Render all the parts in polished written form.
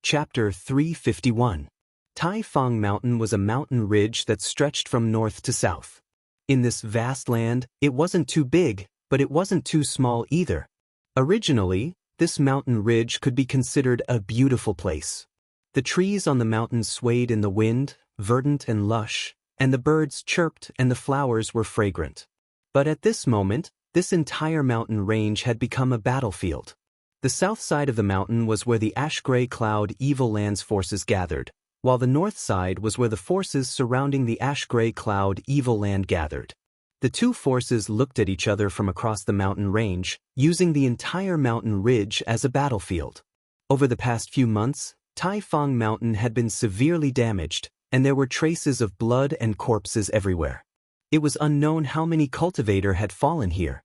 Chapter 351. Tai Fang Mountain was a mountain ridge that stretched from north to south. In this vast land, it wasn't too big, but it wasn't too small either. Originally, this mountain ridge could be considered a beautiful place. The trees on the mountain swayed in the wind, verdant and lush, and the birds chirped and the flowers were fragrant. But at this moment, this entire mountain range had become a battlefield. The south side of the mountain was where the ash-gray cloud Evil Land's forces gathered, while the north side was where the forces surrounding the ash-gray cloud Evil Land gathered. The two forces looked at each other from across the mountain range, using the entire mountain ridge as a battlefield. Over the past few months, Tai Fang Mountain had been severely damaged, and there were traces of blood and corpses everywhere. It was unknown how many cultivator had fallen here.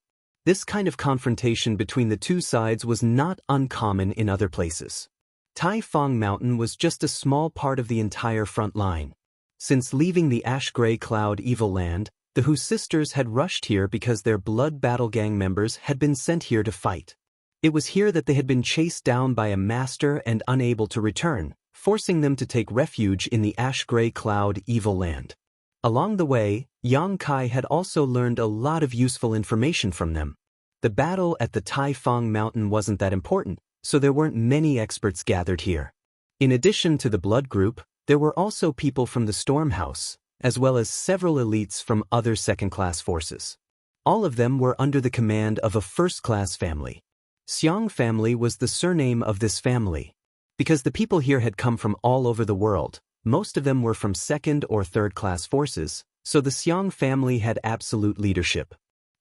This kind of confrontation between the two sides was not uncommon in other places. Tai Fang Mountain was just a small part of the entire front line. Since leaving the ash-gray cloud Evil Land, the Hu sisters had rushed here because their blood battle gang members had been sent here to fight. It was here that they had been chased down by a master and unable to return, forcing them to take refuge in the ash-gray cloud Evil Land. Along the way, Xianxia had also learned a lot of useful information from them. The battle at the Tai Fang Mountain wasn't that important, so there weren't many experts gathered here. In addition to the blood group, there were also people from the Storm House, as well as several elites from other second-class forces. All of them were under the command of a first-class family. Xiang family was the surname of this family. Because the people here had come from all over the world, most of them were from second or third-class forces, so the Xiang family had absolute leadership.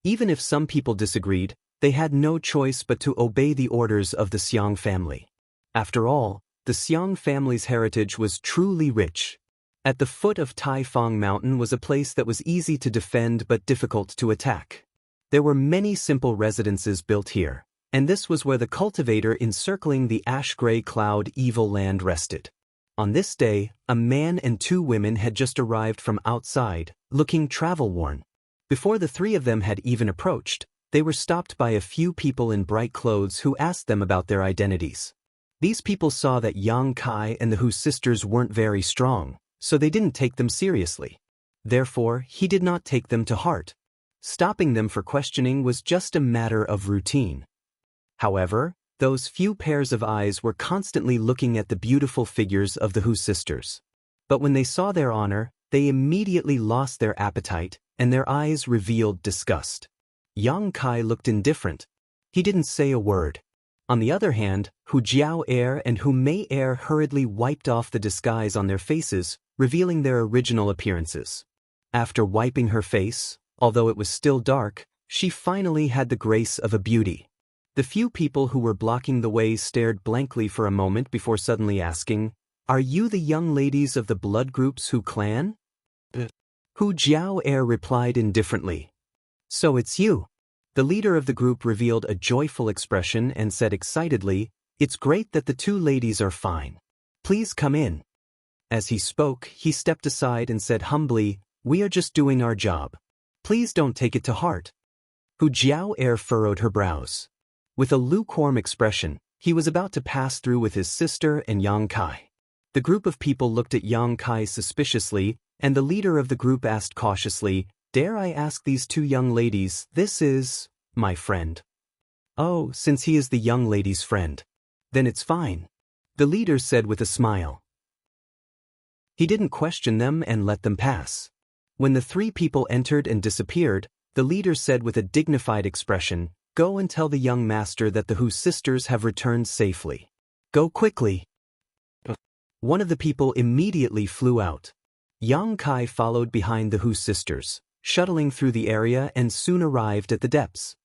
Even if some people disagreed, they had no choice but to obey the orders of the Xiang family. After all, the Xiang family's heritage was truly rich. At the foot of Tai Fang Mountain was a place that was easy to defend but difficult to attack. There were many simple residences built here, and this was where the cultivator encircling the ash-gray cloud Evil Land rested. On this day, a man and two women had just arrived from outside, looking travel-worn. Before the three of them had even approached, they were stopped by a few people in bright clothes who asked them about their identities. These people saw that Xianxia and the Hu sisters weren't very strong, so they didn't take them seriously. Therefore, he did not take them to heart. Stopping them for questioning was just a matter of routine. However, those few pairs of eyes were constantly looking at the beautiful figures of the Hu sisters. But when they saw their honor, they immediately lost their appetite, and their eyes revealed disgust. Xianxia looked indifferent. He didn't say a word. On the other hand, Hu Jiao and Hu Mei hurriedly wiped off the disguise on their faces, revealing their original appearances. After wiping her face, although it was still dark, she finally had the grace of a beauty. The few people who were blocking the way stared blankly for a moment before suddenly asking, "Are you the young ladies of the blood group's Hu clan?" Hu Jiao replied indifferently. "So it's you." The leader of the group revealed a joyful expression and said excitedly, "It's great that the two ladies are fine. Please come in." As he spoke, he stepped aside and said humbly, "We are just doing our job. Please don't take it to heart." Hu Jiao furrowed her brows. With a lukewarm expression, he was about to pass through with his sister and Xianxia. The group of people looked at Xianxia suspiciously, and the leader of the group asked cautiously, "Dare I ask these two young ladies, this is my friend?" "Oh, since he is the young lady's friend, then it's fine," the leader said with a smile. He didn't question them and let them pass. When the three people entered and disappeared, the leader said with a dignified expression, "Go and tell the young master that the Hu sisters have returned safely. Go quickly." One of the people immediately flew out. Xianxia followed behind the Hu sisters, shuttling through the area and soon arrived at the depths.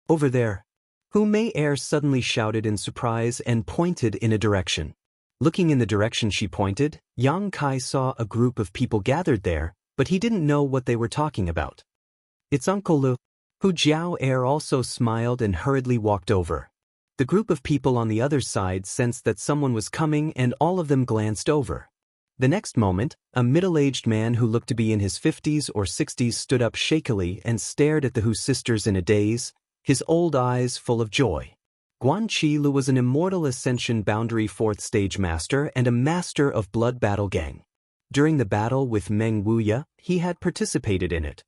"Over there." Hu Mei suddenly shouted in surprise and pointed in a direction. Looking in the direction she pointed, Xianxia saw a group of people gathered there, but he didn't know what they were talking about. "It's Uncle Lu." Hu Jiao also smiled and hurriedly walked over. The group of people on the other side sensed that someone was coming and all of them glanced over. The next moment, a middle-aged man who looked to be in his 50s or 60s stood up shakily and stared at the Hu sisters in a daze, his old eyes full of joy. Guan Qilu was an immortal Ascension Boundary 4th Stage Master and a master of Blood Battle Gang. During the battle with Meng Wuya, he had participated in it.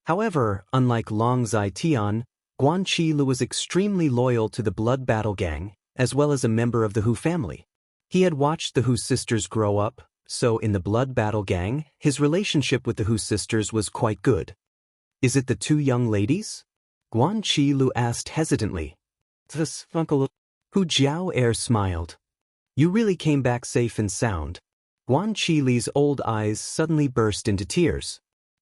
However, unlike Long Zai Tian, Guan Qilu was extremely loyal to the Blood Battle Gang, as well as a member of the Hu family. He had watched the Hu sisters grow up, so in the Blood Battle Gang, his relationship with the Hu sisters was quite good. "Is it the two young ladies?" Guan Qilu asked hesitantly. "This, Uncle." Hu Jiao smiled. "You really came back safe and sound." Guan Qilu's old eyes suddenly burst into tears.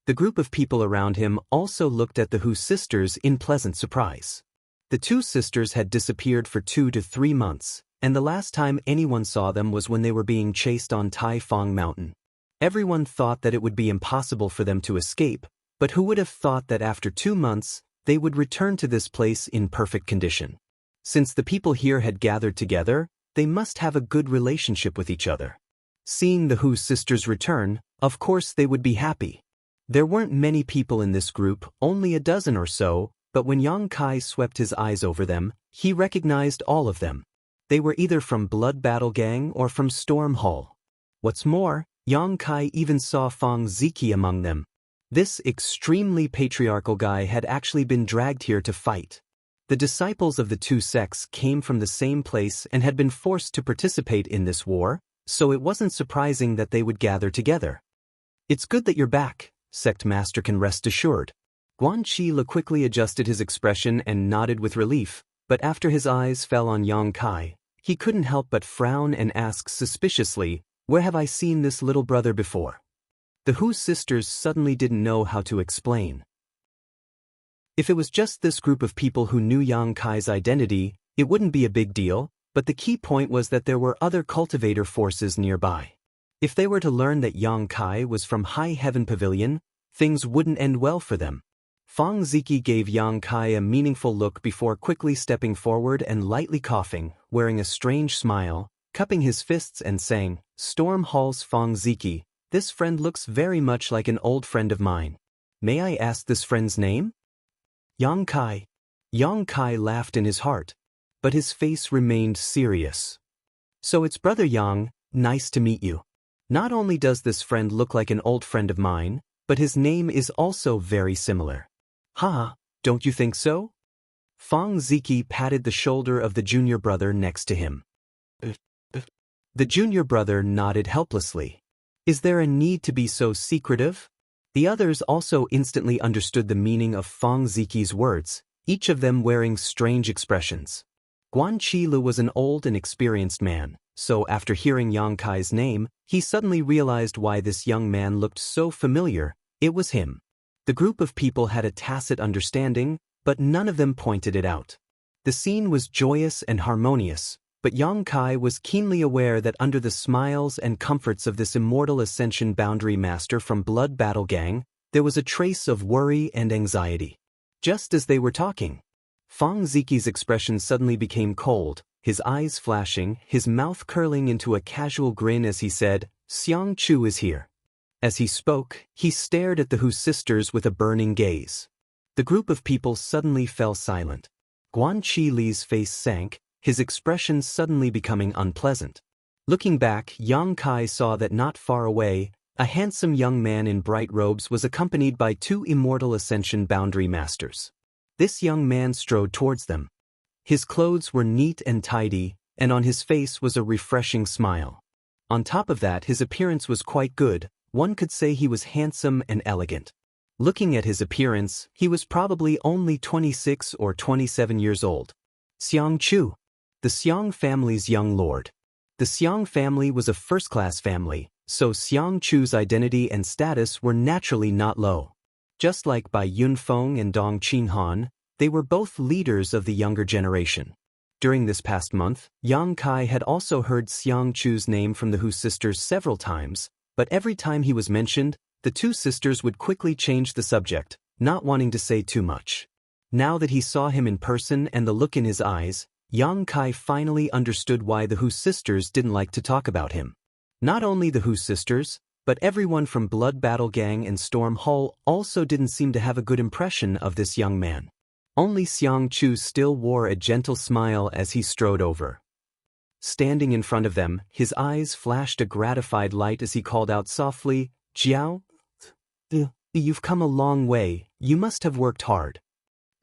The group of people around him also looked at the Hu sisters in pleasant surprise. The two sisters had disappeared for 2 to 3 months, and the last time anyone saw them was when they were being chased on Tai Fong Mountain. Everyone thought that it would be impossible for them to escape, but who would have thought that after 2 months, they would return to this place in perfect condition? Since the people here had gathered together, they must have a good relationship with each other. Seeing the Hu sisters return, of course they would be happy. There weren't many people in this group, only a dozen or so, but when Yang Kai swept his eyes over them, he recognized all of them. They were either from Blood Battle Gang or from Storm Hall. What's more, Yang Kai even saw Fang Ziki among them. This extremely patriarchal guy had actually been dragged here to fight. The disciples of the two sects came from the same place and had been forced to participate in this war, so it wasn't surprising that they would gather together. "It's good that you're back, Sect Master can rest assured." Guan Qilu quickly adjusted his expression and nodded with relief, but after his eyes fell on Yang Kai, he couldn't help but frown and ask suspiciously, "Where have I seen this little brother before?" The Hu sisters suddenly didn't know how to explain. If it was just this group of people who knew Yang Kai's identity, it wouldn't be a big deal, but the key point was that there were other cultivator forces nearby. If they were to learn that Yang Kai was from High Heaven Pavilion, things wouldn't end well for them. Fang Ziki gave Yang Kai a meaningful look before quickly stepping forward and lightly coughing, wearing a strange smile, cupping his fists and saying, "Storm Hall's Fang Ziki, this friend looks very much like an old friend of mine. May I ask this friend's name?" "Yang Kai." Yang Kai laughed in his heart, but his face remained serious. "So it's Brother Yang, nice to meet you. Not only does this friend look like an old friend of mine, but his name is also very similar." "Huh, don't you think so?" Fang Ziki patted the shoulder of the junior brother next to him. The junior brother nodded helplessly. "Is there a need to be so secretive?" The others also instantly understood the meaning of Fang Ziki's words, each of them wearing strange expressions. Guan Qilu was an old and experienced man, so after hearing Yang Kai's name, he suddenly realized why this young man looked so familiar. It was him. The group of people had a tacit understanding, but none of them pointed it out. The scene was joyous and harmonious, but Yang Kai was keenly aware that under the smiles and comforts of this immortal Ascension Boundary Master from Blood Battle Gang, there was a trace of worry and anxiety. Just as they were talking, Fang Ziki's expression suddenly became cold, his eyes flashing, his mouth curling into a casual grin as he said, "Xianxia is here." As he spoke, he stared at the Hu sisters with a burning gaze. The group of people suddenly fell silent. Guan Qilu's face sank, his expression suddenly becoming unpleasant. Looking back, Yang Kai saw that not far away, a handsome young man in bright robes was accompanied by 2 immortal Ascension Boundary Masters. This young man strode towards them. His clothes were neat and tidy, and on his face was a refreshing smile. On top of that, his appearance was quite good. One could say he was handsome and elegant. Looking at his appearance, he was probably only 26 or 27 years old. Xianxia, the Xiang family's young lord. The Xiang family was a first-class family, so Xianxia's identity and status were naturally not low. Just like Bai Yunfeng and Dong Qinghan, they were both leaders of the younger generation. During this past month, Yang Kai had also heard Xianxia's name from the Hu sisters several times, but every time he was mentioned, the 2 sisters would quickly change the subject, not wanting to say too much. Now that he saw him in person and the look in his eyes, Yang Kai finally understood why the Hu sisters didn't like to talk about him. Not only the Hu sisters, but everyone from Blood Battle Gang and Storm Hall also didn't seem to have a good impression of this young man. Only Xianxia still wore a gentle smile as he strode over. Standing in front of them, his eyes flashed a gratified light as he called out softly, "Jiao, you've come a long way, you must have worked hard."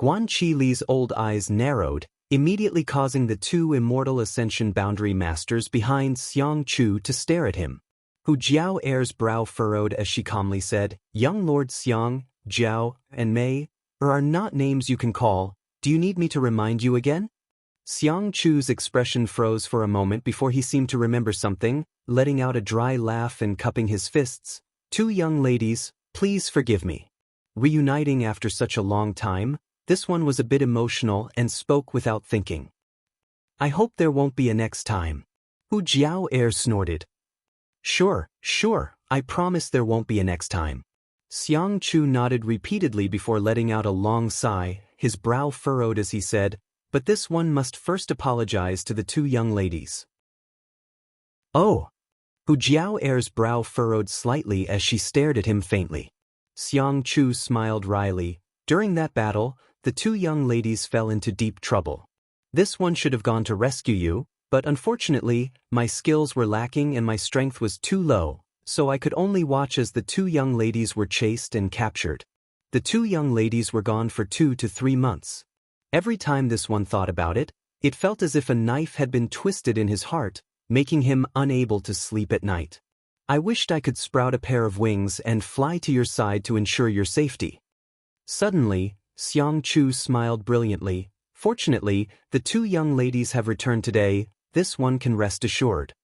Guanqi Li's old eyes narrowed, immediately causing the two immortal ascension boundary masters behind Xianxia to stare at him. Hu Jiao Air's brow furrowed as she calmly said, "Young Lord Xiang, Jiao, and Mei are not names you can call. Do you need me to remind you again?" Xiangqiu's expression froze for a moment before he seemed to remember something, letting out a dry laugh and cupping his fists. "Two young ladies, please forgive me." Reuniting after such a long time, this one was a bit emotional and spoke without thinking. "I hope there won't be a next time." Hu Jiao Air snorted. Sure, I promise there won't be a next time." Xiangqiu nodded repeatedly before letting out a long sigh, his brow furrowed as he said, "But this one must first apologize to the two young ladies." "Oh." Hu Jiao Air's brow furrowed slightly as she stared at him faintly. Xiangqiu smiled wryly. "During that battle, the two young ladies fell into deep trouble. This one should have gone to rescue you, but unfortunately, my skills were lacking and my strength was too low, so I could only watch as the two young ladies were chased and captured. The two young ladies were gone for 2 to 3 months. Every time this one thought about it, it felt as if a knife had been twisted in his heart, making him unable to sleep at night. I wished I could sprout a pair of wings and fly to your side to ensure your safety." Suddenly, Xiangqiu smiled brilliantly. "Fortunately, the two young ladies have returned today, this one can rest assured."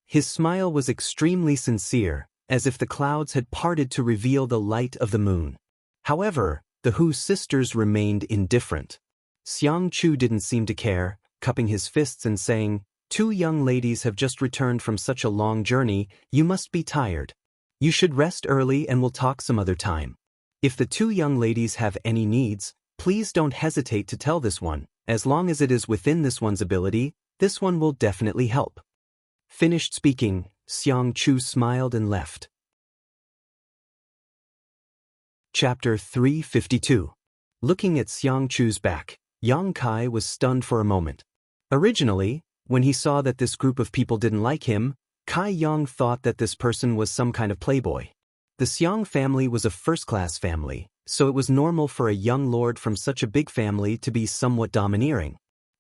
His smile was extremely sincere, as if the clouds had parted to reveal the light of the moon. However, the Hu sisters remained indifferent. Xiangqiu didn't seem to care, cupping his fists and saying, "Two young ladies have just returned from such a long journey, you must be tired. You should rest early and we'll talk some other time. If the two young ladies have any needs, please don't hesitate to tell this one. As long as it is within this one's ability, this one will definitely help." Finished speaking, Xiangqiu smiled and left. Chapter 352. Looking at Xiangqiu's back, Yang Kai was stunned for a moment. Originally, when he saw that this group of people didn't like him, Kai Yang thought that this person was some kind of playboy. The Xiang family was a first-class family, so it was normal for a young lord from such a big family to be somewhat domineering.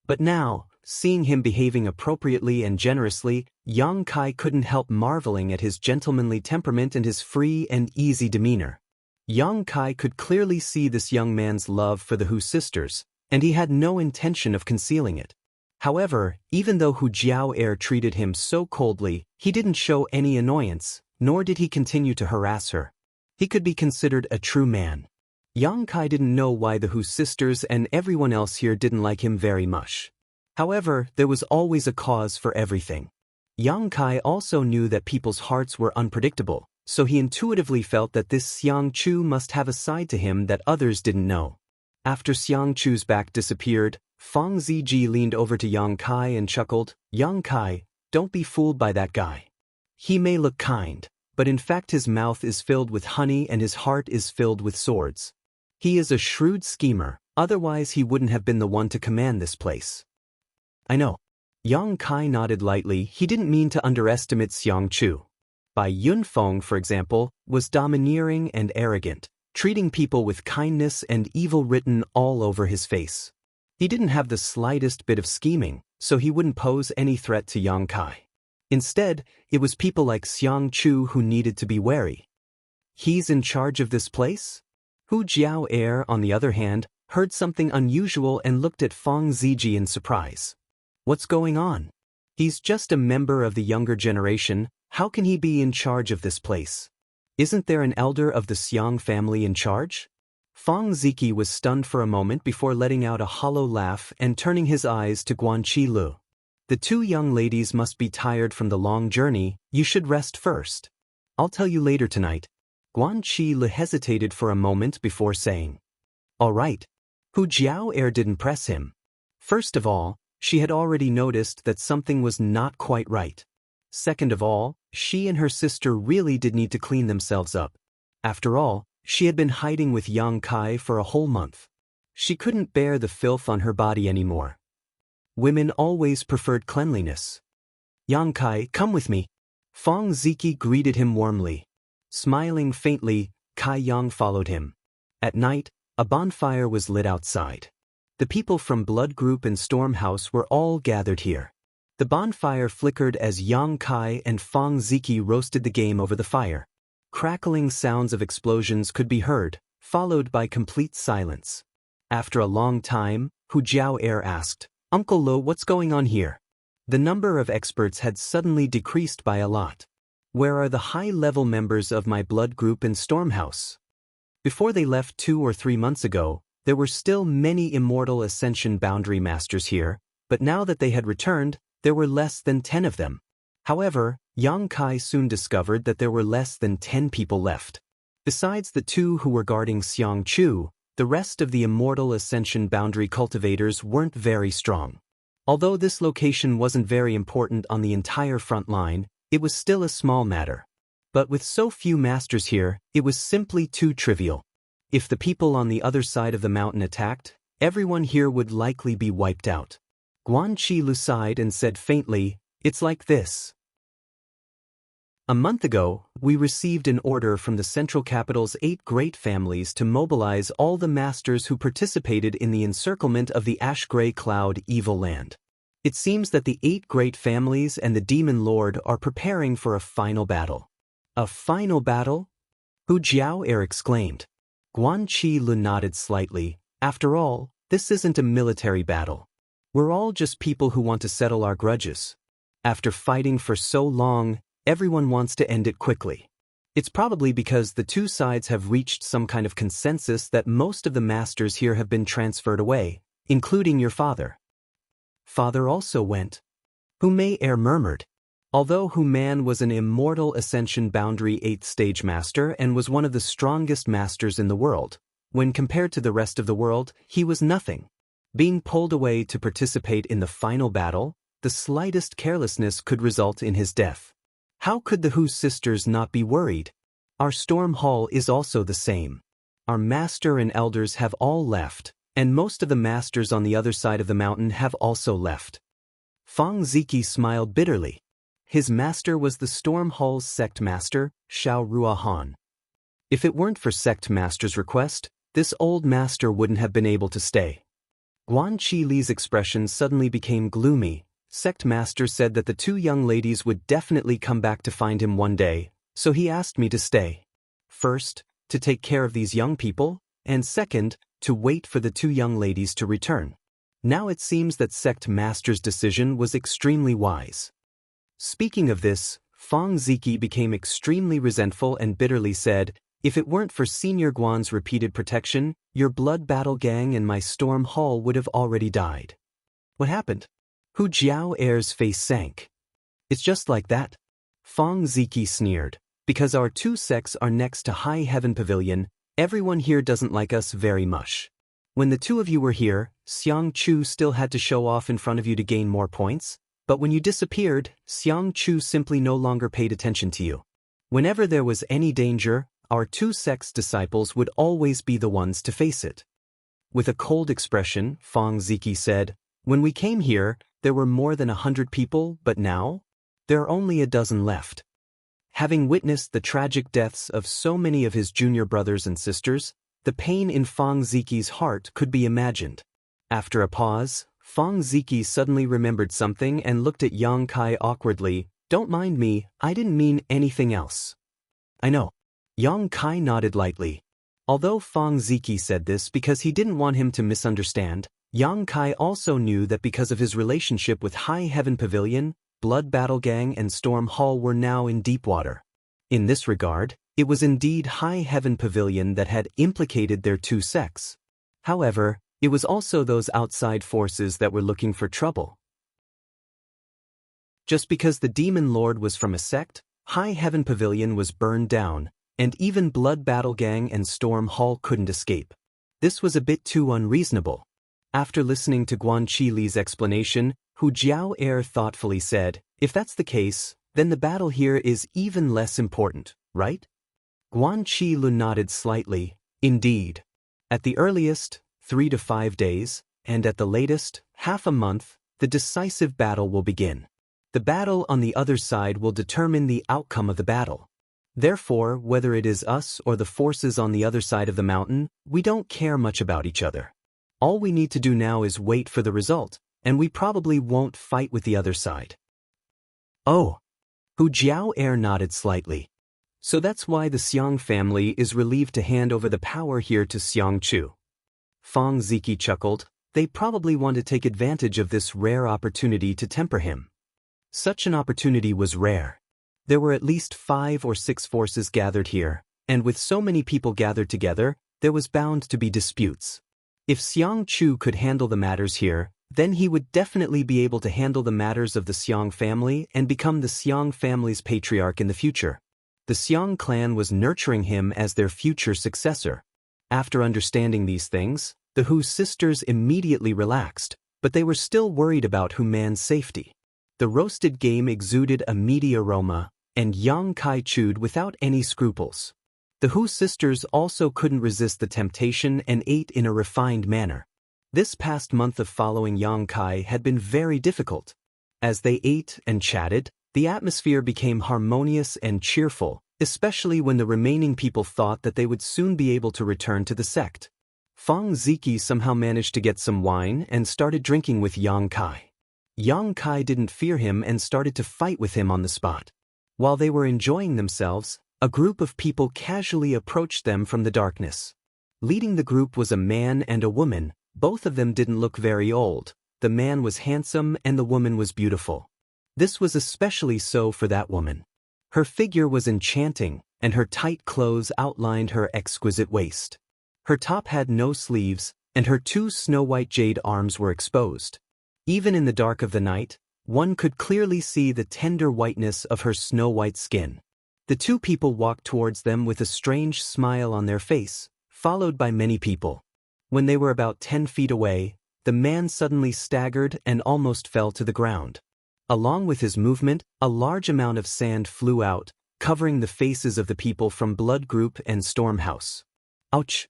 But now, seeing him behaving appropriately and generously, Yang Kai couldn't help marveling at his gentlemanly temperament and his free and easy demeanor. Yang Kai could clearly see this young man's love for the Hu sisters, and he had no intention of concealing it. However, even though Hu Jiao Air treated him so coldly, he didn't show any annoyance, nor did he continue to harass her. He could be considered a true man. Yang Kai didn't know why the Hu sisters and everyone else here didn't like him very much. However, there was always a cause for everything. Yang Kai also knew that people's hearts were unpredictable, so he intuitively felt that this Xiangqiu must have a side to him that others didn't know. After Xiangqiu's back disappeared, Fang Ziji leaned over to Yang Kai and chuckled, "Yang Kai, don't be fooled by that guy. He may look kind, but in fact his mouth is filled with honey and his heart is filled with swords. He is a shrewd schemer, otherwise he wouldn't have been the one to command this place." "I know." Yang Kai nodded lightly. He didn't mean to underestimate Xiangqiu. Bai Yunfeng, for example, was domineering and arrogant, treating people with kindness and evil written all over his face. He didn't have the slightest bit of scheming, so he wouldn't pose any threat to Yang Kai. Instead, it was people like Xiangqiu who needed to be wary. "He's in charge of this place?" Hu Jiao Air, on the other hand, heard something unusual and looked at Fang Ziji in surprise. "What's going on? He's just a member of the younger generation, how can he be in charge of this place? Isn't there an elder of the Xiang family in charge?" Fang Ziki was stunned for a moment before letting out a hollow laugh and turning his eyes to Guanqi Lu. "The two young ladies must be tired from the long journey, you should rest first. I'll tell you later tonight." Guanqi Lu hesitated for a moment before saying, "All right." Hu Jiao Air didn't press him. First of all, she had already noticed that something was not quite right. Second of all, she and her sister really did need to clean themselves up. After all, she had been hiding with Yang Kai for a whole month. She couldn't bear the filth on her body anymore. Women always preferred cleanliness. Yang Kai, come with me. Fong Ziki greeted him warmly. Smiling faintly, Kai Yang followed him. At night, a bonfire was lit outside. The people from Blood Group and Storm House were all gathered here. The bonfire flickered as Yang Kai and Fong Ziki roasted the game over the fire. Crackling sounds of explosions could be heard, followed by complete silence. After a long time, Hu Jiao Air asked, Uncle Lo, what's going on here? The number of experts had suddenly decreased by a lot. Where are the high-level members of my Blood Group and Storm House? Before they left 2 or 3 months ago, there were still many Immortal Ascension Boundary Masters here, but now that they had returned, there were less than 10 of them. However, Yang Kai soon discovered that there were less than 10 people left. Besides the 2 who were guarding Xianxia, the rest of the Immortal Ascension Boundary cultivators weren't very strong. Although this location wasn't very important on the entire front line, it was still a small matter. But with so few masters here, it was simply too trivial. If the people on the other side of the mountain attacked, everyone here would likely be wiped out. Guan Qilu sighed and said faintly, It's like this. A month ago, we received an order from the central capital's 8 great families to mobilize all the masters who participated in the encirclement of the ash-gray cloud evil land. It seems that the 8 great families and the demon lord are preparing for a final battle. A final battle? Hu Jiao Air exclaimed. Guan Qilu nodded slightly. After all, this isn't a military battle. We're all just people who want to settle our grudges. After fighting for so long, everyone wants to end it quickly. It's probably because the 2 sides have reached some kind of consensus that most of the masters here have been transferred away, including your father. Father also went. Hu Mei Air murmured. Although Hu Man was an Immortal Ascension Boundary 8th stage master and was one of the strongest masters in the world, when compared to the rest of the world, he was nothing. Being pulled away to participate in the final battle, the slightest carelessness could result in his death. How could the Hu sisters not be worried? Our storm hall is also the same. Our master and elders have all left, and most of the masters on the other side of the mountain have also left. Fong Ziki smiled bitterly. His master was the storm hall's sect master, Xiao Ruahan. If it weren't for sect master's request, this old master wouldn't have been able to stay. Guan Qili's expression suddenly became gloomy. Sect master said that the 2 young ladies would definitely come back to find him one day, so he asked me to stay. First, to take care of these young people, and second, to wait for the 2 young ladies to return. Now it seems that sect master's decision was extremely wise. Speaking of this, Fong Ziki became extremely resentful and bitterly said, If it weren't for Senior Guan's repeated protection, your blood battle gang and my storm hall would have already died. What happened? Hu Jiao Air's face sank. It's just like that. Fong Ziki sneered. Because our 2 sects are next to High Heaven Pavilion, everyone here doesn't like us very much. When the 2 of you were here, Xianxia still had to show off in front of you to gain more points, but when you disappeared, Xianxia simply no longer paid attention to you. Whenever there was any danger, our 2 sects' disciples would always be the ones to face it. With a cold expression, Fong Ziki said, When we came here, there were more than 100 people, but now? There are only a dozen left. Having witnessed the tragic deaths of so many of his junior brothers and sisters, the pain in Fong Ziki's heart could be imagined. After a pause, Fong Ziki suddenly remembered something and looked at Yang Kai awkwardly. Don't mind me, I didn't mean anything else. I know. Yang Kai nodded lightly. Although Fong Ziki said this because he didn't want him to misunderstand, Yang Kai also knew that because of his relationship with High Heaven Pavilion, Blood Battle Gang and Storm Hall were now in deep water. In this regard, it was indeed High Heaven Pavilion that had implicated their 2 sects. However, it was also those outside forces that were looking for trouble. Just because the Demon Lord was from a sect, High Heaven Pavilion was burned down, and even Blood Battle Gang and Storm Hall couldn't escape. This was a bit too unreasonable. After listening to Guan Qili's explanation, Hu Jiao Air thoughtfully said, If that's the case, then the battle here is even less important, right? Guan Qilu nodded slightly. Indeed. At the earliest, 3 to 5 days, and at the latest, half a month, the decisive battle will begin. The battle on the other side will determine the outcome of the battle. Therefore, whether it is us or the forces on the other side of the mountain, we don't care much about each other. All we need to do now is wait for the result, and we probably won't fight with the other side. Oh. Hu Jiao nodded slightly. So that's why the Xiang family is relieved to hand over the power here to Xiangchu. Fang Ziki chuckled. They probably want to take advantage of this rare opportunity to temper him. Such an opportunity was rare. There were at least 5 or 6 forces gathered here, and with so many people gathered together, there was bound to be disputes. If Xiangchu could handle the matters here, then he would definitely be able to handle the matters of the Xiang family and become the Xiang family's patriarch in the future. The Xiang clan was nurturing him as their future successor. After understanding these things, the Hu sisters immediately relaxed, but they were still worried about Hu Man's safety. The roasted game exuded a meaty aroma, and Yang Kai chewed without any scruples. The Hu sisters also couldn't resist the temptation and ate in a refined manner. This past month of following Yang Kai had been very difficult. As they ate and chatted, the atmosphere became harmonious and cheerful, especially when the remaining people thought that they would soon be able to return to the sect. Fang Ziki somehow managed to get some wine and started drinking with Yang Kai. Yang Kai didn't fear him and started to fight with him on the spot. While they were enjoying themselves, a group of people casually approached them from the darkness. Leading the group was a man and a woman. Both of them didn't look very old. The man was handsome and the woman was beautiful. This was especially so for that woman. Her figure was enchanting, and her tight clothes outlined her exquisite waist. Her top had no sleeves, and her 2 snow-white jade arms were exposed. Even in the dark of the night, one could clearly see the tender whiteness of her snow-white skin. The 2 people walked towards them with a strange smile on their face, followed by many people. When they were about 10 feet away, the man suddenly staggered and almost fell to the ground. Along with his movement, a large amount of sand flew out, covering the faces of the people from Blood Group and Stormhouse. Ouch!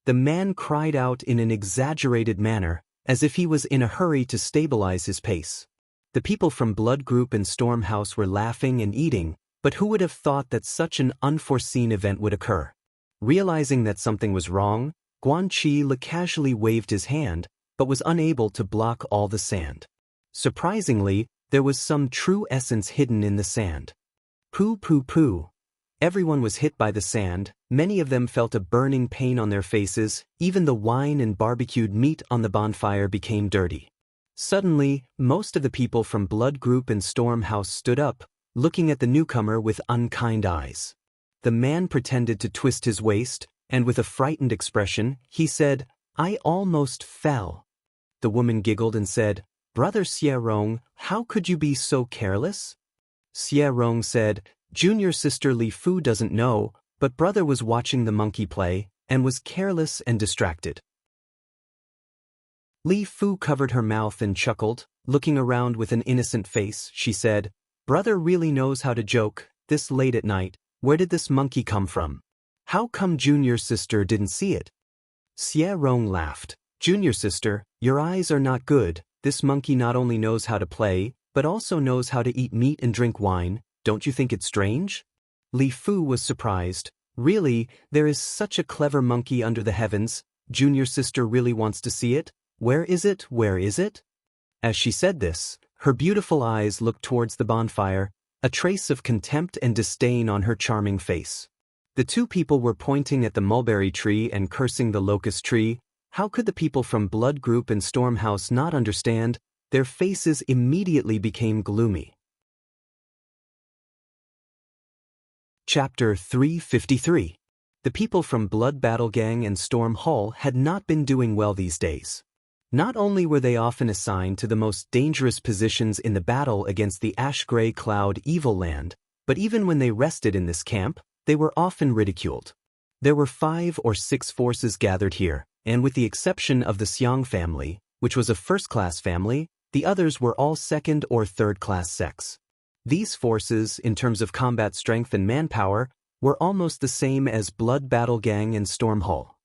The man cried out in an exaggerated manner, as if he was in a hurry to stabilize his pace. The people from Blood Group and Stormhouse were laughing and eating, but who would have thought that such an unforeseen event would occur? Realizing that something was wrong, Guanqi casually waved his hand, but was unable to block all the sand. Surprisingly, there was some true essence hidden in the sand. Poo poo poo. Everyone was hit by the sand, many of them felt a burning pain on their faces, even the wine and barbecued meat on the bonfire became dirty. Suddenly, most of the people from Blood Group and Stormhouse stood up, looking at the newcomer with unkind eyes. The man pretended to twist his waist, and with a frightened expression, he said, "I almost fell." The woman giggled and said, "Brother Xie Rong, how could you be so careless?" Xie Rong said, "Junior sister Li Fu doesn't know, but brother was watching the monkey play, and was careless and distracted." Li Fu covered her mouth and chuckled, looking around with an innocent face. She said, "Brother really knows how to joke, this late at night. Where did this monkey come from? How come junior sister didn't see it?" Xie Rong laughed. "Junior sister, your eyes are not good. This monkey not only knows how to play, but also knows how to eat meat and drink wine. Don't you think it strange?" Li Fu was surprised. "Really, there is such a clever monkey under the heavens. Junior sister really wants to see it? Where is it? Where is it?" As she said this, her beautiful eyes looked towards the bonfire, a trace of contempt and disdain on her charming face. The 2 people were pointing at the mulberry tree and cursing the locust tree. How could the people from Blood Group and Stormhouse not understand? Their faces immediately became gloomy. Chapter 353. The people from Blood Battle Gang and Storm Hall had not been doing well these days. Not only were they often assigned to the most dangerous positions in the battle against the Ash-Gray Cloud Evil Land, but even when they rested in this camp, they were often ridiculed. There were 5 or 6 forces gathered here, and with the exception of the Xiang family, which was a first-class family, the others were all second- or third-class sects. These forces, in terms of combat strength and manpower, were almost the same as Blood Battle Gang and Storm Hall.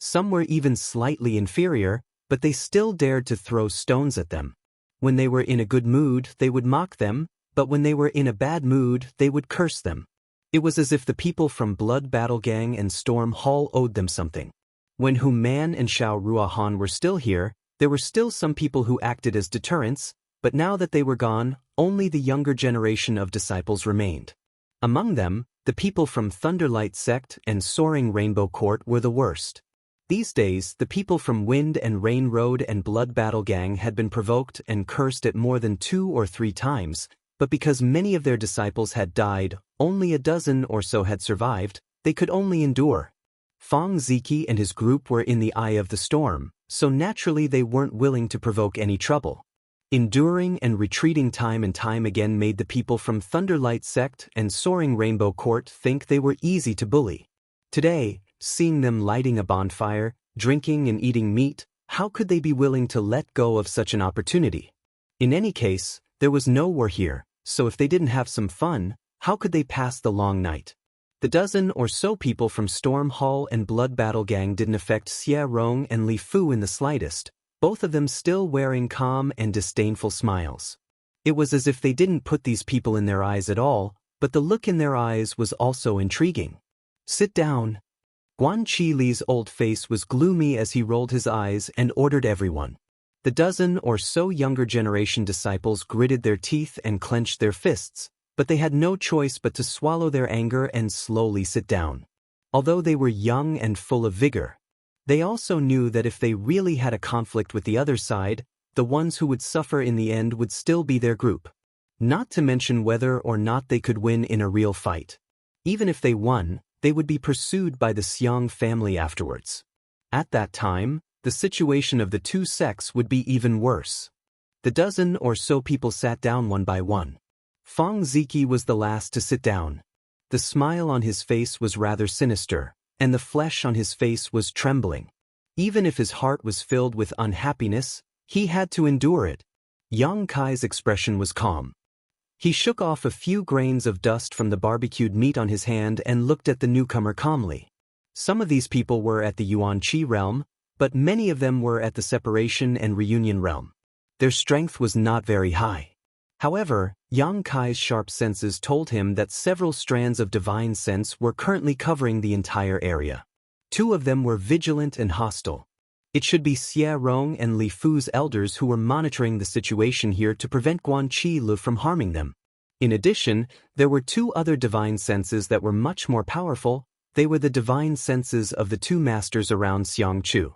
Some were even slightly inferior, but they still dared to throw stones at them. When they were in a good mood, they would mock them, but when they were in a bad mood, they would curse them. It was as if the people from Blood Battle Gang and Storm Hall owed them something. When Hu Man and Xiao Ruahan were still here, there were still some people who acted as deterrents, but now that they were gone, only the younger generation of disciples remained. Among them, the people from Thunderlight Sect and Soaring Rainbow Court were the worst. These days, the people from Wind and Rain Road and Blood Battle Gang had been provoked and cursed at more than 2 or 3 times, but because many of their disciples had died, only a dozen or so had survived, they could only endure. Fong Ziki and his group were in the eye of the storm, so naturally they weren't willing to provoke any trouble. Enduring and retreating time and time again made the people from Thunderlight Sect and Soaring Rainbow Court think they were easy to bully. Today, seeing them lighting a bonfire, drinking and eating meat, how could they be willing to let go of such an opportunity? In any case, there was no war here, so if they didn't have some fun, how could they pass the long night? The dozen or so people from Storm Hall and Blood Battle Gang didn't affect Xie Rong and Li Fu in the slightest, both of them still wearing calm and disdainful smiles. It was as if they didn't put these people in their eyes at all, but the look in their eyes was also intriguing. "Sit down." Guan Qi Li's old face was gloomy as he rolled his eyes and ordered everyone. The dozen or so younger generation disciples gritted their teeth and clenched their fists, but they had no choice but to swallow their anger and slowly sit down. Although they were young and full of vigor, they also knew that if they really had a conflict with the other side, the ones who would suffer in the end would still be their group. Not to mention whether or not they could win in a real fight. Even if they won, they would be pursued by the Xiang family afterwards. At that time, the situation of the two sects would be even worse. The dozen or so people sat down one by one. Fong Ziki was the last to sit down. The smile on his face was rather sinister, and the flesh on his face was trembling. Even if his heart was filled with unhappiness, he had to endure it. Yang Kai's expression was calm. He shook off a few grains of dust from the barbecued meat on his hand and looked at the newcomer calmly. Some of these people were at the Yuanqi realm, but many of them were at the Separation and Reunion realm. Their strength was not very high. However, Yang Kai's sharp senses told him that several strands of divine sense were currently covering the entire area. 2 of them were vigilant and hostile. It should be Xie Rong and Li Fu's elders who were monitoring the situation here to prevent Guan Qi Lu from harming them. In addition, there were 2 other divine senses that were much more powerful. They were the divine senses of the 2 masters around Xiangchu.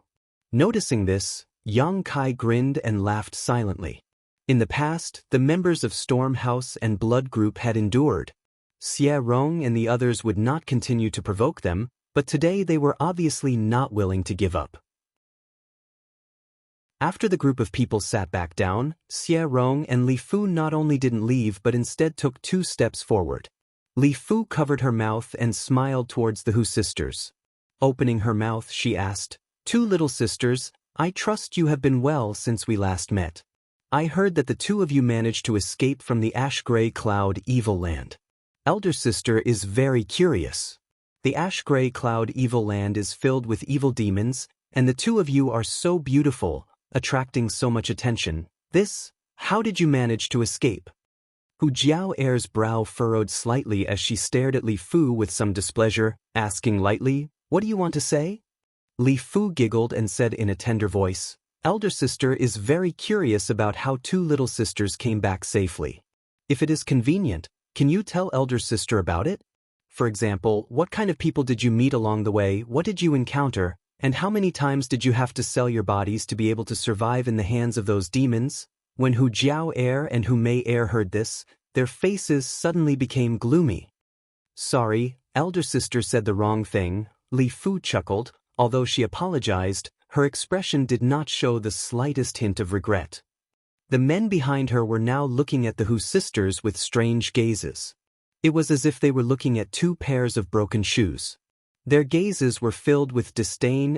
Noticing this, Yang Kai grinned and laughed silently. In the past, the members of Storm House and Blood Group had endured. Xie Rong and the others would not continue to provoke them, but today they were obviously not willing to give up. After the group of people sat back down, Xie Rong and Li Fu not only didn't leave but instead took 2 steps forward. Li Fu covered her mouth and smiled towards the Hu sisters. Opening her mouth, she asked, "2 little sisters, I trust you have been well since we last met. I heard that the 2 of you managed to escape from the Ash-Gray Cloud Evil Land. Elder sister is very curious. The Ash-Gray Cloud Evil Land is filled with evil demons, and the 2 of you are so beautiful, attracting so much attention. How did you manage to escape?" Hu Jiao'er's brow furrowed slightly as she stared at Li Fu with some displeasure, asking lightly, "What do you want to say?" Li Fu giggled and said in a tender voice, "Elder sister is very curious about how 2 little sisters came back safely. If it is convenient, can you tell elder sister about it? For example, what kind of people did you meet along the way, what did you encounter, and how many times did you have to sell your bodies to be able to survive in the hands of those demons?" When Hu Jiao'er and Hu Mei-er heard this, their faces suddenly became gloomy. "Sorry, elder sister said the wrong thing," Li Fu chuckled. Although she apologized, her expression did not show the slightest hint of regret. The men behind her were now looking at the Hu sisters with strange gazes. It was as if they were looking at 2 pairs of broken shoes. Their gazes were filled with disdain,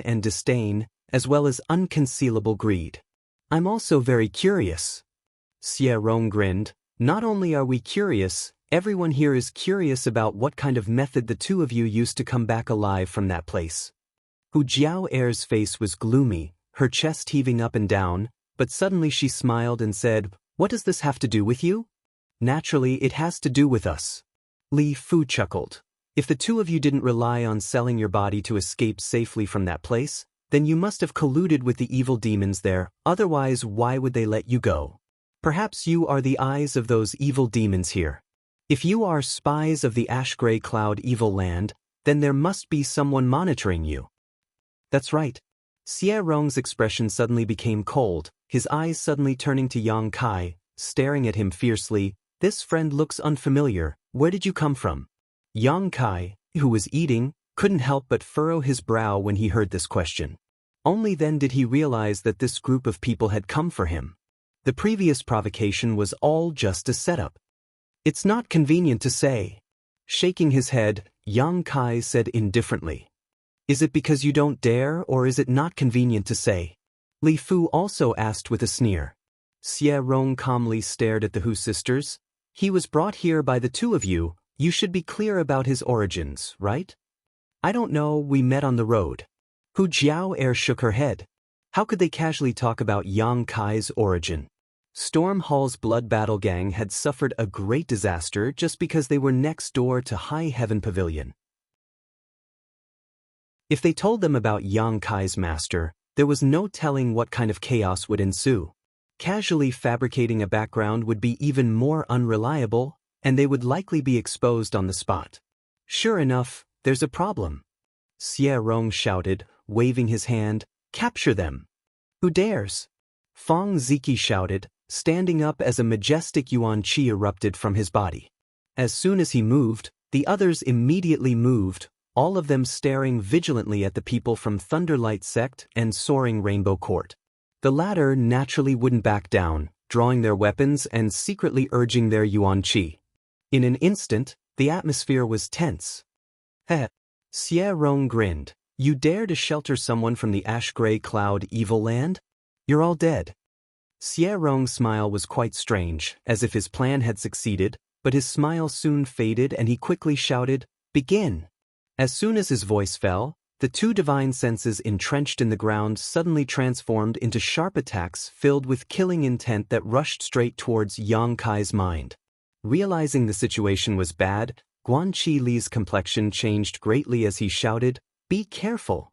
as well as unconcealable greed. "I'm also very curious." Xie Rong grinned. "Not only are we curious, everyone here is curious about what kind of method the 2 of you used to come back alive from that place." Hu Jiao'er's face was gloomy, her chest heaving up and down, but suddenly she smiled and said, "What does this have to do with you?" "Naturally, it has to do with us." Li Fu chuckled. "If the two of you didn't rely on selling your body to escape safely from that place, then you must have colluded with the evil demons there, otherwise why would they let you go? Perhaps you are the eyes of those evil demons here. If you are spies of the ash-gray cloud evil land, then there must be someone monitoring you." "That's right." Xie Rong's expression suddenly became cold, his eyes suddenly turning to Yang Kai, staring at him fiercely. "This friend looks unfamiliar, where did you come from?" Yang Kai, who was eating, couldn't help but furrow his brow when he heard this question. Only then did he realize that this group of people had come for him. The previous provocation was all just a setup. "It's not convenient to say." Shaking his head, Yang Kai said indifferently. "Is it because you don't dare, or is it not convenient to say?" Li Fu also asked with a sneer. Xie Rong calmly stared at the Hu sisters. "He was brought here by the two of you, you should be clear about his origins, right?" "I don't know, we met on the road." Hu Jiao'er shook her head. How could they casually talk about Yang Kai's origin? Storm Hall's Blood Battle Gang had suffered a great disaster just because they were next door to High Heaven Pavilion. If they told them about Yang Kai's master, there was no telling what kind of chaos would ensue. Casually fabricating a background would be even more unreliable, and they would likely be exposed on the spot. "Sure enough, there's a problem," Xie Rong shouted, waving his hand. "Capture them!" "Who dares?" Fong Ziki shouted, standing up as a majestic yuan qi erupted from his body. As soon as he moved, the others immediately moved, all of them staring vigilantly at the people from Thunderlight Sect and Soaring Rainbow Court. The latter naturally wouldn't back down, drawing their weapons and secretly urging their yuan qi. In an instant, the atmosphere was tense. "Heh." Xie Rong grinned. "You dare to shelter someone from the ash-gray cloud evil land? You're all dead." Xie Rong's smile was quite strange, as if his plan had succeeded, but his smile soon faded and he quickly shouted, "Begin!" As soon as his voice fell, the two divine senses entrenched in the ground suddenly transformed into sharp attacks filled with killing intent that rushed straight towards Yang Kai's mind. Realizing the situation was bad, Guan Qi Li's complexion changed greatly as he shouted, "Be careful!"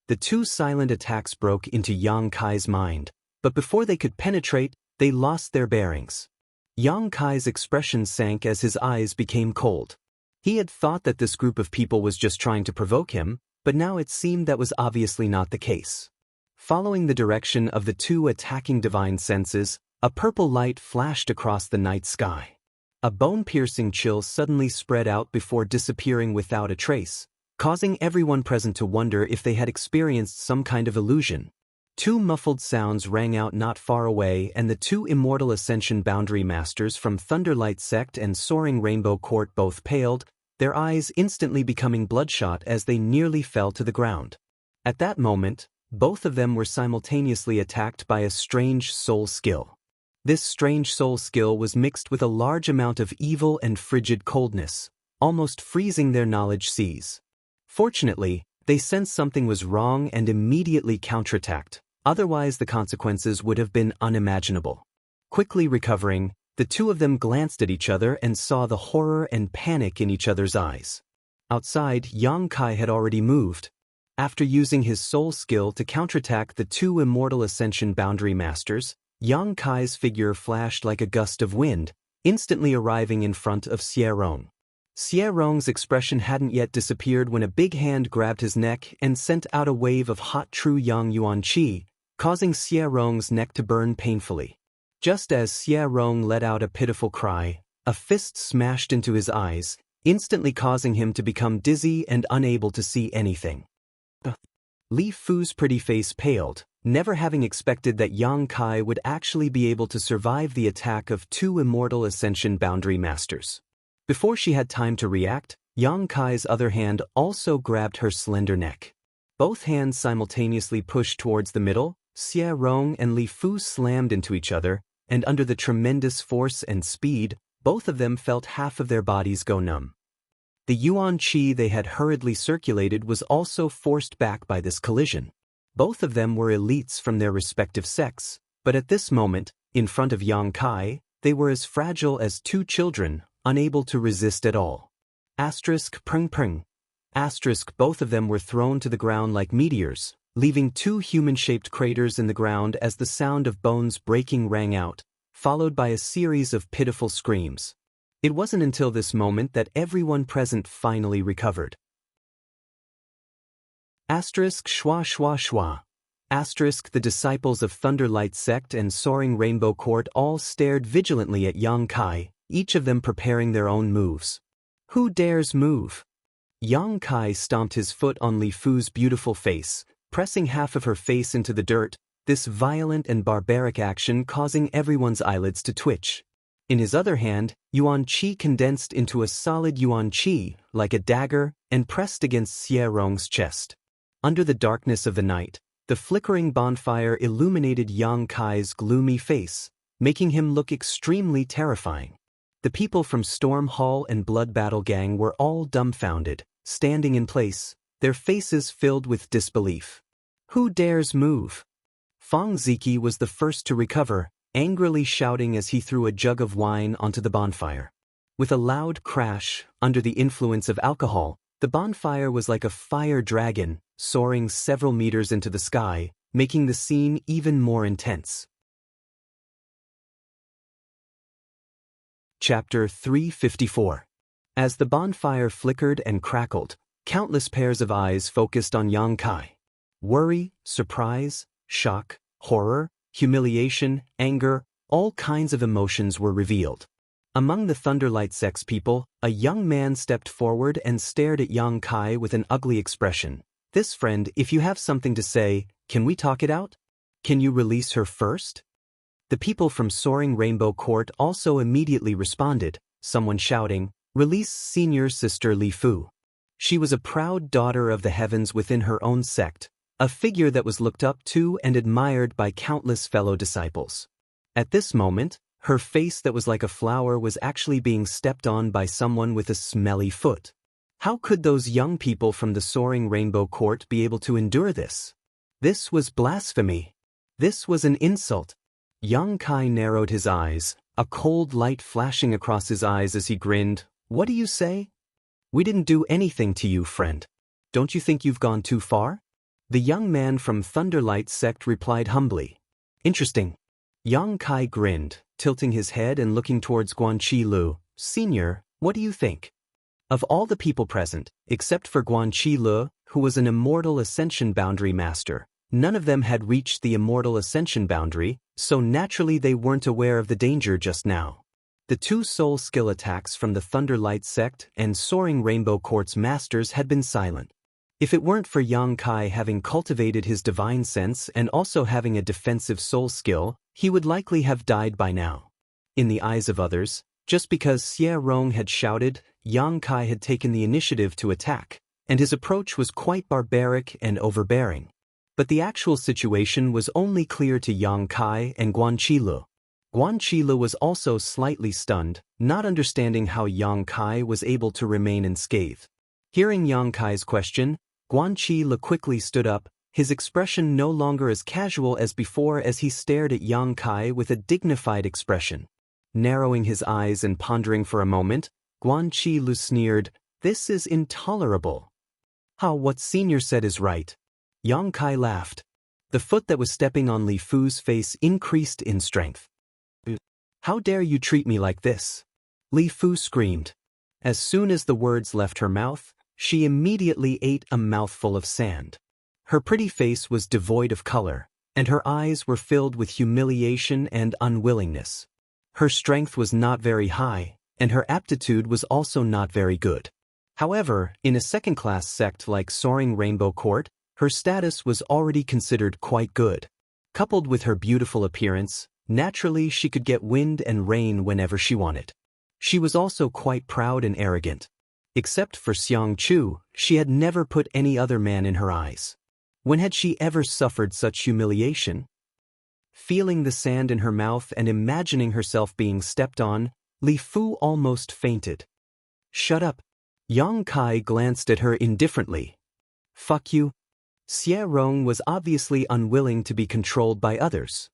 The two silent attacks broke into Yang Kai's mind, but before they could penetrate, they lost their bearings. Yang Kai's expression sank as his eyes became cold. He had thought that this group of people was just trying to provoke him, but now it seemed that was obviously not the case. Following the direction of the two attacking divine senses, a purple light flashed across the night sky. A bone-piercing chill suddenly spread out before disappearing without a trace, causing everyone present to wonder if they had experienced some kind of illusion. Two muffled sounds rang out not far away, and the two immortal Ascension Boundary Masters from Thunderlight Sect and Soaring Rainbow Court both paled, their eyes instantly becoming bloodshot as they nearly fell to the ground. At that moment, both of them were simultaneously attacked by a strange soul skill. This strange soul skill was mixed with a large amount of evil and frigid coldness, almost freezing their knowledge seas. Fortunately, they sensed something was wrong and immediately counterattacked, otherwise the consequences would have been unimaginable. Quickly recovering, the two of them glanced at each other and saw the horror and panic in each other's eyes. Outside, Yang Kai had already moved. After using his soul skill to counterattack the two immortal Ascension Boundary Masters, Yang Kai's figure flashed like a gust of wind, instantly arriving in front of Xie Rong. Xie Rong's expression hadn't yet disappeared when a big hand grabbed his neck and sent out a wave of hot true yang yuan qi, causing Xie Rong's neck to burn painfully. Just as Xie Rong let out a pitiful cry, a fist smashed into his eyes, instantly causing him to become dizzy and unable to see anything. Li Fu's pretty face paled, never having expected that Yang Kai would actually be able to survive the attack of two immortal Ascension Boundary Masters. Before she had time to react, Yang Kai's other hand also grabbed her slender neck. Both hands simultaneously pushed towards the middle, Xie Rong and Li Fu slammed into each other, and under the tremendous force and speed, both of them felt half of their bodies go numb. The yuan qi they had hurriedly circulated was also forced back by this collision. Both of them were elites from their respective sects, but at this moment, in front of Yang Kai, they were as fragile as two children, unable to resist at all. Asterisk prng prng. Asterisk both of them were thrown to the ground like meteors, leaving two human-shaped craters in the ground as the sound of bones breaking rang out, followed by a series of pitiful screams. It wasn't until this moment that everyone present finally recovered. Asterisk schwa schwa schwa. Asterisk the disciples of Thunderlight Sect and Soaring Rainbow Court all stared vigilantly at Yang Kai, each of them preparing their own moves. Who dares move? Yang Kai stomped his foot on Li Fu's beautiful face, pressing half of her face into the dirt, this violent and barbaric action causing everyone's eyelids to twitch. In his other hand, Yuan Qi condensed into a solid Yuan Qi, like a dagger, and pressed against Xie Rong's chest. Under the darkness of the night, the flickering bonfire illuminated Yang Kai's gloomy face, making him look extremely terrifying. The people from Storm Hall and Blood Battle Gang were all dumbfounded, standing in place, their faces filled with disbelief. Who dares move? Fang Ziki was the first to recover, angrily shouting as he threw a jug of wine onto the bonfire. With a loud crash, under the influence of alcohol, the bonfire was like a fire dragon, soaring several meters into the sky, making the scene even more intense. Chapter 354. As the bonfire flickered and crackled, countless pairs of eyes focused on Yang Kai. Worry, surprise, shock, horror, humiliation, anger, all kinds of emotions were revealed. Among the Thunderlight Sect's people, a young man stepped forward and stared at Yang Kai with an ugly expression. This friend, if you have something to say, can we talk it out? Can you release her first? The people from Soaring Rainbow Court also immediately responded, someone shouting, release senior sister Li Fu. She was a proud daughter of the heavens within her own sect, a figure that was looked up to and admired by countless fellow disciples. At this moment, her face that was like a flower was actually being stepped on by someone with a smelly foot. How could those young people from the Soaring Rainbow Court be able to endure this? This was blasphemy. This was an insult. Yang Kai narrowed his eyes, a cold light flashing across his eyes as he grinned. What do you say? We didn't do anything to you, friend. Don't you think you've gone too far? The young man from Thunderlight Sect replied humbly. Interesting. Yang Kai grinned, tilting his head and looking towards Guanqi Lu. Senior, what do you think? Of all the people present, except for Guanqi Lu, who was an immortal ascension boundary master, none of them had reached the immortal ascension boundary, so naturally they weren't aware of the danger just now. The two soul skill attacks from the Thunderlight Sect and Soaring Rainbow Court's masters had been silent. If it weren't for Yang Kai having cultivated his divine sense and also having a defensive soul skill, he would likely have died by now. In the eyes of others, just because Xie Rong had shouted, Yang Kai had taken the initiative to attack, and his approach was quite barbaric and overbearing. But the actual situation was only clear to Yang Kai and Guanqi Lu. Guanqi Lu was also slightly stunned, not understanding how Yang Kai was able to remain unscathed. Hearing Yang Kai's question, Guanqi Lu quickly stood up, his expression no longer as casual as before as he stared at Yang Kai with a dignified expression. Narrowing his eyes and pondering for a moment, Guanqi Lu sneered, "This is intolerable." What senior said is right. Yang Kai laughed. The foot that was stepping on Li Fu's face increased in strength. How dare you treat me like this? Li Fu screamed. As soon as the words left her mouth, she immediately ate a mouthful of sand. Her pretty face was devoid of color, and her eyes were filled with humiliation and unwillingness. Her strength was not very high, and her aptitude was also not very good. However, in a second-class sect like Soaring Rainbow Court, her status was already considered quite good. Coupled with her beautiful appearance, naturally she could get wind and rain whenever she wanted. She was also quite proud and arrogant. Except for Xianxia, she had never put any other man in her eyes. When had she ever suffered such humiliation? Feeling the sand in her mouth and imagining herself being stepped on, Li Fu almost fainted. Shut up. Yang Kai glanced at her indifferently. Fuck you. Xie Rong was obviously unwilling to be controlled by others.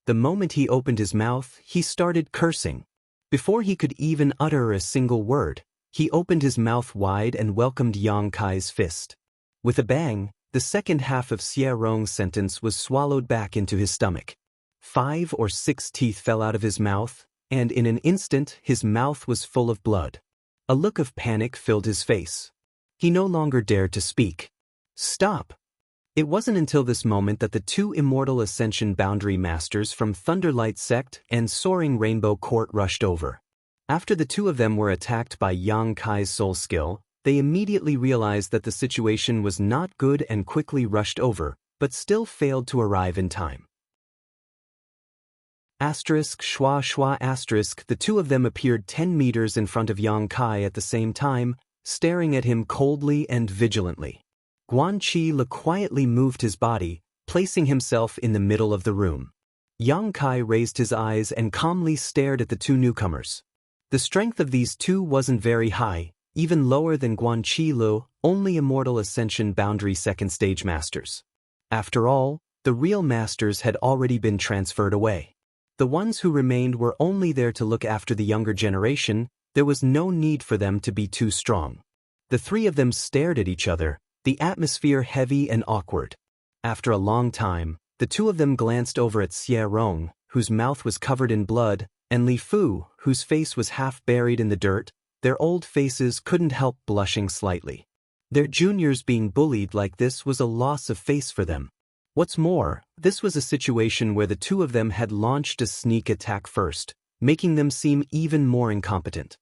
The moment he opened his mouth, he started cursing. Before he could even utter a single word, he opened his mouth wide and welcomed Yang Kai's fist. With a bang, the second half of Xie Rong's sentence was swallowed back into his stomach. 5 or 6 teeth fell out of his mouth, and in an instant his mouth was full of blood. A look of panic filled his face. He no longer dared to speak. Stop! It wasn't until this moment that the 2 Immortal Ascension Boundary Masters from Thunderlight Sect and Soaring Rainbow Court rushed over. After the 2 of them were attacked by Yang Kai's soul skill, they immediately realized that the situation was not good and quickly rushed over, but still failed to arrive in time. Asterisk schwa schwa asterisk the 2 of them appeared 10 meters in front of Yang Kai at the same time, staring at him coldly and vigilantly. Guan Qi quietly moved his body, placing himself in the middle of the room. Yang Kai raised his eyes and calmly stared at the 2 newcomers. The strength of these 2 wasn't very high, even lower than Guan Qi, only Immortal Ascension Boundary Second Stage Masters. After all, the real masters had already been transferred away. The ones who remained were only there to look after the younger generation. There was no need for them to be too strong. The 3 of them stared at each other, the atmosphere heavy and awkward. After a long time, the 2 of them glanced over at Xie Rong, whose mouth was covered in blood, and Li Fu, whose face was half buried in the dirt. Their old faces couldn't help blushing slightly. Their juniors being bullied like this was a loss of face for them. What's more, this was a situation where the 2 of them had launched a sneak attack first, making them seem even more incompetent.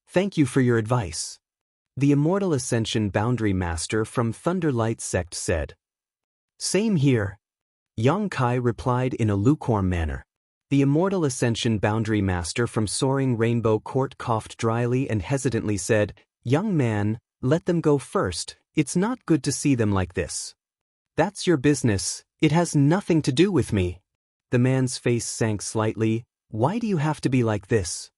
Thank you for your advice. The Immortal Ascension Boundary Master from Thunderlight Sect said. Same here. Yang Kai replied in a lukewarm manner. The Immortal Ascension Boundary Master from Soaring Rainbow Court coughed dryly and hesitantly said, Young man, let them go first. It's not good to see them like this. That's your business. It has nothing to do with me. The man's face sank slightly. Why do you have to be like this?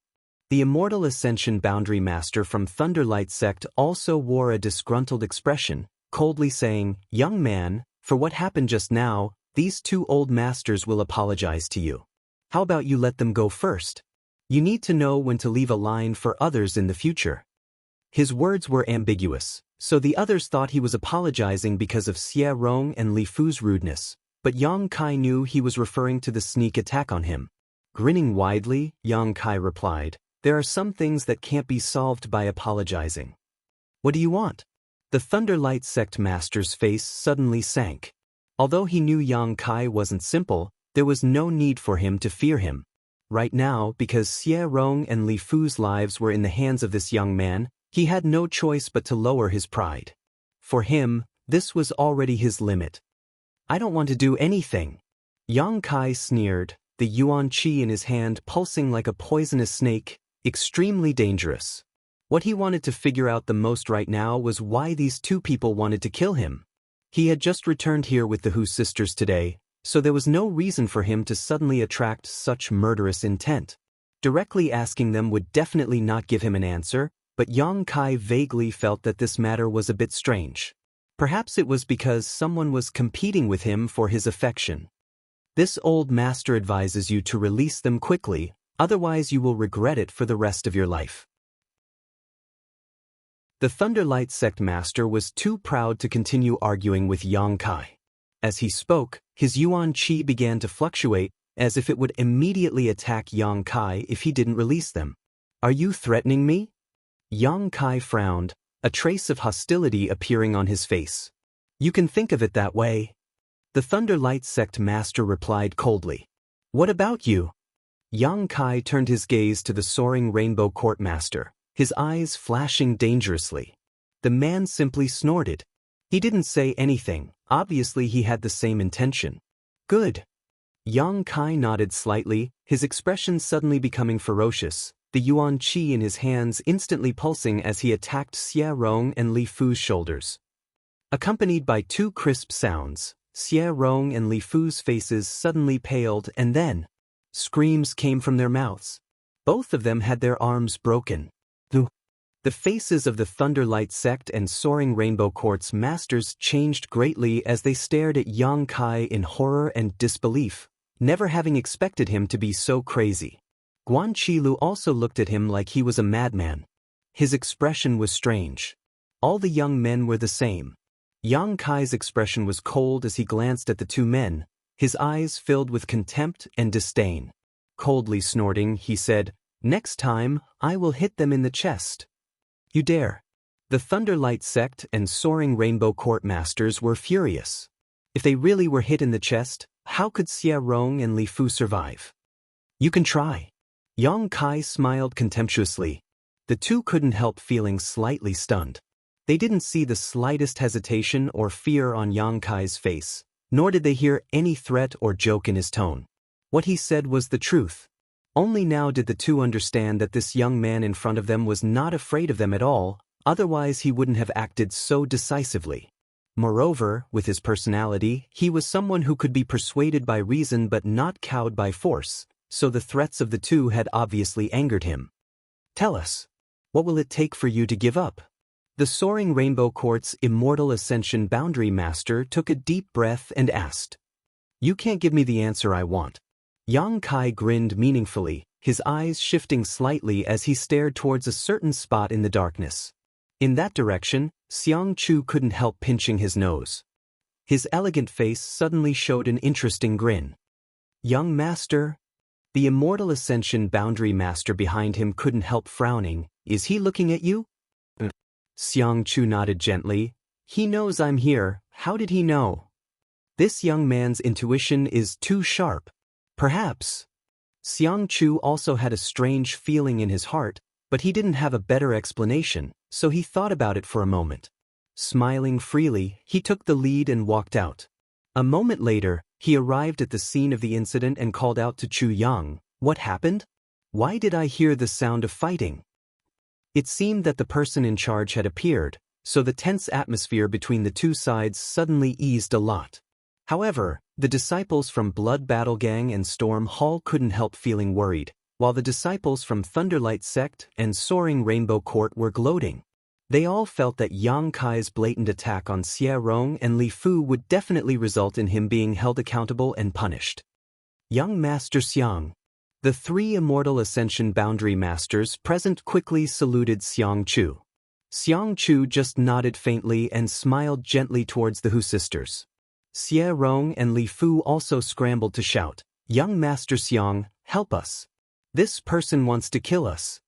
The Immortal Ascension Boundary Master from Thunderlight Sect also wore a disgruntled expression, coldly saying, Young man, for what happened just now, these 2 old masters will apologize to you. How about you let them go first? You need to know when to leave a line for others in the future. His words were ambiguous, so the others thought he was apologizing because of Xie Rong and Li Fu's rudeness, but Yang Kai knew he was referring to the sneak attack on him. Grinning widely, Yang Kai replied, There are some things that can't be solved by apologizing. What do you want? The Thunderlight Sect Master's face suddenly sank. Although he knew Yang Kai wasn't simple, there was no need for him to fear him. Right now, because Xie Rong and Li Fu's lives were in the hands of this young man, he had no choice but to lower his pride. For him, this was already his limit. I don't want to do anything. Yang Kai sneered, the Yuan Qi in his hand pulsing like a poisonous snake, extremely dangerous. What he wanted to figure out the most right now was why these 2 people wanted to kill him. He had just returned here with the Hu sisters today, so there was no reason for him to suddenly attract such murderous intent. Directly asking them would definitely not give him an answer, but Yang Kai vaguely felt that this matter was a bit strange. Perhaps it was because someone was competing with him for his affection. This old master advises you to release them quickly, otherwise you will regret it for the rest of your life. The Thunderlight Sect Master was too proud to continue arguing with Yang Kai. As he spoke, his Yuan Qi began to fluctuate, as if it would immediately attack Yang Kai if he didn't release them. Are you threatening me? Yang Kai frowned, a trace of hostility appearing on his face. You can think of it that way. The Thunderlight Sect Master replied coldly. What about you? Yang Kai turned his gaze to the Soaring Rainbow Court Master, his eyes flashing dangerously. The man simply snorted. He didn't say anything, obviously he had the same intention. Good. Yang Kai nodded slightly, his expression suddenly becoming ferocious, the Yuan Qi in his hands instantly pulsing as he attacked Xie Rong and Li Fu's shoulders. Accompanied by 2 crisp sounds, Xie Rong and Li Fu's faces suddenly paled and then, screams came from their mouths. Both of them had their arms broken. The The faces of the Thunderlight Sect and Soaring Rainbow Court's masters changed greatly as they stared at Yang Kai in horror and disbelief, never having expected him to be so crazy. Guan Qilu also looked at him like he was a madman. His expression was strange. All the young men were the same. Yang Kai's expression was cold as he glanced at the two men, his eyes filled with contempt and disdain. Coldly snorting, he said, "Next time, I will hit them in the chest." "You dare?" The Thunderlight Sect and Soaring Rainbow Court masters were furious. If they really were hit in the chest, how could Xie Rong and Li Fu survive? "You can try." Yang Kai smiled contemptuously. The two couldn't help feeling slightly stunned. They didn't see the slightest hesitation or fear on Yang Kai's face, nor did they hear any threat or joke in his tone. What he said was the truth. Only now did the two understand that this young man in front of them was not afraid of them at all, otherwise he wouldn't have acted so decisively. Moreover, with his personality, he was someone who could be persuaded by reason but not cowed by force, so the threats of the two had obviously angered him. "Tell us, what will it take for you to give up?" The Soaring Rainbow Court's Immortal Ascension Boundary Master took a deep breath and asked. "You can't give me the answer I want." Yang Kai grinned meaningfully, his eyes shifting slightly as he stared towards a certain spot in the darkness. In that direction, Xianxia couldn't help pinching his nose. His elegant face suddenly showed an interesting grin. "Young Master?" The Immortal Ascension Boundary Master behind him couldn't help frowning. "Is he looking at you?" Xianxia nodded gently. "He knows I'm here. How did he know?" "This young man's intuition is too sharp." "Perhaps." Xianxia also had a strange feeling in his heart, but he didn't have a better explanation, so he thought about it for a moment. Smiling freely, he took the lead and walked out. A moment later, he arrived at the scene of the incident and called out to Chu Yang, "What happened? Why did I hear the sound of fighting?" It seemed that the person in charge had appeared, so the tense atmosphere between the two sides suddenly eased a lot. However, the disciples from Blood Battle Gang and Storm Hall couldn't help feeling worried, while the disciples from Thunderlight Sect and Soaring Rainbow Court were gloating. They all felt that Yang Kai's blatant attack on Xie Rong and Li Fu would definitely result in him being held accountable and punished. "Young Master Xiang." The three Immortal Ascension Boundary Masters present quickly saluted Xianxia. Xianxia just nodded faintly and smiled gently towards the Hu sisters. Xie Rong and Li Fu also scrambled to shout, "Young Master Xiang, help us. This person wants to kill us."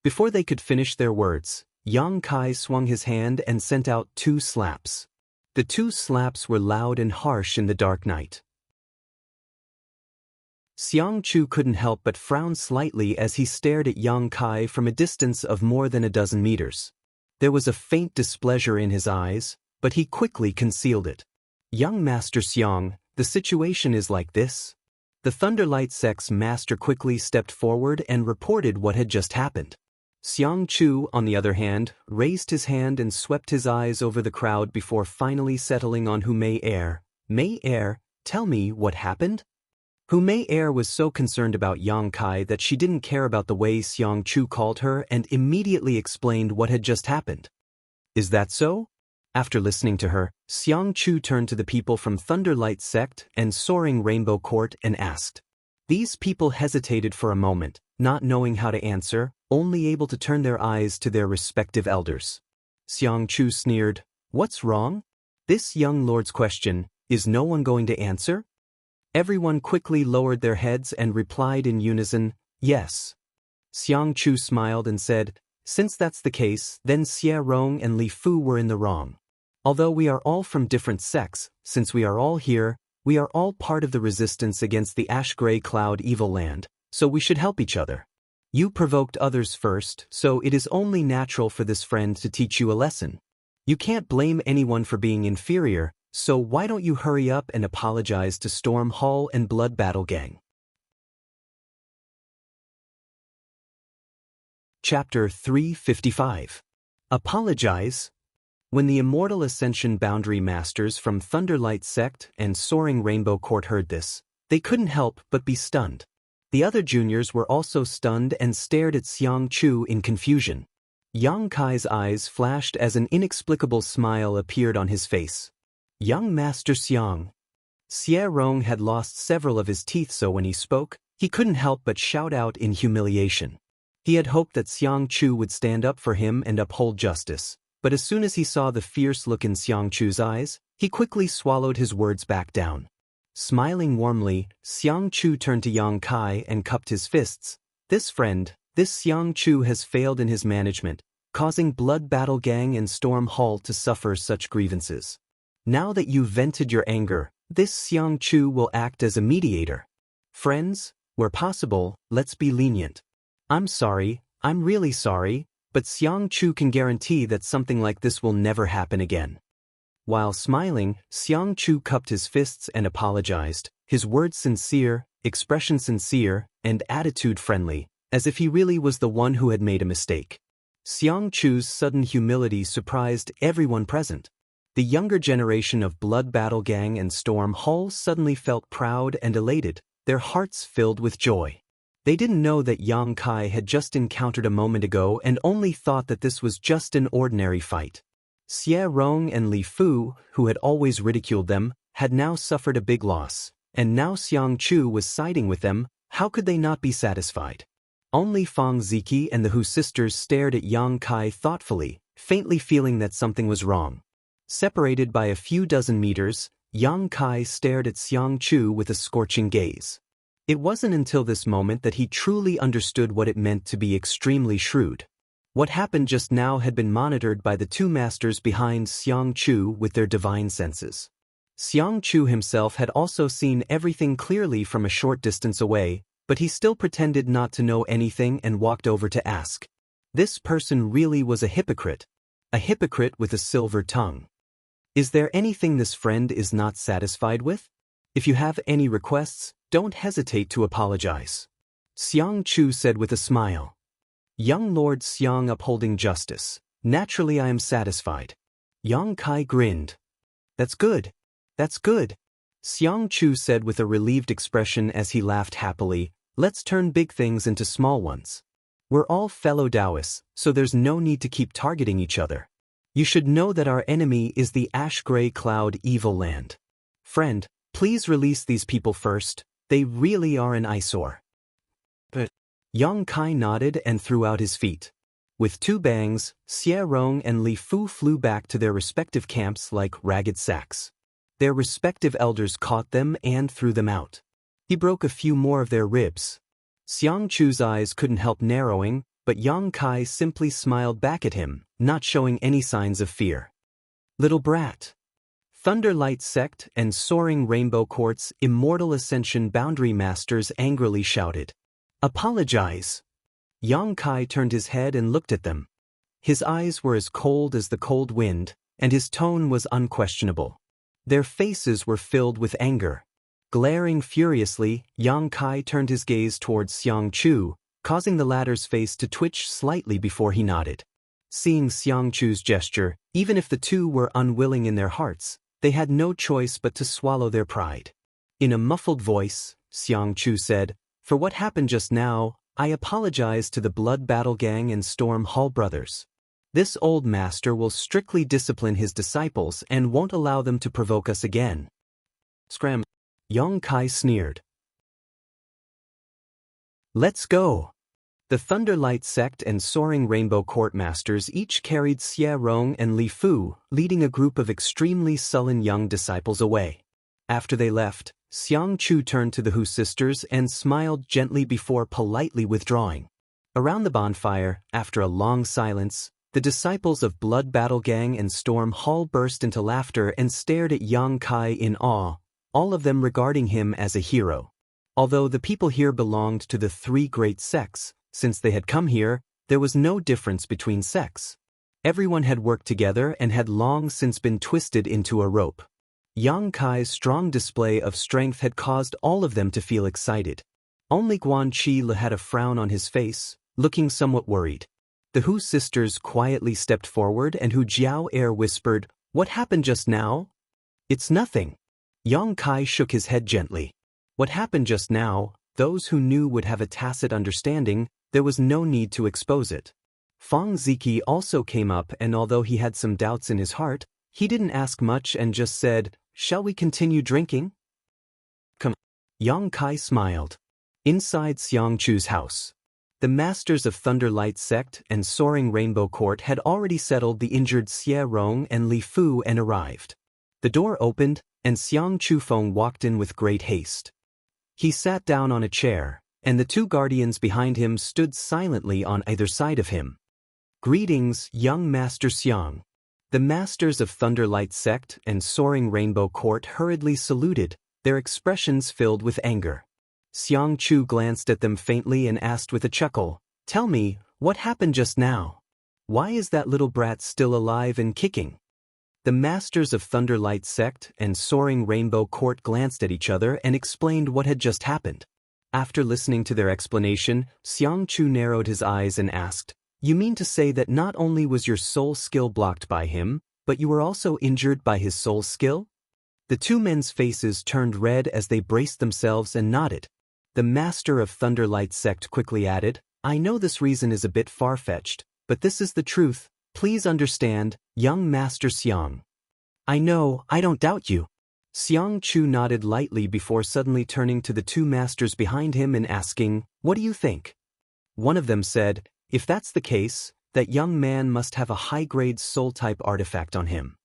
Before they could finish their words, Yang Kai swung his hand and sent out 2 slaps. The 2 slaps were loud and harsh in the dark night. Xianxia couldn't help but frown slightly as he stared at Yang Kai from a distance of more than a dozen meters. There was a faint displeasure in his eyes, but he quickly concealed it. "Young Master Xiang, the situation is like this." The Thunderlight Sect's master quickly stepped forward and reported what had just happened. Xianxia, on the other hand, raised his hand and swept his eyes over the crowd before finally settling on Hu Mei Er. "Mei Er, tell me what happened?" Hu Mei Er was so concerned about Yang Kai that she didn't care about the way Xianxia called her and immediately explained what had just happened. "Is that so?" After listening to her, Xianxia turned to the people from Thunderlight Sect and Soaring Rainbow Court and asked. These people hesitated for a moment, not knowing how to answer, only able to turn their eyes to their respective elders. Xianxia sneered, "What's wrong? This young lord's question, is no one going to answer?" Everyone quickly lowered their heads and replied in unison, "Yes." Xianxia smiled and said, "Since that's the case, then Xie Rong and Li Fu were in the wrong. Although we are all from different sects, since we are all here, we are all part of the resistance against the Ash-Gray Cloud Evil Land, so we should help each other. You provoked others first, so it is only natural for this friend to teach you a lesson. You can't blame anyone for being inferior, so why don't you hurry up and apologize to Storm Hall and Blood Battle Gang?" Chapter 355. Apologize? When the Immortal Ascension Boundary Masters from Thunderlight Sect and Soaring Rainbow Court heard this, they couldn't help but be stunned. The other juniors were also stunned and stared at Xianxia in confusion. Yang Kai's eyes flashed as an inexplicable smile appeared on his face. Young Master Xiang. Xie Rong had lost several of his teeth, so when he spoke, he couldn't help but shout out in humiliation. He had hoped that Xiang Chu would stand up for him and uphold justice, but as soon as he saw the fierce look in Xiang Chu's eyes, he quickly swallowed his words back down. Smiling warmly, Xiang Chu turned to Yang Kai and cupped his fists. This Xiang Chu has failed in his management, causing Blood Battle Gang and Storm Hall to suffer such grievances. Now that you've vented your anger, this Xiang Chu will act as a mediator. Friends, where possible, let's be lenient. I'm sorry, I'm really sorry, but Xiang Chu can guarantee that something like this will never happen again. While smiling, Xiang Chu cupped his fists and apologized, his words sincere, expression sincere, and attitude friendly, as if he really was the one who had made a mistake. Xiang Chu's sudden humility surprised everyone present. The younger generation of Blood Battle Gang and Storm Hall suddenly felt proud and elated, their hearts filled with joy. They didn't know that Yang Kai had just encountered a moment ago and only thought that this was just an ordinary fight. Xie Rong and Li Fu, who had always ridiculed them, had now suffered a big loss, and now Xiang Chu was siding with them. How could they not be satisfied? Only Fang Ziki and the Hu sisters stared at Yang Kai thoughtfully, faintly feeling that something was wrong. Separated by a few dozen meters, Yang Kai stared at Xiang Chu with a scorching gaze. It wasn't until this moment that he truly understood what it meant to be extremely shrewd. What happened just now had been monitored by the two masters behind Xiang Chu with their divine senses. Xiang Chu himself had also seen everything clearly from a short distance away, but he still pretended not to know anything and walked over to ask. This person really was a hypocrite with a silver tongue. Is there anything this friend is not satisfied with? If you have any requests, don't hesitate to apologize. Xiang Chu said with a smile. Young Lord Xiang upholding justice. Naturally I am satisfied. Yang Kai grinned. That's good. That's good. Xiang Chu said with a relieved expression as he laughed happily. Let's turn big things into small ones. We're all fellow Taoists, so there's no need to keep targeting each other. You should know that our enemy is the ash-gray cloud evil land. Friend, please release these people first. They really are an eyesore. But Yang Kai nodded and threw out his feet. With two bangs, Xie Rong and Li Fu flew back to their respective camps like ragged sacks. Their respective elders caught them and threw them out. He broke a few more of their ribs. Xiang Chu's eyes couldn't help narrowing, but Yang Kai simply smiled back at him, not showing any signs of fear. Little brat. Thunderlight Sect and Soaring Rainbow Court's Immortal Ascension Boundary Masters angrily shouted. Apologize. Yang Kai turned his head and looked at them. His eyes were as cold as the cold wind, and his tone was unquestionable. Their faces were filled with anger. Glaring furiously, Yang Kai turned his gaze towards Xiang Chu, causing the latter's face to twitch slightly before he nodded. Seeing Xiang Chu's gesture, even if the two were unwilling in their hearts, they had no choice but to swallow their pride. In a muffled voice, Xiang Chu said, For what happened just now, I apologize to the Blood Battle Gang and Storm Hall brothers. This old master will strictly discipline his disciples and won't allow them to provoke us again. Scram. Yang Kai sneered. Let's go. The Thunderlight Sect and Soaring Rainbow Court masters each carried Xie Rong and Li Fu, leading a group of extremely sullen young disciples away. After they left, Xiang Chu turned to the Hu sisters and smiled gently before politely withdrawing. Around the bonfire, after a long silence, the disciples of Blood Battle Gang and Storm Hall burst into laughter and stared at Yang Kai in awe, all of them regarding him as a hero. Although the people here belonged to the three great sects, since they had come here, there was no difference between sects. Everyone had worked together and had long since been twisted into a rope. Yang Kai's strong display of strength had caused all of them to feel excited. Only Guan Qi had a frown on his face, looking somewhat worried. The Hu sisters quietly stepped forward and Hu Jiao Air whispered, What happened just now? It's nothing. Yang Kai shook his head gently. What happened just now, those who knew would have a tacit understanding, there was no need to expose it. Feng Ziki also came up, and although he had some doubts in his heart, he didn't ask much and just said, "Shall we continue drinking?" "Come." Yang Kai smiled. Inside Xianxu's house, the masters of Thunderlight Sect and Soaring Rainbow Court had already settled the injured Xie Rong and Li Fu and arrived. The door opened, and Xiang Chufeng walked in with great haste. He sat down on a chair, and the two guardians behind him stood silently on either side of him. "Greetings, young Master Xiang." The masters of Thunderlight Sect and Soaring Rainbow Court hurriedly saluted, their expressions filled with anger. Xiang Chu glanced at them faintly and asked with a chuckle, "Tell me, what happened just now? Why is that little brat still alive and kicking?" The masters of Thunderlight Sect and Soaring Rainbow Court glanced at each other and explained what had just happened. After listening to their explanation, Xiang Chu narrowed his eyes and asked, "You mean to say that not only was your soul skill blocked by him, but you were also injured by his soul skill?" The two men's faces turned red as they braced themselves and nodded. The master of Thunderlight Sect quickly added, "I know this reason is a bit far-fetched, but this is the truth. Please understand, young Master Xiang." "I know, I don't doubt you." Xiang Chu nodded lightly before suddenly turning to the two masters behind him and asking, "What do you think?" One of them said, "If that's the case, that young man must have a high-grade soul-type artifact on him."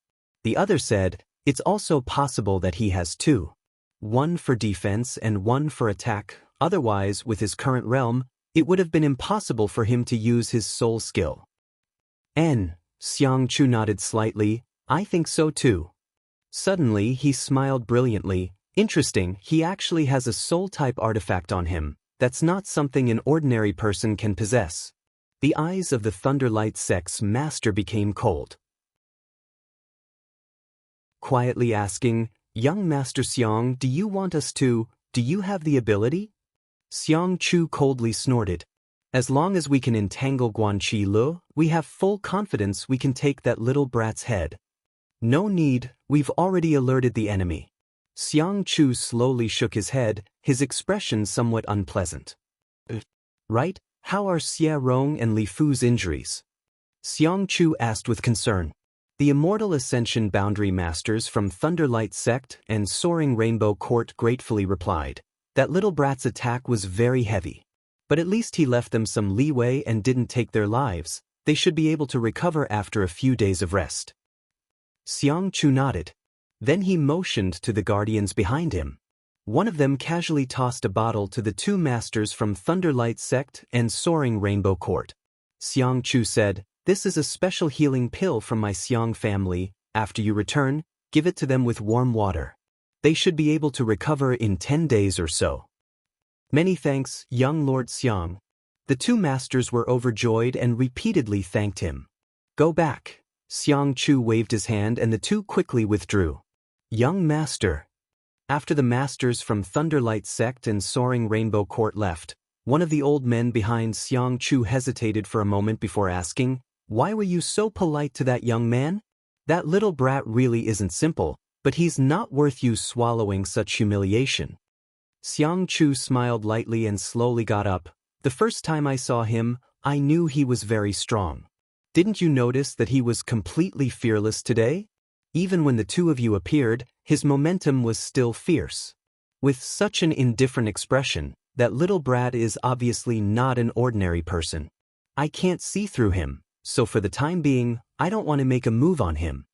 The other said, "It's also possible that he has two. One for defense and one for attack, otherwise, with his current realm, it would have been impossible for him to use his soul skill." Xiang Chu nodded slightly, "I think so too." Suddenly he smiled brilliantly. "Interesting, he actually has a soul-type artifact on him. That's not something an ordinary person can possess." The eyes of the Thunderlight Sect's master became cold, quietly asking, "Young Master Xiang, do you have the ability?" Xiang Chu coldly snorted. "As long as we can entangle Guanqi Lu, we have full confidence we can take that little brat's head." "No need, we've already alerted the enemy." Xiang Chu slowly shook his head, his expression somewhat unpleasant. "Right, how are Xie Rong and Li Fu's injuries?" Xiang Chu asked with concern. The Immortal Ascension Boundary Masters from Thunderlight Sect and Soaring Rainbow Court gratefully replied, "That little brat's attack was very heavy. But at least he left them some leeway and didn't take their lives. They should be able to recover after a few days of rest." Xiang Chu nodded. Then he motioned to the guardians behind him. One of them casually tossed a bottle to the two masters from Thunderlight Sect and Soaring Rainbow Court. Xiang Chu said, "This is a special healing pill from my Xiang family. After you return, give it to them with warm water. They should be able to recover in 10 days or so." "Many thanks, young Lord Xiang." The two masters were overjoyed and repeatedly thanked him. "Go back." Xiang Chu waved his hand and the two quickly withdrew. "Young Master." After the masters from Thunderlight Sect and Soaring Rainbow Court left, one of the old men behind Xiang Chu hesitated for a moment before asking, "Why were you so polite to that young man? That little brat really isn't simple, but he's not worth you swallowing such humiliation." Xiang Chu smiled lightly and slowly got up. "The first time I saw him, I knew he was very strong. Didn't you notice that he was completely fearless today? Even when the two of you appeared, his momentum was still fierce. With such an indifferent expression, that little brat is obviously not an ordinary person. I can't see through him, so for the time being, I don't want to make a move on him.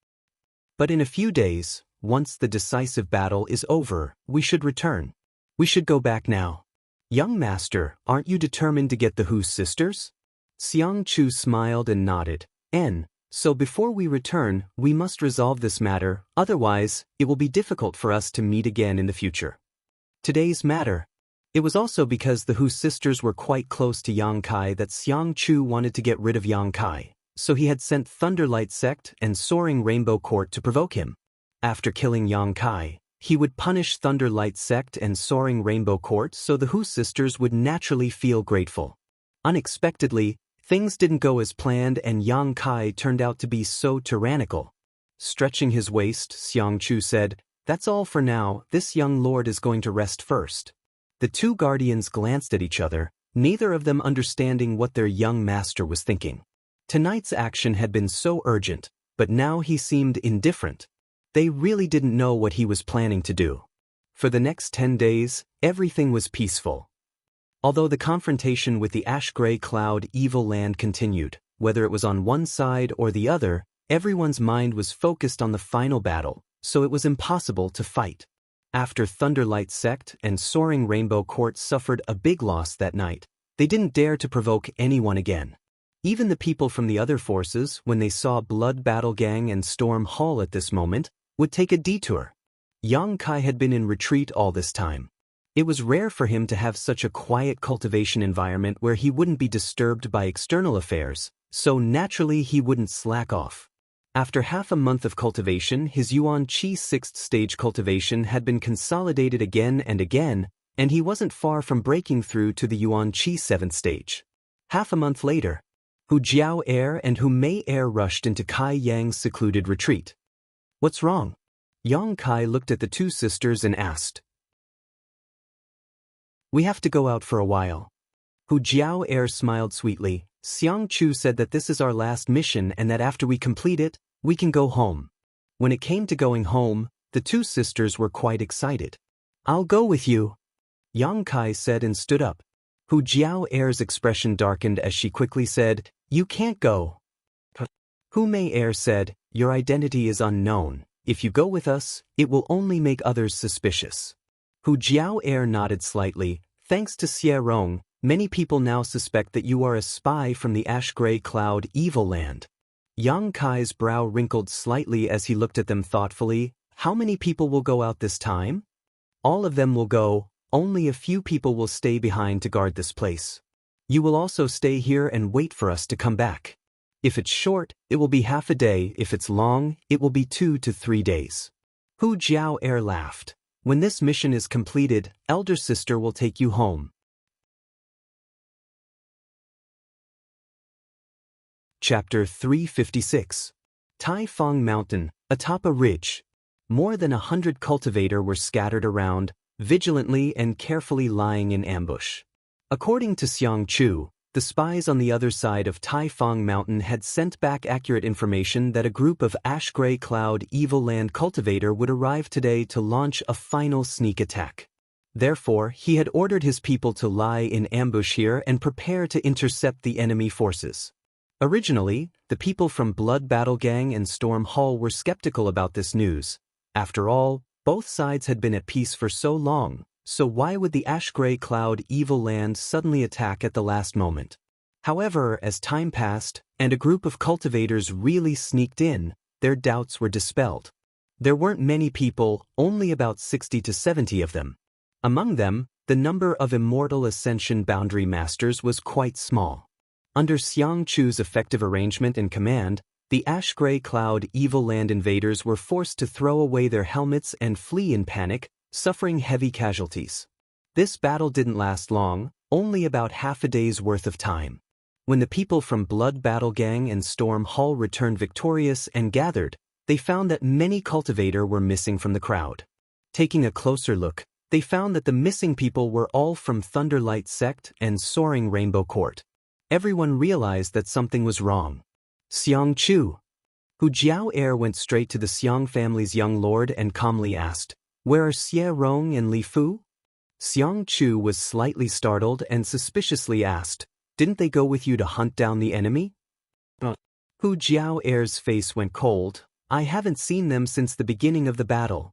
But in a few days, once the decisive battle is over, we should return. We should go back now. Young Master, aren't you determined to get the Hu sisters?" Xiang Chu smiled and nodded. So before we return, we must resolve this matter, otherwise, it will be difficult for us to meet again in the future." Today's matter. It was also because the Hu sisters were quite close to Yang Kai that Xiang Chu wanted to get rid of Yang Kai, so he had sent Thunderlight Sect and Soaring Rainbow Court to provoke him. After killing Yang Kai, he would punish Thunderlight Sect and Soaring Rainbow Court so the Hu sisters would naturally feel grateful. Unexpectedly, things didn't go as planned and Yang Kai turned out to be so tyrannical. Stretching his waist, Xiang Chu said, "That's all for now, this young lord is going to rest first." The two guardians glanced at each other, neither of them understanding what their young master was thinking. Tonight's action had been so urgent, but now he seemed indifferent. They really didn't know what he was planning to do. For the next 10 days, everything was peaceful. Although the confrontation with the ash-gray cloud evil land continued, whether it was on one side or the other, everyone's mind was focused on the final battle, so it was impossible to fight. After Thunderlight Sect and Soaring Rainbow Court suffered a big loss that night, they didn't dare to provoke anyone again. Even the people from the other forces, when they saw Blood Battle Gang and Storm Hall at this moment, would take a detour. Xianxia had been in retreat all this time. It was rare for him to have such a quiet cultivation environment where he wouldn't be disturbed by external affairs, so naturally he wouldn't slack off. After half a month of cultivation, his Yuan Qi 6th stage cultivation had been consolidated again and again, and he wasn't far from breaking through to the Yuan Qi 7th stage. Half a month later, Hu Jiao Air and Hu Mei Air rushed into Kai Yang's secluded retreat. "What's wrong?" Xianxia looked at the two sisters and asked. "We have to go out for a while." Hu Jiao Air smiled sweetly. "Xiangchu said that this is our last mission and that after we complete it, we can go home." When it came to going home, the two sisters were quite excited. "I'll go with you," Xianxia said and stood up. Hu Jiao Air's expression darkened as she quickly said, "You can't go." Hu Mei Air said, "Your identity is unknown. If you go with us, it will only make others suspicious." Hu Jiao Air nodded slightly. "Thanks to Xie Rong, many people now suspect that you are a spy from the ash-gray cloud evil land." Xianxia's brow wrinkled slightly as he looked at them thoughtfully. "How many people will go out this time?" "All of them will go. Only a few people will stay behind to guard this place. You will also stay here and wait for us to come back. If it's short, it will be half a day. If it's long, it will be 2 to 3 days." Hu Jiao Air laughed. "When this mission is completed, elder sister will take you home." Chapter 356. Tai Fong Mountain, atop a ridge. More than 100 cultivators were scattered around, vigilantly and carefully lying in ambush. According to Xiangchu, the spies on the other side of Tai Fong Mountain had sent back accurate information that a group of ash-gray cloud evil land cultivator would arrive today to launch a final sneak attack. Therefore, he had ordered his people to lie in ambush here and prepare to intercept the enemy forces. Originally, the people from Blood Battle Gang and Storm Hall were skeptical about this news. After all, both sides had been at peace for so long, so why would the ash-gray cloud evil land suddenly attack at the last moment? However, as time passed, and a group of cultivators really sneaked in, their doubts were dispelled. There weren't many people, only about 60 to 70 of them. Among them, the number of immortal ascension boundary masters was quite small. Under Xiangchu's effective arrangement and command, the ash-gray cloud evil land invaders were forced to throw away their helmets and flee in panic, suffering heavy casualties. This battle didn't last long, only about half a day's worth of time. When the people from Blood Battle Gang and Storm Hall returned victorious and gathered, they found that many cultivators were missing from the crowd. Taking a closer look, they found that the missing people were all from Thunderlight Sect and Soaring Rainbow Court. Everyone realized that something was wrong. Xiangchu. Hu Jiao Air went straight to the Xiang family's young lord and calmly asked, "Where are Xie Rong and Li Fu?" Xiangchu was slightly startled and suspiciously asked, "Didn't they go with you to hunt down the enemy?" Hu Jiao Air's face went cold. "I haven't seen them since the beginning of the battle."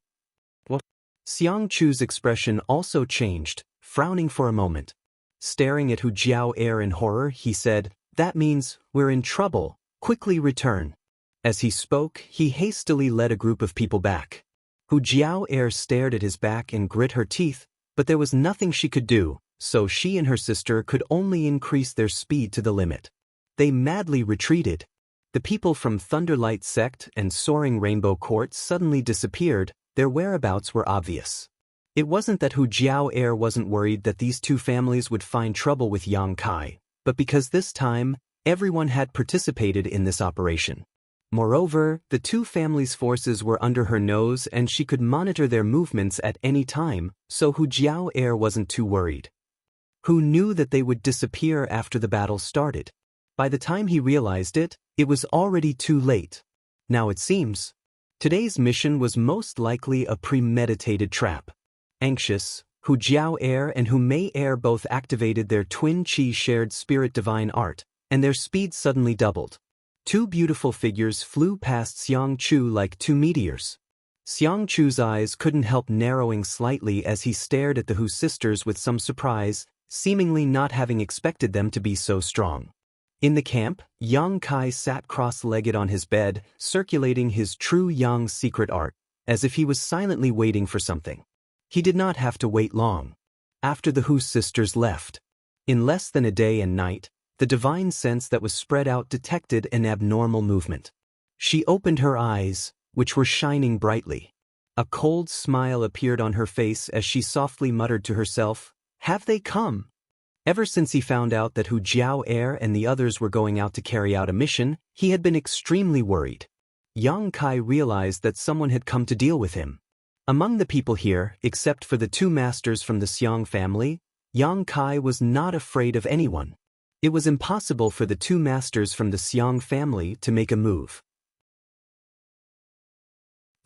Xiangchu's expression also changed, frowning for a moment. Staring at Hu Jiao Air in horror, he said, "That means we're in trouble. Quickly return." As he spoke, he hastily led a group of people back. Hu Jiao Air stared at his back and grit her teeth, but there was nothing she could do, so she and her sister could only increase their speed to the limit. They madly retreated. The people from Thunderlight Sect and Soaring Rainbow Court suddenly disappeared. Their whereabouts were obvious. It wasn't that Hu Jiao Air wasn't worried that these two families would find trouble with Xianxia, but because this time, everyone had participated in this operation. Moreover, the two families' forces were under her nose and she could monitor their movements at any time, so Hu Jiao Air wasn't too worried. Who knew that they would disappear after the battle started? By the time he realized it, it was already too late. Now it seems, today's mission was most likely a premeditated trap. Anxious, Hu Jiao Air and Hu Mei Air both activated their twin chi shared spirit divine art, and their speed suddenly doubled. Two beautiful figures flew past Xianxia like two meteors. Xianxia's eyes couldn't help narrowing slightly as he stared at the Hu sisters with some surprise, seemingly not having expected them to be so strong. In the camp, Yang Kai sat cross-legged on his bed, circulating his true Yang secret art, as if he was silently waiting for something. He did not have to wait long. After the Hu sisters left, in less than a day and night, the divine sense that was spread out detected an abnormal movement. She opened her eyes, which were shining brightly. A cold smile appeared on her face as she softly muttered to herself, "Have they come?" Ever since he found out that Hu Jiao Air and the others were going out to carry out a mission, he had been extremely worried. Yang Kai realized that someone had come to deal with him. Among the people here, except for the two masters from the Xiang family, Yang Kai was not afraid of anyone. It was impossible for the two masters from the Xiang family to make a move.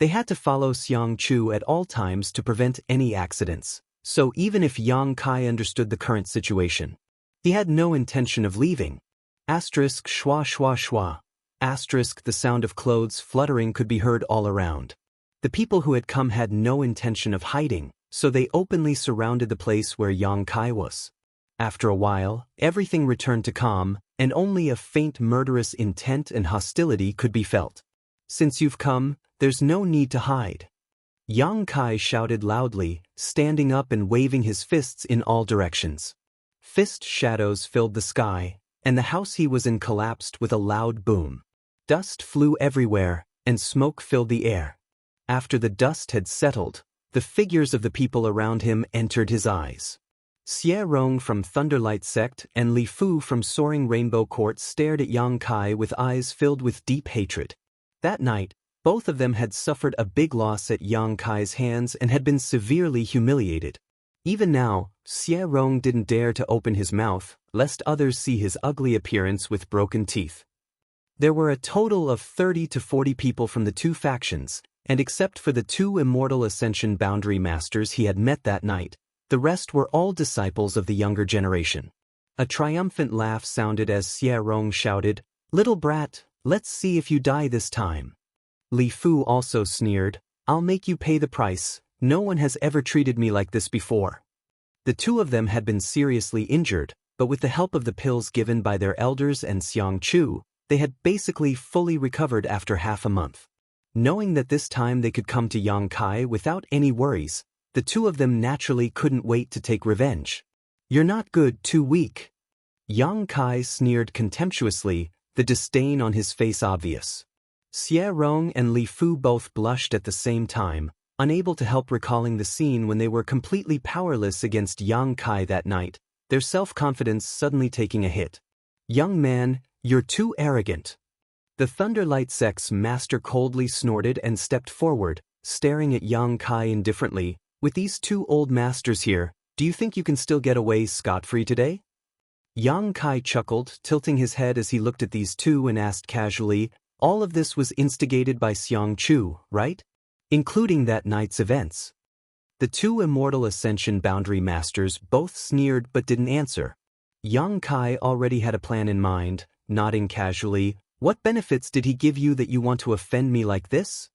They had to follow Xianxia at all times to prevent any accidents. So even if Yang Kai understood the current situation, he had no intention of leaving. Asterisk schwa schwa schwa. Asterisk the sound of clothes fluttering could be heard all around. The people who had come had no intention of hiding, so they openly surrounded the place where Yang Kai was. After a while, everything returned to calm, and only a faint murderous intent and hostility could be felt. "Since you've come, there's no need to hide." Yang Kai shouted loudly, standing up and waving his fists in all directions. Fist shadows filled the sky, and the house he was in collapsed with a loud boom. Dust flew everywhere, and smoke filled the air. After the dust had settled, the figures of the people around him entered his eyes. Xie Rong from Thunderlight Sect and Li Fu from Soaring Rainbow Court stared at Yang Kai with eyes filled with deep hatred. That night, both of them had suffered a big loss at Yang Kai's hands and had been severely humiliated. Even now, Xie Rong didn't dare to open his mouth, lest others see his ugly appearance with broken teeth. There were a total of 30 to 40 people from the two factions, and except for the two Immortal Ascension Boundary Masters he had met that night, the rest were all disciples of the younger generation. A triumphant laugh sounded as Xie Rong shouted, "Little brat, let's see if you die this time." Li Fu also sneered, "I'll make you pay the price, no one has ever treated me like this before." The two of them had been seriously injured, but with the help of the pills given by their elders and Xianxia, they had basically fully recovered after half a month. Knowing that this time they could come to Yang Kai without any worries, the two of them naturally couldn't wait to take revenge. "You're not good, too weak." Yang Kai sneered contemptuously, the disdain on his face obvious. Xie Rong and Li Fu both blushed at the same time, unable to help recalling the scene when they were completely powerless against Yang Kai that night, their self-confidence suddenly taking a hit. "Young man, you're too arrogant." The Thunderlight Sect's master coldly snorted and stepped forward, staring at Yang Kai indifferently. "With these two old masters here, do you think you can still get away scot-free today?" Yang Kai chuckled, tilting his head as he looked at these two and asked casually, "All of this was instigated by Xianxia, right? Including that night's events." The two Immortal Ascension Boundary Masters both sneered but didn't answer. Yang Kai already had a plan in mind, nodding casually. "What benefits did he give you that you want to offend me like this?"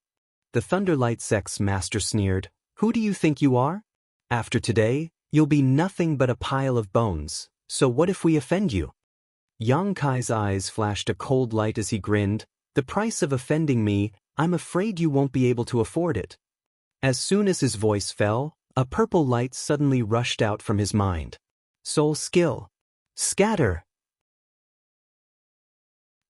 The Thunderlight Sect's master sneered, "Who do you think you are? After today, you'll be nothing but a pile of bones, so what if we offend you?" Yang Kai's eyes flashed a cold light as he grinned, "The price of offending me, I'm afraid you won't be able to afford it." As soon as his voice fell, a purple light suddenly rushed out from his mind. "Soul skill. Scatter!"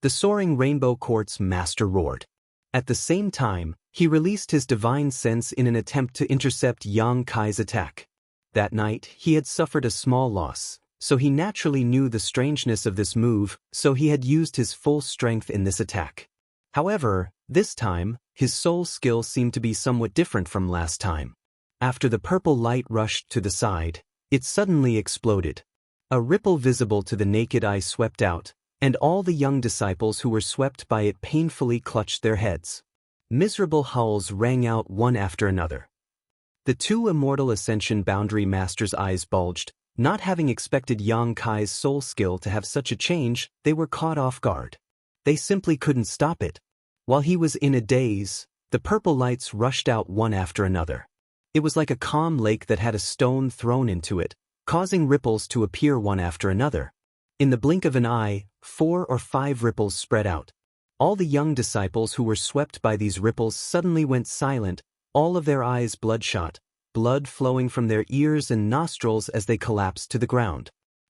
The Soaring Rainbow Court's master roared. At the same time, he released his divine sense in an attempt to intercept Yang Kai's attack. That night, he had suffered a small loss, so he naturally knew the strangeness of this move, so he had used his full strength in this attack. However, this time, his soul skill seemed to be somewhat different from last time. After the purple light rushed to the side, it suddenly exploded. A ripple visible to the naked eye swept out, and all the young disciples who were swept by it painfully clutched their heads. Miserable howls rang out one after another. The two immortal Ascension Boundary Masters' eyes bulged. Not having expected Yang Kai's soul skill to have such a change, they were caught off guard. They simply couldn't stop it. While he was in a daze, the purple lights rushed out one after another. It was like a calm lake that had a stone thrown into it, causing ripples to appear one after another. In the blink of an eye, 4 or 5 ripples spread out. All the young disciples who were swept by these ripples suddenly went silent, all of their eyes bloodshot, blood flowing from their ears and nostrils as they collapsed to the ground.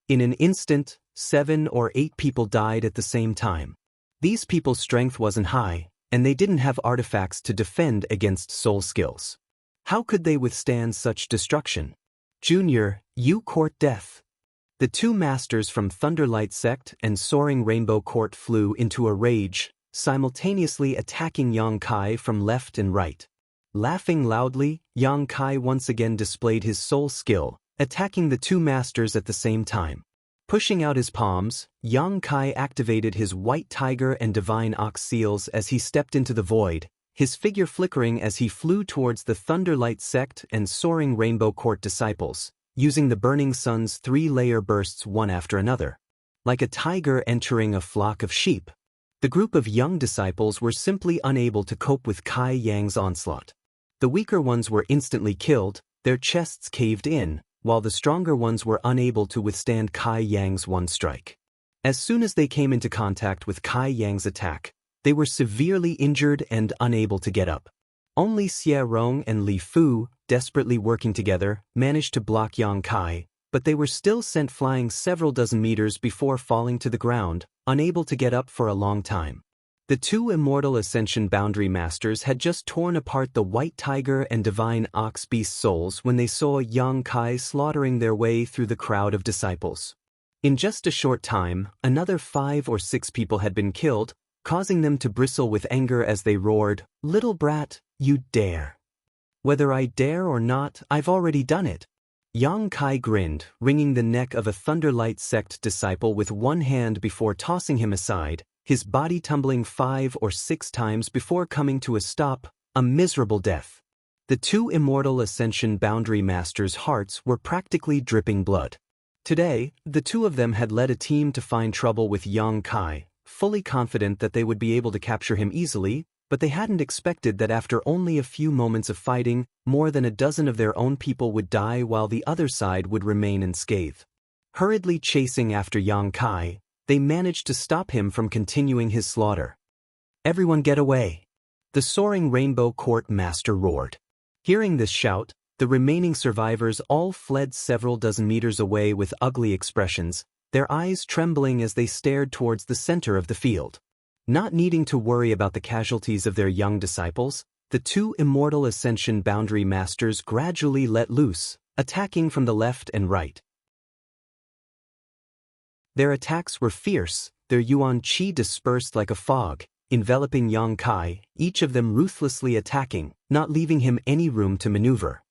In an instant, 7 or 8 people died at the same time. These people's strength wasn't high, and they didn't have artifacts to defend against soul skills. How could they withstand such destruction? Junior, you court death. The two masters from Thunderlight Sect and Soaring Rainbow Court flew into a rage, simultaneously attacking Yang Kai from left and right. Laughing loudly, Yang Kai once again displayed his soul skill, attacking the two masters at the same time. Pushing out his palms, Yang Kai activated his White Tiger and Divine Ox seals as he stepped into the void, his figure flickering as he flew towards the Thunderlight Sect and Soaring Rainbow Court disciples, using the Burning Sun's 3-layer bursts one after another. Like a tiger entering a flock of sheep, the group of young disciples were simply unable to cope with Kai Yang's onslaught. The weaker ones were instantly killed, their chests caved in, while the stronger ones were unable to withstand Kai Yang's one strike. As soon as they came into contact with Kai Yang's attack, they were severely injured and unable to get up. Only Xie Rong and Li Fu, desperately working together, managed to block Yang Kai, but they were still sent flying several dozen meters before falling to the ground, unable to get up for a long time. The two immortal Ascension Boundary Masters had just torn apart the White Tiger and Divine Ox Beast souls when they saw Yang Kai slaughtering their way through the crowd of disciples. In just a short time, another 5 or 6 people had been killed, causing them to bristle with anger as they roared, "Little brat, you dare. Whether I dare or not, I've already done it." Yang Kai grinned, wringing the neck of a Thunderlight Sect disciple with one hand before tossing him aside, his body tumbling 5 or 6 times before coming to a stop, a miserable death. The two immortal Ascension Boundary Masters' hearts were practically dripping blood. Today, the two of them had led a team to find trouble with Yang Kai, fully confident that they would be able to capture him easily, but they hadn't expected that after only a few moments of fighting, more than a dozen of their own people would die while the other side would remain unscathed. Hurriedly chasing after Yang Kai, they managed to stop him from continuing his slaughter. "Everyone get away!" The Soaring Rainbow Court Master roared. Hearing this shout, the remaining survivors all fled several dozen meters away with ugly expressions, their eyes trembling as they stared towards the center of the field. Not needing to worry about the casualties of their young disciples, the two immortal Ascension Boundary Masters gradually let loose, attacking from the left and right. Their attacks were fierce, their yuan qi dispersed like a fog, enveloping Yang Kai, each of them ruthlessly attacking, not leaving him any room to maneuver.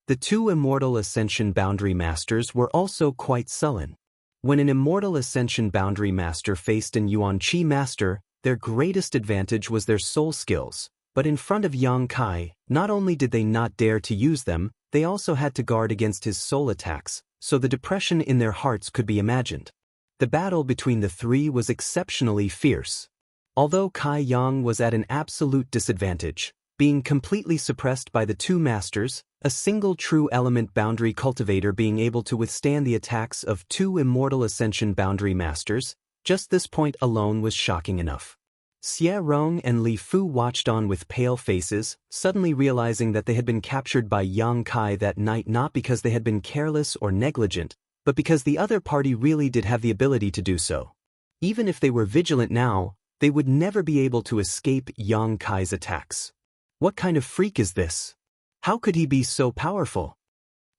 The two immortal Ascension Boundary Masters were also quite sullen. When an immortal Ascension Boundary Master faced an yuan qi master, their greatest advantage was their soul skills, but in front of Yang Kai, not only did they not dare to use them, they also had to guard against his soul attacks, so the depression in their hearts could be imagined. The battle between the three was exceptionally fierce. Although Kai Yang was at an absolute disadvantage, being completely suppressed by the two masters, a single true element boundary cultivator being able to withstand the attacks of two immortal Ascension Boundary Masters, just this point alone was shocking enough. Xie Rong and Li Fu watched on with pale faces, suddenly realizing that they had been captured by Yang Kai that night not because they had been careless or negligent, but because the other party really did have the ability to do so. Even if they were vigilant now, they would never be able to escape Yang Kai's attacks. What kind of freak is this? How could he be so powerful?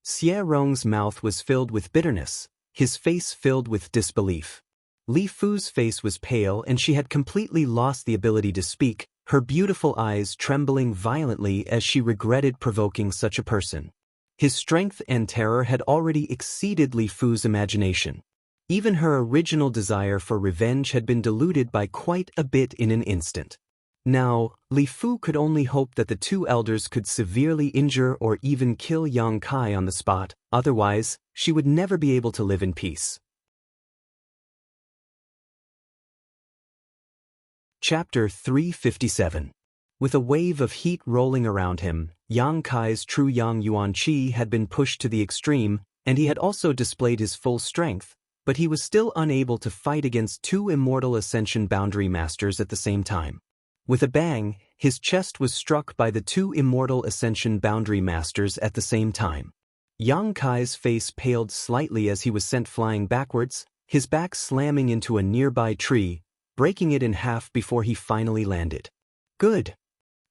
Xie Rong's mouth was filled with bitterness, his face filled with disbelief. Li Fu's face was pale and she had completely lost the ability to speak, her beautiful eyes trembling violently as she regretted provoking such a person. His strength and terror had already exceeded Li Fu's imagination. Even her original desire for revenge had been diluted by quite a bit in an instant. Now, Li Fu could only hope that the two elders could severely injure or even kill Yang Kai on the spot, otherwise, she would never be able to live in peace. Chapter 357. With a wave of heat rolling around him, Yang Kai's true Yang Yuan Qi had been pushed to the extreme, and he had also displayed his full strength, but he was still unable to fight against two immortal Ascension Boundary Masters at the same time. With a bang, his chest was struck by the two immortal Ascension Boundary Masters at the same time. Yang Kai's face paled slightly as he was sent flying backwards, his back slamming into a nearby tree, breaking it in half before he finally landed. Good.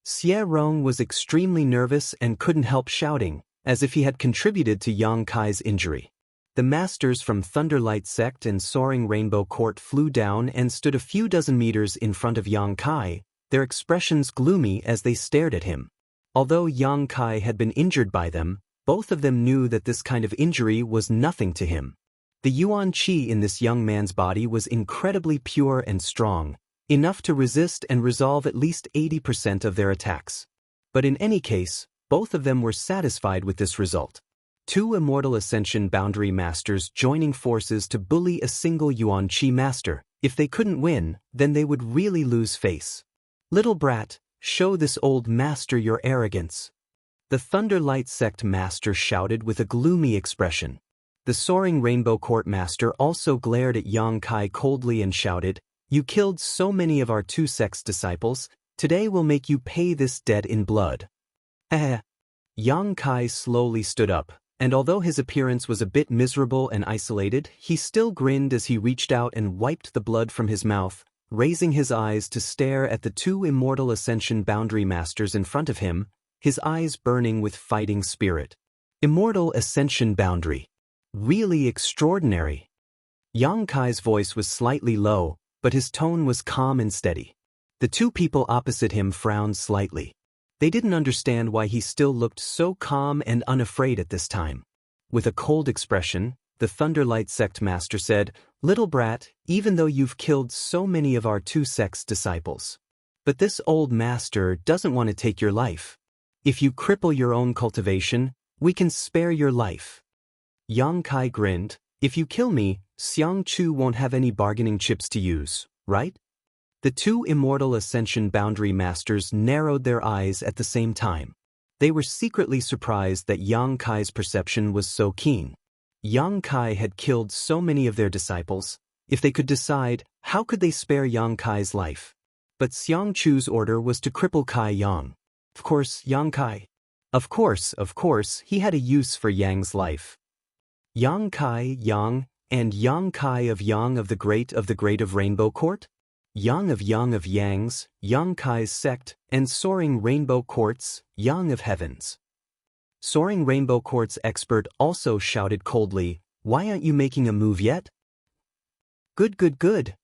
Xie Rong was extremely nervous and couldn't help shouting, as if he had contributed to Yang Kai's injury. The masters from Thunderlight Sect and Soaring Rainbow Court flew down and stood a few dozen meters in front of Yang Kai, their expressions gloomy as they stared at him. Although Yang Kai had been injured by them, both of them knew that this kind of injury was nothing to him. The Yuan Qi in this young man's body was incredibly pure and strong, enough to resist and resolve at least 80% of their attacks. But in any case, both of them were satisfied with this result. Two immortal Ascension Boundary Masters joining forces to bully a single Yuan Qi master. If they couldn't win, then they would really lose face. Little brat, show this old master your arrogance. The Thunderlight Sect master shouted with a gloomy expression. The Soaring Rainbow Court master also glared at Yang Kai coldly and shouted, "You killed so many of our two sects disciples, today we'll make you pay this debt in blood." Yang Kai slowly stood up, and although his appearance was a bit miserable and isolated, he still grinned as he reached out and wiped the blood from his mouth, raising his eyes to stare at the two immortal Ascension Boundary Masters in front of him, his eyes burning with fighting spirit. Immortal Ascension Boundary. Really extraordinary. Yang Kai's voice was slightly low, but his tone was calm and steady. The two people opposite him frowned slightly. They didn't understand why he still looked so calm and unafraid at this time. With a cold expression, the Thunderlight Sect master said, "Little brat, even though you've killed so many of our two sects disciples. But this old master doesn't want to take your life. If you cripple your own cultivation, we can spare your life." Yang Kai grinned, "If you kill me, Xianxia won't have any bargaining chips to use, right?" The two immortal Ascension Boundary Masters narrowed their eyes at the same time. They were secretly surprised that Yang Kai's perception was so keen. Yang Kai had killed so many of their disciples. If they could decide, how could they spare Yang Kai's life? But Xianxia's order was to cripple Kai Yang. Of course, Yang Kai. Of course, he had a use for Yang's life. Yang Kai, Yang, and Yang Kai of Yang of the Great of Rainbow Court? Yang of Yang's, Yang Kai's sect, and Soaring Rainbow Court's, Yang of Heavens. Soaring Rainbow Court's expert also shouted coldly, "Why aren't you making a move yet?" Good.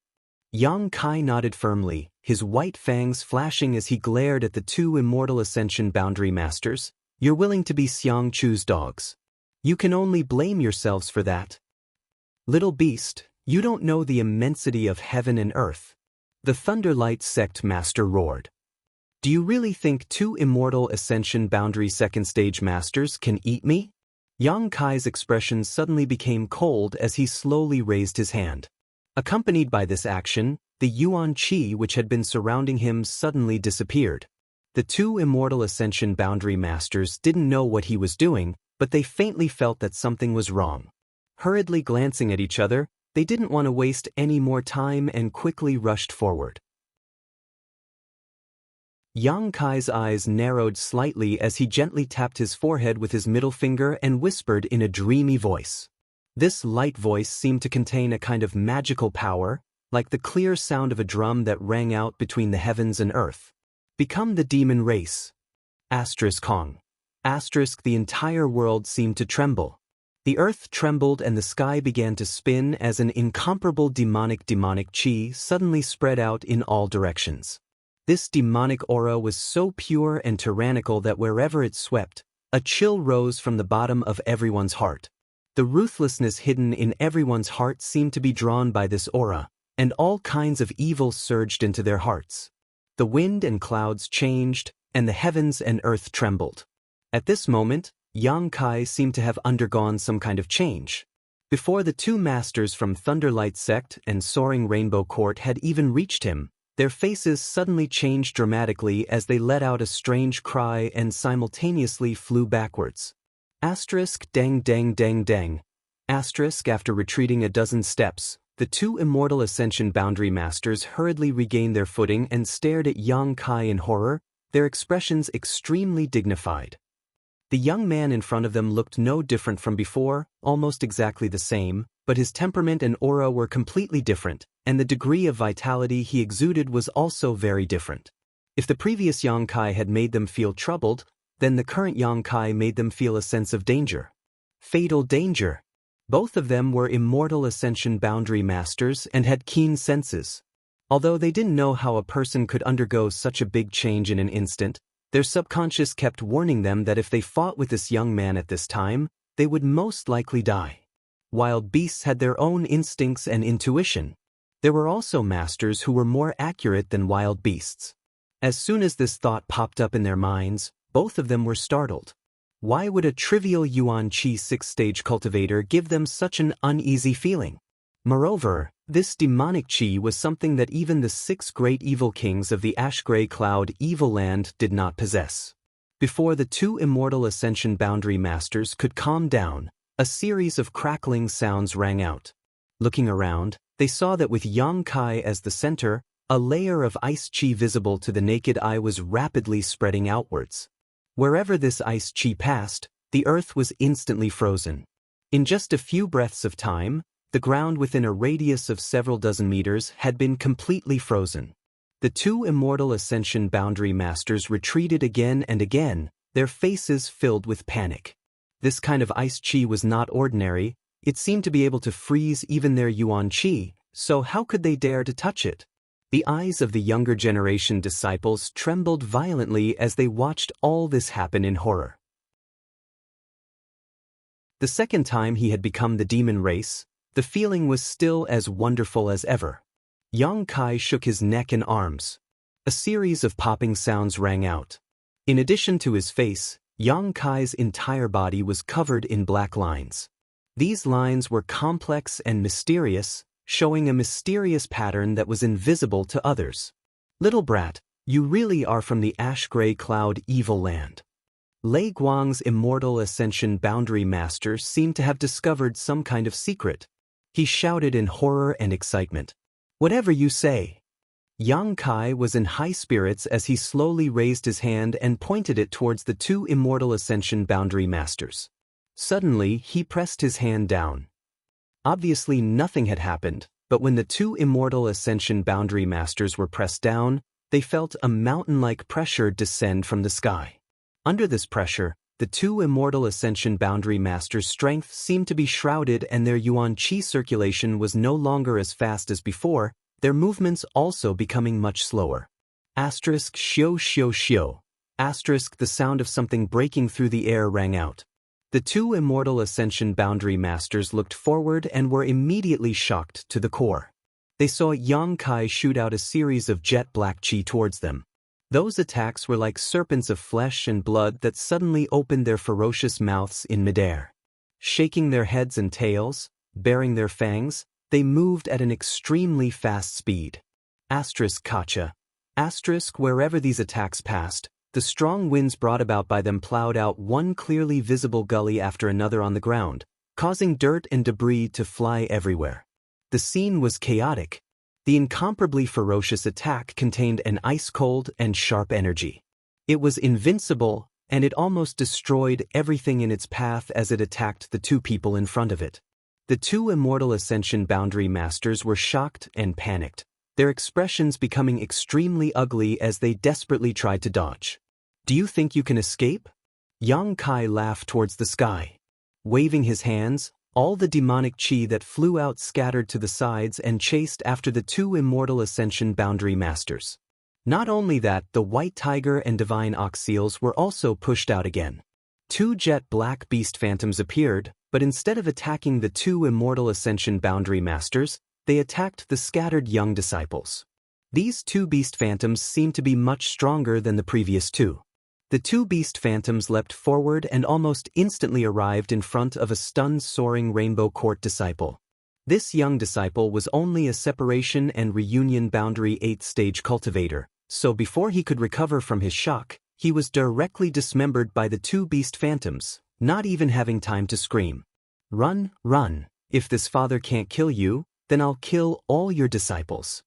Yang Kai nodded firmly, his white fangs flashing as he glared at the two immortal Ascension Boundary Masters. "You're willing to be Xianxia's dogs. You can only blame yourselves for that. Little beast, you don't know the immensity of heaven and earth." The Thunderlight Sect master roared. "Do you really think two immortal Ascension Boundary Second Stage Masters can eat me?" Yang Kai's expression suddenly became cold as he slowly raised his hand. Accompanied by this action, the Yuan Qi which had been surrounding him suddenly disappeared. The two immortal Ascension Boundary Masters didn't know what he was doing, but they faintly felt that something was wrong. Hurriedly glancing at each other, they didn't want to waste any more time and quickly rushed forward. Yang Kai's eyes narrowed slightly as he gently tapped his forehead with his middle finger and whispered in a dreamy voice. This light voice seemed to contain a kind of magical power, like the clear sound of a drum that rang out between the heavens and earth. "Become the demon race." Kong. The entire world seemed to tremble. The earth trembled and the sky began to spin as an incomparable demonic chi suddenly spread out in all directions. This demonic aura was so pure and tyrannical that wherever it swept, a chill rose from the bottom of everyone's heart. The ruthlessness hidden in everyone's heart seemed to be drawn by this aura, and all kinds of evil surged into their hearts. The wind and clouds changed, and the heavens and earth trembled. At this moment, Yang Kai seemed to have undergone some kind of change. Before the two masters from Thunderlight Sect and Soaring Rainbow Court had even reached him, their faces suddenly changed dramatically as they let out a strange cry and simultaneously flew backwards. Asterisk dang dang dang dang. Asterisk after retreating a dozen steps, the two immortal Ascension Boundary Masters hurriedly regained their footing and stared at Yang Kai in horror, their expressions extremely dignified. The young man in front of them looked no different from before, almost exactly the same, but his temperament and aura were completely different, and the degree of vitality he exuded was also very different. If the previous Yang Kai had made them feel troubled, then the current Yang Kai made them feel a sense of danger. Fatal danger. Both of them were immortal Ascension Boundary Masters and had keen senses. Although they didn't know how a person could undergo such a big change in an instant, their subconscious kept warning them that if they fought with this young man at this time, they would most likely die. Wild beasts had their own instincts and intuition. There were also masters who were more accurate than wild beasts. As soon as this thought popped up in their minds, both of them were startled. Why would a trivial Yuan Qi 6th-stage cultivator give them such an uneasy feeling? Moreover, this demonic Qi was something that even the 6 great evil kings of the Ash-Gray Cloud Evil Land did not possess. Before the two immortal Ascension Boundary Masters could calm down, a series of crackling sounds rang out. Looking around, they saw that with Yang Kai as the center, a layer of ice Qi visible to the naked eye was rapidly spreading outwards. Wherever this ice Qi passed, the earth was instantly frozen. In just a few breaths of time, the ground within a radius of several dozen meters had been completely frozen. The two immortal Ascension Boundary Masters retreated again and again, their faces filled with panic. This kind of ice Qi was not ordinary, it seemed to be able to freeze even their Yuan Qi, so how could they dare to touch it? The eyes of the younger generation disciples trembled violently as they watched all this happen in horror. The second time he had become the demon race, the feeling was still as wonderful as ever. Yang Kai shook his neck and arms. A series of popping sounds rang out. In addition to his face, Yang Kai's entire body was covered in black lines. These lines were complex and mysterious, showing a mysterious pattern that was invisible to others. Little brat, you really are from the Ash-Gray Cloud Evil Land. Lei Guang's immortal Ascension Boundary Master seemed to have discovered some kind of secret. He shouted in horror and excitement. Whatever you say. Yang Kai was in high spirits as he slowly raised his hand and pointed it towards the two immortal Ascension Boundary Masters. Suddenly, he pressed his hand down. Obviously nothing had happened, but when the two immortal Ascension Boundary Masters were pressed down, they felt a mountain-like pressure descend from the sky. Under this pressure, the two immortal Ascension Boundary Masters' strength seemed to be shrouded and their Yuan Qi circulation was no longer as fast as before, their movements also becoming much slower. Asterisk shio shio shio. Asterisk the sound of something breaking through the air rang out. The two immortal Ascension Boundary Masters looked forward and were immediately shocked to the core. They saw Yang Kai shoot out a series of jet black Qi towards them. Those attacks were like serpents of flesh and blood that suddenly opened their ferocious mouths in midair. Shaking their heads and tails, baring their fangs, they moved at an extremely fast speed. Asterisk Kacha. Asterisk wherever these attacks passed, the strong winds brought about by them plowed out one clearly visible gully after another on the ground, causing dirt and debris to fly everywhere. The scene was chaotic. The incomparably ferocious attack contained an ice-cold and sharp energy. It was invincible, and it almost destroyed everything in its path as it attacked the two people in front of it. The two immortal Ascension Boundary Masters were shocked and panicked, their expressions becoming extremely ugly as they desperately tried to dodge. Do you think you can escape? Yang Kai laughed towards the sky. Waving his hands, all the demonic Qi that flew out scattered to the sides and chased after the two immortal Ascension Boundary Masters. Not only that, the White Tiger and Divine Ox Seals were also pushed out again. Two jet black beast phantoms appeared, but instead of attacking the two immortal ascension boundary masters, they attacked the scattered young disciples. These two beast phantoms seemed to be much stronger than the previous two. The two beast phantoms leapt forward and almost instantly arrived in front of a stunned soaring Rainbow Court disciple. This young disciple was only a separation and reunion boundary 8th stage cultivator, so before he could recover from his shock, he was directly dismembered by the two beast phantoms, not even having time to scream. "Run, run! If this father can't kill you, then I'll kill all your disciples."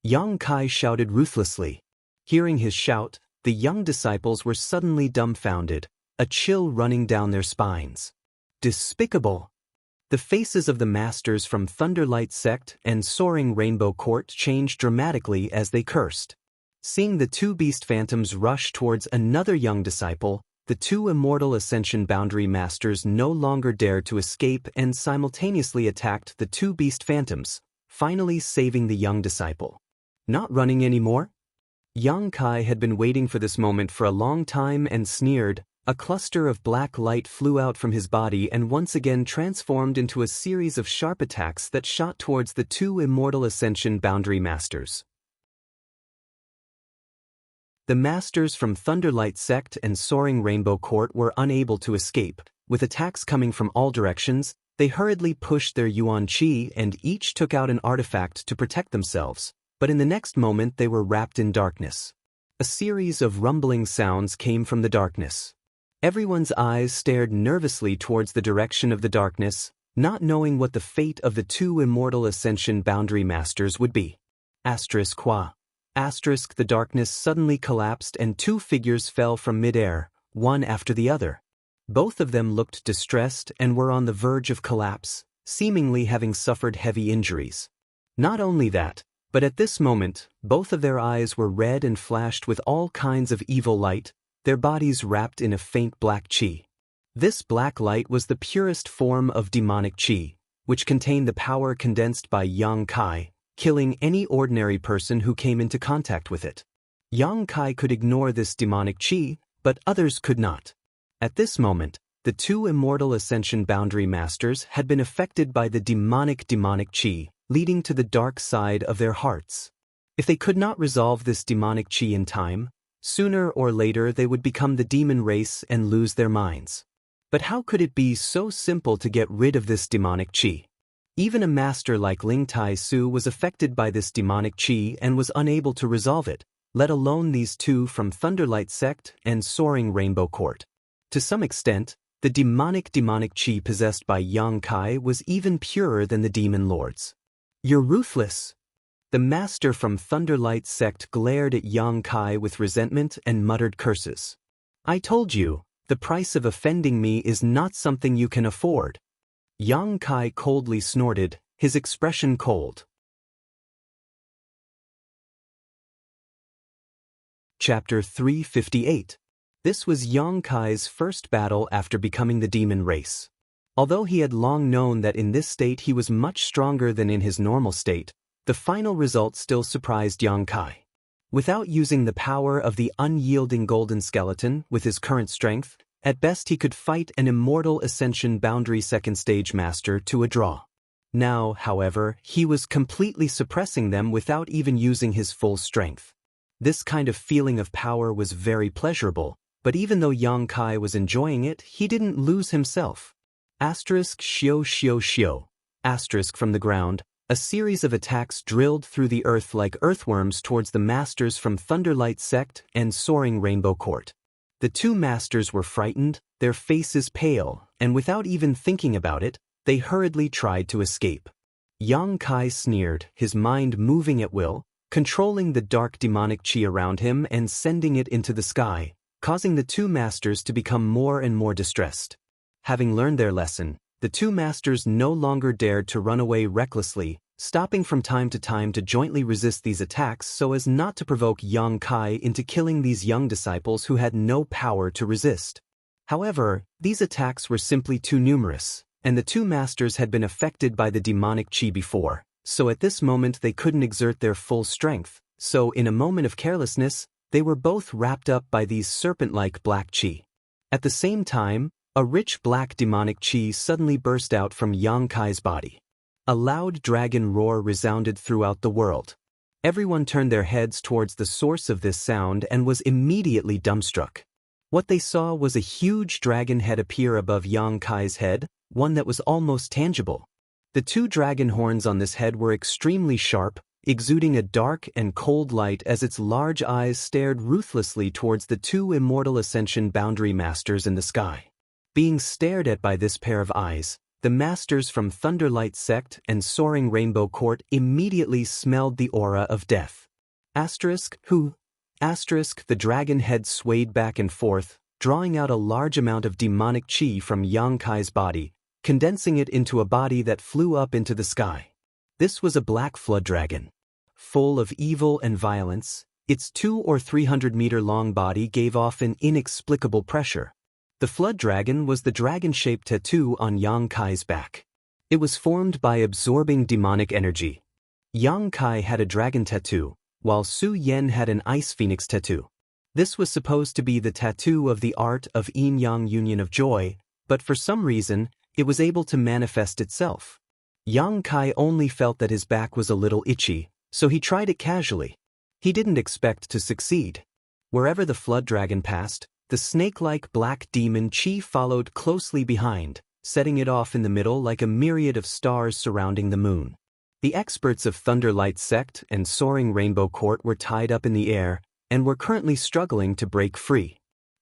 Yang Kai shouted ruthlessly. Hearing his shout, the young disciples were suddenly dumbfounded, a chill running down their spines. Despicable! The faces of the masters from Thunderlight Sect and Soaring Rainbow Court changed dramatically as they cursed. Seeing the two beast phantoms rush towards another young disciple, the two immortal ascension boundary masters no longer dared to escape and simultaneously attacked the two beast phantoms, finally saving the young disciple. Not running anymore? Yang Kai had been waiting for this moment for a long time and sneered. A cluster of black light flew out from his body and once again transformed into a series of sharp attacks that shot towards the two immortal ascension boundary masters. The masters from Thunderlight Sect and Soaring Rainbow Court were unable to escape. With attacks coming from all directions, they hurriedly pushed their Yuan Qi and each took out an artifact to protect themselves, but in the next moment they were wrapped in darkness. A series of rumbling sounds came from the darkness. Everyone's eyes stared nervously towards the direction of the darkness, not knowing what the fate of the two immortal ascension boundary masters would be. Qua. The darkness suddenly collapsed and two figures fell from mid-air, one after the other. Both of them looked distressed and were on the verge of collapse, seemingly having suffered heavy injuries. Not only that, but at this moment, both of their eyes were red and flashed with all kinds of evil light, their bodies wrapped in a faint black qi. This black light was the purest form of demonic qi, which contained the power condensed by Yang Kai, killing any ordinary person who came into contact with it. Yang Kai could ignore this demonic qi, but others could not. At this moment, the two immortal ascension boundary masters had been affected by the demonic qi, leading to the dark side of their hearts. If they could not resolve this demonic qi in time, sooner or later they would become the demon race and lose their minds. But how could it be so simple to get rid of this demonic qi? Even a master like Ling Tai Su was affected by this demonic qi and was unable to resolve it, let alone these two from Thunderlight Sect and Soaring Rainbow Court. To some extent, the demonic qi possessed by Yang Kai was even purer than the demon lords. "You're ruthless." The master from Thunderlight Sect glared at Yang Kai with resentment and muttered curses. "I told you, the price of offending me is not something you can afford." Yang Kai coldly snorted, his expression cold. Chapter 358. This was Yang Kai's first battle after becoming the demon race. Although he had long known that in this state he was much stronger than in his normal state, the final result still surprised Yang Kai. Without using the power of the unyielding golden skeleton with his current strength, at best he could fight an immortal ascension boundary second stage master to a draw. Now, however, he was completely suppressing them without even using his full strength. This kind of feeling of power was very pleasurable, but even though Yang Kai was enjoying it, he didn't lose himself. Xio. From the ground, a series of attacks drilled through the earth like earthworms towards the masters from Thunderlight Sect and Soaring Rainbow Court. The two masters were frightened, their faces pale, and without even thinking about it, they hurriedly tried to escape. Yang Kai sneered, his mind moving at will, controlling the dark demonic qi around him and sending it into the sky, causing the two masters to become more and more distressed. Having learned their lesson, the two masters no longer dared to run away recklessly, stopping from time to time to jointly resist these attacks so as not to provoke Yang Kai into killing these young disciples who had no power to resist. However, these attacks were simply too numerous, and the two masters had been affected by the demonic qi before, so at this moment they couldn't exert their full strength, so in a moment of carelessness, they were both wrapped up by these serpent-like black qi. At the same time, A rich black demonic chi suddenly burst out from Yang Kai's body. A loud dragon roar resounded throughout the world. Everyone turned their heads towards the source of this sound and was immediately dumbstruck. What they saw was a huge dragon head appear above Yang Kai's head, one that was almost tangible. The two dragon horns on this head were extremely sharp, exuding a dark and cold light as its large eyes stared ruthlessly towards the two immortal ascension boundary masters in the sky. Being stared at by this pair of eyes, the masters from Thunderlight Sect and Soaring Rainbow Court immediately smelled the aura of death. The dragon head swayed back and forth, drawing out a large amount of demonic chi from Yang Kai's body, condensing it into a body that flew up into the sky. This was a black flood dragon. Full of evil and violence, its 200 or 300 meter long body gave off an inexplicable pressure. The flood dragon was the dragon-shaped tattoo on Yang Kai's back. It was formed by absorbing demonic energy. Yang Kai had a dragon tattoo, while Su Yen had an ice phoenix tattoo. This was supposed to be the tattoo of the art of yin-yang union of joy, but for some reason, it was able to manifest itself. Yang Kai only felt that his back was a little itchy, so he tried it casually. He didn't expect to succeed. Wherever the flood dragon passed, the snake-like black demon chi followed closely behind, setting it off in the middle like a myriad of stars surrounding the moon. The experts of Thunderlight Sect and Soaring Rainbow Court were tied up in the air and were currently struggling to break free.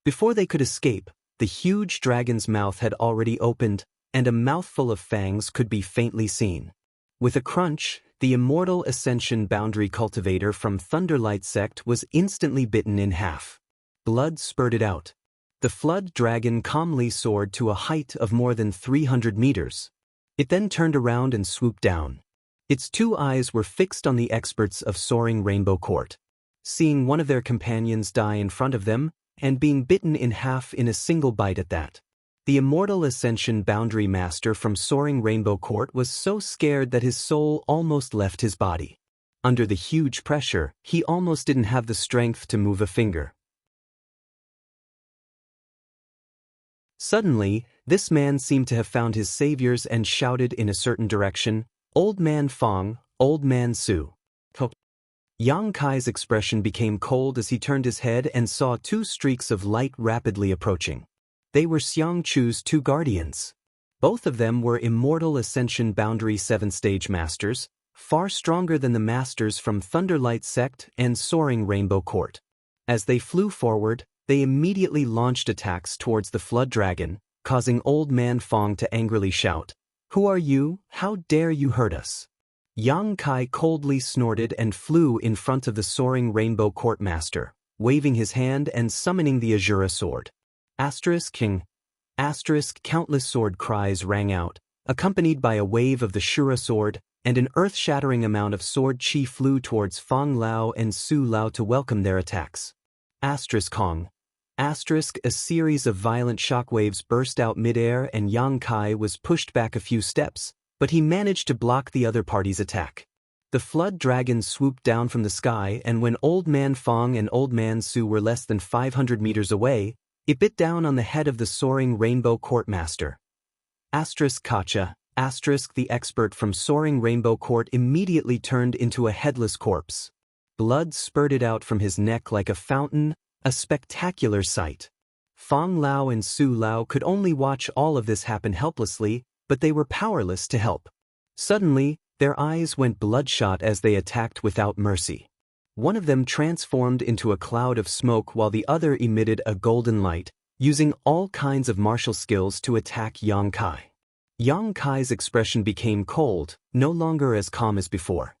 Before they could escape, the huge dragon's mouth had already opened, and a mouthful of fangs could be faintly seen. With a crunch, the immortal ascension boundary cultivator from Thunderlight Sect was instantly bitten in half. Blood spurted out. The flood dragon calmly soared to a height of more than 300 meters. It then turned around and swooped down. Its two eyes were fixed on the experts of Soaring Rainbow Court. Seeing one of their companions die in front of them, and being bitten in half in a single bite at that, the immortal ascension boundary master from Soaring Rainbow Court was so scared that his soul almost left his body. Under the huge pressure, he almost didn't have the strength to move a finger. Suddenly, this man seemed to have found his saviors and shouted in a certain direction, "Old Man Fong, Old Man Su." Yang Kai's expression became cold as he turned his head and saw two streaks of light rapidly approaching. They were Xianxia's two guardians. Both of them were immortal ascension boundary 7-stage masters, far stronger than the masters from Thunderlight Sect and Soaring Rainbow Court. As they flew forward, they immediately launched attacks towards the flood dragon, causing Old Man Fong to angrily shout, "Who are you? How dare you hurt us?" Yang Kai coldly snorted and flew in front of the Soaring Rainbow Court master, waving his hand and summoning the Azura sword. King. Countless sword cries rang out, accompanied by a wave of the Shura sword, and an earth-shattering amount of sword chi flew towards Fong Lao and Su Lao to welcome their attacks. Kong. A series of violent shockwaves burst out midair and Yang Kai was pushed back a few steps, but he managed to block the other party's attack. The flood dragon swooped down from the sky, and when Old Man Fong and Old Man Su were less than 500 meters away, it bit down on the head of the Soaring Rainbow Court master. Kacha. The expert from Soaring Rainbow Court immediately turned into a headless corpse. Blood spurted out from his neck like a fountain, a spectacular sight. Fong Lao and Su Lao could only watch all of this happen helplessly, but they were powerless to help. Suddenly, their eyes went bloodshot as they attacked without mercy. One of them transformed into a cloud of smoke while the other emitted a golden light, using all kinds of martial skills to attack Yang Kai. Yang Kai's expression became cold, no longer as calm as before.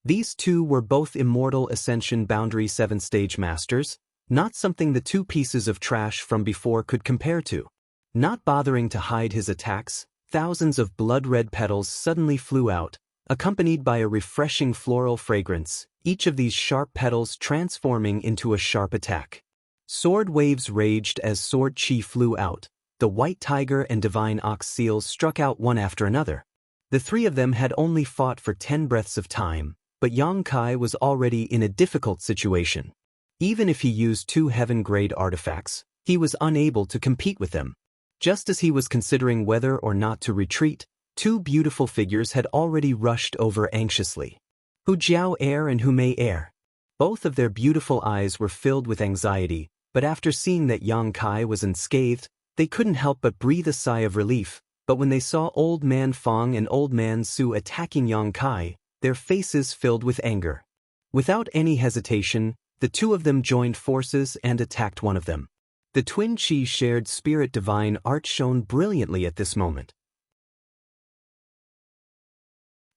These two were both immortal ascension boundary 7-stage masters, not something the two pieces of trash from before could compare to. Not bothering to hide his attacks, thousands of blood-red petals suddenly flew out, accompanied by a refreshing floral fragrance, each of these sharp petals transforming into a sharp attack. Sword waves raged as sword chi flew out. The white tiger and divine ox seals struck out one after another. The three of them had only fought for 10 breaths of time, but Yang Kai was already in a difficult situation. Even if he used 2 heaven-grade artifacts, he was unable to compete with them. Just as he was considering whether or not to retreat, two beautiful figures had already rushed over anxiously. Hu Jiao Air and Hu Mei Air. Both of their beautiful eyes were filled with anxiety, but after seeing that Yang Kai was unscathed, they couldn't help but breathe a sigh of relief. But when they saw Old Man Fong and Old Man Su attacking Yang Kai, their faces filled with anger. Without any hesitation, the two of them joined forces and attacked one of them. The twin Qi shared spirit divine art shone brilliantly at this moment.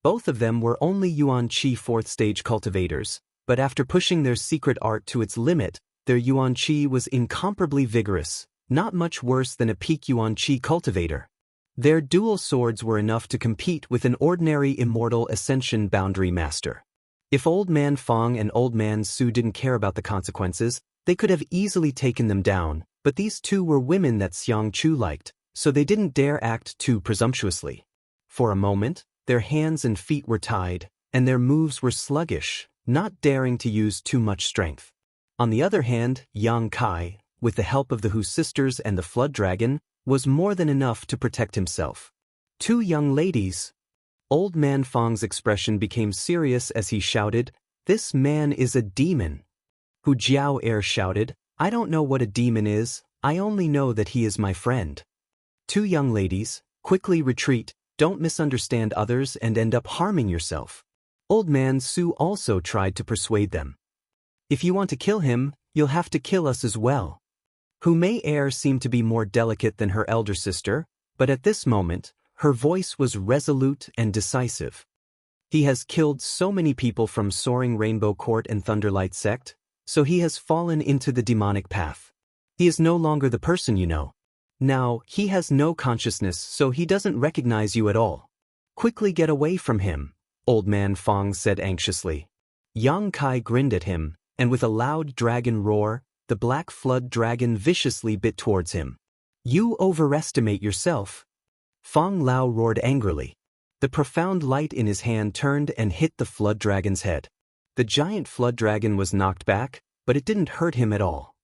Both of them were only Yuan Qi 4th stage cultivators, but after pushing their secret art to its limit, their Yuan Qi was incomparably vigorous, not much worse than a peak Yuan Qi cultivator. Their dual swords were enough to compete with an ordinary immortal ascension boundary master. If Old Man Fong and Old Man Su didn't care about the consequences, they could have easily taken them down, but these two were women that Xianxia liked, so they didn't dare act too presumptuously. For a moment, their hands and feet were tied, and their moves were sluggish, not daring to use too much strength. On the other hand, Yang Kai, with the help of the Hu sisters and the Flood Dragon, was more than enough to protect himself. Two young ladies. Old Man Fong's expression became serious as he shouted, "This man is a demon." Hu Jiao Air shouted, "I don't know what a demon is, I only know that he is my friend." Two young ladies, quickly retreat, don't misunderstand others and end up harming yourself. Old Man Su also tried to persuade them. If you want to kill him, you'll have to kill us as well. Hu Mei Air seemed to be more delicate than her elder sister, but at this moment, her voice was resolute and decisive. He has killed so many people from Soaring Rainbow Court and Thunderlight Sect, so he has fallen into the demonic path. He is no longer the person you know. Now, he has no consciousness, so he doesn't recognize you at all. Quickly get away from him, Old Man Fong said anxiously. Yang Kai grinned at him, and with a loud dragon roar, the black flood dragon viciously bit towards him. You overestimate yourself. Fong Lao roared angrily. The profound light in his hand turned and hit the flood dragon's head. The giant flood dragon was knocked back, but it didn't hurt him at all.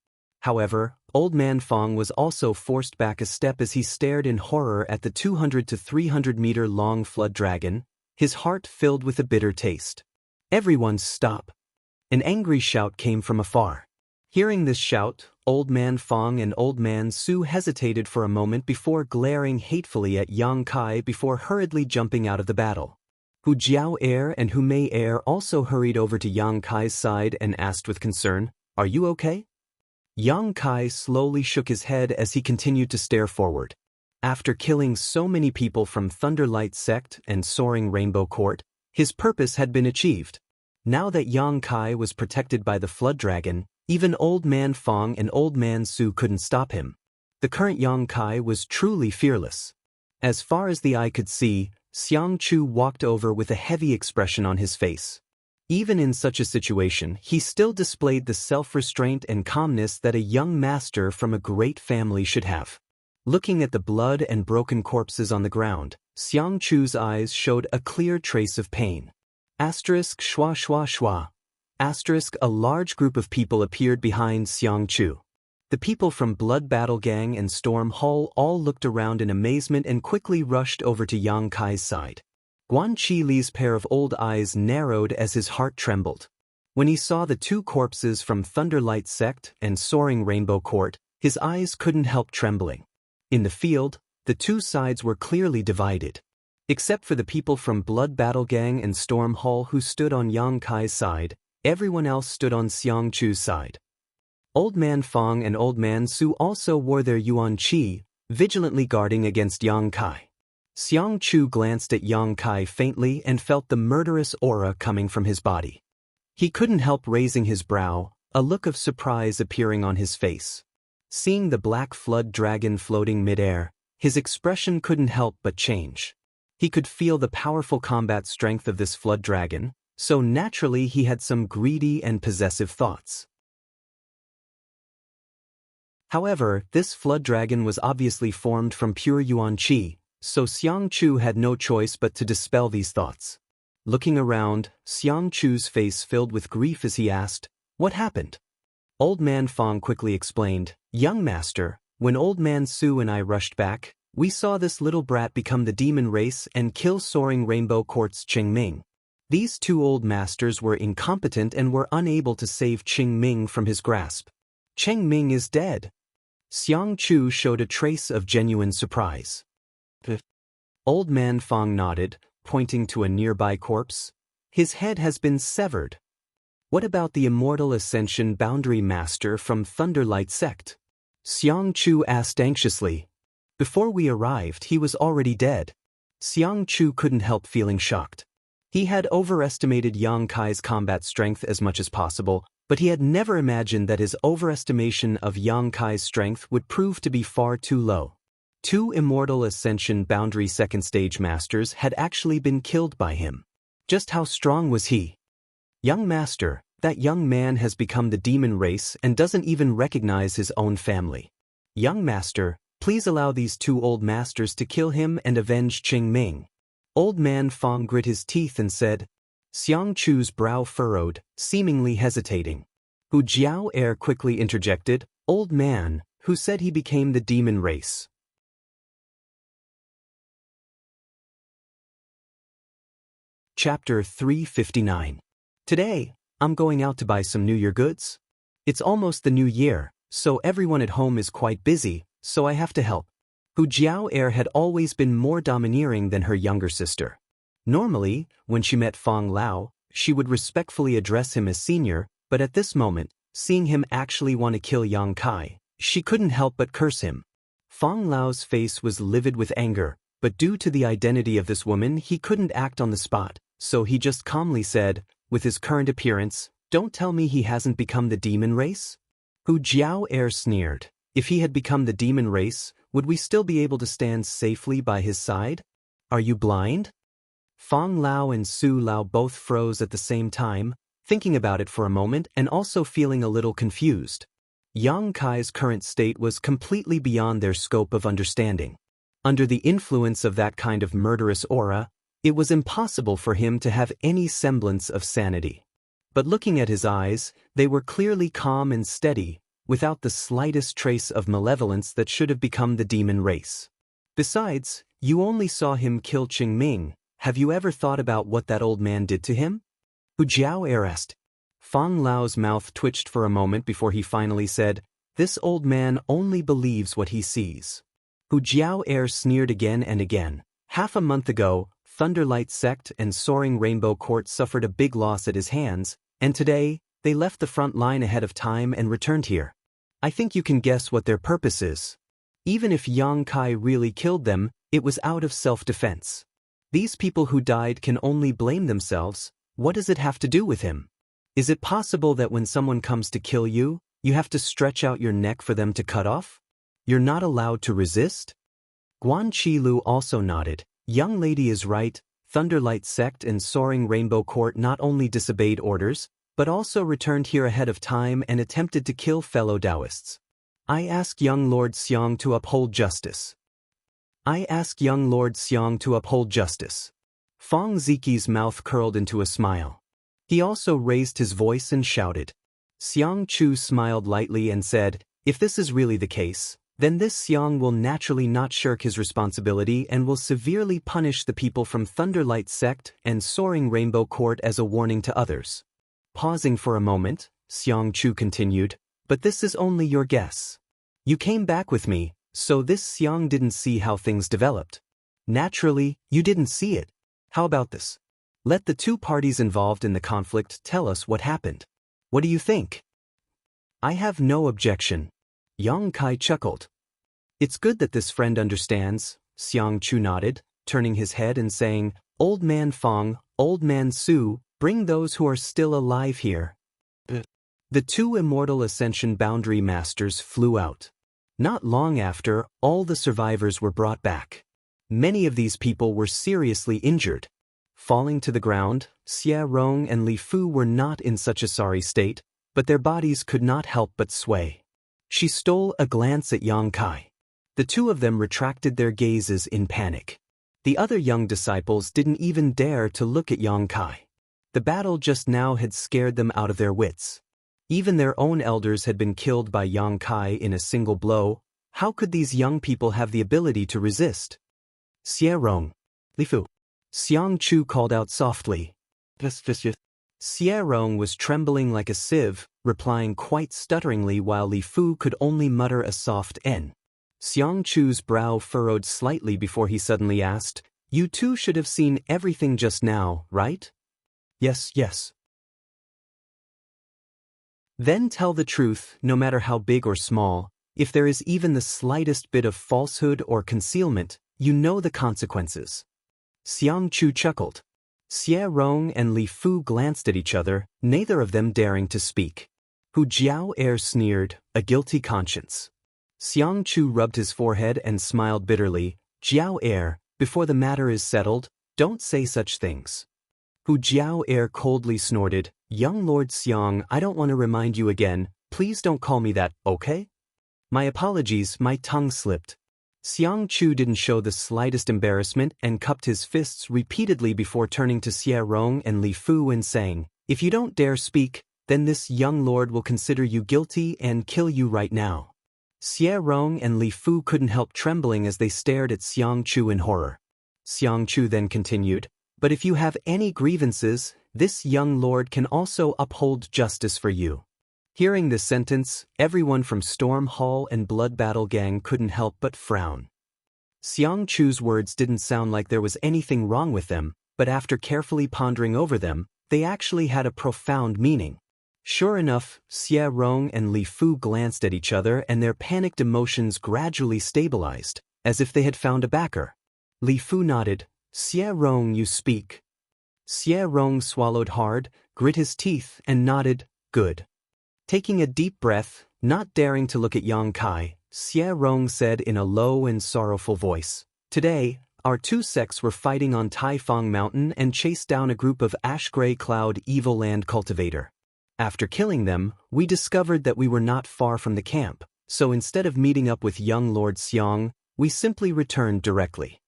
However, Old Man Fong was also forced back a step as he stared in horror at the 200 to 300 meter long flood dragon, his heart filled with a bitter taste. Everyone stop! An angry shout came from afar. Hearing this shout, Old Man Fong and Old Man Su hesitated for a moment before glaring hatefully at Yang Kai before hurriedly jumping out of the battle. Hu Jiao Air and Hu Mei Air also hurried over to Yang Kai's side and asked with concern, "Are you okay?" Yang Kai slowly shook his head as he continued to stare forward. After killing so many people from Thunderlight Sect and Soaring Rainbow Court, his purpose had been achieved. Now that Yang Kai was protected by the Flood Dragon, even Old Man Fong and Old Man Su couldn't stop him. The current Yang Kai was truly fearless. As far as the eye could see, Xianxia walked over with a heavy expression on his face. Even in such a situation, he still displayed the self-restraint and calmness that a young master from a great family should have. Looking at the blood and broken corpses on the ground, Xianxia's eyes showed a clear trace of pain. Asterisk schwa schwa schwa. Asterisk a large group of people appeared behind Xianxia. The people from Blood Battle Gang and Storm Hall all looked around in amazement and quickly rushed over to Yang Kai's side. Guan Qi Li's pair of old eyes narrowed as his heart trembled. When he saw the two corpses from Thunderlight Sect and Soaring Rainbow Court, his eyes couldn't help trembling. In the field, the two sides were clearly divided. Except for the people from Blood Battle Gang and Storm Hall who stood on Yang Kai's side, everyone else stood on Xianxia's side. Old Man Fong and Old Man Su also wore their Yuan Qi, vigilantly guarding against Yang Kai. Xianxia glanced at Yang Kai faintly and felt the murderous aura coming from his body. He couldn't help raising his brow, a look of surprise appearing on his face. Seeing the black flood dragon floating midair, his expression couldn't help but change. He could feel the powerful combat strength of this flood dragon, so naturally he had some greedy and possessive thoughts. However, this flood dragon was obviously formed from pure Yuan Qi, so Xianxia had no choice but to dispel these thoughts. Looking around, Xianxia's face filled with grief as he asked, "What happened?" Old Man Fong quickly explained, "Young master, When Old Man Su and I rushed back, we saw this little brat become the demon race and kill Soaring Rainbow Court's Qingming. These two old masters were incompetent and were unable to save Qingming from his grasp. Qingming is dead. Xianxia showed a trace of genuine surprise. Old Man Fong nodded, pointing to a nearby corpse. His head has been severed. What about the Immortal Ascension Boundary Master from Thunderlight Sect? Xianxia asked anxiously. Before we arrived, he was already dead. Xianxia couldn't help feeling shocked. He had overestimated Yang Kai's combat strength as much as possible, but he had never imagined that his overestimation of Yang Kai's strength would prove to be far too low. Two Immortal Ascension Boundary Second Stage Masters had actually been killed by him. Just how strong was he? Young Master, that young man has become the demon race and doesn't even recognize his own family. Young Master, please allow these two old masters to kill him and avenge Qingming. Old Man Fong grit his teeth and said. Xianxia's brow furrowed, seemingly hesitating. Hu Jiao Air quickly interjected, Old Man, who said he became the demon race. Chapter 359. Today, I'm going out to buy some New Year goods. It's almost the new year, so everyone at home is quite busy, so I have to help. Hu Jiao Air had always been more domineering than her younger sister. Normally, when she met Fong Lao, she would respectfully address him as senior, but at this moment, seeing him actually want to kill Yang Kai, she couldn't help but curse him. Fong Lao's face was livid with anger, but due to the identity of this woman he couldn't act on the spot, so he just calmly said, with his current appearance, don't tell me he hasn't become the demon race? Hu Jiao Air sneered. If he had become the demon race, would we still be able to stand safely by his side? Are you blind? Fong Lao and Su Lao both froze at the same time, thinking about it for a moment and also feeling a little confused. Yang Kai's current state was completely beyond their scope of understanding. Under the influence of that kind of murderous aura, it was impossible for him to have any semblance of sanity. But looking at his eyes, they were clearly calm and steady, without the slightest trace of malevolence that should have become the demon race. Besides, you only saw him kill Qingming. Have you ever thought about what that old man did to him? Hu Jiao Air asked. Fong Lao's mouth twitched for a moment before he finally said, This old man only believes what he sees. Hu Jiao Air sneered again and again. Half a month ago, Thunderlight Sect and Soaring Rainbow Court suffered a big loss at his hands, and today, they left the front line ahead of time and returned here. I think you can guess what their purpose is. Even if Yang Kai really killed them, it was out of self-defense. These people who died can only blame themselves. What does it have to do with him? Is it possible that when someone comes to kill you, you have to stretch out your neck for them to cut off? You're not allowed to resist? Guan Qilu also nodded. Young lady is right. Thunderlight Sect and Soaring Rainbow Court not only disobeyed orders, but also returned here ahead of time and attempted to kill fellow Taoists. I ask young Lord Xiang to uphold justice. I ask young Lord Xiang to uphold justice. Fong Ziqi's mouth curled into a smile. He also raised his voice and shouted. Xianxia smiled lightly and said, If this is really the case, then this Xiang will naturally not shirk his responsibility and will severely punish the people from Thunderlight Sect and Soaring Rainbow Court as a warning to others. Pausing for a moment, Xianxia continued, But this is only your guess. You came back with me, so this Xiang didn't see how things developed. Naturally, you didn't see it. How about this? Let the two parties involved in the conflict tell us what happened. What do you think? I have no objection. Yang Kai chuckled. It's good that this friend understands, Xianxia nodded, turning his head and saying, Old Man Fong, Old Man Su, bring those who are still alive here. The two Immortal Ascension Boundary Masters flew out. Not long after, all the survivors were brought back. Many of these people were seriously injured. Falling to the ground, Xie Rong and Li Fu were not in such a sorry state, but their bodies could not help but sway. She stole a glance at Yang Kai. The two of them retracted their gazes in panic. The other young disciples didn't even dare to look at Yang Kai. The battle just now had scared them out of their wits. Even their own elders had been killed by Yang Kai in a single blow, How could these young people have the ability to resist? Xie Rong. Li Fu. Xianxia called out softly. Xie Rong was trembling like a sieve, replying quite stutteringly while Li Fu could only mutter a soft N. Xianxia's brow furrowed slightly before he suddenly asked, "You two should have seen everything just now, right?" "Yes, yes." "Then tell the truth, no matter how big or small. If there is even the slightest bit of falsehood or concealment, you know the consequences." Xianxia chuckled. Xie Rong and Li Fu glanced at each other, neither of them daring to speak. Hu Jiao sneered, a guilty conscience. Xianxia rubbed his forehead and smiled bitterly. "Jiao, before the matter is settled, don't say such things." Hu Jiao coldly snorted, "Young Lord Xiang, I don't want to remind you again. Please don't call me that, okay?" "My apologies, my tongue slipped." Xianxia didn't show the slightest embarrassment and cupped his fists repeatedly before turning to Xie Rong and Li Fu and saying, "If you don't dare speak, then this young lord will consider you guilty and kill you right now." Xie Rong and Li Fu couldn't help trembling as they stared at Xianxia in horror. Xianxia then continued, "But if you have any grievances, this young lord can also uphold justice for you." Hearing this sentence, everyone from Storm Hall and Blood Battle Gang couldn't help but frown. Xianxia's words didn't sound like there was anything wrong with them, but after carefully pondering over them, they actually had a profound meaning. Sure enough, Xie Rong and Li Fu glanced at each other and their panicked emotions gradually stabilized, as if they had found a backer. Li Fu nodded. "Xie Rong, you speak." Xie Rong swallowed hard, grit his teeth, and nodded, "Good." Taking a deep breath, not daring to look at Yang Kai, Xie Rong said in a low and sorrowful voice, "Today, our two sects were fighting on Taifang Mountain and chased down a group of ash-gray cloud evil land cultivator. After killing them, we discovered that we were not far from the camp, so instead of meeting up with young Lord Xiang, we simply returned directly."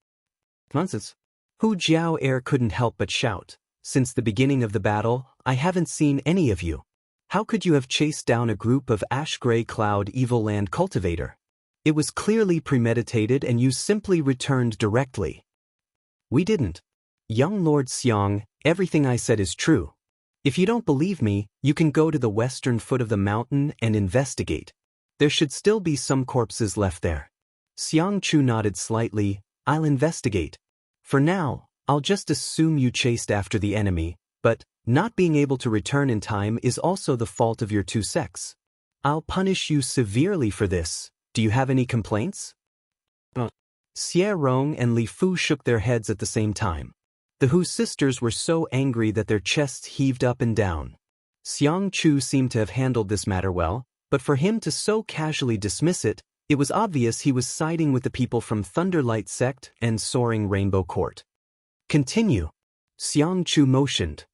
Nonsense. Hu Jiao couldn't help but shout, "Since the beginning of the battle, I haven't seen any of you. How could you have chased down a group of ash-gray cloud evil land cultivator? It was clearly premeditated and you simply returned directly." "We didn't. Young Lord Xiang, everything I said is true. If you don't believe me, you can go to the western foot of the mountain and investigate. There should still be some corpses left there." Xianxia nodded slightly. "I'll investigate. For now, I'll just assume you chased after the enemy, but not being able to return in time is also the fault of your two sects. I'll punish you severely for this. Do you have any complaints?" Xie Rong and Li Fu shook their heads at the same time. The Hu sisters were so angry that their chests heaved up and down. Xianxia seemed to have handled this matter well, but for him to so casually dismiss it, it was obvious he was siding with the people from Thunderlight Sect and Soaring Rainbow Court. "Continue." Xianxia motioned.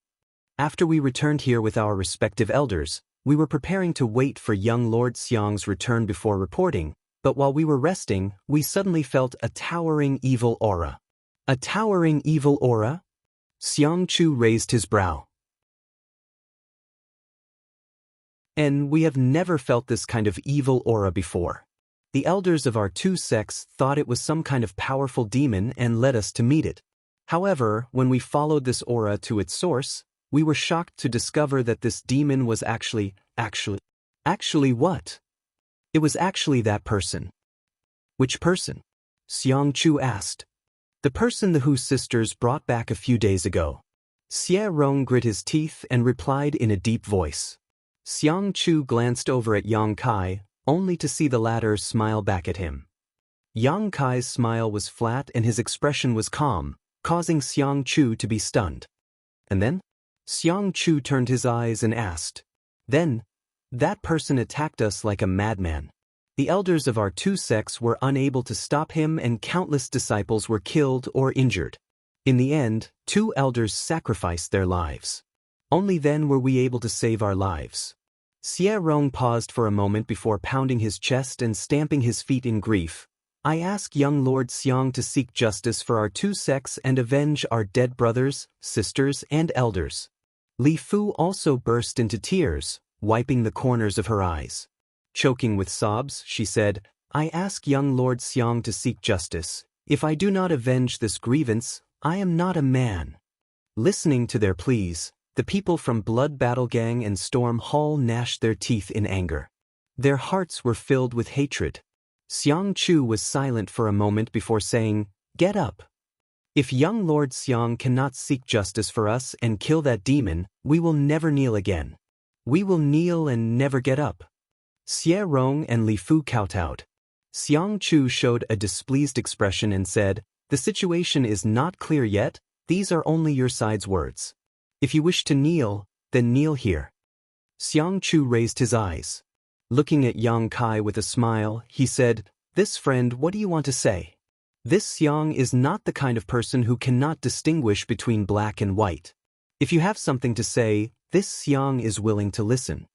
"After we returned here with our respective elders, we were preparing to wait for young Lord Xiang's return before reporting, but while we were resting, we suddenly felt a towering evil aura." "A towering evil aura?" Xianxia raised his brow. "And we have never felt this kind of evil aura before. The elders of our two sects thought it was some kind of powerful demon and led us to meet it. However, when we followed this aura to its source, we were shocked to discover that this demon was actually what? It was actually that person." "Which person?" Xianxia asked. "The person the Hu sisters brought back a few days ago." Xie Rong grit his teeth and replied in a deep voice. Xianxia glanced over at Yang Kai, only to see the latter smile back at him. Yang Kai's smile was flat and his expression was calm, causing Xianxia to be stunned. "And then?" Xianxia turned his eyes and asked. "Then, that person attacked us like a madman. The elders of our two sects were unable to stop him and countless disciples were killed or injured. In the end, two elders sacrificed their lives. Only then were we able to save our lives." Xie Rong paused for a moment before pounding his chest and stamping his feet in grief. "I ask young Lord Xiang to seek justice for our two sects and avenge our dead brothers, sisters, and elders." Li Fu also burst into tears, wiping the corners of her eyes. Choking with sobs, she said, I ask young Lord Xiang to seek justice. If I do not avenge this grievance, I am not a man." Listening to their pleas, the people from Blood Battle Gang and Storm Hall gnashed their teeth in anger. Their hearts were filled with hatred. Xiang Chu was silent for a moment before saying, "Get up. If young Lord Xiang cannot seek justice for us and kill that demon, we will never kneel again. We will kneel and never get up." Xie Rong and Li Fu kowtowed. Xiang Chu showed a displeased expression and said, "The situation is not clear yet, these are only your side's words. If you wish to kneel, then kneel here." Xiang Chu raised his eyes. Looking at Yang Kai with a smile, he said, "This friend, what do you want to say? This Xiang is not the kind of person who cannot distinguish between black and white. If you have something to say, this Xiang is willing to listen."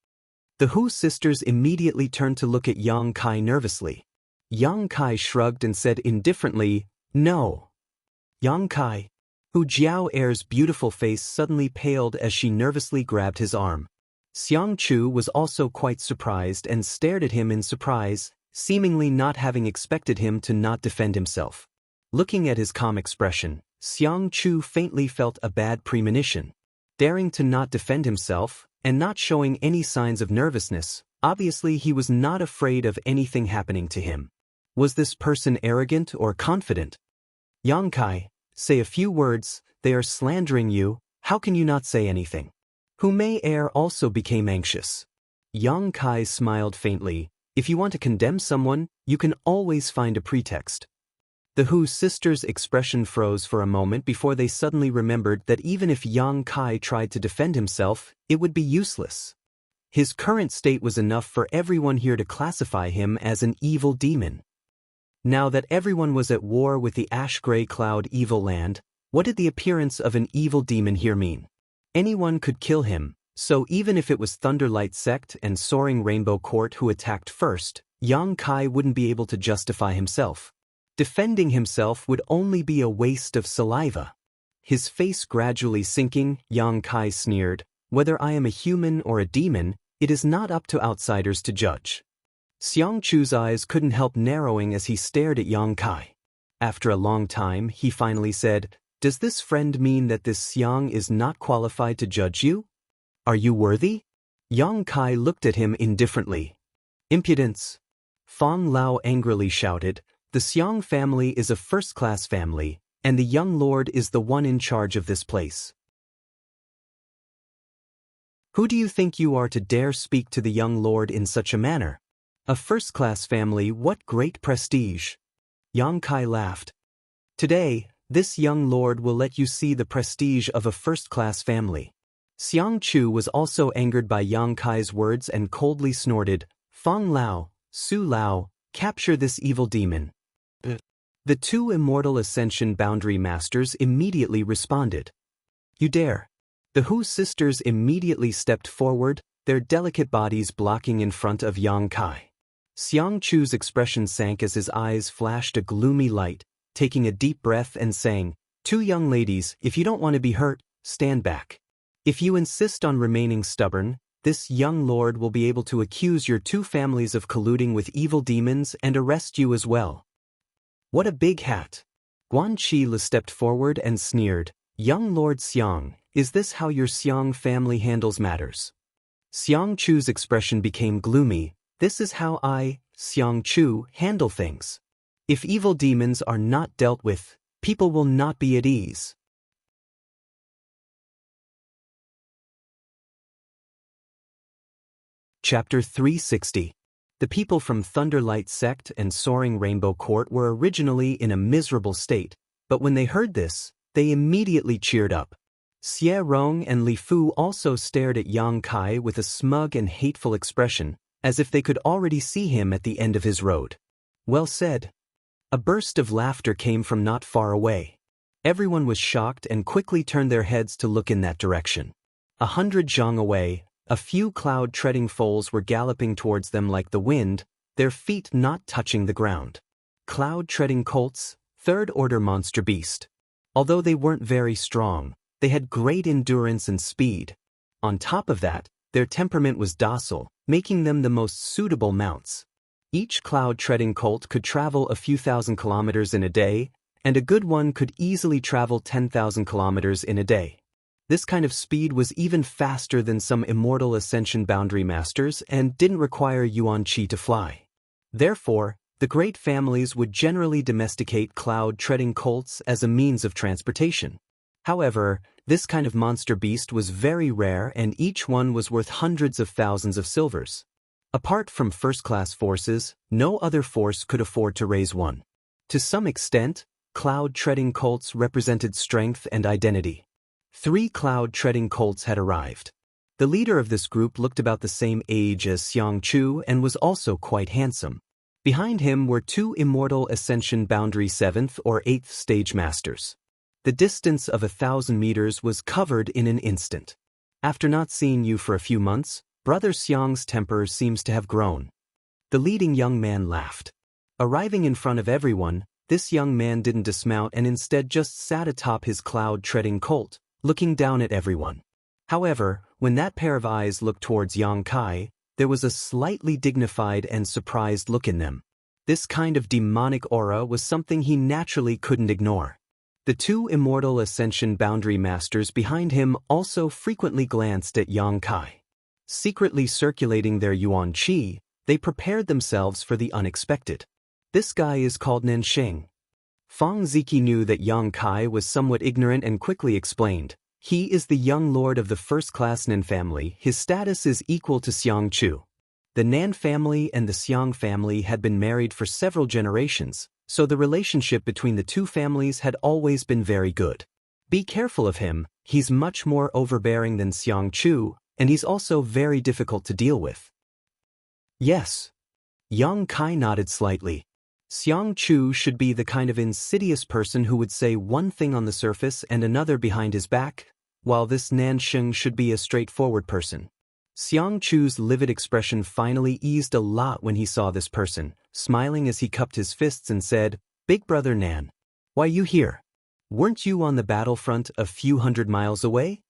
The Hu sisters immediately turned to look at Yang Kai nervously. Yang Kai shrugged and said indifferently, "No." Yang Kai. Hu Jiao Er's beautiful face suddenly paled as she nervously grabbed his arm. Xiang Chu was also quite surprised and stared at him in surprise, seemingly not having expected him to not defend himself. Looking at his calm expression, Xiang Chu faintly felt a bad premonition. Daring to not defend himself, and not showing any signs of nervousness, obviously he was not afraid of anything happening to him. Was this person arrogant or confident? "Yang Kai, say a few words, they are slandering you, how can you not say anything?" Hu Mei Er also became anxious. Yang Kai smiled faintly. "If you want to condemn someone, you can always find a pretext." The Hu sisters' expression froze for a moment before they suddenly remembered that even if Yang Kai tried to defend himself, it would be useless. His current state was enough for everyone here to classify him as an evil demon. Now that everyone was at war with the ash-gray cloud evil land, what did the appearance of an evil demon here mean? Anyone could kill him, so even if it was Thunderlight Sect and Soaring Rainbow Court who attacked first, Yang Kai wouldn't be able to justify himself. Defending himself would only be a waste of saliva. His face gradually sinking, Yang Kai sneered, "Whether I am a human or a demon, it is not up to outsiders to judge." Xiang Chu's eyes couldn't help narrowing as he stared at Yang Kai. After a long time, he finally said, "Does this friend mean that this Xiang is not qualified to judge you? Are you worthy?" Yang Kai looked at him indifferently. "Impudence!" Fang Lao angrily shouted, "The Xiang family is a first-class family, and the young lord is the one in charge of this place. Who do you think you are to dare speak to the young lord in such a manner? A first-class family, what great prestige!" Yang Kai laughed. "Today, this young lord will let you see the prestige of a first-class family." Xiang Chu was also angered by Yang Kai's words and coldly snorted, "Fang Lao, Su Lao, capture this evil demon." The two immortal Ascension Boundary Masters immediately responded. "You dare." The Hu sisters immediately stepped forward, their delicate bodies blocking in front of Yang Kai. Xiang Chu's expression sank as his eyes flashed a gloomy light, taking a deep breath and saying, "Two young ladies, if you don't want to be hurt, stand back. If you insist on remaining stubborn, this young lord will be able to accuse your two families of colluding with evil demons and arrest you as well." "What a big hat!" Guan Qi stepped forward and sneered, "Young Lord Xiang, is this how your Xiang family handles matters?" Xiang Chu's expression became gloomy. "This is how I, Xiang Chu, handle things. If evil demons are not dealt with, people will not be at ease." Chapter 360. The people from Thunderlight Sect and Soaring Rainbow Court were originally in a miserable state, but when they heard this, they immediately cheered up. Xie Rong and Li Fu also stared at Yang Kai with a smug and hateful expression, as if they could already see him at the end of his road. "Well said." A burst of laughter came from not far away. Everyone was shocked and quickly turned their heads to look in that direction. 100 zhang away, a few cloud-treading foals were galloping towards them like the wind, their feet not touching the ground. Cloud-treading colts, third-order monster beast. Although they weren't very strong, they had great endurance and speed. On top of that, their temperament was docile, making them the most suitable mounts. Each cloud-treading colt could travel a few thousand kilometers in a day, and a good one could easily travel 10,000 kilometers in a day. This kind of speed was even faster than some immortal ascension boundary masters and didn't require Yuan Qi to fly. Therefore, the great families would generally domesticate cloud-treading colts as a means of transportation. However, this kind of monster beast was very rare and each one was worth hundreds of thousands of silvers. Apart from first-class forces, no other force could afford to raise one. To some extent, cloud-treading colts represented strength and identity. 3 cloud-treading colts had arrived. The leader of this group looked about the same age as Xianxia and was also quite handsome. Behind him were 2 immortal ascension boundary 7th or 8th stage masters. The distance of 1,000 meters was covered in an instant. After not seeing you for a few months, Brother Xiang's temper seems to have grown. The leading young man laughed. Arriving in front of everyone, this young man didn't dismount and instead just sat atop his cloud-treading colt, looking down at everyone. However, when that pair of eyes looked towards Yang Kai, there was a slightly dignified and surprised look in them. This kind of demonic aura was something he naturally couldn't ignore. The 2 immortal ascension boundary masters behind him also frequently glanced at Yang Kai. Secretly circulating their Yuan Qi, they prepared themselves for the unexpected. This guy is called Nanxing. Fang Ziki knew that Yang Kai was somewhat ignorant and quickly explained. He is the young lord of the first-class Nan family. His status is equal to Xiangchu. The Nan family and the Xiang family had been married for several generations, so the relationship between the 2 families had always been very good. Be careful of him, he's much more overbearing than Xiangchu, and he's also very difficult to deal with. Yes. Yang Kai nodded slightly. Xiangchu should be the kind of insidious person who would say one thing on the surface and another behind his back, while this Nanxing should be a straightforward person. Xiangchu's livid expression finally eased a lot when he saw this person, smiling as he cupped his fists and said, "Big brother Nan, why you here? Weren't you on the battlefront a few hundred miles away?"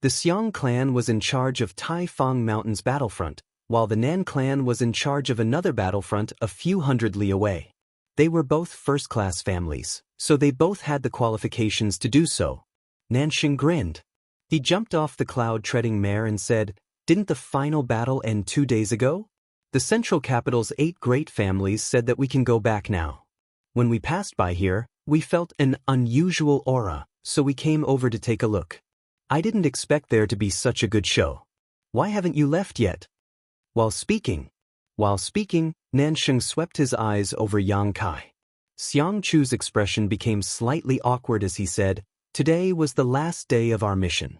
The Xiang clan was in charge of Taifang Mountain's battlefront, while the Nan clan was in charge of another battlefront a few hundred li away. They were both first-class families, so they both had the qualifications to do so. Nanxing grinned. He jumped off the cloud-treading mare and said, "Didn't the final battle end 2 days ago? The central capital's 8 great families said that we can go back now. When we passed by here, we felt an unusual aura, so we came over to take a look. I didn't expect there to be such a good show. Why haven't you left yet?" While speaking, Nanxing swept his eyes over Yang Kai. Xiangchu's expression became slightly awkward as he said, "Today was the last day of our mission.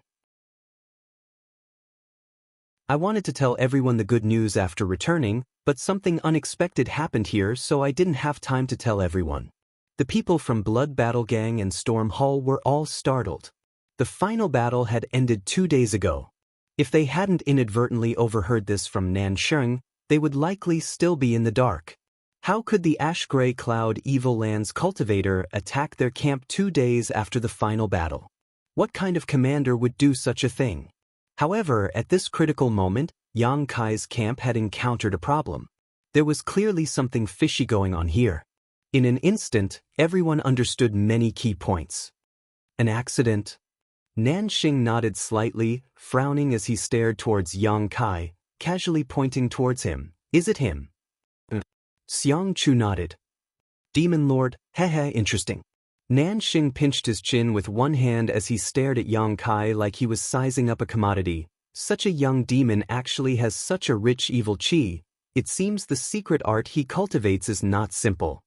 I wanted to tell everyone the good news after returning, but something unexpected happened here, so I didn't have time to tell everyone." The people from Blood Battle Gang and Storm Hall were all startled. The final battle had ended 2 days ago. If they hadn't inadvertently overheard this from Nanxing, they would likely still be in the dark. How could the Ash-Gray Cloud Evil Lands cultivator attack their camp 2 days after the final battle? What kind of commander would do such a thing? However, at this critical moment, Yang Kai's camp had encountered a problem. There was clearly something fishy going on here. In an instant, everyone understood many key points. An accident? Nanxing nodded slightly, frowning as he stared towards Yang Kai, casually pointing towards him. "Is it him?" Xiangchu nodded. "Demon Lord, heh, interesting." Nanxing pinched his chin with one hand as he stared at Yang Kai like he was sizing up a commodity. Such a young demon actually has such a rich evil qi. It seems the secret art he cultivates is not simple.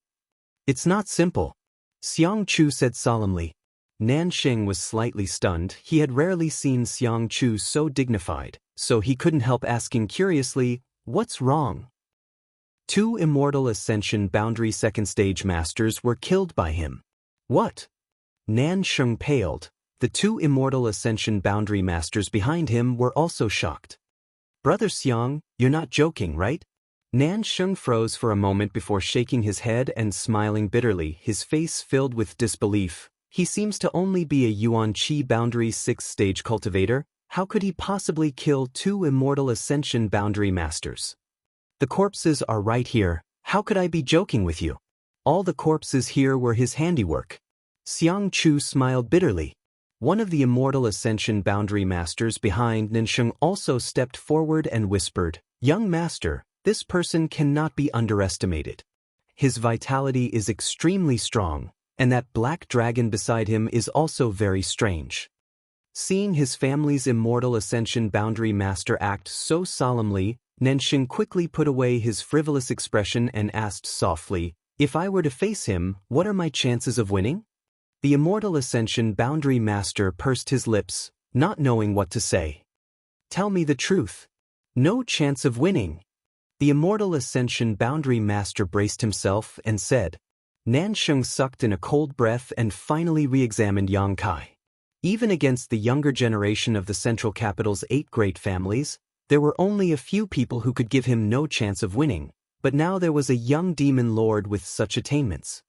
"It's not simple," Xiangchu said solemnly. Nanxing was slightly stunned. He had rarely seen Xiangchu so dignified, so he couldn't help asking curiously, "What's wrong?" 2 immortal ascension boundary 2nd stage masters were killed by him. What? Nanxing paled. The 2 immortal ascension boundary masters behind him were also shocked. "Brother Xiang, you're not joking, right?" Nanxing froze for a moment before shaking his head and smiling bitterly, his face filled with disbelief. He seems to only be a Yuan Qi boundary 6th stage cultivator. How could he possibly kill 2 immortal ascension boundary masters? "The corpses are right here," How could I be joking with you? All the corpses here were his handiwork. Xianxia smiled bitterly. One of the immortal ascension boundary masters behind Nansheng also stepped forward and whispered, "Young master, this person cannot be underestimated. His vitality is extremely strong, and that black dragon beside him is also very strange." Seeing his family's immortal ascension boundary master act so solemnly, Nansheng quickly put away his frivolous expression and asked softly, "If I were to face him, what are my chances of winning?" The immortal ascension boundary master pursed his lips, not knowing what to say. "Tell me the truth." "No chance of winning." The immortal ascension boundary master braced himself and said. Nansheng sucked in a cold breath and finally re-examined Yang Kai. Even against the younger generation of the central capital's 8 great families, there were only a few people who could give him no chance of winning, but now there was a young demon lord with such attainments.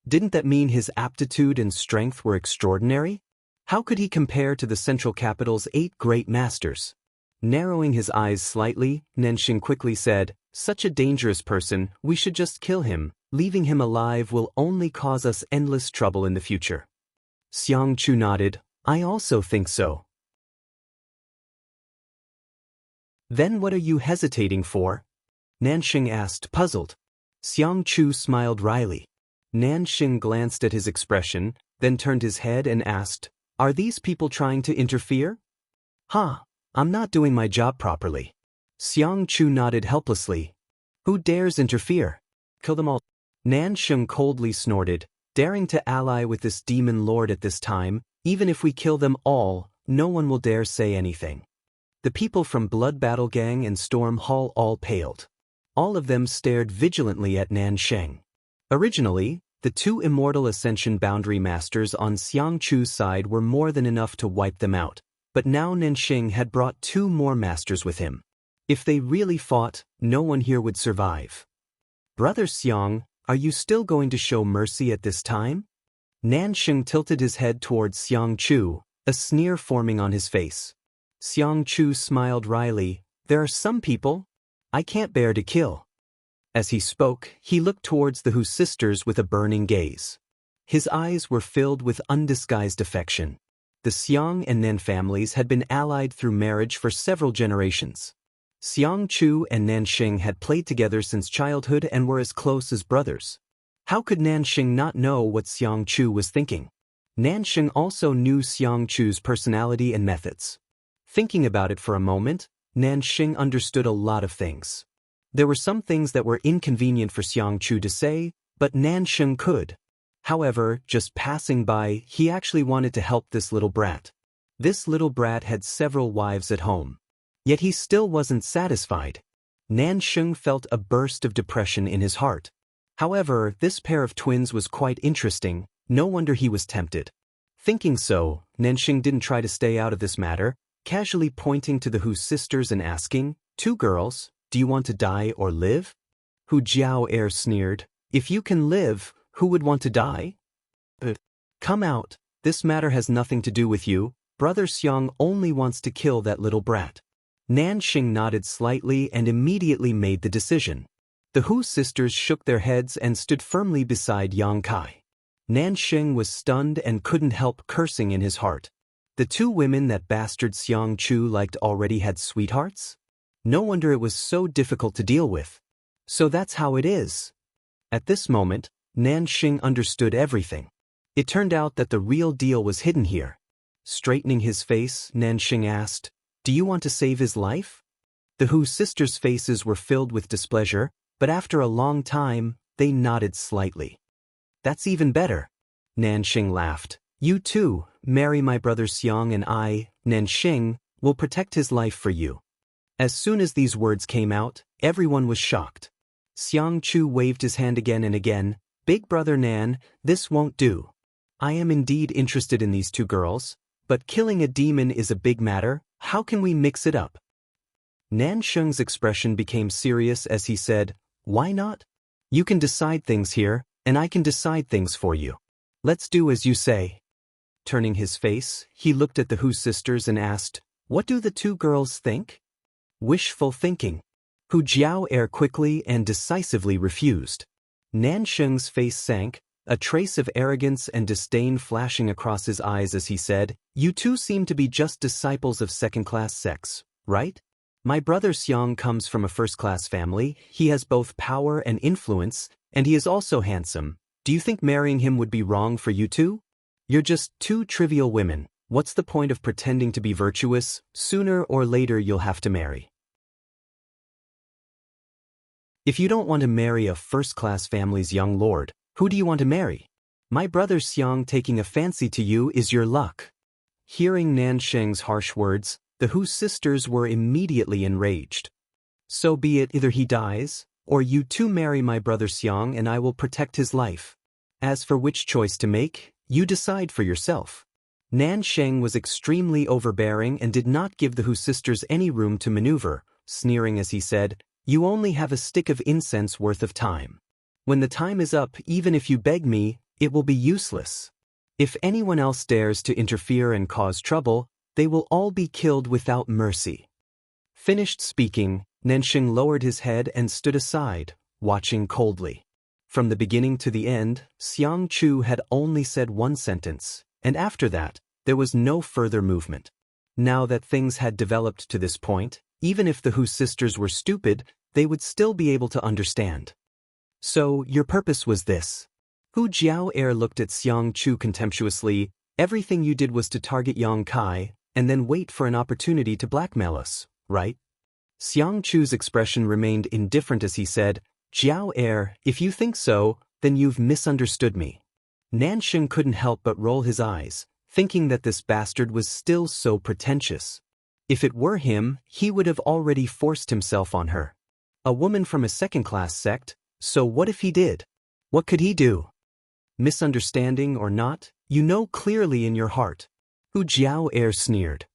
Didn't that mean his aptitude and strength were extraordinary? How could he compare to the central capital's 8 great masters? Narrowing his eyes slightly, Nansheng quickly said, "Such a dangerous person, we should just kill him. Leaving him alive will only cause us endless trouble in the future." Xianxia nodded, "I also think so." "Then what are you hesitating for?" Nansheng asked, puzzled. Xianxia smiled wryly. Nansheng glanced at his expression, then turned his head and asked, "Are these people trying to interfere?" I'm not doing my job properly." Xianxia nodded helplessly. "Who dares interfere? Kill them all." Nansheng coldly snorted, "Daring to ally with this demon lord at this time, even if we kill them all, no one will dare say anything." The people from Blood Battle Gang and Storm Hall all paled. All of them stared vigilantly at Nansheng. Originally, the 2 immortal ascension boundary masters on Xianxia's side were more than enough to wipe them out, but now Nansheng had brought 2 more masters with him. If they really fought, no one here would survive. "Brother Xiang, are you still going to show mercy at this time?" Nansheng tilted his head towards Xianxia, a sneer forming on his face. Xianxia smiled wryly, "There are some people I can't bear to kill." As he spoke, he looked towards the Hu sisters with a burning gaze. His eyes were filled with undisguised affection. The Xiang and Nan families had been allied through marriage for several generations. Xianxia and Nansheng had played together since childhood and were as close as brothers. How could Nansheng not know what Xianxia was thinking? Nansheng also knew Xianxia's personality and methods. Thinking about it for a moment, Nansheng understood a lot of things. There were some things that were inconvenient for Xianxia to say, but Nansheng could. However, just passing by, he actually wanted to help this little brat. This little brat had several wives at home. Yet he still wasn't satisfied. Nansheng felt a burst of depression in his heart. However, this pair of twins was quite interesting, no wonder he was tempted. Thinking so, Nansheng didn't try to stay out of this matter, casually pointing to the Hu sisters and asking, "2 girls, do you want to die or live?" Hu Jiao sneered, "If you can live, who would want to die?" "Come out, this matter has nothing to do with you, Brother Xiang only wants to kill that little brat." Nansheng nodded slightly and immediately made the decision. The Hu sisters shook their heads and stood firmly beside Yang Kai. Nansheng was stunned and couldn't help cursing in his heart. The 2 women that bastard Xianxia liked already had sweethearts? No wonder it was so difficult to deal with. So that's how it is. At this moment, Nansheng understood everything. It turned out that the real deal was hidden here. Straightening his face, Nansheng asked, "Do you want to save his life?" The Hu sisters' faces were filled with displeasure, but after a long time, they nodded slightly. "That's even better." Nansheng laughed. "You too, marry my brother Xiang and I, Nansheng, will protect his life for you." As soon as these words came out, everyone was shocked. Xianxia waved his hand again and again, "Big brother Nan, this won't do. I am indeed interested in these 2 girls, but killing a demon is a big matter, how can we mix it up?" Nansheng's expression became serious as he said, "Why not? You can decide things here, and I can decide things for you. Let's do as you say." Turning his face, he looked at the Hu sisters and asked, "What do the 2 girls think?" "Wishful thinking." Hu Jiao quickly and decisively refused. Nansheng's face sank, a trace of arrogance and disdain flashing across his eyes as he said, "You two seem to be just disciples of second-class sects, right? My brother Xiang comes from a first-class family, he has both power and influence, and he is also handsome. Do you think marrying him would be wrong for you two? You're just two trivial women. What's the point of pretending to be virtuous? Sooner or later you'll have to marry. If you don't want to marry a first-class family's young lord, who do you want to marry? My brother Xiang taking a fancy to you is your luck." Hearing Nansheng's harsh words, the Hu sisters were immediately enraged. "So be it, either he dies, or you two marry my brother Xiang and I will protect his life. As for which choice to make, you decide for yourself." Nansheng was extremely overbearing and did not give the Hu sisters any room to maneuver, sneering as he said, "You only have a stick of incense worth of time. When the time is up, even if you beg me, it will be useless. If anyone else dares to interfere and cause trouble, they will all be killed without mercy." Finished speaking, Nansheng lowered his head and stood aside, watching coldly. From the beginning to the end, Xiang Chu had only said one sentence, and after that, there was no further movement. Now that things had developed to this point, even if the Hu sisters were stupid, they would still be able to understand. "So, your purpose was this." Hu Jiao looked at Xiang Chu contemptuously. "Everything you did was to target Yang Kai, and then wait for an opportunity to blackmail us, right?" Xiang Chu's expression remained indifferent as he said, "Jiao if you think so, then you've misunderstood me." Nansheng couldn't help but roll his eyes, thinking that this bastard was still so pretentious. If it were him, he would have already forced himself on her. A woman from a second-class sect, so what if he did? What could he do? Misunderstanding or not, you know clearly in your heart. Hu Jiao sneered.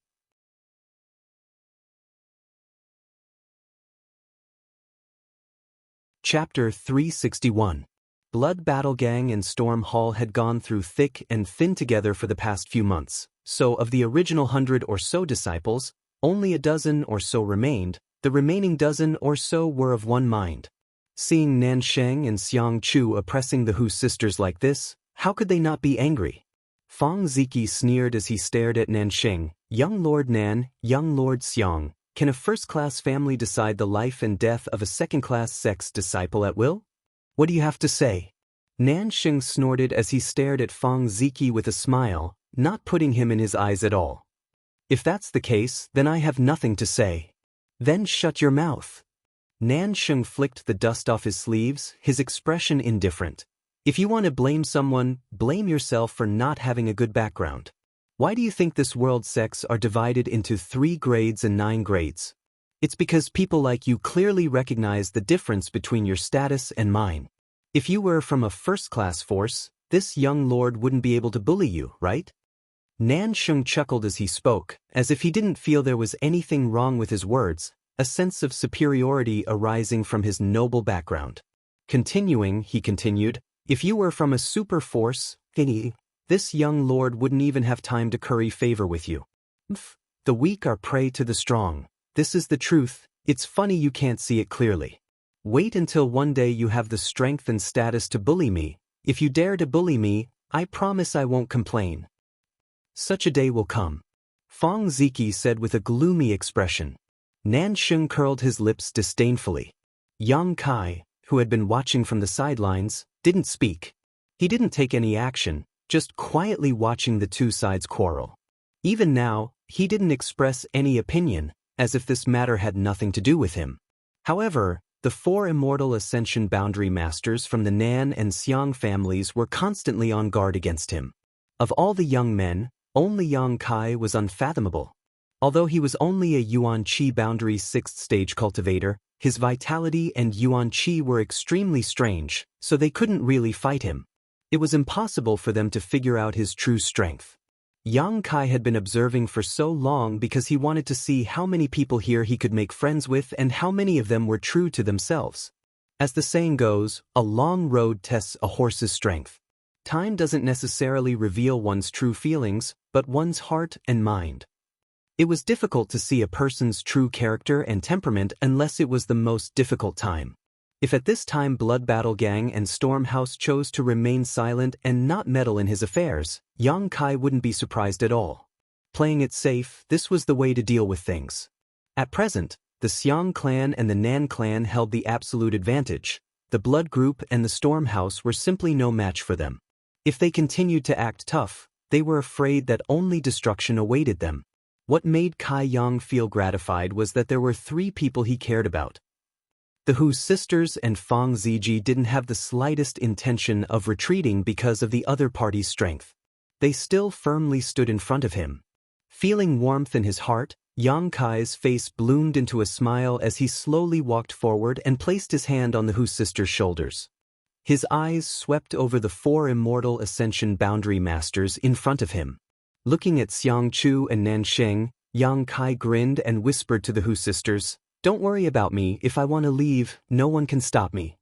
Chapter 361. Blood Battle Gang and Storm Hall had gone through thick and thin together for the past few months, so of the original 100 or so disciples, only a dozen or so remained. The remaining dozen or so were of one mind. Seeing Nansheng and Xiang Chu oppressing the Hu sisters like this, how could they not be angry? Fang Ziki sneered as he stared at Nansheng. "Young Lord Nan, young Lord Xiang, can a first-class family decide the life and death of a second-class sect's disciple at will? What do you have to say?" Nansheng snorted as he stared at Fang Ziki with a smile, not putting him in his eyes at all. "If that's the case, then I have nothing to say." "Then shut your mouth." Nansheng flicked the dust off his sleeves, his expression indifferent. "If you want to blame someone, blame yourself for not having a good background. Why do you think this world's sects are divided into 3 grades and 9 grades? It's because people like you clearly recognize the difference between your status and mine. If you were from a first-class force, this young lord wouldn't be able to bully you, right?" Nansheng chuckled as he spoke, as if he didn't feel there was anything wrong with his words, a sense of superiority arising from his noble background. Continuing, he continued, "If you were from a super force, this young lord wouldn't even have time to curry favor with you. The weak are prey to the strong. This is the truth. It's funny you can't see it clearly. Wait until one day you have the strength and status to bully me. If you dare to bully me, I promise I won't complain. Such a day will come." Fang Ziki said with a gloomy expression. Nansheng curled his lips disdainfully. Yang Kai, who had been watching from the sidelines, didn't speak. He didn't take any action, just quietly watching the two sides quarrel. Even now, he didn't express any opinion, as if this matter had nothing to do with him. However, the 4 immortal Ascension Boundary Masters from the Nan and Xiang families were constantly on guard against him. Of all the young men, only Yang Kai was unfathomable. Although he was only a Yuan Qi Boundary 6th stage cultivator, his vitality and Yuan Qi were extremely strange, so they couldn't really fight him. It was impossible for them to figure out his true strength. Yang Kai had been observing for so long because he wanted to see how many people here he could make friends with and how many of them were true to themselves. As the saying goes, a long road tests a horse's strength. Time doesn't necessarily reveal one's true feelings, but one's heart and mind. It was difficult to see a person's true character and temperament unless it was the most difficult time. If at this time Blood Battle Gang and Storm House chose to remain silent and not meddle in his affairs, Yang Kai wouldn't be surprised at all. Playing it safe, this was the way to deal with things. At present, the Xiang clan and the Nan clan held the absolute advantage. The Blood Group and the Storm House were simply no match for them. If they continued to act tough, they were afraid that only destruction awaited them. What made Kai Yang feel gratified was that there were 3 people he cared about. The Hu sisters and Fang Ziji didn't have the slightest intention of retreating because of the other party's strength. They still firmly stood in front of him. Feeling warmth in his heart, Yang Kai's face bloomed into a smile as he slowly walked forward and placed his hand on the Hu sisters' shoulders. His eyes swept over the 4 immortal Ascension Boundary Masters in front of him. Looking at Xiangchu and Nansheng, Yang Kai grinned and whispered to the Hu sisters, "Don't worry about me. If I want to leave, no one can stop me."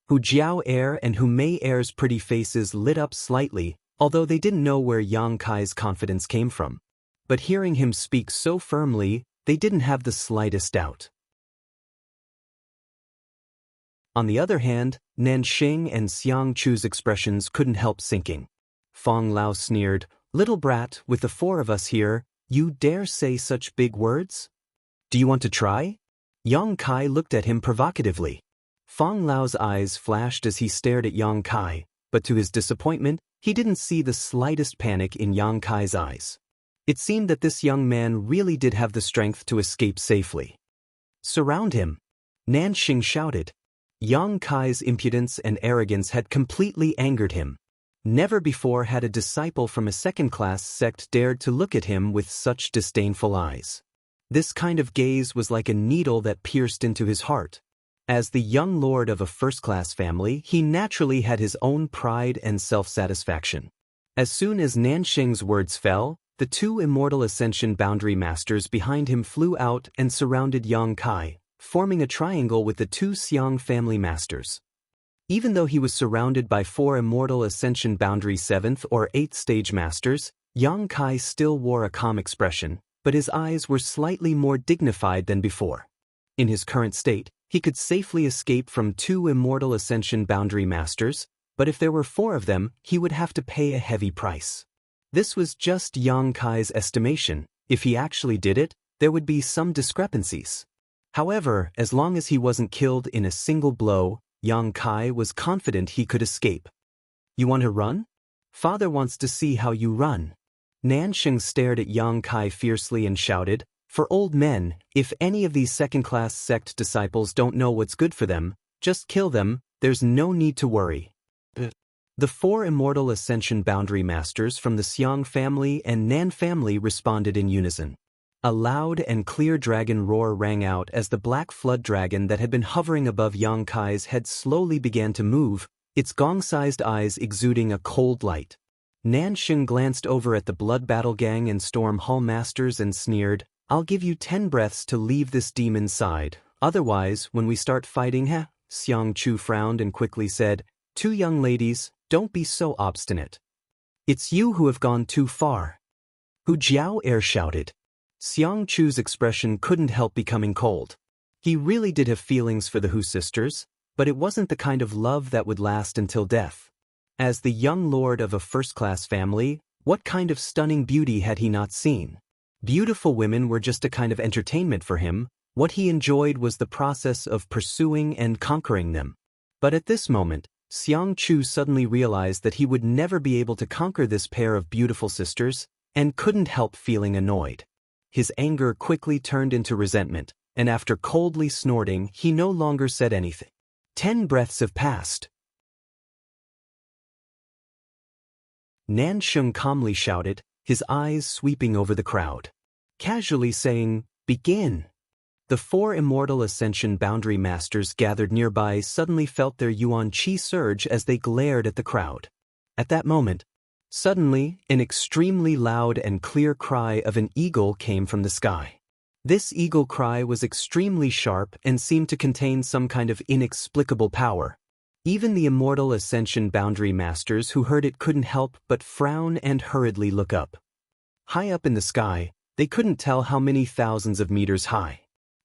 Hu Jiao Air and Hu Mei Air's pretty faces lit up slightly, although they didn't know where Yang Kai's confidence came from. But hearing him speak so firmly, they didn't have the slightest doubt. On the other hand, Nansheng and Xiangchu's expressions couldn't help sinking. Fang Lao sneered, "Little brat, with the 4 of us here, you dare say such big words? Do you want to try?" Yang Kai looked at him provocatively. Fang Lao's eyes flashed as he stared at Yang Kai, but to his disappointment, he didn't see the slightest panic in Yang Kai's eyes. It seemed that this young man really did have the strength to escape safely. "Surround him!" Nanxing shouted. Yang Kai's impudence and arrogance had completely angered him. Never before had a disciple from a second-class sect dared to look at him with such disdainful eyes. This kind of gaze was like a needle that pierced into his heart. As the young lord of a first-class family, he naturally had his own pride and self-satisfaction. As soon as Nansheng's words fell, the 2 immortal Ascension Boundary Masters behind him flew out and surrounded Yang Kai, forming a triangle with the 2 Xiang family masters. Even though he was surrounded by 4 immortal Ascension Boundary 7th or 8th stage masters, Yang Kai still wore a calm expression, but his eyes were slightly more dignified than before. In his current state, he could safely escape from 2 immortal Ascension Boundary Masters, but if there were 4 of them, he would have to pay a heavy price. This was just Yang Kai's estimation. If he actually did it, there would be some discrepancies. However, as long as he wasn't killed in a single blow, Yang Kai was confident he could escape. "You want to run? Father wants to see how you run." Nansheng stared at Yang Kai fiercely and shouted, "For old men, if any of these second-class sect disciples don't know what's good for them, just kill them, there's no need to worry." The 4 immortal Ascension Boundary Masters from the Xiang family and Nan family responded in unison. A loud and clear dragon roar rang out as the black flood dragon that had been hovering above Yang Kai's head slowly began to move, its gong-sized eyes exuding a cold light. Nansheng glanced over at the Blood Battle Gang and Storm Hall Masters and sneered, "I'll give you 10 breaths to leave this demon's side. Otherwise, when we start fighting, Xiangchu frowned and quickly said, "2 young ladies, don't be so obstinate. It's you who have gone too far." Hu Jiao Air shouted. Xiangchu's expression couldn't help becoming cold. He really did have feelings for the Hu sisters, but it wasn't the kind of love that would last until death. As the young lord of a first-class family, what kind of stunning beauty had he not seen? Beautiful women were just a kind of entertainment for him. What he enjoyed was the process of pursuing and conquering them. But at this moment, Xiangchu suddenly realized that he would never be able to conquer this pair of beautiful sisters, and couldn't help feeling annoyed. His anger quickly turned into resentment, and after coldly snorting, he no longer said anything. 10 breaths have passed. Nansheng calmly shouted, his eyes sweeping over the crowd. Casually saying, "Begin." The 4 immortal Ascension Boundary Masters gathered nearby suddenly felt their yuan qi surge as they glared at the crowd. At that moment, suddenly, an extremely loud and clear cry of an eagle came from the sky. This eagle cry was extremely sharp and seemed to contain some kind of inexplicable power. Even the immortal Ascension Boundary Masters who heard it couldn't help but frown and hurriedly look up. High up in the sky, They couldn't tell how many thousands of meters high.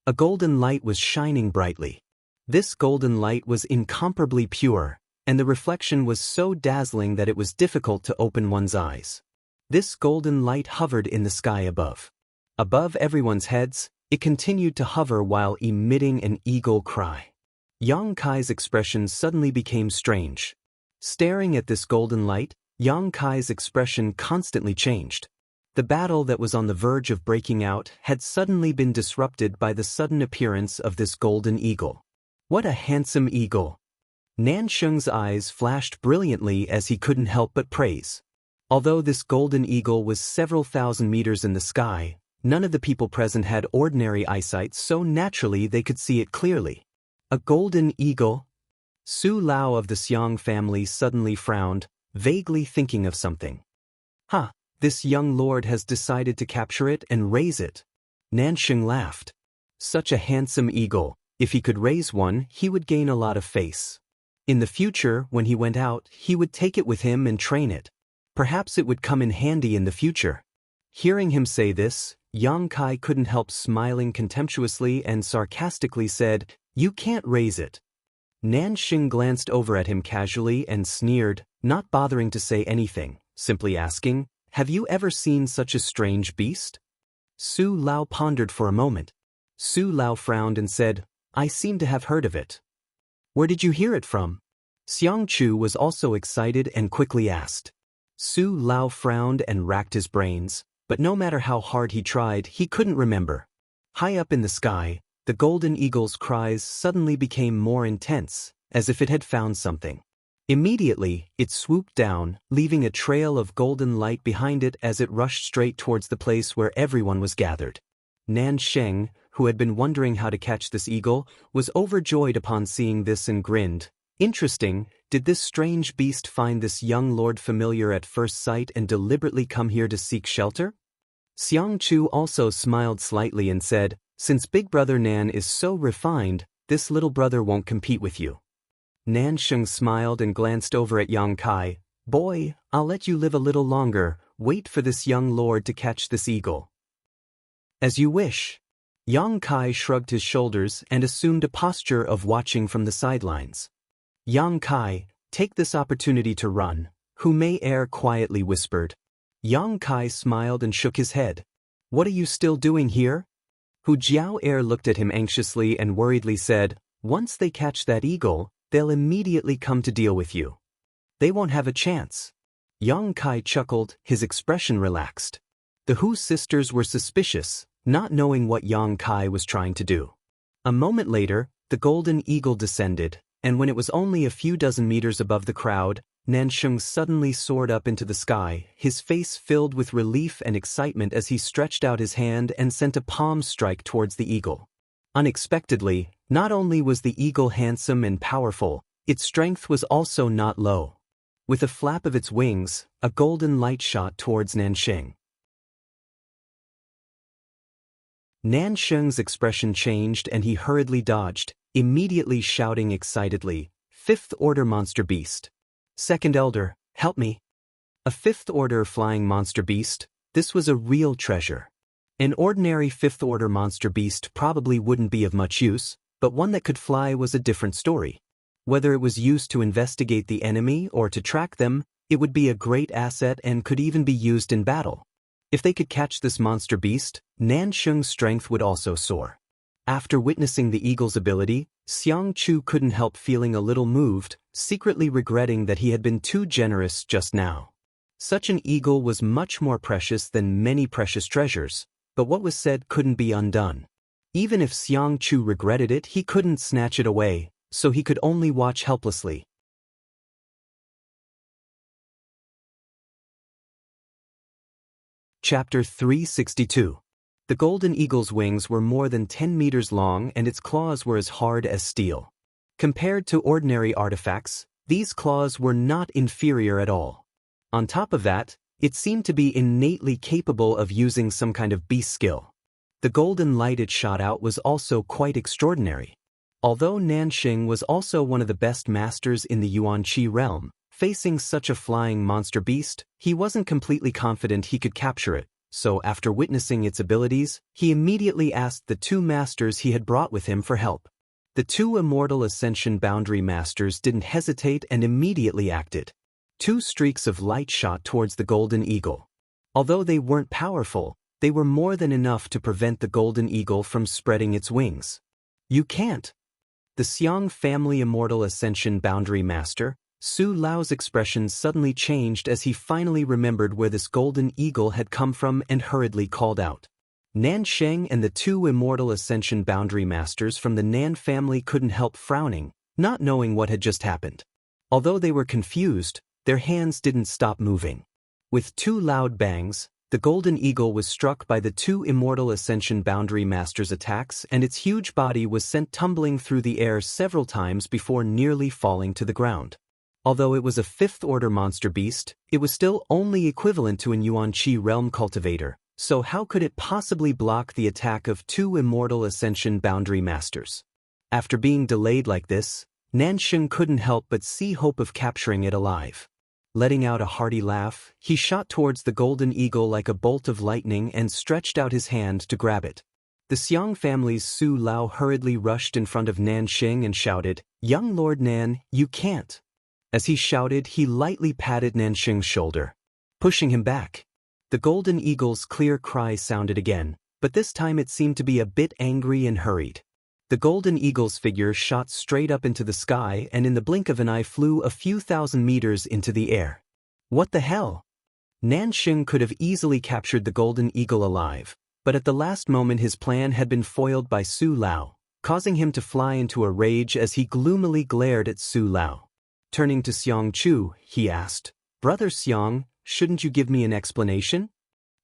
A golden light was shining brightly. This golden light was incomparably pure, and the reflection was so dazzling that it was difficult to open one's eyes. This golden light hovered in the sky above. Above everyone's heads, it continued to hover while emitting an eagle cry. Yang Kai's expression suddenly became strange. Staring at this golden light, Yang Kai's expression constantly changed. The battle that was on the verge of breaking out had suddenly been disrupted by the sudden appearance of this golden eagle. What a handsome eagle! Nansheng's eyes flashed brilliantly as he couldn't help but praise. Although this golden eagle was several thousand meters in the sky, none of the people present had ordinary eyesight, so naturally they could see it clearly. A golden eagle? Su Lao of the Xiang family suddenly frowned, vaguely thinking of something. "Huh, this young lord has decided to capture it and raise it." Nansheng laughed. Such a handsome eagle, if he could raise one, he would gain a lot of face. In the future, when he went out, he would take it with him and train it. Perhaps it would come in handy in the future. Hearing him say this, Yang Kai couldn't help smiling contemptuously and sarcastically said, "You can't raise it." Nansheng glanced over at him casually and sneered, not bothering to say anything, simply asking, "Have you ever seen such a strange beast?" Su Lao pondered for a moment. Su Lao frowned and said, "I seem to have heard of it." "Where did you hear it from?" Xiangchu was also excited and quickly asked. Su Lao frowned and racked his brains, but no matter how hard he tried, he couldn't remember. High up in the sky, the golden eagle's cries suddenly became more intense, as if it had found something. Immediately, it swooped down, leaving a trail of golden light behind it as it rushed straight towards the place where everyone was gathered. Nansheng, who had been wondering how to catch this eagle, was overjoyed upon seeing this and grinned. Interesting, did this strange beast find this young lord familiar at first sight and deliberately come here to seek shelter? Xiangchu also smiled slightly and said, "Since Big Brother Nan is so refined, this little brother won't compete with you." Nansheng smiled and glanced over at Yang Kai. "Boy, I'll let you live a little longer. Wait for this young lord to catch this eagle." "As you wish." Yang Kai shrugged his shoulders and assumed a posture of watching from the sidelines. "Yang Kai, take this opportunity to run," Hu Mei Er quietly whispered. Yang Kai smiled and shook his head. "What are you still doing here?" Hu Jiao Er looked at him anxiously and worriedly said, "Once they catch that eagle, they'll immediately come to deal with you. They won't have a chance." Yang Kai chuckled, his expression relaxed. The Hu sisters were suspicious, not knowing what Yang Kai was trying to do. A moment later, the golden eagle descended, and when it was only a few dozen meters above the crowd, Nansheng suddenly soared up into the sky, his face filled with relief and excitement as he stretched out his hand and sent a palm strike towards the eagle. Unexpectedly, not only was the eagle handsome and powerful, its strength was also not low. With a flap of its wings, a golden light shot towards Nansheng. Nansheng's expression changed and he hurriedly dodged, immediately shouting excitedly, "Fifth Order Monster Beast. Second Elder, help me." A Fifth Order flying monster beast, this was a real treasure. An ordinary Fifth Order monster beast probably wouldn't be of much use, but one that could fly was a different story. Whether it was used to investigate the enemy or to track them, it would be a great asset and could even be used in battle. If they could catch this monster beast, Nansheng's strength would also soar. After witnessing the eagle's ability, Xiangchu couldn't help feeling a little moved, secretly regretting that he had been too generous just now. Such an eagle was much more precious than many precious treasures, but what was said couldn't be undone. Even if Xiangchu regretted it, he couldn't snatch it away, so he could only watch helplessly. Chapter 362. The golden eagle's wings were more than 10 meters long and its claws were as hard as steel. Compared to ordinary artifacts, these claws were not inferior at all. On top of that, it seemed to be innately capable of using some kind of beast skill. The golden light it shot out was also quite extraordinary. Although Nansheng was also one of the best masters in the Yuanqi realm, facing such a flying monster beast, he wasn't completely confident he could capture it, So after witnessing its abilities, he immediately asked the two masters he had brought with him for help. The two immortal Ascension Boundary Masters didn't hesitate and immediately acted. Two streaks of light shot towards the Golden Eagle. Although they weren't powerful, they were more than enough to prevent the Golden Eagle from spreading its wings. You can't. The Xiang family Immortal Ascension Boundary Master, Su Lao's expression suddenly changed as he finally remembered where this Golden Eagle had come from and hurriedly called out. Nan Sheng and the two Immortal Ascension Boundary Masters from the Nan family couldn't help frowning, not knowing what had just happened. Although they were confused, their hands didn't stop moving. With two loud bangs, the Golden Eagle was struck by the two Immortal Ascension Boundary Masters' attacks, and its huge body was sent tumbling through the air several times before nearly falling to the ground. Although it was a fifth-order monster beast, it was still only equivalent to an Yuan-Chi realm cultivator, so how could it possibly block the attack of two Immortal Ascension Boundary Masters? After being delayed like this, Nansheng couldn't help but see hope of capturing it alive. Letting out a hearty laugh, he shot towards the Golden Eagle like a bolt of lightning and stretched out his hand to grab it. The Xiang family's Su Lao hurriedly rushed in front of Nansheng and shouted, "Young Lord Nan, you can't." As he shouted, he lightly patted Nansheng's shoulder, pushing him back. The Golden Eagle's clear cry sounded again, but this time it seemed to be a bit angry and hurried. The Golden Eagle's figure shot straight up into the sky and in the blink of an eye flew a few thousand meters into the air. What the hell? Nansheng could have easily captured the Golden Eagle alive, but at the last moment his plan had been foiled by Su Lao, causing him to fly into a rage as he gloomily glared at Su Lao. Turning to Xiang Chu, he asked, "Brother Xiang, shouldn't you give me an explanation?"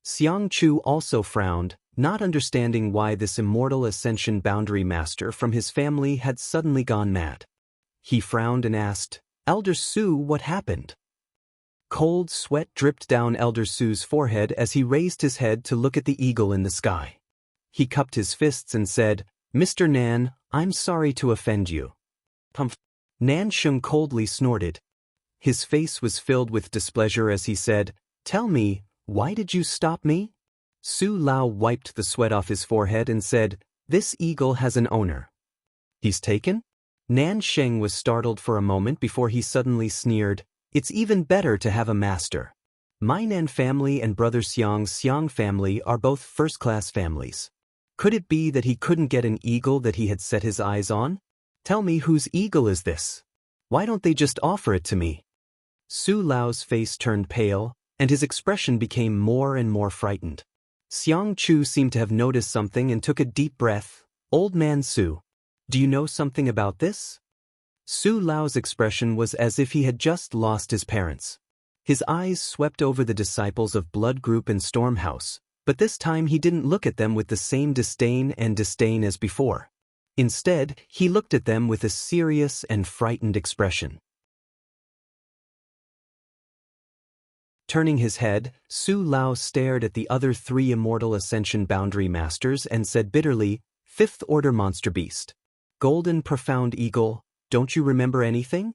Xiang Chu also frowned, not understanding why this Immortal Ascension Boundary Master from his family had suddenly gone mad. He frowned and asked, "Elder Su, what happened?" Cold sweat dripped down Elder Su's forehead as he raised his head to look at the eagle in the sky. He cupped his fists and said, "Mr. Nan, I'm sorry to offend you." Pumph. Nan Sheng coldly snorted. His face was filled with displeasure as he said, "Tell me, why did you stop me?" Su Lao wiped the sweat off his forehead and said, "This eagle has an owner." "He's taken?" Nan Sheng was startled for a moment before he suddenly sneered, "It's even better to have a master. My Nan family and brother Xiang's Xiang family are both first-class families. Could it be that he couldn't get an eagle that he had set his eyes on? Tell me, whose eagle is this? Why don't they just offer it to me?" Su Lao's face turned pale, and his expression became more and more frightened. Xiang Chu seemed to have noticed something and took a deep breath. "Old man Su, do you know something about this?" Su Lao's expression was as if he had just lost his parents. His eyes swept over the disciples of Blood Group and Stormhouse, but this time he didn't look at them with the same disdain as before. Instead, he looked at them with a serious and frightened expression. Turning his head, Su Lao stared at the other three Immortal Ascension Boundary Masters and said bitterly, "Fifth Order Monster Beast. Golden Profound Eagle, don't you remember anything?"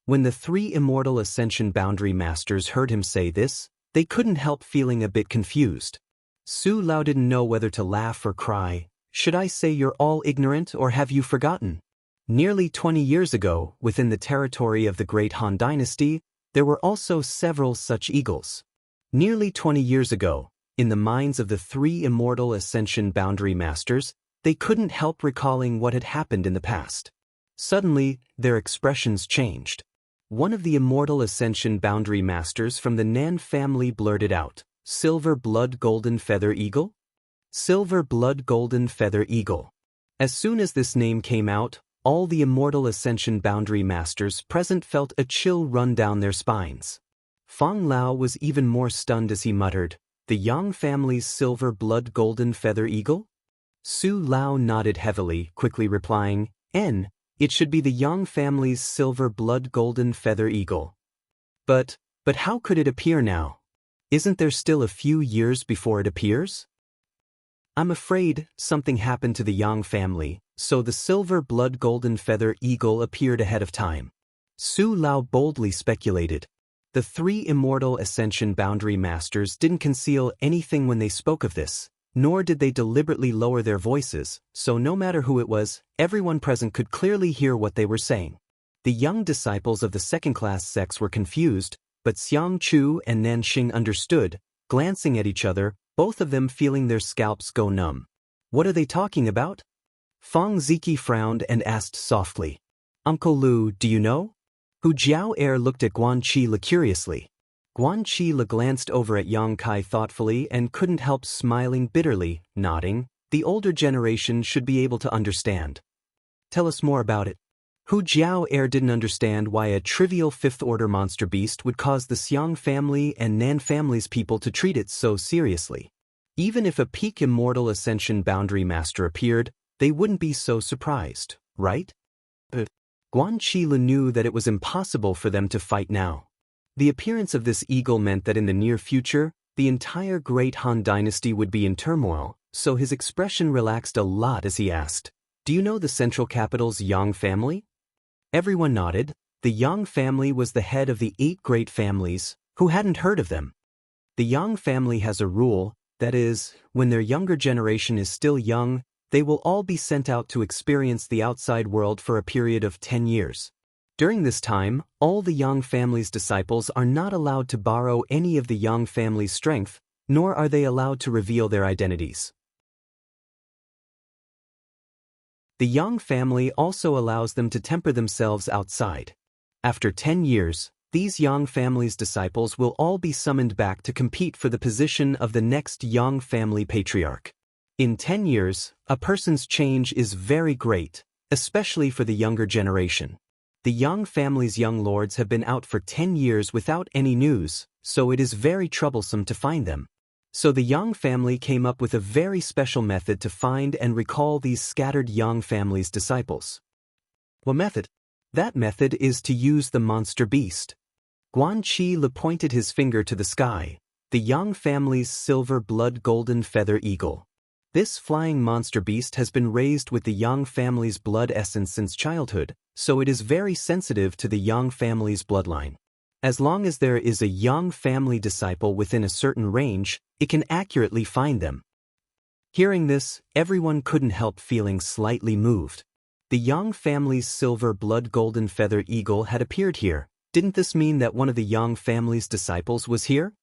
When the three Immortal Ascension Boundary Masters heard him say this, they couldn't help feeling a bit confused. Su Lao didn't know whether to laugh or cry. "Should I say you're all ignorant, or have you forgotten? Nearly 20 years ago, within the territory of the Great Han Dynasty, there were also several such eagles. Nearly 20 years ago, in the minds of the three Immortal Ascension Boundary Masters, they couldn't help recalling what had happened in the past. Suddenly, their expressions changed. One of the Immortal Ascension Boundary Masters from the Nan family blurted out, "Silver Blood Golden Feather Eagle?" Silver Blood Golden Feather Eagle. As soon as this name came out, all the Immortal Ascension Boundary Masters present felt a chill run down their spines. Fang Lao was even more stunned as he muttered, "The Yang family's Silver Blood Golden Feather Eagle?" Su Lao nodded heavily, quickly replying, It should be the Yang family's Silver Blood Golden Feather Eagle. But how could it appear now? Isn't there still a few years before it appears?" "I'm afraid something happened to the Yang family, so the Silver Blood Golden Feather Eagle appeared ahead of time," Su Lao boldly speculated. The three immortal Ascension Boundary Masters didn't conceal anything when they spoke of this, nor did they deliberately lower their voices, so no matter who it was, everyone present could clearly hear what they were saying. The young disciples of the second-class sects were confused, but Xianxia and Nanxing understood, glancing at each other, both of them feeling their scalps go numb. What are they talking about? Feng Ziki frowned and asked softly. Uncle Lu, do you know? Hu Jiao looked at Guan Qile curiously. Guan Qile glanced over at Yang Kai thoughtfully and couldn't help smiling bitterly, nodding. The older generation should be able to understand. Tell us more about it. Hu Jiao didn't understand why a trivial fifth-order monster beast would cause the Xiang family and Nan family's people to treat it so seriously. Even if a peak immortal Ascension Boundary Master appeared, they wouldn't be so surprised, right? But Guan Qile knew that it was impossible for them to fight now. The appearance of this eagle meant that in the near future, the entire Great Han Dynasty would be in turmoil, so his expression relaxed a lot as he asked, "Do you know the central capital's Yang family?" Everyone nodded. The Yang family was the head of the 8 great families. Who hadn't heard of them? The Yang family has a rule, that is, when their younger generation is still young, they will all be sent out to experience the outside world for a period of 10 years. During this time, all the Yang family's disciples are not allowed to borrow any of the Yang family's strength, nor are they allowed to reveal their identities. The Yang family also allows them to temper themselves outside. After 10 years, these Yang family's disciples will all be summoned back to compete for the position of the next Yang family patriarch. In 10 years, a person's change is very great, especially for the younger generation. The Yang family's young lords have been out for 10 years without any news, so it is very troublesome to find them. So the Yang family came up with a very special method to find and recall these scattered Yang family's disciples. What method? That method is to use the monster beast. Guan Qile pointed his finger to the sky, the Yang family's silver blood golden feather eagle. This flying monster beast has been raised with the Yang family's blood essence since childhood, so it is very sensitive to the Yang family's bloodline. As long as there is a Yang family disciple within a certain range, it can accurately find them. Hearing this, everyone couldn't help feeling slightly moved. The Yang family's silver blood golden feather eagle had appeared here. Didn't this mean that one of the Yang family's disciples was here?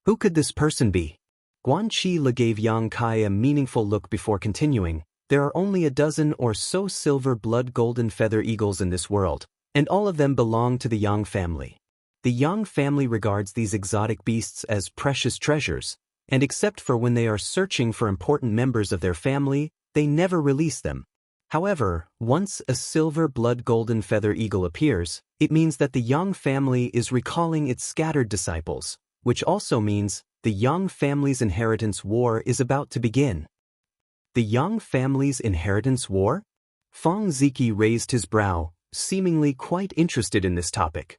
Who could this person be? Guan Qile gave Yang Kai a meaningful look before continuing. There are only a dozen or so silver blood golden feather eagles in this world, and all of them belong to the Yang family. The Yang family regards these exotic beasts as precious treasures, and except for when they are searching for important members of their family, they never release them. However, once a silver blood golden feather eagle appears, it means that the Yang family is recalling its scattered disciples, which also means the Yang family's inheritance war is about to begin. The Yang family's inheritance war? Feng Ziki raised his brow, seemingly quite interested in this topic.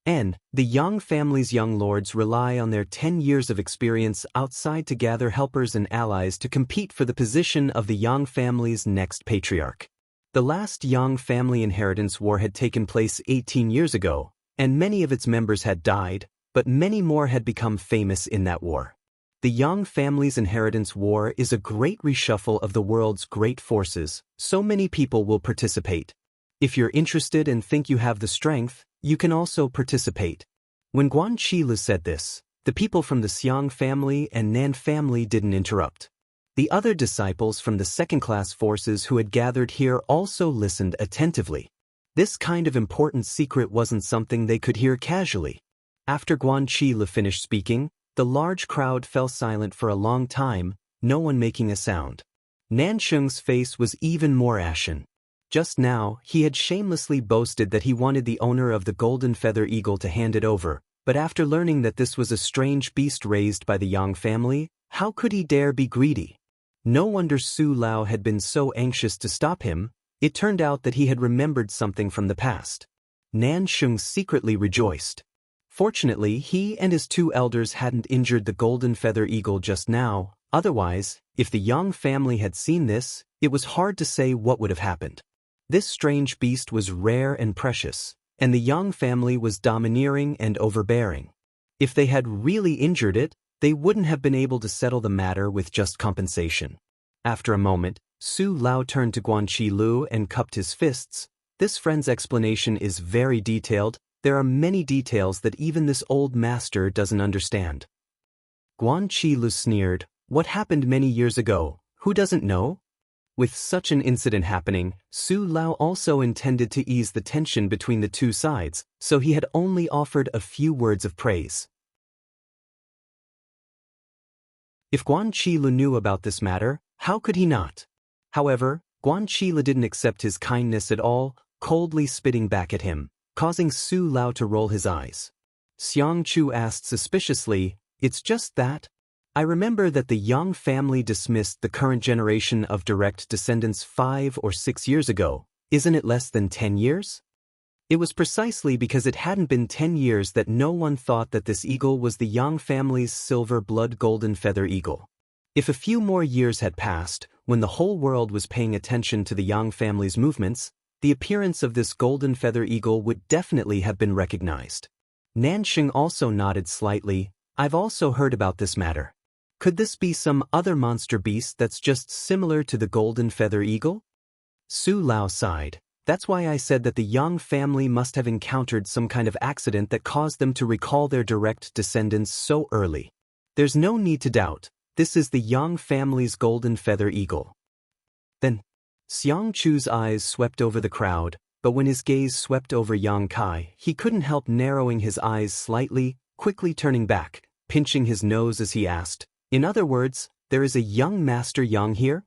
The Yang family's young lords rely on their 10 years of experience outside to gather helpers and allies to compete for the position of the Yang family's next patriarch. The last Yang family inheritance war had taken place 18 years ago, and many of its members had died, but many more had become famous in that war. The Yang family's inheritance war is a great reshuffle of the world's great forces, so many people will participate. If you're interested and think you have the strength, you can also participate. When Guan Qile said this, the people from the Xiang family and Nan family didn't interrupt. The other disciples from the second-class forces who had gathered here also listened attentively. This kind of important secret wasn't something they could hear casually. After Guan Qile finished speaking, the large crowd fell silent for a long time, no one making a sound. Nansheng's face was even more ashen. Just now, he had shamelessly boasted that he wanted the owner of the golden feather eagle to hand it over, but after learning that this was a strange beast raised by the Yang family, how could he dare be greedy? No wonder Su Lao had been so anxious to stop him. It turned out that he had remembered something from the past. Nansheng secretly rejoiced. Fortunately, he and his 2 elders hadn't injured the golden feather eagle just now, otherwise, if the Yang family had seen this, it was hard to say what would have happened. This strange beast was rare and precious, and the Yang family was domineering and overbearing. If they had really injured it, they wouldn't have been able to settle the matter with just compensation. After a moment, Su Lao turned to Guanqi Lu and cupped his fists. This friend's explanation is very detailed. There are many details that even this old master doesn't understand. Guanqi Lu sneered, "What happened many years ago? Who doesn't know?" With such an incident happening, Su Lao also intended to ease the tension between the two sides, so he had only offered a few words of praise. If Guanqi Lu knew about this matter, how could he not? However, Guanqi Lu didn't accept his kindness at all, coldly spitting back at him, causing Su Lao to roll his eyes. Xianxia asked suspiciously, "It's just that? I remember that the Yang family dismissed the current generation of direct descendants 5 or 6 years ago. Isn't it less than 10 years? It was precisely because it hadn't been 10 years that no one thought that this eagle was the Yang family's silver blood golden feather eagle. If a few more years had passed, when the whole world was paying attention to the Yang family's movements, the appearance of this golden feather eagle would definitely have been recognized." Nanxing also nodded slightly. "I've also heard about this matter. Could this be some other monster beast that's just similar to the golden feather eagle?" Su Lao sighed. "That's why I said that the Yang family must have encountered some kind of accident that caused them to recall their direct descendants so early. There's no need to doubt. This is the Yang family's golden feather eagle." Then, Xiangchu's eyes swept over the crowd, but when his gaze swept over Yang Kai, he couldn't help narrowing his eyes slightly, quickly turning back, pinching his nose as he asked, "In other words, there is a young Master Yang here?"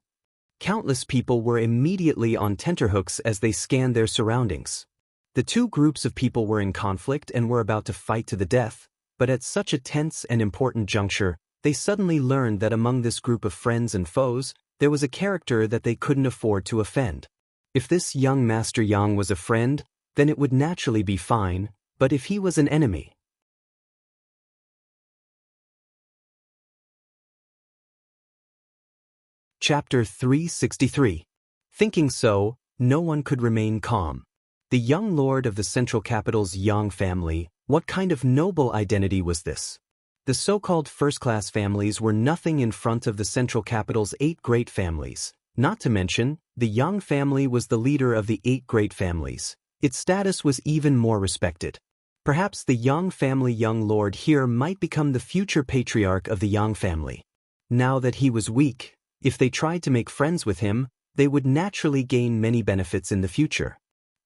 Countless people were immediately on tenterhooks as they scanned their surroundings. The two groups of people were in conflict and were about to fight to the death, but at such a tense and important juncture, they suddenly learned that among this group of friends and foes, there was a character that they couldn't afford to offend. If this young Master Yang was a friend, then it would naturally be fine, but if he was an enemy... Chapter 363. Thinking so, no one could remain calm. The young lord of the central capital's Yang family, what kind of noble identity was this? The so-called first-class families were nothing in front of the central capital's 8 great families. Not to mention, the Yang family was the leader of the 8 great families. Its status was even more respected. Perhaps the Yang family young lord here might become the future patriarch of the Yang family. Now that he was weak, if they tried to make friends with him, they would naturally gain many benefits in the future.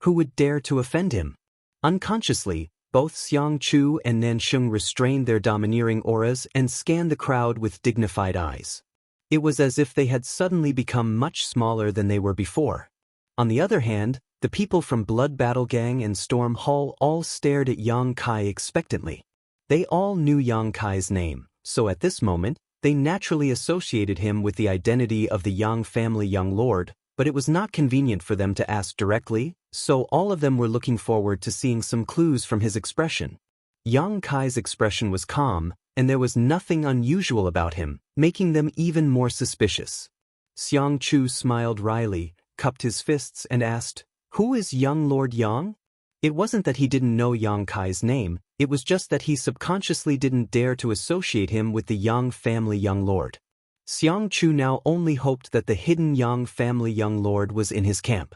Who would dare to offend him? Unconsciously, both Xiangchu and Nanxing restrained their domineering auras and scanned the crowd with dignified eyes. It was as if they had suddenly become much smaller than they were before. On the other hand, the people from Blood Battle Gang and Storm Hall all stared at Yang Kai expectantly. They all knew Yang Kai's name, so at this moment, they naturally associated him with the identity of the Yang family young lord, but it was not convenient for them to ask directly, so all of them were looking forward to seeing some clues from his expression. Yang Kai's expression was calm, and there was nothing unusual about him, making them even more suspicious. Xiangchu smiled wryly, cupped his fists and asked, "Who is young Lord Yang?" It wasn't that he didn't know Yang Kai's name, it was just that he subconsciously didn't dare to associate him with the Yang family young lord. Xiangchu now only hoped that the hidden Yang family young lord was in his camp.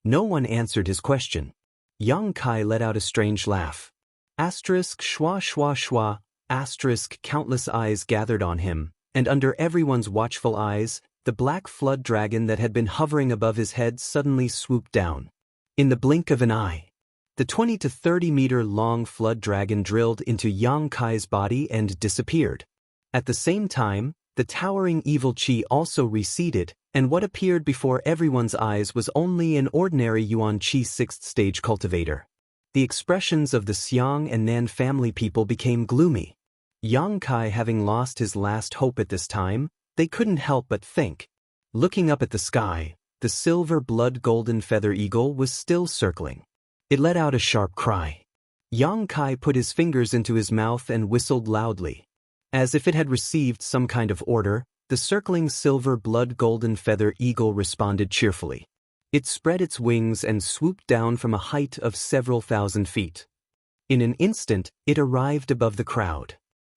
No one answered his question. Yang Kai let out a strange laugh. Asterisk schwa schwa schwa, asterisk countless eyes gathered on him, and under everyone's watchful eyes, the black flood dragon that had been hovering above his head suddenly swooped down. In the blink of an eye, the 20 to 30 meter long flood dragon drilled into Yang Kai's body and disappeared. At the same time, the towering evil qi also receded, and what appeared before everyone's eyes was only an ordinary Yuan Qi 6th stage cultivator. The expressions of the Xiang and Nan family people became gloomy. Yang Kai having lost his last hope at this time, they couldn't help but think. Looking up at the sky, the silver blood golden feather eagle was still circling. It let out a sharp cry. Yang Kai put his fingers into his mouth and whistled loudly. As if it had received some kind of order, the circling silver blood golden feather eagle responded cheerfully. It spread its wings and swooped down from a height of several thousand feet. In an instant, it arrived above the crowd.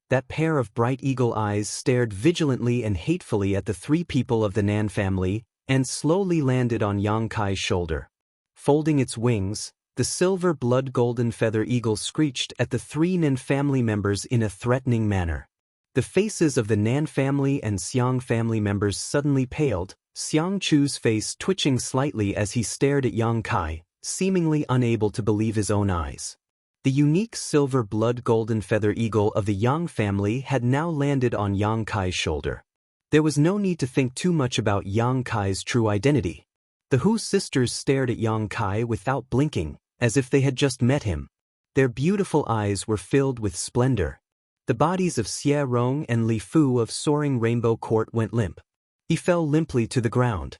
That pair of bright eagle eyes stared vigilantly and hatefully at the three people of the Nan family and slowly landed on Yang Kai's shoulder. Folding its wings, the silver blood-golden feather eagle screeched at the three Nan family members in a threatening manner. The faces of the Nan family and Xiang family members suddenly paled, Xiangchu's face twitching slightly as he stared at Yang Kai, seemingly unable to believe his own eyes. The unique silver blood-golden feather eagle of the Yang family had now landed on Yang Kai's shoulder. There was no need to think too much about Yang Kai's true identity. The Hu sisters stared at Yang Kai without blinking, as if they had just met him. Their beautiful eyes were filled with splendor. The bodies of Xie Rong and Li Fu of Soaring Rainbow Court went limp. He fell limply to the ground.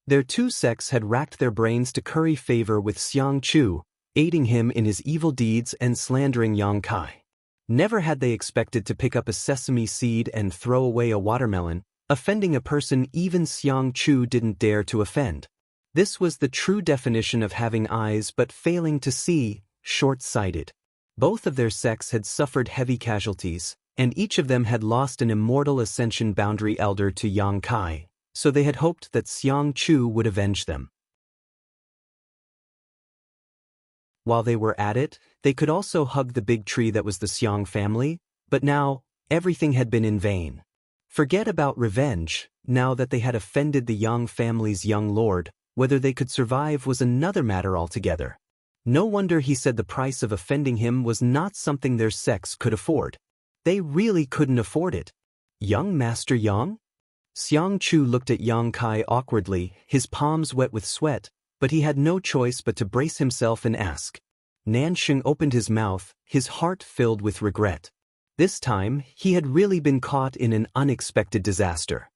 Their two sects had racked their brains to curry favor with Xiangchu, aiding him in his evil deeds and slandering Yang Kai. Never had they expected to pick up a sesame seed and throw away a watermelon, offending a person even Xiangchu didn't dare to offend. This was the true definition of having eyes but failing to see, short-sighted. Both of their sects had suffered heavy casualties, and each of them had lost an immortal ascension boundary elder to Yang Kai, so they had hoped that Xiangchu would avenge them. While they were at it, they could also hug the big tree that was the Xiang family, but now, everything had been in vain. Forget about revenge, now that they had offended the Yang family's young lord, whether they could survive was another matter altogether. No wonder he said the price of offending him was not something their sects could afford. They really couldn't afford it. Young Master Yang? Xiangchu looked at Yang Kai awkwardly, his palms wet with sweat, but he had no choice but to brace himself and ask. Nansheng opened his mouth, his heart filled with regret. This time, he had really been caught in an unexpected disaster.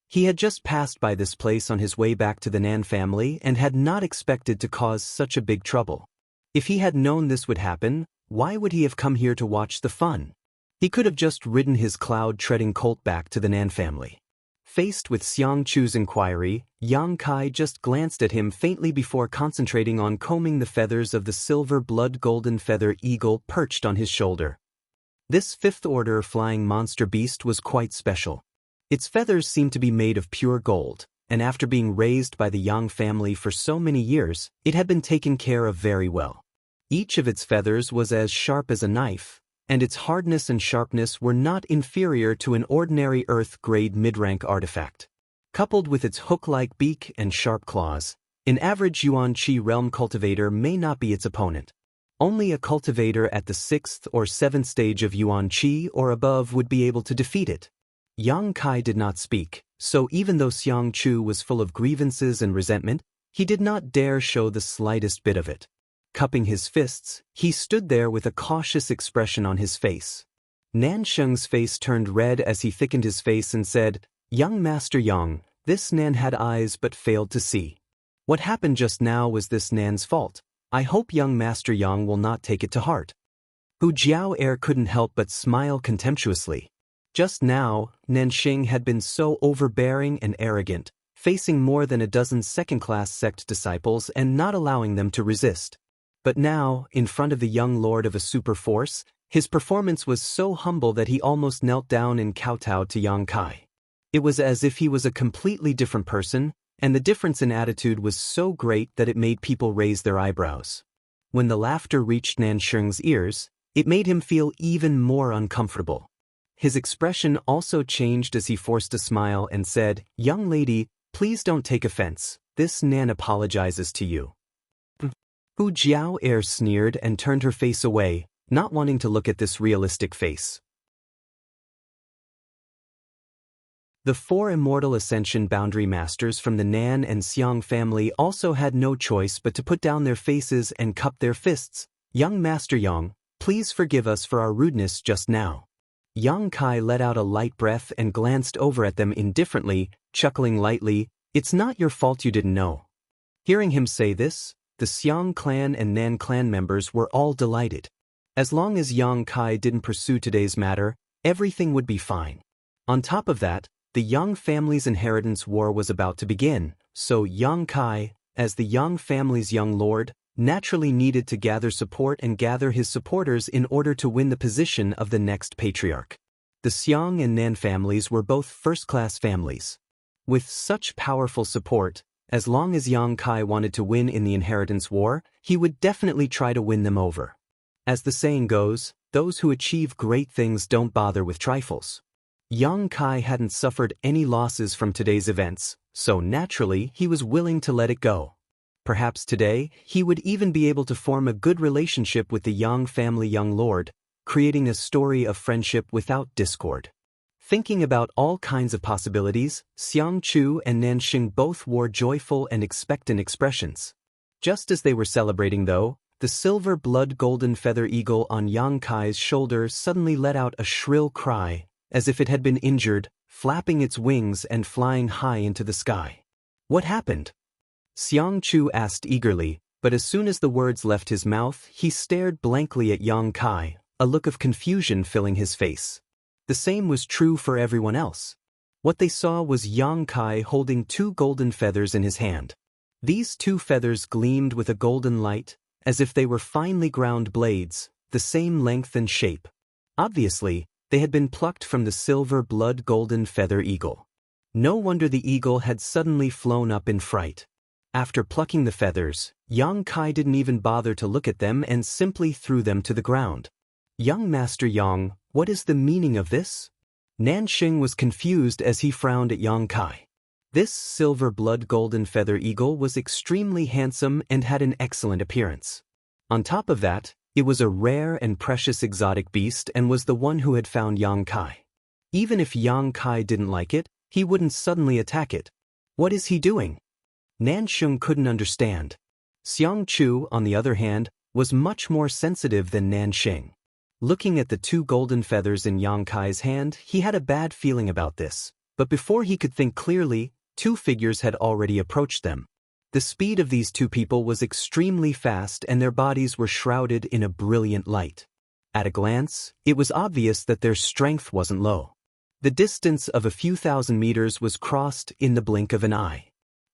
He had just passed by this place on his way back to the Nan family and had not expected to cause such a big trouble. If he had known this would happen, why would he have come here to watch the fun? He could have just ridden his cloud-treading colt back to the Nan family. Faced with Xiangchu's inquiry, Yang Kai just glanced at him faintly before concentrating on combing the feathers of the silver blood-golden feather eagle perched on his shoulder. This fifth-order flying monster beast was quite special. Its feathers seemed to be made of pure gold, and after being raised by the Yang family for so many years, it had been taken care of very well. Each of its feathers was as sharp as a knife, and its hardness and sharpness were not inferior to an ordinary Earth-grade mid-rank artifact. Coupled with its hook-like beak and sharp claws, an average Yuan-Chi realm cultivator may not be its opponent. Only a cultivator at the 6th or 7th stage of Yuan-Chi or above would be able to defeat it. Yang Kai did not speak, so even though Xiangchu was full of grievances and resentment, he did not dare show the slightest bit of it. Cupping his fists, he stood there with a cautious expression on his face. Nansheng's face turned red as he thickened his face and said, "Young Master Yang, this Nan had eyes but failed to see. What happened just now was this Nan's fault. I hope young Master Yang will not take it to heart." Hu Jiao couldn't help but smile contemptuously. Just now, Nansheng had been so overbearing and arrogant, facing more than a dozen second-class sect disciples and not allowing them to resist. But now, in front of the young lord of a super force, his performance was so humble that he almost knelt down and kowtowed to Yang Kai. It was as if he was a completely different person, and the difference in attitude was so great that it made people raise their eyebrows. When the laughter reached Nansheng's ears, it made him feel even more uncomfortable. His expression also changed as he forced a smile and said, "Young lady, please don't take offense. This Nan apologizes to you." Hu Jiao sneered and turned her face away, not wanting to look at this realistic face. The four immortal ascension boundary masters from the Nan and Xiang family also had no choice but to put down their faces and cup their fists. "Young Master Yang, please forgive us for our rudeness just now." Yang Kai let out a light breath and glanced over at them indifferently, chuckling lightly, "It's not your fault you didn't know." Hearing him say this, the Xiang clan and Nan clan members were all delighted. As long as Yang Kai didn't pursue today's matter, everything would be fine. On top of that, the Yang family's inheritance war was about to begin, so Yang Kai, as the Yang family's young lord, naturally needed to gather support and gather his supporters in order to win the position of the next patriarch. The Xiang and Nan families were both first-class families. With such powerful support, as long as Yang Kai wanted to win in the inheritance war, he would definitely try to win them over. As the saying goes, those who achieve great things don't bother with trifles. Yang Kai hadn't suffered any losses from today's events, so naturally he was willing to let it go. Perhaps today, he would even be able to form a good relationship with the Yang family young lord, creating a story of friendship without discord. Thinking about all kinds of possibilities, Xiangchu and Nanxing both wore joyful and expectant expressions. Just as they were celebrating though, the silver blood golden feather eagle on Yang Kai's shoulder suddenly let out a shrill cry, as if it had been injured, flapping its wings and flying high into the sky. What happened? Xiangchu asked eagerly, but as soon as the words left his mouth, he stared blankly at Yang Kai, a look of confusion filling his face. The same was true for everyone else. What they saw was Yang Kai holding 2 golden feathers in his hand. These 2 feathers gleamed with a golden light, as if they were finely ground blades, the same length and shape. Obviously, they had been plucked from the silver blood golden feather eagle. No wonder the eagle had suddenly flown up in fright. After plucking the feathers, Yang Kai didn't even bother to look at them and simply threw them to the ground. Young Master Yang, what is the meaning of this? Nanxing was confused as he frowned at Yang Kai. This silver blood golden feather eagle was extremely handsome and had an excellent appearance. On top of that, it was a rare and precious exotic beast and was the one who had found Yang Kai. Even if Yang Kai didn't like it, he wouldn't suddenly attack it. What is he doing? Nanxing couldn't understand. Xiangchu, on the other hand, was much more sensitive than Nanxing. Looking at the 2 golden feathers in Yang Kai's hand, he had a bad feeling about this, but before he could think clearly, 2 figures had already approached them. The speed of these 2 people was extremely fast and their bodies were shrouded in a brilliant light. At a glance, it was obvious that their strength wasn't low. The distance of a few thousand meters was crossed in the blink of an eye.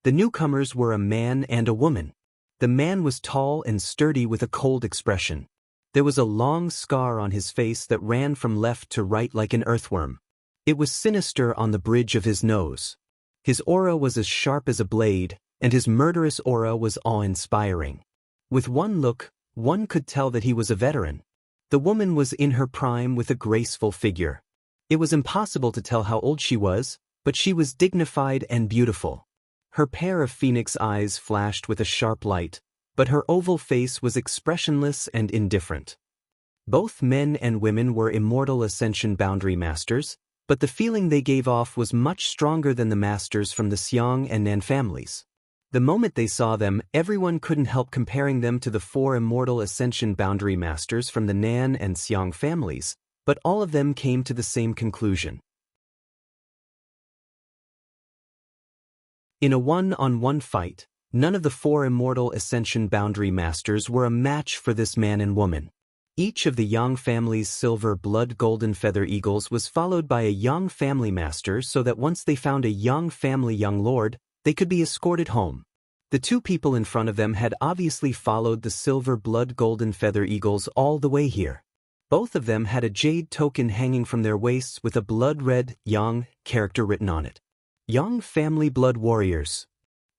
The newcomers were a man and a woman. The man was tall and sturdy with a cold expression. There was a long scar on his face that ran from left to right like an earthworm. It was sinister on the bridge of his nose. His aura was as sharp as a blade, and his murderous aura was awe-inspiring. With one look, one could tell that he was a veteran. The woman was in her prime with a graceful figure. It was impossible to tell how old she was, but she was dignified and beautiful. Her pair of phoenix eyes flashed with a sharp light, but her oval face was expressionless and indifferent. Both men and women were immortal ascension boundary masters, but the feeling they gave off was much stronger than the masters from the Xiang and Nan families. The moment they saw them, everyone couldn't help comparing them to the 4 immortal ascension boundary masters from the Nan and Xiang families, but all of them came to the same conclusion. In a one-on-one fight, none of the 4 immortal ascension boundary masters were a match for this man and woman. Each of the Yang family's silver blood golden feather eagles was followed by a Yang family master so that once they found a Yang family young lord, they could be escorted home. The 2 people in front of them had obviously followed the silver blood golden feather eagles all the way here. Both of them had a jade token hanging from their waists with a blood-red Yang character written on it. Yang family blood warriors.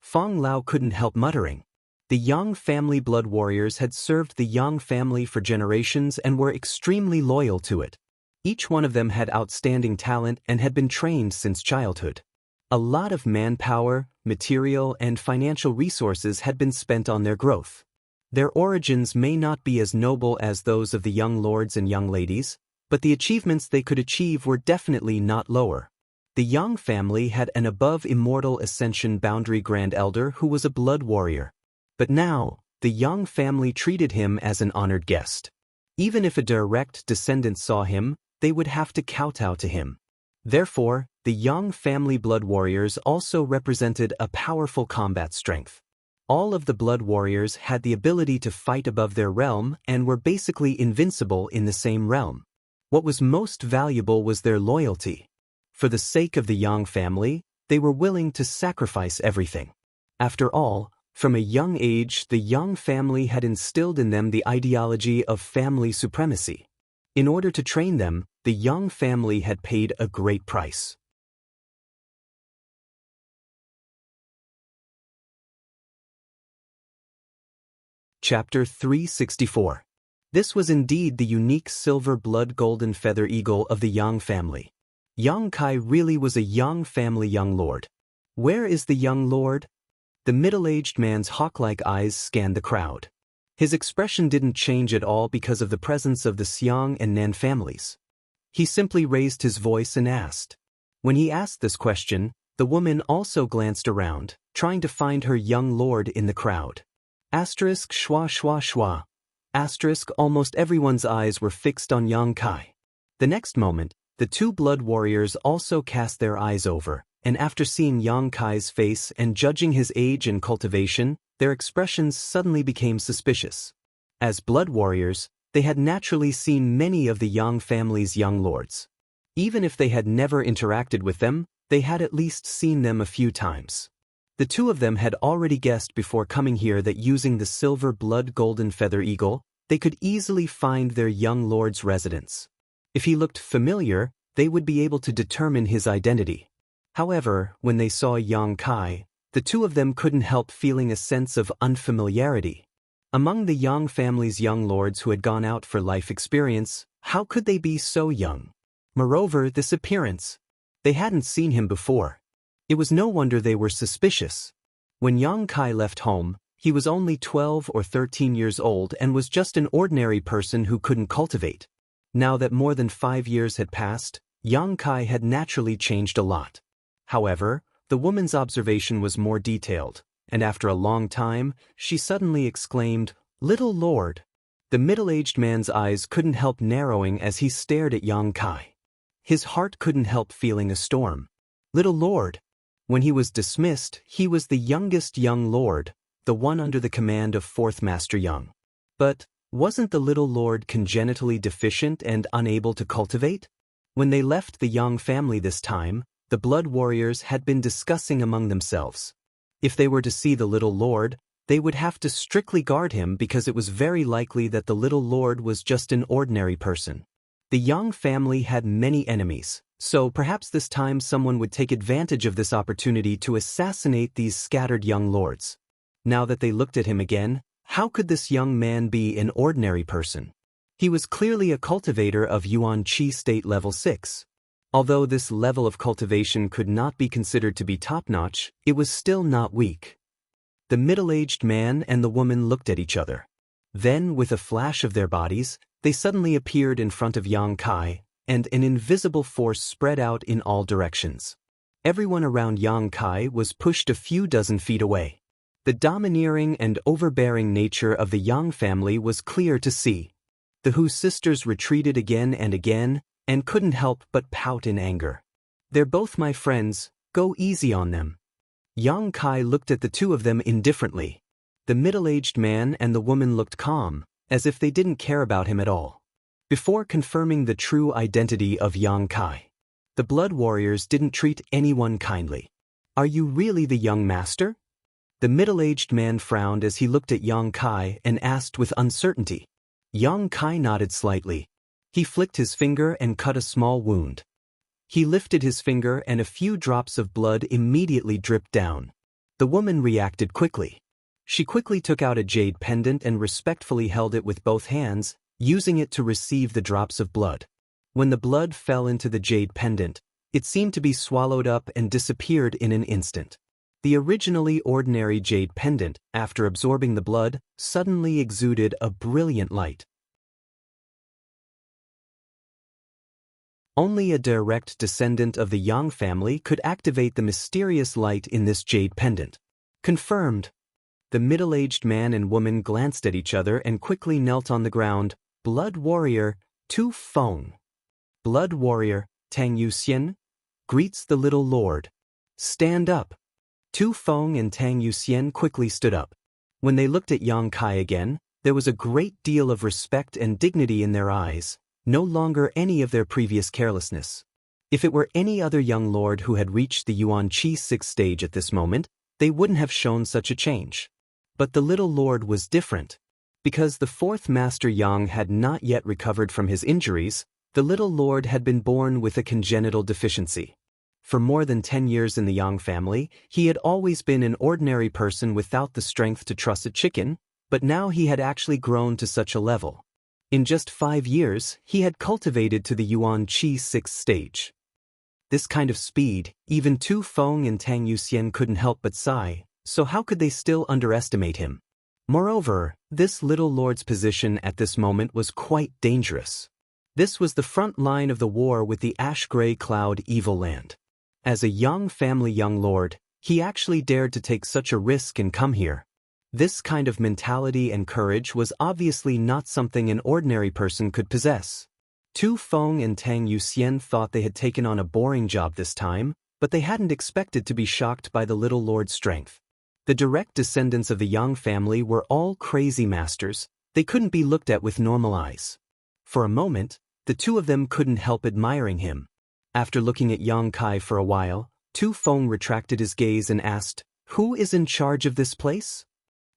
Feng Lao couldn't help muttering. The Yang family blood warriors had served the Yang family for generations and were extremely loyal to it. Each one of them had outstanding talent and had been trained since childhood. A lot of manpower, material, and financial resources had been spent on their growth. Their origins may not be as noble as those of the young lords and young ladies, but the achievements they could achieve were definitely not lower. The Yang family had an above-immortal ascension boundary grand elder who was a blood warrior. But now, the Yang family treated him as an honored guest. Even if a direct descendant saw him, they would have to kowtow to him. Therefore, the Yang family blood warriors also represented a powerful combat strength. All of the blood warriors had the ability to fight above their realm and were basically invincible in the same realm. What was most valuable was their loyalty. For the sake of the Yang family, they were willing to sacrifice everything. After all From a young age, the Yang family had instilled in them the ideology of family supremacy. In order to train them, the Yang family had paid a great price. Chapter 364. This was indeed the unique silver blood golden feather eagle of the Yang family. Yang Kai really was a Yang family young lord. Where is the young lord? The middle-aged man's hawk-like eyes scanned the crowd. His expression didn't change at all because of the presence of the Xiang and Nan families. He simply raised his voice and asked. When he asked this question, the woman also glanced around, trying to find her young lord in the crowd. Asterisk schwa schwa schwa. Asterisk almost everyone's eyes were fixed on Yang Kai. The next moment, the two blood warriors also cast their eyes over, and after seeing Yang Kai's face and judging his age and cultivation, their expressions suddenly became suspicious. As blood warriors, they had naturally seen many of the Yang family's young lords. Even if they had never interacted with them, they had at least seen them a few times. The two of them had already guessed before coming here that using the silver blood golden feather eagle, they could easily find their young lord's residence. If he looked familiar, they would be able to determine his identity. However, when they saw Yang Kai, the two of them couldn't help feeling a sense of unfamiliarity. Among the Yang family's young lords who had gone out for life experience, how could they be so young? Moreover, this appearance. They hadn't seen him before. It was no wonder they were suspicious. When Yang Kai left home, he was only 12 or 13 years old and was just an ordinary person who couldn't cultivate. Now that more than 5 years had passed, Yang Kai had naturally changed a lot. However, the woman's observation was more detailed, and after a long time, she suddenly exclaimed, "Little Lord." The middle-aged man's eyes couldn't help narrowing as he stared at Yang Kai. His heart couldn't help feeling a storm. Little Lord. When he was dismissed, he was the youngest young lord, the one under the command of Fourth Master Yang. But wasn't the little lord congenitally deficient and unable to cultivate? When they left the Yang family this time, the blood warriors had been discussing among themselves. If they were to see the little lord, they would have to strictly guard him because it was very likely that the little lord was just an ordinary person. The Yang family had many enemies, so perhaps this time someone would take advantage of this opportunity to assassinate these scattered young lords. Now that they looked at him again, how could this young man be an ordinary person? He was clearly a cultivator of Yuan Qi State Level 6. Although this level of cultivation could not be considered to be top-notch, it was still not weak. The middle-aged man and the woman looked at each other. Then, with a flash of their bodies, they suddenly appeared in front of Yang Kai, and an invisible force spread out in all directions. Everyone around Yang Kai was pushed a few dozen feet away. The domineering and overbearing nature of the Yang family was clear to see. The Hu sisters retreated again and couldn't help but pout in anger. "They're both my friends, go easy on them." Yang Kai looked at the two of them indifferently. The middle-aged man and the woman looked calm, as if they didn't care about him at all. Before confirming the true identity of Yang Kai, the blood warriors didn't treat anyone kindly. "Are you really the young master?" The middle-aged man frowned as he looked at Yang Kai and asked with uncertainty. Yang Kai nodded slightly. He flicked his finger and cut a small wound. He lifted his finger and a few drops of blood immediately dripped down. The woman reacted quickly. She quickly took out a jade pendant and respectfully held it with both hands, using it to receive the drops of blood. When the blood fell into the jade pendant, it seemed to be swallowed up and disappeared in an instant. The originally ordinary jade pendant, after absorbing the blood, suddenly exuded a brilliant light. Only a direct descendant of the Yang family could activate the mysterious light in this jade pendant. Confirmed. The middle-aged man and woman glanced at each other and quickly knelt on the ground. Blood warrior, Tu Feng. Blood warrior, Tang Yuxian, greets the little lord. Stand up. Tu Feng and Tang Yuxian quickly stood up. When they looked at Yang Kai again, there was a great deal of respect and dignity in their eyes. No longer any of their previous carelessness. If it were any other young lord who had reached the Yuan Qi 6th stage at this moment, they wouldn't have shown such a change. But the little lord was different. Because the fourth Master Yang had not yet recovered from his injuries, the little lord had been born with a congenital deficiency. For more than 10 years in the Yang family, he had always been an ordinary person without the strength to truss a chicken, but now he had actually grown to such a level. In just 5 years, he had cultivated to the Yuan Qi 6th stage. This kind of speed, even Tu Feng and Tang Yuxian couldn't help but sigh, so how could they still underestimate him? Moreover, this little lord's position at this moment was quite dangerous. This was the front line of the war with the ash-gray cloud evil land. As a Yang family young lord, he actually dared to take such a risk and come here. This kind of mentality and courage was obviously not something an ordinary person could possess. Tu Feng and Tang Yuxian thought they had taken on a boring job this time, but they hadn't expected to be shocked by the little lord's strength. The direct descendants of the Yang family were all crazy masters. They couldn't be looked at with normal eyes. For a moment, the two of them couldn't help admiring him. After looking at Yang Kai for a while, Tu Feng retracted his gaze and asked, "Who is in charge of this place?"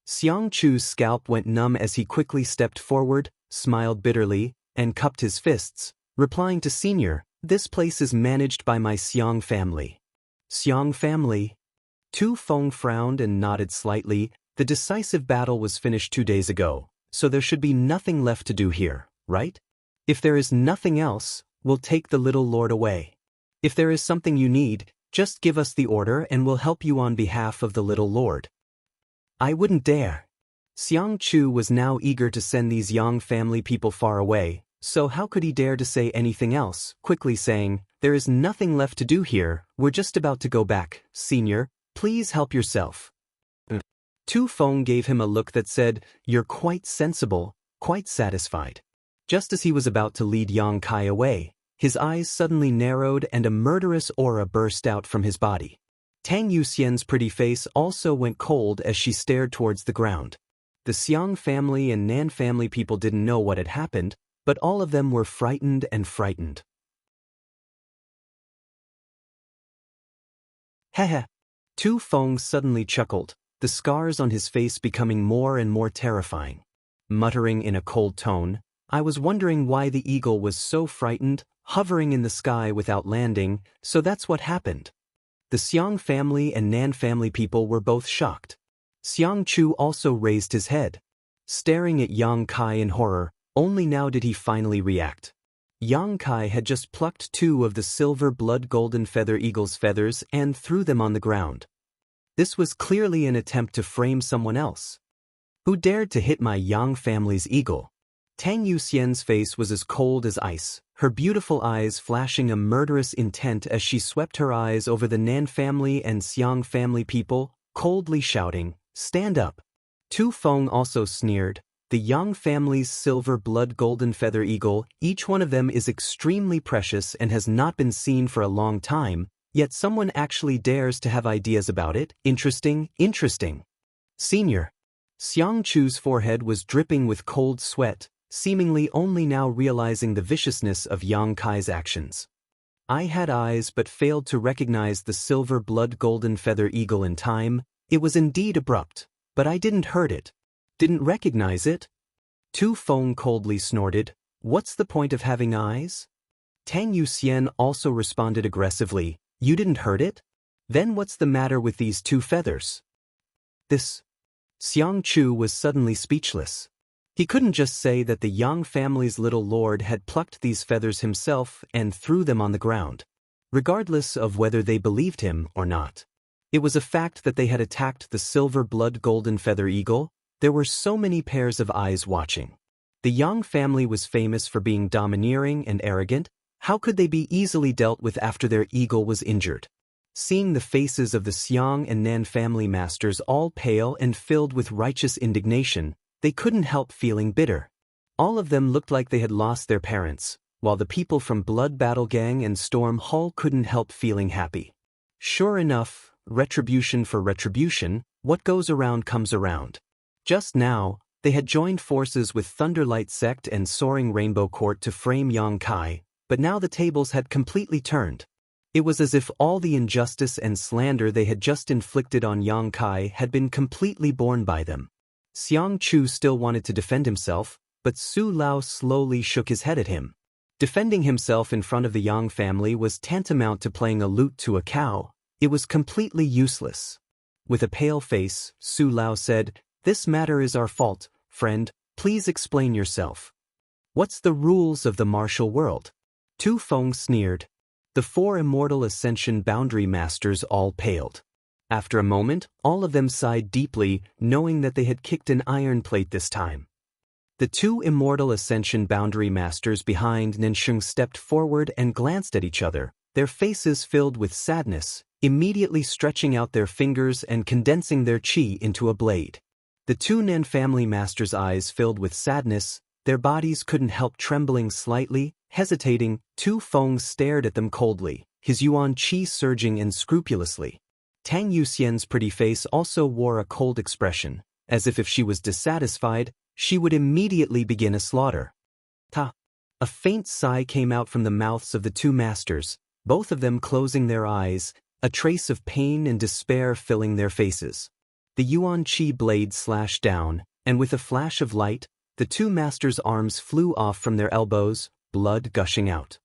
Xianxu's scalp went numb as he quickly stepped forward, smiled bitterly, and cupped his fists, replying to Senior, "This place is managed by my Xiang family." Xiang family? Tu Feng frowned and nodded slightly. The decisive battle was finished 2 days ago, so there should be nothing left to do here, right? If there is nothing else, we'll take the little lord away. If there is something you need, just give us the order and we'll help you on behalf of the little lord. I wouldn't dare. Xiangchu was now eager to send these Yang family people far away, so how could he dare to say anything else, quickly saying, "There is nothing left to do here, we're just about to go back, Senior, please help yourself." Tu Feng gave him a look that said, "You're quite sensible, quite satisfied." Just as he was about to lead Yang Kai away, his eyes suddenly narrowed and a murderous aura burst out from his body. Tang Yuxian's pretty face also went cold as she stared towards the ground. The Xiang family and Nan family people didn't know what had happened, but all of them were frightened and frightened. Heh. Tu Feng suddenly chuckled, the scars on his face becoming more and more terrifying. Muttering in a cold tone, "I was wondering why the eagle was so frightened, hovering in the sky without landing, so that's what happened." The Xiang family and Nan family people were both shocked. Xiangchu also raised his head. Staring at Yang Kai in horror, only now did he finally react. Yang Kai had just plucked 2 of the silver blood golden feather eagle's feathers and threw them on the ground. This was clearly an attempt to frame someone else. Who dared to hit my Yang family's eagle? Tang Yuxian's face was as cold as ice, her beautiful eyes flashing a murderous intent as she swept her eyes over the Nan family and Xiang family people, coldly shouting, "Stand up." Tu Feng also sneered, "The Yang family's silver blood golden feather eagle, each one of them is extremely precious and has not been seen for a long time, yet someone actually dares to have ideas about it. Interesting, interesting." Senior. Xiangchu's forehead was dripping with cold sweat, seemingly only now realizing the viciousness of Yang Kai's actions. I had eyes but failed to recognize the silver blood golden feather eagle in time. It was indeed abrupt, but I didn't hurt it. Didn't recognize it? Tu Feng coldly snorted, "What's the point of having eyes?" Tang Yuxian also responded aggressively, "You didn't hurt it? Then what's the matter with these 2 feathers?" This. Xiangchu was suddenly speechless. He couldn't just say that the Yang family's little lord had plucked these feathers himself and threw them on the ground, regardless of whether they believed him or not. It was a fact that they had attacked the silver blood golden feather eagle. There were so many pairs of eyes watching. The Yang family was famous for being domineering and arrogant. How could they be easily dealt with after their eagle was injured? Seeing the faces of the Xiang and Nan family masters all pale and filled with righteous indignation, they couldn't help feeling bitter. All of them looked like they had lost their parents, while the people from Blood Battle Gang and Storm Hall couldn't help feeling happy. Sure enough, retribution for retribution, what goes around comes around. Just now, they had joined forces with Thunderlight Sect and Soaring Rainbow Court to frame Yang Kai, but now the tables had completely turned. It was as if all the injustice and slander they had just inflicted on Yang Kai had been completely borne by them. Xiang Chu still wanted to defend himself, but Su Lao slowly shook his head at him. Defending himself in front of the Yang family was tantamount to playing a lute to a cow. It was completely useless. With a pale face, Su Lao said, "This matter is our fault, friend. Please explain yourself. What's the rules of the martial world?" Tu Feng sneered. The 4 immortal ascension boundary masters all paled. After a moment, all of them sighed deeply, knowing that they had kicked an iron plate this time. The 2 immortal ascension boundary masters behind Nansheng stepped forward and glanced at each other, their faces filled with sadness, immediately stretching out their fingers and condensing their qi into a blade. The 2 Nan family masters' eyes filled with sadness, their bodies couldn't help trembling slightly, hesitating. Tu Feng stared at them coldly, his yuan qi surging unscrupulously. Tang Yuxian's pretty face also wore a cold expression, as if she was dissatisfied, she would immediately begin a slaughter. Ta! A faint sigh came out from the mouths of the 2 masters, both of them closing their eyes, a trace of pain and despair filling their faces. The yuan qi blade slashed down, and with a flash of light, the 2 masters' arms flew off from their elbows, blood gushing out.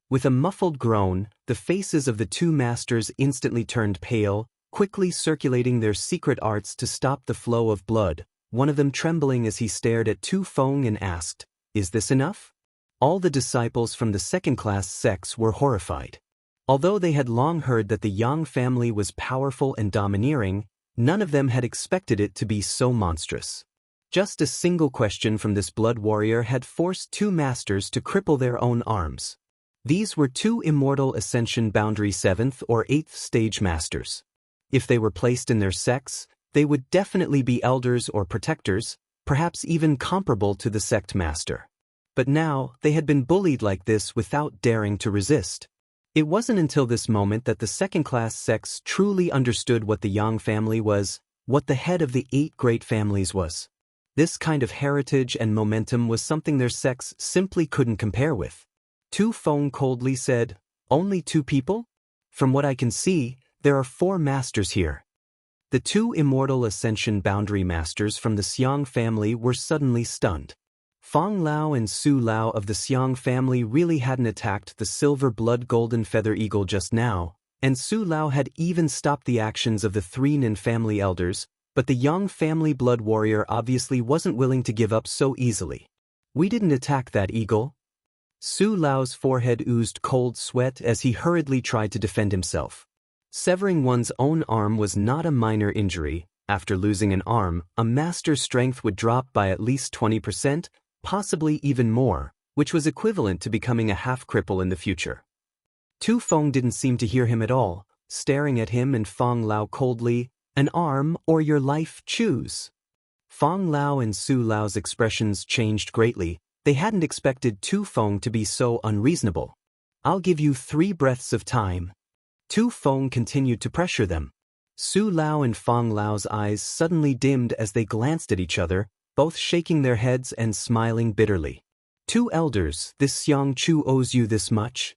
With a muffled groan, the faces of the 2 masters instantly turned pale, quickly circulating their secret arts to stop the flow of blood, one of them trembling as he stared at Tu Feng and asked, "Is this enough?" All the disciples from the second-class sects were horrified. Although they had long heard that the Yang family was powerful and domineering, none of them had expected it to be so monstrous. Just a single question from this blood warrior had forced 2 masters to cripple their own arms. These were 2 immortal ascension boundary 7th or 8th stage masters. If they were placed in their sects, they would definitely be elders or protectors, perhaps even comparable to the sect master. But now, they had been bullied like this without daring to resist. It wasn't until this moment that the second-class sects truly understood what the Yang family was, what the head of the 8 great families was. This kind of heritage and momentum was something their sects simply couldn't compare with. Tu Feng coldly said, "Only 2 people? From what I can see, there are 4 masters here." The 2 immortal ascension boundary masters from the Xiang family were suddenly stunned. Fang Lao and Su Lao of the Xiang family really hadn't attacked the silver blood golden feather eagle just now, and Su Lao had even stopped the actions of the 3 Nin family elders, but the Yang family blood warrior obviously wasn't willing to give up so easily. "We didn't attack that eagle." Su Lao's forehead oozed cold sweat as he hurriedly tried to defend himself. Severing one's own arm was not a minor injury. After losing an arm, a master's strength would drop by at least 20%, possibly even more, which was equivalent to becoming a half-cripple in the future. Tu Feng didn't seem to hear him at all, staring at him and Fang Lao coldly, "An arm or your life, choose." Fang Lao and Su Lao's expressions changed greatly. They hadn't expected Tu Feng to be so unreasonable. "I'll give you 3 breaths of time." Tu Feng continued to pressure them. Su Lao and Fang Lao's eyes suddenly dimmed as they glanced at each other, both shaking their heads and smiling bitterly. "2 elders, this Xiang Chu owes you this much?"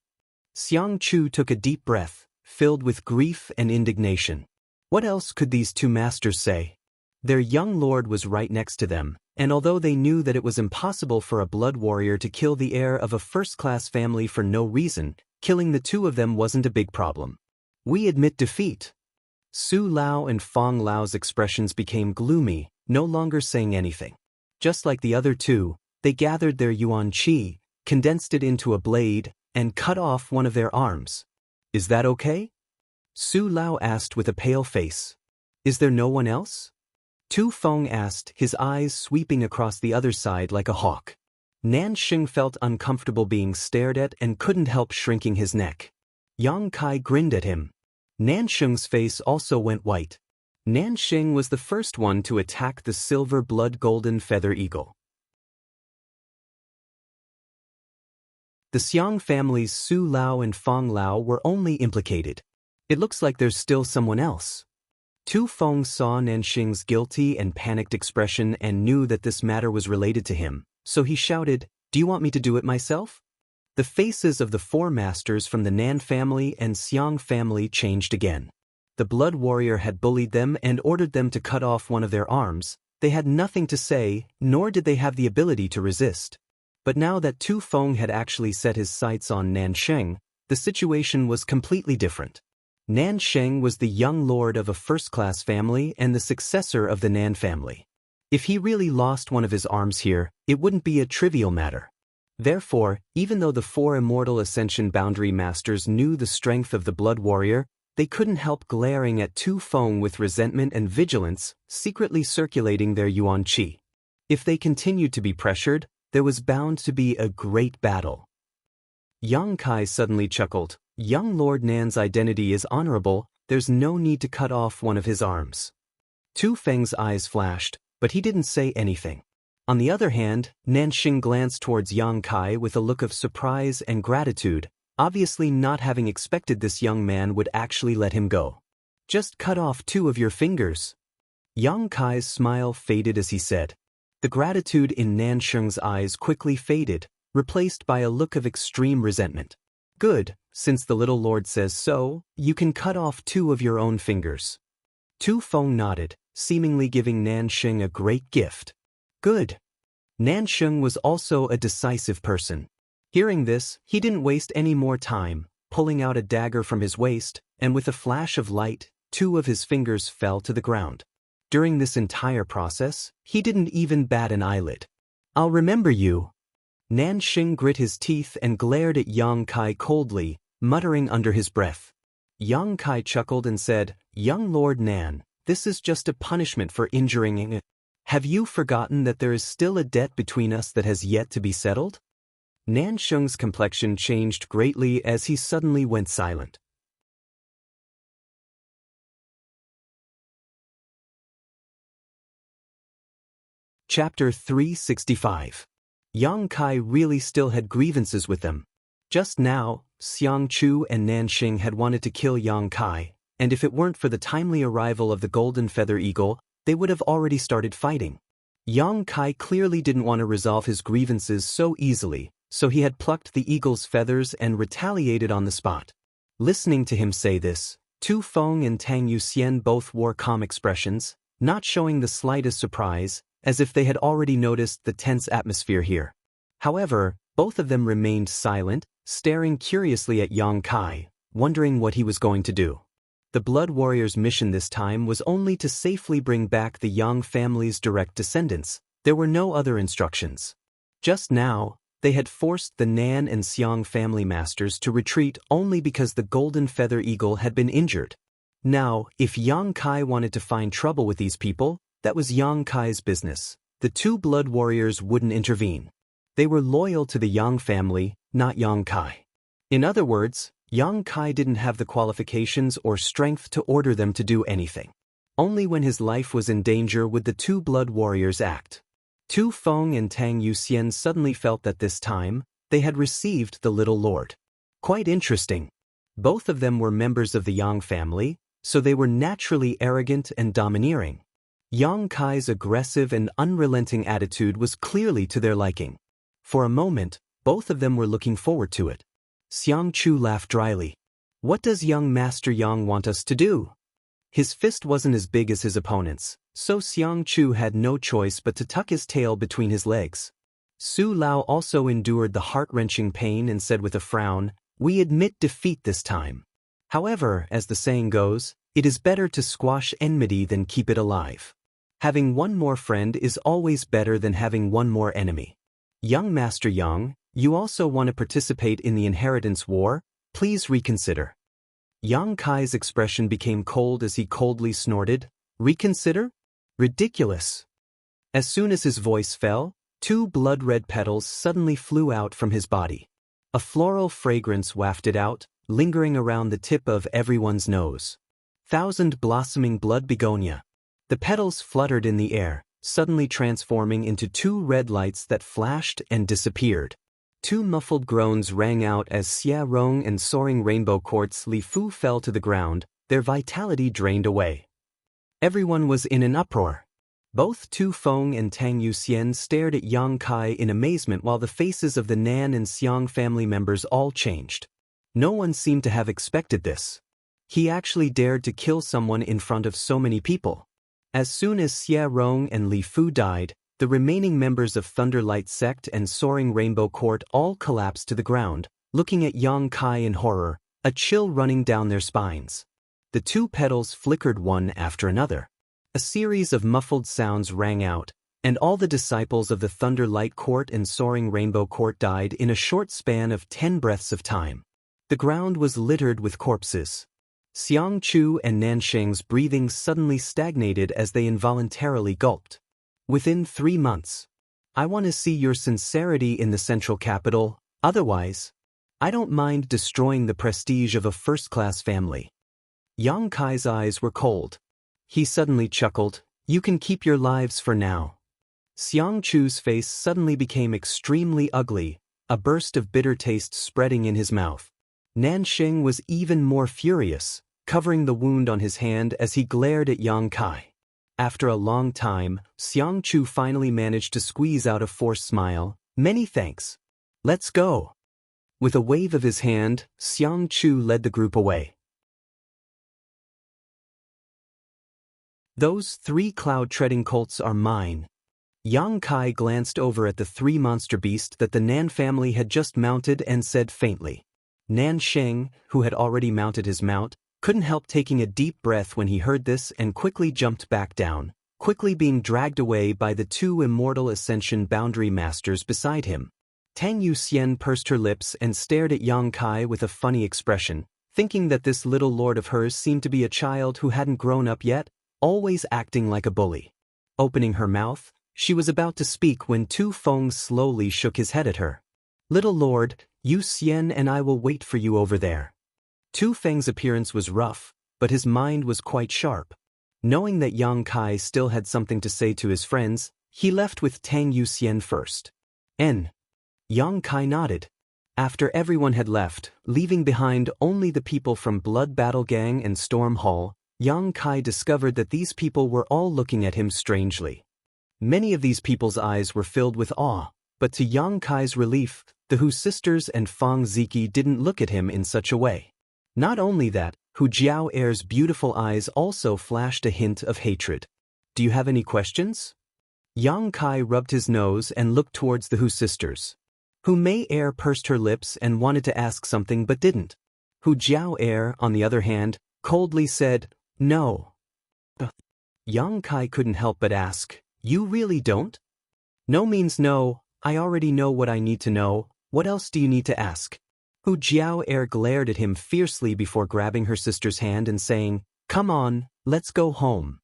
Xiang Chu took a deep breath, filled with grief and indignation. What else could these 2 masters say? Their young lord was right next to them, and although they knew that it was impossible for a blood warrior to kill the heir of a first-class family for no reason, killing the 2 of them wasn't a big problem. "We admit defeat." Su Lao and Fang Lao's expressions became gloomy, no longer saying anything. Just like the other 2, they gathered their yuan qi, condensed it into a blade, and cut off one of their arms. "Is that okay?" Su Lao asked with a pale face. "Is there no one else?" Tu Feng asked, his eyes sweeping across the other side like a hawk. Nansheng felt uncomfortable being stared at and couldn't help shrinking his neck. Yang Kai grinned at him. Nansheng's face also went white. Nansheng was the first one to attack the silver blood golden feather eagle. The Xiang family's Su Lao and Fang Lao were only implicated. It looks like there's still someone else. Tu Feng saw Nansheng's guilty and panicked expression and knew that this matter was related to him. so he shouted, "Do you want me to do it myself?" The faces of the four masters from the Nan family and Xiang family changed again. The blood warrior had bullied them and ordered them to cut off one of their arms. They had nothing to say, nor did they have the ability to resist. But now that Tu Feng had actually set his sights on Nansheng, the situation was completely different. Nansheng was the young lord of a first-class family and the successor of the Nan family. If he really lost one of his arms here, it wouldn't be a trivial matter. Therefore, even though the four immortal Ascension Boundary Masters knew the strength of the blood warrior, they couldn't help glaring at Tu Feng with resentment and vigilance, secretly circulating their yuan qi. If they continued to be pressured, there was bound to be a great battle. Yang Kai suddenly chuckled. Young Lord Nan's identity is honorable, there's no need to cut off one of his arms. Tu Feng's eyes flashed, but he didn't say anything. On the other hand, Nanxing glanced towards Yang Kai with a look of surprise and gratitude, obviously not having expected this young man would actually let him go. Just cut off 2 of your fingers. Yang Kai's smile faded as he said. The gratitude in Nanxing's eyes quickly faded, replaced by a look of extreme resentment. Good, since the little lord says so, you can cut off 2 of your own fingers. Tu Feng nodded, seemingly giving Nanxing a great gift. Good. Nanxing was also a decisive person. Hearing this, he didn't waste any more time, pulling out a dagger from his waist, and with a flash of light, 2 of his fingers fell to the ground. During this entire process, he didn't even bat an eyelid. I'll remember you. Nanxing grit his teeth and glared at Yang Kai coldly, muttering under his breath. Yang Kai chuckled and said, Young Lord Nan, this is just a punishment for injuring. Have you forgotten that there is still a debt between us that has yet to be settled? Nanxing's complexion changed greatly as he suddenly went silent. Chapter 365. Yang Kai really still had grievances with them. Just now, Xianxia and Nanxing had wanted to kill Yang Kai, and if it weren't for the timely arrival of the Golden Feather Eagle, they would have already started fighting. Yang Kai clearly didn't want to resolve his grievances so easily, so he had plucked the eagle's feathers and retaliated on the spot. Listening to him say this, Tu Feng and Tang Yuxian both wore calm expressions, not showing the slightest surprise, as if they had already noticed the tense atmosphere here. However, both of them remained silent, staring curiously at Yang Kai, wondering what he was going to do. The Blood Warrior's mission this time was only to safely bring back the Yang family's direct descendants. There were no other instructions. Just now, they had forced the Nan and Xiang family masters to retreat only because the Golden Feather Eagle had been injured. Now, if Yang Kai wanted to find trouble with these people, that was Yang Kai's business. The 2 Blood Warriors wouldn't intervene. They were loyal to the Yang family, not Yang Kai. In other words, Yang Kai didn't have the qualifications or strength to order them to do anything. Only when his life was in danger would the 2 Blood Warriors act. Tu Feng and Tang Yuxian suddenly felt that this time, they had received the Little Lord. Quite interesting. Both of them were members of the Yang family, so they were naturally arrogant and domineering. Yang Kai's aggressive and unrelenting attitude was clearly to their liking. For a moment, both of them were looking forward to it. Xianxia laughed dryly. What does young Master Yang want us to do? His fist wasn't as big as his opponent's, so Xianxia had no choice but to tuck his tail between his legs. Su Lao also endured the heart-wrenching pain and said with a frown, We admit defeat this time. However, as the saying goes, it is better to squash enmity than keep it alive. Having one more friend is always better than having one more enemy. Young Master Yang, you also want to participate in the inheritance war? Please reconsider. Yang Kai's expression became cold as he coldly snorted, Reconsider? Ridiculous. As soon as his voice fell, 2 blood-red petals suddenly flew out from his body. A floral fragrance wafted out, lingering around the tip of everyone's nose. 1,000 blossoming blood begonia. The petals fluttered in the air, suddenly transforming into 2 red lights that flashed and disappeared. 2 muffled groans rang out as Xia Rong and soaring rainbow quartz Li Fu fell to the ground, their vitality drained away. Everyone was in an uproar. Both Tu Feng and Tang Yuxian stared at Yang Kai in amazement while the faces of the Nan and Xiang family members all changed. No one seemed to have expected this. He actually dared to kill someone in front of so many people. As soon as Xie Rong and Li Fu died, the remaining members of Thunderlight Sect and Soaring Rainbow Court all collapsed to the ground, looking at Yang Kai in horror, a chill running down their spines. The two petals flickered one after another. A series of muffled sounds rang out, and all the disciples of the Thunderlight Court and Soaring Rainbow Court died in a short span of 10 breaths of time. The ground was littered with corpses. Xiang Chu and Nansheng's breathing suddenly stagnated as they involuntarily gulped. Within 3 months. I want to see your sincerity in the central capital, otherwise, I don't mind destroying the prestige of a first-class family. Yang Kai's eyes were cold. He suddenly chuckled, "You can keep your lives for now." Xiang Chu's face suddenly became extremely ugly, a burst of bitter taste spreading in his mouth. Nansheng was even more furious, covering the wound on his hand as he glared at Yang Kai. After a long time, Xiang Chu finally managed to squeeze out a forced smile. "Many thanks. Let's go." With a wave of his hand, Xiang Chu led the group away. "Those 3 cloud-treading colts are mine." Yang Kai glanced over at the 3 monster beasts that the Nan family had just mounted and said faintly. Nansheng, who had already mounted his mount, couldn't help taking a deep breath when he heard this and quickly jumped back down, quickly being dragged away by the 2 immortal Ascension Boundary Masters beside him. Tang Yuxian pursed her lips and stared at Yang Kai with a funny expression, thinking that this little lord of hers seemed to be a child who hadn't grown up yet, always acting like a bully. Opening her mouth, she was about to speak when Tu Feng slowly shook his head at her. "Little lord, Yu Xian and I will wait for you over there." Tu Feng's appearance was rough, but his mind was quite sharp. Knowing that Yang Kai still had something to say to his friends, he left with Tang Yuxian first. Yang Kai nodded. After everyone had left, leaving behind only the people from Blood Battle Gang and Storm Hall, Yang Kai discovered that these people were all looking at him strangely. Many of these people's eyes were filled with awe, but to Yang Kai's relief, the Hu sisters and Fang Ziki didn't look at him in such a way. Not only that, Hu Jiao Er's beautiful eyes also flashed a hint of hatred. "Do you have any questions?" Yang Kai rubbed his nose and looked towards the Hu sisters. Hu Mei Er pursed her lips and wanted to ask something but didn't. Hu Jiao Er, on the other hand, coldly said, "No." Yang Kai couldn't help but ask, "You really don't?" "No means no, I already know what I need to know, what else do you need to ask?" Hu Jiao Er glared at him fiercely before grabbing her sister's hand and saying, "Come on, let's go home."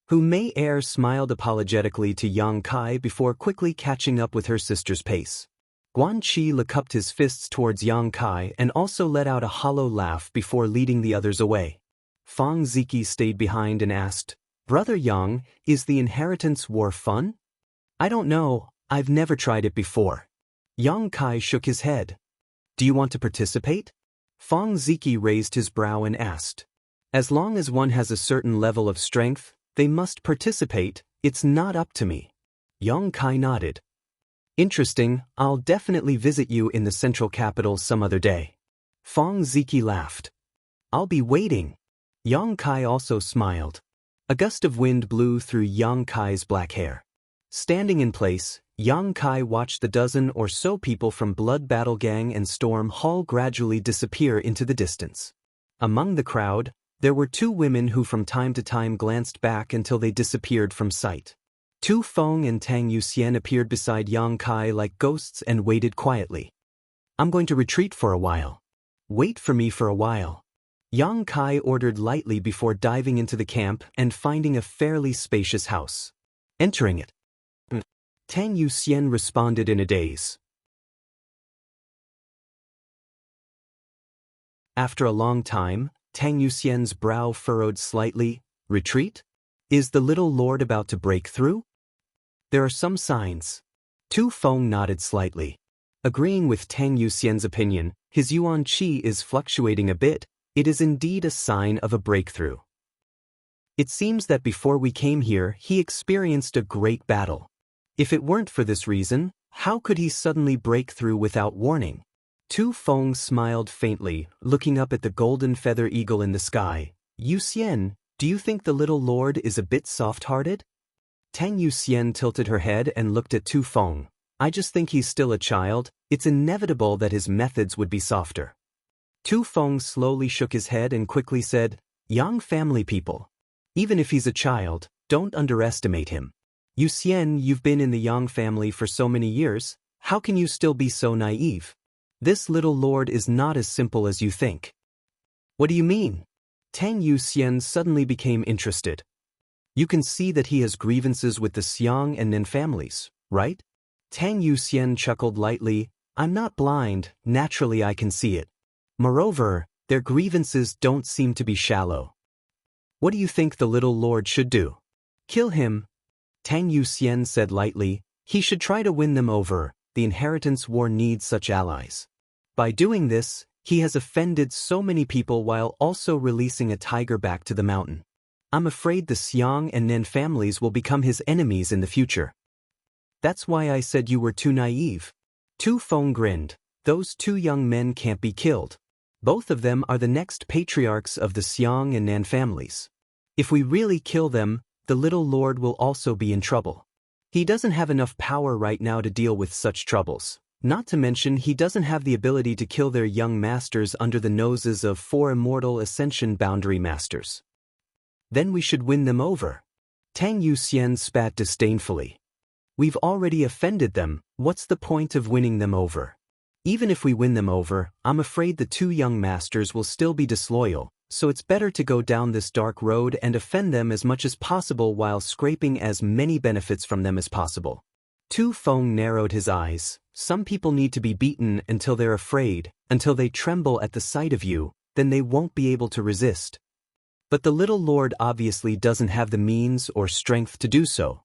Hu Mei Er smiled apologetically to Yang Kai before quickly catching up with her sister's pace. Guan Qi cupped his fists towards Yang Kai and also let out a hollow laugh before leading the others away. Fang Ziki stayed behind and asked, "Brother Yang, is the inheritance war fun?" "I don't know, I've never tried it before." Yang Kai shook his head. "Do you want to participate?" Fang Ziki raised his brow and asked. "As long as one has a certain level of strength, they must participate, it's not up to me." Yang Kai nodded. "Interesting, I'll definitely visit you in the central capital some other day." Fang Ziki laughed. "I'll be waiting." Yang Kai also smiled. A gust of wind blew through Yang Kai's black hair. Standing in place, Yang Kai watched the dozen or so people from Blood Battle Gang and Storm Hall gradually disappear into the distance. Among the crowd, there were 2 women who from time to time glanced back until they disappeared from sight. Tu Feng and Tang Yuxian appeared beside Yang Kai like ghosts and waited quietly. "I'm going to retreat for a while. Wait for me for a while." Yang Kai ordered lightly before diving into the camp and finding a fairly spacious house. Entering it, Tang Yuxian responded in a daze. After a long time, Tang Yuxian's brow furrowed slightly. "Retreat? Is the little lord about to break through?" "There are some signs." Tu Feng nodded slightly. Agreeing with Tang Yuxian's opinion, his yuan qi is fluctuating a bit. It is indeed a sign of a breakthrough. It seems that before we came here, he experienced a great battle. If it weren't for this reason, how could he suddenly break through without warning? Tu Feng smiled faintly, looking up at the golden feather eagle in the sky. Yu Xian, do you think the little lord is a bit soft-hearted? Tang Yu Xian tilted her head and looked at Tu Feng. I just think he's still a child. It's inevitable that his methods would be softer. Tu Feng slowly shook his head and quickly said, Yang family people. Even if he's a child, don't underestimate him. Yu Xian, you've been in the Yang family for so many years, how can you still be so naive? This little lord is not as simple as you think. What do you mean? Tang Yu Xian suddenly became interested. You can see that he has grievances with the Xiang and Nin families, right? Tang Yu Xian chuckled lightly. I'm not blind, naturally I can see it. Moreover, their grievances don't seem to be shallow. What do you think the little lord should do? Kill him. Tang Yu Xian said lightly. He should try to win them over. The inheritance war needs such allies. By doing this, he has offended so many people while also releasing a tiger back to the mountain. I'm afraid the Xiang and Nin families will become his enemies in the future. That's why I said you were too naive. Tu Feng grinned. Those two young men can't be killed. Both of them are the next patriarchs of the Xiang and Nan families. If we really kill them, the little lord will also be in trouble. He doesn't have enough power right now to deal with such troubles. Not to mention he doesn't have the ability to kill their young masters under the noses of 4 immortal ascension boundary masters. Then we should win them over. Tang Yu Xian spat disdainfully. We've already offended them, what's the point of winning them over? Even if we win them over, I'm afraid the 2 young masters will still be disloyal, so it's better to go down this dark road and offend them as much as possible while scraping as many benefits from them as possible. Tu Feng narrowed his eyes. Some people need to be beaten until they're afraid, until they tremble at the sight of you, then they won't be able to resist. But the little lord obviously doesn't have the means or strength to do so.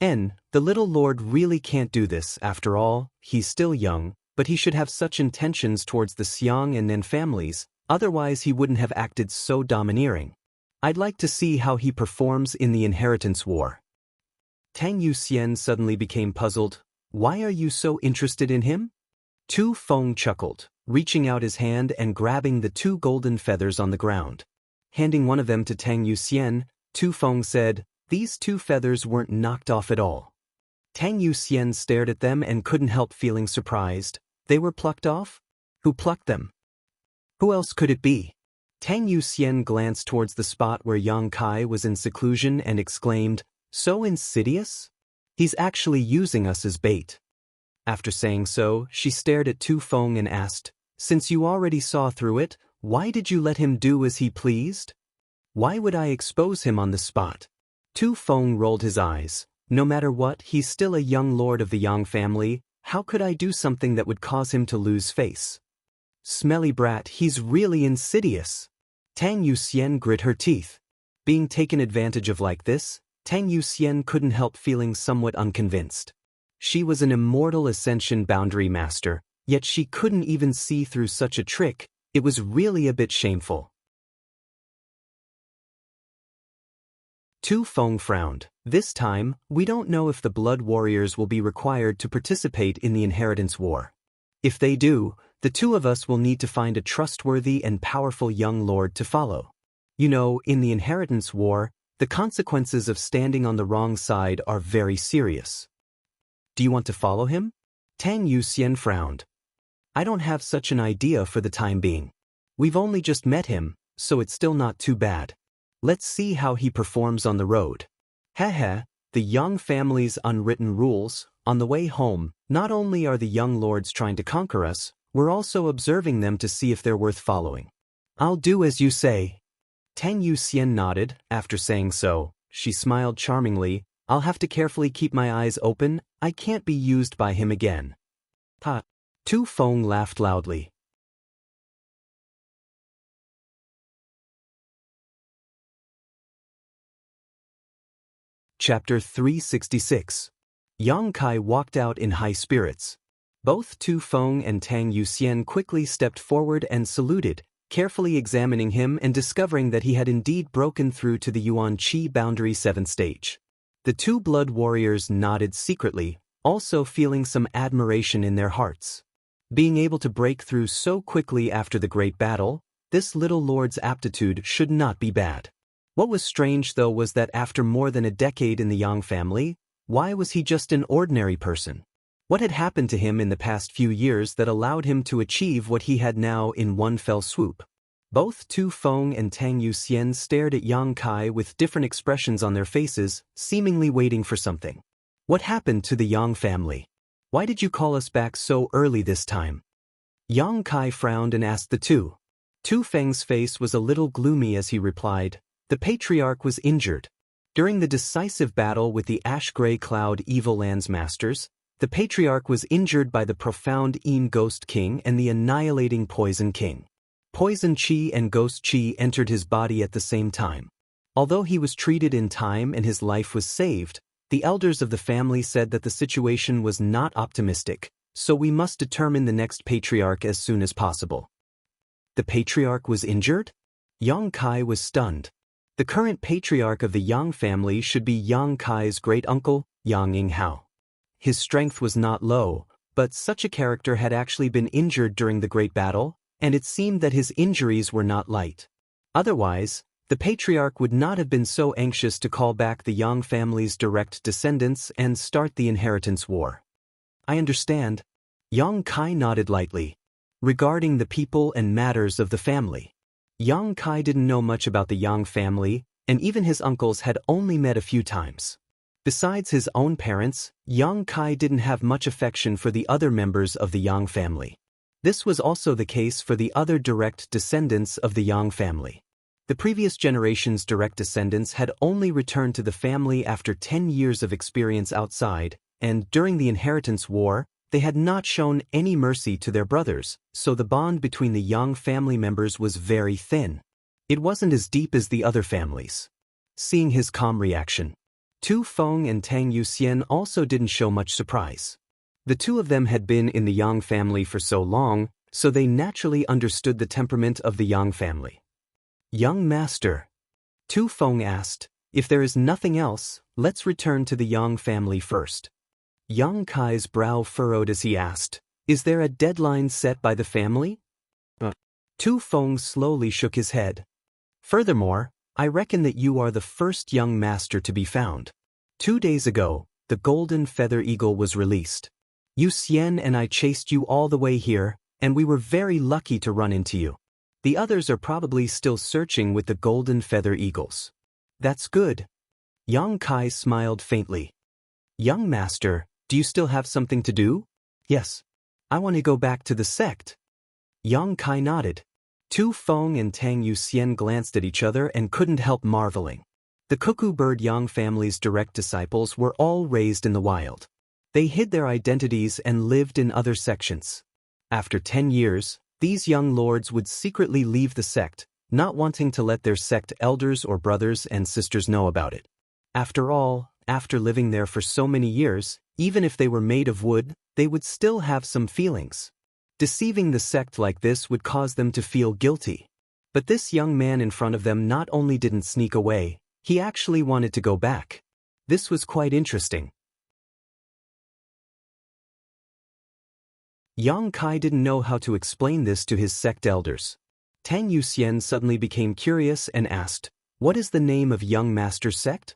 The little lord really can't do this, after all, he's still young, but he should have such intentions towards the Xiang and Nin families, otherwise he wouldn't have acted so domineering. I'd like to see how he performs in the inheritance war. Tang Yu Xian suddenly became puzzled. Why are you so interested in him? Tu Feng chuckled, reaching out his hand and grabbing the 2 golden feathers on the ground. Handing one of them to Tang Yu Xian, Tu Feng said, These 2 feathers weren't knocked off at all. Tang Yu Xian stared at them and couldn't help feeling surprised. They were plucked off? Who plucked them? Who else could it be? Tang Yu Xian glanced towards the spot where Yang Kai was in seclusion and exclaimed, So insidious? He's actually using us as bait. After saying so, she stared at Tu Feng and asked, Since you already saw through it, why did you let him do as he pleased? Why would I expose him on the spot? Tu Feng rolled his eyes. No matter what, he's still a young lord of the Yang family. How could I do something that would cause him to lose face? Smelly brat, he's really insidious. Tang Yu Xian grit her teeth. Being taken advantage of like this, Tang Yu Xian couldn't help feeling somewhat unconvinced. She was an immortal ascension boundary master, yet she couldn't even see through such a trick. It was really a bit shameful. Tu Feng frowned. This time, we don't know if the blood warriors will be required to participate in the inheritance war. If they do, the 2 of us will need to find a trustworthy and powerful young lord to follow. You know, in the inheritance war, the consequences of standing on the wrong side are very serious. Do you want to follow him? Tang Yu Xian frowned. I don't have such an idea for the time being. We've only just met him, so it's still not too bad. Let's see how he performs on the road. Heh, the Yang family's unwritten rules. On the way home, not only are the young lords trying to conquer us, we're also observing them to see if they're worth following. I'll do as you say. Tang Yu Xian nodded. After saying so, she smiled charmingly. I'll have to carefully keep my eyes open. I can't be used by him again. Ha! Tu Feng laughed loudly. Chapter 366. Yang Kai walked out in high spirits. Both Tu Feng and Tang Yu Xian quickly stepped forward and saluted, carefully examining him and discovering that he had indeed broken through to the Yuan Qi boundary 7th stage. The two blood warriors nodded secretly, also feeling some admiration in their hearts. Being able to break through so quickly after the great battle, this little lord's aptitude should not be bad. What was strange though was that after more than a decade in the Yang family, why was he just an ordinary person? What had happened to him in the past few years that allowed him to achieve what he had now in one fell swoop? Both Tu Feng and Tang Yuxian stared at Yang Kai with different expressions on their faces, seemingly waiting for something. What happened to the Yang family? Why did you call us back so early this time? Yang Kai frowned and asked the two. Tu Feng's face was a little gloomy as he replied, "The patriarch was injured. During the decisive battle with the Ash-Gray Cloud Evil Lands Masters, the patriarch was injured by the profound Yin Ghost King and the annihilating Poison King. Poison Qi and Ghost Qi entered his body at the same time. Although he was treated in time and his life was saved, the elders of the family said that the situation was not optimistic, so we must determine the next patriarch as soon as possible." The patriarch was injured? Yang Kai was stunned. The current patriarch of the Yang family should be Yang Kai's great-uncle, Yang Yinghao. His strength was not low, but such a character had actually been injured during the Great Battle, and it seemed that his injuries were not light. Otherwise, the patriarch would not have been so anxious to call back the Yang family's direct descendants and start the inheritance war. "I understand." Yang Kai nodded lightly. Regarding the people and matters of the family, Yang Kai didn't know much about the Yang family, and even his uncles had only met a few times. Besides his own parents, Yang Kai didn't have much affection for the other members of the Yang family. This was also the case for the other direct descendants of the Yang family. The previous generation's direct descendants had only returned to the family after 10 years of experience outside, and during the inheritance war, they had not shown any mercy to their brothers, so the bond between the Yang family members was very thin. It wasn't as deep as the other families. Seeing his calm reaction, Tu Feng and Tang Yuxian also didn't show much surprise. The two of them had been in the Yang family for so long, so they naturally understood the temperament of the Yang family. "Young master," Tu Feng asked, "if there is nothing else, let's return to the Yang family first." Yang Kai's brow furrowed as he asked, "Is there a deadline set by the family?" Tu Feng slowly shook his head. "Furthermore, I reckon that you are the first young master to be found. 2 days ago, the golden feather eagle was released. Yu Xian and I chased you all the way here, and we were very lucky to run into you. The others are probably still searching with the golden feather eagles." "That's good." Yang Kai smiled faintly. "Young master, do you still have something to do?" "Yes. I want to go back to the sect." Yang Kai nodded. Tu Feng and Tang Yuxian glanced at each other and couldn't help marveling. The cuckoo bird Yang family's direct disciples were all raised in the wild. They hid their identities and lived in other sections. After 10 years, these young lords would secretly leave the sect, not wanting to let their sect elders or brothers and sisters know about it. After all, after living there for so many years, even if they were made of wood, they would still have some feelings. Deceiving the sect like this would cause them to feel guilty. But this young man in front of them not only didn't sneak away, he actually wanted to go back. This was quite interesting. Yang Kai didn't know how to explain this to his sect elders. Tang Yuxian suddenly became curious and asked, "What is the name of young master's sect?"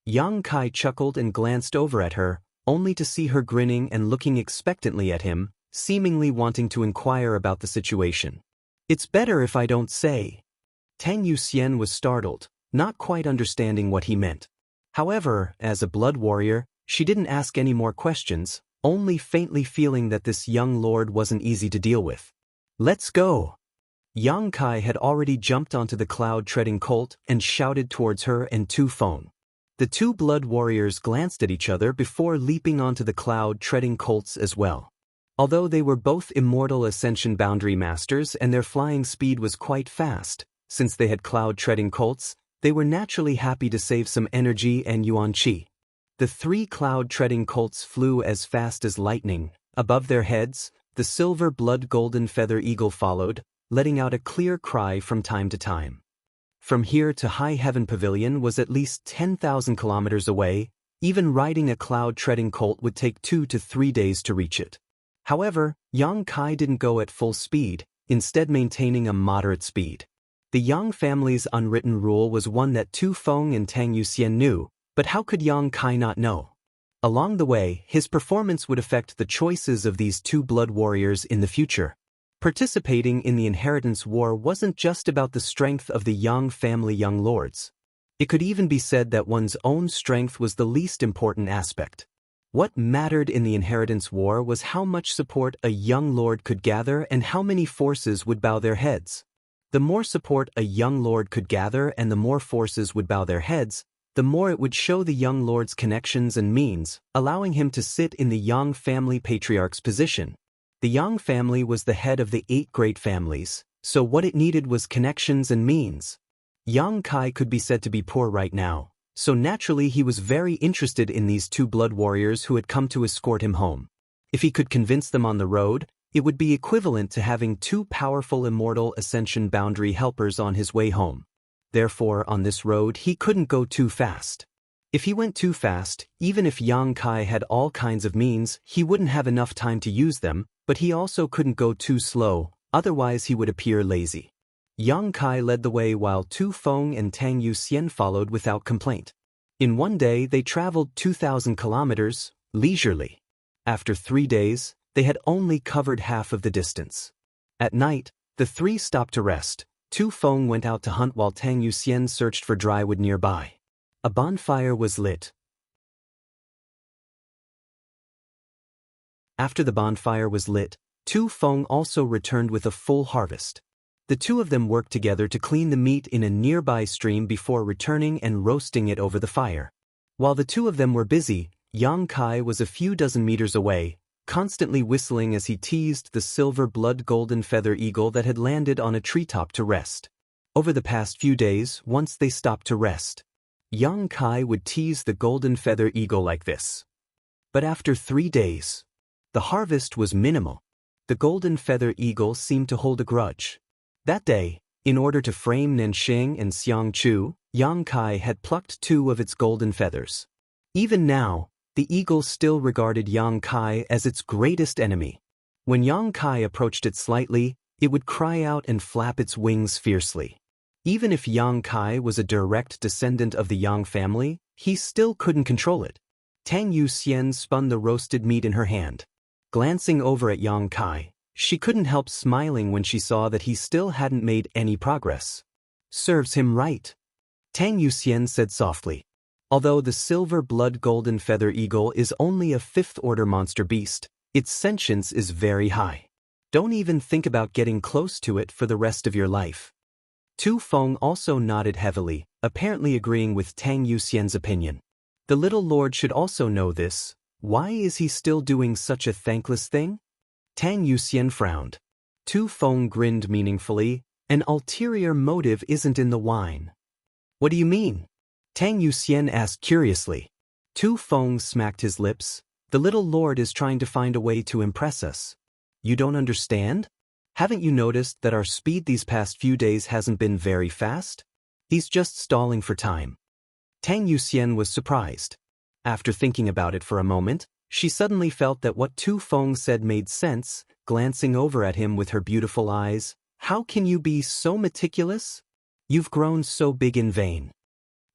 Yang Kai chuckled and glanced over at her, only to see her grinning and looking expectantly at him, seemingly wanting to inquire about the situation. "It's better if I don't say." Tang Yuxian was startled, not quite understanding what he meant. However, as a blood warrior, she didn't ask any more questions, only faintly feeling that this young lord wasn't easy to deal with. "Let's go." Yang Kai had already jumped onto the cloud-treading colt and shouted towards her and Tu Feng. The two blood warriors glanced at each other before leaping onto the cloud-treading colts as well. Although they were both immortal Ascension Boundary Masters and their flying speed was quite fast, since they had cloud-treading colts, they were naturally happy to save some energy and Yuan Qi. The 3 cloud-treading colts flew as fast as lightning. Above their heads, the silver blood golden feather eagle followed, letting out a clear cry from time to time. From here to High Heaven Pavilion was at least 10,000 kilometers away. Even riding a cloud-treading colt would take 2 to 3 days to reach it. However, Yang Kai didn't go at full speed, instead maintaining a moderate speed. The Yang family's unwritten rule was one that Tu Feng and Tang Yuxian knew, but how could Yang Kai not know? Along the way, his performance would affect the choices of these two blood warriors in the future. Participating in the inheritance war wasn't just about the strength of the Yang family young lords. It could even be said that one's own strength was the least important aspect. What mattered in the inheritance war was how much support a young lord could gather and how many forces would bow their heads. The more support a young lord could gather and the more forces would bow their heads, the more it would show the young lord's connections and means, allowing him to sit in the Yang family patriarch's position. The Yang family was the head of the 8 great families, so what it needed was connections and means. Yang Kai could be said to be poor right now, so naturally he was very interested in these 2 blood warriors who had come to escort him home. If he could convince them on the road, it would be equivalent to having 2 powerful immortal ascension boundary helpers on his way home. Therefore, on this road he couldn't go too fast. If he went too fast, even if Yang Kai had all kinds of means, he wouldn't have enough time to use them, but he also couldn't go too slow, otherwise he would appear lazy. Yang Kai led the way while Tu Feng and Tang Yuxian followed without complaint. In one day they traveled 2,000 kilometers, leisurely. After 3 days, they had only covered half of the distance. At night, the 3 stopped to rest. Tu Feng went out to hunt while Tang Yuxian searched for dry wood nearby. A bonfire was lit. After the bonfire was lit, Tu Feng also returned with a full harvest. The 2 of them worked together to clean the meat in a nearby stream before returning and roasting it over the fire. While the 2 of them were busy, Yang Kai was a few dozen meters away, constantly whistling as he teased the silver blood golden feather eagle that had landed on a treetop to rest. Over the past few days, once they stopped to rest, Yang Kai would tease the golden feather eagle like this. But after 3 days, the harvest was minimal. The golden feather eagle seemed to hold a grudge. That day, in order to frame Nanxing and Xianxia, Yang Kai had plucked 2 of its golden feathers. Even now, the eagle still regarded Yang Kai as its greatest enemy. When Yang Kai approached it slightly, it would cry out and flap its wings fiercely. Even if Yang Kai was a direct descendant of the Yang family, he still couldn't control it. Tang Yuxian spun the roasted meat in her hand. Glancing over at Yang Kai, she couldn't help smiling when she saw that he still hadn't made any progress. Serves him right, Tang Yuxian said softly. Although the silver blood golden feather eagle is only a 5th-order monster beast, its sentience is very high. Don't even think about getting close to it for the rest of your life. Tu Feng also nodded heavily, apparently agreeing with Tang Yuxian's opinion. The little lord should also know this. Why is he still doing such a thankless thing? Tang Yuxian frowned. Tu Feng grinned meaningfully. An ulterior motive isn't in the wine. What do you mean? Tang Yuxian asked curiously. Tu Feng smacked his lips. The little lord is trying to find a way to impress us. You don't understand? Haven't you noticed that our speed these past few days hasn't been very fast? He's just stalling for time. Tang Yuxian was surprised. After thinking about it for a moment, she suddenly felt that what Tu Feng said made sense, glancing over at him with her beautiful eyes. How can you be so meticulous? You've grown so big in vain.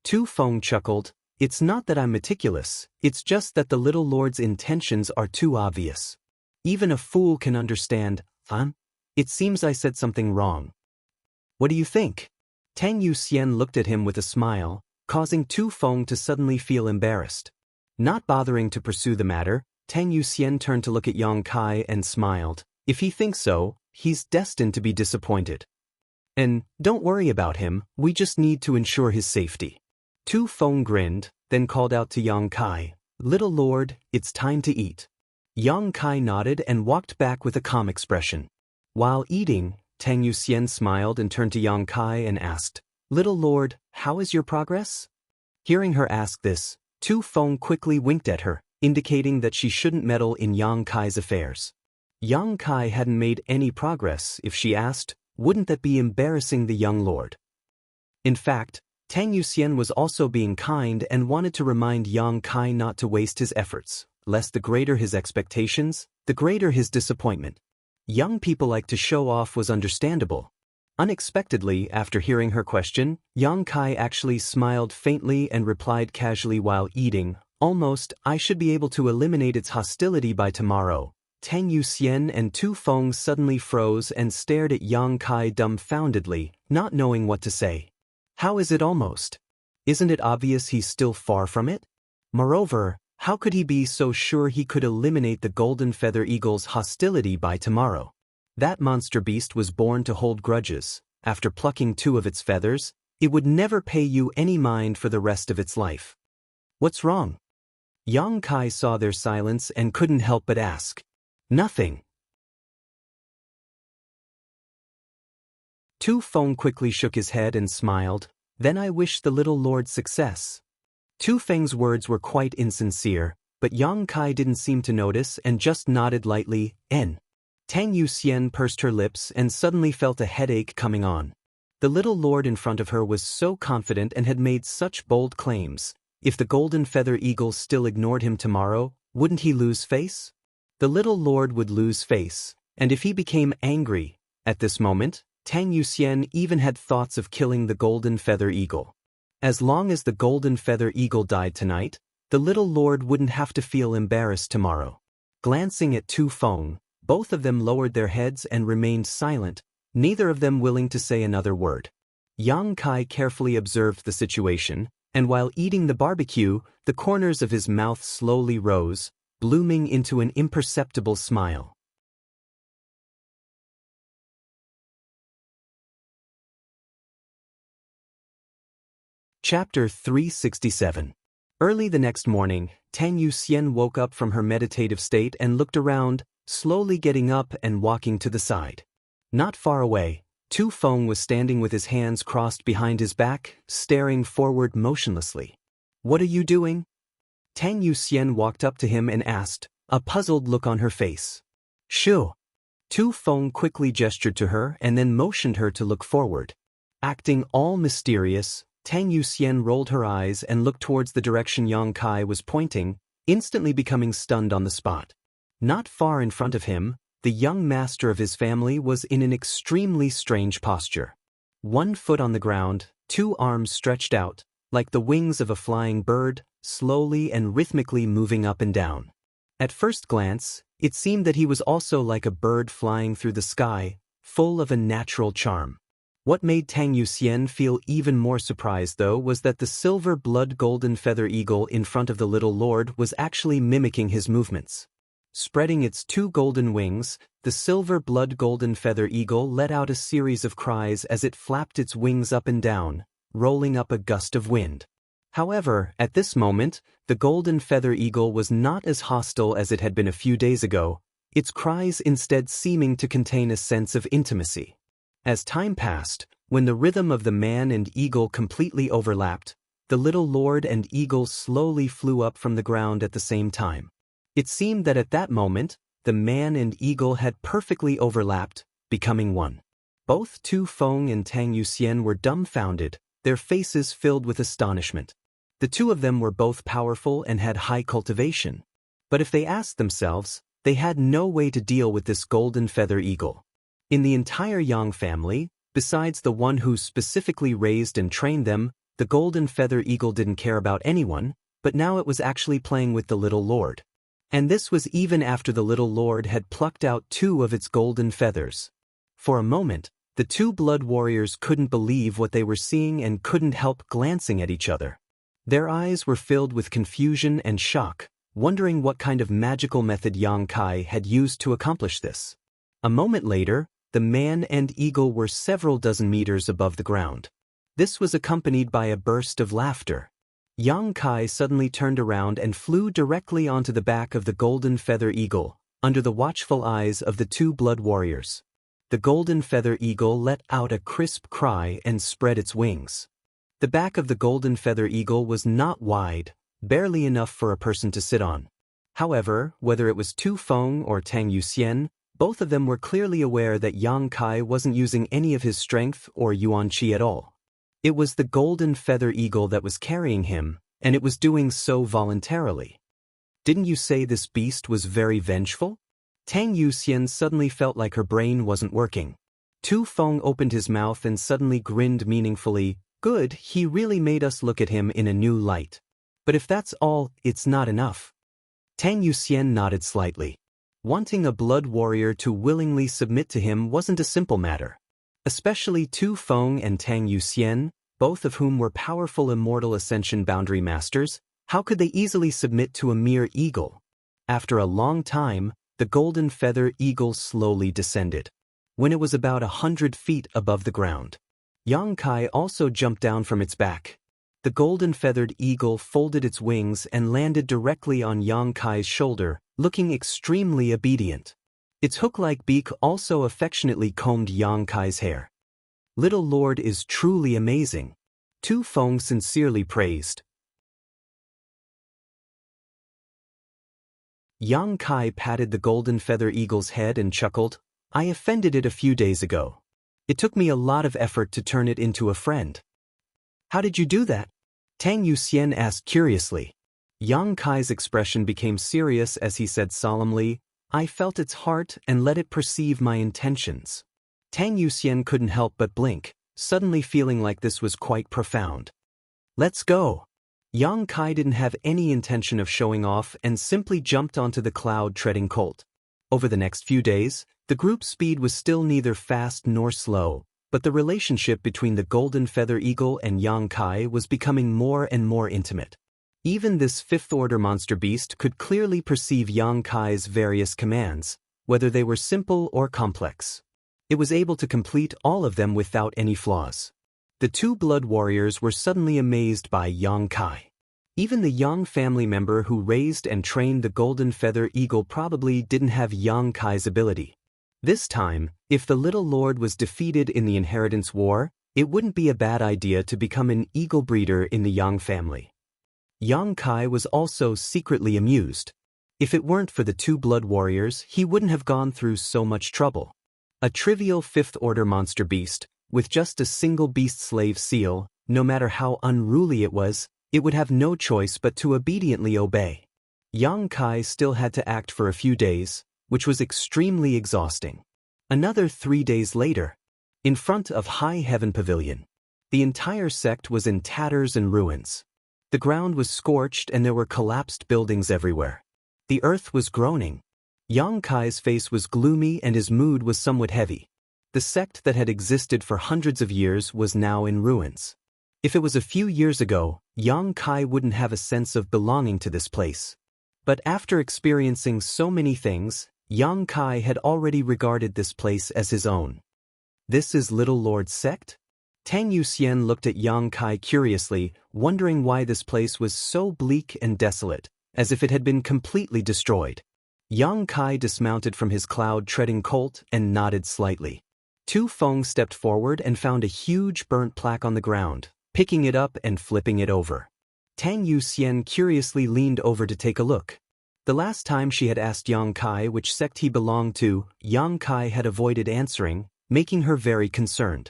Tu Feng chuckled. It's not that I'm meticulous, it's just that the little lord's intentions are too obvious. Even a fool can understand. It seems I said something wrong. What do you think? Tang Yuxian looked at him with a smile, causing Tu Feng to suddenly feel embarrassed. Not bothering to pursue the matter, Tang Yuxian turned to look at Yang Kai and smiled. If he thinks so, he's destined to be disappointed. And don't worry about him, we just need to ensure his safety. Tu Feng grinned, then called out to Yang Kai, Little lord, it's time to eat. Yang Kai nodded and walked back with a calm expression. While eating, Tang Yuxian smiled and turned to Yang Kai and asked, Little lord, how is your progress? Hearing her ask this, Tu Feng quickly winked at her, indicating that she shouldn't meddle in Yang Kai's affairs. Yang Kai hadn't made any progress if she asked, Wouldn't that be embarrassing the young lord? In fact, Tang Yuxian was also being kind and wanted to remind Yang Kai not to waste his efforts, lest the greater his expectations, the greater his disappointment. Young people like to show off was understandable. Unexpectedly, after hearing her question, Yang Kai actually smiled faintly and replied casually while eating, "Almost, I should be able to eliminate its hostility by tomorrow." Tang Yuxian and Tu Feng suddenly froze and stared at Yang Kai dumbfoundedly, not knowing what to say. How is it almost? Isn't it obvious he's still far from it? Moreover, how could he be so sure he could eliminate the golden feather eagle's hostility by tomorrow? That monster beast was born to hold grudges. After plucking 2 of its feathers, it would never pay you any mind for the rest of its life. What's wrong? Yang Kai saw their silence and couldn't help but ask. Nothing. Tu Feng quickly shook his head and smiled. Then I wish the little lord success. Tu Feng's words were quite insincere, but Yang Kai didn't seem to notice and just nodded lightly. Tang Yuxian pursed her lips and suddenly felt a headache coming on. The little lord in front of her was so confident and had made such bold claims. If the golden feather eagle still ignored him tomorrow, wouldn't he lose face? The little lord would lose face, and if he became angry, at this moment, Tang Yuxian even had thoughts of killing the golden feather eagle. As long as the golden feather eagle died tonight, the little lord wouldn't have to feel embarrassed tomorrow. Glancing at Tu Feng, both of them lowered their heads and remained silent, neither of them willing to say another word. Yang Kai carefully observed the situation, and while eating the barbecue, the corners of his mouth slowly rose, blooming into an imperceptible smile. Chapter 367. Early the next morning, Tang Yuxian woke up from her meditative state and looked around, slowly getting up and walking to the side. Not far away, Tu Feng was standing with his hands crossed behind his back, staring forward motionlessly. "What are you doing?" Tang Yuxian walked up to him and asked, a puzzled look on her face. "Shoo." Tu Feng quickly gestured to her and then motioned her to look forward. Acting all mysterious, Tang Yuxian rolled her eyes and looked towards the direction Yang Kai was pointing, instantly becoming stunned on the spot. Not far in front of him, the young master of his family was in an extremely strange posture. 1 foot on the ground, 2 arms stretched out, like the wings of a flying bird, slowly and rhythmically moving up and down. At first glance, it seemed that he was also like a bird flying through the sky, full of a natural charm. What made Tang Yuxian feel even more surprised, though, was that the silver blood golden feather eagle in front of the little lord was actually mimicking his movements. Spreading its 2 golden wings, the silver blood golden feather eagle let out a series of cries as it flapped its wings up and down, rolling up a gust of wind. However, at this moment, the golden feather eagle was not as hostile as it had been a few days ago, its cries instead seeming to contain a sense of intimacy. As time passed, when the rhythm of the man and eagle completely overlapped, the little lord and eagle slowly flew up from the ground at the same time. It seemed that at that moment, the man and eagle had perfectly overlapped, becoming one. Both Tu Feng and Tang Yuxian were dumbfounded, their faces filled with astonishment. The 2 of them were both powerful and had high cultivation. But if they asked themselves, they had no way to deal with this golden feather eagle. In the entire Yang family, besides the one who specifically raised and trained them, the golden feather eagle didn't care about anyone, but now it was actually playing with the little lord. And this was even after the little lord had plucked out 2 of its golden feathers. For a moment, the 2 blood warriors couldn't believe what they were seeing and couldn't help glancing at each other. Their eyes were filled with confusion and shock, wondering what kind of magical method Yang Kai had used to accomplish this. A moment later, the man and eagle were several dozen meters above the ground. This was accompanied by a burst of laughter. Yang Kai suddenly turned around and flew directly onto the back of the golden feather eagle, under the watchful eyes of the 2 blood warriors. The golden feather eagle let out a crisp cry and spread its wings. The back of the golden feather eagle was not wide, barely enough for a person to sit on. However, whether it was Tu Feng or Tang Yuxian, Both of them were clearly aware that Yang Kai wasn't using any of his strength or yuan qi at all. It was the golden feather eagle that was carrying him, and it was doing so voluntarily. Didn't you say this beast was very vengeful? Tang Yuxian suddenly felt like her brain wasn't working. Tu Feng opened his mouth and suddenly grinned meaningfully. Good, he really made us look at him in a new light. But if that's all, it's not enough. Tang Yuxian nodded slightly. Wanting a blood warrior to willingly submit to him wasn't a simple matter. Especially Tu Feng and Tang Yuxian, both of whom were powerful immortal ascension boundary masters, how could they easily submit to a mere eagle? After a long time, the golden feather eagle slowly descended. When it was about 100 feet above the ground, Yang Kai also jumped down from its back. The golden-feathered eagle folded its wings and landed directly on Yang Kai's shoulder, looking extremely obedient. Its hook-like beak also affectionately combed Yang Kai's hair. Little Lord is truly amazing, Tu Feng sincerely praised. Yang Kai patted the golden feather eagle's head and chuckled. I offended it a few days ago. It took me a lot of effort to turn it into a friend. How did you do that? Tang Yuxian asked curiously. Yang Kai's expression became serious as he said solemnly, I felt its heart and let it perceive my intentions. Tang Yuxian couldn't help but blink, suddenly feeling like this was quite profound. Let's go. Yang Kai didn't have any intention of showing off and simply jumped onto the cloud-treading colt. Over the next few days, the group's speed was still neither fast nor slow, but the relationship between the golden feather eagle and Yang Kai was becoming more and more intimate. Even this fifth-order monster beast could clearly perceive Yang Kai's various commands, whether they were simple or complex. It was able to complete all of them without any flaws. The two blood warriors were suddenly amazed by Yang Kai. Even the Yang family member who raised and trained the golden feather eagle probably didn't have Yang Kai's ability. This time, if the little lord was defeated in the inheritance war, it wouldn't be a bad idea to become an eagle breeder in the Yang family. Yang Kai was also secretly amused. If it weren't for the two blood warriors, he wouldn't have gone through so much trouble. A trivial fifth-order monster beast, with just a single beast-slave seal, no matter how unruly it would have no choice but to obediently obey. Yang Kai still had to act for a few days, which was extremely exhausting. Another 3 days later, in front of High Heaven Pavilion, the entire sect was in tatters and ruins. The ground was scorched and there were collapsed buildings everywhere. The earth was groaning. Yang Kai's face was gloomy and his mood was somewhat heavy. The sect that had existed for hundreds of years was now in ruins. If it was a few years ago, Yang Kai wouldn't have a sense of belonging to this place. But after experiencing so many things, Yang Kai had already regarded this place as his own. This is Little Lord's sect? Tang Yuxian looked at Yang Kai curiously, wondering why this place was so bleak and desolate, as if it had been completely destroyed. Yang Kai dismounted from his cloud-treading colt and nodded slightly. Tu Feng stepped forward and found a huge burnt plaque on the ground, picking it up and flipping it over. Tang Yuxian curiously leaned over to take a look. The last time she had asked Yang Kai which sect he belonged to, Yang Kai had avoided answering, making her very concerned.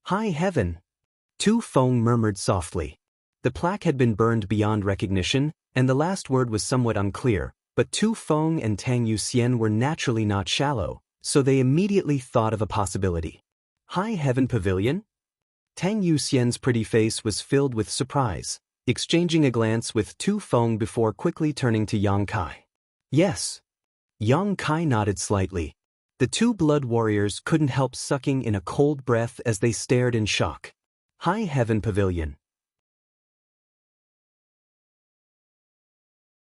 High Heaven, Tu Feng murmured softly. The plaque had been burned beyond recognition, and the last word was somewhat unclear, but Tu Feng and Tang Yuxian were naturally not shallow, so they immediately thought of a possibility. High Heaven Pavilion? Tang Yuxian's pretty face was filled with surprise, exchanging a glance with Tu Feng before quickly turning to Yang Kai. Yes. Yang Kai nodded slightly. The two blood warriors couldn't help sucking in a cold breath as they stared in shock. High Heaven Pavilion.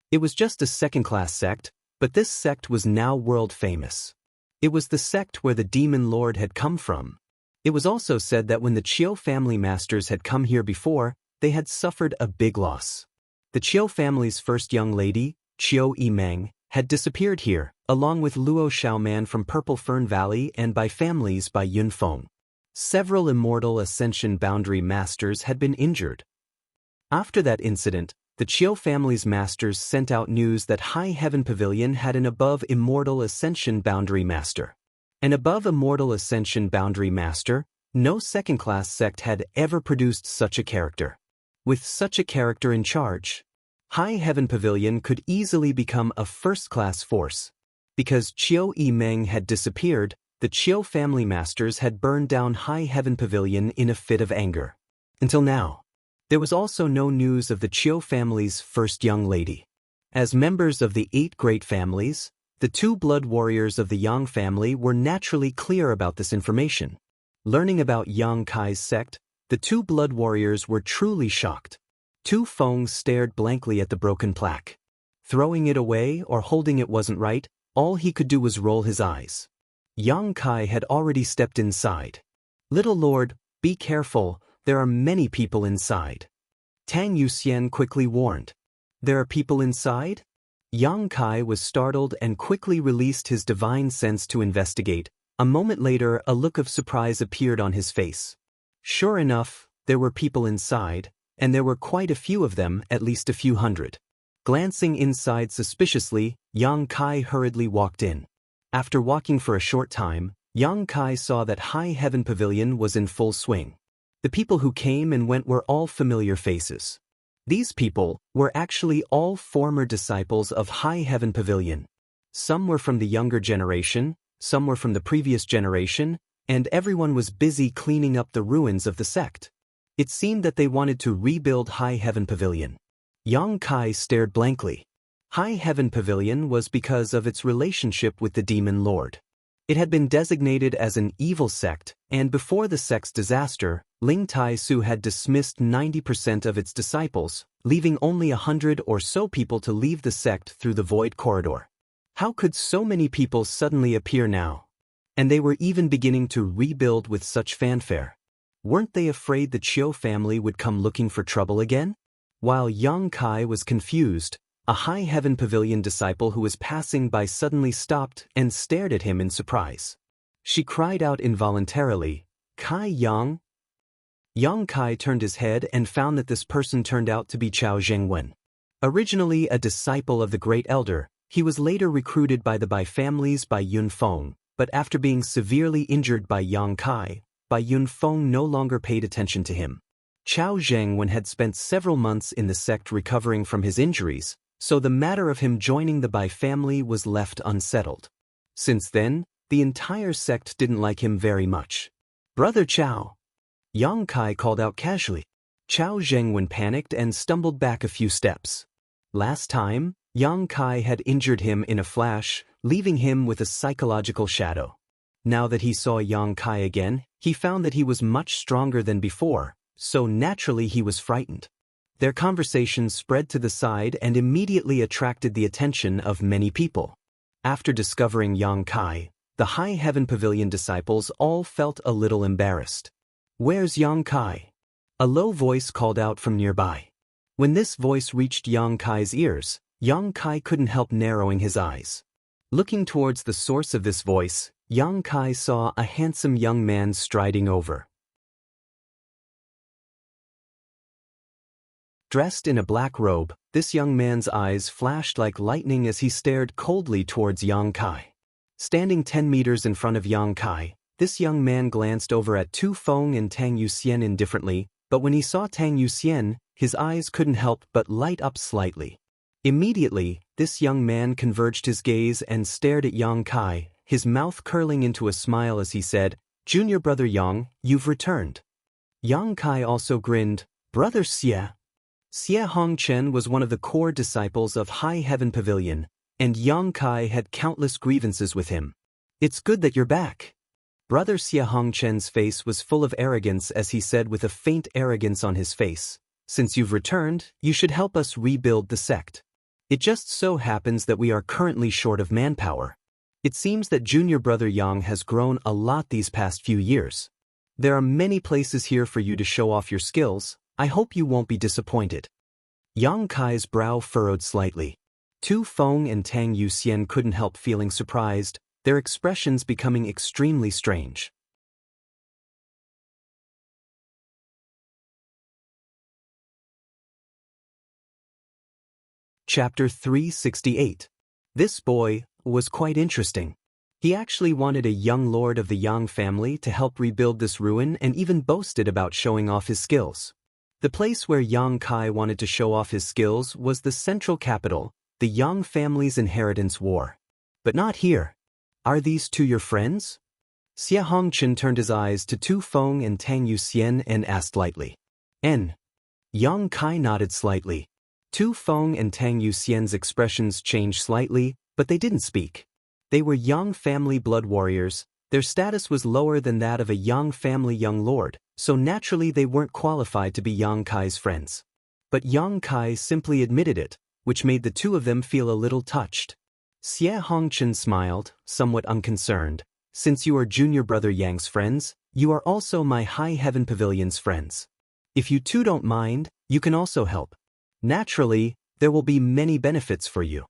It was just a second-class sect, but this sect was now world-famous. It was the sect where the demon lord had come from. It was also said that when the Chiu family masters had come here before, they had suffered a big loss. The Chiu family's first young lady, Chiu Yimeng, had disappeared here, along with Luo Xiaoman from Purple Fern Valley and by families by Yunfeng. Several immortal ascension boundary masters had been injured. After that incident, the Chiu family's masters sent out news that High Heaven Pavilion had an above immortal ascension boundary master. An above immortal ascension boundary master, no second-class sect had ever produced such a character. With such a character in charge, High Heaven Pavilion could easily become a first-class force. Because Chiu Meng had disappeared, the Chiu family masters had burned down High Heaven Pavilion in a fit of anger. Until now. There was also no news of the Chiu family's first young lady. As members of the 8 great families, the 2 blood warriors of the Yang family were naturally clear about this information. Learning about Yang Kai's sect, the 2 blood warriors were truly shocked. Tu Feng stared blankly at the broken plaque. Throwing it away or holding it wasn't right, all he could do was roll his eyes. Yang Kai had already stepped inside. "Little Lord, be careful. There are many people inside." Tang Yuxian quickly warned. "There are people inside?" Yang Kai was startled and quickly released his divine sense to investigate. A moment later, a look of surprise appeared on his face. Sure enough, there were people inside, and there were quite a few of them, at least a few hundred. Glancing inside suspiciously, Yang Kai hurriedly walked in. After walking for a short time, Yang Kai saw that High Heaven Pavilion was in full swing. The people who came and went were all familiar faces. These people were actually all former disciples of High Heaven Pavilion. Some were from the younger generation, some were from the previous generation, and everyone was busy cleaning up the ruins of the sect. It seemed that they wanted to rebuild High Heaven Pavilion. Yang Kai stared blankly. High Heaven Pavilion was because of its relationship with the Demon Lord. It had been designated as an evil sect, and before the sect's disaster, Ling Tai Su had dismissed 90% of its disciples, leaving only 100 or so people to leave the sect through the void corridor. How could so many people suddenly appear now? And they were even beginning to rebuild with such fanfare. Weren't they afraid the Chiu family would come looking for trouble again? While Yang Kai was confused, a High Heaven Pavilion disciple who was passing by suddenly stopped and stared at him in surprise. She cried out involuntarily, "Kai Yang?" Yang Kai turned his head and found that this person turned out to be Chao Zhengwen. Originally a disciple of the Great Elder, he was later recruited by the Bai families by Yun Feng, but after being severely injured by Yang Kai, Bai Yun Feng no longer paid attention to him. Chao Zhengwen had spent several months in the sect recovering from his injuries, so the matter of him joining the Bai family was left unsettled. Since then, the entire sect didn't like him very much. "Brother Chao!" Yang Kai called out casually. Chao Zhengwen panicked and stumbled back a few steps. Last time, Yang Kai had injured him in a flash, leaving him with a psychological shadow. Now that he saw Yang Kai again, he found that he was much stronger than before, so naturally he was frightened. Their conversation spread to the side and immediately attracted the attention of many people. After discovering Yang Kai, the High Heaven Pavilion disciples all felt a little embarrassed. "Where's Yang Kai?" A low voice called out from nearby. When this voice reached Yang Kai's ears, Yang Kai couldn't help narrowing his eyes. Looking towards the source of this voice, Yang Kai saw a handsome young man striding over. Dressed in a black robe, this young man's eyes flashed like lightning as he stared coldly towards Yang Kai. Standing 10 meters in front of Yang Kai, this young man glanced over at Tu Feng and Tang Yuxian indifferently, but when he saw Tang Yuxian, his eyes couldn't help but light up slightly. Immediately, this young man converged his gaze and stared at Yang Kai, his mouth curling into a smile as he said, "Junior brother Yang, you've returned." Yang Kai also grinned, "Brother Xie." Xie Hongchen was one of the core disciples of High Heaven Pavilion, and Yang Kai had countless grievances with him. "It's good that you're back." Brother Xie Hongchen's face was full of arrogance as he said with a faint arrogance on his face, "Since you've returned, you should help us rebuild the sect. It just so happens that we are currently short of manpower. It seems that junior brother Yang has grown a lot these past few years. There are many places here for you to show off your skills. I hope you won't be disappointed." Yang Kai's brow furrowed slightly. Tu Feng and Tang Yuxian couldn't help feeling surprised, their expressions becoming extremely strange. Chapter 368. This boy was quite interesting. He actually wanted a young lord of the Yang family to help rebuild this ruin and even boasted about showing off his skills. The place where Yang Kai wanted to show off his skills was the central capital, the Yang family's inheritance war. But not here. Are these two your friends? Xie Hongchen turned his eyes to Tu Feng and Tang Yuxian and asked lightly. N. Yang Kai nodded slightly. Tu Feng and Tang Yuxian's expressions changed slightly, but they didn't speak. They were Yang family blood warriors. Their status was lower than that of a Yang family young lord, so naturally they weren't qualified to be Yang Kai's friends. But Yang Kai simply admitted it, which made the two of them feel a little touched. Xie Hongchen smiled, somewhat unconcerned. Since you are junior brother Yang's friends, you are also my High Heaven Pavilion's friends. If you two don't mind, you can also help. Naturally, there will be many benefits for you.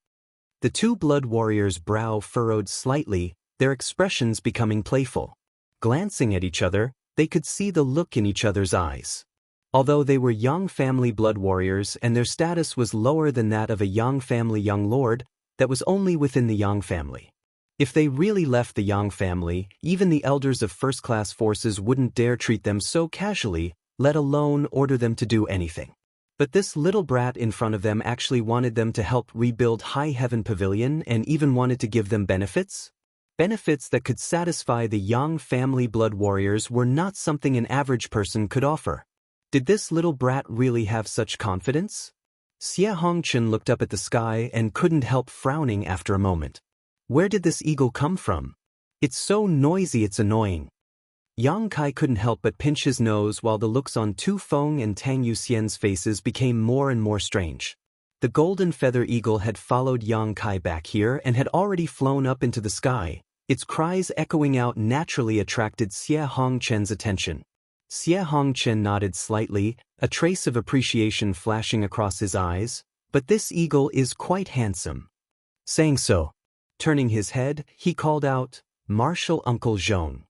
The two blood warriors' brow furrowed slightly, their expressions becoming playful. Glancing at each other, they could see the look in each other's eyes. Although they were Yang family blood warriors and their status was lower than that of a Yang family young lord, that was only within the Yang family. If they really left the Yang family, even the elders of first-class forces wouldn't dare treat them so casually, let alone order them to do anything. But this little brat in front of them actually wanted them to help rebuild High Heaven Pavilion and even wanted to give them benefits? Benefits that could satisfy the Yang family blood warriors were not something an average person could offer. Did this little brat really have such confidence? Xie Hongchen looked up at the sky and couldn't help frowning after a moment. Where did this eagle come from? It's so noisy it's annoying. Yang Kai couldn't help but pinch his nose while the looks on Tu Feng and Tang Yuxian's faces became more and more strange. The golden feather eagle had followed Yang Kai back here and had already flown up into the sky. Its cries echoing out naturally attracted Xie Hongchen's attention. Xie Hongchen nodded slightly, a trace of appreciation flashing across his eyes. But this eagle is quite handsome. Saying so, turning his head, he called out, Martial Uncle Zhong.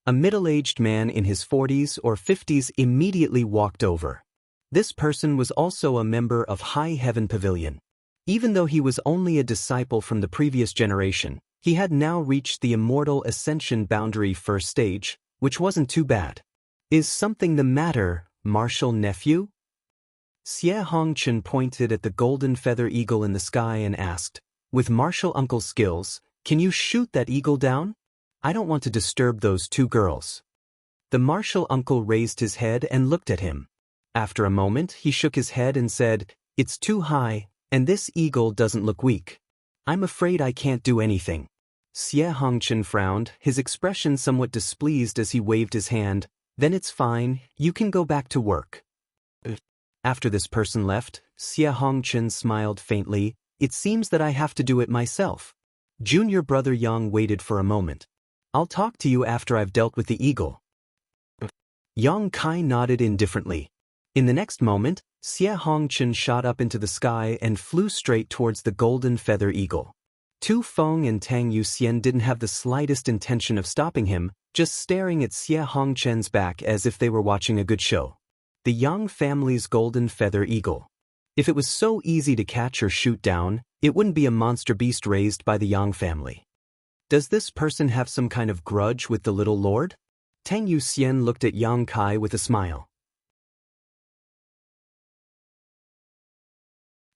A middle-aged man in his 40s or 50s immediately walked over. This person was also a member of High Heaven Pavilion. Even though he was only a disciple from the previous generation, he had now reached the immortal ascension boundary first stage, which wasn't too bad. Is something the matter, martial nephew? Xie Hongchen pointed at the golden feather eagle in the sky and asked, with martial uncle's skills, can you shoot that eagle down? I don't want to disturb those two girls. The martial uncle raised his head and looked at him. After a moment, he shook his head and said, it's too high, and this eagle doesn't look weak. I'm afraid I can't do anything. Xie Hongchen frowned, his expression somewhat displeased as he waved his hand. Then it's fine, you can go back to work. After this person left, Xie Hongchen smiled faintly. It seems that I have to do it myself. Junior brother Yang waited for a moment. I'll talk to you after I've dealt with the eagle. Yang Kai nodded indifferently. In the next moment, Xie Hongchen shot up into the sky and flew straight towards the golden feather eagle. Tu Feng and Tang Yuxian didn't have the slightest intention of stopping him, just staring at Xie Hongchen's back as if they were watching a good show. The Yang family's golden feather eagle. If it was so easy to catch or shoot down, it wouldn't be a monster beast raised by the Yang family. Does this person have some kind of grudge with the little lord? Tang Yuxian looked at Yang Kai with a smile.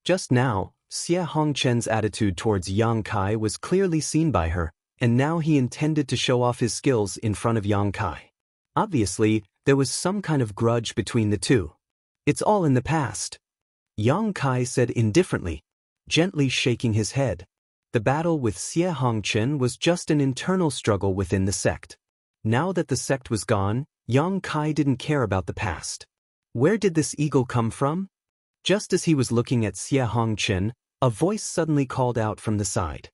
Just now, Xie Hongchen's attitude towards Yang Kai was clearly seen by her, and now he intended to show off his skills in front of Yang Kai. Obviously, there was some kind of grudge between the two. It's all in the past. Yang Kai said indifferently, gently shaking his head. The battle with Xie Hongchen was just an internal struggle within the sect. Now that the sect was gone, Yang Kai didn't care about the past. Where did this eagle come from? Just as he was looking at Xie Hongchen, a voice suddenly called out from the side.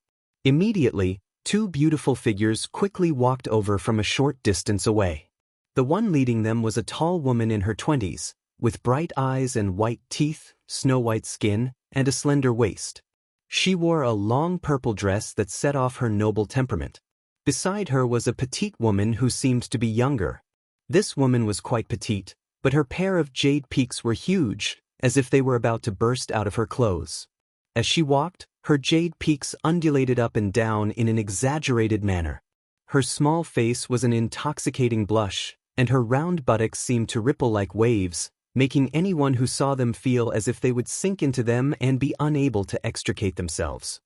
Immediately, two beautiful figures quickly walked over from a short distance away. The one leading them was a tall woman in her 20s, with bright eyes and white teeth, snow-white skin, and a slender waist. She wore a long purple dress that set off her noble temperament. Beside her was a petite woman who seemed to be younger. This woman was quite petite, but her pair of jade peaks were huge, as if they were about to burst out of her clothes. As she walked, her jade peaks undulated up and down in an exaggerated manner. Her small face was an intoxicating blush, and her round buttocks seemed to ripple like waves, making anyone who saw them feel as if they would sink into them and be unable to extricate themselves.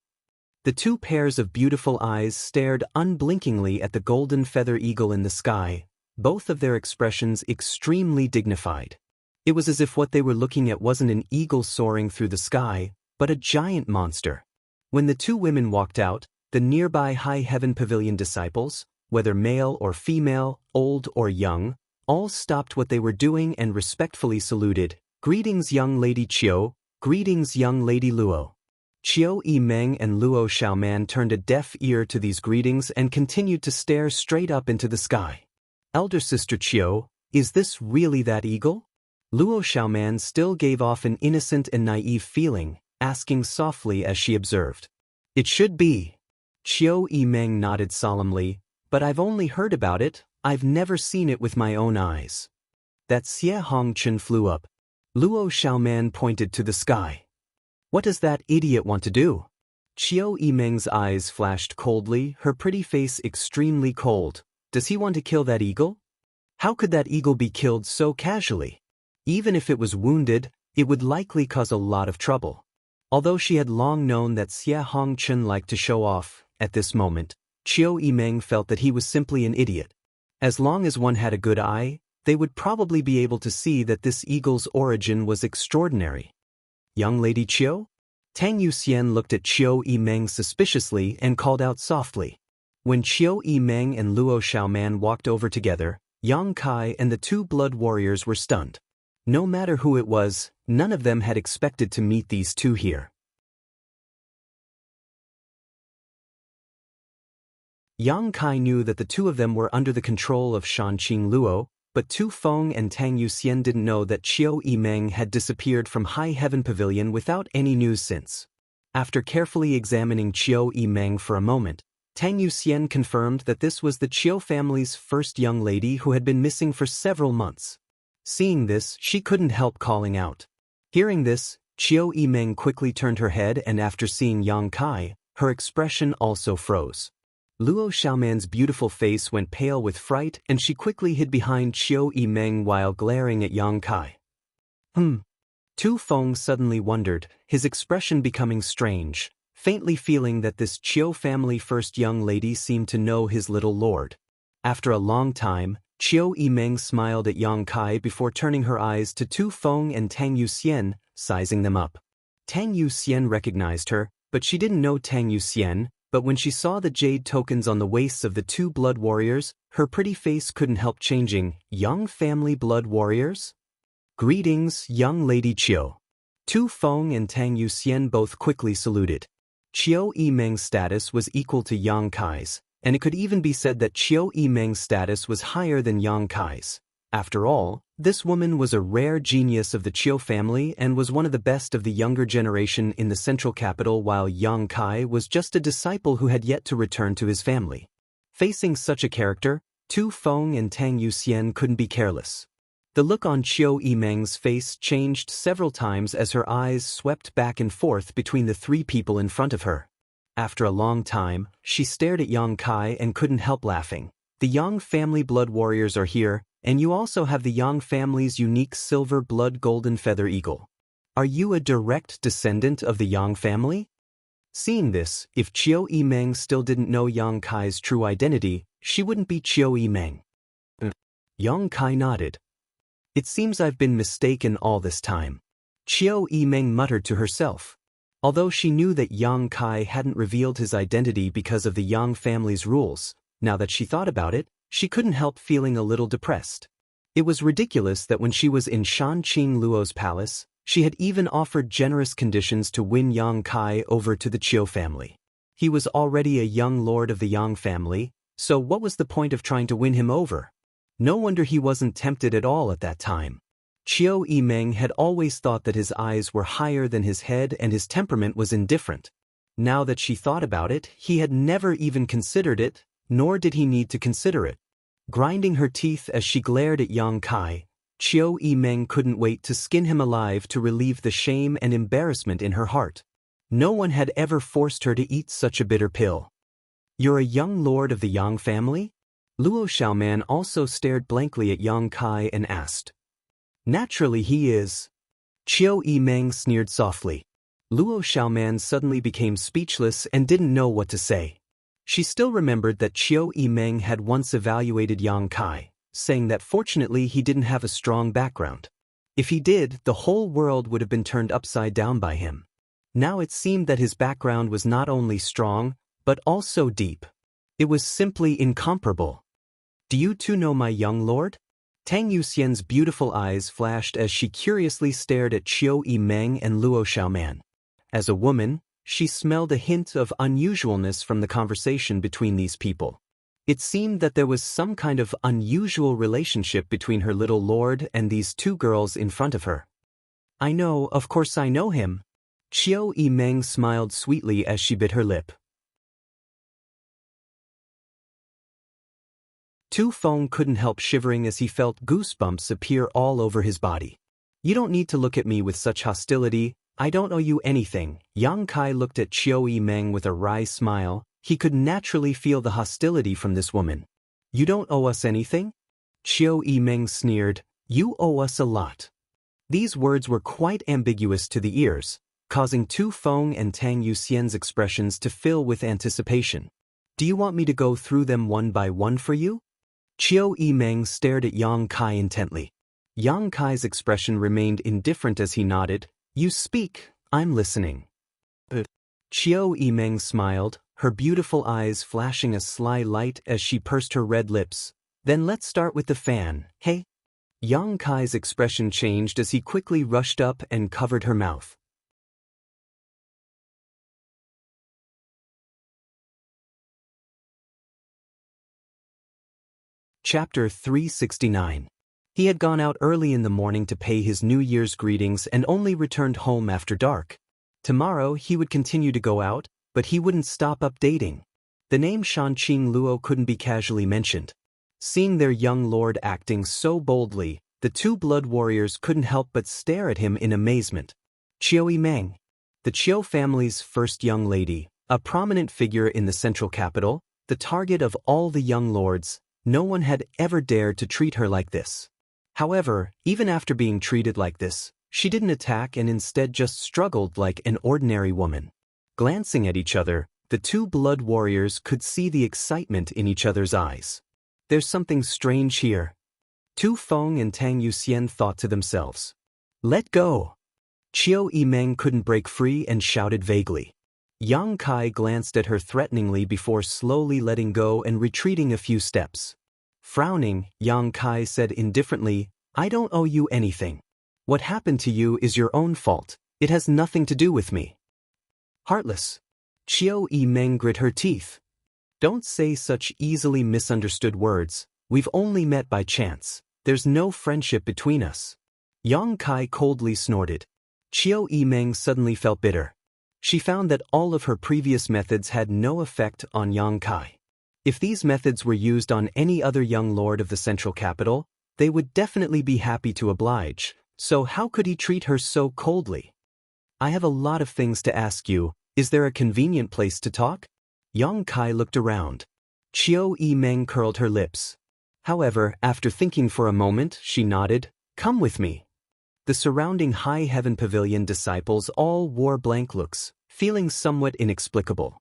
The two pairs of beautiful eyes stared unblinkingly at the golden feather eagle in the sky, both of their expressions extremely dignified. It was as if what they were looking at wasn't an eagle soaring through the sky, but a giant monster. When the two women walked out, the nearby High Heaven Pavilion disciples, whether male or female, old or young, all stopped what they were doing and respectfully saluted. "Greetings, young lady Chiu. Greetings, young lady Luo." Chiu Yimeng and Luo Xiaoman turned a deaf ear to these greetings and continued to stare straight up into the sky. "Elder sister Chiu, is this really that eagle?" Luo Xiaoman still gave off an innocent and naive feeling, asking softly as she observed. "It should be." Chiu Yimeng nodded solemnly, "But I've only heard about it, I've never seen it with my own eyes." That Xie Hongchen flew up. Luo Xiaoman pointed to the sky. "What does that idiot want to do?" Chiu Yimeng's eyes flashed coldly, her pretty face extremely cold. "Does he want to kill that eagle? How could that eagle be killed so casually? Even if it was wounded, it would likely cause a lot of trouble." Although she had long known that Xie Hongchen liked to show off, at this moment, Chiu Yimeng felt that he was simply an idiot. As long as one had a good eye, they would probably be able to see that this eagle's origin was extraordinary. "Young lady Chiu?" Tang Yuxian looked at Chiu Yimeng suspiciously and called out softly. When Chiu Yimeng and Luo Xiaoman walked over together, Yang Kai and the two blood warriors were stunned. No matter who it was, none of them had expected to meet these two here. Yang Kai knew that the two of them were under the control of Shanqing Luo, but Tu Feng and Tang Yuxian didn't know that Chiu Yimeng had disappeared from High Heaven Pavilion without any news since. After carefully examining Chiu Yimeng for a moment, Tang Yuxian confirmed that this was the Chiu family's first young lady who had been missing for several months. Seeing this, she couldn't help calling out. Hearing this, Chiu Yimeng quickly turned her head, and after seeing Yang Kai, her expression also froze. Luo Xiaoman's beautiful face went pale with fright, and she quickly hid behind Chiu Yimeng while glaring at Yang Kai. Tu Feng suddenly wondered, his expression becoming strange, faintly feeling that this Chiu family first young lady seemed to know his little lord. After a long time, Chiu Yimeng smiled at Yang Kai before turning her eyes to Tu Feng and Tang Yuxian, sizing them up. Tang Yuxian recognized her, but she didn't know Tang Yuxian. But when she saw the jade tokens on the waists of the two blood warriors, her pretty face couldn't help changing. "Young family blood warriors?" "Greetings, young lady Chiu." Tu Feng and Tang Yuxian both quickly saluted. Chiu Yimeng's status was equal to Yang Kai's, and it could even be said that Chiu Yimeng's status was higher than Yang Kai's. After all, this woman was a rare genius of the Chiu family and was one of the best of the younger generation in the central capital, while Yang Kai was just a disciple who had yet to return to his family. Facing such a character, Tu Feng and Tang Yuxian couldn't be careless. The look on Chiu Yimeng's face changed several times as her eyes swept back and forth between the three people in front of her. After a long time, she stared at Yang Kai and couldn't help laughing. "The Yang family blood warriors are here, and you also have the Yang family's unique silver blood golden feather eagle. Are you a direct descendant of the Yang family?" Seeing this, if Chiu Yimeng still didn't know Yang Kai's true identity, she wouldn't be Chiu Yimeng. Yang Kai nodded. "It seems I've been mistaken all this time," Chiu Yimeng muttered to herself. Although she knew that Yang Kai hadn't revealed his identity because of the Yang family's rules, now that she thought about it, she couldn't help feeling a little depressed. It was ridiculous that when she was in Shanqing Luo's palace, she had even offered generous conditions to win Yang Kai over to the Chiu family. He was already a young lord of the Yang family, so what was the point of trying to win him over? No wonder he wasn't tempted at all at that time. Chiu Yimeng had always thought that his eyes were higher than his head and his temperament was indifferent. Now that she thought about it, he had never even considered it, nor did he need to consider it. Grinding her teeth as she glared at Yang Kai, Chiu Yimeng couldn't wait to skin him alive to relieve the shame and embarrassment in her heart. No one had ever forced her to eat such a bitter pill. You're a young lord of the Yang family? Luo Xiaoman also stared blankly at Yang Kai and asked. Naturally he is. Qiu Yimeng sneered softly. Luo Xiaoman suddenly became speechless and didn't know what to say. She still remembered that Qiu Yimeng had once evaluated Yang Kai, saying that fortunately he didn't have a strong background. If he did, the whole world would have been turned upside down by him. Now it seemed that his background was not only strong, but also deep. It was simply incomparable. Do you two know my young lord? Tang Yuxian's beautiful eyes flashed as she curiously stared at Qiu Yimeng and Luo Xiaoman. As a woman, she smelled a hint of unusualness from the conversation between these people. It seemed that there was some kind of unusual relationship between her little lord and these two girls in front of her. I know, of course I know him. Qiu Yimeng smiled sweetly as she bit her lip. Tu Feng couldn't help shivering as he felt goosebumps appear all over his body. You don't need to look at me with such hostility, I don't owe you anything. Yang Kai looked at Qiu Yimeng with a wry smile. He could naturally feel the hostility from this woman. You don't owe us anything? Qiu Yimeng sneered. You owe us a lot. These words were quite ambiguous to the ears, causing Tu Feng and Tang Yuxian's expressions to fill with anticipation. Do you want me to go through them one by one for you? Qiu Yimeng stared at Yang Kai intently. Yang Kai's expression remained indifferent as he nodded. You speak, I'm listening. Qiu Yimeng smiled, her beautiful eyes flashing a sly light as she pursed her red lips. Then let's start with the fan, hey? Yang Kai's expression changed as he quickly rushed up and covered her mouth. Chapter 369. He had gone out early in the morning to pay his New Year's greetings and only returned home after dark. Tomorrow he would continue to go out, but he wouldn't stop updating. The name Shanqing Luo couldn't be casually mentioned. Seeing their young lord acting so boldly, the two blood warriors couldn't help but stare at him in amazement. Qiu Yimeng, the Qiu family's first young lady, a prominent figure in the central capital, the target of all the young lords, no one had ever dared to treat her like this. However, even after being treated like this, she didn't attack and instead just struggled like an ordinary woman. Glancing at each other, the two blood warriors could see the excitement in each other's eyes. There's something strange here. Tu Feng and Tang Yuxian thought to themselves. Let go. Qiu Yimeng couldn't break free and shouted vaguely. Yang Kai glanced at her threateningly before slowly letting go and retreating a few steps. Frowning, Yang Kai said indifferently, I don't owe you anything. What happened to you is your own fault. It has nothing to do with me. Heartless. Qiu Yimeng grit her teeth. Don't say such easily misunderstood words. We've only met by chance. There's no friendship between us. Yang Kai coldly snorted. Qiu Yimeng suddenly felt bitter. She found that all of her previous methods had no effect on Yang Kai. If these methods were used on any other young lord of the central capital, they would definitely be happy to oblige, so how could he treat her so coldly? I have a lot of things to ask you. Is there a convenient place to talk? Yang Kai looked around. Qiu Yimeng curled her lips. However, after thinking for a moment, she nodded. Come with me. The surrounding high heaven pavilion disciples all wore blank looks, feeling somewhat inexplicable.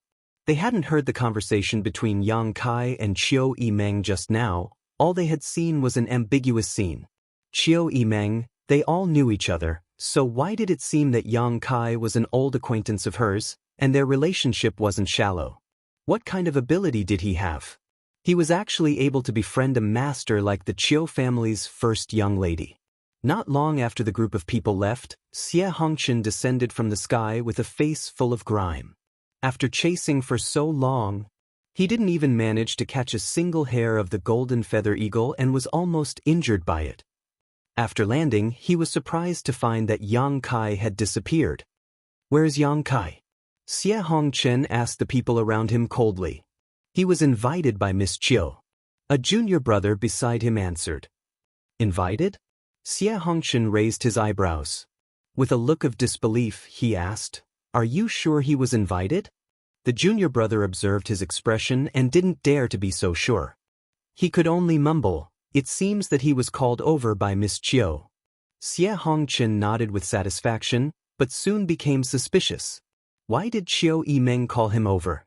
They hadn't heard the conversation between Yang Kai and Qiu Yimeng just now. All they had seen was an ambiguous scene. Qiu Yimeng, they all knew each other, so why did it seem that Yang Kai was an old acquaintance of hers, and their relationship wasn't shallow? What kind of ability did he have? He was actually able to befriend a master like the Qiu family's first young lady. Not long after the group of people left, Xianxia descended from the sky with a face full of grime. After chasing for so long, he didn't even manage to catch a single hair of the golden feather eagle and was almost injured by it. After landing, he was surprised to find that Yang Kai had disappeared. Where is Yang Kai? Xianxia asked the people around him coldly. He was invited by Miss Qiu. A junior brother beside him answered. Invited? Xianxia raised his eyebrows. With a look of disbelief, he asked, Are you sure he was invited? The junior brother observed his expression and didn't dare to be so sure. He could only mumble, "It seems that he was called over by Miss Chiu." Xie Hongqin nodded with satisfaction, but soon became suspicious. Why did Chiu Yimeng call him over?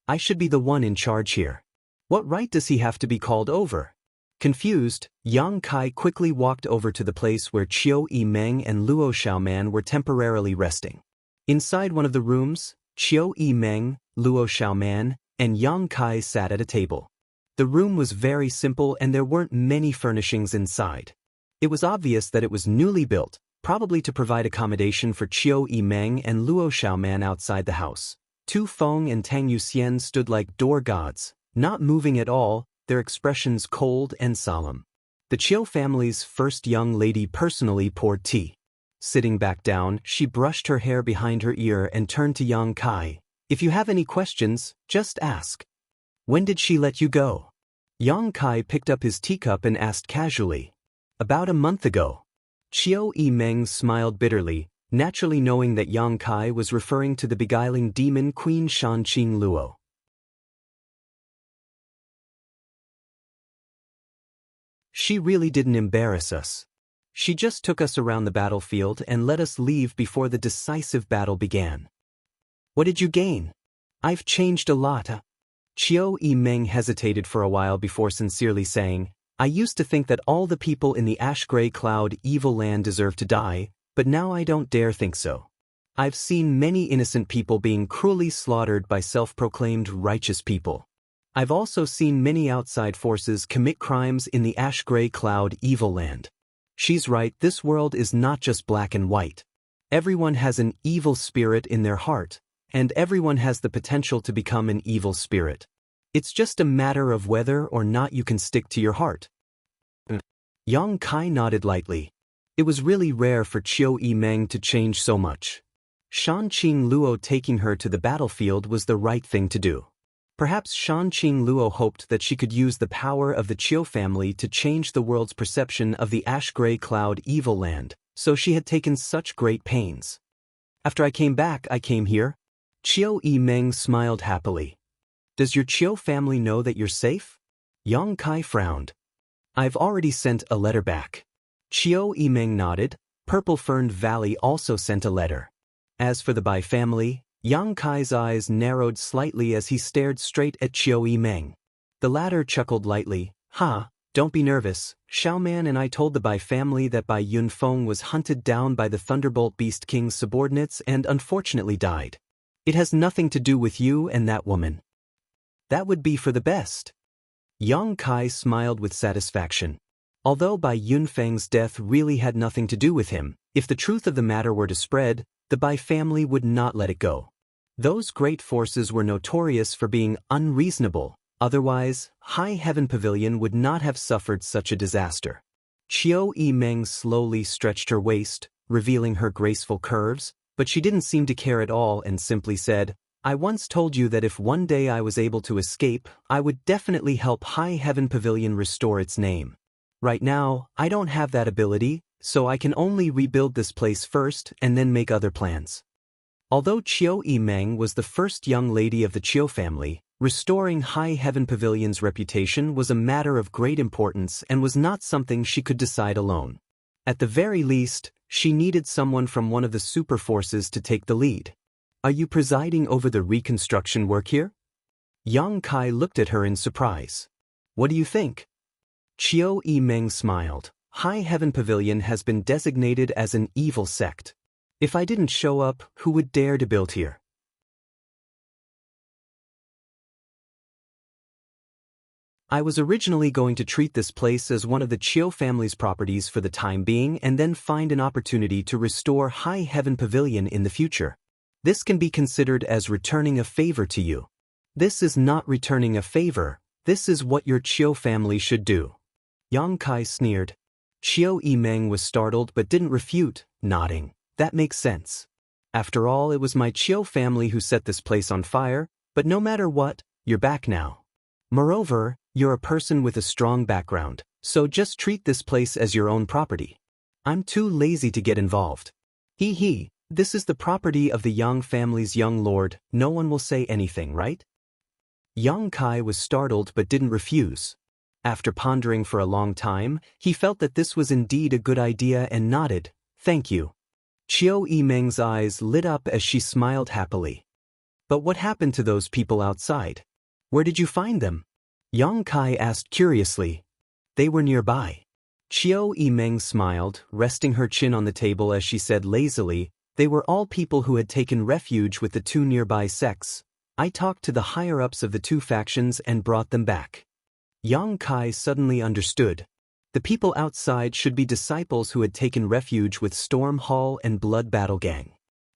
I should be the one in charge here. What right does he have to be called over? Confused, Yang Kai quickly walked over to the place where Chiu Yimeng and Luo Xiaoman were temporarily resting. Inside one of the rooms, Chiu Yimeng, Luo Xiaoman, and Yang Kai sat at a table. The room was very simple and there weren't many furnishings inside. It was obvious that it was newly built, probably to provide accommodation for Chiu Yimeng and Luo Xiaoman outside the house. Tu Feng and Tang Yuxian stood like door gods, not moving at all, their expressions cold and solemn. The Chiu family's first young lady personally poured tea. Sitting back down, she brushed her hair behind her ear and turned to Yang Kai. If you have any questions, just ask. When did she let you go? Yang Kai picked up his teacup and asked casually. About a month ago. Chiu Yimeng smiled bitterly, naturally knowing that Yang Kai was referring to the beguiling demon Queen Shanqing Luo. She really didn't embarrass us. She just took us around the battlefield and let us leave before the decisive battle began. What did you gain? I've changed a lot. Chiu Yimeng hesitated for a while before sincerely saying, I used to think that all the people in the ash-gray cloud evil land deserve to die, but now I don't dare think so. I've seen many innocent people being cruelly slaughtered by self-proclaimed righteous people. I've also seen many outside forces commit crimes in the ash-gray cloud evil land. She's right, this world is not just black and white. Everyone has an evil spirit in their heart, and everyone has the potential to become an evil spirit. It's just a matter of whether or not you can stick to your heart. Yang Kai nodded lightly. It was really rare for Chiu Yimeng to change so much. Shanqing Luo taking her to the battlefield was the right thing to do. Perhaps Shanqing Luo hoped that she could use the power of the Chiu family to change the world's perception of the ash-gray cloud evil land, so she had taken such great pains. After I came back, I came here. Chiu Yimeng smiled happily. Does your Chiu family know that you're safe? Yang Kai frowned. I've already sent a letter back. Chiu Yimeng nodded. Purple Fern Valley also sent a letter. As for the Bai family, Yang Kai's eyes narrowed slightly as he stared straight at Chiu Yimeng. The latter chuckled lightly. Don't be nervous. Xiaoman and I told the Bai family that Bai Yunfeng was hunted down by the Thunderbolt Beast King's subordinates and unfortunately died. It has nothing to do with you and that woman. That would be for the best. Yang Kai smiled with satisfaction. Although Bai Yunfeng's death really had nothing to do with him, if the truth of the matter were to spread, the Bai family would not let it go. Those great forces were notorious for being unreasonable, otherwise, High Heaven Pavilion would not have suffered such a disaster. Chiu Yimeng slowly stretched her waist, revealing her graceful curves, but she didn't seem to care at all and simply said, I once told you that if one day I was able to escape, I would definitely help High Heaven Pavilion restore its name. Right now, I don't have that ability, so I can only rebuild this place first and then make other plans. Although Chiu Yimeng was the first young lady of the Chiu family, restoring High Heaven Pavilion's reputation was a matter of great importance and was not something she could decide alone. At the very least, she needed someone from one of the super forces to take the lead. Are you presiding over the reconstruction work here? Yang Kai looked at her in surprise. What do you think? Chiu Yimeng smiled. High Heaven Pavilion has been designated as an evil sect. If I didn't show up, who would dare to build here? I was originally going to treat this place as one of the Chiu family's properties for the time being and then find an opportunity to restore High Heaven Pavilion in the future. This can be considered as returning a favor to you. This is not returning a favor, this is what your Chiu family should do. Yang Kai sneered. Chiu Yimeng was startled but didn't refute, nodding. That makes sense. After all, it was my Chiu family who set this place on fire, but no matter what, you're back now. Moreover, you're a person with a strong background, so just treat this place as your own property. I'm too lazy to get involved. Hee hee, This is the property of the Yang family's young lord, no one will say anything, right? Yang Kai was startled but didn't refuse. After pondering for a long time, he felt that this was indeed a good idea and nodded, "Thank you." Qiu Yimeng's eyes lit up as she smiled happily. "But what happened to those people outside? Where did you find them?" Yang Kai asked curiously. "They were nearby." Qiu Yimeng smiled, resting her chin on the table as she said lazily, "They were all people who had taken refuge with the two nearby sects. I talked to the higher-ups of the two factions and brought them back." Yang Kai suddenly understood. The people outside should be disciples who had taken refuge with Storm Hall and Blood Battle Gang.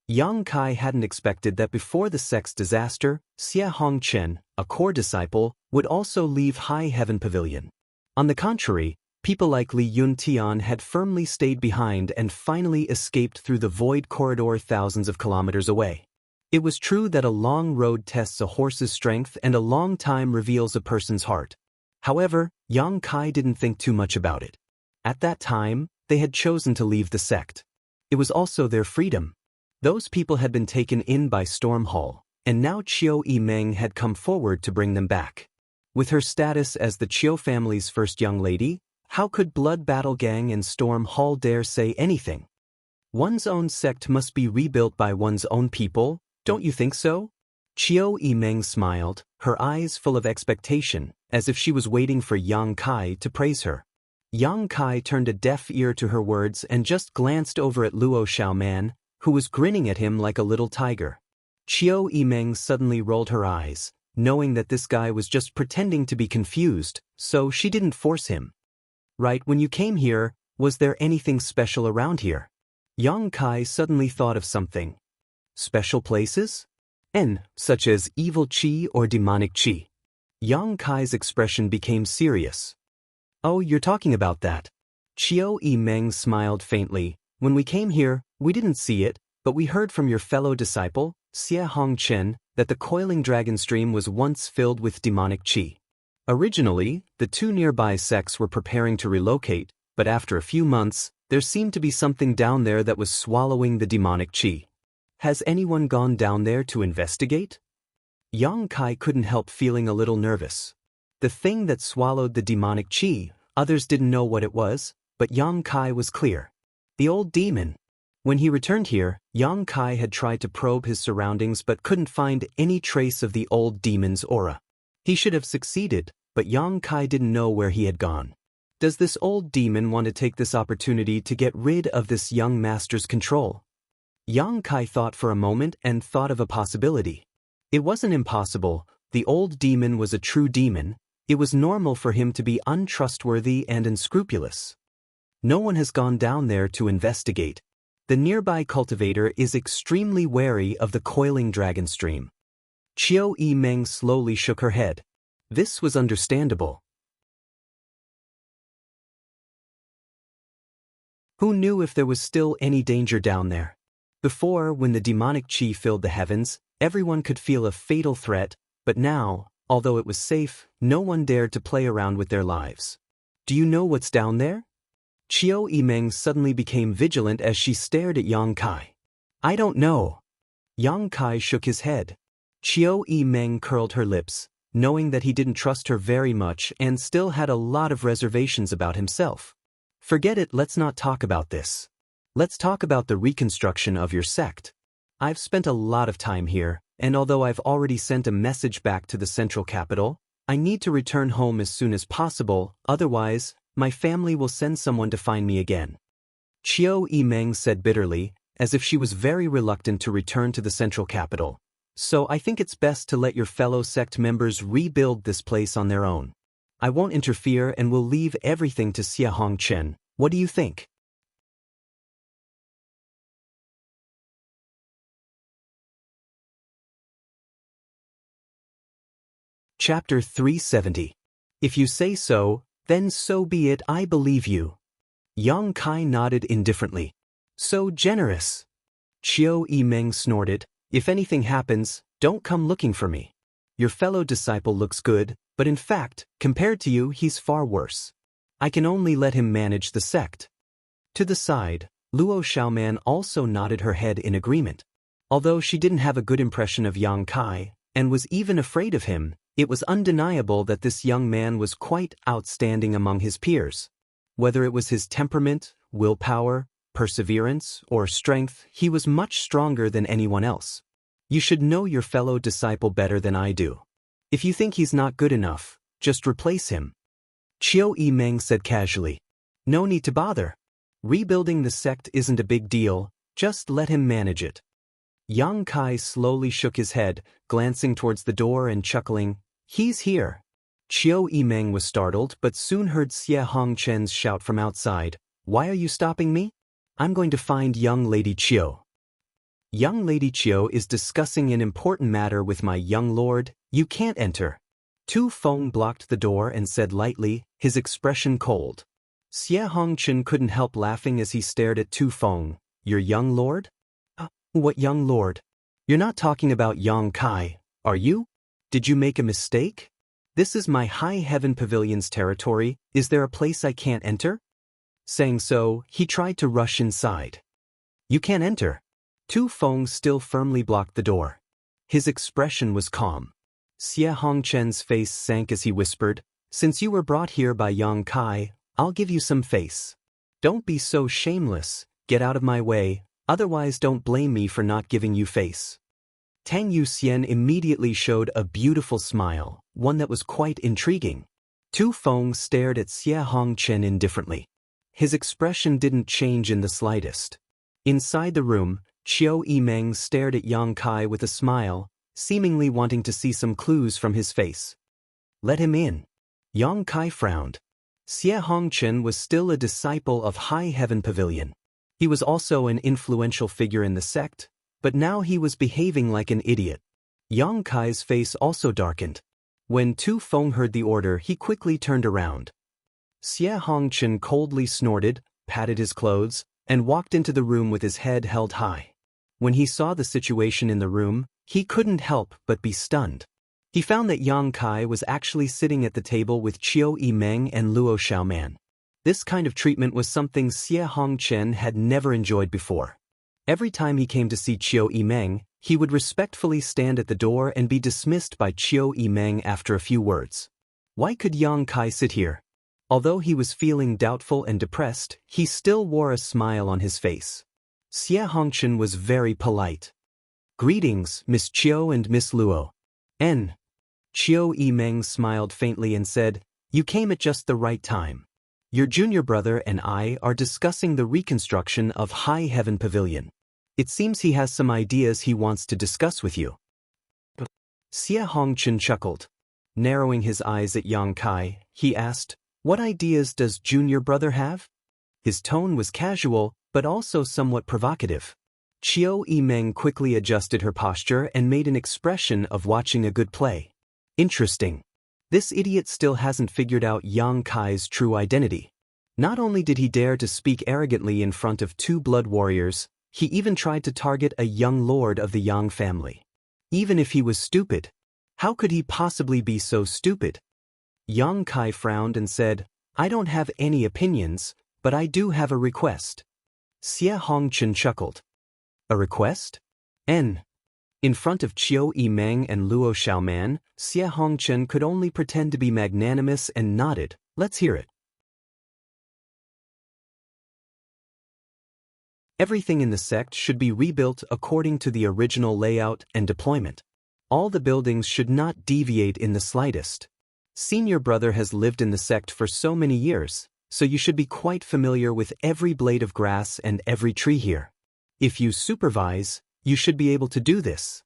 Yang Kai hadn't expected that before the sect's disaster, Xia Hongchen, a core disciple, would also leave High Heaven Pavilion. On the contrary, people like Li Yuntian had firmly stayed behind and finally escaped through the void corridor thousands of kilometers away. It was true that a long road tests a horse's strength and a long time reveals a person's heart. However, Yang Kai didn't think too much about it. At that time, they had chosen to leave the sect. It was also their freedom. Those people had been taken in by Storm Hall, and now Qiu Yimeng had come forward to bring them back. With her status as the Qiu family's first young lady, how could Blood Battle Gang and Storm Hall dare say anything? One's own sect must be rebuilt by one's own people, don't you think so? Qiu Yimeng smiled, her eyes full of expectation, as if she was waiting for Yang Kai to praise her. Yang Kai turned a deaf ear to her words and just glanced over at Luo Xiaoman, who was grinning at him like a little tiger. Qiu Yimeng suddenly rolled her eyes, knowing that this guy was just pretending to be confused, so she didn't force him. "Right, when you came here, was there anything special around here?" Yang Kai suddenly thought of something. Special places? Such as evil qi or demonic qi. Yang Kai's expression became serious. "Oh, you're talking about that." Qiu Yimeng smiled faintly. "When we came here, we didn't see it, but we heard from your fellow disciple, Xia Hongchen, that the coiling dragon stream was once filled with demonic qi. Originally, the two nearby sects were preparing to relocate, but after a few months, there seemed to be something down there that was swallowing the demonic qi. Has anyone gone down there to investigate?" Yang Kai couldn't help feeling a little nervous. The thing that swallowed the demonic qi, others didn't know what it was, but Yang Kai was clear. The old demon. When he returned here, Yang Kai had tried to probe his surroundings but couldn't find any trace of the old demon's aura. He should have succeeded, but Yang Kai didn't know where he had gone. Does this old demon want to take this opportunity to get rid of this young master's control? Yang Kai thought for a moment and thought of a possibility. It wasn't impossible. The old demon was a true demon. It was normal for him to be untrustworthy and unscrupulous. No one has gone down there to investigate. The nearby cultivator is extremely wary of the coiling dragon stream. Qiu Yimeng slowly shook her head. This was understandable. Who knew if there was still any danger down there? Before, when the demonic qi filled the heavens, everyone could feel a fatal threat, but now, although it was safe, no one dared to play around with their lives. "Do you know what's down there?" Qiu Yimeng suddenly became vigilant as she stared at Yang Kai. "I don't know." Yang Kai shook his head. Qiu Yimeng curled her lips, knowing that he didn't trust her very much and still had a lot of reservations about himself. "Forget it, let's not talk about this. Let's talk about the reconstruction of your sect. I've spent a lot of time here, and although I've already sent a message back to the central capital, I need to return home as soon as possible, otherwise, my family will send someone to find me again." Qiu Yimeng said bitterly, as if she was very reluctant to return to the central capital. "So I think it's best to let your fellow sect members rebuild this place on their own. I won't interfere and will leave everything to Xia Hongchen. What do you think?" Chapter 370. If you say so, then so be it, I believe you. Yang Kai nodded indifferently. "So generous." Qiu Yimeng snorted. "If anything happens, don't come looking for me. Your fellow disciple looks good, but in fact, compared to you, he's far worse. I can only let him manage the sect." To the side, Luo Xiaoman also nodded her head in agreement. Although she didn't have a good impression of Yang Kai, and was even afraid of him, it was undeniable that this young man was quite outstanding among his peers. Whether it was his temperament, willpower, perseverance, or strength, he was much stronger than anyone else. You should know your fellow disciple better than I do. If you think he's not good enough, just replace him. Qiu Yimeng said casually. No need to bother. Rebuilding the sect isn't a big deal, just let him manage it. Yang Kai slowly shook his head, glancing towards the door and chuckling, he's here. Qiu Yimeng was startled but soon heard Xie Hongchen's shout from outside, why are you stopping me? I'm going to find young Lady Qiu. Young Lady Qiu is discussing an important matter with my young lord, you can't enter. Tu Feng blocked the door and said lightly, his expression cold. Xie Hongchen couldn't help laughing as he stared at Tu Feng, your young lord? What young lord? You're not talking about Yang Kai, are you? Did you make a mistake? This is my High Heaven Pavilion's territory, is there a place I can't enter? Saying so, he tried to rush inside. You can't enter. Tu Feng still firmly blocked the door. His expression was calm. Xie Hongchen's face sank as he whispered, since you were brought here by Yang Kai, I'll give you some face. Don't be so shameless, get out of my way, otherwise don't blame me for not giving you face. Tang Yuxian immediately showed a beautiful smile, one that was quite intriguing. Tu Feng stared at Xie Hongchen indifferently. His expression didn't change in the slightest. Inside the room, Qiu Yimeng stared at Yang Kai with a smile, seemingly wanting to see some clues from his face. Let him in. Yang Kai frowned. Xie Hongchen was still a disciple of High Heaven Pavilion. He was also an influential figure in the sect, but now he was behaving like an idiot. Yang Kai's face also darkened. When Tu Feng heard the order, he quickly turned around. Xie Hongchen coldly snorted, patted his clothes, and walked into the room with his head held high. When he saw the situation in the room, he couldn't help but be stunned. He found that Yang Kai was actually sitting at the table with Qiu Yimeng and Luo Xiaoman. This kind of treatment was something Xie Hongchen had never enjoyed before. Every time he came to see Qiu Yimeng, he would respectfully stand at the door and be dismissed by Qiu Yimeng after a few words. Why could Yang Kai sit here? Although he was feeling doubtful and depressed, he still wore a smile on his face. Xie Hongchen was very polite. Greetings, Miss Qiu and Miss Luo. Qiu Yimeng smiled faintly and said, you came at just the right time. Your junior brother and I are discussing the reconstruction of High Heaven Pavilion. It seems he has some ideas he wants to discuss with you. Xie Hongchen chuckled. Narrowing his eyes at Yang Kai, he asked, what ideas does junior brother have? His tone was casual, but also somewhat provocative. Qiu Yimeng quickly adjusted her posture and made an expression of watching a good play. Interesting. This idiot still hasn't figured out Yang Kai's true identity. Not only did he dare to speak arrogantly in front of two blood warriors, he even tried to target a young lord of the Yang family. Even if he was stupid, how could he possibly be so stupid? Yang Kai frowned and said, I don't have any opinions, but I do have a request. Xie Hongchen chuckled. A request? In front of Qiu Yimeng and Luo Xiaoman, Xie Hongchen could only pretend to be magnanimous and nodded. Let's hear it. Everything in the sect should be rebuilt according to the original layout and deployment. All the buildings should not deviate in the slightest. Senior brother has lived in the sect for so many years, so you should be quite familiar with every blade of grass and every tree here. If you supervise, you should be able to do this.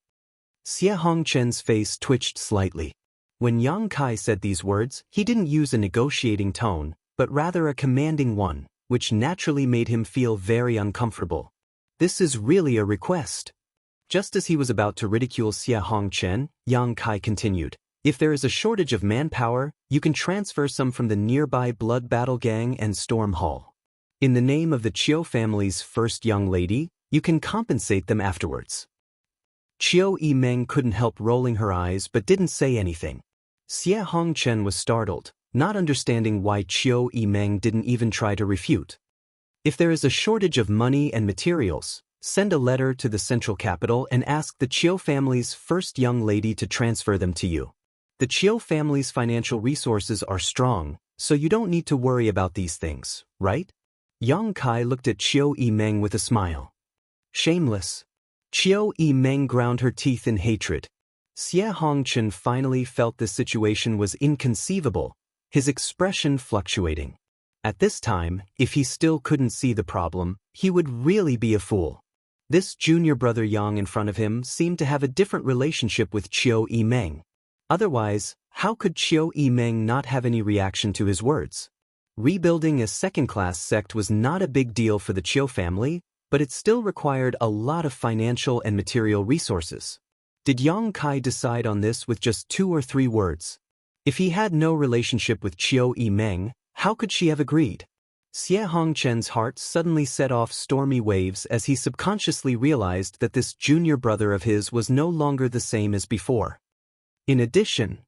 Xie Hongchen's face twitched slightly. When Yang Kai said these words, he didn't use a negotiating tone, but rather a commanding one, which naturally made him feel very uncomfortable. This is really a request. Just as he was about to ridicule Xie Hongchen, Yang Kai continued, if there is a shortage of manpower, you can transfer some from the nearby Blood Battle Gang and Storm Hall. In the name of the Qiu family's first young lady, you can compensate them afterwards. Qiu Yimeng couldn't help rolling her eyes but didn't say anything. Xie Hongchen was startled, not understanding why Qiu Yimeng didn't even try to refute. If there is a shortage of money and materials, send a letter to the central capital and ask the Chiu family's first young lady to transfer them to you. The Chiu family's financial resources are strong, so you don't need to worry about these things, right? Yang Kai looked at Chiu Yimeng with a smile. Shameless. Chiu Yimeng ground her teeth in hatred. Xie Hongchen finally felt this situation was inconceivable, his expression fluctuating. At this time, if he still couldn't see the problem, he would really be a fool. This junior brother Yang in front of him seemed to have a different relationship with Chiu Yimeng. Otherwise, how could Chiu Yimeng not have any reaction to his words? Rebuilding a second-class sect was not a big deal for the Chiu family, but it still required a lot of financial and material resources. Did Yang Kai decide on this with just 2 or 3 words? If he had no relationship with Chiu Yimeng, how could she have agreed? Xie Hongchen's heart suddenly set off stormy waves as he subconsciously realized that this junior brother of his was no longer the same as before. In addition,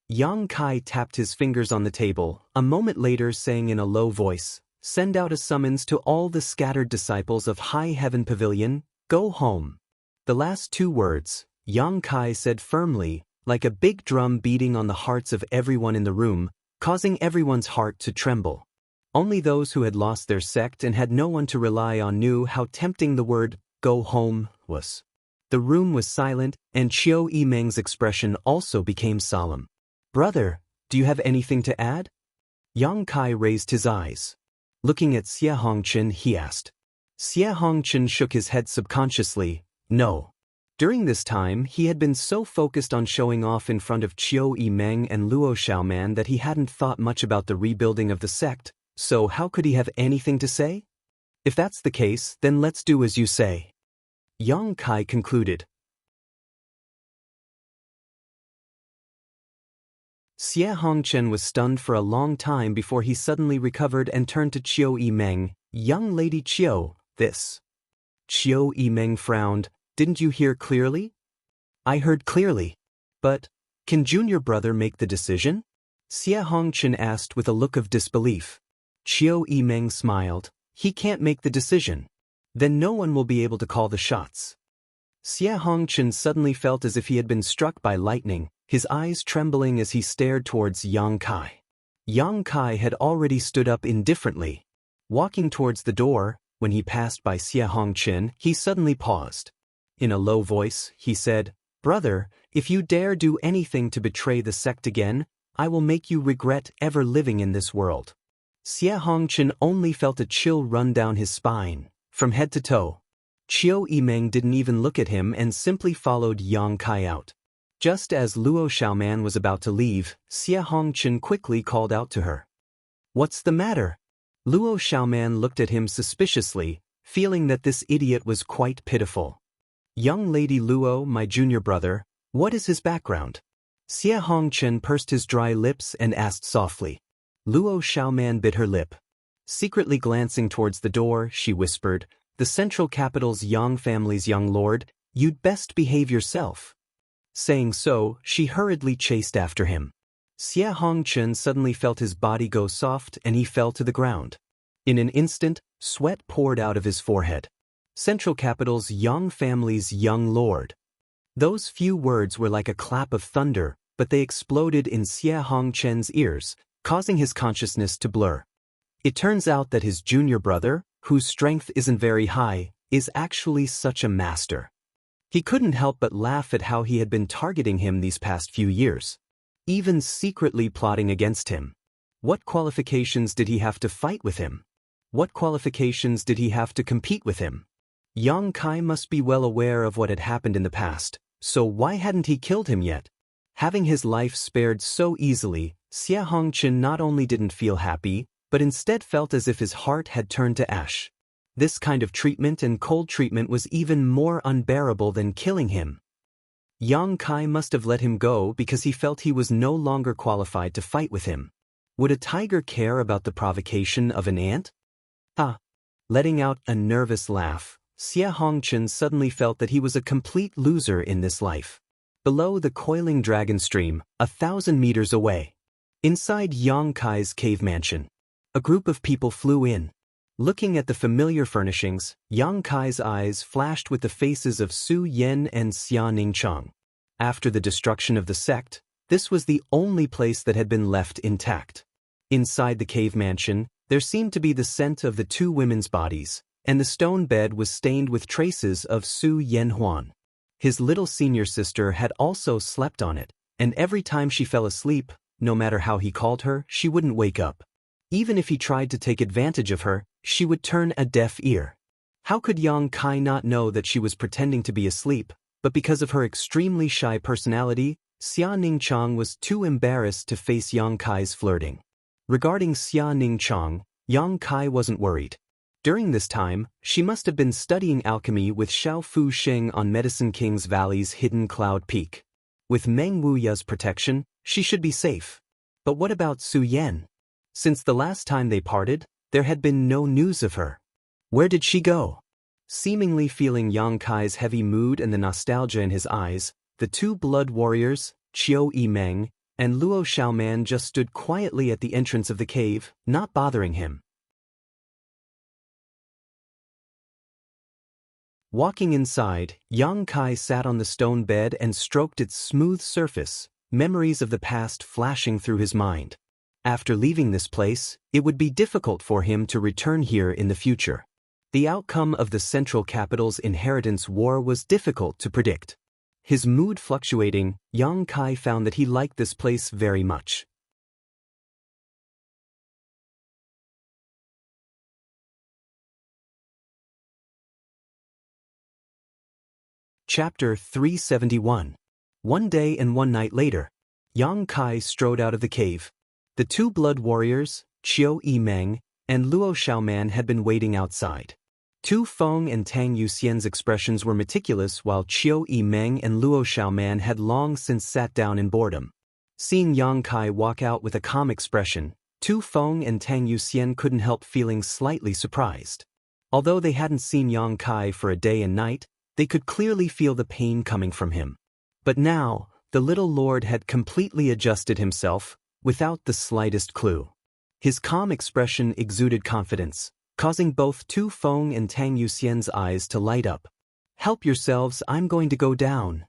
Yang Kai tapped his fingers on the table, a moment later saying in a low voice, "Send out a summons to all the scattered disciples of High Heaven Pavilion, go home." The last 2 words, Yang Kai said firmly, like a big drum beating on the hearts of everyone in the room, causing everyone's heart to tremble. Only those who had lost their sect and had no one to rely on knew how tempting the word, "go home," was. The room was silent, and Chiu Yimeng's expression also became solemn. "Brother, do you have anything to add?" Yang Kai raised his eyes. Looking at Xie Hongchen, he asked. Xie Hongchen shook his head subconsciously, no. During this time, he had been so focused on showing off in front of Chiu Yimeng and Luo Xiaoman that he hadn't thought much about the rebuilding of the sect, so how could he have anything to say? If that's the case, then let's do as you say. Yang Kai concluded. Xie Hongchen was stunned for a long time before he suddenly recovered and turned to Chiu Yimeng. "Young Lady Chiu, this." Chiu Yimeng frowned. "Didn't you hear clearly?" "I heard clearly. But, can junior brother make the decision?" Xie Hongchen asked with a look of disbelief. Chiu Yimeng smiled. "He can't make the decision. Then no one will be able to call the shots." Xie Hongchen suddenly felt as if he had been struck by lightning, his eyes trembling as he stared towards Yang Kai. Yang Kai had already stood up indifferently. Walking towards the door, when he passed by Xie Hongchen, he suddenly paused. In a low voice, he said, "Brother, if you dare do anything to betray the sect again, I will make you regret ever living in this world." Xie Hongchen only felt a chill run down his spine, from head to toe. Chiu Yimeng didn't even look at him and simply followed Yang Kai out. Just as Luo Xiaoman was about to leave, Xie Hongchen quickly called out to her. "What's the matter?" Luo Xiaoman looked at him suspiciously, feeling that this idiot was quite pitiful. "Young Lady Luo, my junior brother, what is his background?" Xie Hongchen pursed his dry lips and asked softly. Luo Xiaoman bit her lip. Secretly glancing towards the door, she whispered, "The central capital's Yang family's young lord, you'd best behave yourself." Saying so, she hurriedly chased after him. Xie Hongchen suddenly felt his body go soft and he fell to the ground. In an instant, sweat poured out of his forehead. Central capital's Yang family's young lord. Those few words were like a clap of thunder, but they exploded in Xie Hongchen's ears, causing his consciousness to blur. It turns out that his junior brother, whose strength isn't very high, is actually such a master. He couldn't help but laugh at how he had been targeting him these past few years, even secretly plotting against him. What qualifications did he have to fight with him? What qualifications did he have to compete with him? Yang Kai must be well aware of what had happened in the past, so why hadn't he killed him yet? Having his life spared so easily, Xie Hongchen not only didn't feel happy, but instead felt as if his heart had turned to ash. This kind of treatment and cold treatment was even more unbearable than killing him. Yang Kai must have let him go because he felt he was no longer qualified to fight with him. Would a tiger care about the provocation of an ant? Letting out a nervous laugh, Xie Hongchen suddenly felt that he was a complete loser in this life. Below the coiling dragon stream, 1,000 meters away. Inside Yang Kai's cave mansion, a group of people flew in. Looking at the familiar furnishings, Yang Kai's eyes flashed with the faces of Su Yen and Xianxia. After the destruction of the sect, this was the only place that had been left intact. Inside the cave mansion, there seemed to be the scent of the two women's bodies, and the stone bed was stained with traces of Su Yanhuan. His little senior sister had also slept on it, and every time she fell asleep, no matter how he called her, she wouldn't wake up. Even if he tried to take advantage of her, she would turn a deaf ear. How could Yang Kai not know that she was pretending to be asleep, but because of her extremely shy personality, Xianxia was too embarrassed to face Yang Kai's flirting. Regarding Xianxia, Yang Kai wasn't worried. During this time, she must have been studying alchemy with Xiao Fu Xing on Medicine King's Valley's hidden cloud peak. With Meng Wuya's protection, she should be safe. But what about Su Yan? Since the last time they parted, there had been no news of her. Where did she go? Seemingly feeling Yang Kai's heavy mood and the nostalgia in his eyes, the two blood warriors, Qiu Yimeng and Luo Xiaoman, just stood quietly at the entrance of the cave, not bothering him. Walking inside, Yang Kai sat on the stone bed and stroked its smooth surface, memories of the past flashing through his mind. After leaving this place, it would be difficult for him to return here in the future. The outcome of the central capital's inheritance war was difficult to predict. His mood fluctuating, Yang Kai found that he liked this place very much. Chapter 371. One day and one night later, Yang Kai strode out of the cave. The two blood warriors, Qiu Yimeng and Luo Xiaoman, had been waiting outside. Tu Feng and Tang Yuxian's expressions were meticulous, while Qiu Yimeng and Luo Xiaoman had long since sat down in boredom. Seeing Yang Kai walk out with a calm expression, Tu Feng and Tang Yuxian couldn't help feeling slightly surprised. Although they hadn't seen Yang Kai for a day and night, they could clearly feel the pain coming from him. But now, the little lord had completely adjusted himself, without the slightest clue. His calm expression exuded confidence, causing both Tu Feng and Tang Yuxian's eyes to light up. "Help yourselves, I'm going to go down."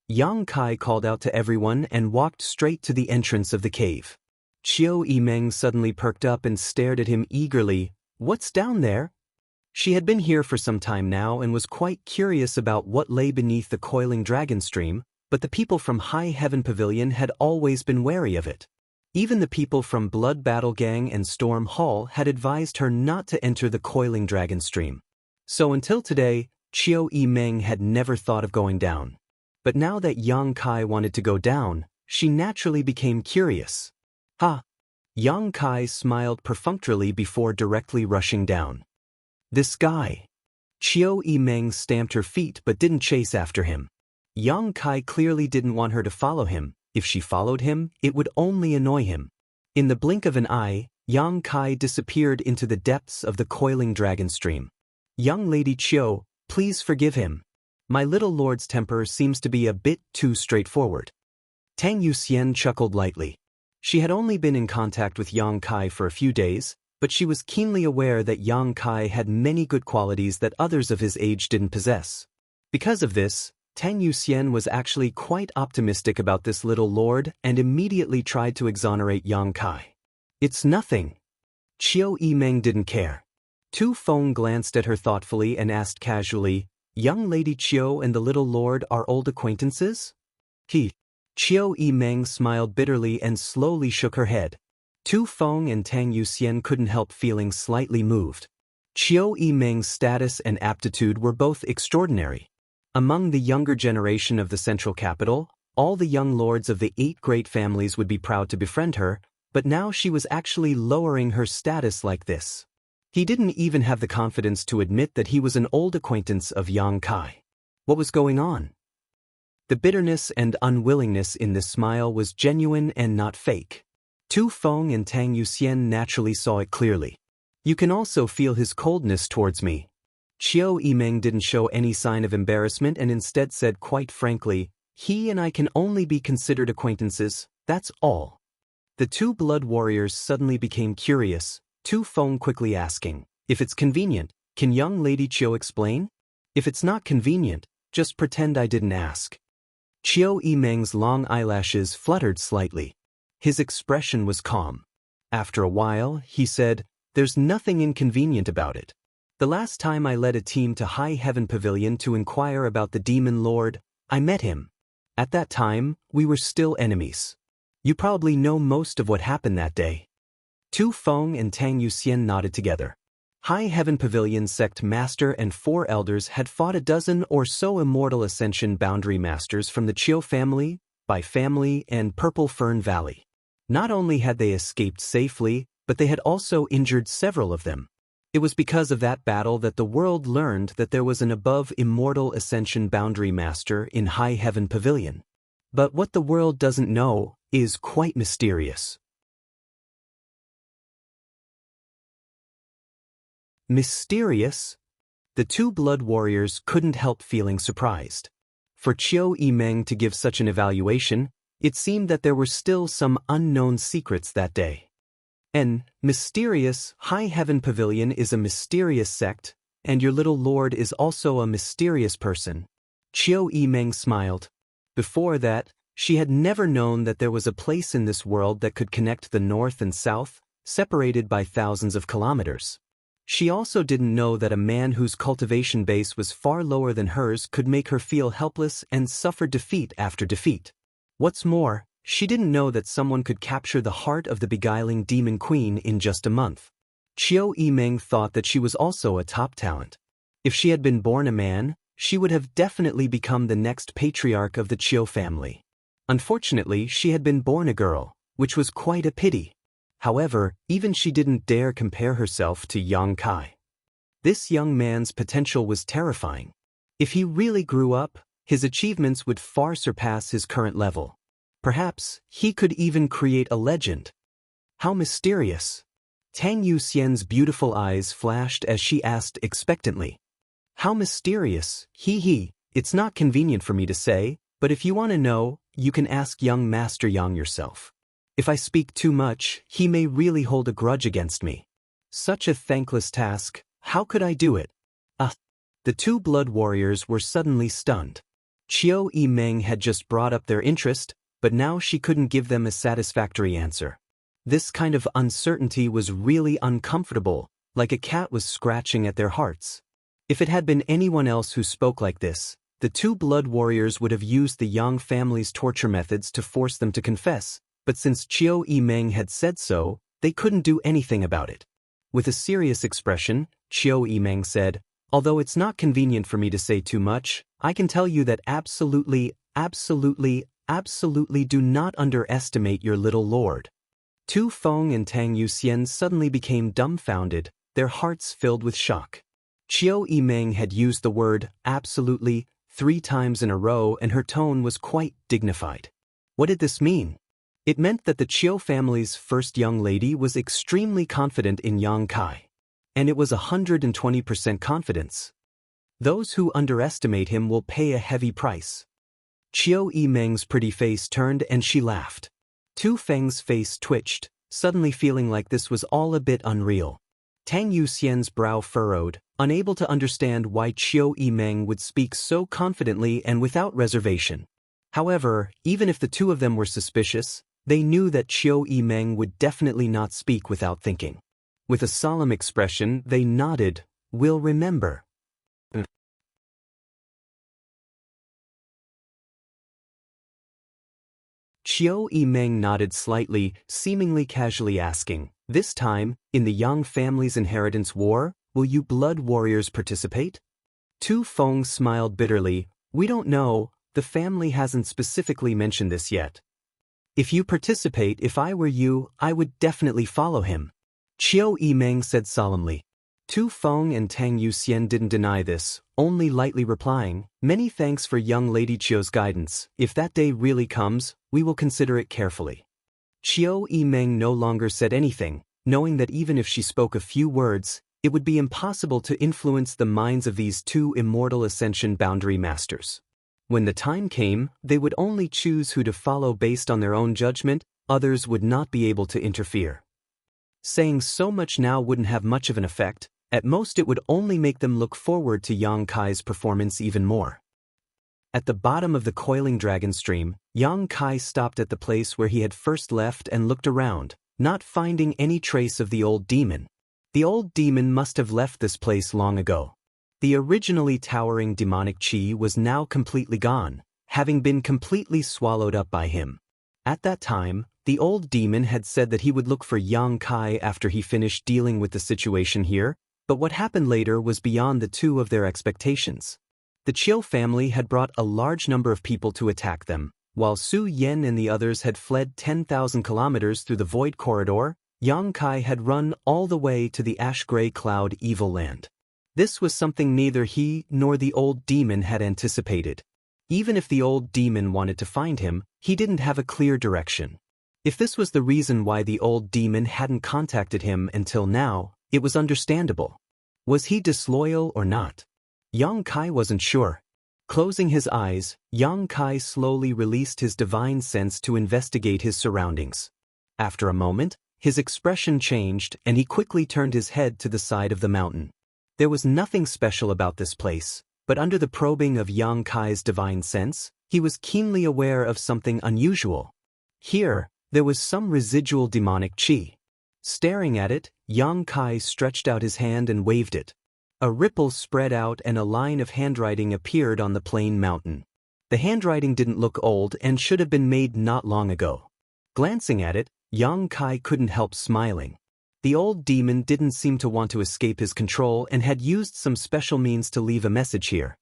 Yang Kai called out to everyone and walked straight to the entrance of the cave. Qiu Yimeng suddenly perked up and stared at him eagerly. "What's down there?" She had been here for some time now and was quite curious about what lay beneath the coiling dragon stream, but the people from High Heaven Pavilion had always been wary of it. Even the people from Blood Battle Gang and Storm Hall had advised her not to enter the coiling dragon stream. So until today, Qiu Yimeng had never thought of going down. But now that Yang Kai wanted to go down, she naturally became curious. "Ha!" Yang Kai smiled perfunctorily before directly rushing down. "This guy." Qiu Yimeng stamped her feet but didn't chase after him. Yang Kai clearly didn't want her to follow him. If she followed him, it would only annoy him. In the blink of an eye, Yang Kai disappeared into the depths of the coiling dragon stream. "Young Lady Qiu, please forgive him. My little lord's temper seems to be a bit too straightforward." Tang Yuxian chuckled lightly. She had only been in contact with Yang Kai for a few days, but she was keenly aware that Yang Kai had many good qualities that others of his age didn't possess. Because of this, Tang Yuxian was actually quite optimistic about this little lord and immediately tried to exonerate Yang Kai. "It's nothing." Qiu Yimeng didn't care. Tu Feng glanced at her thoughtfully and asked casually, "Young Lady Qiu and the little lord are old acquaintances?" Qiu Yimeng smiled bitterly and slowly shook her head. Tu Feng and Tang Yuxian couldn't help feeling slightly moved. Qiu Yimeng's status and aptitude were both extraordinary. Among the younger generation of the central capital, all the young lords of the 8 great families would be proud to befriend her, but now she was actually lowering her status like this. He didn't even have the confidence to admit that he was an old acquaintance of Yang Kai. What was going on? The bitterness and unwillingness in this smile was genuine and not fake. Tu Feng and Tang Yuxian naturally saw it clearly. "You can also feel his coldness towards me." Qiu Yimeng didn't show any sign of embarrassment and instead said quite frankly, "He and I can only be considered acquaintances, that's all." The two blood warriors suddenly became curious, Tu Feng quickly asking, If it's convenient, can young Lady Chiu explain? If it's not convenient, just pretend I didn't ask. Chiu Yimeng's long eyelashes fluttered slightly. His expression was calm. After a while, he said, "There's nothing inconvenient about it. The last time I led a team to High Heaven Pavilion to inquire about the Demon Lord, I met him. At that time, we were still enemies. You probably know most of what happened that day." Tu Feng and Tang Yuxian nodded together. High Heaven Pavilion sect master and 4 elders had fought a dozen or so immortal ascension boundary masters from the Chiu family, Bai family, and Purple Fern Valley. Not only had they escaped safely, but they had also injured several of them. It was because of that battle that the world learned that there was an above immortal ascension boundary master in High Heaven Pavilion. But what the world doesn't know is quite mysterious. Mysterious? The 2 blood warriors couldn't help feeling surprised. For Chiu Yimeng to give such an evaluation, it seemed that there were still some unknown secrets that day. An mysterious High Heaven Pavilion is a mysterious sect, and your little lord is also a mysterious person. Chiu Yimeng smiled. Before that, she had never known that there was a place in this world that could connect the north and south, separated by thousands of kilometers. She also didn't know that a man whose cultivation base was far lower than hers could make her feel helpless and suffer defeat after defeat. What's more, she didn't know that someone could capture the heart of the beguiling demon queen in just a month. Chiu Yimeng thought that she was also a top talent. If she had been born a man, she would have definitely become the next patriarch of the Chiu family. Unfortunately, she had been born a girl, which was quite a pity. However, even she didn't dare compare herself to Yang Kai. This young man's potential was terrifying. If he really grew up, his achievements would far surpass his current level. Perhaps he could even create a legend. How mysterious! Tang Yuxian's beautiful eyes flashed as she asked expectantly. How mysterious, it's not convenient for me to say, but if you want to know, you can ask young Master Yang yourself. If I speak too much, he may really hold a grudge against me. Such a thankless task, how could I do it? The 2 blood warriors were suddenly stunned. Chiu Yimeng had just brought up their interest, but now she couldn't give them a satisfactory answer. This kind of uncertainty was really uncomfortable, like a cat was scratching at their hearts. If it had been anyone else who spoke like this, the 2 blood warriors would have used the Yang family's torture methods to force them to confess. But since Chiu Yimeng had said so, they couldn't do anything about it. With a serious expression, Chiu Yimeng said, "Although it's not convenient for me to say too much, I can tell you that absolutely do not underestimate your little lord." Tu Feng and Tang Yuxian suddenly became dumbfounded, their hearts filled with shock. Chiu Yimeng had used the word absolutely 3 times in a row and her tone was quite dignified. What did this mean? It meant that the Chiu family's first young lady was extremely confident in Yang Kai. And it was 120% confidence. Those who underestimate him will pay a heavy price. Chiu Yimeng's pretty face turned and she laughed. Tu Feng's face twitched, suddenly feeling like this was all a bit unreal. Tang Yuxian's brow furrowed, unable to understand why Chiu Yimeng would speak so confidently and without reservation. However, even if the 2 of them were suspicious, they knew that Chiu Yimeng would definitely not speak without thinking. With a solemn expression, they nodded, "We'll remember." Chiu Yimeng nodded slightly, seemingly casually asking, "This time, in the Yang family's inheritance war, will you blood warriors participate?" Tu Feng smiled bitterly, "We don't know, the family hasn't specifically mentioned this yet. If you participate, if I were you, I would definitely follow him," Chiu Yimeng said solemnly. Tu Feng and Tang Yuxian didn't deny this, only lightly replying, "Many thanks for young Lady Chiu's guidance. If that day really comes, we will consider it carefully." Chiu Yimeng no longer said anything, knowing that even if she spoke a few words, it would be impossible to influence the minds of these 2 immortal ascension boundary masters. When the time came, they would only choose who to follow based on their own judgment, others would not be able to interfere. Saying so much now wouldn't have much of an effect, At most it would only make them look forward to Yang Kai's performance even more. At the bottom of the coiling dragon stream, Yang Kai stopped at the place where he had first left and looked around, not finding any trace of the old demon. The old demon must have left this place long ago. The originally towering demonic chi was now completely gone, having been completely swallowed up by him. At that time, the old demon had said that he would look for Yang Kai after he finished dealing with the situation here, but what happened later was beyond the two of their expectations. The Chiu family had brought a large number of people to attack them, while Su Yen and the others had fled 10,000 kilometers through the Void Corridor. Yang Kai had run all the way to the ash-gray cloud evil land. This was something neither he nor the old demon had anticipated. Even if the old demon wanted to find him, he didn't have a clear direction. If this was the reason why the old demon hadn't contacted him until now, it was understandable. Was he disloyal or not? Yang Kai wasn't sure. Closing his eyes, Yang Kai slowly released his divine sense to investigate his surroundings. After a moment, his expression changed and he quickly turned his head to the side of the mountain. There was nothing special about this place, but under the probing of Yang Kai's divine sense, he was keenly aware of something unusual. Here, there was some residual demonic chi. Staring at it, Yang Kai stretched out his hand and waved it. A ripple spread out and a line of handwriting appeared on the plain mountain. The handwriting didn't look old and should have been made not long ago. Glancing at it, Yang Kai couldn't help smiling. The old demon didn't seem to want to escape his control and had used some special means to leave a message here.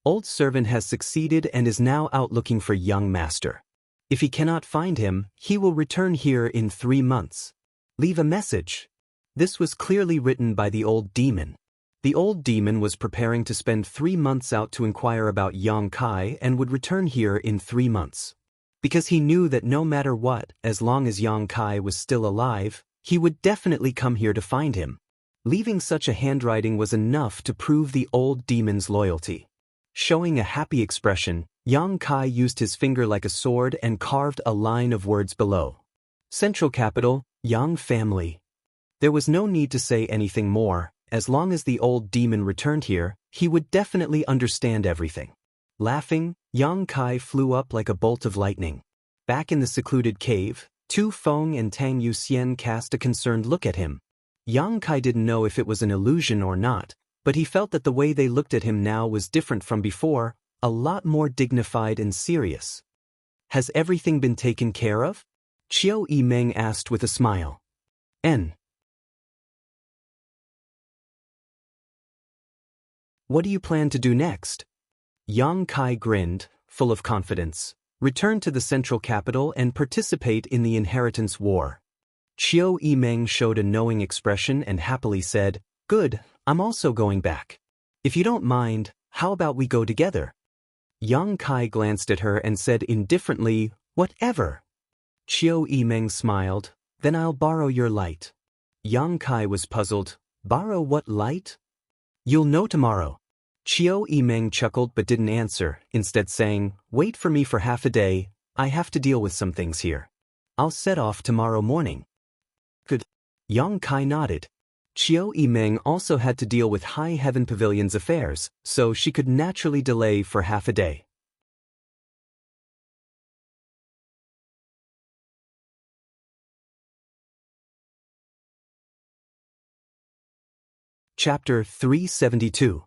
Old servant has succeeded and is now out looking for young master. If he cannot find him, he will return here in 3 months. Leave a message. This was clearly written by the old demon. The old demon was preparing to spend 3 months out to inquire about Yang Kai and would return here in 3 months. Because he knew that no matter what, as long as Yang Kai was still alive, he would definitely come here to find him. Leaving such a handwriting was enough to prove the old demon's loyalty. Showing a happy expression, Yang Kai used his finger like a sword and carved a line of words below. Central capital, Yang family. There was no need to say anything more. As long as the old demon returned here, he would definitely understand everything. Laughing, Yang Kai flew up like a bolt of lightning. Back in the secluded cave, Tu Feng and Tang Yuxian cast a concerned look at him. Yang Kai didn't know if it was an illusion or not, but he felt that the way they looked at him now was different from before, a lot more dignified and serious. Has everything been taken care of? Chiu Yimeng asked with a smile. N. What do you plan to do next? Yang Kai grinned, full of confidence. Return to the central capital and participate in the inheritance war. Chiu Yimeng showed a knowing expression and happily said, Good, I'm also going back. If you don't mind, how about we go together? Yang Kai glanced at her and said indifferently, Whatever. Chiu Yimeng smiled, Then I'll borrow your light. Yang Kai was puzzled, Borrow what light? You'll know tomorrow. Chiu Yimeng chuckled but didn't answer, instead saying, Wait for me for half a day, I have to deal with some things here. I'll set off tomorrow morning. Good. Yang Kai nodded. Chiu Yimeng also had to deal with High Heaven Pavilion's affairs, so she could naturally delay for half a day. Chapter 372.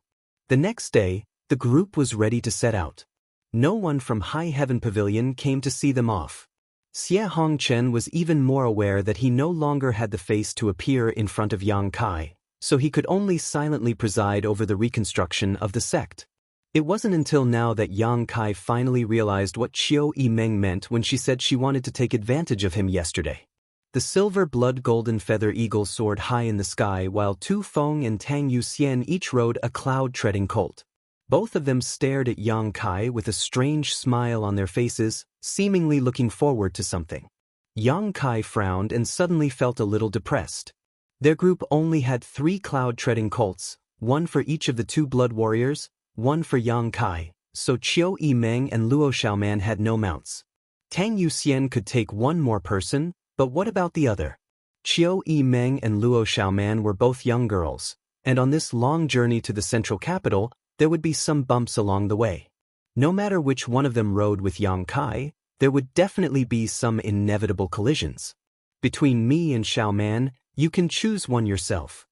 The next day, the group was ready to set out. No one from High Heaven Pavilion came to see them off. Xie Hongchen was even more aware that he no longer had the face to appear in front of Yang Kai, so he could only silently preside over the reconstruction of the sect. It wasn't until now that Yang Kai finally realized what Chiu Yimeng meant when she said she wanted to take advantage of him yesterday. The silver blood golden feather eagle soared high in the sky while Tu Feng and Tang Yuxian each rode a cloud-treading colt. Both of them stared at Yang Kai with a strange smile on their faces, seemingly looking forward to something. Yang Kai frowned and suddenly felt a little depressed. Their group only had 3 cloud-treading colts, 1 for each of the 2 blood warriors, 1 for Yang Kai, so Chiu Yimeng and Luo Xiaoman had no mounts. Tang Yuxian could take 1 more person, but what about the other? Chiu Yimeng and Luo Xiaoman were both young girls, and on this long journey to the central capital, there would be some bumps along the way. No matter which one of them rode with Yang Kai, there would definitely be some inevitable collisions. Between me and Xiao Man, you can choose one yourself.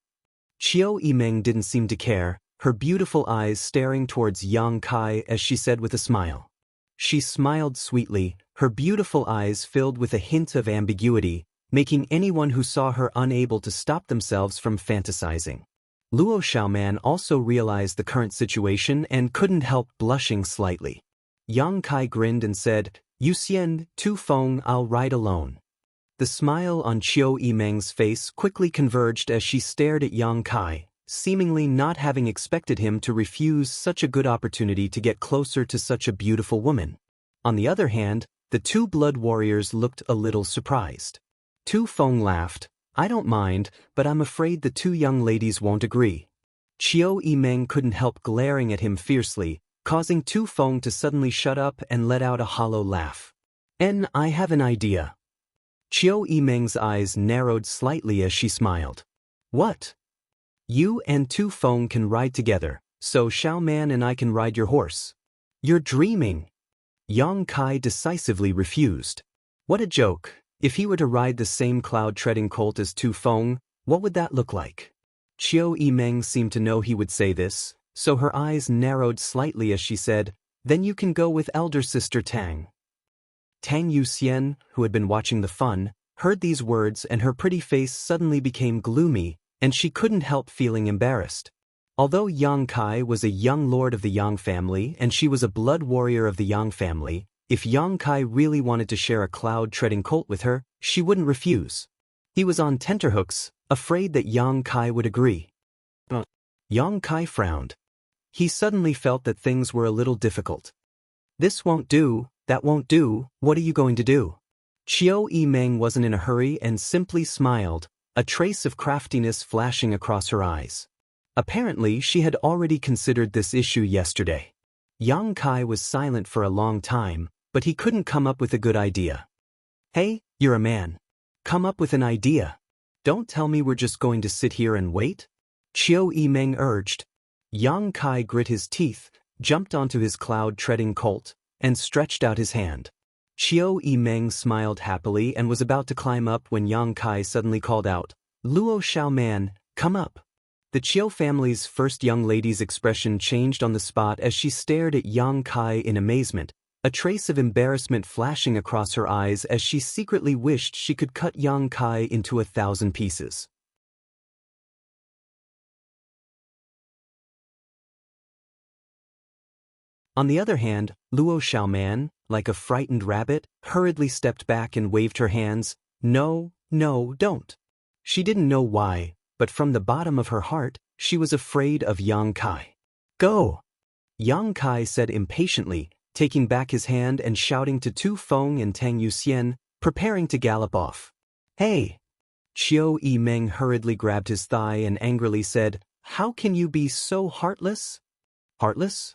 Qiu Yimeng didn't seem to care, her beautiful eyes staring towards Yang Kai as she said with a smile. She smiled sweetly, her beautiful eyes filled with a hint of ambiguity, making anyone who saw her unable to stop themselves from fantasizing. Luo Xiaoman also realized the current situation and couldn't help blushing slightly. Yang Kai grinned and said, "You Xian, Tu Feng, I'll ride alone." The smile on Qiu Yimeng's face quickly converged as she stared at Yang Kai, seemingly not having expected him to refuse such a good opportunity to get closer to such a beautiful woman. On the other hand, the two blood warriors looked a little surprised. Tu Feng laughed, "I don't mind, but I'm afraid the two young ladies won't agree." Qiu Yimeng couldn't help glaring at him fiercely, causing Tu Feng to suddenly shut up and let out a hollow laugh. I have an idea." Qiu Yimeng's eyes narrowed slightly as she smiled. "What?" "You and Tu Feng can ride together, so Xiao Man and I can ride your horse." "You're dreaming." Yang Kai decisively refused. What a joke. If he were to ride the same cloud-treading colt as Tu Feng, what would that look like? Qiu Yimeng seemed to know he would say this, so her eyes narrowed slightly as she said, "Then you can go with elder sister Tang." Tang Yuxian, who had been watching the fun, heard these words and her pretty face suddenly became gloomy, and she couldn't help feeling embarrassed. Although Yang Kai was a young lord of the Yang family and she was a blood warrior of the Yang family, if Yang Kai really wanted to share a cloud-treading colt with her, she wouldn't refuse. He was on tenterhooks, afraid that Yang Kai would agree. Yang Kai frowned. He suddenly felt that things were a little difficult. "This won't do, that won't do, what are you going to do?" Qiu Yimeng wasn't in a hurry and simply smiled, a trace of craftiness flashing across her eyes. Apparently, she had already considered this issue yesterday. Yang Kai was silent for a long time, but he couldn't come up with a good idea. "Hey, you're a man. Come up with an idea. Don't tell me we're just going to sit here and wait," Qiu Yimeng urged. Yang Kai grit his teeth, jumped onto his cloud-treading colt, and stretched out his hand. Qiu Yimeng smiled happily and was about to climb up when Yang Kai suddenly called out, "Luo Xiaoman, come up." The Qiu family's first young lady's expression changed on the spot as she stared at Yang Kai in amazement, a trace of embarrassment flashing across her eyes as she secretly wished she could cut Yang Kai into 1,000 pieces. On the other hand, Luo Xiaoman, like a frightened rabbit, hurriedly stepped back and waved her hands. "No, no, don't." She didn't know why, but from the bottom of her heart, she was afraid of Yang Kai. "Go!" Yang Kai said impatiently, taking back his hand and shouting to Tu Feng and Tang Yuxian, preparing to gallop off. "Hey!" Qiu Yimeng hurriedly grabbed his thigh and angrily said, "How can you be so heartless?" "Heartless?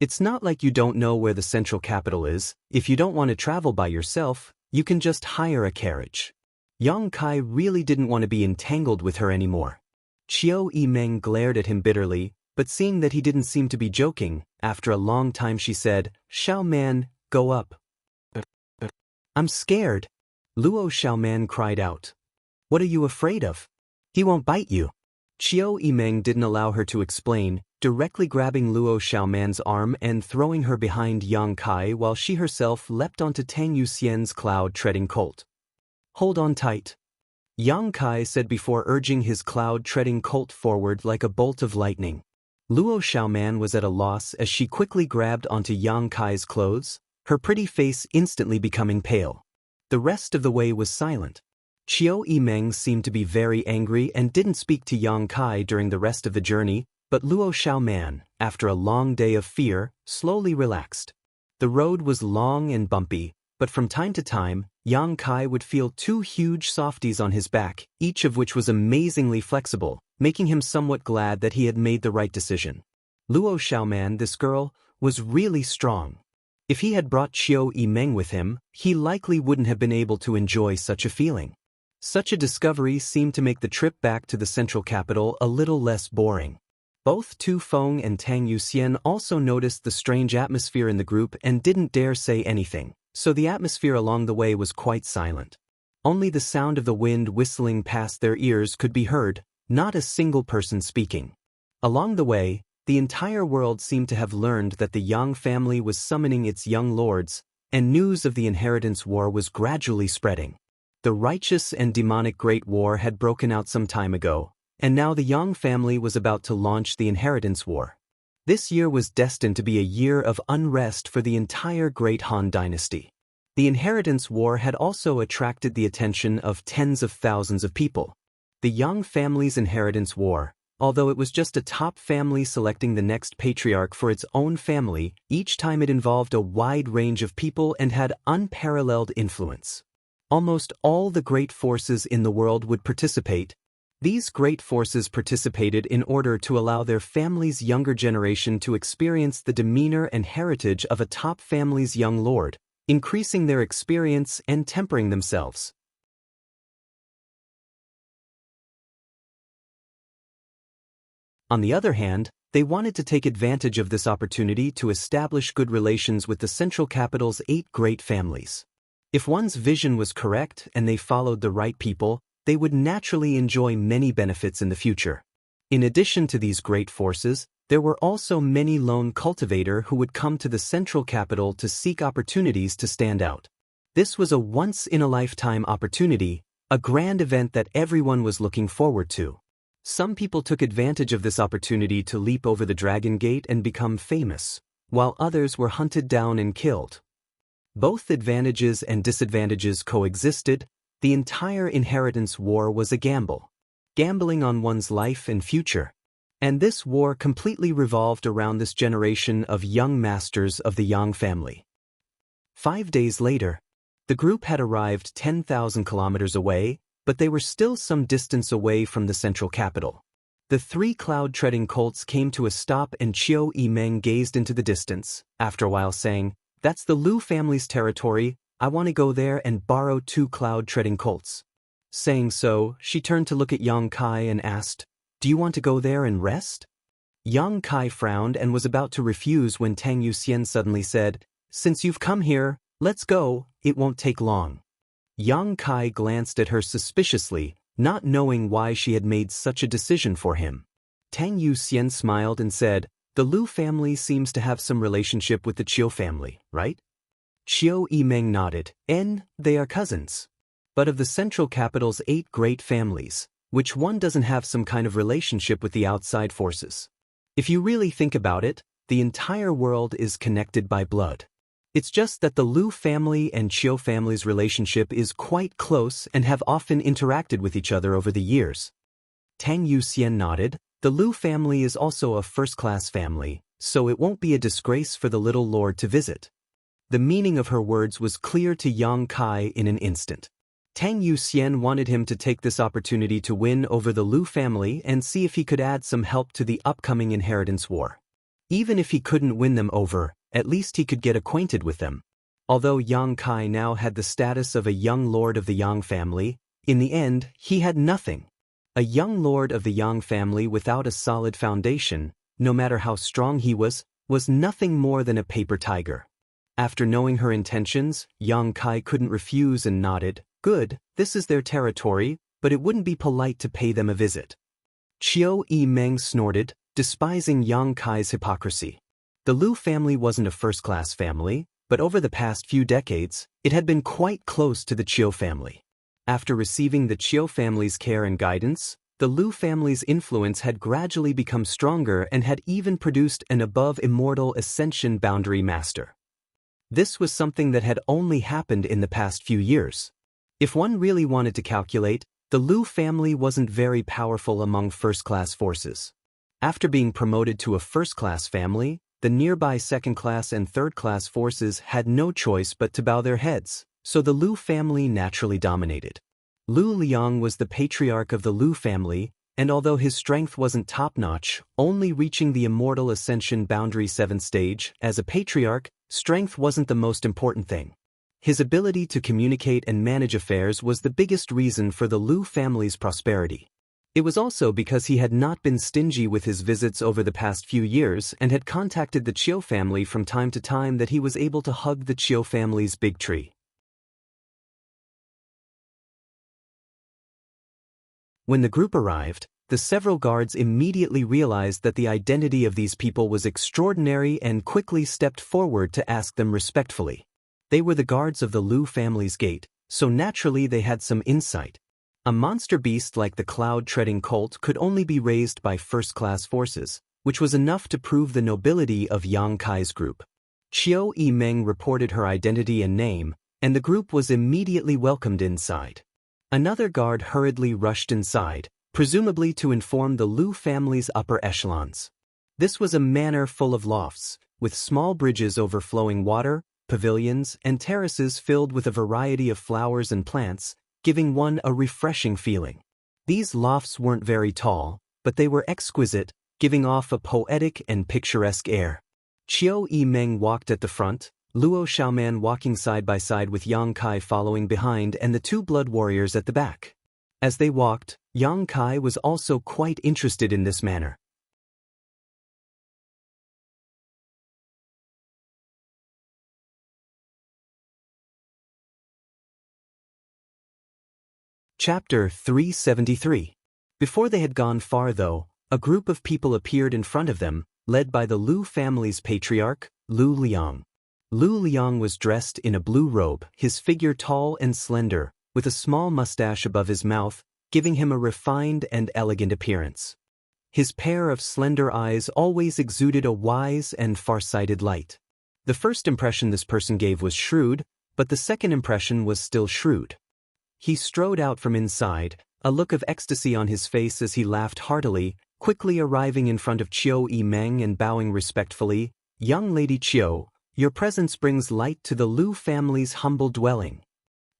It's not like you don't know where the central capital is. If you don't want to travel by yourself, you can just hire a carriage." Yang Kai really didn't want to be entangled with her anymore. Qiu Yimeng glared at him bitterly, but seeing that he didn't seem to be joking, after a long time she said, "Xiao Man, go up." "I'm scared," Luo Xiaoman cried out. "What are you afraid of? He won't bite you." Qiu Yimeng didn't allow her to explain, directly grabbing Luo Xiaoman's arm and throwing her behind Yang Kai while she herself leapt onto Tang Yuxian's cloud-treading colt. "Hold on tight," Yang Kai said before urging his cloud-treading colt forward like a bolt of lightning. Luo Xiaoman was at a loss as she quickly grabbed onto Yang Kai's clothes, her pretty face instantly becoming pale. The rest of the way was silent. Qiu Yimeng seemed to be very angry and didn't speak to Yang Kai during the rest of the journey, but Luo Xiaoman, after a long day of fear, slowly relaxed. The road was long and bumpy, but from time to time, Yang Kai would feel two huge softies on his back, each of which was amazingly flexible, making him somewhat glad that he had made the right decision. Luo Xiaoman, this girl, was really strong. If he had brought Qiu Yimeng with him, he likely wouldn't have been able to enjoy such a feeling. Such a discovery seemed to make the trip back to the central capital a little less boring. Both Tu Feng and Tang Yuxian also noticed the strange atmosphere in the group and didn't dare say anything, so the atmosphere along the way was quite silent. Only the sound of the wind whistling past their ears could be heard, not a single person speaking. Along the way, the entire world seemed to have learned that the Yang family was summoning its young lords, and news of the inheritance war was gradually spreading. The righteous and demonic Great War had broken out some time ago, and now the Yang family was about to launch the inheritance war. This year was destined to be a year of unrest for the entire Great Han dynasty. The inheritance war had also attracted the attention of tens of thousands of people. The Yang family's inheritance war, although it was just a top family selecting the next patriarch for its own family, each time it involved a wide range of people and had unparalleled influence. Almost all the great forces in the world would participate. These great forces participated in order to allow their family's younger generation to experience the demeanor and heritage of a top family's young lord, increasing their experience and tempering themselves. On the other hand, they wanted to take advantage of this opportunity to establish good relations with the central capital's 8 great families. If one's vision was correct and they followed the right people, they would naturally enjoy many benefits in the future. In addition to these great forces, there were also many lone cultivators who would come to the central capital to seek opportunities to stand out. This was a once-in-a-lifetime opportunity, a grand event that everyone was looking forward to. Some people took advantage of this opportunity to leap over the Dragon Gate and become famous, while others were hunted down and killed. Both advantages and disadvantages coexisted. The entire inheritance war was a gamble. Gambling on one's life and future. And this war completely revolved around this generation of young masters of the Yang family. 5 days later, the group had arrived 10,000 kilometers away, but they were still some distance away from the central capital. The 3 cloud-treading colts came to a stop and Qiu Yimeng gazed into the distance, after a while saying, "That's the Lu family's territory, I want to go there and borrow 2 cloud-treading colts." Saying so, she turned to look at Yang Kai and asked, "Do you want to go there and rest?" Yang Kai frowned and was about to refuse when Tang Yuxian suddenly said, "Since you've come here, let's go, it won't take long." Yang Kai glanced at her suspiciously, not knowing why she had made such a decision for him. Tang Yuxian smiled and said, "The Lu family seems to have some relationship with the Qiu family, right?" Qiu Yimeng nodded, "And they are cousins. But of the central capital's 8 great families, which one doesn't have some kind of relationship with the outside forces? If you really think about it, the entire world is connected by blood. It's just that the Lu family and Qiu family's relationship is quite close and have often interacted with each other over the years." Tang Yuxian nodded. "The Lu family is also a first-class family, so it won't be a disgrace for the little lord to visit." The meaning of her words was clear to Yang Kai in an instant. Tang Yuxian wanted him to take this opportunity to win over the Lu family and see if he could add some help to the upcoming inheritance war. Even if he couldn't win them over, at least he could get acquainted with them. Although Yang Kai now had the status of a young lord of the Yang family, in the end, he had nothing. A young lord of the Yang family without a solid foundation, no matter how strong he was nothing more than a paper tiger. After knowing her intentions, Yang Kai couldn't refuse and nodded. "Good, this is their territory, but it wouldn't be polite to pay them a visit." Qiu Yimeng snorted, despising Yang Kai's hypocrisy. The Lu family wasn't a first-class family, but over the past few decades, it had been quite close to the Qiu family. After receiving the Qiu family's care and guidance, the Lu family's influence had gradually become stronger and had even produced an above-immortal ascension boundary master. This was something that had only happened in the past few years. If one really wanted to calculate, the Lu family wasn't very powerful among first-class forces. After being promoted to a first-class family, the nearby second-class and third-class forces had no choice but to bow their heads, so the Lu family naturally dominated. Lu Liang was the patriarch of the Lu family, and although his strength wasn't top-notch, only reaching the immortal ascension boundary 7th stage, as a patriarch, strength wasn't the most important thing. His ability to communicate and manage affairs was the biggest reason for the Lu family's prosperity. It was also because he had not been stingy with his visits over the past few years and had contacted the Chiu family from time to time that he was able to hug the Chiu family's big tree. When the group arrived, the several guards immediately realized that the identity of these people was extraordinary and quickly stepped forward to ask them respectfully. They were the guards of the Lu family's gate, so naturally they had some insight. A monster beast like the cloud-treading colt could only be raised by first-class forces, which was enough to prove the nobility of Yang Kai's group. Chiu Yimeng reported her identity and name, and the group was immediately welcomed inside. Another guard hurriedly rushed inside, presumably to inform the Lu family's upper echelons. This was a manor full of lofts, with small bridges overflowing water, pavilions, and terraces filled with a variety of flowers and plants, giving one a refreshing feeling. These lofts weren't very tall, but they were exquisite, giving off a poetic and picturesque air. Chiu Yimeng walked at the front, Luo Xiaoman walking side by side with Yang Kai following behind and the two blood warriors at the back. As they walked, Yang Kai was also quite interested in this manner. Chapter 373. Before they had gone far though, a group of people appeared in front of them, led by the Lu family's patriarch, Lu Liang. Lu Liang was dressed in a blue robe, his figure tall and slender, with a small mustache above his mouth, giving him a refined and elegant appearance. His pair of slender eyes always exuded a wise and far-sighted light. The first impression this person gave was shrewd, but the second impression was still shrewd. He strode out from inside, a look of ecstasy on his face as he laughed heartily, quickly arriving in front of Chiu Yimeng and bowing respectfully. "Young Lady Chiu, your presence brings light to the Lu family's humble dwelling."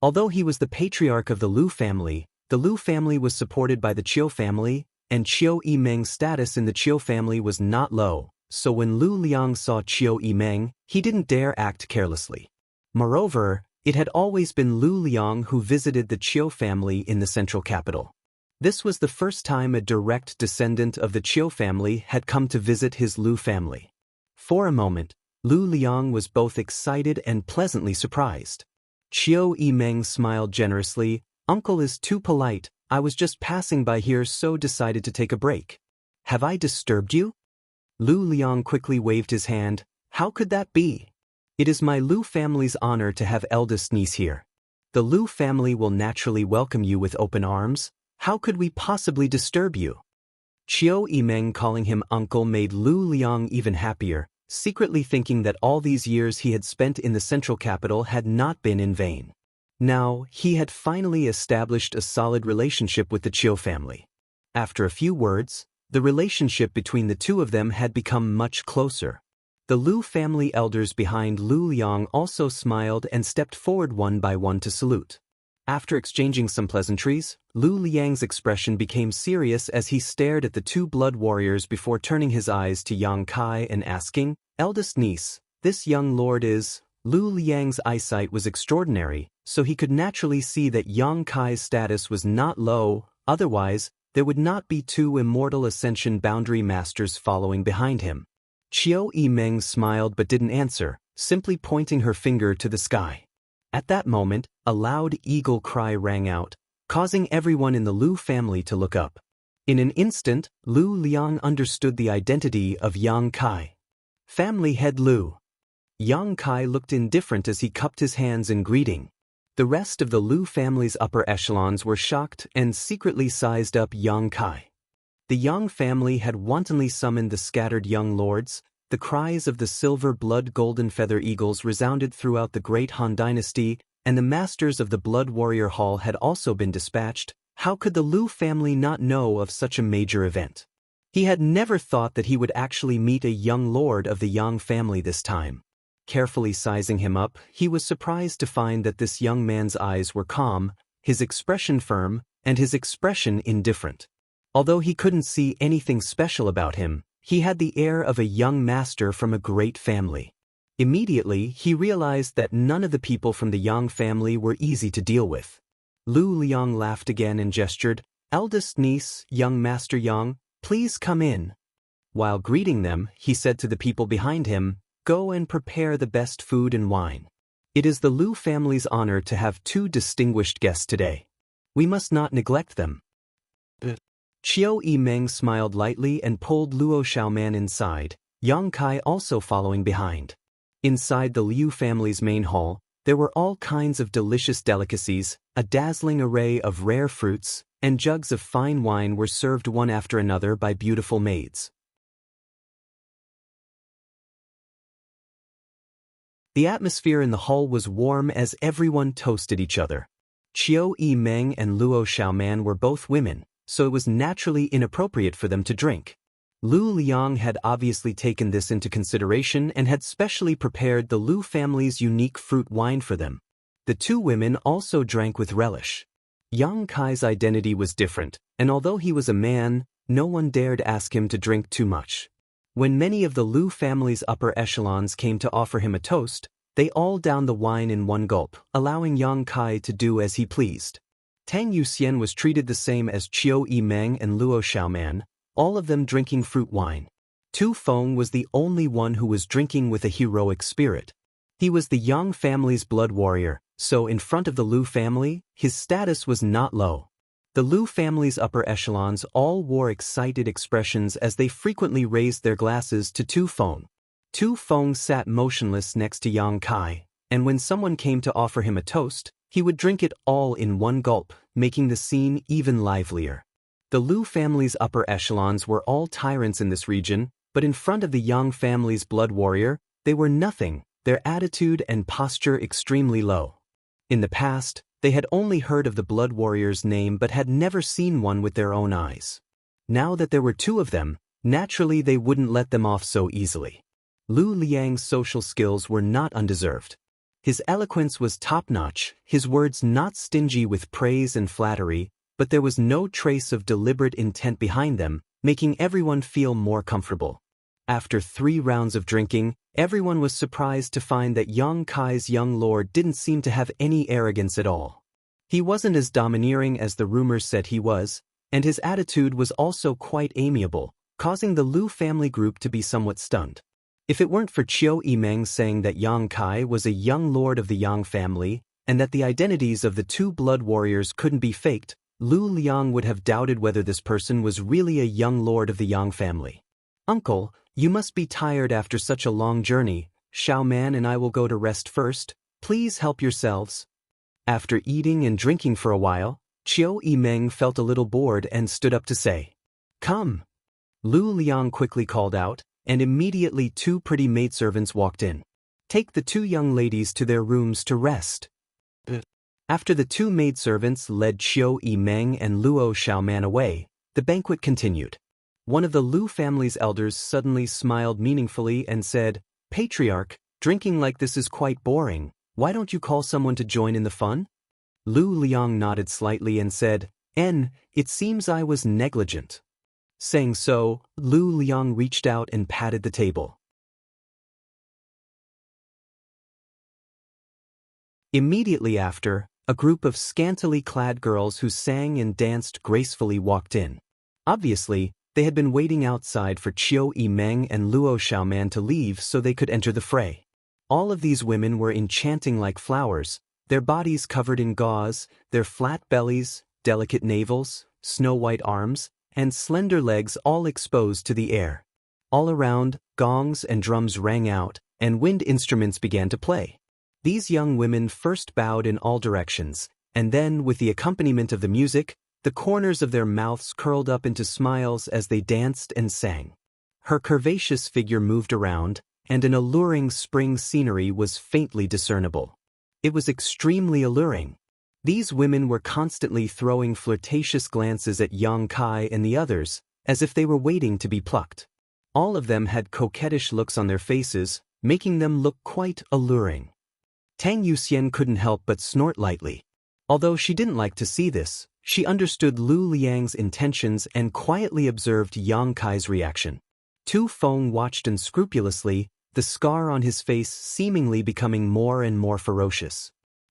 Although he was the patriarch of the Lu family was supported by the Chiu family, and Chiu Yimeng's status in the Chiu family was not low, so when Lu Liang saw Chiu Yimeng, he didn't dare act carelessly. Moreover, it had always been Lu Liang who visited the Chiu family in the central capital. This was the first time a direct descendant of the Chiu family had come to visit his Lu family. For a moment, Lu Liang was both excited and pleasantly surprised. Chiu Yimeng smiled generously. "Uncle is too polite, I was just passing by here so decided to take a break. Have I disturbed you?" Lu Liang quickly waved his hand. "How could that be? It is my Lu family's honor to have eldest niece here. The Lu family will naturally welcome you with open arms. How could we possibly disturb you?" Chiu Yimeng calling him uncle made Lu Liang even happier, secretly thinking that all these years he had spent in the central capital had not been in vain. Now, he had finally established a solid relationship with the Chiu family. After a few words, the relationship between the two of them had become much closer. The Lu family elders behind Lu Liang also smiled and stepped forward one by one to salute. After exchanging some pleasantries, Lu Liang's expression became serious as he stared at the two blood warriors before turning his eyes to Yang Kai and asking, "Eldest niece, this young lord is..." Lu Liang's eyesight was extraordinary, so he could naturally see that Yang Kai's status was not low, otherwise, there would not be two immortal ascension boundary masters following behind him. Chiu Yimeng smiled but didn't answer, simply pointing her finger to the sky. At that moment, a loud eagle cry rang out, causing everyone in the Lu family to look up. In an instant, Lu Liang understood the identity of Yang Kai. Family head Lu. Yang Kai looked indifferent as he cupped his hands in greeting. The rest of the Lu family's upper echelons were shocked and secretly sized up Yang Kai. The Yang family had wantonly summoned the scattered young lords. The cries of the silver blood golden feather eagles resounded throughout the great Han dynasty, and the masters of the Blood Warrior Hall had also been dispatched. How could the Lu family not know of such a major event? He had never thought that he would actually meet a young lord of the Yang family this time. Carefully sizing him up, he was surprised to find that this young man's eyes were calm, his expression firm, and his expression indifferent. Although he couldn't see anything special about him, he had the air of a young master from a great family. Immediately, he realized that none of the people from the Yang family were easy to deal with. Lu Liang laughed again and gestured, "Eldest niece, young Master Yang, please come in." While greeting them, he said to the people behind him, "Go and prepare the best food and wine. It is the Lu family's honor to have two distinguished guests today. We must not neglect them." Qiu Yimeng smiled lightly and pulled Luo Xiaoman inside, Yang Kai also following behind. Inside the Liu family's main hall, there were all kinds of delicious delicacies, a dazzling array of rare fruits, and jugs of fine wine were served one after another by beautiful maids. The atmosphere in the hall was warm as everyone toasted each other. Qiu Yimeng and Luo Xiaoman were both women, so it was naturally inappropriate for them to drink. Lu Liang had obviously taken this into consideration and had specially prepared the Lu family's unique fruit wine for them. The two women also drank with relish. Yang Kai's identity was different, and although he was a man, no one dared ask him to drink too much. When many of the Lu family's upper echelons came to offer him a toast, they all downed the wine in one gulp, allowing Yang Kai to do as he pleased. Tang Yuxian was treated the same as Qiu Yimeng and Luo Xiaoman, all of them drinking fruit wine. Tu Feng was the only one who was drinking with a heroic spirit. He was the Yang family's blood warrior, so in front of the Lu family, his status was not low. The Lu family's upper echelons all wore excited expressions as they frequently raised their glasses to Tu Feng. Tu Feng sat motionless next to Yang Kai, and when someone came to offer him a toast, he would drink it all in one gulp, making the scene even livelier. The Lu family's upper echelons were all tyrants in this region, but in front of the Yang family's blood warrior, they were nothing, their attitude and posture extremely low. In the past, they had only heard of the blood warrior's name but had never seen one with their own eyes. Now that there were two of them, naturally they wouldn't let them off so easily. Lu Liang's social skills were not undeserved. His eloquence was top-notch, his words not stingy with praise and flattery, but there was no trace of deliberate intent behind them, making everyone feel more comfortable. After 3 rounds of drinking, everyone was surprised to find that Yang Kai's young lord didn't seem to have any arrogance at all. He wasn't as domineering as the rumors said he was, and his attitude was also quite amiable, causing the Lu family group to be somewhat stunned. If it weren't for Qiu Yimeng saying that Yang Kai was a young lord of the Yang family, and that the identities of the two blood warriors couldn't be faked, Lu Liang would have doubted whether this person was really a young lord of the Yang family. "Uncle, you must be tired after such a long journey. Xiaoman and I will go to rest first. Please help yourselves." After eating and drinking for a while, Qiu Yimeng felt a little bored and stood up to say, "Come." Lu Liang quickly called out, and immediately 2 pretty maidservants walked in. "Take the 2 young ladies to their rooms to rest." After the 2 maidservants led Qiu Yimeng and Luo Xiaoman away, the banquet continued. One of the Lu family's elders suddenly smiled meaningfully and said, "Patriarch, drinking like this is quite boring. Why don't you call someone to join in the fun?" Lu Liang nodded slightly and said, "It seems I was negligent." Saying so, Lu Liang reached out and patted the table. Immediately after, a group of scantily clad girls who sang and danced gracefully walked in. Obviously, they had been waiting outside for Qiu Yimeng and Luo Xiaoman to leave so they could enter the fray. All of these women were enchanting like flowers, their bodies covered in gauze, their flat bellies, delicate navels, snow-white arms, and slender legs all exposed to the air. All around, gongs and drums rang out, and wind instruments began to play. These young women first bowed in all directions, and then, with the accompaniment of the music, the corners of their mouths curled up into smiles as they danced and sang. Her curvaceous figure moved around, and an alluring spring scenery was faintly discernible. It was extremely alluring. These women were constantly throwing flirtatious glances at Yang Kai and the others, as if they were waiting to be plucked. All of them had coquettish looks on their faces, making them look quite alluring. Tang Yuxian couldn't help but snort lightly. Although she didn't like to see this, she understood Lu Liang's intentions and quietly observed Yang Kai's reaction. Tu Feng watched unscrupulously, the scar on his face seemingly becoming more and more ferocious.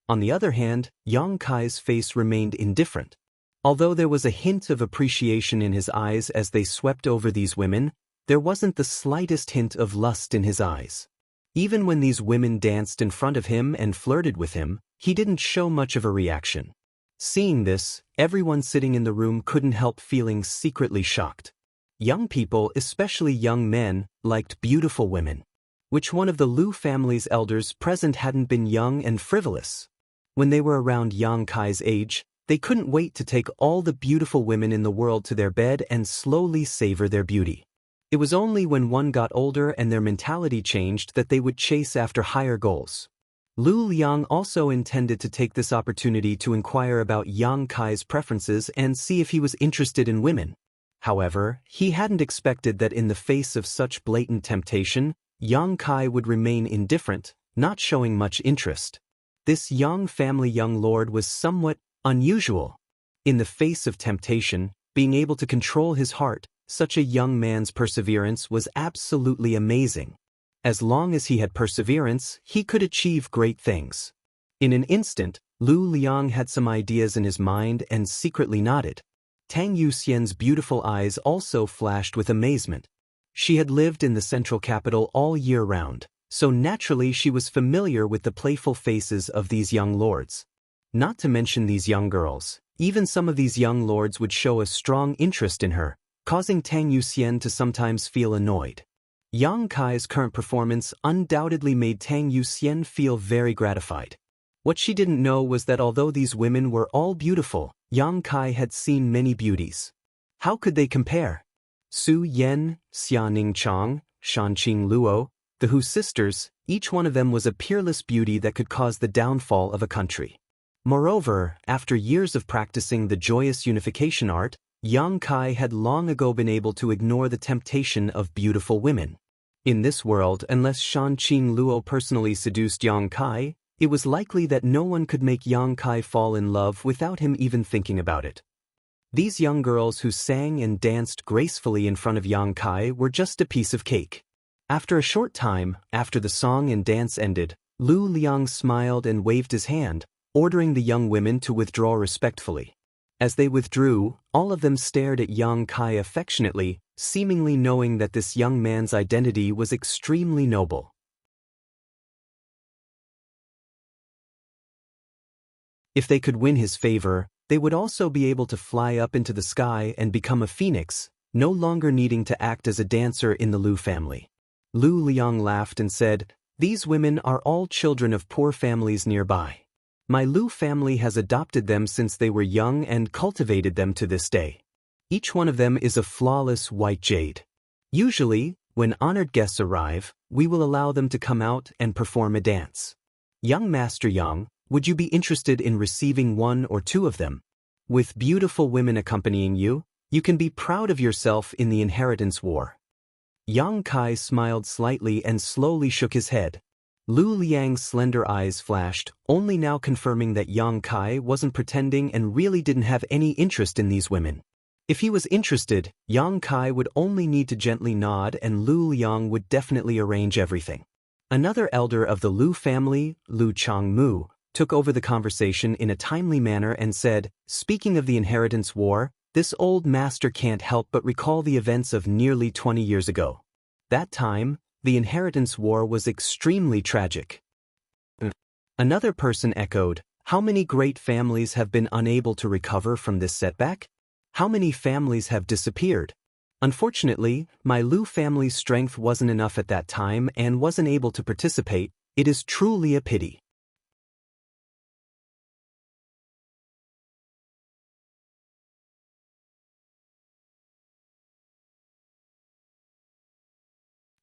On the other hand, Yang Kai's face remained indifferent. Although there was a hint of appreciation in his eyes as they swept over these women, there wasn't the slightest hint of lust in his eyes. Even when these women danced in front of him and flirted with him, he didn't show much of a reaction. Seeing this, everyone sitting in the room couldn't help feeling secretly shocked. Young people, especially young men, liked beautiful women. Which one of the Lu family's elders present hadn't been young and frivolous? When they were around Yang Kai's age, they couldn't wait to take all the beautiful women in the world to their bed and slowly savor their beauty. It was only when one got older and their mentality changed that they would chase after higher goals. Lu Liang also intended to take this opportunity to inquire about Yang Kai's preferences and see if he was interested in women. However, he hadn't expected that in the face of such blatant temptation, Yang Kai would remain indifferent, not showing much interest. This Yang family young lord was somewhat unusual. In the face of temptation, being able to control his heart, such a young man's perseverance was absolutely amazing. As long as he had perseverance, he could achieve great things. In an instant, Lu Liang had some ideas in his mind and secretly nodded. Tang Yuxian's beautiful eyes also flashed with amazement. She had lived in the central capital all year round, so naturally she was familiar with the playful faces of these young lords. Not to mention these young girls, even some of these young lords would show a strong interest in her, causing Tang Yuxian to sometimes feel annoyed. Yang Kai's current performance undoubtedly made Tang Yuxian feel very gratified. What she didn't know was that although these women were all beautiful, Yang Kai had seen many beauties. How could they compare? Su Yan, Xianing Chang, Shanqing Luo, the Hu sisters, each one of them was a peerless beauty that could cause the downfall of a country. Moreover, after years of practicing the joyous unification art, Yang Kai had long ago been able to ignore the temptation of beautiful women. In this world, unless Shanqing Luo personally seduced Yang Kai, it was likely that no one could make Yang Kai fall in love without him even thinking about it. These young girls who sang and danced gracefully in front of Yang Kai were just a piece of cake. After a short time, after the song and dance ended, Lu Liang smiled and waved his hand, ordering the young women to withdraw respectfully. As they withdrew, all of them stared at Yang Kai affectionately, seemingly knowing that this young man's identity was extremely noble. If they could win his favor, they would also be able to fly up into the sky and become a phoenix, no longer needing to act as a dancer in the Lu family. Lu Liang laughed and said, "These women are all children of poor families nearby. My Lu family has adopted them since they were young and cultivated them to this day. Each one of them is a flawless white jade. Usually, when honored guests arrive, we will allow them to come out and perform a dance. Young Master Yang, would you be interested in receiving one or two of them? With beautiful women accompanying you, you can be proud of yourself in the inheritance war." Yang Kai smiled slightly and slowly shook his head. Lu Liang's slender eyes flashed, only now confirming that Yang Kai wasn't pretending and really didn't have any interest in these women. If he was interested, Yang Kai would only need to gently nod and Lu Liang would definitely arrange everything. Another elder of the Lu family, Lu Changmu, took over the conversation in a timely manner and said, "Speaking of the inheritance war, this old master can't help but recall the events of nearly 20 years ago. That time, the inheritance war was extremely tragic." Another person echoed, "How many great families have been unable to recover from this setback? How many families have disappeared? Unfortunately, my Lu family's strength wasn't enough at that time and wasn't able to participate. It is truly a pity."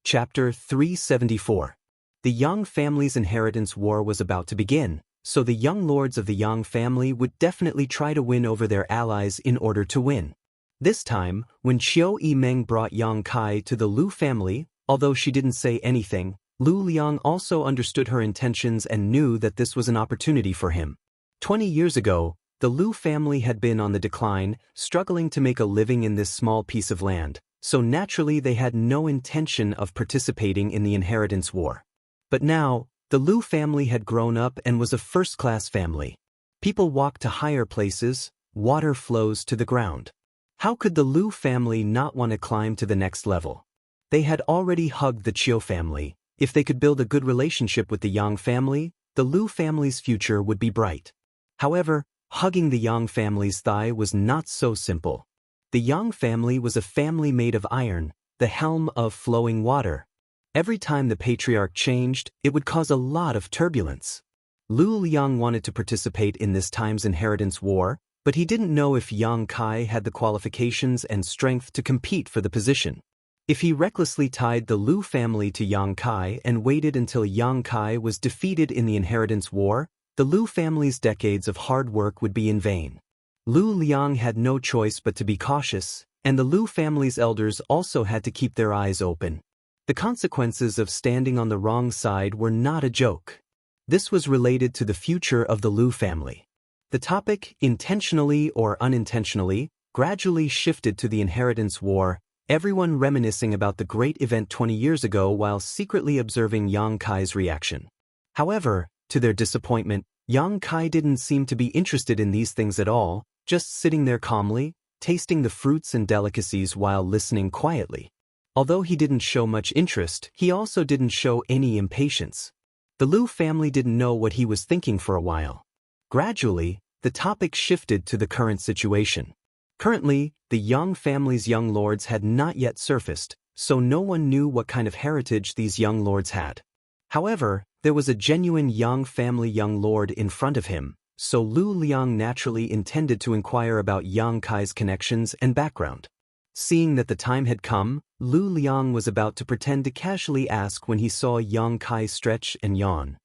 Chapter 374. The Yang family's inheritance war was about to begin, so the young lords of the Yang family would definitely try to win over their allies in order to win. This time, when Qiu Yimeng brought Yang Kai to the Lu family, although she didn't say anything, Lu Liang also understood her intentions and knew that this was an opportunity for him. 20 years ago, the Lu family had been on the decline, struggling to make a living in this small piece of land, so naturally they had no intention of participating in the inheritance war. But now, the Lu family had grown up and was a first-class family. People walk to higher places, water flows to the ground. How could the Lu family not want to climb to the next level? They had already hugged the Chiu family. If they could build a good relationship with the Yang family, the Lu family's future would be bright. However, hugging the Yang family's thigh was not so simple. The Yang family was a family made of iron, the helm of flowing water. Every time the patriarch changed, it would cause a lot of turbulence. Lu Liang wanted to participate in this time's inheritance war, but he didn't know if Yang Kai had the qualifications and strength to compete for the position. If he recklessly tied the Lu family to Yang Kai and waited until Yang Kai was defeated in the inheritance war, the Lu family's decades of hard work would be in vain. Lu Liang had no choice but to be cautious, and the Lu family's elders also had to keep their eyes open. The consequences of standing on the wrong side were not a joke. This was related to the future of the Lu family. The topic, intentionally or unintentionally, gradually shifted to the inheritance war, everyone reminiscing about the great event 20 years ago while secretly observing Yang Kai's reaction. However, to their disappointment, Yang Kai didn't seem to be interested in these things at all, just sitting there calmly, tasting the fruits and delicacies while listening quietly. Although he didn't show much interest, he also didn't show any impatience. The Lu family didn't know what he was thinking for a while. Gradually, the topic shifted to the current situation. Currently, the Yang family's young lords had not yet surfaced, so no one knew what kind of heritage these young lords had. However, there was a genuine Yang family young lord in front of him, so Lu Liang naturally intended to inquire about Yang Kai's connections and background. Seeing that the time had come, Lu Liang was about to pretend to casually ask when he saw Yang Kai stretch and yawn.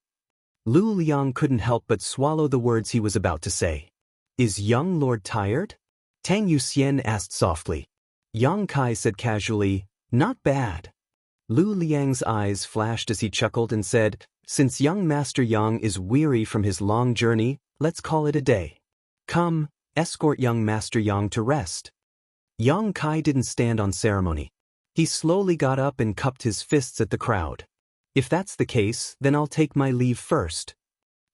Lu Liang couldn't help but swallow the words he was about to say. "Is young lord tired?" Tang Yuxian asked softly. Yang Kai said casually, "Not bad." Lu Liang's eyes flashed as he chuckled and said, "Since young Master Yang is weary from his long journey, let's call it a day. Come, escort young Master Yang to rest." Yang Kai didn't stand on ceremony. He slowly got up and cupped his fists at the crowd. "If that's the case, then I'll take my leave first.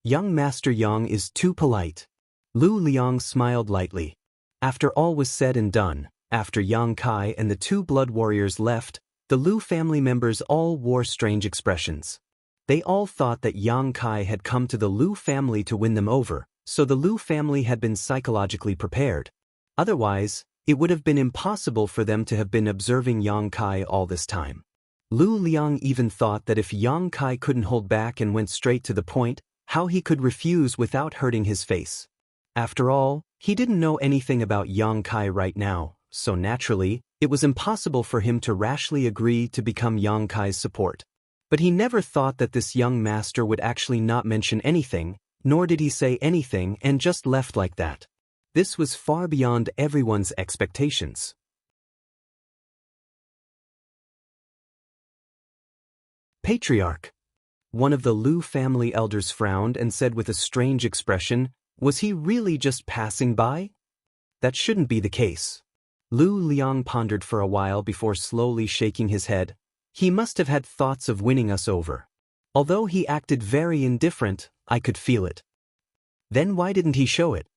Young Master Yang is too polite." Lu Liang smiled lightly. After all was said and done, after Yang Kai and the two blood warriors left, the Lu family members all wore strange expressions. They all thought that Yang Kai had come to the Lu family to win them over, so the Lu family had been psychologically prepared. Otherwise, it would have been impossible for them to have been observing Yang Kai all this time. Lu Liang even thought that if Yang Kai couldn't hold back and went straight to the point, how he could refuse without hurting his face. After all, he didn't know anything about Yang Kai right now, so naturally, it was impossible for him to rashly agree to become Yang Kai's support. But he never thought that this young master would actually not mention anything, nor did he say anything and just left like that. This was far beyond everyone's expectations. Patriarch. One of the Lu family elders frowned and said with a strange expression, "Was he really just passing by? That shouldn't be the case." Lu Liang pondered for a while before slowly shaking his head. He must have had thoughts of winning us over. Although he acted very indifferent, I could feel it. Then why didn't he show it?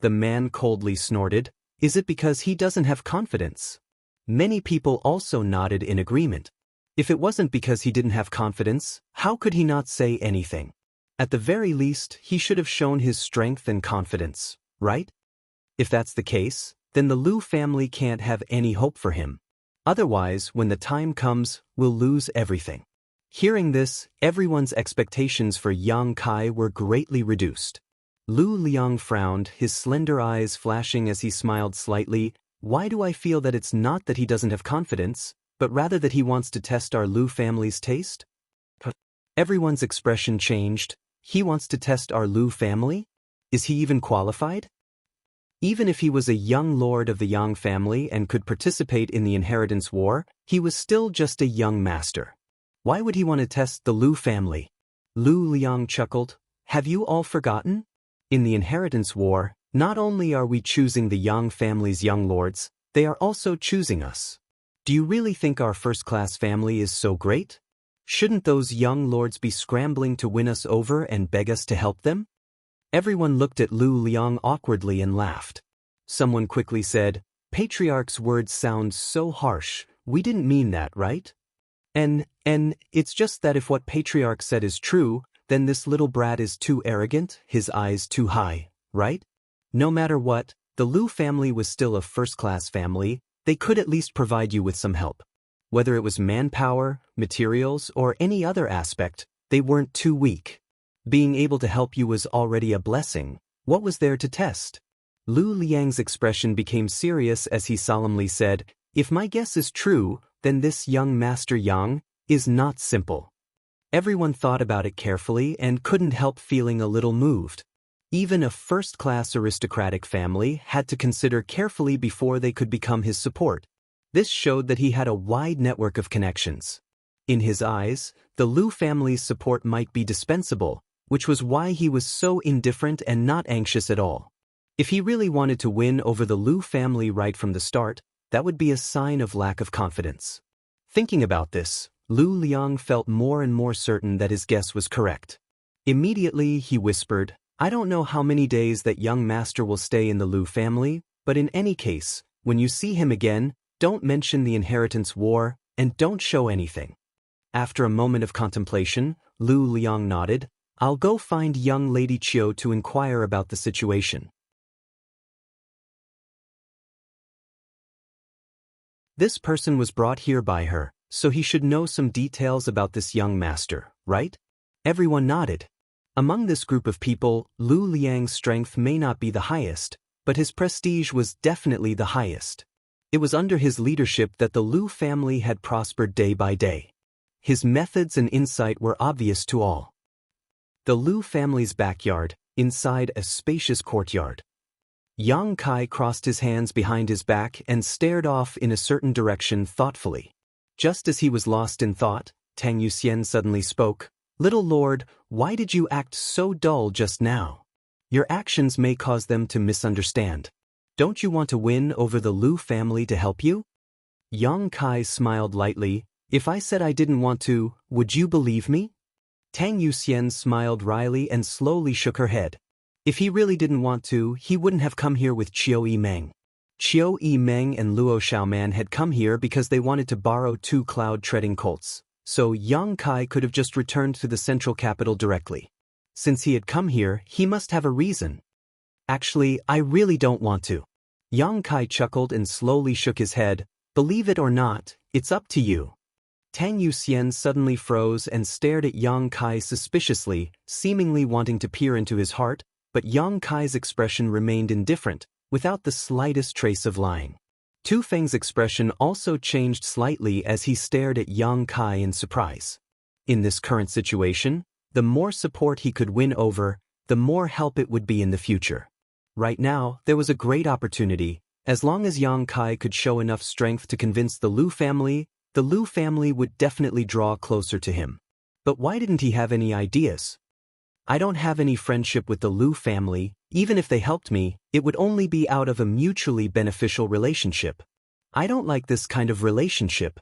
The man coldly snorted. Is it because he doesn't have confidence? Many people also nodded in agreement. If it wasn't because he didn't have confidence, how could he not say anything? At the very least, he should have shown his strength and confidence, right? If that's the case, then the Lu family can't have any hope for him. Otherwise, when the time comes, we'll lose everything. Hearing this, everyone's expectations for Yang Kai were greatly reduced. Lu Liang frowned, his slender eyes flashing as he smiled slightly. Why do I feel that it's not that he doesn't have confidence, but rather that he wants to test our Lu family's taste? Everyone's expression changed. He wants to test our Lu family? Is he even qualified? Even if he was a young lord of the Yang family and could participate in the inheritance war, he was still just a young master. Why would he want to test the Lu family? Lu Liang chuckled. Have you all forgotten? In the inheritance war, not only are we choosing the Yang family's young lords, they are also choosing us. Do you really think our first-class family is so great? Shouldn't those young lords be scrambling to win us over and beg us to help them? Everyone looked at Lu Liang awkwardly and laughed. Someone quickly said, Patriarch's words sound so harsh, we didn't mean that, right? And it's just that if what Patriarch said is true, then this little brat is too arrogant, his eyes too high, right? No matter what, the Lu family was still a first-class family. They could at least provide you with some help. Whether it was manpower, materials, or any other aspect, they weren't too weak. Being able to help you was already a blessing. What was there to test? Lu Liang's expression became serious as he solemnly said, if my guess is true, then this young Master Yang is not simple. Everyone thought about it carefully and couldn't help feeling a little moved. Even a first-class aristocratic family had to consider carefully before they could become his support. This showed that he had a wide network of connections. In his eyes, the Lu family's support might be dispensable, which was why he was so indifferent and not anxious at all. If he really wanted to win over the Lu family right from the start, that would be a sign of lack of confidence. Thinking about this, Lu Liang felt more and more certain that his guess was correct. Immediately, he whispered, I don't know how many days that young master will stay in the Lu family, but in any case, when you see him again, don't mention the inheritance war, and don't show anything. After a moment of contemplation, Lu Liang nodded, I'll go find young Lady Chiu to inquire about the situation. This person was brought here by her, so he should know some details about this young master, right? Everyone nodded. Among this group of people, Lu Liang's strength may not be the highest, but his prestige was definitely the highest. It was under his leadership that the Lu family had prospered day by day. His methods and insight were obvious to all. The Lu family's backyard, inside a spacious courtyard. Yang Kai crossed his hands behind his back and stared off in a certain direction thoughtfully. Just as he was lost in thought, Tang Yuxian suddenly spoke, Little Lord, why did you act so dull just now? Your actions may cause them to misunderstand. Don't you want to win over the Lu family to help you? Yang Kai smiled lightly. If I said I didn't want to, would you believe me? Tang Yuxian smiled wryly and slowly shook her head. If he really didn't want to, he wouldn't have come here with Chiu Meng. Chiu Meng and Luo Xiaoman had come here because they wanted to borrow 2 cloud-treading colts. So Yang Kai could have just returned to the central capital directly. Since he had come here, he must have a reason. Actually, I really don't want to. Yang Kai chuckled and slowly shook his head. Believe it or not, it's up to you. Tang Yuxian suddenly froze and stared at Yang Kai suspiciously, seemingly wanting to peer into his heart, but Yang Kai's expression remained indifferent, without the slightest trace of lying. Tu Feng's expression also changed slightly as he stared at Yang Kai in surprise. In this current situation, the more support he could win over, the more help it would be in the future. Right now, there was a great opportunity. As long as Yang Kai could show enough strength to convince the Lu family would definitely draw closer to him. But why didn't he have any ideas? I don't have any friendship with the Lu family. Even if they helped me, it would only be out of a mutually beneficial relationship. I don't like this kind of relationship.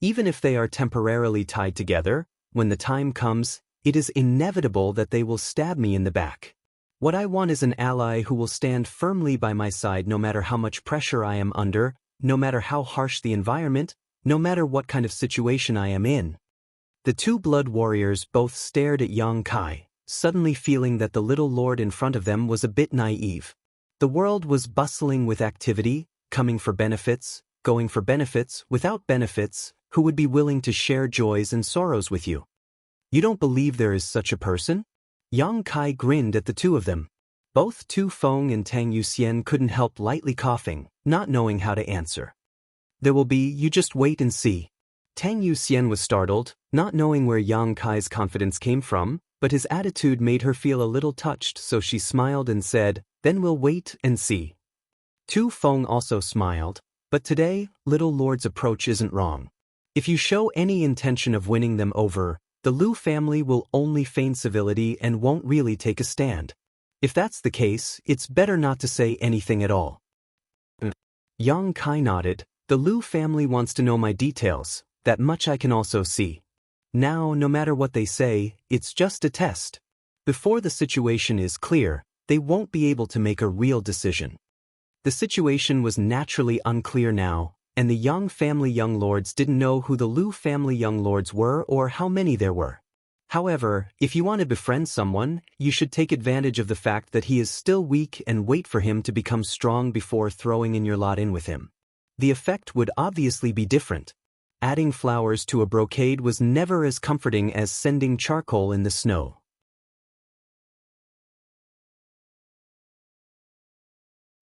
Even if they are temporarily tied together, when the time comes, it is inevitable that they will stab me in the back. What I want is an ally who will stand firmly by my side no matter how much pressure I am under, no matter how harsh the environment, no matter what kind of situation I am in. The 2 blood warriors both stared at Yang Kai, suddenly feeling that the little lord in front of them was a bit naive. The world was bustling with activity, coming for benefits, going for benefits, without benefits, who would be willing to share joys and sorrows with you. You don't believe there is such a person? Yang Kai grinned at the 2 of them. Both Tu Feng and Tang Yuxian couldn't help lightly coughing, not knowing how to answer. There will be, you just wait and see. Tang Yuxian was startled, not knowing where Yang Kai's confidence came from, but his attitude made her feel a little touched, so she smiled and said, then we'll wait and see. Tu Feng also smiled, but today, little lord's approach isn't wrong. If you show any intention of winning them over, the Lu family will only feign civility and won't really take a stand. If that's the case, it's better not to say anything at all. Yang Kai nodded, The Lu family wants to know my details, that much I can also see. Now, no matter what they say, it's just a test. Before the situation is clear, they won't be able to make a real decision. The situation was naturally unclear now, and the Yang family young lords didn't know who the Lu family young lords were or how many there were. However, if you want to befriend someone, you should take advantage of the fact that he is still weak and wait for him to become strong before throwing in your lot in with him. The effect would obviously be different. Adding flowers to a brocade was never as comforting as sending charcoal in the snow.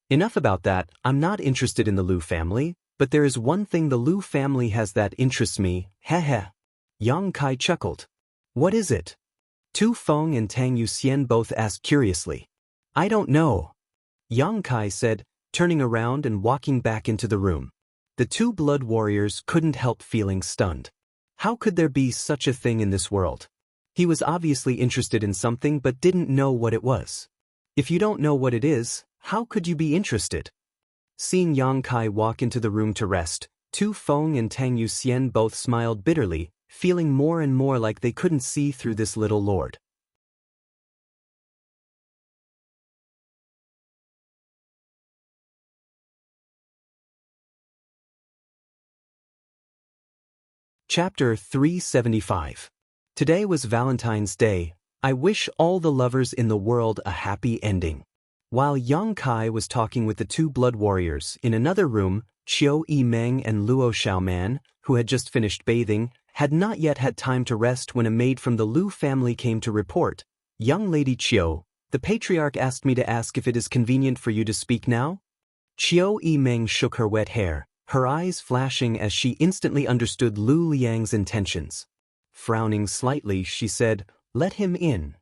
Enough about that. I'm not interested in the Lu family, but there is one thing the Lu family has that interests me, heh. Yang Kai chuckled. What is it? Tu Feng and Tang Yuxian both asked curiously. I don't know. Yang Kai said, turning around and walking back into the room. The two blood warriors couldn't help feeling stunned. How could there be such a thing in this world? He was obviously interested in something but didn't know what it was. If you don't know what it is, how could you be interested? Seeing Yang Kai walk into the room to rest, Tu Feng and Tang Yuxian both smiled bitterly, feeling more and more like they couldn't see through this little lord. Chapter 375. Today was Valentine's Day. I wish all the lovers in the world a happy ending. While Yang Kai was talking with the two blood warriors, in another room, Qiu Yimeng and Luo Xiaoman, who had just finished bathing, had not yet had time to rest when a maid from the Lu family came to report. Young Lady Qiu, the patriarch asked me to ask if it is convenient for you to speak now? Qiu Yimeng shook her wet hair, her eyes flashing as she instantly understood Lu Liang's intentions. Frowning slightly, she said, "Let him in."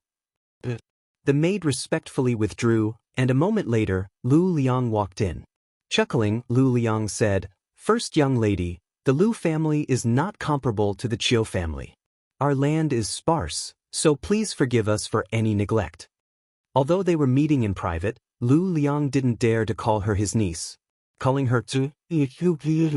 The maid respectfully withdrew, and a moment later, Lu Liang walked in. Chuckling, Lu Liang said, "First, young lady, the Lu family is not comparable to the Qiu family. Our land is sparse, so please forgive us for any neglect." Although they were meeting in private, Lu Liang didn't dare to call her his niece. Calling her Tu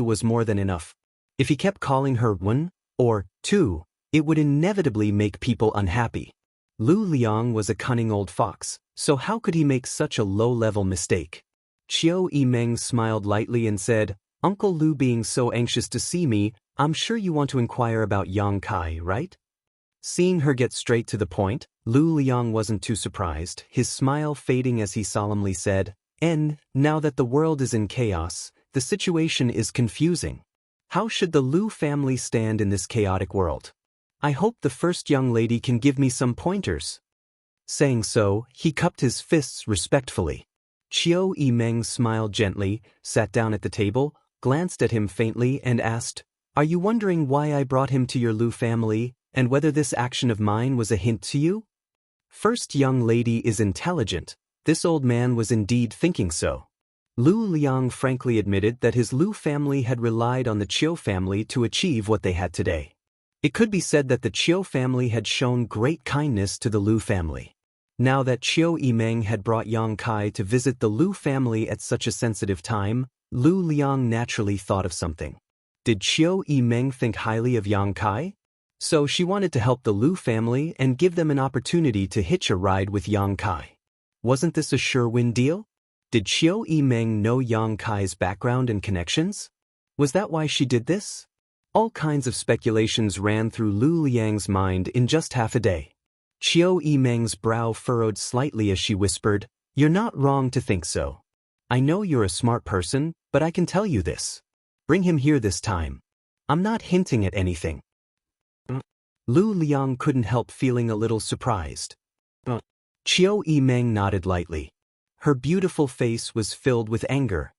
was more than enough. If he kept calling her Wen or Tu, it would inevitably make people unhappy. Lu Liang was a cunning old fox, so how could he make such a low-level mistake? Qiu Yimeng smiled lightly and said, "Uncle Lu being so anxious to see me, I'm sure you want to inquire about Yang Kai, right?" Seeing her get straight to the point, Lu Liang wasn't too surprised, his smile fading as he solemnly said, Now that the world is in chaos, the situation is confusing. How should the Lu family stand in this chaotic world? I hope the first young lady can give me some pointers." Saying so, he cupped his fists respectfully. Qiu Yimeng smiled gently, sat down at the table, glanced at him faintly and asked, "Are you wondering why I brought him to your Lu family, and whether this action of mine was a hint to you?" First young lady is intelligent. This old man was indeed thinking so. Lu Liang frankly admitted that his Lu family had relied on the Qiu family to achieve what they had today. It could be said that the Qiu family had shown great kindness to the Lu family. Now that Qiu Yimeng had brought Yang Kai to visit the Lu family at such a sensitive time, Lu Liang naturally thought of something. Did Qiu Yimeng think highly of Yang Kai? So she wanted to help the Lu family and give them an opportunity to hitch a ride with Yang Kai. Wasn't this a sure-win deal? Did Qiu Yimeng know Yang Kai's background and connections? Was that why she did this? All kinds of speculations ran through Lu Liang's mind in just half a day. Qiu Yimeng's brow furrowed slightly as she whispered, "You're not wrong to think so. I know you're a smart person, but I can tell you this. Bring him here this time. I'm not hinting at anything." Lu Liang couldn't help feeling a little surprised. Qiu Yimeng nodded lightly. Her beautiful face was filled with anger.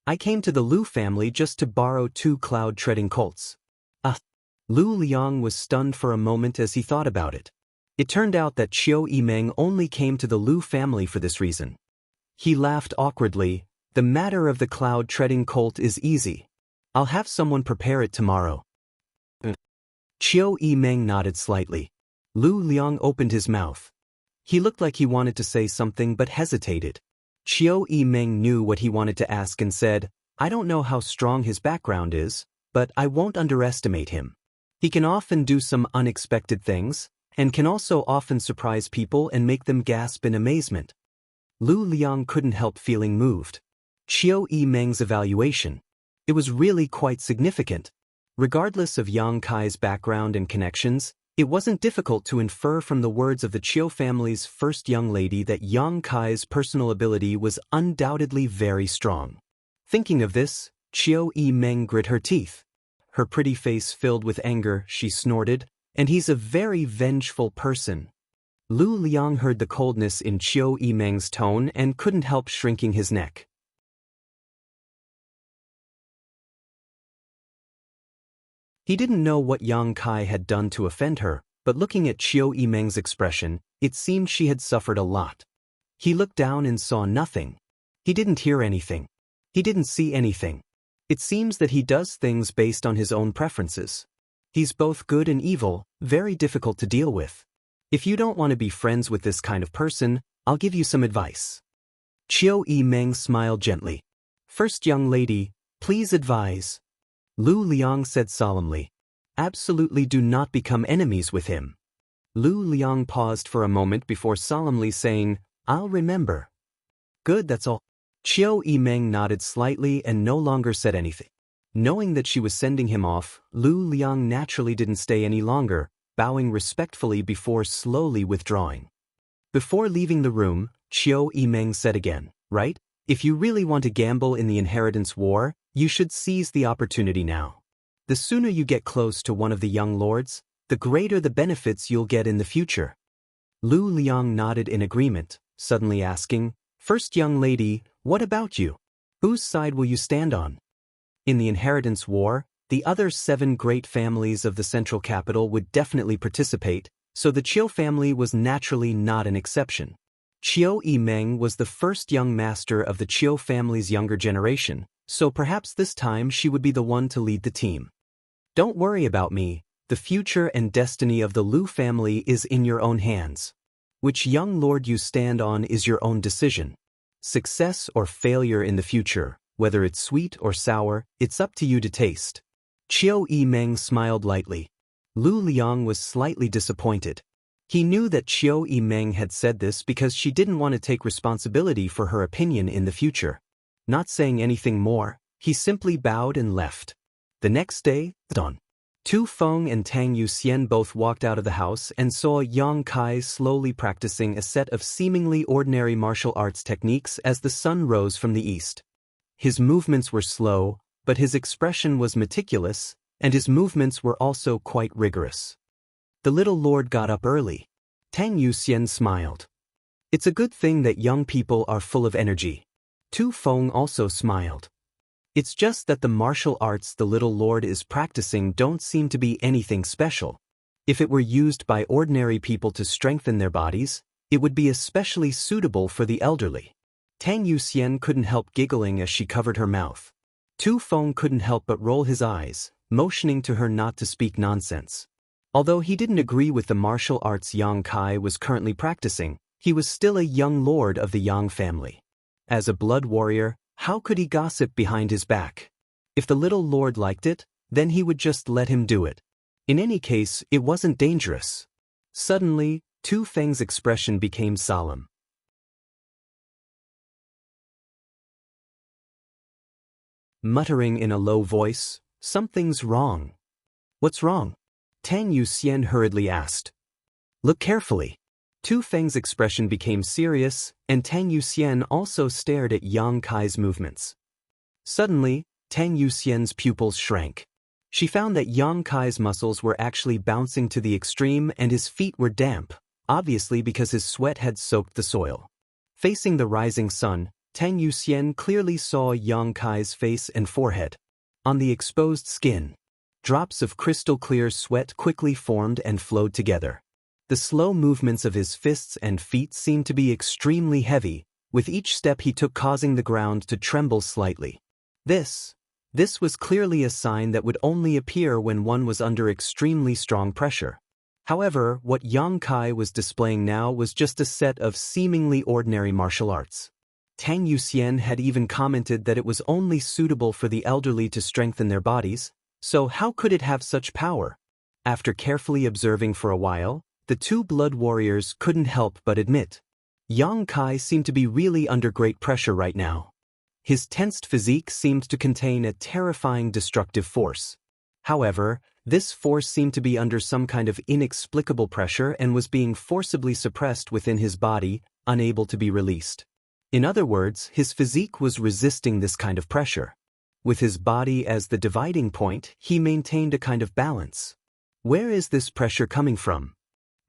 "I came to the Lu family just to borrow 2 cloud-treading colts." Lu Liang was stunned for a moment as he thought about it. It turned out that Qiu Yimeng only came to the Lu family for this reason. He laughed awkwardly. "The matter of the cloud-treading colt is easy. I'll have someone prepare it tomorrow." Qiu Yimeng nodded slightly. Lu Liang opened his mouth. He looked like he wanted to say something but hesitated. Qiu Yimeng knew what he wanted to ask and said, I don't know how strong his background is, but I won't underestimate him. He can often do some unexpected things, and can also often surprise people and make them gasp in amazement. Lu Liang couldn't help feeling moved. Qiu Yimeng's evaluation. It was really quite significant. Regardless of Yang Kai's background and connections, it wasn't difficult to infer from the words of the Qiu family's first young lady that Yang Kai's personal ability was undoubtedly very strong. Thinking of this, Qiu Yimeng grit her teeth. Her pretty face filled with anger, she snorted, "And he's a very vengeful person." Lu Liang heard the coldness in Qiu Yimeng's tone and couldn't help shrinking his neck. He didn't know what Yang Kai had done to offend her, but looking at Qiu Yimeng's expression, it seemed she had suffered a lot. He looked down and saw nothing. He didn't hear anything. He didn't see anything. It seems that he does things based on his own preferences. He's both good and evil, very difficult to deal with. If you don't want to be friends with this kind of person, I'll give you some advice. Qiu Yimeng smiled gently. First young lady, please advise. Lu Liang said solemnly. Absolutely do not become enemies with him. Lu Liang paused for a moment before solemnly saying, I'll remember. Good, that's all. Qiu Yimeng nodded slightly and no longer said anything. Knowing that she was sending him off, Lu Liang naturally didn't stay any longer, bowing respectfully before slowly withdrawing. Before leaving the room, Qiu Yimeng said again, right? If you really want to gamble in the inheritance war, you should seize the opportunity now. The sooner you get close to one of the young lords, the greater the benefits you'll get in the future. Lu Liang nodded in agreement, suddenly asking, First young lady, what about you? Whose side will you stand on? In the inheritance war, the other 7 great families of the central capital would definitely participate, so the Qiu family was naturally not an exception. Qiu Yimeng was the first young master of the Qiu family's younger generation, so perhaps this time she would be the one to lead the team. Don't worry about me, the future and destiny of the Lu family is in your own hands. Which young lord you stand on is your own decision. Success or failure in the future, whether it's sweet or sour, it's up to you to taste. Qiu Yimeng smiled lightly. Lu Liang was slightly disappointed. He knew that Qiu Yimeng had said this because she didn't want to take responsibility for her opinion in the future. Not saying anything more, he simply bowed and left. The next day, dawn. Tu Feng and Tang Yuxian both walked out of the house and saw Yang Kai slowly practicing a set of seemingly ordinary martial arts techniques as the sun rose from the east. His movements were slow, but his expression was meticulous, and his movements were also quite rigorous. The little lord got up early. Tang Yuxian smiled. It's a good thing that young people are full of energy. Tu Feng also smiled. It's just that the martial arts the little lord is practicing don't seem to be anything special. If it were used by ordinary people to strengthen their bodies, it would be especially suitable for the elderly. Tang Yuxian couldn't help giggling as she covered her mouth. Tu Feng couldn't help but roll his eyes, motioning to her not to speak nonsense. Although he didn't agree with the martial arts Yang Kai was currently practicing, he was still a young lord of the Yang family. As a blood warrior, how could he gossip behind his back? If the little lord liked it, then he would just let him do it. In any case, it wasn't dangerous. Suddenly, Tu Feng's expression became solemn. Muttering in a low voice, something's wrong. What's wrong? Tang Yuxian hurriedly asked. Look carefully. Tu Feng's expression became serious, and Tang Yuxian also stared at Yang Kai's movements. Suddenly, Tang Yuxian's pupils shrank. She found that Yang Kai's muscles were actually bouncing to the extreme and his feet were damp, obviously because his sweat had soaked the soil. Facing the rising sun, Tang Yuxian clearly saw Yang Kai's face and forehead. On the exposed skin, drops of crystal-clear sweat quickly formed and flowed together. The slow movements of his fists and feet seemed to be extremely heavy, with each step he took causing the ground to tremble slightly. This was clearly a sign that would only appear when one was under extremely strong pressure. However, what Yang Kai was displaying now was just a set of seemingly ordinary martial arts. Tang Yuxian had even commented that it was only suitable for the elderly to strengthen their bodies, so how could it have such power? After carefully observing for a while, the two blood warriors couldn't help but admit. Yang Kai seemed to be really under great pressure right now. His tensed physique seemed to contain a terrifying destructive force. However, this force seemed to be under some kind of inexplicable pressure and was being forcibly suppressed within his body, unable to be released. In other words, his physique was resisting this kind of pressure. With his body as the dividing point, he maintained a kind of balance. Where is this pressure coming from?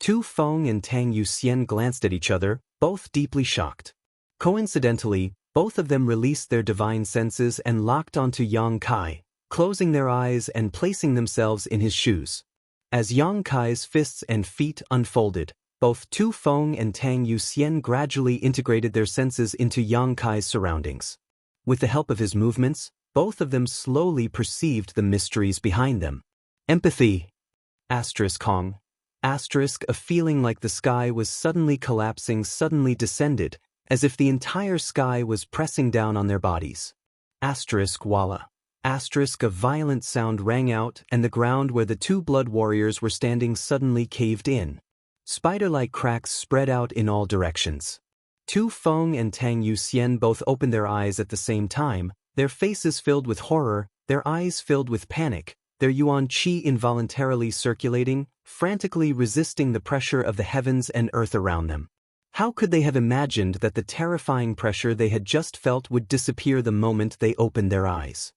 Tu Feng and Tang Yuxian glanced at each other, both deeply shocked. Coincidentally, both of them released their divine senses and locked onto Yang Kai, closing their eyes and placing themselves in his shoes. As Yang Kai's fists and feet unfolded, both Tu Feng and Tang Yuxian gradually integrated their senses into Yang Kai's surroundings. With the help of his movements, both of them slowly perceived the mysteries behind them. Empathy. Kong. A feeling like the sky was suddenly collapsing suddenly descended, as if the entire sky was pressing down on their bodies. Walla. A violent sound rang out and the ground where the two blood warriors were standing suddenly caved in. Spider-like cracks spread out in all directions. Tu Feng and Tang Yuxian both opened their eyes at the same time, their faces filled with horror, their eyes filled with panic, their yuan qi involuntarily circulating, frantically resisting the pressure of the heavens and earth around them. How could they have imagined that the terrifying pressure they had just felt would disappear the moment they opened their eyes?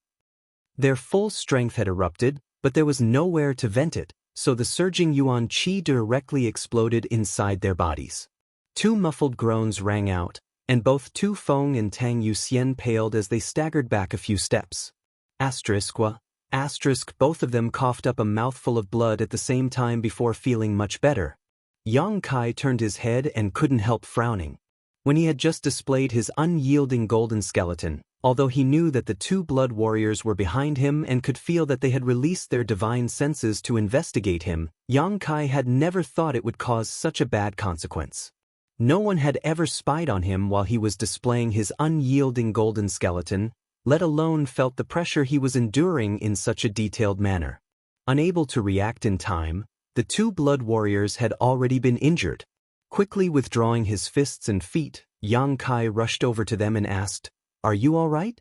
Their full strength had erupted, but there was nowhere to vent it, so the surging yuan qi directly exploded inside their bodies. Two muffled groans rang out, and both Tu Feng and Tang Yuxian paled as they staggered back a few steps. Both of them coughed up a mouthful of blood at the same time before feeling much better. Yang Kai turned his head and couldn't help frowning. When he had just displayed his unyielding golden skeleton, although he knew that the two blood warriors were behind him and could feel that they had released their divine senses to investigate him, Yang Kai had never thought it would cause such a bad consequence. No one had ever spied on him while he was displaying his unyielding golden skeleton, let alone felt the pressure he was enduring in such a detailed manner. Unable to react in time, the two blood warriors had already been injured. Quickly withdrawing his fists and feet, Yang Kai rushed over to them and asked, "Are you all right?"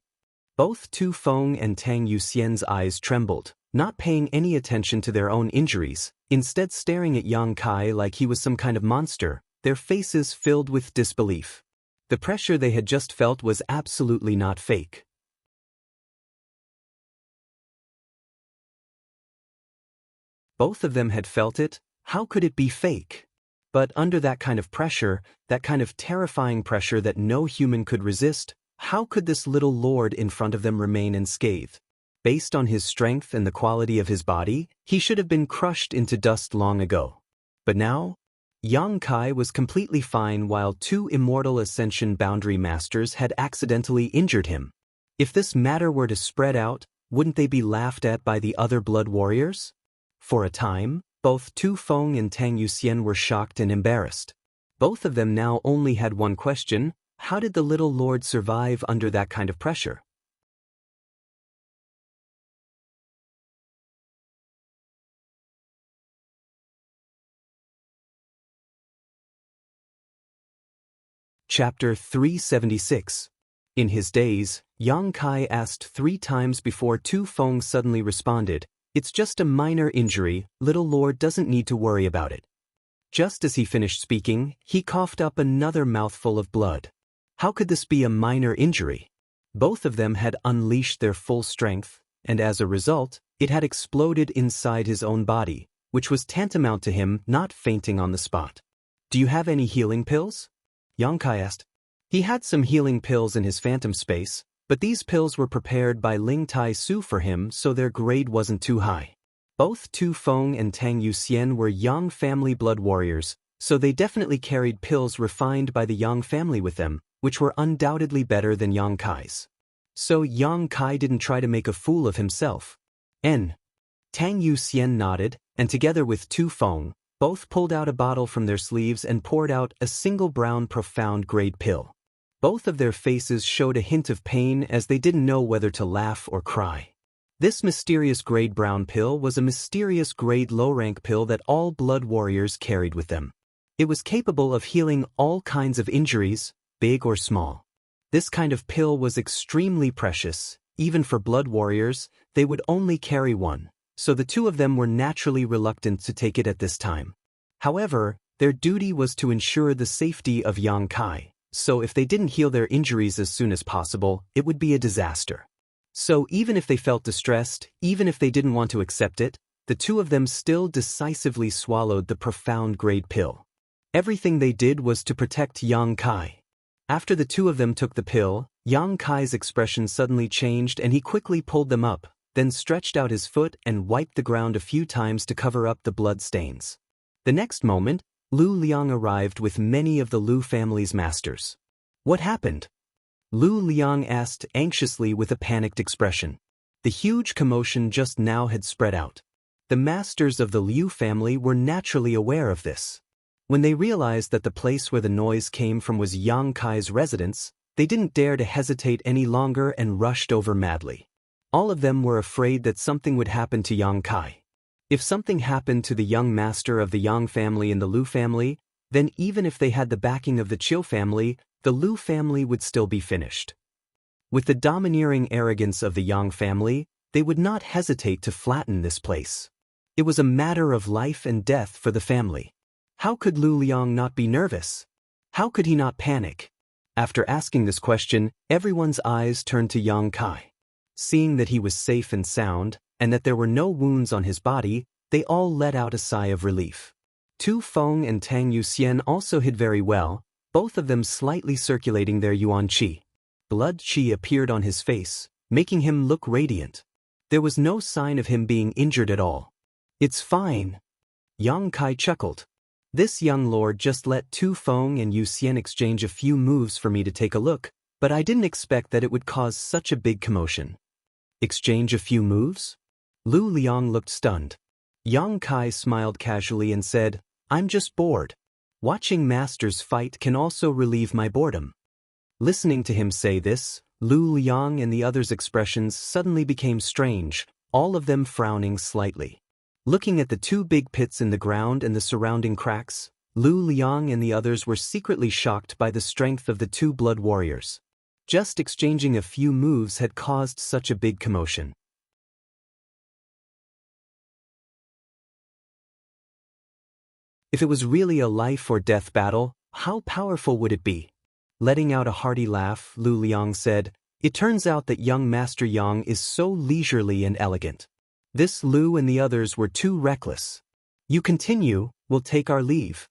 Both Tu Feng and Tang Yuxian's eyes trembled, not paying any attention to their own injuries, instead staring at Yang Kai like he was some kind of monster, their faces filled with disbelief. The pressure they had just felt was absolutely not fake. Both of them had felt it. How could it be fake? But under that kind of pressure, that kind of terrifying pressure that no human could resist, how could this little lord in front of them remain unscathed? Based on his strength and the quality of his body, he should have been crushed into dust long ago. But now, Yang Kai was completely fine while two immortal ascension boundary masters had accidentally injured him. If this matter were to spread out, wouldn't they be laughed at by the other blood warriors? For a time, both Tu Feng and Tang Yuxian were shocked and embarrassed. Both of them now only had one question: how did the little lord survive under that kind of pressure? Chapter 376. In his daze, Yang Kai asked 3 times before Tu Feng suddenly responded, "It's just a minor injury, little lord doesn't need to worry about it." Just as he finished speaking, he coughed up another mouthful of blood. How could this be a minor injury? Both of them had unleashed their full strength, and as a result, it had exploded inside his own body, which was tantamount to him not fainting on the spot. "Do you have any healing pills?" Yang Kai asked. He had some healing pills in his phantom space, but these pills were prepared by Ling Tai Su for him, so their grade wasn't too high. Both Tu Feng and Tang Yuxian were Yang family blood warriors, so they definitely carried pills refined by the Yang family with them, which were undoubtedly better than Yang Kai's. So Yang Kai didn't try to make a fool of himself. Tang Yuxian nodded, and together with Tu Feng, both pulled out a bottle from their sleeves and poured out a single brown profound grade pill. Both of their faces showed a hint of pain as they didn't know whether to laugh or cry. This mysterious grade brown pill was a mysterious grade low-rank pill that all blood warriors carried with them. It was capable of healing all kinds of injuries, big or small. This kind of pill was extremely precious. Even for blood warriors, they would only carry one, so the two of them were naturally reluctant to take it at this time. However, their duty was to ensure the safety of Xianxia, so if they didn't heal their injuries as soon as possible, it would be a disaster. So even if they felt distressed, even if they didn't want to accept it, the two of them still decisively swallowed the profound grade pill. Everything they did was to protect Xianxia. After the two of them took the pill, Xianxia's expression suddenly changed and he quickly pulled them up, then stretched out his foot and wiped the ground a few times to cover up the blood stains. The next moment, Lu Liang arrived with many of the Lu family's masters. What happened? Lu Liang asked anxiously with a panicked expression. The huge commotion just now had spread out. The masters of the Liu family were naturally aware of this. When they realized that the place where the noise came from was Xianxia's residence, they didn't dare to hesitate any longer and rushed over madly. All of them were afraid that something would happen to Xianxia. If something happened to the young master of the Yang family and the Lu family, then even if they had the backing of the Chiu family, the Lu family would still be finished. With the domineering arrogance of the Yang family, they would not hesitate to flatten this place. It was a matter of life and death for the family. How could Lu Liang not be nervous? How could he not panic? After asking this question, everyone's eyes turned to Xianxia. Seeing that he was safe and sound, and that there were no wounds on his body, they all let out a sigh of relief. Tu Feng and Tang Yuxian also hid very well, both of them slightly circulating their yuan qi. Blood qi appeared on his face, making him look radiant. There was no sign of him being injured at all. It's fine. Xianxia chuckled. This young lord just let Tu Feng and Yuxian exchange a few moves for me to take a look, but I didn't expect that it would cause such a big commotion. Exchange a few moves? Lu Liang looked stunned. Xianxia smiled casually and said, I'm just bored. Watching masters fight can also relieve my boredom. Listening to him say this, Lu Liang and the others' expressions suddenly became strange, all of them frowning slightly. Looking at the two big pits in the ground and the surrounding cracks, Lu Liang and the others were secretly shocked by the strength of the two blood warriors. Just exchanging a few moves had caused such a big commotion. If it was really a life or death battle, how powerful would it be? Letting out a hearty laugh, Lu Liang said, It turns out that young Master Yang is so leisurely and elegant. This Lu and the others were too reckless. You continue, we'll take our leave.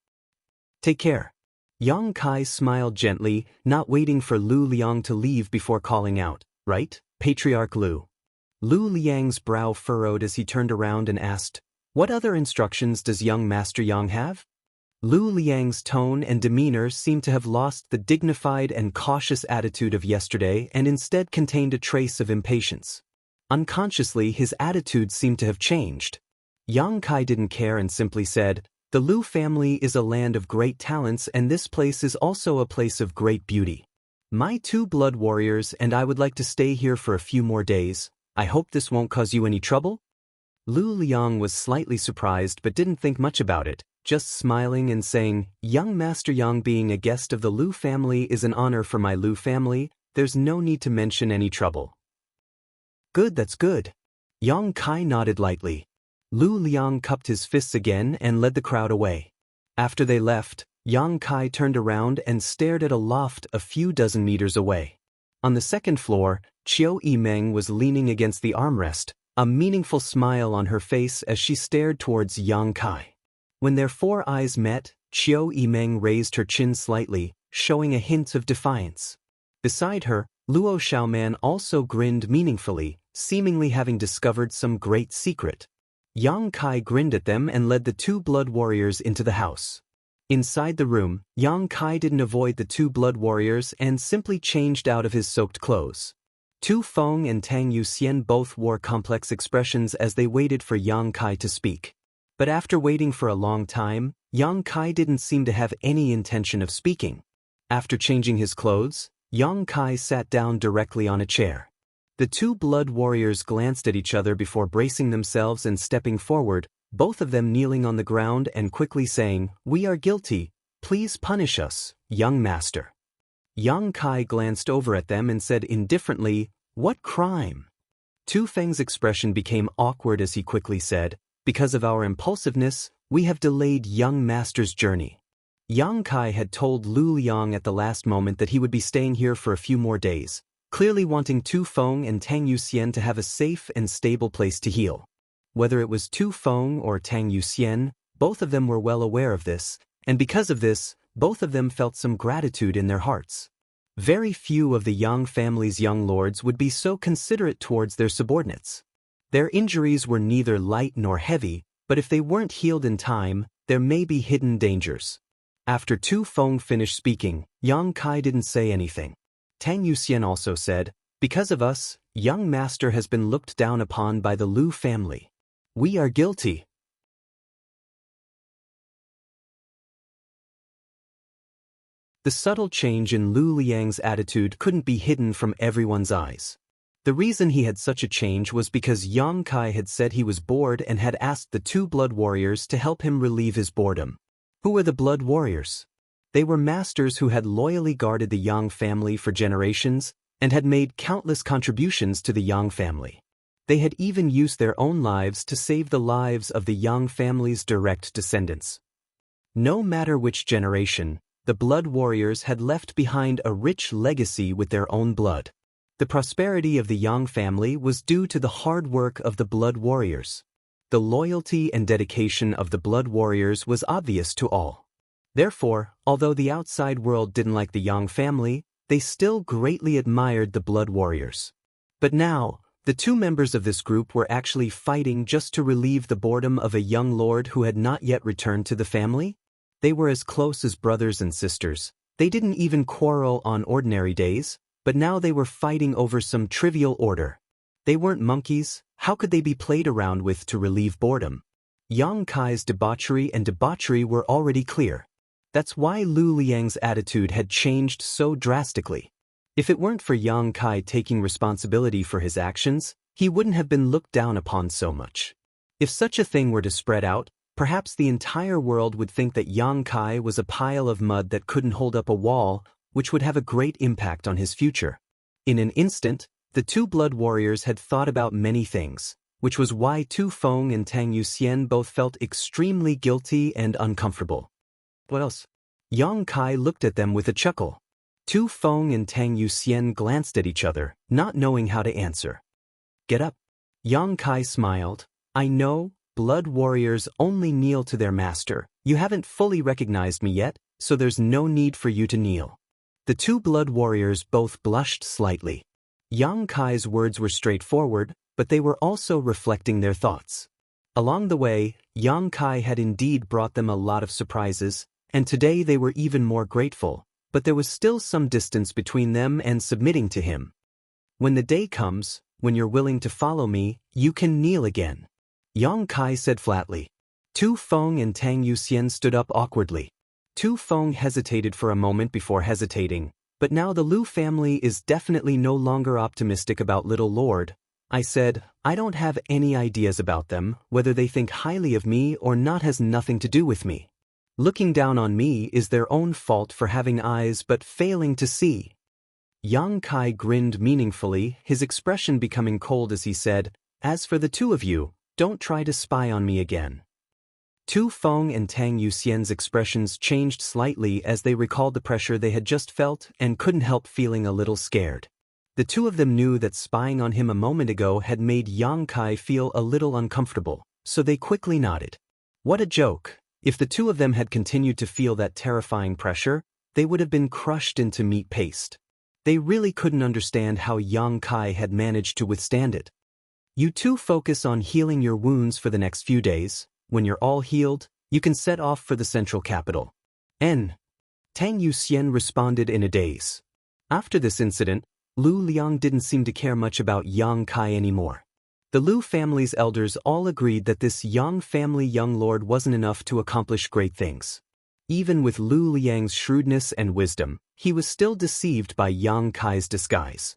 Take care. Xianxia smiled gently, not waiting for Lu Liang to leave before calling out, Right, Patriarch Lu? Lu Liang's brow furrowed as he turned around and asked, What other instructions does young Master Yang have? Lu Liang's tone and demeanor seemed to have lost the dignified and cautious attitude of yesterday and instead contained a trace of impatience. Unconsciously, his attitude seemed to have changed. Xianxia didn't care and simply said, The Lu family is a land of great talents and this place is also a place of great beauty. My two blood warriors and I would like to stay here for a few more days. I hope this won't cause you any trouble? Lu Liang was slightly surprised but didn't think much about it, just smiling and saying, Young Master Yang being a guest of the Lu family is an honor for my Lu family, there's no need to mention any trouble. Good, that's good. Xianxia nodded lightly. Lu Liang cupped his fists again and led the crowd away. After they left, Xianxia turned around and stared at a loft a few dozen meters away. On the second floor, Qiu Yimeng was leaning against the armrest, a meaningful smile on her face as she stared towards Xianxia. When their four eyes met, Qiu Yimeng raised her chin slightly, showing a hint of defiance. Beside her, Luo Xiaoman also grinned meaningfully, seemingly having discovered some great secret. Xianxia grinned at them and led the two blood warriors into the house. Inside the room, Xianxia didn't avoid the two blood warriors and simply changed out of his soaked clothes. Tu Feng and Tang Yuxian both wore complex expressions as they waited for Xianxia to speak. But after waiting for a long time, Xianxia didn't seem to have any intention of speaking. After changing his clothes, Yang Kai sat down directly on a chair. The two blood warriors glanced at each other before bracing themselves and stepping forward, both of them kneeling on the ground and quickly saying, "We are guilty. Please punish us, young master." Yang Kai glanced over at them and said indifferently, "What crime?" Tu Feng's expression became awkward as he quickly said, "Because of our impulsiveness, we have delayed young master's journey." Yang Kai had told Lu Liang at the last moment that he would be staying here for a few more days, clearly wanting Tu Feng and Tang Yuxian to have a safe and stable place to heal. Whether it was Tu Feng or Tang Yuxian, both of them were well aware of this, and because of this, both of them felt some gratitude in their hearts. Very few of the Yang family's young lords would be so considerate towards their subordinates. Their injuries were neither light nor heavy, but if they weren't healed in time, there may be hidden dangers. After Tu Feng finished speaking, Yang Kai didn't say anything. Tang Yuxian also said, "Because of us, young master has been looked down upon by the Lu family. We are guilty." The subtle change in Lu Liang's attitude couldn't be hidden from everyone's eyes. The reason he had such a change was because Yang Kai had said he was bored and had asked the two blood warriors to help him relieve his boredom. Who were the blood warriors? They were masters who had loyally guarded the Yang family for generations and had made countless contributions to the Yang family. They had even used their own lives to save the lives of the Yang family's direct descendants. No matter which generation, the blood warriors had left behind a rich legacy with their own blood. The prosperity of the Yang family was due to the hard work of the blood warriors. The loyalty and dedication of the blood warriors was obvious to all. Therefore, although the outside world didn't like the Yang family, they still greatly admired the blood warriors. But now, the two members of this group were actually fighting just to relieve the boredom of a young lord who had not yet returned to the family? They were as close as brothers and sisters. They didn't even quarrel on ordinary days, but now they were fighting over some trivial order. They weren't monkeys. How could they be played around with to relieve boredom? Yang Kai's debauchery were already clear. That's why Lu Liang's attitude had changed so drastically. If it weren't for Yang Kai taking responsibility for his actions, he wouldn't have been looked down upon so much. If such a thing were to spread out, perhaps the entire world would think that Yang Kai was a pile of mud that couldn't hold up a wall, which would have a great impact on his future. In an instant, the two blood warriors had thought about many things, which was why Tu Feng and Tang Yuxian both felt extremely guilty and uncomfortable. What else? Yang Kai looked at them with a chuckle. Tu Feng and Tang Yuxian glanced at each other, not knowing how to answer. "Get up." Yang Kai smiled. "I know, blood warriors only kneel to their master. You haven't fully recognized me yet, so there's no need for you to kneel." The two blood warriors both blushed slightly. Yang Kai's words were straightforward, but they were also reflecting their thoughts. Along the way, Yang Kai had indeed brought them a lot of surprises, and today they were even more grateful, but there was still some distance between them and submitting to him. "When the day comes, when you're willing to follow me, you can kneel again," Yang Kai said flatly. Tu Feng and Tang Yuxian stood up awkwardly. Tu Feng hesitated for a moment before hesitating. "But now the Lu family is definitely no longer optimistic about little Lord." I said, "I don't have any ideas about them. Whether they think highly of me or not has nothing to do with me. Looking down on me is their own fault for having eyes but failing to see." Yang Kai grinned meaningfully, his expression becoming cold as he said, "As for the two of you, don't try to spy on me again." Tu Feng and Tang Yuxian's expressions changed slightly as they recalled the pressure they had just felt and couldn't help feeling a little scared. The two of them knew that spying on him a moment ago had made Yang Kai feel a little uncomfortable, so they quickly nodded. What a joke! If the two of them had continued to feel that terrifying pressure, they would have been crushed into meat paste. They really couldn't understand how Yang Kai had managed to withstand it. "You two focus on healing your wounds for the next few days. When you're all healed, you can set off for the central capital." Tang Yuxian responded in a daze. After this incident, Lu Liang didn't seem to care much about Yang Kai anymore. The Lu family's elders all agreed that this Yang family young lord wasn't enough to accomplish great things. Even with Lu Liang's shrewdness and wisdom, he was still deceived by Yang Kai's disguise.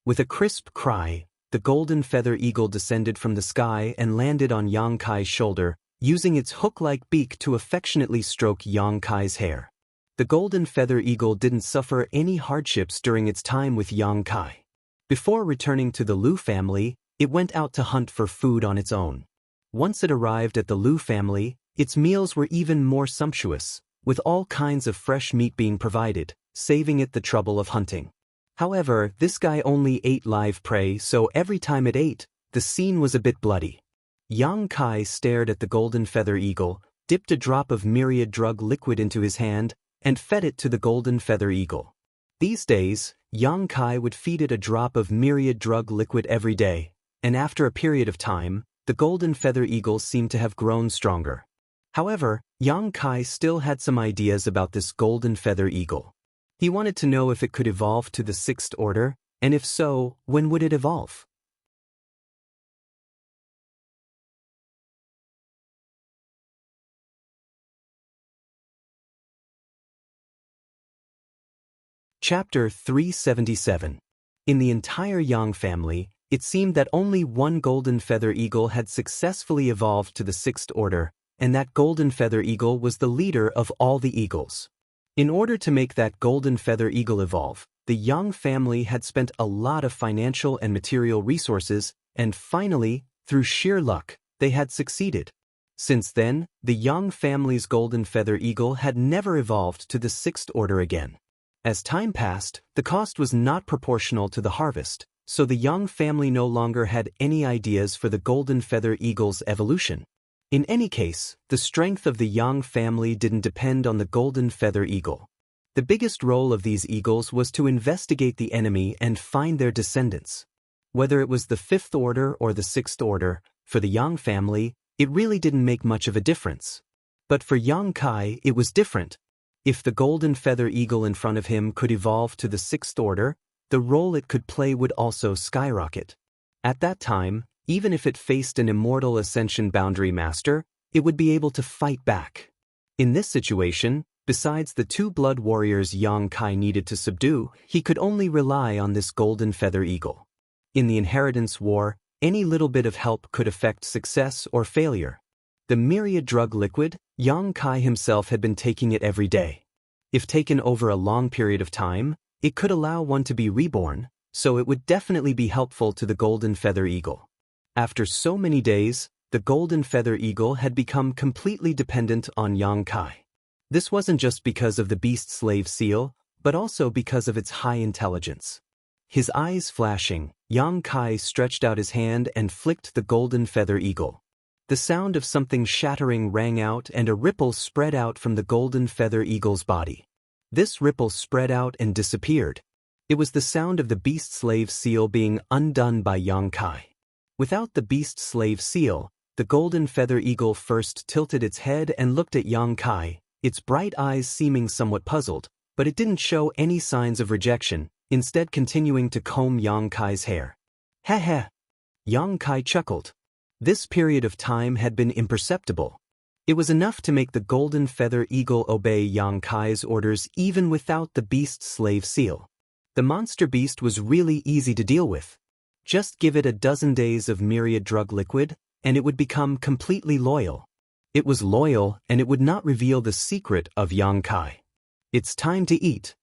With a crisp cry, the golden feather eagle descended from the sky and landed on Yang Kai's shoulder, using its hook-like beak to affectionately stroke Yang Kai's hair. The golden feather eagle didn't suffer any hardships during its time with Yang Kai. Before returning to the Lu family, it went out to hunt for food on its own. Once it arrived at the Lu family, its meals were even more sumptuous, with all kinds of fresh meat being provided, saving it the trouble of hunting. However, this guy only ate live prey, so every time it ate, the scene was a bit bloody. Yang Kai stared at the golden feather eagle, dipped a drop of myriad drug liquid into his hand, and fed it to the golden feather eagle. These days, Yang Kai would feed it a drop of myriad drug liquid every day, and after a period of time, the golden feather eagle seemed to have grown stronger. However, Yang Kai still had some ideas about this golden feather eagle. He wanted to know if it could evolve to the sixth order, and if so, when would it evolve? Chapter 377. In the entire Yang family, it seemed that only one golden feather eagle had successfully evolved to the sixth order, and that golden feather eagle was the leader of all the eagles. In order to make that golden feather eagle evolve, the Yang family had spent a lot of financial and material resources, and finally, through sheer luck, they had succeeded. Since then, the Yang family's golden feather eagle had never evolved to the sixth order again. As time passed, the cost was not proportional to the harvest, so the Yang family no longer had any ideas for the golden feather eagle's evolution. In any case, the strength of the Yang family didn't depend on the golden feather eagle. The biggest role of these eagles was to investigate the enemy and find their descendants. Whether it was the fifth order or the sixth order, for the Yang family, it really didn't make much of a difference. But for Yang Kai, it was different. If the golden feather eagle in front of him could evolve to the sixth order, the role it could play would also skyrocket. At that time, even if it faced an immortal Ascension Boundary Master, it would be able to fight back. In this situation, besides the two blood warriors Yang Kai needed to subdue, he could only rely on this golden feather eagle. In the inheritance war, any little bit of help could affect success or failure. The myriad drug liquid, Yang Kai himself had been taking it every day. If taken over a long period of time, it could allow one to be reborn, so it would definitely be helpful to the golden feather eagle. After so many days, the golden feather eagle had become completely dependent on Yang Kai. This wasn't just because of the beast slave seal, but also because of its high intelligence. His eyes flashing, Yang Kai stretched out his hand and flicked the golden feather eagle. The sound of something shattering rang out and a ripple spread out from the golden feather eagle's body. This ripple spread out and disappeared. It was the sound of the beast slave seal being undone by Yang Kai. Without the beast slave seal, the golden feather eagle first tilted its head and looked at Yang Kai, its bright eyes seeming somewhat puzzled, but it didn't show any signs of rejection, instead continuing to comb Yang Kai's hair. "Heh heh." Yang Kai chuckled. This period of time had been imperceptible. It was enough to make the golden feather eagle obey Yang Kai's orders even without the beast slave seal. The monster beast was really easy to deal with. Just give it a dozen days of myriad drug liquid, and it would become completely loyal. It was loyal, and it would not reveal the secret of Yang Kai. "It's time to eat."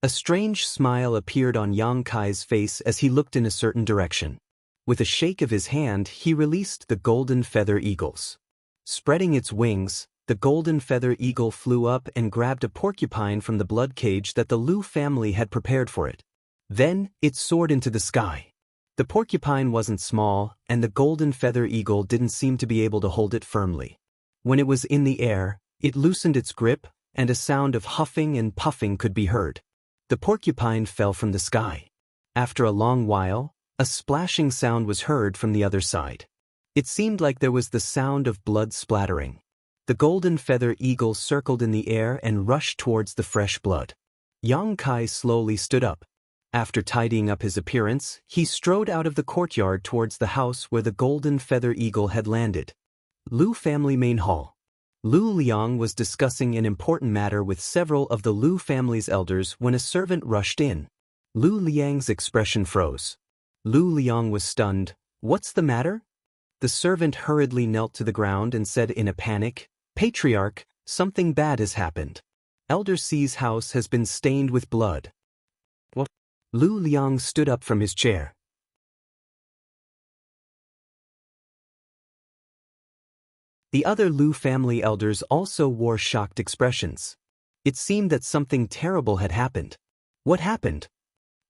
A strange smile appeared on Yang Kai's face as he looked in a certain direction. With a shake of his hand, he released the golden feather eagles. Spreading its wings, the golden feather eagle flew up and grabbed a porcupine from the blood cage that the Lu family had prepared for it. Then, it soared into the sky. The porcupine wasn't small, and the golden feather eagle didn't seem to be able to hold it firmly. When it was in the air, it loosened its grip, and a sound of huffing and puffing could be heard. The porcupine fell from the sky. After a long while, a splashing sound was heard from the other side. It seemed like there was the sound of blood splattering. The golden feather eagle circled in the air and rushed towards the fresh blood. Yang Kai slowly stood up. After tidying up his appearance, he strode out of the courtyard towards the house where the golden feather eagle had landed. Lu family main hall. Lu Liang was discussing an important matter with several of the Lu family's elders when a servant rushed in. Lu Liang's expression froze. Lu Liang was stunned. "What's the matter?" The servant hurriedly knelt to the ground and said in a panic, "Patriarch, something bad has happened. Elder C's house has been stained with blood." What? Lu Liang stood up from his chair. The other Lu family elders also wore shocked expressions. It seemed that something terrible had happened. What happened?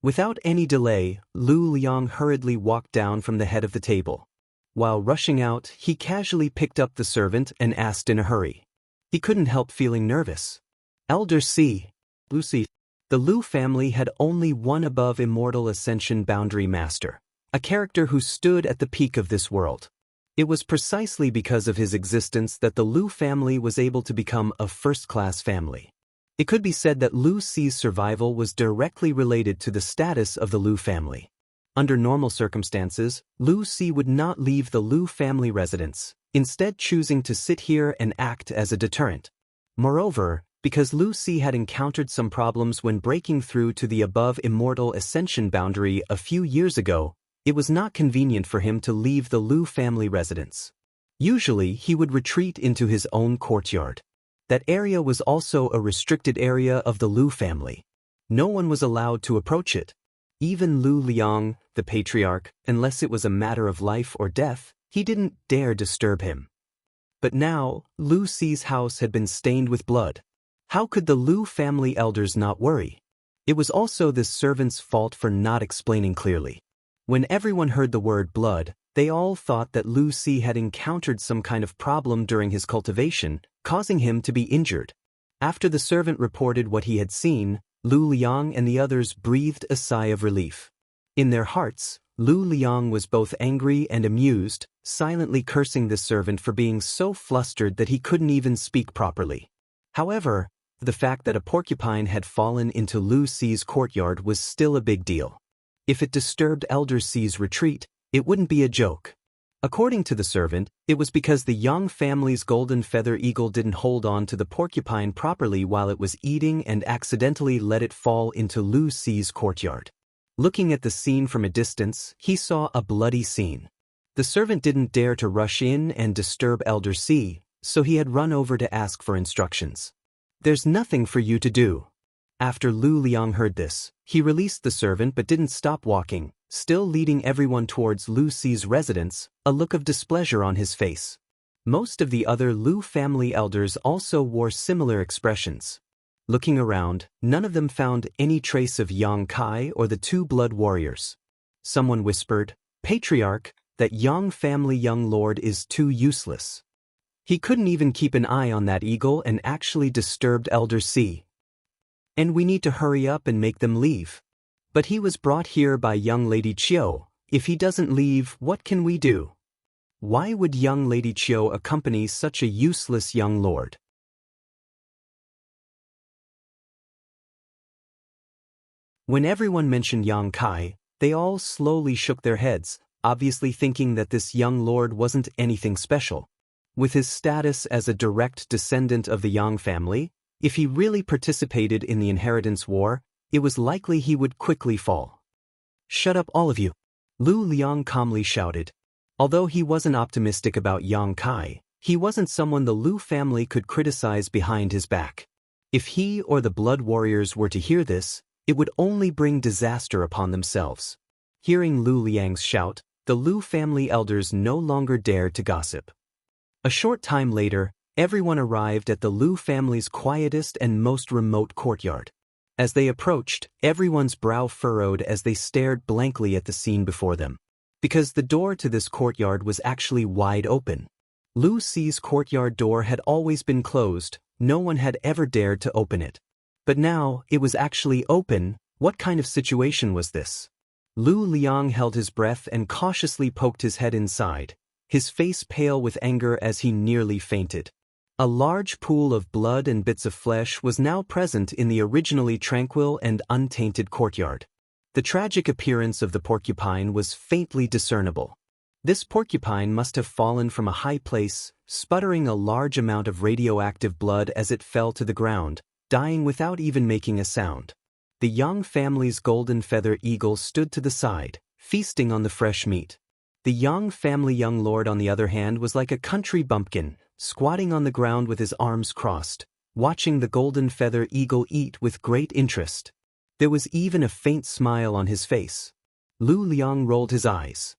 Without any delay, Lu Liang hurriedly walked down from the head of the table. While rushing out, he casually picked up the servant and asked in a hurry. He couldn't help feeling nervous. "Elder C. Lucy." The Lu family had only one above immortal ascension boundary master, a character who stood at the peak of this world. It was precisely because of his existence that the Lu family was able to become a first-class family. It could be said that Lu Ci's survival was directly related to the status of the Lu family. Under normal circumstances, Lu Ci would not leave the Lu family residence, instead choosing to sit here and act as a deterrent. Moreover, because Lu Ci had encountered some problems when breaking through to the above immortal ascension boundary a few years ago, it was not convenient for him to leave the Lu family residence. Usually, he would retreat into his own courtyard. That area was also a restricted area of the Lu family. No one was allowed to approach it. Even Lu Liang, the patriarch, unless it was a matter of life or death, he didn't dare disturb him. But now, Lu Ci's house had been stained with blood. How could the Lu family elders not worry? It was also this servant's fault for not explaining clearly. When everyone heard the word blood, they all thought that Lu Ci had encountered some kind of problem during his cultivation, causing him to be injured. After the servant reported what he had seen, Lu Liang and the others breathed a sigh of relief. In their hearts, Lu Liang was both angry and amused, silently cursing the servant for being so flustered that he couldn't even speak properly. However, the fact that a porcupine had fallen into Lu Ci's courtyard was still a big deal. If it disturbed Elder C's retreat, it wouldn't be a joke. According to the servant, it was because the Yang family's golden feather eagle didn't hold on to the porcupine properly while it was eating and accidentally let it fall into Lu Ci's courtyard. Looking at the scene from a distance, he saw a bloody scene. The servant didn't dare to rush in and disturb Elder C, so he had run over to ask for instructions. "There's nothing for you to do." After Lu Liang heard this, he released the servant but didn't stop walking, still leading everyone towards Lu Ci's residence, a look of displeasure on his face. Most of the other Lu family elders also wore similar expressions. Looking around, none of them found any trace of Yang Kai or the two blood warriors. Someone whispered, "Patriarch, that Yang family young lord is too useless. He couldn't even keep an eye on that eagle and actually disturbed Elder C. And we need to hurry up and make them leave. But he was brought here by young Lady Chiu. If he doesn't leave, what can we do? Why would young Lady Chiu accompany such a useless young lord?" When everyone mentioned Yang Kai, they all slowly shook their heads, obviously thinking that this young lord wasn't anything special. With his status as a direct descendant of the Yang family, if he really participated in the inheritance war, it was likely he would quickly fall. "Shut up, all of you," Lu Liang calmly shouted. Although he wasn't optimistic about Yang Kai, he wasn't someone the Lu family could criticize behind his back. If he or the blood warriors were to hear this, it would only bring disaster upon themselves. Hearing Lu Liang's shout, the Lu family elders no longer dared to gossip. A short time later, everyone arrived at the Lu family's quietest and most remote courtyard. As they approached, everyone's brow furrowed as they stared blankly at the scene before them. Because the door to this courtyard was actually wide open. Lu Ci's courtyard door had always been closed, no one had ever dared to open it. But now, it was actually open. What kind of situation was this? Lu Liang held his breath and cautiously poked his head inside, his face pale with anger as he nearly fainted. A large pool of blood and bits of flesh was now present in the originally tranquil and untainted courtyard. The tragic appearance of the porcupine was faintly discernible. This porcupine must have fallen from a high place, sputtering a large amount of radioactive blood as it fell to the ground, dying without even making a sound. The Yang family's golden feather eagle stood to the side, feasting on the fresh meat. The Yang family young lord, on the other hand, was like a country bumpkin, squatting on the ground with his arms crossed, watching the golden feather eagle eat with great interest. There was even a faint smile on his face. Lu Liang rolled his eyes.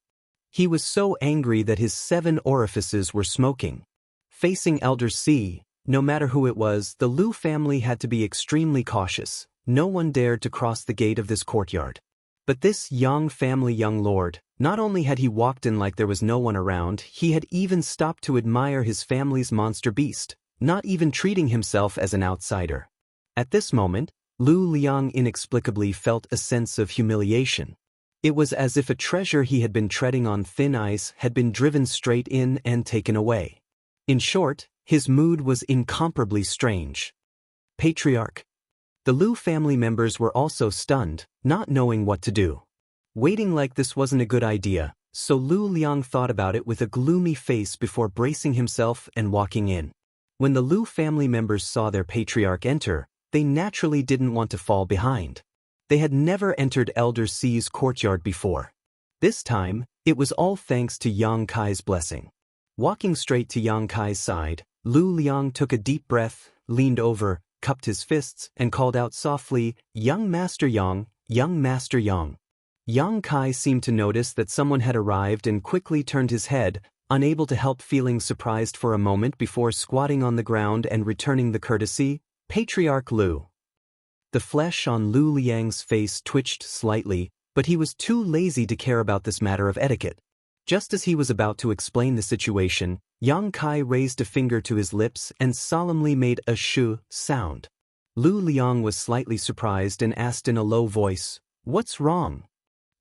He was so angry that his 7 orifices were smoking. Facing Elder C, no matter who it was, the Lu family had to be extremely cautious. No one dared to cross the gate of this courtyard. But this Yang family young lord, not only had he walked in like there was no one around, he had even stopped to admire his family's monster beast, not even treating himself as an outsider. At this moment, Lu Liang inexplicably felt a sense of humiliation. It was as if a treasure he had been treading on thin ice had been driven straight in and taken away. In short, his mood was incomparably strange. Patriarch. The Lu family members were also stunned, not knowing what to do. Waiting like this wasn't a good idea, so Lu Liang thought about it with a gloomy face before bracing himself and walking in. When the Lu family members saw their patriarch enter, they naturally didn't want to fall behind. They had never entered Elder C's courtyard before. This time, it was all thanks to Yang Kai's blessing. Walking straight to Yang Kai's side, Lu Liang took a deep breath, leaned over, cupped his fists, and called out softly, "Young Master Yang, Young Master Yang." Yang Kai seemed to notice that someone had arrived and quickly turned his head, unable to help feeling surprised for a moment before squatting on the ground and returning the courtesy. "Patriarch Lu." The flesh on Lu Liang's face twitched slightly, but he was too lazy to care about this matter of etiquette. Just as he was about to explain the situation, Yang Kai raised a finger to his lips and solemnly made a shu sound. Lu Liang was slightly surprised and asked in a low voice, "What's wrong?"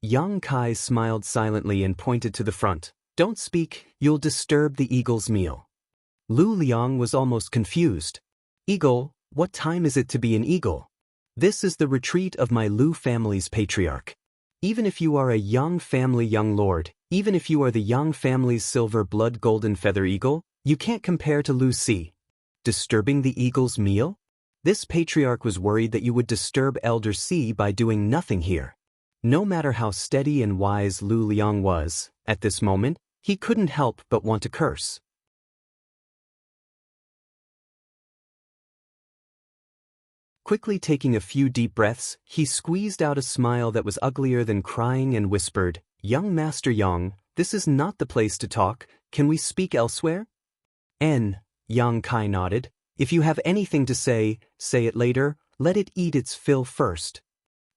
Yang Kai smiled silently and pointed to the front. "Don't speak, you'll disturb the eagle's meal." Lu Liang was almost confused. "Eagle, what time is it to be an eagle? This is the retreat of my Lu family's patriarch. Even if you are a Yang family young lord, even if you are the Yang family's silver blood golden feather eagle, you can't compare to Lu Si. Disturbing the eagle's meal? This patriarch was worried that you would disturb Elder C by doing nothing here. No matter how steady and wise Lu Liang was, at this moment, he couldn't help but want to curse. Quickly taking a few deep breaths, he squeezed out a smile that was uglier than crying and whispered, "Young Master Yang, this is not the place to talk. Can we speak elsewhere?" Yang Kai nodded. "If you have anything to say it later. Let it eat its fill first."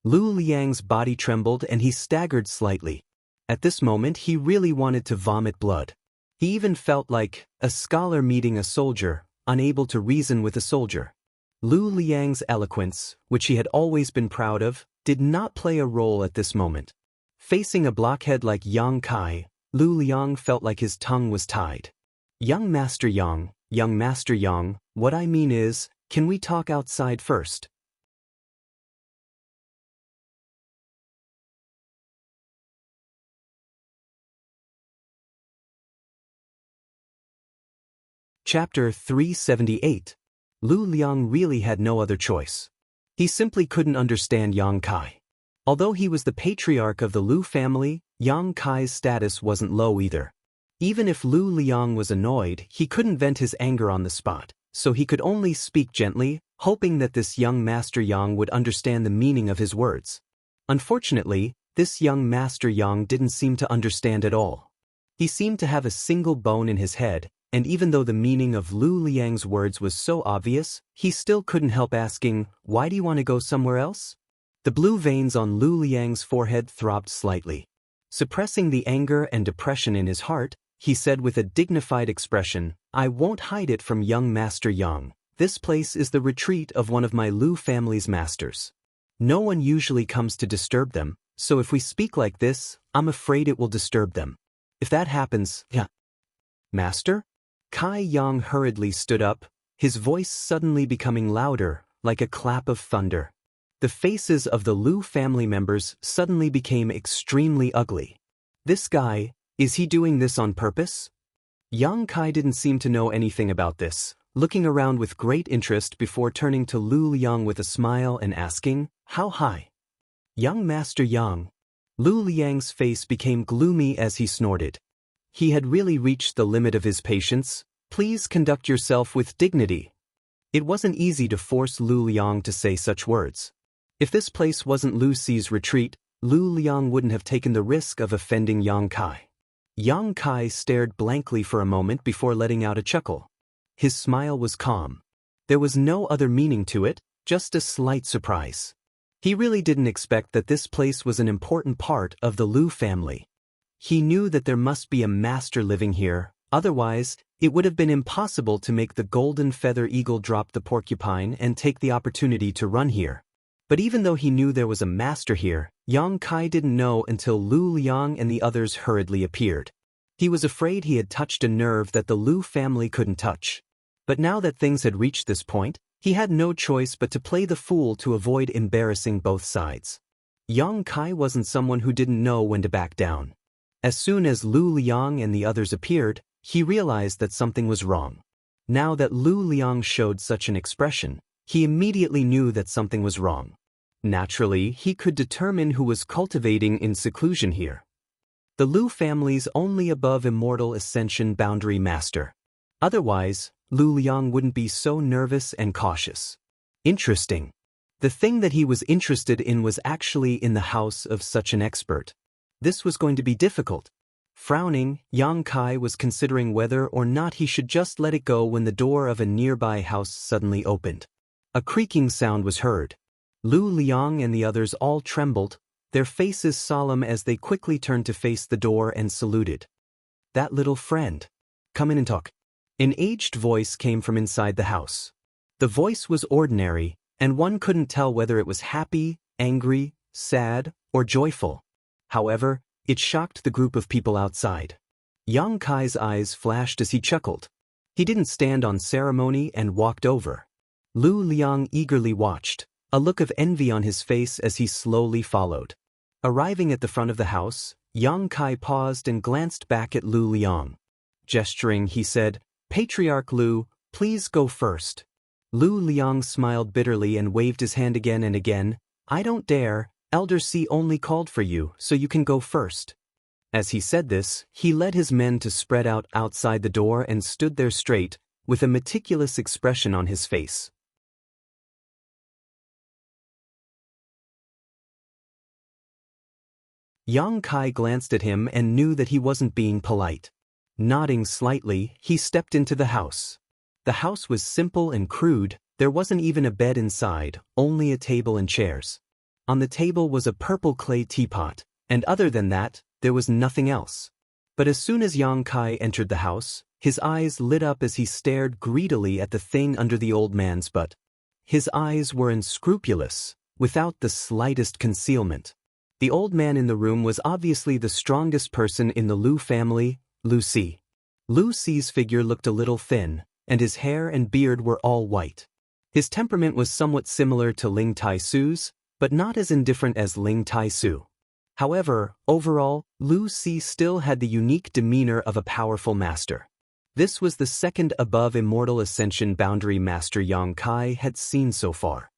Lu Liang's body trembled and he staggered slightly. At this moment he really wanted to vomit blood. He even felt like a scholar meeting a soldier, unable to reason with a soldier. Lu Liang's eloquence, which he had always been proud of, did not play a role at this moment. Facing a blockhead like Yang Kai, Lu Liang felt like his tongue was tied. Young Master Yang, what I mean is, can we talk outside first?" Chapter 378. Lu Liang really had no other choice. He simply couldn't understand Yang Kai. Although he was the patriarch of the Lu family, Yang Kai's status wasn't low either. Even if Lu Liang was annoyed, he couldn't vent his anger on the spot, so he could only speak gently, hoping that this young Master Yang would understand the meaning of his words. Unfortunately, this young Master Yang didn't seem to understand at all. He seemed to have a single bone in his head, and even though the meaning of Lu Liang's words was so obvious, he still couldn't help asking, "Why do you want to go somewhere else?" The blue veins on Lu Liang's forehead throbbed slightly. Suppressing the anger and depression in his heart, he said with a dignified expression, "I won't hide it from young Master Yang. This place is the retreat of one of my Lu family's masters. No one usually comes to disturb them, so if we speak like this, I'm afraid it will disturb them. If that happens, Master?" Kai Yang hurriedly stood up, his voice suddenly becoming louder, like a clap of thunder. The faces of the Lu family members suddenly became extremely ugly. This guy, is he doing this on purpose? Yang Kai didn't seem to know anything about this, looking around with great interest before turning to Lu Liang with a smile and asking, "How high?" "Young Master Yang." Lu Liang's face became gloomy as he snorted. He had really reached the limit of his patience. "Please conduct yourself with dignity." It wasn't easy to force Lu Liang to say such words. If this place wasn't Lu Ci's retreat, Lu Liang wouldn't have taken the risk of offending Yang Kai. Yang Kai stared blankly for a moment before letting out a chuckle. His smile was calm. There was no other meaning to it, just a slight surprise. He really didn't expect that this place was an important part of the Lu family. He knew that there must be a master living here, otherwise, it would have been impossible to make the golden feather eagle drop the porcupine and take the opportunity to run here. But even though he knew there was a master here, Yang Kai didn't know until Lu Liang and the others hurriedly appeared. He was afraid he had touched a nerve that the Lu family couldn't touch. But now that things had reached this point, he had no choice but to play the fool to avoid embarrassing both sides. Yang Kai wasn't someone who didn't know when to back down. As soon as Lu Liang and the others appeared, he realized that something was wrong. Now that Lu Liang showed such an expression, he immediately knew that something was wrong. Naturally, he could determine who was cultivating in seclusion here. The Lu family's only above immortal ascension boundary master. Otherwise, Lu Liang wouldn't be so nervous and cautious. Interesting. The thing that he was interested in was actually in the house of such an expert. This was going to be difficult. Frowning, Yang Kai was considering whether or not he should just let it go when the door of a nearby house suddenly opened. A creaking sound was heard. Lu Liang and the others all trembled, their faces solemn as they quickly turned to face the door and saluted. "That little friend. Come in and talk." An aged voice came from inside the house. The voice was ordinary, and one couldn't tell whether it was happy, angry, sad, or joyful. However, it shocked the group of people outside. Yang Kai's eyes flashed as he chuckled. He didn't stand on ceremony and walked over. Lu Liang eagerly watched, a look of envy on his face as he slowly followed. Arriving at the front of the house, Yang Kai paused and glanced back at Lu Liang. Gesturing, he said, "Patriarch Lu, please go first." Lu Liang smiled bitterly and waved his hand again and again. "I don't dare, Elder C only called for you, so you can go first." As he said this, he led his men to spread out outside the door and stood there straight, with a meticulous expression on his face. Yang Kai glanced at him and knew that he wasn't being polite. Nodding slightly, he stepped into the house. The house was simple and crude, there wasn't even a bed inside, only a table and chairs. On the table was a purple clay teapot, and other than that, there was nothing else. But as soon as Yang Kai entered the house, his eyes lit up as he stared greedily at the thing under the old man's butt. His eyes were unscrupulous, without the slightest concealment. The old man in the room was obviously the strongest person in the Lu family, Lu Ci. Lu Ci's figure looked a little thin, and his hair and beard were all white. His temperament was somewhat similar to Ling Tai-Su's, but not as indifferent as Ling Tai-Su. However, overall, Lu Ci still had the unique demeanor of a powerful master. This was the second above immortal ascension boundary master Yang Kai had seen so far.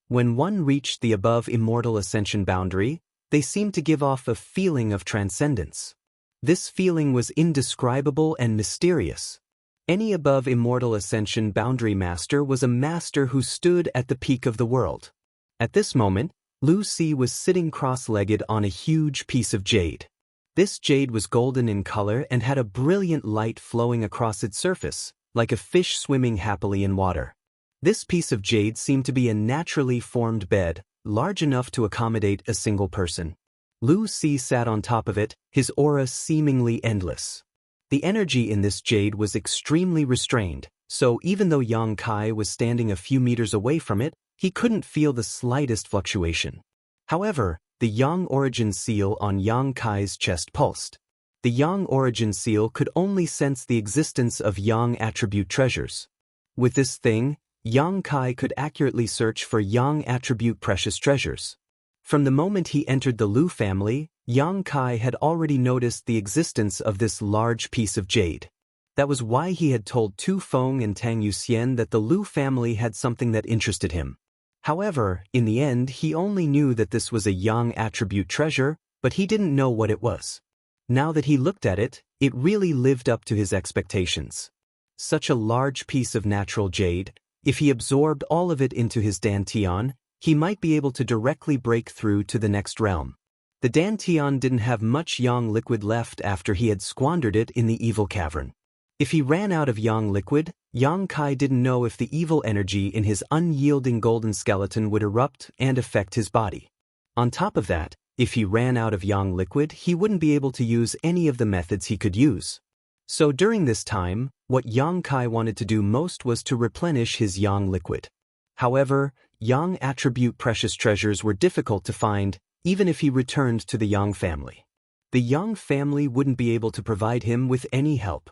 When one reached the above immortal ascension boundary, they seemed to give off a feeling of transcendence. This feeling was indescribable and mysterious. Any above immortal ascension boundary master was a master who stood at the peak of the world. At this moment, Lu Ci was sitting cross-legged on a huge piece of jade. This jade was golden in color and had a brilliant light flowing across its surface, like a fish swimming happily in water. This piece of jade seemed to be a naturally formed bed, large enough to accommodate a single person. Lu Ci sat on top of it, his aura seemingly endless. The energy in this jade was extremely restrained, so even though Yang Kai was standing a few meters away from it, he couldn't feel the slightest fluctuation. However, the Yang origin seal on Yang Kai's chest pulsed. The Yang origin seal could only sense the existence of Yang attribute treasures. With this thing, Yang Kai could accurately search for Yang attribute precious treasures. From the moment he entered the Lu family, Yang Kai had already noticed the existence of this large piece of jade. That was why he had told Tu Feng and Tang Yuxian that the Lu family had something that interested him. However, in the end he only knew that this was a Yang attribute treasure, but he didn't know what it was. Now that he looked at it, it really lived up to his expectations. Such a large piece of natural jade, if he absorbed all of it into his dantian, he might be able to directly break through to the next realm. The dantian didn't have much Yang liquid left after he had squandered it in the evil cavern. If he ran out of Yang liquid, Yang Kai didn't know if the evil energy in his unyielding golden skeleton would erupt and affect his body. On top of that, if he ran out of Yang liquid, he wouldn't be able to use any of the methods he could use. So during this time, what Yang Kai wanted to do most was to replenish his Yang liquid. However, Yang attribute precious treasures were difficult to find, even if he returned to the Yang family. The Yang family wouldn't be able to provide him with any help.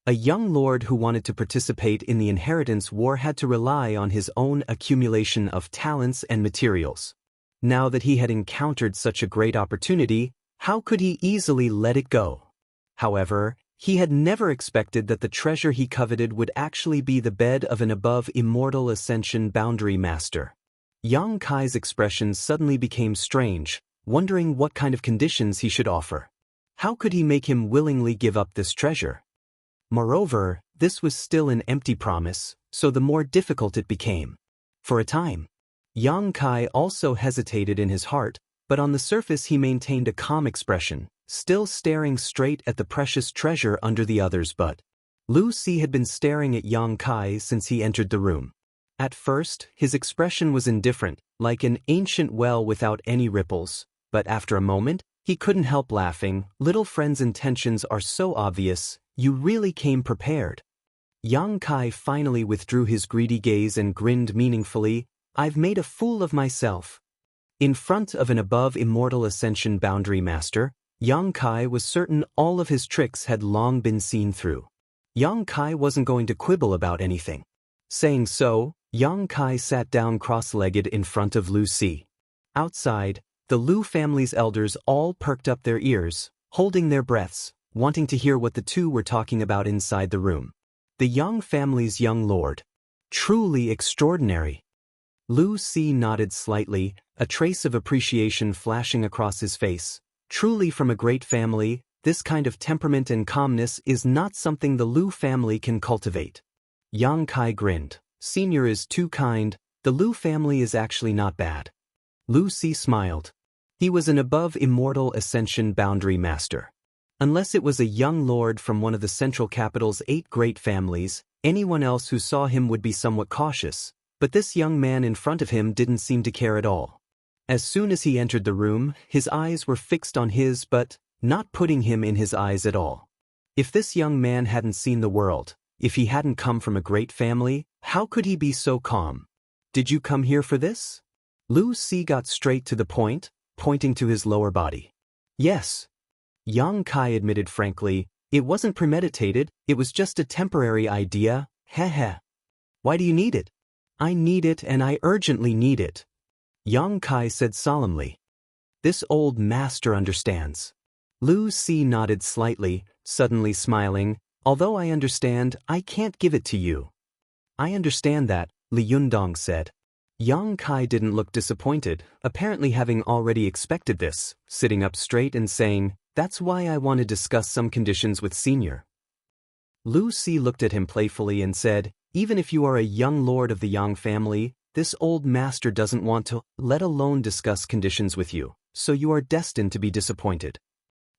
A young lord who wanted to participate in the inheritance war had to rely on his own accumulation of talents and materials. Now that he had encountered such a great opportunity, how could he easily let it go? However, he had never expected that the treasure he coveted would actually be the bed of an above immortal ascension boundary master. Yang Kai's expression suddenly became strange, wondering what kind of conditions he should offer. How could he make him willingly give up this treasure? Moreover, this was still an empty promise, so the more difficult it became. For a time, Yang Kai also hesitated in his heart, but on the surface he maintained a calm expression, still staring straight at the precious treasure under the other's butt. Lu Si had been staring at Yang Kai since he entered the room. At first, his expression was indifferent, like an ancient well without any ripples, but after a moment, he couldn't help laughing. Little friend's intentions are so obvious, you really came prepared. Yang Kai finally withdrew his greedy gaze and grinned meaningfully. I've made a fool of myself. In front of an above immortal ascension boundary master, Yang Kai was certain all of his tricks had long been seen through. Yang Kai wasn't going to quibble about anything. Saying so, Yang Kai sat down cross-legged in front of Lu Si. Outside, the Lu family's elders all perked up their ears, holding their breaths, wanting to hear what the two were talking about inside the room. The Yang family's young lord. Truly extraordinary. Lu Si nodded slightly, a trace of appreciation flashing across his face. Truly from a great family, this kind of temperament and calmness is not something the Lu family can cultivate. Yang Kai grinned. Senior is too kind, the Lu family is actually not bad. Lu Si smiled. He was an above immortal ascension boundary master. Unless it was a young lord from one of the central capital's 8 great families, anyone else who saw him would be somewhat cautious, but this young man in front of him didn't seem to care at all. As soon as he entered the room, his eyes were fixed on his but not putting him in his eyes at all. If this young man hadn't seen the world, if he hadn't come from a great family, how could he be so calm? Did you come here for this? Lu Si got straight to the point, pointing to his lower body. Yes. Yang Kai admitted frankly, it wasn't premeditated, it was just a temporary idea, heh. Why do you need it? I need it and I urgently need it. Yang Kai said solemnly. This old master understands. Lu Si nodded slightly, suddenly smiling, although I understand, I can't give it to you. I understand that, Li Yundong said. Yang Kai didn't look disappointed, apparently having already expected this, sitting up straight and saying, that's why I want to discuss some conditions with Senior. Lu Si looked at him playfully and said, even if you are a young lord of the Yang family, this old master doesn't want to, let alone discuss conditions with you, so you are destined to be disappointed.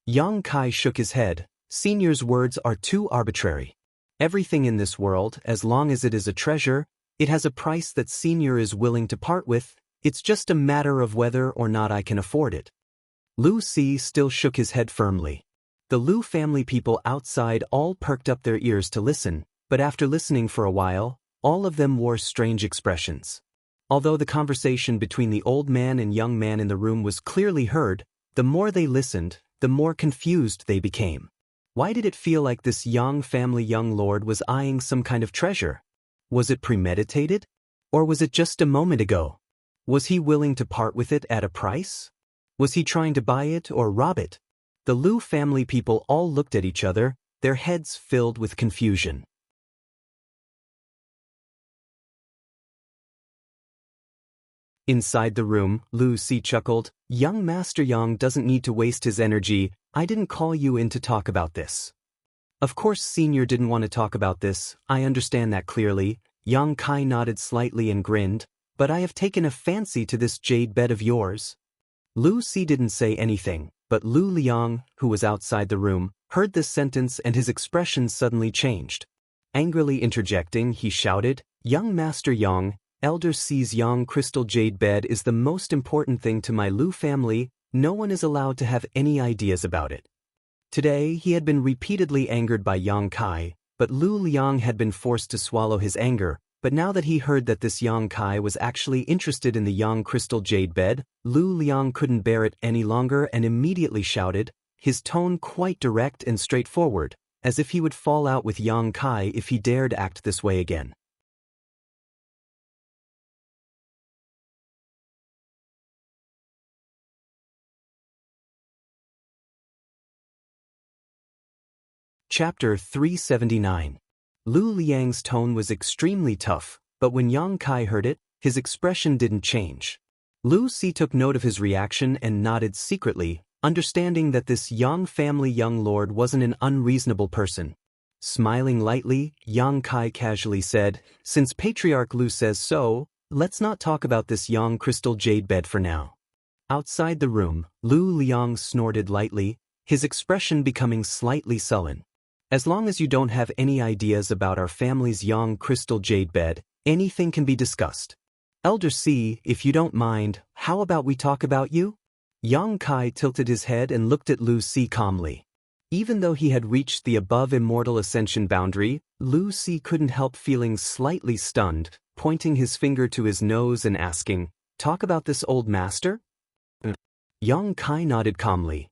Yang Kai shook his head. Senior's words are too arbitrary. Everything in this world, as long as it is a treasure, it has a price that Senior is willing to part with, it's just a matter of whether or not I can afford it. Lu Si still shook his head firmly. The Lu family people outside all perked up their ears to listen, but after listening for a while, all of them wore strange expressions. Although the conversation between the old man and young man in the room was clearly heard, the more they listened, the more confused they became. Why did it feel like this Yang family young lord was eyeing some kind of treasure? Was it premeditated? Or was it just a moment ago? Was he willing to part with it at a price? Was he trying to buy it or rob it? The Lu family people all looked at each other, their heads filled with confusion. Inside the room, Lu Si chuckled. "Young Master Yang doesn't need to waste his energy. I didn't call you in to talk about this." Of course Senior didn't want to talk about this, I understand that clearly. Yang Kai nodded slightly and grinned. "But I have taken a fancy to this jade bed of yours." Lu Si didn't say anything, but Lu Liang, who was outside the room, heard this sentence and his expression suddenly changed. Angrily interjecting, he shouted, "Young Master Yang, Elder Si's Yang crystal jade bed is the most important thing to my Lu family. No one is allowed to have any ideas about it." Today, he had been repeatedly angered by Yang Kai, but Lu Liang had been forced to swallow his anger. But now that he heard that this Yang Kai was actually interested in the Yang crystal jade bed, Lu Liang couldn't bear it any longer and immediately shouted, his tone quite direct and straightforward, as if he would fall out with Yang Kai if he dared act this way again. Chapter 379. Lu Liang's tone was extremely tough, but when Yang Kai heard it, his expression didn't change. Lu Si took note of his reaction and nodded secretly, understanding that this Yang family young lord wasn't an unreasonable person. Smiling lightly, Yang Kai casually said, "Since Patriarch Lu says so, let's not talk about this Yang crystal jade bed for now." Outside the room, Lu Liang snorted lightly, his expression becoming slightly sullen. "As long as you don't have any ideas about our family's Yang crystal jade bed, anything can be discussed. Elder Si, if you don't mind, how about we talk about you?" Yang Kai tilted his head and looked at Lu Si calmly. Even though he had reached the above immortal ascension boundary, Lu Si couldn't help feeling slightly stunned, pointing his finger to his nose and asking, "Talk about this old master?" Yang Kai nodded calmly.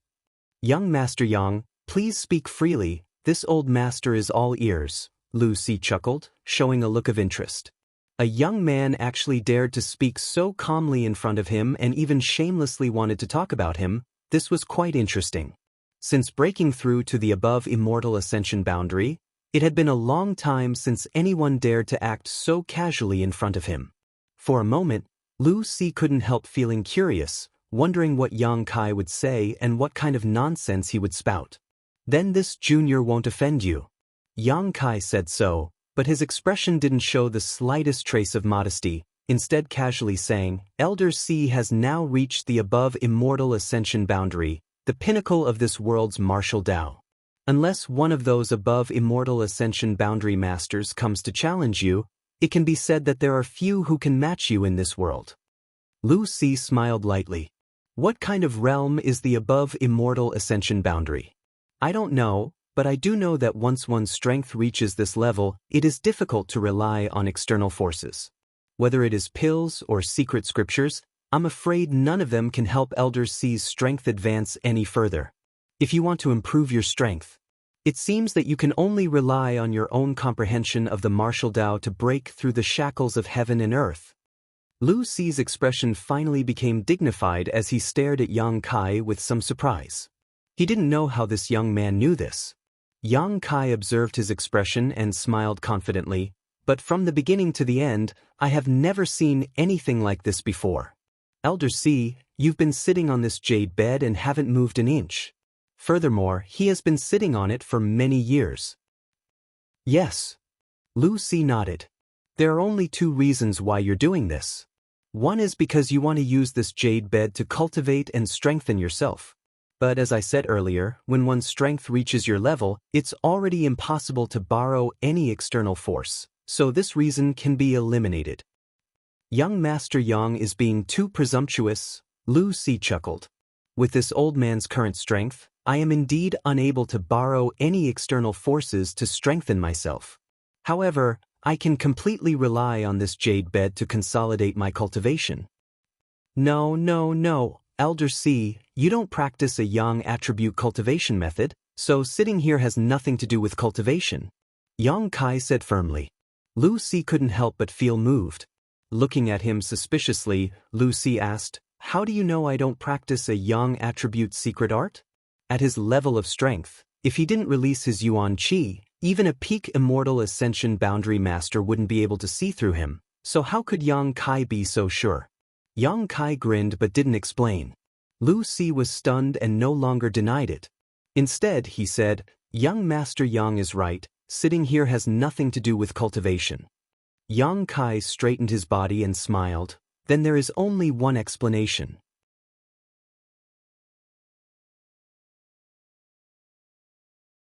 "Young Master Yang, please speak freely. This old master is all ears," Lu Si chuckled, showing a look of interest. A young man actually dared to speak so calmly in front of him and even shamelessly wanted to talk about him. This was quite interesting. Since breaking through to the above immortal ascension boundary, it had been a long time since anyone dared to act so casually in front of him. For a moment, Lu Si couldn't help feeling curious, wondering what Yang Kai would say and what kind of nonsense he would spout. "Then this junior won't offend you." Yang Kai said so, but his expression didn't show the slightest trace of modesty, instead casually saying, "Elder Si has now reached the above immortal ascension boundary, the pinnacle of this world's martial Tao. Unless one of those above immortal ascension boundary masters comes to challenge you, it can be said that there are few who can match you in this world." Lu Si smiled lightly. "What kind of realm is the above immortal ascension boundary?" "I don't know, but I do know that once one's strength reaches this level, it is difficult to rely on external forces. Whether it is pills or secret scriptures, I'm afraid none of them can help Elder Si's strength advance any further. If you want to improve your strength, it seems that you can only rely on your own comprehension of the martial Tao to break through the shackles of heaven and earth." Lu Si's expression finally became dignified as he stared at Yang Kai with some surprise. He didn't know how this young man knew this. Yang Kai observed his expression and smiled confidently, "But from the beginning to the end, I have never seen anything like this before. Elder Si, you've been sitting on this jade bed and haven't moved an inch. Furthermore, he has been sitting on it for many years." "Yes." Lu Si nodded. "There are only two reasons why you're doing this. One is because you want to use this jade bed to cultivate and strengthen yourself. But as I said earlier, when one's strength reaches your level, it's already impossible to borrow any external force, so this reason can be eliminated." "Young Master Yang is being too presumptuous," Lu Si chuckled. "With this old man's current strength, I am indeed unable to borrow any external forces to strengthen myself. However, I can completely rely on this jade bed to consolidate my cultivation." No, Elder Si, You don't practice a yang attribute cultivation method, so sitting here has nothing to do with cultivation, Yang Kai said firmly. Lu Si couldn't help but feel moved. Looking at him suspiciously, Lu Si asked, "How do you know I don't practice a yang attribute secret art?" At his level of strength, if he didn't release his Yuan Qi, even a peak immortal ascension boundary master wouldn't be able to see through him, so how could Yang Kai be so sure? Yang Kai grinned but didn't explain. Lu Si was stunned and no longer denied it. Instead, he said, "Young Master Yang is right, sitting here has nothing to do with cultivation." Yang Kai straightened his body and smiled. Then there is only one explanation.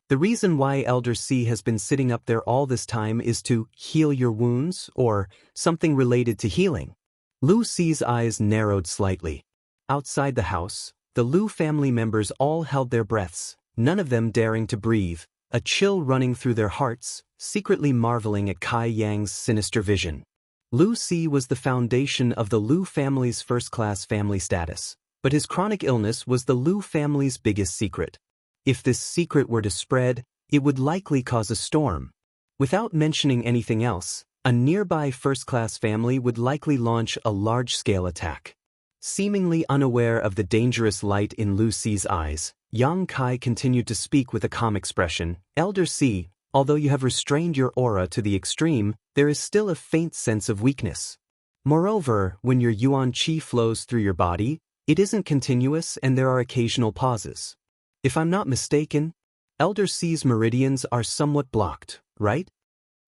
The reason why Elder C has been sitting up there all this time is to heal your wounds, or something related to healing. Lu Si's eyes narrowed slightly. Outside the house, the Lu family members all held their breaths, none of them daring to breathe, a chill running through their hearts, secretly marveling at Kai Yang's sinister vision. Lu Si was the foundation of the Lu family's first-class family status, but his chronic illness was the Lu family's biggest secret. If this secret were to spread, it would likely cause a storm. Without mentioning anything else, a nearby first-class family would likely launch a large-scale attack. Seemingly unaware of the dangerous light in Lu Si's eyes, Yang Kai continued to speak with a calm expression. "Elder C, although you have restrained your aura to the extreme, there is still a faint sense of weakness. Moreover, when your Yuan Qi flows through your body, it isn't continuous and there are occasional pauses. If I'm not mistaken, Elder C's meridians are somewhat blocked, right?"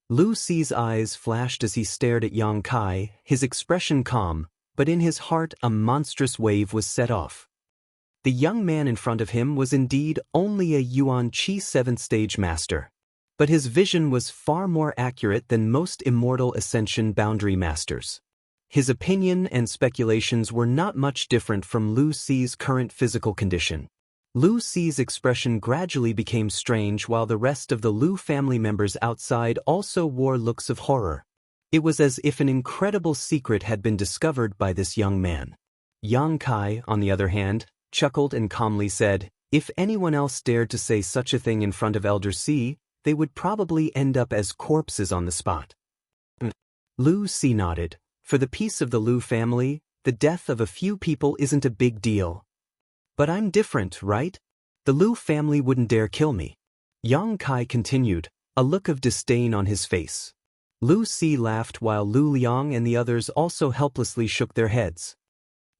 Lu Si's eyes flashed as he stared at Yang Kai, his expression calm, but in his heart a monstrous wave was set off. The young man in front of him was indeed only a Yuan Qi 7th stage master. But his vision was far more accurate than most immortal ascension boundary masters. His opinion and speculations were not much different from Lu Si's current physical condition. Lu Si's expression gradually became strange while the rest of the Lu family members outside also wore looks of horror. It was as if an incredible secret had been discovered by this young man. Yang Kai, on the other hand, chuckled and calmly said, "If anyone else dared to say such a thing in front of Elder C, they would probably end up as corpses on the spot." Lu Si nodded. For the peace of the Lu family, the death of a few people isn't a big deal. "But I'm different, right? The Lu family wouldn't dare kill me." Yang Kai continued, a look of disdain on his face. Lu Si laughed while Lu Liang and the others also helplessly shook their heads.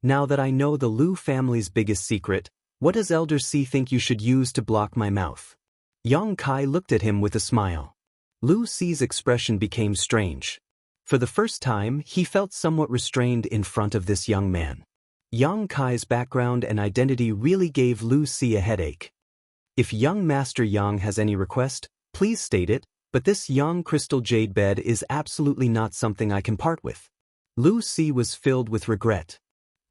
"Now that I know the Lu family's biggest secret, what does Elder C think you should use to block my mouth?" Yang Kai looked at him with a smile. Lu Si's expression became strange. For the first time, he felt somewhat restrained in front of this young man. Yang Kai's background and identity really gave Lu Si a headache. "If young Master Yang has any request, please state it, but this Yang crystal jade bed is absolutely not something I can part with." Lu Si was filled with regret.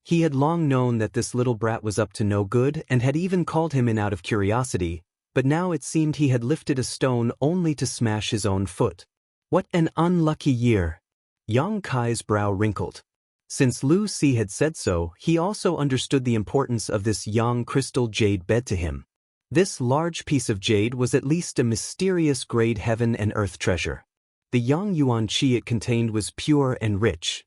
He had long known that this little brat was up to no good and had even called him in out of curiosity, but now it seemed he had lifted a stone only to smash his own foot. What an unlucky year! Yang Kai's brow wrinkled. Since Lu Si had said so, he also understood the importance of this Yang crystal jade bed to him. This large piece of jade was at least a mysterious grade heaven and earth treasure. The Yang Yuan Qi it contained was pure and rich.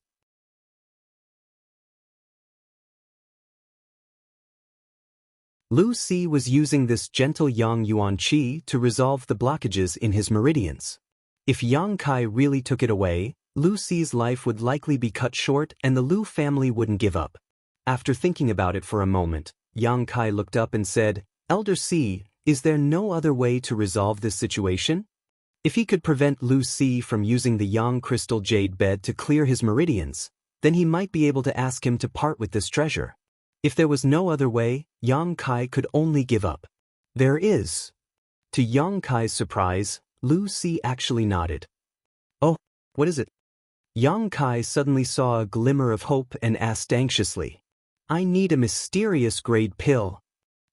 Lu Si was using this gentle Yang Yuan Qi to resolve the blockages in his meridians. If Yang Kai really took it away, Lu Si's life would likely be cut short and the Lu family wouldn't give up. After thinking about it for a moment, Yang Kai looked up and said, "Elder Si, is there no other way to resolve this situation?" If he could prevent Lu Si from using the Yang crystal jade bed to clear his meridians, then he might be able to ask him to part with this treasure. If there was no other way, Yang Kai could only give up. "There is." To Yang Kai's surprise, Lu Si actually nodded. "Oh, what is it?" Yang Kai suddenly saw a glimmer of hope and asked anxiously, "I need a mysterious grade pill."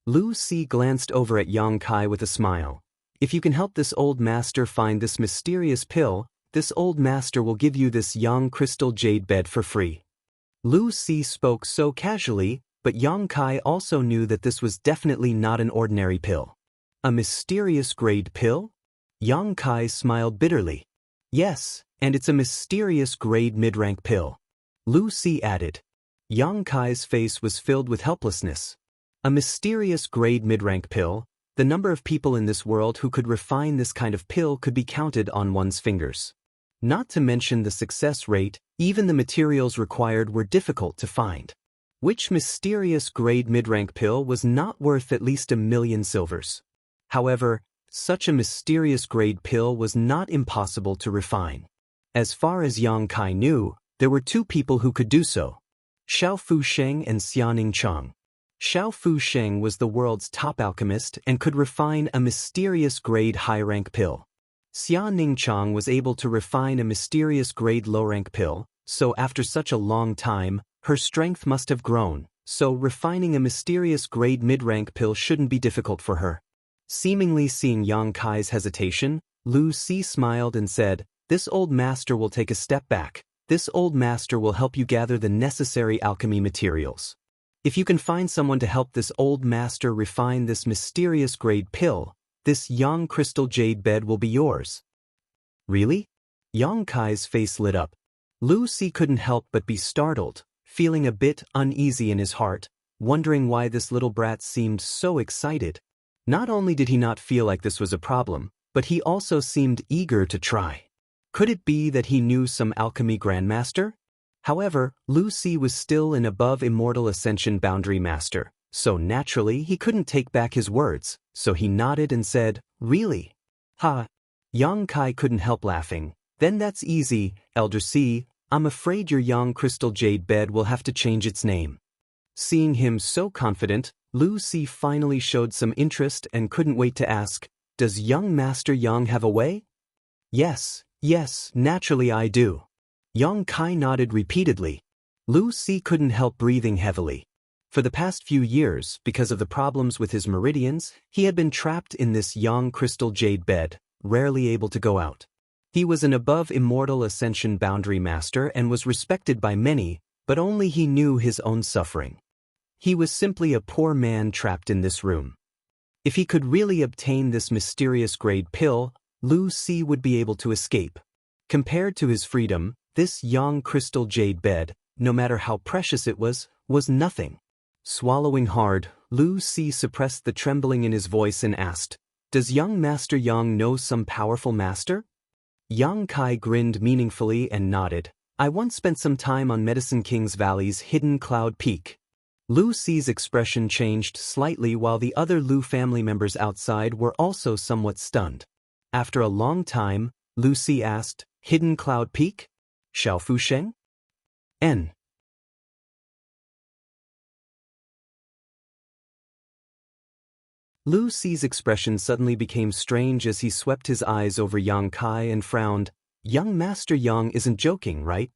Lu Si glanced over at Yang Kai with a smile. "If you can help this old master find this mysterious pill, this old master will give you this Yang crystal jade bed for free." Lu Si spoke so casually, but Yang Kai also knew that this was definitely not an ordinary pill. A mysterious grade pill? Yang Kai smiled bitterly. Yes, and it's a mysterious grade mid-rank pill. Lu Si added. Yang Kai's face was filled with helplessness. A mysterious grade mid-rank pill? The number of people in this world who could refine this kind of pill could be counted on one's fingers. Not to mention the success rate, even the materials required were difficult to find. Which mysterious grade mid-rank pill was not worth at least 1,000,000 silvers? However, such a mysterious grade pill was not impossible to refine. As far as Yang Kai knew, there were two people who could do so: Xiao Fusheng and Xianxia. Xiao Fusheng was the world's top alchemist and could refine a mysterious grade high-rank pill. Xianxia was able to refine a mysterious grade low-rank pill, so after such a long time, her strength must have grown, so refining a mysterious grade mid-rank pill shouldn't be difficult for her. Seemingly seeing Yang Kai's hesitation, Lu Si smiled and said, "This old master will take a step back. This old master will help you gather the necessary alchemy materials. If you can find someone to help this old master refine this mysterious grade pill, this Yang crystal jade bed will be yours." Really? Yang Kai's face lit up. Lu Si couldn't help but be startled, feeling a bit uneasy in his heart, wondering why this little brat seemed so excited. Not only did he not feel like this was a problem, but he also seemed eager to try. Could it be that he knew some alchemy grandmaster? However, Lu Si was still an above immortal ascension boundary master, so naturally he couldn't take back his words, so he nodded and said, "Really?" "Ha!" Yang Kai couldn't help laughing. "Then that's easy, Elder Si. I'm afraid your Yang crystal jade bed will have to change its name." Seeing him so confident, Lu Si finally showed some interest and couldn't wait to ask, "Does young Master Yang have a way?" Yes, naturally I do." Yang Kai nodded repeatedly. Lu Si couldn't help breathing heavily. For the past few years, because of the problems with his meridians, he had been trapped in this Yang crystal jade bed, rarely able to go out. He was an above immortal ascension boundary master and was respected by many, but only he knew his own suffering. He was simply a poor man trapped in this room. If he could really obtain this mysterious grade pill, Lu Si would be able to escape. Compared to his freedom, this Yang crystal jade bed, no matter how precious it was nothing. Swallowing hard, Lu Si suppressed the trembling in his voice and asked, "Does young Master Yang know some powerful master?" Yang Kai grinned meaningfully and nodded. "I once spent some time on Medicine King's Valley's hidden cloud peak." Lu Si's expression changed slightly while the other Lu family members outside were also somewhat stunned. After a long time, Lu Si asked, "Hidden Cloud Peak? Xiao Fusheng?" N. Lu Si's expression suddenly became strange as he swept his eyes over Yang Kai and frowned. "Young Master Yang isn't joking, right?"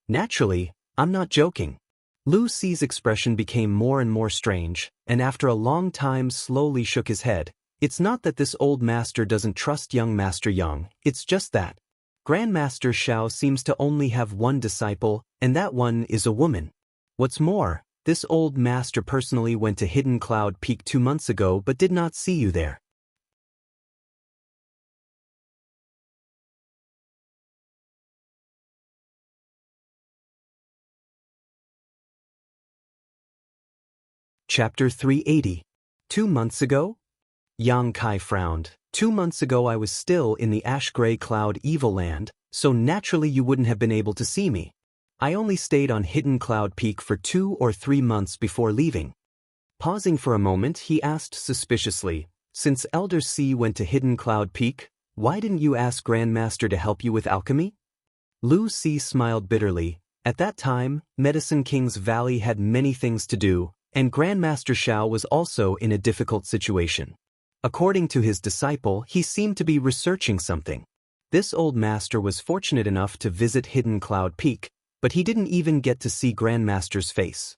"Naturally, I'm not joking." Lu Si's expression became more and more strange, and after a long time slowly shook his head. "It's not that this old master doesn't trust young Master Yang, it's just that Grandmaster Xiao seems to only have one disciple, and that one is a woman. What's more, this old master personally went to Hidden Cloud Peak 2 months ago but did not see you there." Chapter 380. 2 months ago? Yang Kai frowned. 2 months ago I was still in the ash-gray cloud evil land, so naturally you wouldn't have been able to see me. I only stayed on Hidden Cloud Peak for 2 or 3 months before leaving. Pausing for a moment, he asked suspiciously, "Since Elder Si went to Hidden Cloud Peak, why didn't you ask Grandmaster to help you with alchemy?" Lu Si smiled bitterly. At that time, Medicine King's Valley had many things to do, and Grandmaster Xiao was also in a difficult situation. According to his disciple, he seemed to be researching something. This old master was fortunate enough to visit Hidden Cloud Peak, but he didn't even get to see Grandmaster's face.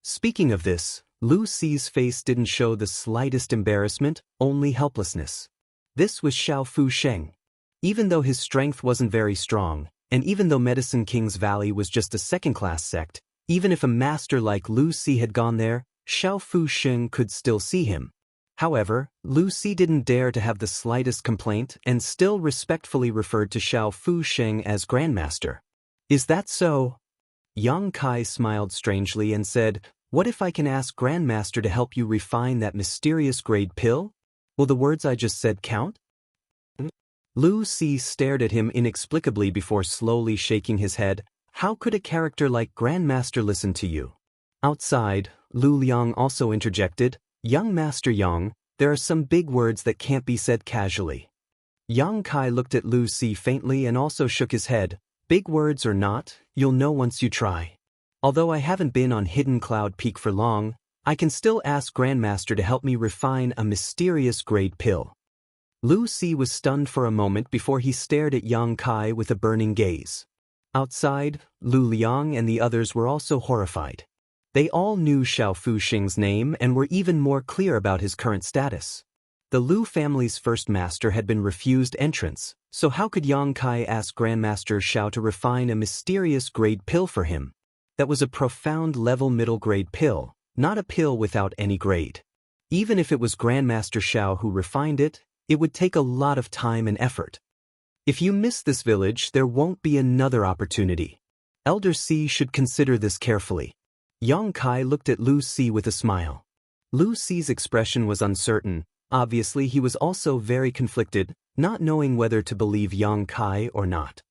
Speaking of this, Lu Si's face didn't show the slightest embarrassment, only helplessness. This was Xiao Fusheng. Even though his strength wasn't very strong, and even though Medicine King's Valley was just a second-class sect, Even if a master like Lu Si had gone there, Xiao Fusheng could still see him. However, Lu Si didn't dare to have the slightest complaint and still respectfully referred to Xiao Fusheng as Grandmaster. Is that so? Yang Kai smiled strangely and said, "What if I can ask Grandmaster to help you refine that mysterious grade pill? Will the words I just said count?" Lu Si stared at him inexplicably before slowly shaking his head. How could a character like Grandmaster listen to you? Outside, Lu Liang also interjected, "Young Master Yang, there are some big words that can't be said casually." Yang Kai looked at Lu Si faintly and also shook his head. "Big words or not, you'll know once you try. Although I haven't been on Hidden Cloud Peak for long, I can still ask Grandmaster to help me refine a mysterious grade pill." Lu Si was stunned for a moment before he stared at Yang Kai with a burning gaze. Outside, Lu Liang and the others were also horrified. They all knew Xiao Fusheng's name and were even more clear about his current status. The Lu family's first master had been refused entrance, so how could Yang Kai ask Grandmaster Xiao to refine a mysterious grade pill for him? That was a profound level middle grade pill, not a pill without any grade. Even if it was Grandmaster Xiao who refined it, it would take a lot of time and effort. If you miss this village, there won't be another opportunity. Elder Si should consider this carefully. Yang Kai looked at Lu Si with a smile. Lu Si's expression was uncertain. Obviously, he was also very conflicted, not knowing whether to believe Yang Kai or not.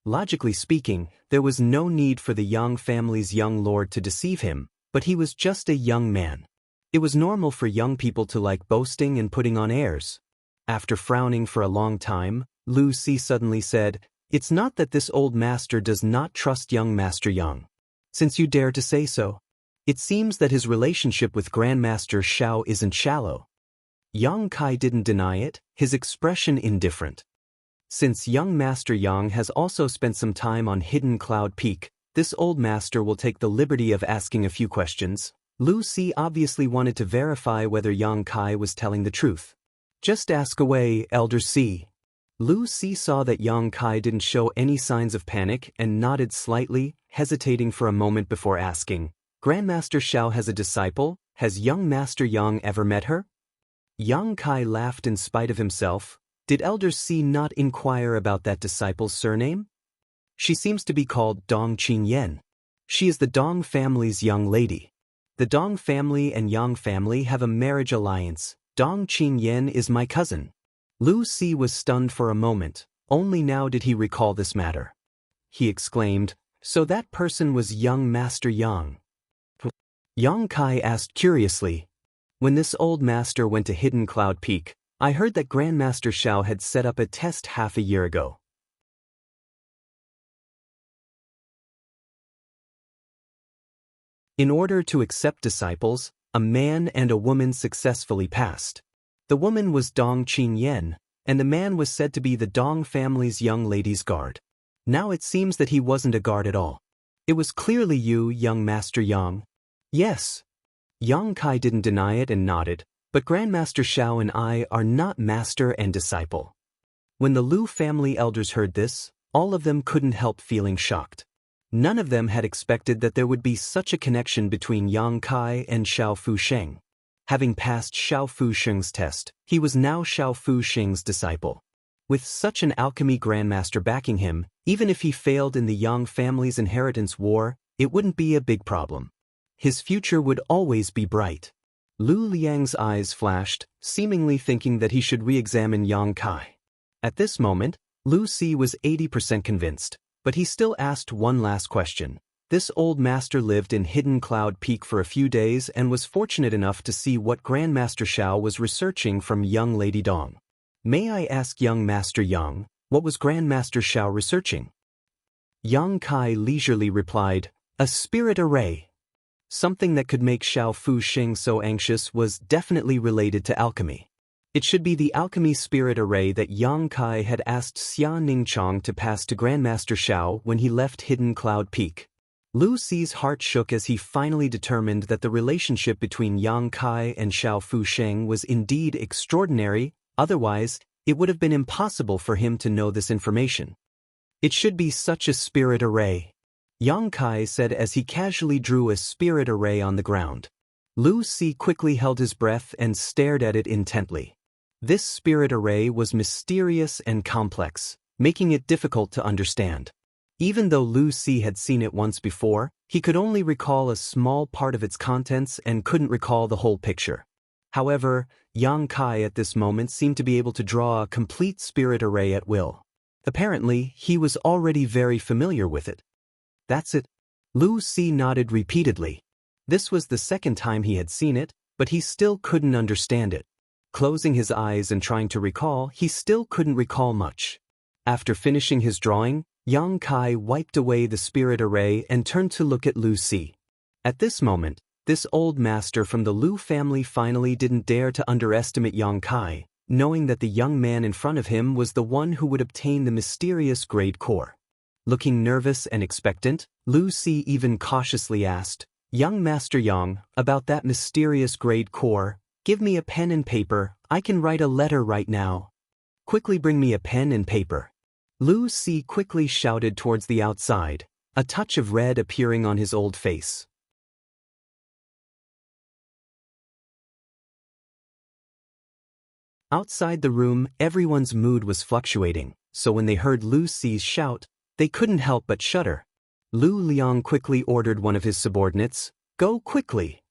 Logically speaking, there was no need for the Yang family's young lord to deceive him, but he was just a young man. It was normal for young people to like boasting and putting on airs. After frowning for a long time, Lu Si suddenly said, "It's not that this old master does not trust young Master Yang. Since you dare to say so, it seems that his relationship with Grandmaster Xiao isn't shallow." Yang Kai didn't deny it, his expression indifferent. Since young Master Yang has also spent some time on Hidden Cloud Peak, this old master will take the liberty of asking a few questions. Lu Si obviously wanted to verify whether Yang Kai was telling the truth. "Just ask away, Elder Si." Lu Si saw that Yang Kai didn't show any signs of panic and nodded slightly, hesitating for a moment before asking, "Grandmaster Xiao has a disciple? Has young Master Yang ever met her?" Yang Kai laughed in spite of himself. Did Elder Si not inquire about that disciple's surname? "She seems to be called Dong Qingyan. She is the Dong family's young lady. The Dong family and Yang family have a marriage alliance. Dong Qingyan is my cousin." Lu Si was stunned for a moment. Only now did he recall this matter. He exclaimed, "So that person was young Master Yang?" Yang Kai asked curiously, "When this old master went to Hidden Cloud Peak, I heard that Grandmaster Xiao had set up a test half a year ago." In order to accept disciples, a man and a woman successfully passed. The woman was Dong Qingyan, and the man was said to be the Dong family's young lady's guard. Now it seems that he wasn't a guard at all. "It was clearly you, young Master Yang." "Yes." Yang Kai didn't deny it and nodded, "But Grandmaster Xiao and I are not master and disciple." When the Lu family elders heard this, all of them couldn't help feeling shocked. None of them had expected that there would be such a connection between Yang Kai and Xiao Fusheng. Having passed Xiao Fusheng's test, he was now Xiao Fusheng's disciple. With such an alchemy grandmaster backing him, even if he failed in the Yang family's inheritance war, it wouldn't be a big problem. His future would always be bright. Lu Liang's eyes flashed, seemingly thinking that he should re-examine Yang Kai. At this moment, Lu Si was 80% convinced, but he still asked one last question. This old master lived in Hidden Cloud Peak for a few days and was fortunate enough to see what Grandmaster Xiao was researching from young Lady Dong. "May I ask young Master Yang, what was Grandmaster Xiao researching?" Yang Kai leisurely replied, "A spirit array." Something that could make Xiao Fusheng so anxious was definitely related to alchemy. It should be the alchemy spirit array that Yang Kai had asked Xia Ningchong to pass to Grandmaster Xiao when he left Hidden Cloud Peak. Lu Si's heart shook as he finally determined that the relationship between Yang Kai and Xiao Fusheng was indeed extraordinary, otherwise, it would have been impossible for him to know this information. It should be such a spirit array. Yang Kai said as he casually drew a spirit array on the ground. Lu Si quickly held his breath and stared at it intently. This spirit array was mysterious and complex, making it difficult to understand. Even though Lu Si had seen it once before, he could only recall a small part of its contents and couldn't recall the whole picture. However, Yang Kai at this moment seemed to be able to draw a complete spirit array at will. Apparently, he was already very familiar with it. That's it. Lu Si nodded repeatedly. This was the second time he had seen it, but he still couldn't understand it. Closing his eyes and trying to recall, he still couldn't recall much. After finishing his drawing, Yang Kai wiped away the spirit array and turned to look at Lu Si. At this moment, this old master from the Lu family finally didn't dare to underestimate Yang Kai, knowing that the young man in front of him was the one who would obtain the mysterious grade core. Looking nervous and expectant, Lu Si even cautiously asked, "Young Master Yang, about that mysterious grade core, give me a pen and paper, I can write a letter right now." "Quickly bring me a pen and paper." Lu Si quickly shouted towards the outside, a touch of red appearing on his old face. Outside the room, everyone's mood was fluctuating, so when they heard Lu Si's shout, they couldn't help but shudder. Lu Liang quickly ordered one of his subordinates, "Go quickly."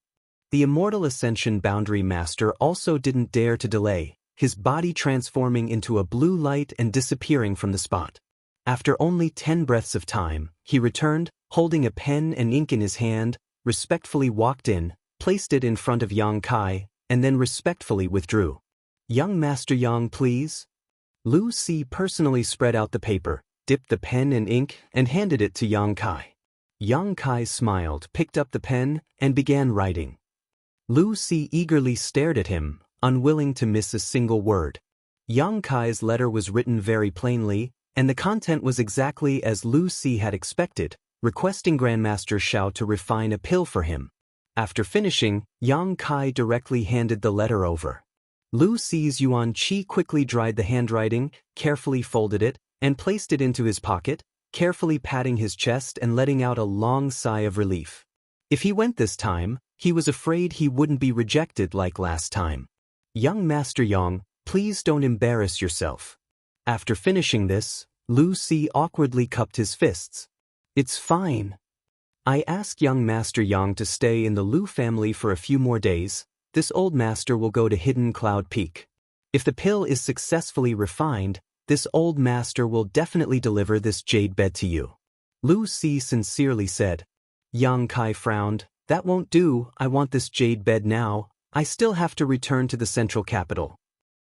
The Immortal Ascension Boundary Master also didn't dare to delay, his body transforming into a blue light and disappearing from the spot. After only 10 breaths of time, he returned, holding a pen and ink in his hand, respectfully walked in, placed it in front of Yang Kai, and then respectfully withdrew. "Young Master Yang, please." Lu Si personally spread out the paper, dipped the pen in ink, and handed it to Yang Kai. Yang Kai smiled, picked up the pen, and began writing. Lu Si eagerly stared at him, unwilling to miss a single word. Yang Kai's letter was written very plainly, and the content was exactly as Lu Si had expected, requesting Grandmaster Xiao to refine a pill for him. After finishing, Yang Kai directly handed the letter over. Lu Si's Yuan Qi quickly dried the handwriting, carefully folded it, and placed it into his pocket, carefully patting his chest and letting out a long sigh of relief. If he went this time, he was afraid he wouldn't be rejected like last time. "Young Master Yang, please don't embarrass yourself." After finishing this, Lu Si awkwardly cupped his fists. "It's fine. I asked young Master Yang to stay in the Lu family for a few more days. This old master will go to Hidden Cloud Peak. If the pill is successfully refined, this old master will definitely deliver this jade bed to you." Lu Si sincerely said. Yang Kai frowned. "That won't do, I want this jade bed now, I still have to return to the central capital."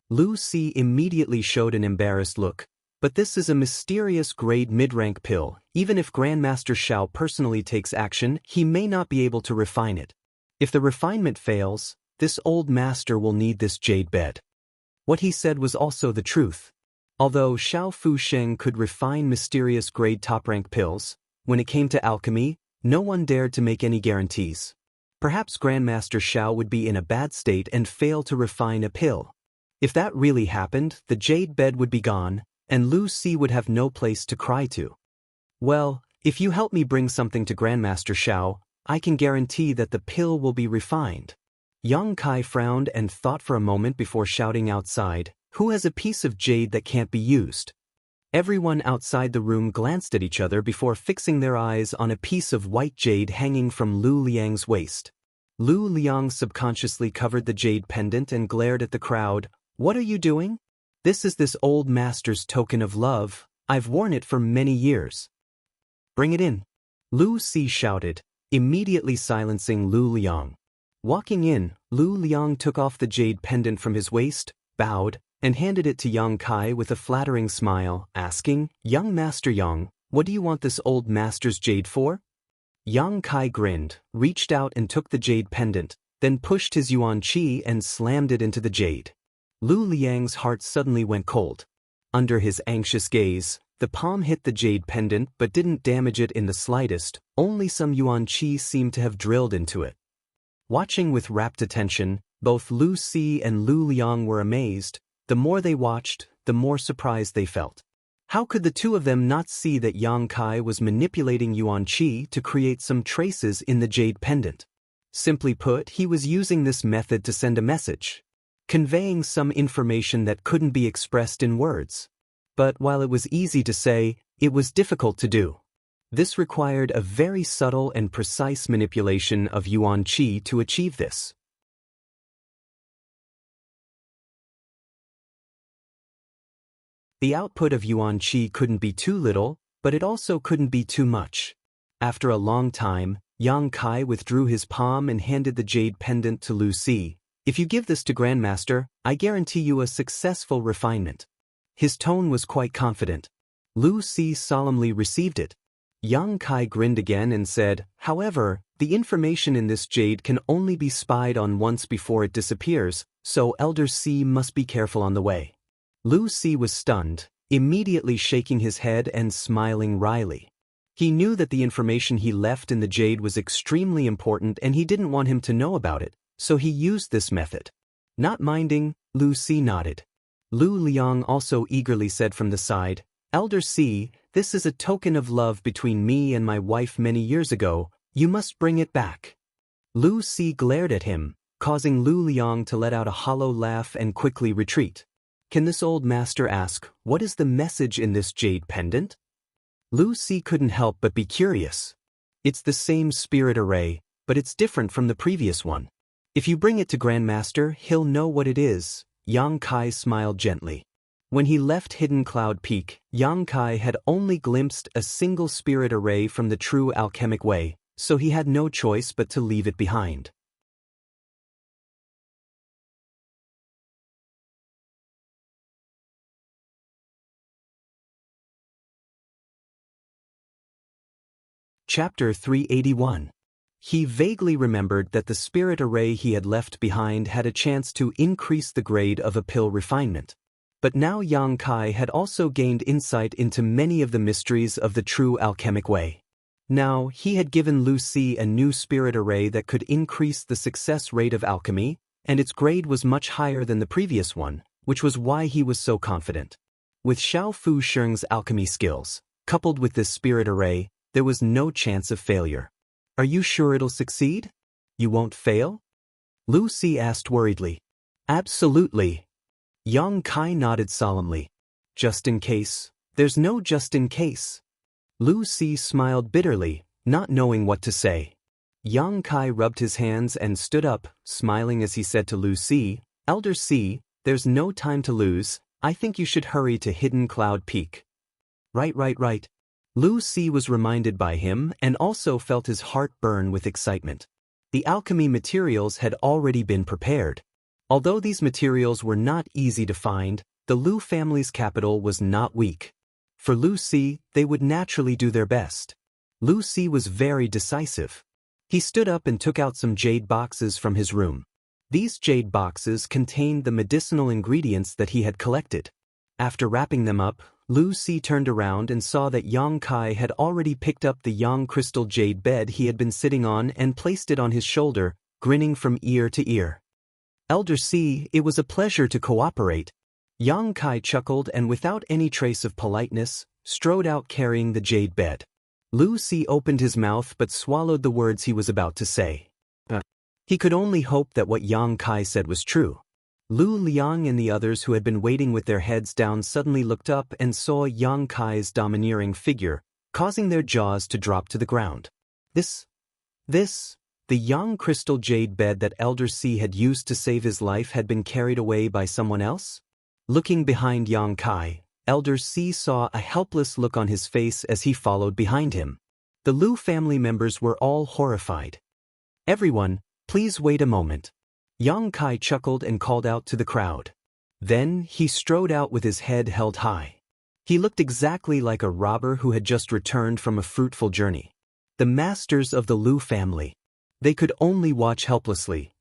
Lu Si immediately showed an embarrassed look. "But this is a mysterious grade mid-rank pill, even if Grandmaster Xiao personally takes action, he may not be able to refine it. If the refinement fails, this old master will need this jade bed." What he said was also the truth. Although Xiao Fu Sheng could refine mysterious grade top-rank pills, when it came to alchemy, no one dared to make any guarantees. Perhaps Grandmaster Xiao would be in a bad state and fail to refine a pill. If that really happened, the jade bed would be gone, and Lu Si would have no place to cry to. "Well, if you help me bring something to Grandmaster Xiao, I can guarantee that the pill will be refined." Yang Kai frowned and thought for a moment before shouting outside, "Who has a piece of jade that can't be used?" Everyone outside the room glanced at each other before fixing their eyes on a piece of white jade hanging from Lu Liang's waist. Lu Liang subconsciously covered the jade pendant and glared at the crowd. "What are you doing?" "This is this old master's token of love. I've worn it for many years." "Bring it in," Lu Si shouted, immediately silencing Lu Liang. Walking in, Lu Liang took off the jade pendant from his waist, bowed, and handed it to Yang Kai with a flattering smile, asking, "Young Master Yang, what do you want this old master's jade for?" Yang Kai grinned, reached out and took the jade pendant, then pushed his Yuan Qi and slammed it into the jade. Lu Liang's heart suddenly went cold. Under his anxious gaze, the palm hit the jade pendant but didn't damage it in the slightest, only some Yuan Qi seemed to have drilled into it. Watching with rapt attention, both Lu Si and Lu Liang were amazed. The more they watched, the more surprised they felt. How could the two of them not see that Yang Kai was manipulating Yuan Qi to create some traces in the jade pendant? Simply put, he was using this method to send a message, conveying some information that couldn't be expressed in words. But while it was easy to say, it was difficult to do. This required a very subtle and precise manipulation of Yuan Qi to achieve this. The output of Yuan Qi couldn't be too little, but it also couldn't be too much. After a long time, Yang Kai withdrew his palm and handed the jade pendant to Lu Si. If you give this to Grandmaster, I guarantee you a successful refinement. His tone was quite confident. Lu Si solemnly received it. Yang Kai grinned again and said, however, the information in this jade can only be spied on once before it disappears, so Elder Si must be careful on the way. Lu Si was stunned, immediately shaking his head and smiling wryly. He knew that the information he left in the jade was extremely important and he didn't want him to know about it, so he used this method. Not minding, Lu Si nodded. Lu Liang also eagerly said from the side, Elder Si, this is a token of love between me and my wife many years ago, you must bring it back. Lu Si glared at him, causing Lu Liang to let out a hollow laugh and quickly retreat. Can this old master ask, what is the message in this jade pendant? Lu Si couldn't help but be curious. It's the same spirit array, but it's different from the previous one. If you bring it to Grandmaster, he'll know what it is. Yang Kai smiled gently. When he left Hidden Cloud Peak, Yang Kai had only glimpsed a single spirit array from the true alchemic way, so he had no choice but to leave it behind. Chapter 381. He vaguely remembered that the spirit array he had left behind had a chance to increase the grade of a pill refinement. But now Yang Kai had also gained insight into many of the mysteries of the true alchemic way. Now, he had given Lu Si a new spirit array that could increase the success rate of alchemy, and its grade was much higher than the previous one, which was why he was so confident. With Xiao Fu Sheng's alchemy skills, coupled with this spirit array, there was no chance of failure. Are you sure it'll succeed? You won't fail? Lu Si asked worriedly. Absolutely. Yang Kai nodded solemnly. Just in case. There's no just in case. Lu Si smiled bitterly, not knowing what to say. Yang Kai rubbed his hands and stood up, smiling as he said to Lu Si, Elder Si, there's no time to lose, I think you should hurry to Hidden Cloud Peak. Right. Lu Si was reminded by him and also felt his heart burn with excitement. The alchemy materials had already been prepared. Although these materials were not easy to find, the Lu family's capital was not weak. For Lu Si, they would naturally do their best. Lu Si was very decisive. He stood up and took out some jade boxes from his room. These jade boxes contained the medicinal ingredients that he had collected. After wrapping them up, Lu Si turned around and saw that Yang Kai had already picked up the yang crystal jade bed he had been sitting on and placed it on his shoulder, grinning from ear to ear. Elder Si, it was a pleasure to cooperate. Yang Kai chuckled and without any trace of politeness, strode out carrying the jade bed. Lu Si opened his mouth but swallowed the words he was about to say. He could only hope that what Yang Kai said was true. Lu Liang and the others who had been waiting with their heads down suddenly looked up and saw Yang Kai's domineering figure, causing their jaws to drop to the ground. The yang crystal jade bed that Elder Si had used to save his life had been carried away by someone else? Looking behind Yang Kai, Elder Si saw a helpless look on his face as he followed behind him. The Lu family members were all horrified. Everyone, please wait a moment. Yang Kai chuckled and called out to the crowd. Then, he strode out with his head held high. He looked exactly like a robber who had just returned from a fruitful journey. The masters of the Lu family. They could only watch helplessly.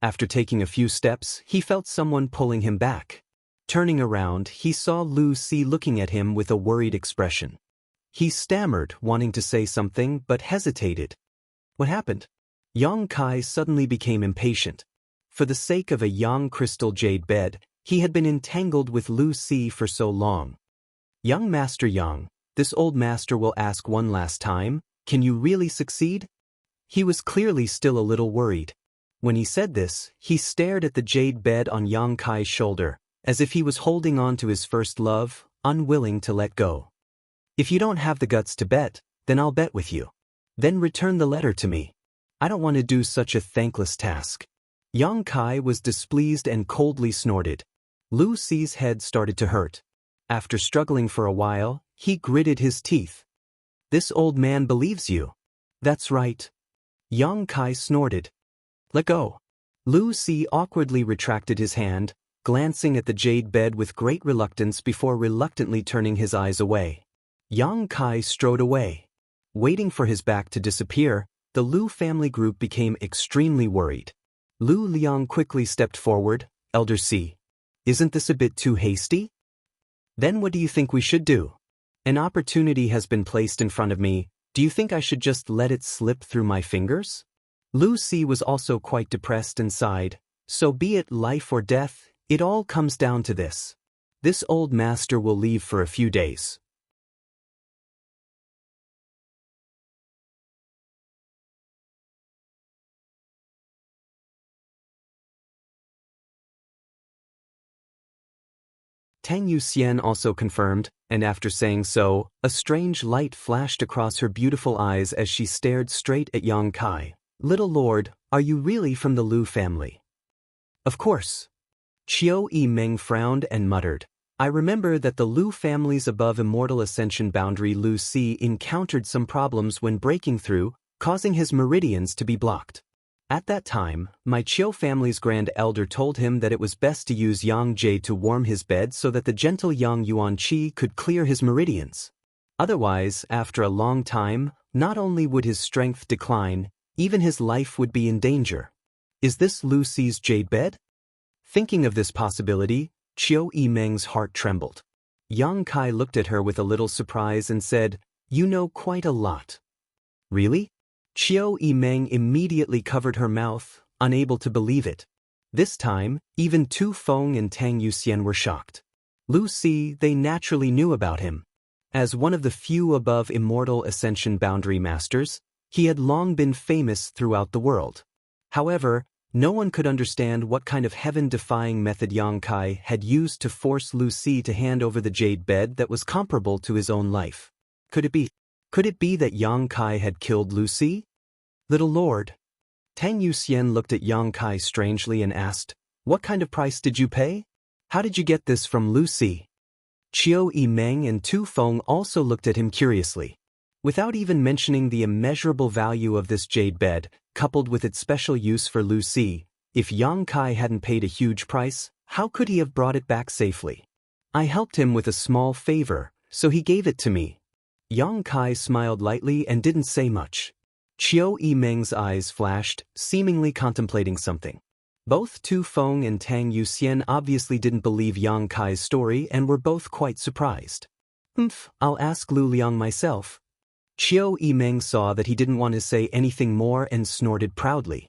After taking a few steps, he felt someone pulling him back. Turning around, he saw Lu Si looking at him with a worried expression. He stammered, wanting to say something, but hesitated. What happened? Yang Kai suddenly became impatient. For the sake of a yang crystal jade bed, he had been entangled with Lu Si for so long. Young Master Yang, this old master will ask one last time, can you really succeed? He was clearly still a little worried. When he said this, he stared at the jade bed on Yang Kai's shoulder, as if he was holding on to his first love, unwilling to let go. If you don't have the guts to bet, then I'll bet with you. Then return the letter to me. I don't want to do such a thankless task. Yang Kai was displeased and coldly snorted. Lu Si's head started to hurt. After struggling for a while, he gritted his teeth. This old man believes you. That's right. Yang Kai snorted. Let go. Lu Si awkwardly retracted his hand, glancing at the jade bed with great reluctance before reluctantly turning his eyes away. Yang Kai strode away. Waiting for his back to disappear, the Lu family group became extremely worried. Lu Liang quickly stepped forward. Elder Si, isn't this a bit too hasty? Then what do you think we should do? An opportunity has been placed in front of me. Do you think I should just let it slip through my fingers? Lu Si was also quite depressed and sighed. So be it life or death, it all comes down to this. This old master will leave for a few days. Tang Yuxian also confirmed, and after saying so, a strange light flashed across her beautiful eyes as she stared straight at Yang Kai. Little Lord, are you really from the Lu family? Of course. Qiu Yimeng frowned and muttered. I remember that the Lu family's above immortal ascension boundary Lu Si encountered some problems when breaking through, causing his meridians to be blocked. At that time, my Qiu family's grand elder told him that it was best to use Yang Jade to warm his bed so that the gentle Yang Yuan Qi could clear his meridians. Otherwise, after a long time, not only would his strength decline, even his life would be in danger. Is this Lu Si's jade bed? Thinking of this possibility, Qiu Yimeng's heart trembled. Yang Kai looked at her with a little surprise and said, You know quite a lot. Really? Qiu Yimeng immediately covered her mouth, unable to believe it. This time, even Tu Feng and Tang Yuxian were shocked. Lu Si, they naturally knew about him. As one of the few above immortal ascension boundary masters, he had long been famous throughout the world. However, no one could understand what kind of heaven-defying method Yang Kai had used to force Lu Si to hand over the jade bed that was comparable to his own life. Could it be that Yang Kai had killed Lu Si? Little Lord. Tang Yuxian looked at Yang Kai strangely and asked, What kind of price did you pay? How did you get this from Lu Si? Qiu Yimeng and Tu Feng also looked at him curiously. Without even mentioning the immeasurable value of this jade bed, coupled with its special use for Lu Si, if Yang Kai hadn't paid a huge price, how could he have brought it back safely? I helped him with a small favor, so he gave it to me. Yang Kai smiled lightly and didn't say much. Qiu Yimeng's eyes flashed, seemingly contemplating something. Both Tu Feng and Tang Yuxian obviously didn't believe Yang Kai's story and were both quite surprised. I'll ask Lu Liang myself. Qiu Yimeng saw that he didn't want to say anything more and snorted proudly.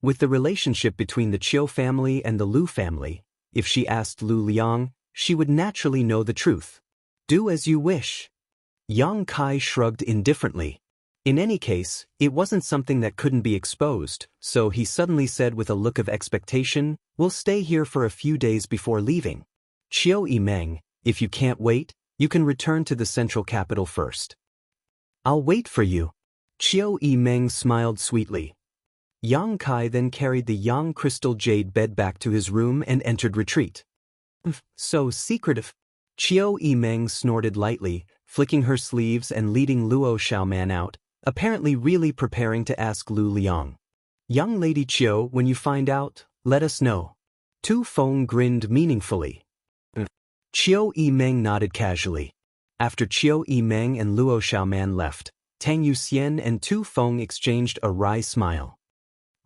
With the relationship between the Qiu family and the Lu family, if she asked Lu Liang, she would naturally know the truth. Do as you wish. Yang Kai shrugged indifferently. In any case, it wasn't something that couldn't be exposed, so he suddenly said with a look of expectation, We'll stay here for a few days before leaving. Qiu Yimeng, if you can't wait, you can return to the central capital first. I'll wait for you. Qiu Yimeng smiled sweetly. Yang Kai then carried the Yang crystal jade bed back to his room and entered retreat. So secretive. Qiu Yimeng snorted lightly, flicking her sleeves and leading Luo Xiaoman out, apparently really preparing to ask Lu Liang. Young Lady Qiu, when you find out, let us know. Tu Feng grinned meaningfully. Qiu Yimeng nodded casually. After Qiu Yimeng and Luo Xiaoman left, Tang Yuxian and Tu Feng exchanged a wry smile.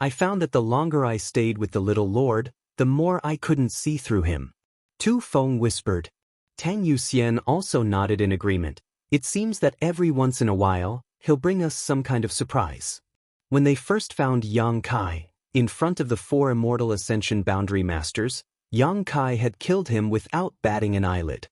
I found that the longer I stayed with the little lord, the more I couldn't see through him. Tu Feng whispered. Tang Yuxian also nodded in agreement. It seems that every once in a while, he'll bring us some kind of surprise. When they first found Yang Kai, in front of the 4 immortal ascension boundary masters, Yang Kai had killed him without batting an eyelid.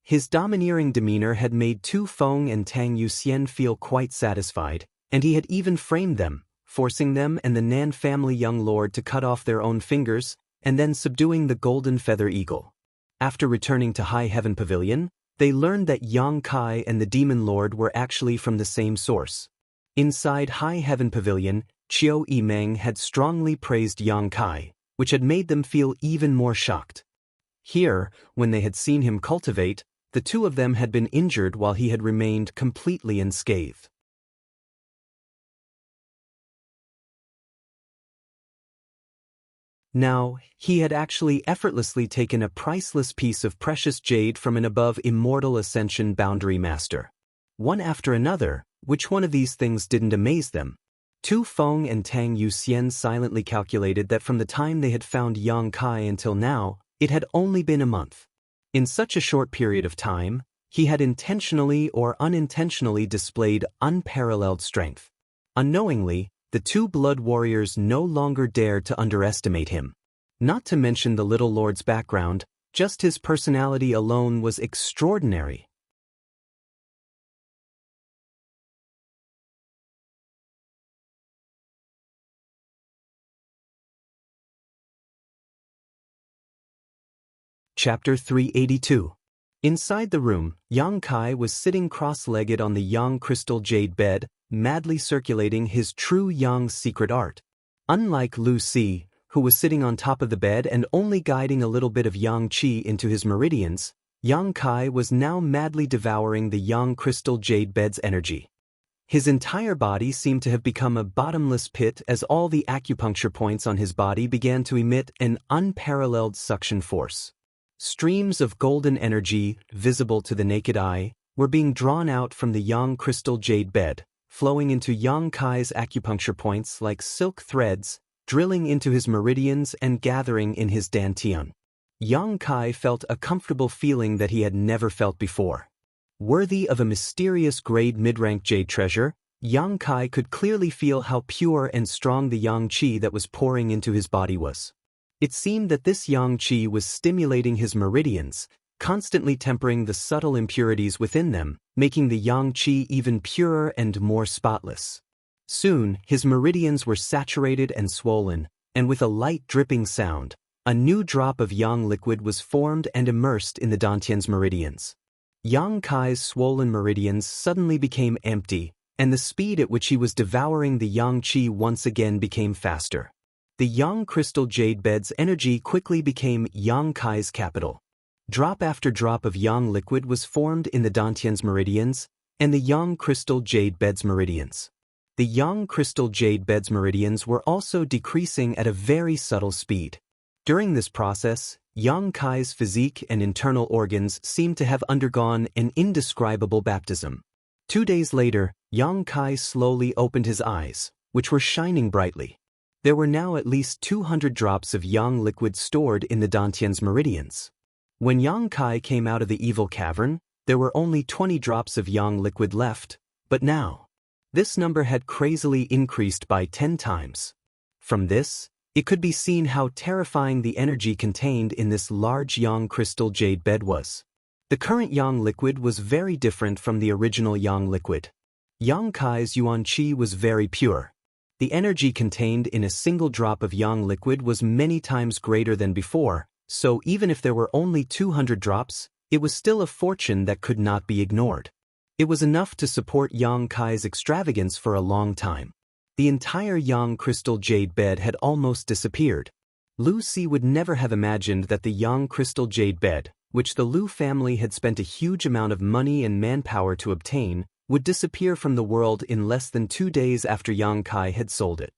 His domineering demeanor had made Tu Feng and Tang Yuxian feel quite satisfied, and he had even framed them, forcing them and the Nan family young lord to cut off their own fingers, and then subduing the golden feather eagle. After returning to High Heaven Pavilion, they learned that Yang Kai and the demon lord were actually from the same source. Inside High Heaven Pavilion, Qiu Yimeng had strongly praised Yang Kai, which had made them feel even more shocked. Here, when they had seen him cultivate, the two of them had been injured while he had remained completely unscathed. Now, he had actually effortlessly taken a priceless piece of precious jade from an above immortal ascension boundary master. One after another, which one of these things didn't amaze them? Tu Feng and Tang Yuxian silently calculated that from the time they had found Yang Kai until now, it had only been a month. In such a short period of time, he had intentionally or unintentionally displayed unparalleled strength. Unknowingly, the two blood warriors no longer dared to underestimate him. Not to mention the little lord's background, just his personality alone was extraordinary. Chapter 382. Inside the room, Yang Kai was sitting cross-legged on the Yang crystal jade bed, madly circulating his true Yang secret art. Unlike Lu Si, who was sitting on top of the bed and only guiding a little bit of Yang Qi into his meridians, Yang Kai was now madly devouring the Yang crystal jade bed's energy. His entire body seemed to have become a bottomless pit as all the acupuncture points on his body began to emit an unparalleled suction force. Streams of golden energy, visible to the naked eye, were being drawn out from the Yang crystal jade bed, flowing into Yang Kai's acupuncture points like silk threads, drilling into his meridians and gathering in his dantian. Yang Kai felt a comfortable feeling that he had never felt before. Worthy of a mysterious grade mid-rank jade treasure, Yang Kai could clearly feel how pure and strong the Yang Qi that was pouring into his body was. It seemed that this Yang Qi was stimulating his meridians, constantly tempering the subtle impurities within them, making the Yang Qi even purer and more spotless. Soon, his meridians were saturated and swollen, and with a light dripping sound, a new drop of Yang liquid was formed and immersed in the dantian's meridians. Yang Kai's swollen meridians suddenly became empty, and the speed at which he was devouring the Yang Qi once again became faster. The Yang crystal jade bed's energy quickly became Yang Kai's capital. Drop after drop of Yang liquid was formed in the dantian's meridians and the Yang crystal jade bed's meridians. The Yang crystal jade bed's meridians were also decreasing at a very subtle speed. During this process, Yang Kai's physique and internal organs seemed to have undergone an indescribable baptism. 2 days later, Yang Kai slowly opened his eyes, which were shining brightly. There were now at least 200 drops of Yang liquid stored in the dantian's meridians. When Yang Kai came out of the evil cavern, there were only 20 drops of Yang liquid left, but now, this number had crazily increased by 10 times. From this, it could be seen how terrifying the energy contained in this large Yang crystal jade bed was. The current Yang liquid was very different from the original Yang liquid. Yang Kai's Yuan Qi was very pure. The energy contained in a single drop of Yang liquid was many times greater than before, so even if there were only 200 drops, it was still a fortune that could not be ignored. It was enough to support Yang Kai's extravagance for a long time. The entire Yang crystal jade bed had almost disappeared. Lu Si would never have imagined that the Yang crystal jade bed, which the Lu family had spent a huge amount of money and manpower to obtain, would disappear from the world in less than 2 days after Yang Kai had sold it.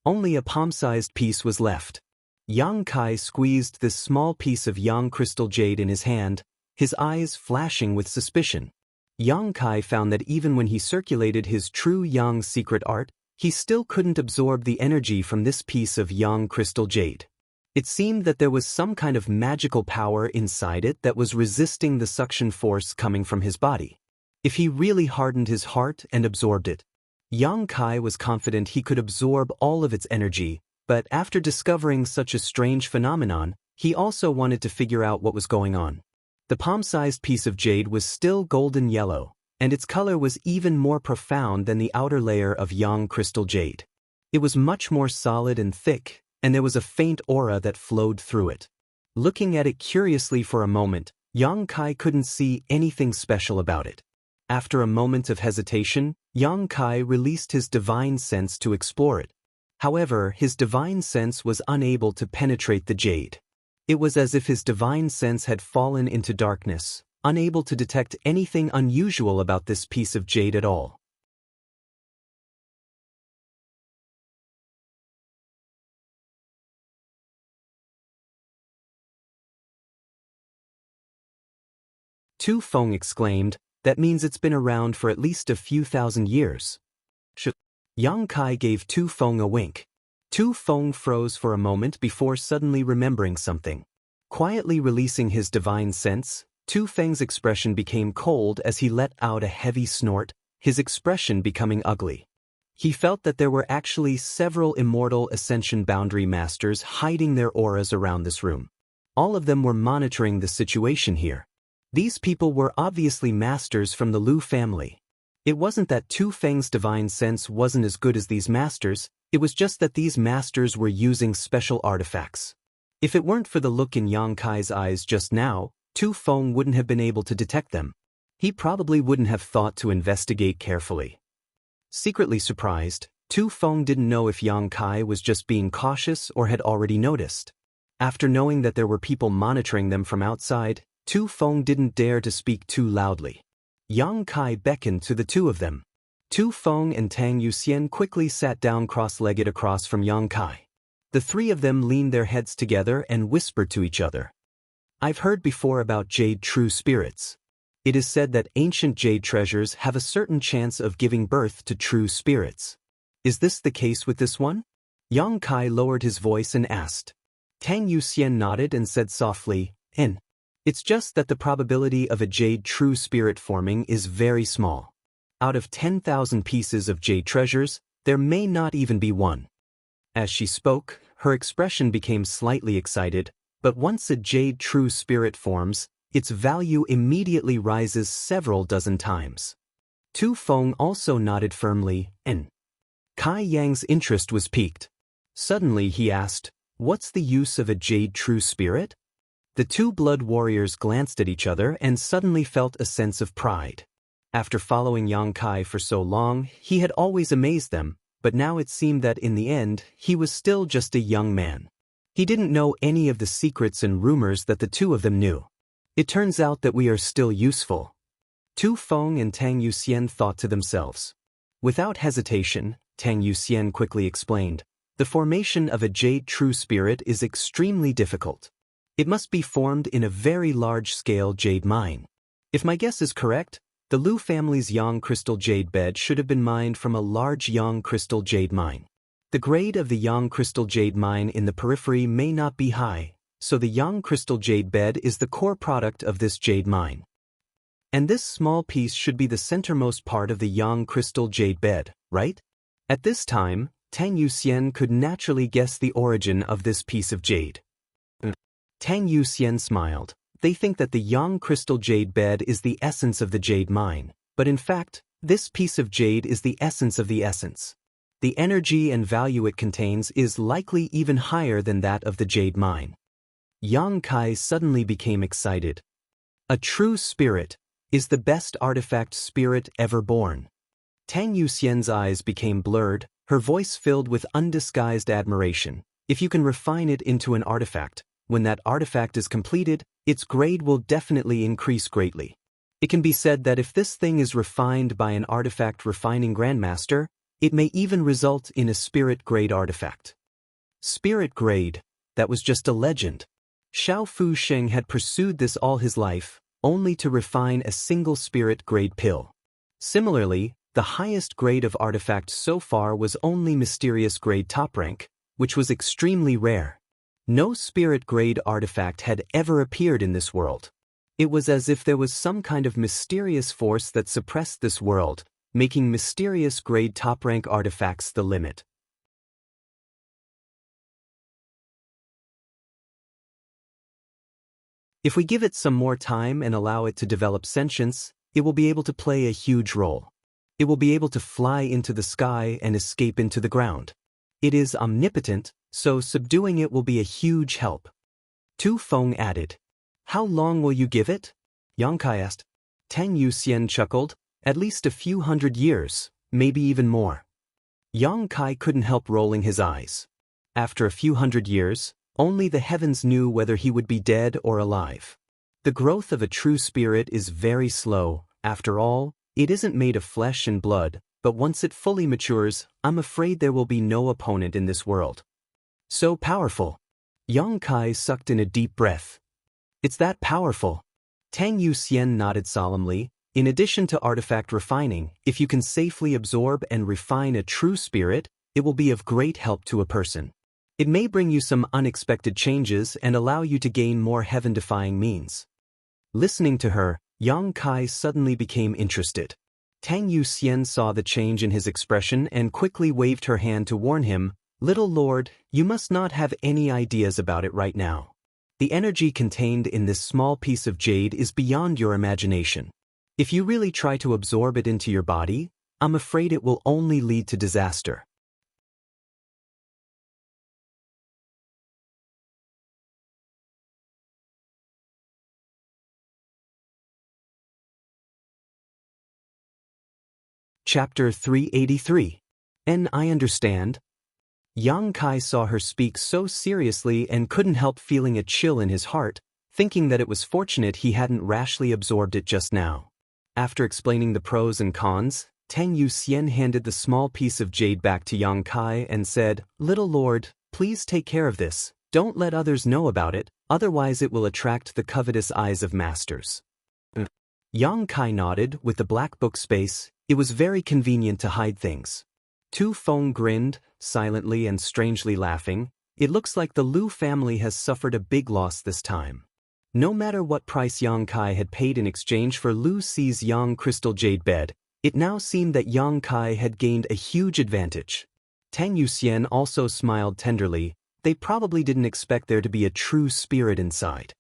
Only a palm-sized piece was left. Yang Kai squeezed this small piece of Yang crystal jade in his hand, his eyes flashing with suspicion. Yang Kai found that even when he circulated his true Yang secret art, he still couldn't absorb the energy from this piece of Yang crystal jade. It seemed that there was some kind of magical power inside it that was resisting the suction force coming from his body. If he really hardened his heart and absorbed it, Yang Kai was confident he could absorb all of its energy, but after discovering such a strange phenomenon, he also wanted to figure out what was going on. The palm-sized piece of jade was still golden yellow, and its color was even more profound than the outer layer of yang crystal jade. It was much more solid and thick, and there was a faint aura that flowed through it. Looking at it curiously for a moment, Yang Kai couldn't see anything special about it. After a moment of hesitation, Yang Kai released his divine sense to explore it. However, his divine sense was unable to penetrate the jade. It was as if his divine sense had fallen into darkness, unable to detect anything unusual about this piece of jade at all. Tu Feng exclaimed, "That means it's been around for at least a few thousand years." Yang Kai gave Tu Feng a wink. Tu Feng froze for a moment before suddenly remembering something. Quietly releasing his divine sense, Tu Feng's expression became cold as he let out a heavy snort, his expression becoming ugly. He felt that there were actually several immortal Ascension Boundary Masters hiding their auras around this room. All of them were monitoring the situation here. These people were obviously masters from the Lu family. It wasn't that Tu Feng's divine sense wasn't as good as these masters, it was just that these masters were using special artifacts. If it weren't for the look in Yang Kai's eyes just now, Tu Feng wouldn't have been able to detect them. He probably wouldn't have thought to investigate carefully. Secretly surprised, Tu Feng didn't know if Yang Kai was just being cautious or had already noticed. After knowing that there were people monitoring them from outside, Tu Feng didn't dare to speak too loudly. Yang Kai beckoned to the two of them. Tu Feng and Tang Yuxian quickly sat down cross-legged across from Yang Kai. The three of them leaned their heads together and whispered to each other. "I've heard before about jade true spirits. It is said that ancient jade treasures have a certain chance of giving birth to true spirits. Is this the case with this one?" Yang Kai lowered his voice and asked. Tang Yuxian nodded and said softly, "It's just that the probability of a jade true spirit forming is very small. Out of 10,000 pieces of jade treasures, there may not even be one." As she spoke, her expression became slightly excited, but once a jade true spirit forms, its value immediately rises several dozen times. Tu Feng also nodded firmly, and Kai Yang's interest was piqued. Suddenly he asked, "What's the use of a jade true spirit?" The two blood warriors glanced at each other and suddenly felt a sense of pride. After following Yang Kai for so long, he had always amazed them, but now it seemed that in the end, he was still just a young man. He didn't know any of the secrets and rumors that the two of them knew. It turns out that we are still useful. Tu Feng and Tang Yuxian thought to themselves. Without hesitation, Tang Yuxian quickly explained, "The formation of a jade true spirit is extremely difficult. It must be formed in a very large-scale jade mine. If my guess is correct, the Lu family's Yang crystal jade bed should have been mined from a large Yang crystal jade mine. The grade of the Yang crystal jade mine in the periphery may not be high, so the Yang crystal jade bed is the core product of this jade mine. And this small piece should be the centermost part of the Yang crystal jade bed, right?" At this time, Tang Yuxian could naturally guess the origin of this piece of jade. Tang Yuxian smiled. They think that the Yang crystal jade bed is the essence of the jade mine, but in fact, this piece of jade is the essence of the essence. The energy and value it contains is likely even higher than that of the jade mine. Yang Kai suddenly became excited. A true spirit is the best artifact spirit ever born. Tang Yuxian's eyes became blurred, her voice filled with undisguised admiration. If you can refine it into an artifact, when that artifact is completed, its grade will definitely increase greatly. It can be said that if this thing is refined by an artifact refining grandmaster, it may even result in a spirit grade artifact. Spirit grade, that was just a legend. Xiao Fu Sheng had pursued this all his life, only to refine a single spirit grade pill. Similarly, the highest grade of artifact so far was only mysterious grade top rank, which was extremely rare. No spirit grade artifact had ever appeared in this world. It was as if there was some kind of mysterious force that suppressed this world, making mysterious grade top rank artifacts the limit. If we give it some more time and allow it to develop sentience, it will be able to play a huge role. It will be able to fly into the sky and escape into the ground. It is omnipotent, so subduing it will be a huge help. Tu Feng added. How long will you give it? Xianxia asked. Tang Yuxian chuckled. At least a few hundred years, maybe even more. Yang Kai couldn't help rolling his eyes. After a few hundred years, only the heavens knew whether he would be dead or alive. The growth of a true spirit is very slow. After all, it isn't made of flesh and blood, but once it fully matures, I'm afraid there will be no opponent in this world. So powerful. Yang Kai sucked in a deep breath. It's that powerful. Tang Yuxian nodded solemnly. In addition to artifact refining, if you can safely absorb and refine a true spirit, it will be of great help to a person. It may bring you some unexpected changes and allow you to gain more heaven-defying means. Listening to her, Yang Kai suddenly became interested. Tang Yuxian saw the change in his expression and quickly waved her hand to warn him, Little Lord, you must not have any ideas about it right now. The energy contained in this small piece of jade is beyond your imagination. If you really try to absorb it into your body, I'm afraid it will only lead to disaster. Chapter 383. And I understand. Yang Kai saw her speak so seriously and couldn't help feeling a chill in his heart, thinking that it was fortunate he hadn't rashly absorbed it just now. After explaining the pros and cons, Tang Yuxian handed the small piece of jade back to Yang Kai and said, Little Lord, please take care of this. Don't let others know about it, otherwise it will attract the covetous eyes of masters. Yang Kai nodded. With the black book space, it was very convenient to hide things. Tu Feng grinned, silently and strangely laughing. It looks like the Lu family has suffered a big loss this time. No matter what price Yang Kai had paid in exchange for Lu Xi's Yang crystal jade bed, it now seemed that Yang Kai had gained a huge advantage. Tang Yuxian also smiled tenderly. They probably didn't expect there to be a true spirit inside.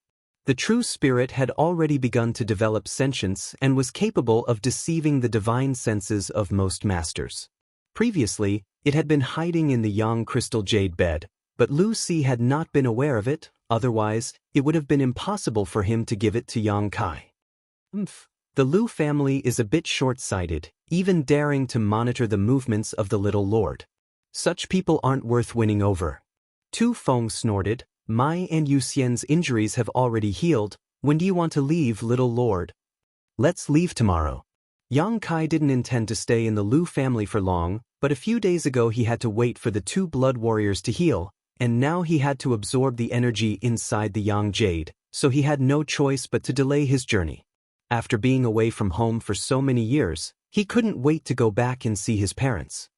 The true spirit had already begun to develop sentience and was capable of deceiving the divine senses of most masters. Previously, it had been hiding in the Yang crystal jade bed, but Lu Xi had not been aware of it. Otherwise, it would have been impossible for him to give it to Yang Kai. The Lu family is a bit short-sighted, even daring to monitor the movements of the little lord. Such people aren't worth winning over. Tu Feng snorted. My and Yuxian's injuries have already healed. When do you want to leave, little lord? Let's leave tomorrow. Yang Kai didn't intend to stay in the Lu family for long, but a few days ago he had to wait for the two blood warriors to heal, and now he had to absorb the energy inside the Yang jade, so he had no choice but to delay his journey. After being away from home for so many years, he couldn't wait to go back and see his parents.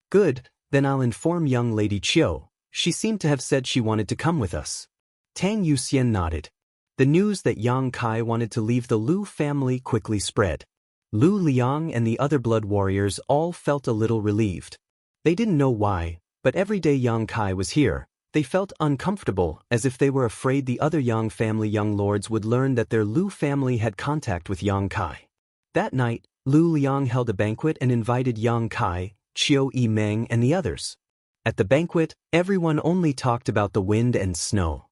Good, then I'll inform young Lady Chiu. She seemed to have said she wanted to come with us. Tang Yuxian nodded. The news that Yang Kai wanted to leave the Lu family quickly spread. Lu Liang and the other blood warriors all felt a little relieved. They didn't know why, but every day Yang Kai was here, they felt uncomfortable, as if they were afraid the other Yang family young lords would learn that their Lu family had contact with Yang Kai. That night, Lu Liang held a banquet and invited Yang Kai, Qiu Yimeng and the others. At the banquet, everyone only talked about the wind and snow.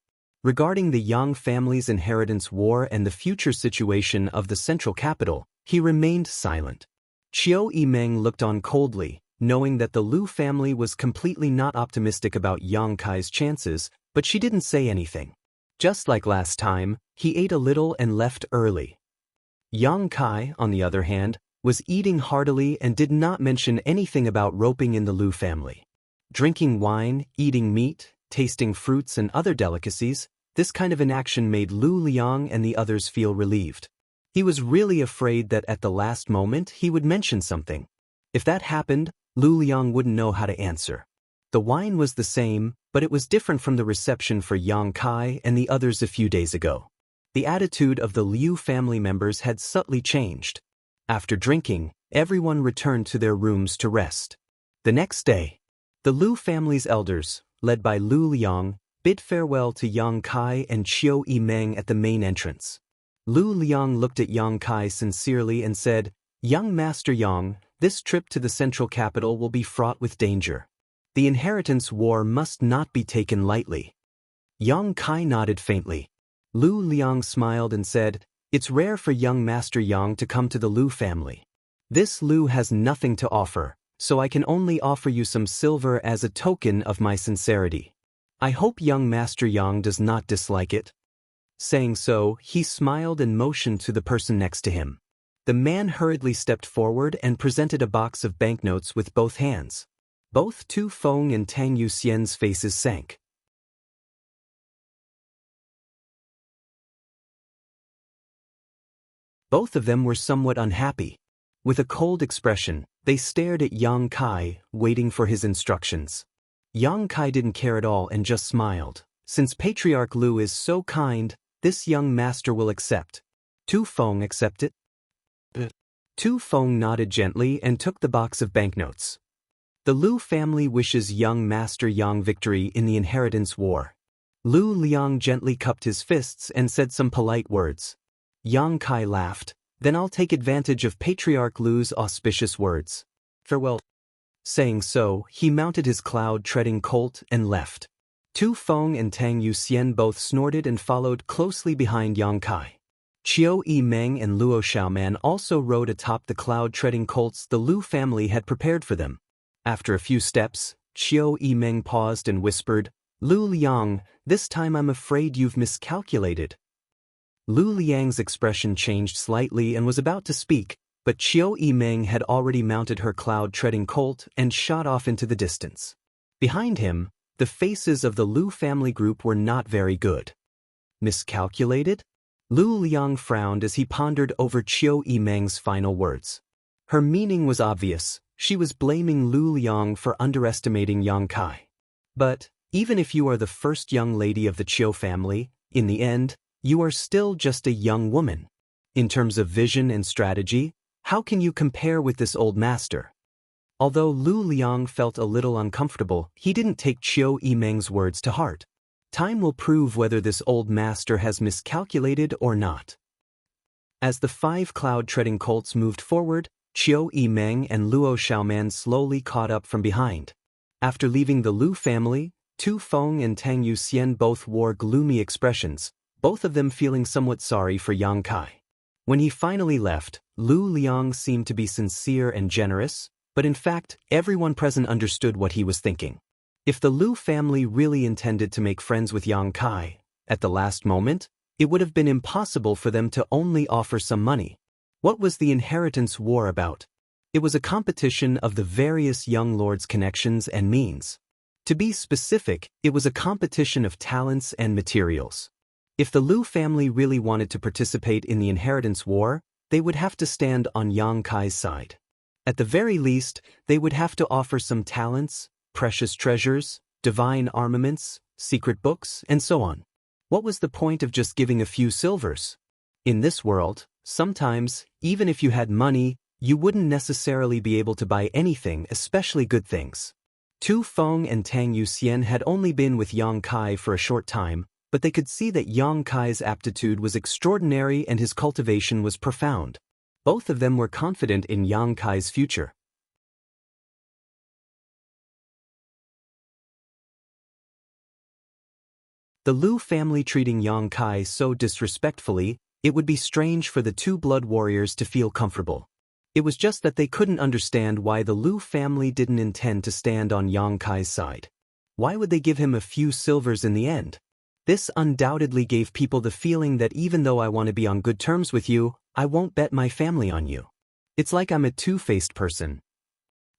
Regarding the Yang family's inheritance war and the future situation of the central capital, he remained silent. Qiu Yimeng looked on coldly, knowing that the Lu family was completely not optimistic about Yang Kai's chances, but she didn't say anything. Just like last time, he ate a little and left early. Yang Kai, on the other hand, was eating heartily and did not mention anything about roping in the Lu family. Drinking wine, eating meat, tasting fruits and other delicacies, this kind of inaction made Lu Liang and the others feel relieved. He was really afraid that at the last moment he would mention something. If that happened, Lu Liang wouldn't know how to answer. The wine was the same, but it was different from the reception for Yang Kai and the others a few days ago. The attitude of the Liu family members had subtly changed. After drinking, everyone returned to their rooms to rest. The next day, the Lu family's elders, led by Lu Liang, bid farewell to Yang Kai and Qiu Yimeng at the main entrance. Lu Liang looked at Yang Kai sincerely and said, "Young Master Yang, this trip to the central capital will be fraught with danger. The inheritance war must not be taken lightly." Yang Kai nodded faintly. Lu Liang smiled and said, "It's rare for young Master Yang to come to the Lu family. This Lu has nothing to offer, so I can only offer you some silver as a token of my sincerity. I hope young Master Yang does not dislike it." Saying so, he smiled and motioned to the person next to him. The man hurriedly stepped forward and presented a box of banknotes with both hands. Both Tu Feng and Tang Yuxian's faces sank. Both of them were somewhat unhappy. With a cold expression, they stared at Yang Kai, waiting for his instructions. Yang Kai didn't care at all and just smiled. Since Patriarch Lu is so kind, this young master will accept. Tu Feng accepted. Tu Feng nodded gently and took the box of banknotes. The Lu family wishes young Master Yang victory in the inheritance war. Lu Liang gently cupped his fists and said some polite words. Yang Kai laughed. "Then I'll take advantage of Patriarch Lu's auspicious words. Farewell." Saying so, he mounted his cloud-treading colt and left. Tu Feng and Tang Yuxian both snorted and followed closely behind Yang Kai. Qiu Yimeng and Luo Xiaoman also rode atop the cloud-treading colts the Lu family had prepared for them. After a few steps, Qiu Yimeng paused and whispered, "Lu Liang, this time I'm afraid you've miscalculated." Lu Liang's expression changed slightly and was about to speak, but Qiu Yimeng had already mounted her cloud-treading colt and shot off into the distance. Behind him, the faces of the Lu family group were not very good. Miscalculated? Lu Liang frowned as he pondered over Qiu Yimeng's final words. Her meaning was obvious. She was blaming Lu Liang for underestimating Yang Kai. But, even if you are the first young lady of the Qiu family, in the end, you are still just a young woman. In terms of vision and strategy, how can you compare with this old master? Although Lu Liang felt a little uncomfortable, he didn't take Qiu Yimeng's words to heart. Time will prove whether this old master has miscalculated or not. As the 5 cloud-treading colts moved forward, Qiu Yimeng and Luo Xiaoman slowly caught up from behind. After leaving the Lu family, Tu Feng and Tang Yuxian both wore gloomy expressions, both of them feeling somewhat sorry for Yang Kai. When he finally left, Lu Liang seemed to be sincere and generous, but in fact, everyone present understood what he was thinking. If the Lu family really intended to make friends with Yang Kai, at the last moment, it would have been impossible for them to only offer some money. What was the inheritance war about? It was a competition of the various young lords' connections and means. To be specific, it was a competition of talents and materials. If the Lu family really wanted to participate in the inheritance war, they would have to stand on Yang Kai's side. At the very least, they would have to offer some talents, precious treasures, divine armaments, secret books, and so on. What was the point of just giving a few silvers? In this world, sometimes, even if you had money, you wouldn't necessarily be able to buy anything, especially good things. Tu Feng and Tang Yuxian had only been with Yang Kai for a short time, but they could see that Yang Kai's aptitude was extraordinary and his cultivation was profound. Both of them were confident in Yang Kai's future. The Lu family treating Yang Kai so disrespectfully, it would be strange for the 2 blood warriors to feel comfortable. It was just that they couldn't understand why the Lu family didn't intend to stand on Yang Kai's side. Why would they give him a few silvers in the end? This undoubtedly gave people the feeling that even though I want to be on good terms with you, I won't bet my family on you. It's like I'm a two-faced person.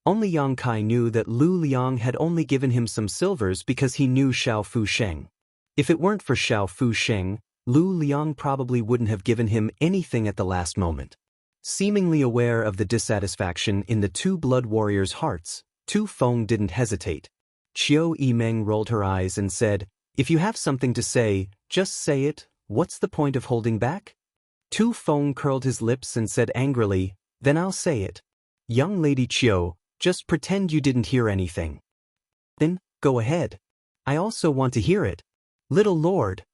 Only Yang Kai knew that Lu Liang had only given him some silvers because he knew Xiao Fu Sheng. If it weren't for Xiao Fu Sheng, Lu Liang probably wouldn't have given him anything at the last moment. Seemingly aware of the dissatisfaction in the 2 blood warriors' hearts, Tu Feng didn't hesitate. Qiu Yimeng rolled her eyes and said, "If you have something to say, just say it. What's the point of holding back?" Tu Feng curled his lips and said angrily, "Then I'll say it. Young Lady Qiu, just pretend you didn't hear anything." "Then, go ahead. I also want to hear it." Little lord.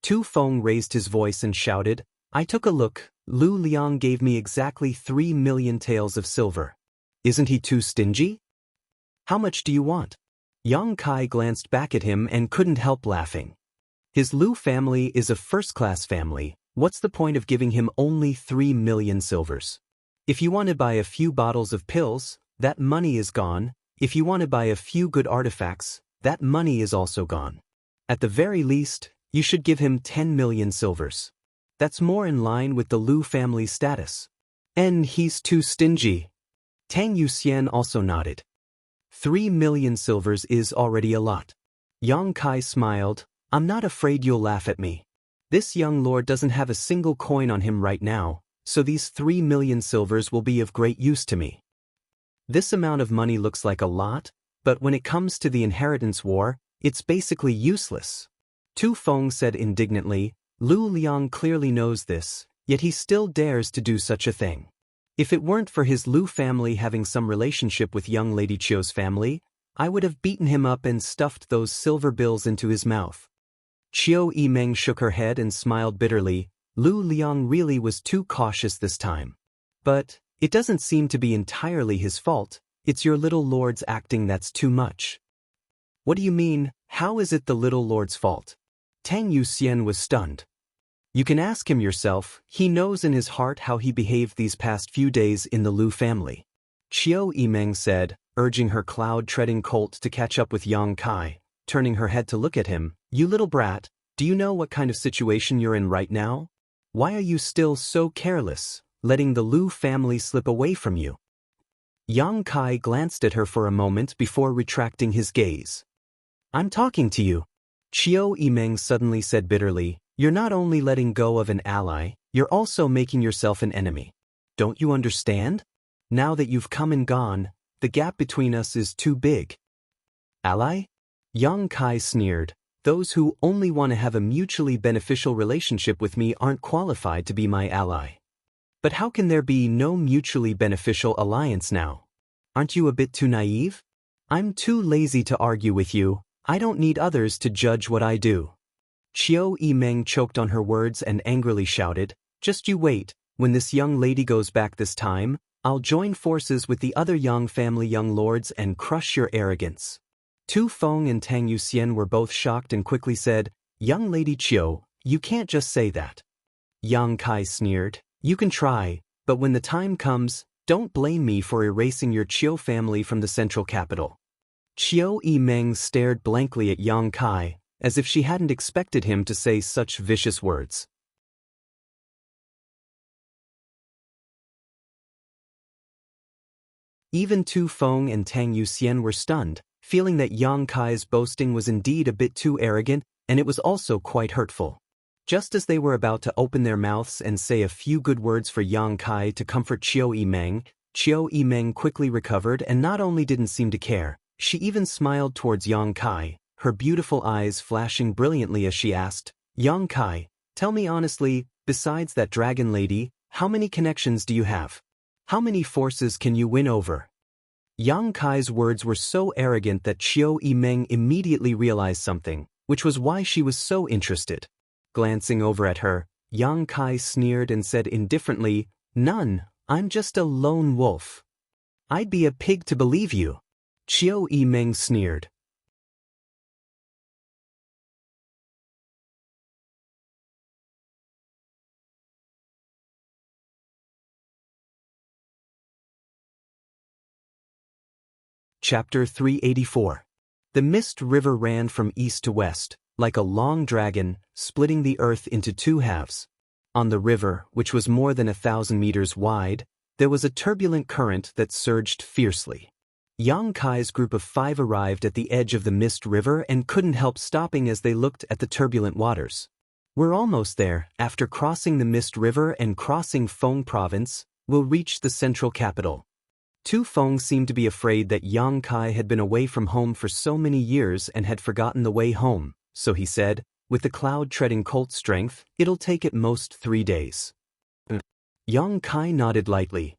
Tu Feng raised his voice and shouted, I took a look. Lu Liang gave me exactly 3 million taels of silver. Isn't he too stingy? How much do you want? Yang Kai glanced back at him and couldn't help laughing. His Lu family is a first-class family. What's the point of giving him only 3 million silvers? If you want to buy a few bottles of pills, that money is gone. If you want to buy a few good artifacts, that money is also gone. At the very least, you should give him 10 million silvers. That's more in line with the Lu family status. And he's too stingy. Tang Yuxian also nodded. 3 million silvers is already a lot. Yang Kai smiled. I'm not afraid you'll laugh at me. This young lord doesn't have a single coin on him right now, so these 3 million silvers will be of great use to me. This amount of money looks like a lot, but when it comes to the inheritance war, it's basically useless. Tu Feng said indignantly. Lu Liang clearly knows this, yet he still dares to do such a thing. If it weren't for his Lu family having some relationship with young Lady Qiu's family, I would have beaten him up and stuffed those silver bills into his mouth. Qiu Yimeng shook her head and smiled bitterly. Lu Liang really was too cautious this time. But it doesn't seem to be entirely his fault. It's your little lord's acting that's too much. What do you mean? How is it the little lord's fault? Tang Yuxian was stunned. You can ask him yourself. He knows in his heart how he behaved these past few days in the Lu family. Qiu Yimeng said, urging her cloud-treading colt to catch up with Yang Kai, turning her head to look at him. You little brat, do you know what kind of situation you're in right now? Why are you still so careless, letting the Lu family slip away from you? Yang Kai glanced at her for a moment before retracting his gaze. I'm talking to you. Qiu Yimeng suddenly said bitterly, you're not only letting go of an ally, you're also making yourself an enemy. Don't you understand? Now that you've come and gone, the gap between us is too big. Ally? Yang Kai sneered. Those who only want to have a mutually beneficial relationship with me aren't qualified to be my ally. But how can there be no mutually beneficial alliance now? Aren't you a bit too naive? I'm too lazy to argue with you. I don't need others to judge what I do. Qiu Yimeng choked on her words and angrily shouted, just you wait, when this young lady goes back this time, I'll join forces with the other Yang family young lords and crush your arrogance. Tu Feng and Tang Yuxian were both shocked and quickly said, Young Lady Qiu, you can't just say that. Yang Kai sneered, you can try, but when the time comes, don't blame me for erasing your Qiu family from the central capital. Qiu Yimeng stared blankly at Yang Kai, as if she hadn't expected him to say such vicious words. Even Tu Feng and Tang Yuxian were stunned, feeling that Yang Kai's boasting was indeed a bit too arrogant, and it was also quite hurtful. Just as they were about to open their mouths and say a few good words for Yang Kai to comfort Qiu Yimeng quickly recovered and not only didn't seem to care, she even smiled towards Yang Kai, her beautiful eyes flashing brilliantly as she asked, Yang Kai, tell me honestly, besides that dragon lady, how many connections do you have? How many forces can you win over? Yang Kai's words were so arrogant that Qiu Yimeng immediately realized something, which was why she was so interested. Glancing over at her, Yang Kai sneered and said indifferently, None, I'm just a lone wolf. I'd be a pig to believe you. Qiu Yimeng sneered. Chapter 384. The Mist River ran from east to west, like a long dragon, splitting the earth into two halves. On the river, which was more than 1,000 meters wide, there was a turbulent current that surged fiercely. Yang Kai's group of 5 arrived at the edge of the Mist River and couldn't help stopping as they looked at the turbulent waters. We're almost there. After crossing the Mist River and crossing Feng Province, we'll reach the central capital. Tu Feng seemed to be afraid that Yang Kai had been away from home for so many years and had forgotten the way home, so he said, with the cloud-treading colt strength, it'll take at most 3 days. Yang Kai nodded lightly.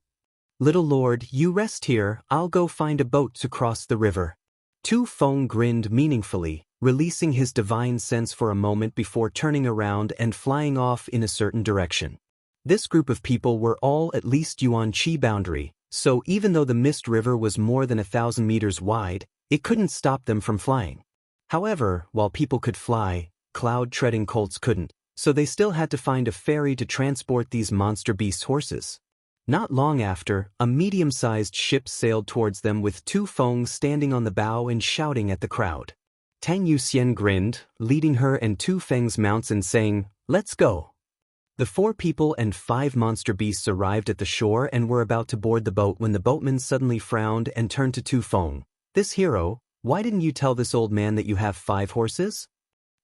Little lord, you rest here, I'll go find a boat to cross the river. Tu Feng grinned meaningfully. releasing his divine sense for a moment before turning around and flying off in a certain direction. This group of people were all at least Yuan Qi boundary, so even though the Mist River was more than 1,000 meters wide, it couldn't stop them from flying. However, while people could fly, cloud-treading colts couldn't, so they still had to find a ferry to transport these monster beast horses. Not long after, a medium-sized ship sailed towards them with Tu Feng standing on the bow and shouting at the crowd. Tang Yuxian grinned, leading her and Tu Feng's mounts and saying, "Let's go." The 4 people and 5 monster beasts arrived at the shore and were about to board the boat when the boatman suddenly frowned and turned to Tu Feng. "This hero, why didn't you tell this old man that you have 5 horses?"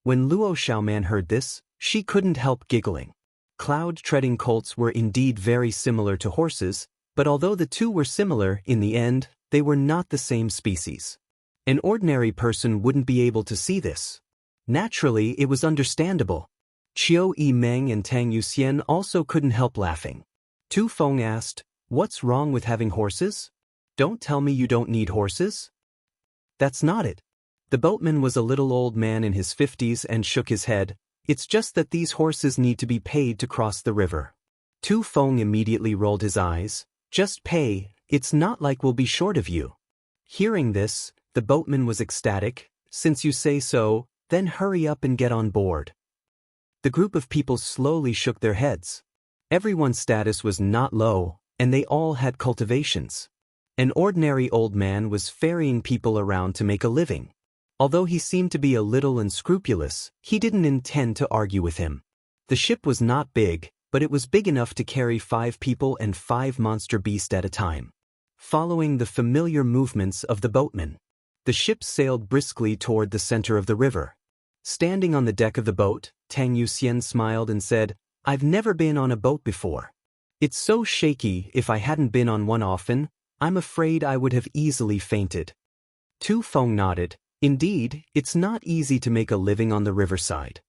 When Luo Xiaoman heard this, she couldn't help giggling. Cloud-treading colts were indeed very similar to horses, but although the two were similar, in the end, they were not the same species. An ordinary person wouldn't be able to see this. Naturally, it was understandable. Qiu Yimeng and Tang Yuxian also couldn't help laughing. Tu Feng asked, "What's wrong with having horses? Don't tell me you don't need horses?" "That's not it." The boatman was a little old man in his 50s and shook his head. "It's just that these horses need to be paid to cross the river." Tu Feng immediately rolled his eyes. "Just pay, it's not like we'll be short of you." Hearing this, the boatman was ecstatic. "Since you say so, then hurry up and get on board." The group of people slowly shook their heads. Everyone's status was not low, and they all had cultivations. An ordinary old man was ferrying people around to make a living. Although he seemed to be a little unscrupulous, he didn't intend to argue with him. The ship was not big, but it was big enough to carry 5 people and 5 monster beasts at a time. Following the familiar movements of the boatman, the ship sailed briskly toward the center of the river. Standing on the deck of the boat, Tang Yuxian smiled and said, "I've never been on a boat before. It's so shaky. If I hadn't been on one often, I'm afraid I would have easily fainted." Tu Feng nodded. "Indeed, it's not easy to make a living on the riverside."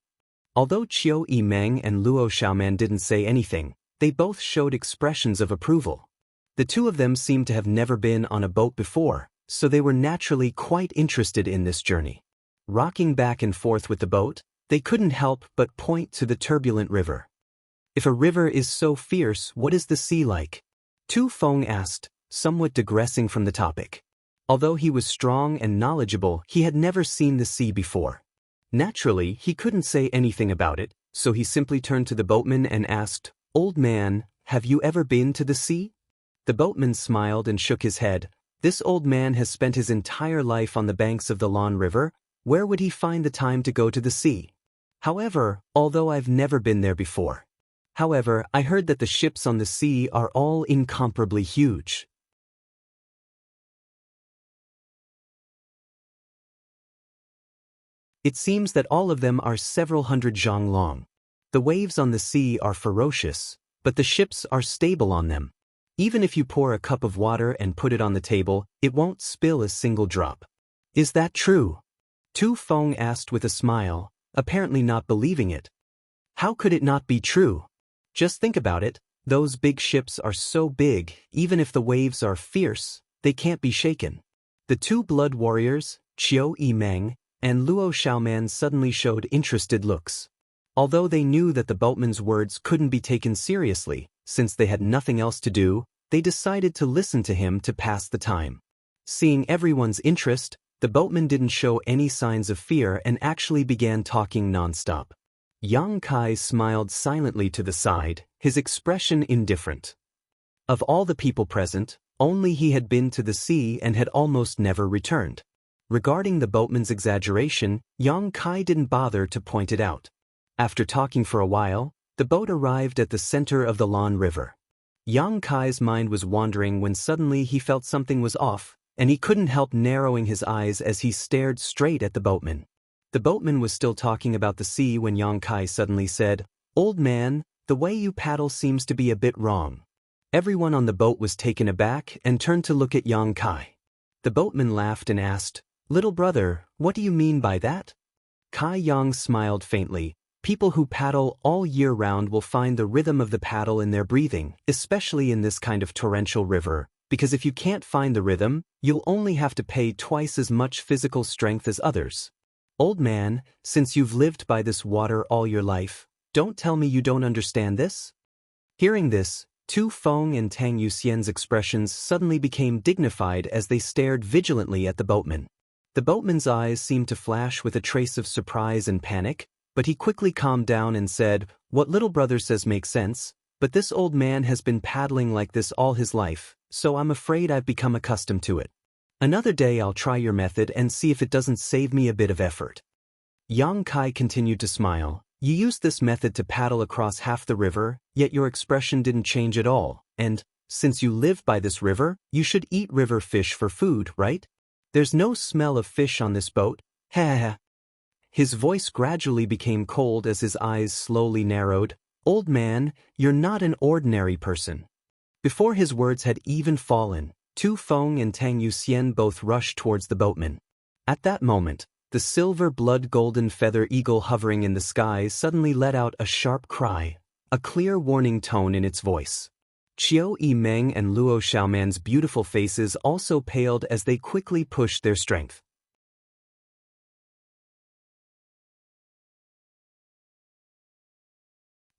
Although Qiu Yimeng and Luo Xiaoman didn't say anything, they both showed expressions of approval. The two of them seemed to have never been on a boat before, so they were naturally quite interested in this journey. Rocking back and forth with the boat, they couldn't help but point to the turbulent river. "If a river is so fierce, what is the sea like?" Tu Feng asked, somewhat digressing from the topic. Although he was strong and knowledgeable, he had never seen the sea before. Naturally, he couldn't say anything about it, so he simply turned to the boatman and asked, "Old man, have you ever been to the sea?" The boatman smiled and shook his head. This old man has spent his entire life on the banks of the Lan River. Where would he find the time to go to the sea? However, although I've never been there before. However, I heard that the ships on the sea are all incomparably huge. It seems that all of them are several hundred zhang long. The waves on the sea are ferocious, but the ships are stable on them. Even if you pour a cup of water and put it on the table, it won't spill a single drop. Is that true? Tu Feng asked with a smile, apparently not believing it. How could it not be true? Just think about it, those big ships are so big, even if the waves are fierce, they can't be shaken. The 2 blood warriors, Qiu Yimeng and Luo Xiaoman, suddenly showed interested looks. Although they knew that the boatman's words couldn't be taken seriously, since they had nothing else to do, they decided to listen to him to pass the time. Seeing everyone's interest, the boatman didn't show any signs of fear and actually began talking non-stop. Yang Kai smiled silently to the side, his expression indifferent. Of all the people present, only he had been to the sea and had almost never returned. Regarding the boatman's exaggeration, Yang Kai didn't bother to point it out. After talking for a while, the boat arrived at the center of the Lan River. Yang Kai's mind was wandering when suddenly he felt something was off, and he couldn't help narrowing his eyes as he stared straight at the boatman. The boatman was still talking about the sea when Yang Kai suddenly said, "Old man, the way you paddle seems to be a bit wrong." Everyone on the boat was taken aback and turned to look at Yang Kai. The boatman laughed and asked, "Little brother, what do you mean by that?" Kai Yang smiled faintly. "People who paddle all year round will find the rhythm of the paddle in their breathing, especially in this kind of torrential river, because if you can't find the rhythm, you'll only have to pay twice as much physical strength as others. Old man, since you've lived by this water all your life, don't tell me you don't understand this? Hearing this, Tu Feng and Tang Yuxian's expressions suddenly became dignified as they stared vigilantly at the boatman. The boatman's eyes seemed to flash with a trace of surprise and panic, but he quickly calmed down and said, "What little brother says makes sense, but this old man has been paddling like this all his life, so I'm afraid I've become accustomed to it. Another day I'll try your method and see if it doesn't save me a bit of effort." Yang Kai continued to smile. "You used this method to paddle across half the river, yet your expression didn't change at all, and, since you live by this river, you should eat river fish for food, right? There's no smell of fish on this boat, ha ha ha." His voice gradually became cold as his eyes slowly narrowed. "Old man, you're not an ordinary person." Before his words had even fallen, Tu Feng and Tang Yuxian both rushed towards the boatman. At that moment, the silver blood-golden feather eagle hovering in the sky suddenly let out a sharp cry, a clear warning tone in its voice. Qiu Yimeng and Luo Xiaoman's beautiful faces also paled as they quickly pushed their strength.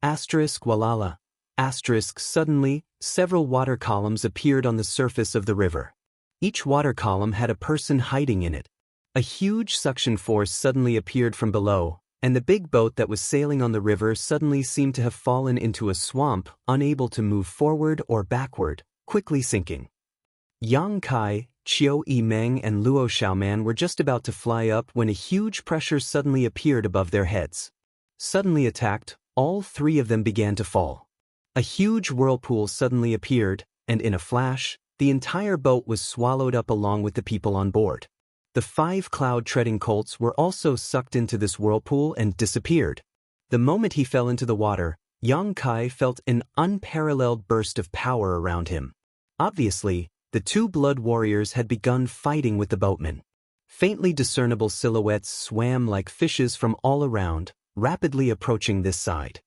Walala. Suddenly, several water columns appeared on the surface of the river. Each water column had a person hiding in it. A huge suction force suddenly appeared from below, and the big boat that was sailing on the river suddenly seemed to have fallen into a swamp, unable to move forward or backward, quickly sinking. Yang Kai, Qiu Yimeng and Luo Xiaoman were just about to fly up when a huge pressure suddenly appeared above their heads. Suddenly attacked, all three of them began to fall. A huge whirlpool suddenly appeared, and in a flash, the entire boat was swallowed up along with the people on board. The 5 cloud-treading colts were also sucked into this whirlpool and disappeared. The moment he fell into the water, Yang Kai felt an unparalleled burst of power around him. Obviously, the 2 blood warriors had begun fighting with the boatman. Faintly discernible silhouettes swam like fishes from all around, rapidly approaching this side.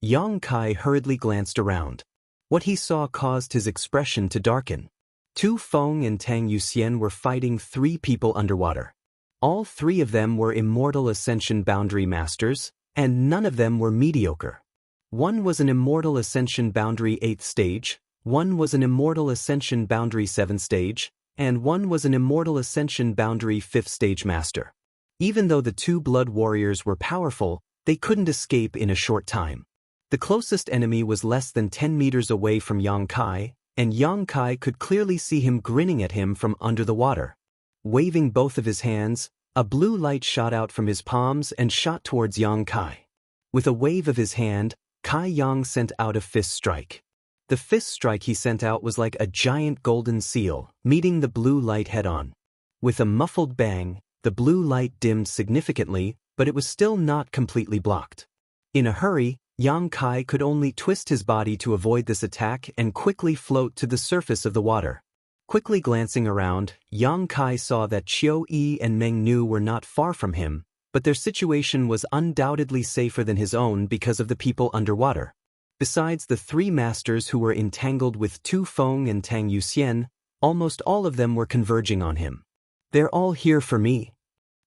Yang Kai hurriedly glanced around. What he saw caused his expression to darken. Tu Feng and Tang Yuxian were fighting 3 people underwater. All 3 of them were Immortal Ascension Boundary Masters, and none of them were mediocre. One was an Immortal Ascension Boundary 8th stage, one was an Immortal Ascension Boundary 7th stage, and one was an Immortal Ascension Boundary 5th stage master. Even though the 2 blood warriors were powerful, they couldn't escape in a short time. The closest enemy was less than 10 meters away from Yang Kai, and Yang Kai could clearly see him grinning at him from under the water. Waving both of his hands, a blue light shot out from his palms and shot towards Yang Kai. With a wave of his hand, Kai Yang sent out a fist strike. The fist strike he sent out was like a giant golden seal, meeting the blue light head-on. With a muffled bang, the blue light dimmed significantly, but it was still not completely blocked. In a hurry, Yang Kai could only twist his body to avoid this attack and quickly float to the surface of the water. Quickly glancing around, Yang Kai saw that Qiu Yi and Meng Nu were not far from him, but their situation was undoubtedly safer than his own because of the people underwater. Besides the 3 masters who were entangled with Tu Feng and Tang Yuxian, almost all of them were converging on him. "They're all here for me."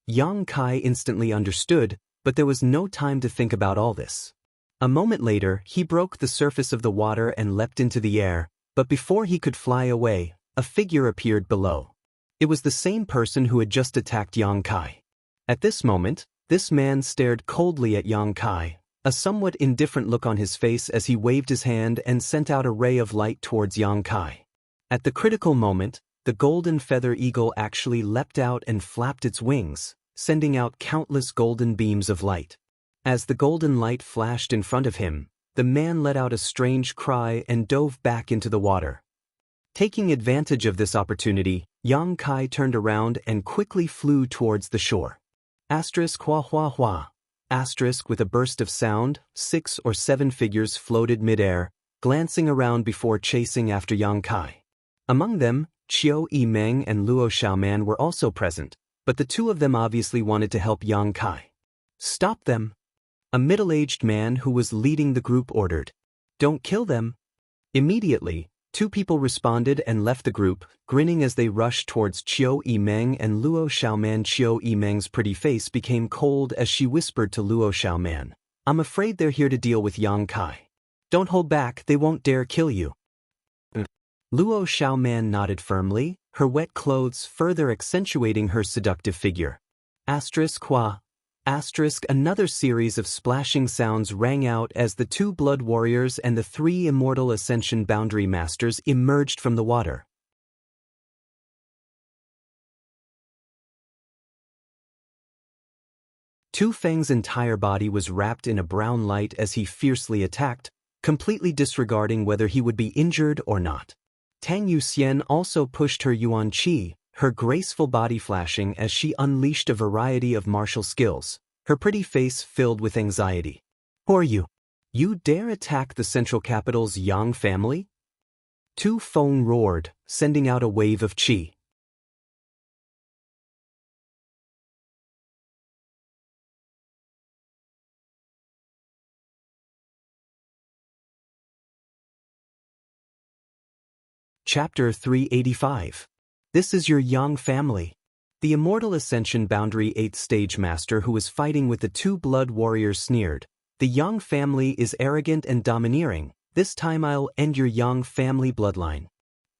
Yang Kai instantly understood, but there was no time to think about all this. A moment later, he broke the surface of the water and leapt into the air, but before he could fly away, a figure appeared below. It was the same person who had just attacked Yang Kai. At this moment, this man stared coldly at Yang Kai, a somewhat indifferent look on his face as he waved his hand and sent out a ray of light towards Yang Kai. At the critical moment, the golden feather eagle actually leapt out and flapped its wings, sending out countless golden beams of light. As the golden light flashed in front of him, the man let out a strange cry and dove back into the water. Taking advantage of this opportunity, Yang Kai turned around and quickly flew towards the shore. Hua hua hua. With a burst of sound, 6 or 7 figures floated midair, glancing around before chasing after Yang Kai. Among them, Qiu Yimeng and Luo Xiaoman were also present, but the 2 of them obviously wanted to help Yang Kai. "Stop them!" A middle-aged man who was leading the group ordered. "Don't kill them." Immediately, Two people responded and left the group, grinning as they rushed towards Qiu Yimeng and Luo Xiaoman. Qiu Yimeng's pretty face became cold as she whispered to Luo Xiaoman, "I'm afraid they're here to deal with Yang Kai. Don't hold back, they won't dare kill you." Luo Xiaoman nodded firmly, her wet clothes further accentuating her seductive figure. Another series of splashing sounds rang out as the two blood warriors and the three immortal ascension boundary masters emerged from the water. Tu Feng's entire body was wrapped in a brown light as he fiercely attacked, completely disregarding whether he would be injured or not. Tang Yuxian also pushed her Yuan Qi, her graceful body flashing as she unleashed a variety of martial skills, her pretty face filled with anxiety. "Who are you? You dare attack the central capital's Yang family?" Tu Feng roared, sending out a wave of qi. Chapter 385. This is your Yang family. The immortal ascension boundary 8th stage master who was fighting with the two blood warriors sneered, "The Yang family is arrogant and domineering. This time I'll end your Yang family bloodline."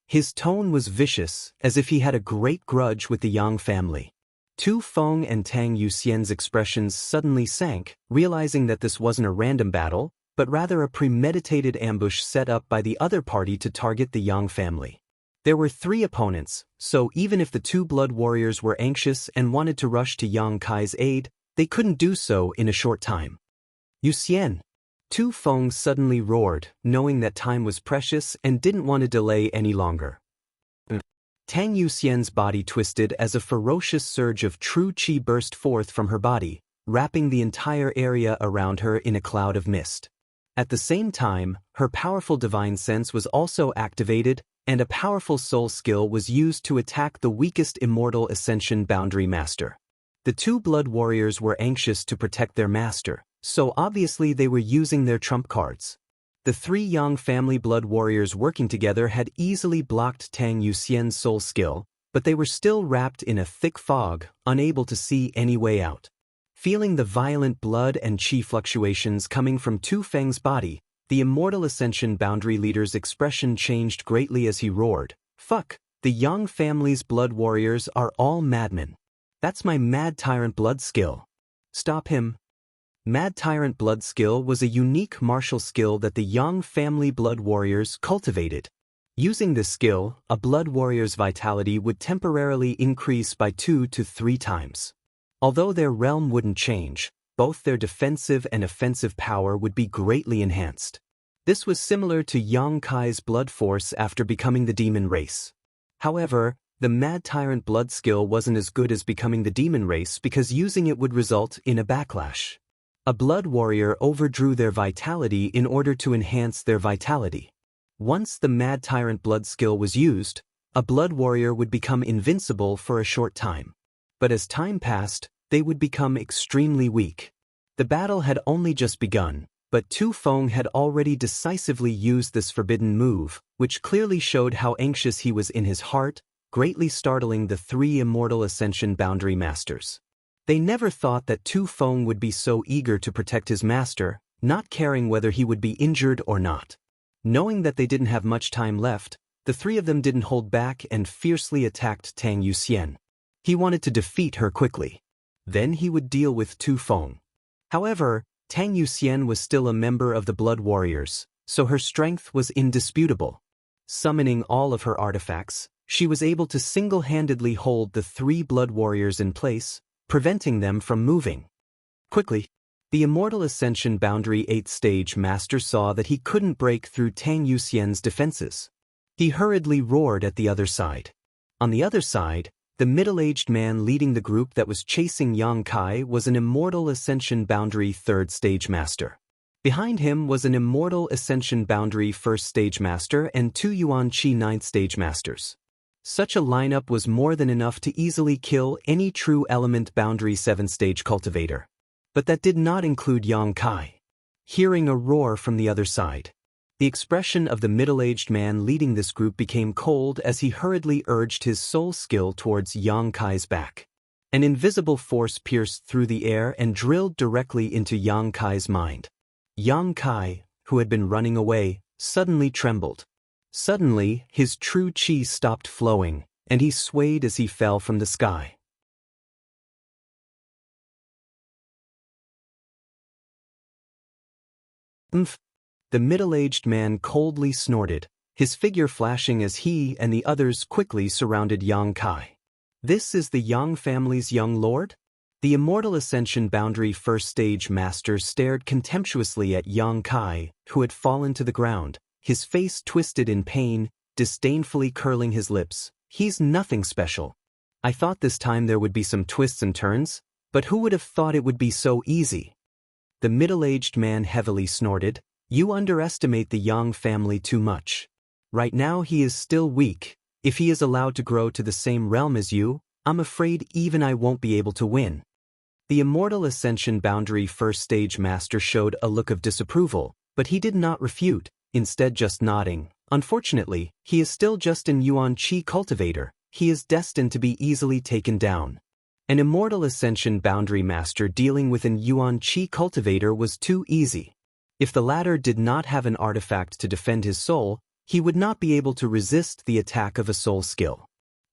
His tone was vicious, as if he had a great grudge with the Yang family. Tu Feng and Tang Yuxian's expressions suddenly sank, realizing that this wasn't a random battle, but rather a premeditated ambush set up by the other party to target the Yang family. There were three opponents, so even if the two blood warriors were anxious and wanted to rush to Yang Kai's aid, they couldn't do so in a short time. "Yuxian!" Tu Feng suddenly roared, knowing that time was precious and didn't want to delay any longer. Tang Yuxian's body twisted as a ferocious surge of true qi burst forth from her body, wrapping the entire area around her in a cloud of mist. At the same time, her powerful divine sense was also activated, and a powerful soul skill was used to attack the weakest immortal ascension boundary master. The two blood warriors were anxious to protect their master, so obviously they were using their trump cards. The three Yang family blood warriors working together had easily blocked Tang Yuxian's soul skill, but they were still wrapped in a thick fog, unable to see any way out. Feeling the violent blood and qi fluctuations coming from Tu Feng's body, the immortal ascension boundary leader's expression changed greatly as he roared, "Fuck, the Yang family's blood warriors are all madmen. That's my Mad Tyrant blood skill. Stop him." Mad Tyrant blood skill was a unique martial skill that the Yang family blood warriors cultivated. Using this skill, a blood warrior's vitality would temporarily increase by 2 to 3 times. Although their realm wouldn't change, both their defensive and offensive power would be greatly enhanced. This was similar to Yang Kai's blood force after becoming the demon race. However, the Mad Tyrant blood skill wasn't as good as becoming the demon race because using it would result in a backlash. A blood warrior overdrew their vitality in order to enhance their vitality. Once the Mad Tyrant blood skill was used, a blood warrior would become invincible for a short time. But as time passed, they would become extremely weak. The battle had only just begun, but Tu Feng had already decisively used this forbidden move, which clearly showed how anxious he was in his heart, greatly startling the three immortal ascension boundary masters. They never thought that Tu Feng would be so eager to protect his master, not caring whether he would be injured or not. Knowing that they didn't have much time left, the three of them didn't hold back and fiercely attacked Tang Yuxian. He wanted to defeat her quickly. Then he would deal with Tu Feng. However, Tang Yuxian was still a member of the Blood Warriors, so her strength was indisputable. Summoning all of her artifacts, she was able to single-handedly hold the three Blood Warriors in place, preventing them from moving. Quickly, the Immortal Ascension Boundary 8th Stage Master saw that he couldn't break through Tang Yuxian's defenses. He hurriedly roared at the other side. On the other side, the middle-aged man leading the group that was chasing Yang Kai was an Immortal Ascension Boundary 3rd Stage Master. Behind him was an Immortal Ascension Boundary 1st Stage Master and two Yuan Qi 9th Stage Masters. Such a lineup was more than enough to easily kill any true element Boundary 7th Stage cultivator. But that did not include Yang Kai. Hearing a roar from the other side, The expression of the middle-aged man leading this group became cold as he hurriedly urged his soul skill towards Yang Kai's back. An invisible force pierced through the air and drilled directly into Yang Kai's mind. Yang Kai, who had been running away, suddenly trembled. Suddenly, his true qi stopped flowing, and he swayed as he fell from the sky. "Umph!" The middle-aged man coldly snorted, his figure flashing as he and the others quickly surrounded Yang Kai. "This is the Yang family's young lord?" The Immortal Ascension Boundary First Stage Master stared contemptuously at Yang Kai, who had fallen to the ground, his face twisted in pain, disdainfully curling his lips. "He's nothing special. I thought this time there would be some twists and turns, but who would have thought it would be so easy?" The middle-aged man heavily snorted, "You underestimate the Yang family too much. Right now he is still weak. If he is allowed to grow to the same realm as you, I'm afraid even I won't be able to win." The Immortal Ascension Boundary First Stage Master showed a look of disapproval, but he did not refute, instead just nodding. "Unfortunately, he is still just an Yuan Qi cultivator. He is destined to be easily taken down." An Immortal Ascension Boundary Master dealing with an Yuan Qi cultivator was too easy. If the latter did not have an artifact to defend his soul, he would not be able to resist the attack of a soul skill.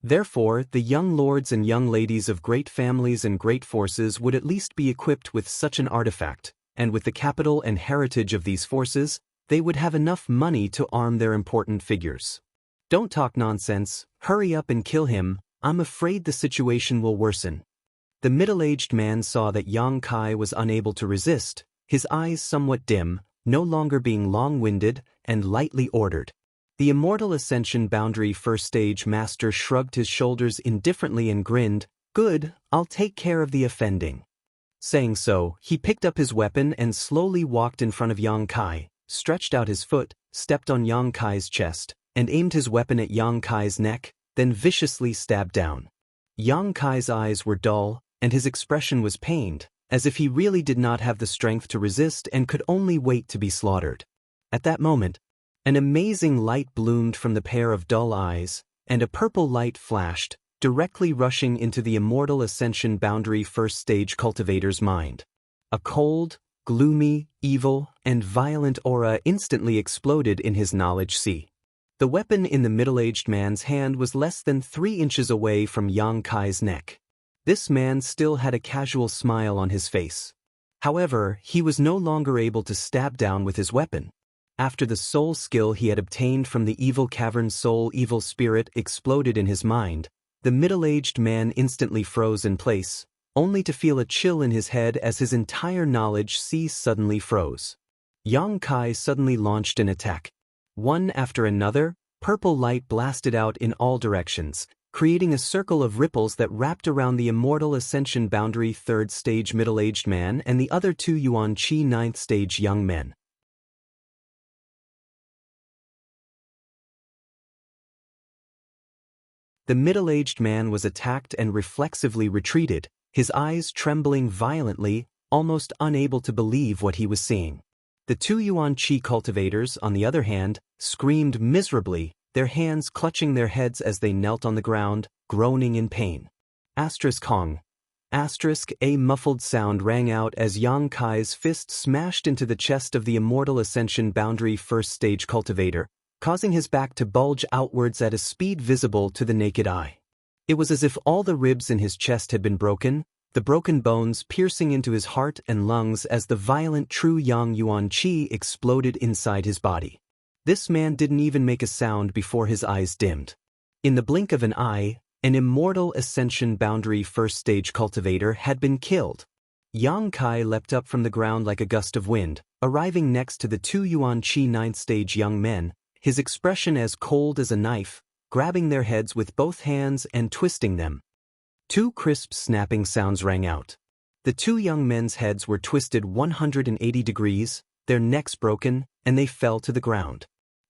Therefore, the young lords and young ladies of great families and great forces would at least be equipped with such an artifact, and with the capital and heritage of these forces, they would have enough money to arm their important figures. "Don't talk nonsense, hurry up and kill him, I'm afraid the situation will worsen." The middle-aged man saw that Yang Kai was unable to resist, his eyes somewhat dim, no longer being long-winded, and lightly ordered. The Immortal Ascension Boundary First Stage Master shrugged his shoulders indifferently and grinned, "Good, I'll take care of the offending." Saying so, he picked up his weapon and slowly walked in front of Yang Kai, stretched out his foot, stepped on Yang Kai's chest, and aimed his weapon at Yang Kai's neck, then viciously stabbed down. Yang Kai's eyes were dull, and his expression was pained, as if he really did not have the strength to resist and could only wait to be slaughtered. At that moment, an amazing light bloomed from the pair of dull eyes, and a purple light flashed, directly rushing into the Immortal Ascension Boundary First Stage cultivator's mind. A cold, gloomy, evil, and violent aura instantly exploded in his knowledge sea. The weapon in the middle-aged man's hand was less than 3 inches away from Yang Kai's neck. This man still had a casual smile on his face. However, he was no longer able to stab down with his weapon. After the soul skill he had obtained from the evil cavern soul evil spirit exploded in his mind, the middle-aged man instantly froze in place, only to feel a chill in his head as his entire knowledge sea suddenly froze. Yang Kai suddenly launched an attack. One after another, purple light blasted out in all directions, creating a circle of ripples that wrapped around the Immortal Ascension Boundary Third Stage middle-aged man and the other 2 Yuan Qi Ninth Stage young men. The middle-aged man was attacked and reflexively retreated, his eyes trembling violently, almost unable to believe what he was seeing. The 2 Yuan Qi cultivators, on the other hand, screamed miserably, their hands clutching their heads as they knelt on the ground, groaning in pain. Hong. A muffled sound rang out as Yang Kai's fist smashed into the chest of the Immortal Ascension Boundary First Stage cultivator, causing his back to bulge outwards at a speed visible to the naked eye. It was as if all the ribs in his chest had been broken, the broken bones piercing into his heart and lungs as the violent true Yang Yuan Qi exploded inside his body. This man didn't even make a sound before his eyes dimmed. In the blink of an eye, an Immortal Ascension Boundary First Stage cultivator had been killed. Yang Kai leapt up from the ground like a gust of wind, arriving next to the 2 Yuan Qi Ninth Stage young men, his expression as cold as a knife, grabbing their heads with both hands and twisting them. 2 crisp snapping sounds rang out. The 2 young men's heads were twisted 180 degrees, their necks broken, and they fell to the ground.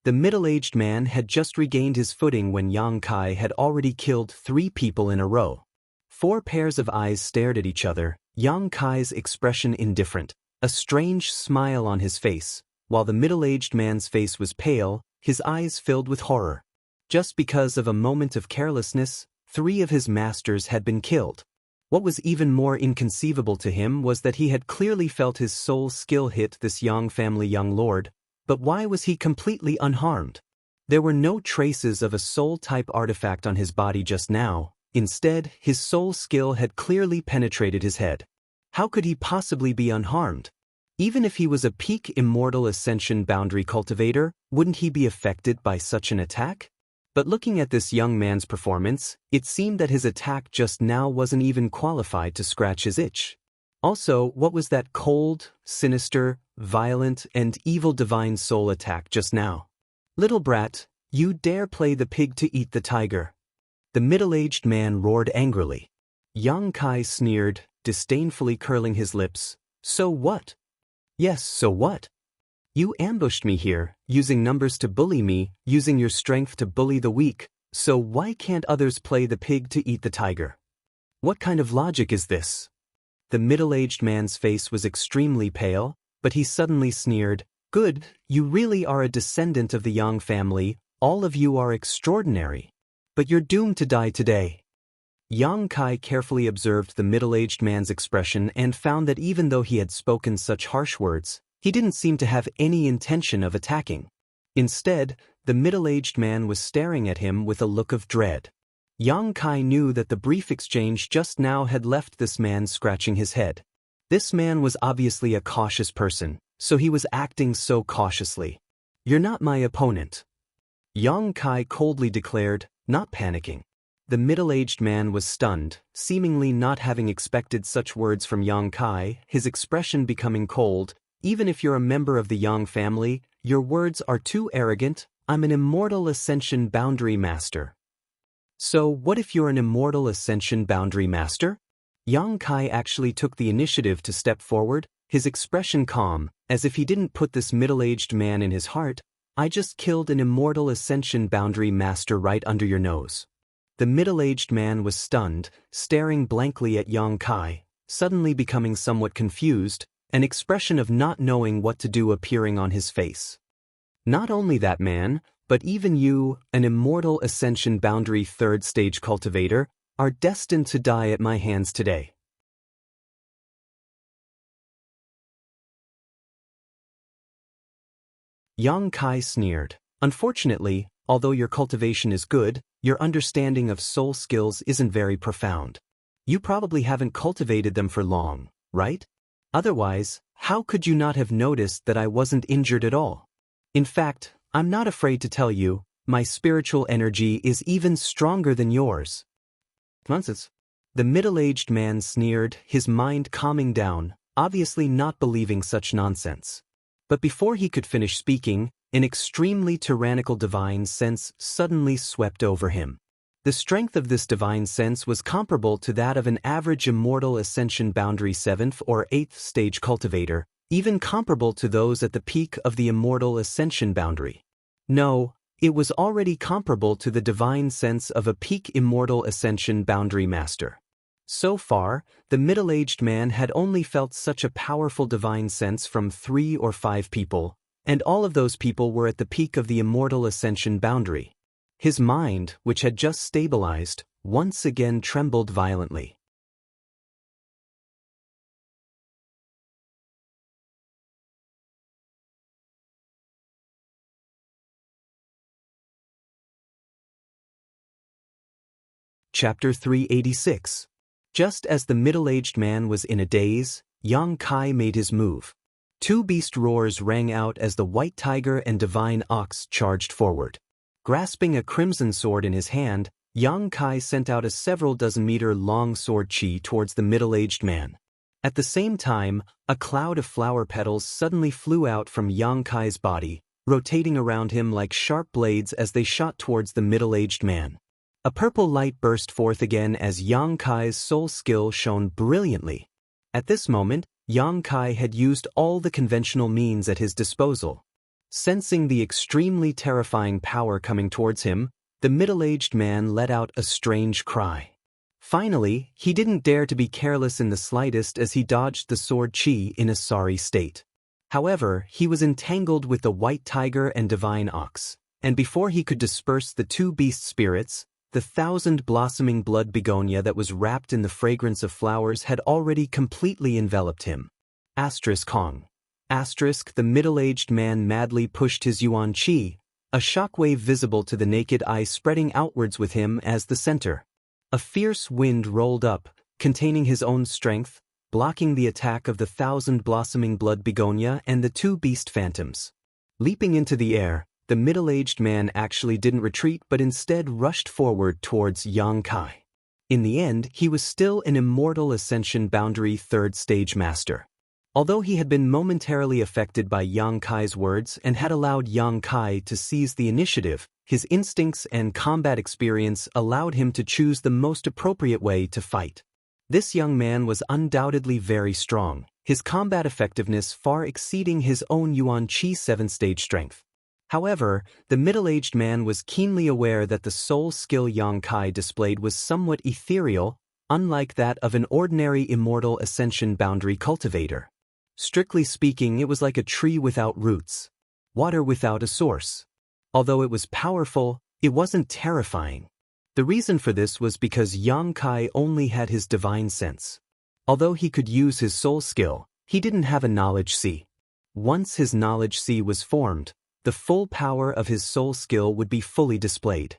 The middle-aged man had just regained his footing when Yang Kai had already killed 3 people in a row. 4 pairs of eyes stared at each other, Yang Kai's expression indifferent, a strange smile on his face, while the middle-aged man's face was pale, his eyes filled with horror. Just because of a moment of carelessness, 3 of his masters had been killed. What was even more inconceivable to him was that he had clearly felt his soul skill hit this Yang family young lord, but why was he completely unharmed? There were no traces of a soul-type artifact on his body just now. Instead, his soul skill had clearly penetrated his head. How could he possibly be unharmed? Even if he was a peak immortal ascension boundary cultivator, wouldn't he be affected by such an attack? But looking at this young man's performance, it seemed that his attack just now wasn't even qualified to scratch his itch. Also, what was that cold, sinister, violent, and evil divine soul attack just now? Little brat, you dare play the pig to eat the tiger? The middle-aged man roared angrily. Yang Kai sneered, disdainfully curling his lips. So what? Yes, so what? You ambushed me here, using numbers to bully me, using your strength to bully the weak, so why can't others play the pig to eat the tiger? What kind of logic is this? The middle-aged man's face was extremely pale, but he suddenly sneered, Good, you really are a descendant of the Yang family, all of you are extraordinary. But you're doomed to die today. Yang Kai carefully observed the middle-aged man's expression and found that even though he had spoken such harsh words, he didn't seem to have any intention of attacking. Instead, the middle-aged man was staring at him with a look of dread. Yang Kai knew that the brief exchange just now had left this man scratching his head. This man was obviously a cautious person, so he was acting so cautiously. You're not my opponent. Yang Kai coldly declared, not panicking. The middle-aged man was stunned, seemingly not having expected such words from Yang Kai, his expression becoming cold. Even if you're a member of the Yang family, your words are too arrogant. I'm an immortal ascension boundary master. So what if you're an immortal ascension boundary master? Yang Kai actually took the initiative to step forward, his expression calm, as if he didn't put this middle-aged man in his heart. I just killed an immortal ascension boundary master right under your nose. The middle-aged man was stunned, staring blankly at Yang Kai, suddenly becoming somewhat confused, an expression of not knowing what to do appearing on his face. Not only that man, but even you, an immortal ascension boundary 3rd stage cultivator, are destined to die at my hands today. Yang Kai sneered. Unfortunately, although your cultivation is good, your understanding of soul skills isn't very profound. You probably haven't cultivated them for long, right? Otherwise, how could you not have noticed that I wasn't injured at all? In fact, I'm not afraid to tell you, my spiritual energy is even stronger than yours. Nonsense. The middle-aged man sneered, his mind calming down, obviously not believing such nonsense. But before he could finish speaking, an extremely tyrannical divine sense suddenly swept over him. The strength of this divine sense was comparable to that of an average immortal ascension boundary 7th or 8th stage cultivator, even comparable to those at the peak of the immortal ascension boundary. No, it was already comparable to the divine sense of a peak immortal ascension boundary master. So far, the middle-aged man had only felt such a powerful divine sense from 3 or 5 people, and all of those people were at the peak of the immortal ascension boundary. His mind, which had just stabilized, once again trembled violently. Chapter 386. Just as the middle-aged man was in a daze, Yang Kai made his move. 2 beast roars rang out as the white tiger and divine ox charged forward. Grasping a crimson sword in his hand, Yang Kai sent out a several dozen-meter-long sword chi towards the middle-aged man. At the same time, a cloud of flower petals suddenly flew out from Yang Kai's body, rotating around him like sharp blades as they shot towards the middle-aged man. A purple light burst forth again as Yang Kai's soul skill shone brilliantly. At this moment, Yang Kai had used all the conventional means at his disposal. Sensing the extremely terrifying power coming towards him, the middle-aged man let out a strange cry. Finally, he didn't dare to be careless in the slightest as he dodged the sword chi in a sorry state. However, he was entangled with the white tiger and divine ox, and before he could disperse the two beast spirits, the 1,000-blossoming blood begonia that was wrapped in the fragrance of flowers had already completely enveloped him. Kong. The middle-aged man madly pushed his yuan qi, a shockwave visible to the naked eye spreading outwards with him as the center. A fierce wind rolled up, containing his own strength, blocking the attack of the 1,000-blossoming blood begonia and the two beast phantoms. Leaping into the air, the middle-aged man actually didn't retreat but instead rushed forward towards Xianxia. In the end, he was still an immortal ascension boundary third stage master. Although he had been momentarily affected by Yang Kai's words and had allowed Yang Kai to seize the initiative, his instincts and combat experience allowed him to choose the most appropriate way to fight. This young man was undoubtedly very strong, his combat effectiveness far exceeding his own Yuan Qi 7-stage strength. However, the middle-aged man was keenly aware that the soul skill Yang Kai displayed was somewhat ethereal, unlike that of an ordinary immortal ascension boundary cultivator. Strictly speaking, it was like a tree without roots, water without a source. Although it was powerful, it wasn't terrifying. The reason for this was because Yang Kai only had his divine sense. Although he could use his soul skill, he didn't have a knowledge sea. Once his knowledge sea was formed, the full power of his soul skill would be fully displayed.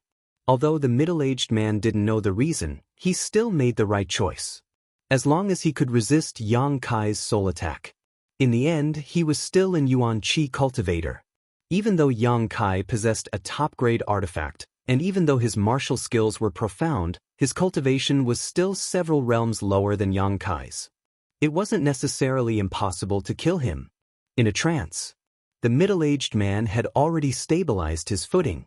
Although the middle-aged man didn't know the reason, he still made the right choice. As long as he could resist Yang Kai's soul attack. In the end, he was still an Yuan Qi cultivator. Even though Yang Kai possessed a top-grade artifact, and even though his martial skills were profound, his cultivation was still several realms lower than Yang Kai's. It wasn't necessarily impossible to kill him. In a trance, the middle-aged man had already stabilized his footing.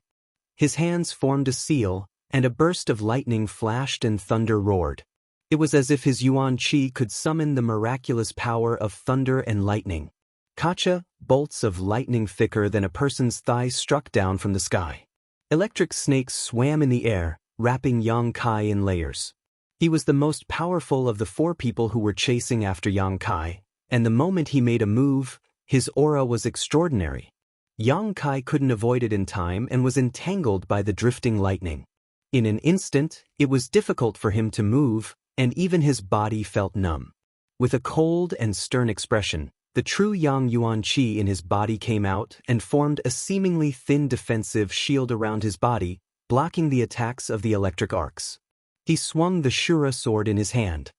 His hands formed a seal, and a burst of lightning flashed and thunder roared. It was as if his Yuan Qi could summon the miraculous power of thunder and lightning. Kacha, bolts of lightning thicker than a person's thigh struck down from the sky. Electric snakes swam in the air, wrapping Yang Kai in layers. He was the most powerful of the 4 people who were chasing after Yang Kai, and the moment he made a move, his aura was extraordinary. Yang Kai couldn't avoid it in time and was entangled by the drifting lightning. In an instant, it was difficult for him to move, and even his body felt numb. With a cold and stern expression, the true Yang Yuan Qi in his body came out and formed a seemingly thin defensive shield around his body, blocking the attacks of the electric arcs. He swung the Shura sword in his hand.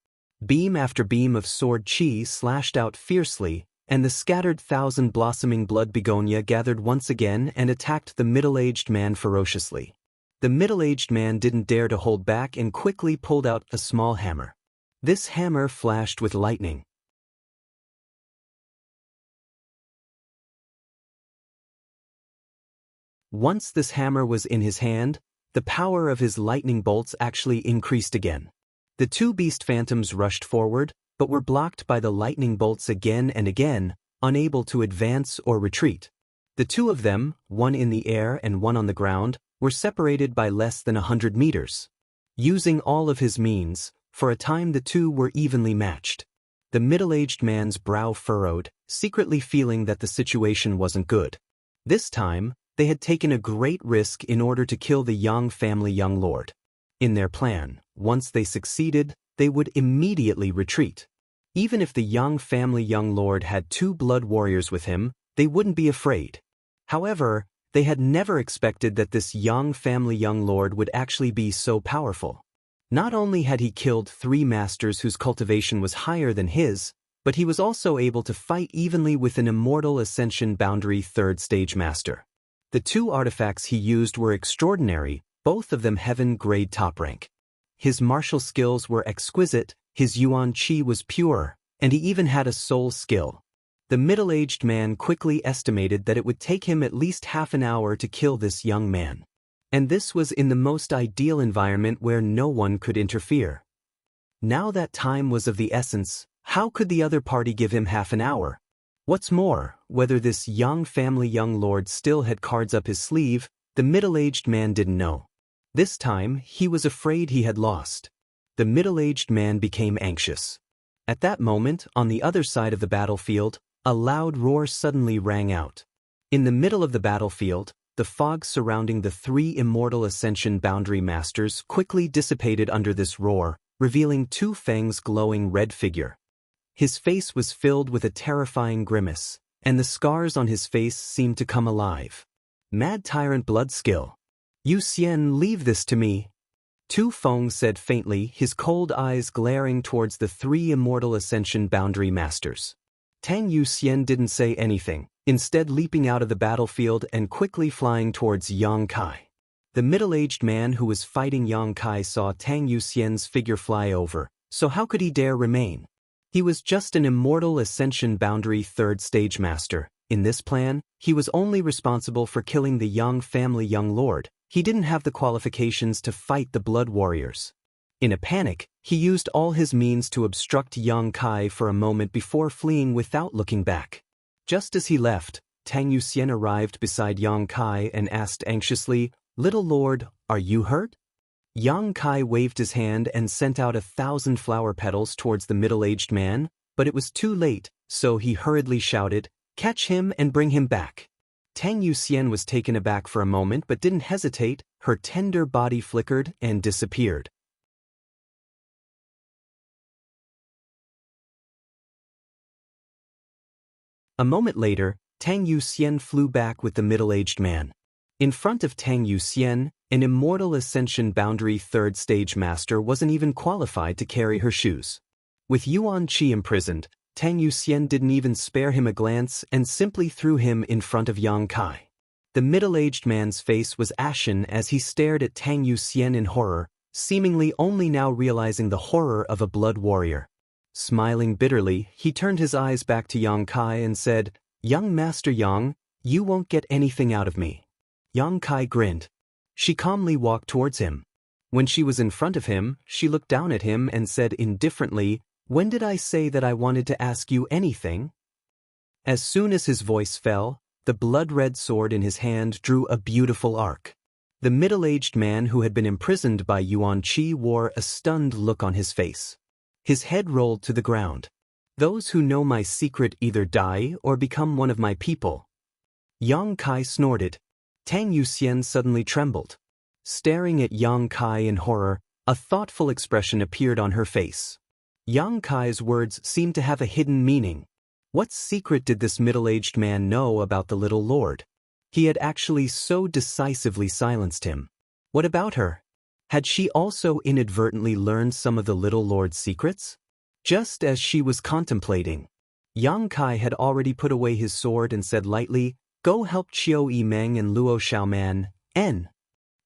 Beam after beam of sword qi slashed out fiercely, and the scattered 1,000-blossoming blood begonia gathered once again and attacked the middle-aged man ferociously. The middle-aged man didn't dare to hold back and quickly pulled out a small hammer. This hammer flashed with lightning. Once this hammer was in his hand, the power of his lightning bolts actually increased again. The 2 beast phantoms rushed forward, but were blocked by the lightning bolts again and again, unable to advance or retreat. The 2 of them, one in the air and one on the ground, were separated by less than 100 meters. Using all of his means, for a time the 2 were evenly matched. The middle-aged man's brow furrowed, secretly feeling that the situation wasn't good. This time, they had taken a great risk in order to kill the Yang family young lord. In their plan, once they succeeded, they would immediately retreat. Even if the Yang family young lord had 2 blood warriors with him, they wouldn't be afraid. However, they had never expected that this Yang family young lord would actually be so powerful. Not only had he killed 3 masters whose cultivation was higher than his, but he was also able to fight evenly with an immortal ascension boundary 3rd stage master. The 2 artifacts he used were extraordinary, both of them heaven-grade top rank. His martial skills were exquisite, his Yuan Qi was pure, and he even had a soul skill. The middle-aged man quickly estimated that it would take him at least half an hour to kill this young man. And this was in the most ideal environment where no one could interfere. Now that time was of the essence, how could the other party give him half an hour? What's more, whether this Yang family young lord still had cards up his sleeve, the middle-aged man didn't know. This time, he was afraid he had lost. The middle-aged man became anxious. At that moment, on the other side of the battlefield, A loud roar suddenly rang out. In the middle of the battlefield, the fog surrounding the three immortal Ascension Boundary Masters quickly dissipated under this roar, revealing Tu Feng's glowing red figure. His face was filled with a terrifying grimace, and the scars on his face seemed to come alive. Mad Tyrant Blood Skill. Yu Xian, leave this to me. Tu Feng said faintly, his cold eyes glaring towards the three immortal Ascension Boundary Masters. Tang Yu Xian didn't say anything, instead leaping out of the battlefield and quickly flying towards Yang Kai. The middle-aged man who was fighting Yang Kai saw Tang Yu Xian's figure fly over, so how could he dare remain? He was just an immortal Ascension Boundary third stage master. In this plan, he was only responsible for killing the Yang family young lord. He didn't have the qualifications to fight the Blood Warriors. In a panic, he used all his means to obstruct Yang Kai for a moment before fleeing without looking back. Just as he left, Tang Yu Xian arrived beside Yang Kai and asked anxiously, "Little Lord, are you hurt?" Yang Kai waved his hand and sent out 1,000 flower petals towards the middle-aged man, but it was too late, so he hurriedly shouted, "Catch him and bring him back." Tang Yu Xian was taken aback for a moment but didn't hesitate. Her tender body flickered and disappeared. A moment later, Tang Yu Xian flew back with the middle-aged man. In front of Tang Yu Xian, an immortal Ascension Boundary third stage master wasn't even qualified to carry her shoes. With Yuan Qi imprisoned, Tang Yu Xian didn't even spare him a glance and simply threw him in front of Yang Kai. The middle-aged man's face was ashen as he stared at Tang Yu Xian in horror, seemingly only now realizing the horror of a blood warrior. Smiling bitterly, he turned his eyes back to Yang Kai and said, "Young Master Yang, you won't get anything out of me." Yang Kai grinned. She calmly walked towards him. When she was in front of him, she looked down at him and said indifferently, "When did I say that I wanted to ask you anything?" As soon as his voice fell, the blood-red sword in his hand drew a beautiful arc. The middle-aged man who had been imprisoned by Yuan Qi wore a stunned look on his face. His head rolled to the ground. "Those who know my secret either die or become one of my people." Yang Kai snorted. Tang Yu Xian suddenly trembled. Staring at Yang Kai in horror, a thoughtful expression appeared on her face. Yang Kai's words seemed to have a hidden meaning. What secret did this middle-aged man know about the little lord? He had actually so decisively silenced him. What about her? Had she also inadvertently learned some of the little lord's secrets? Just as she was contemplating, Yang Kai had already put away his sword and said lightly, "Go help Qiu Yimeng and Luo Xiaoman, N."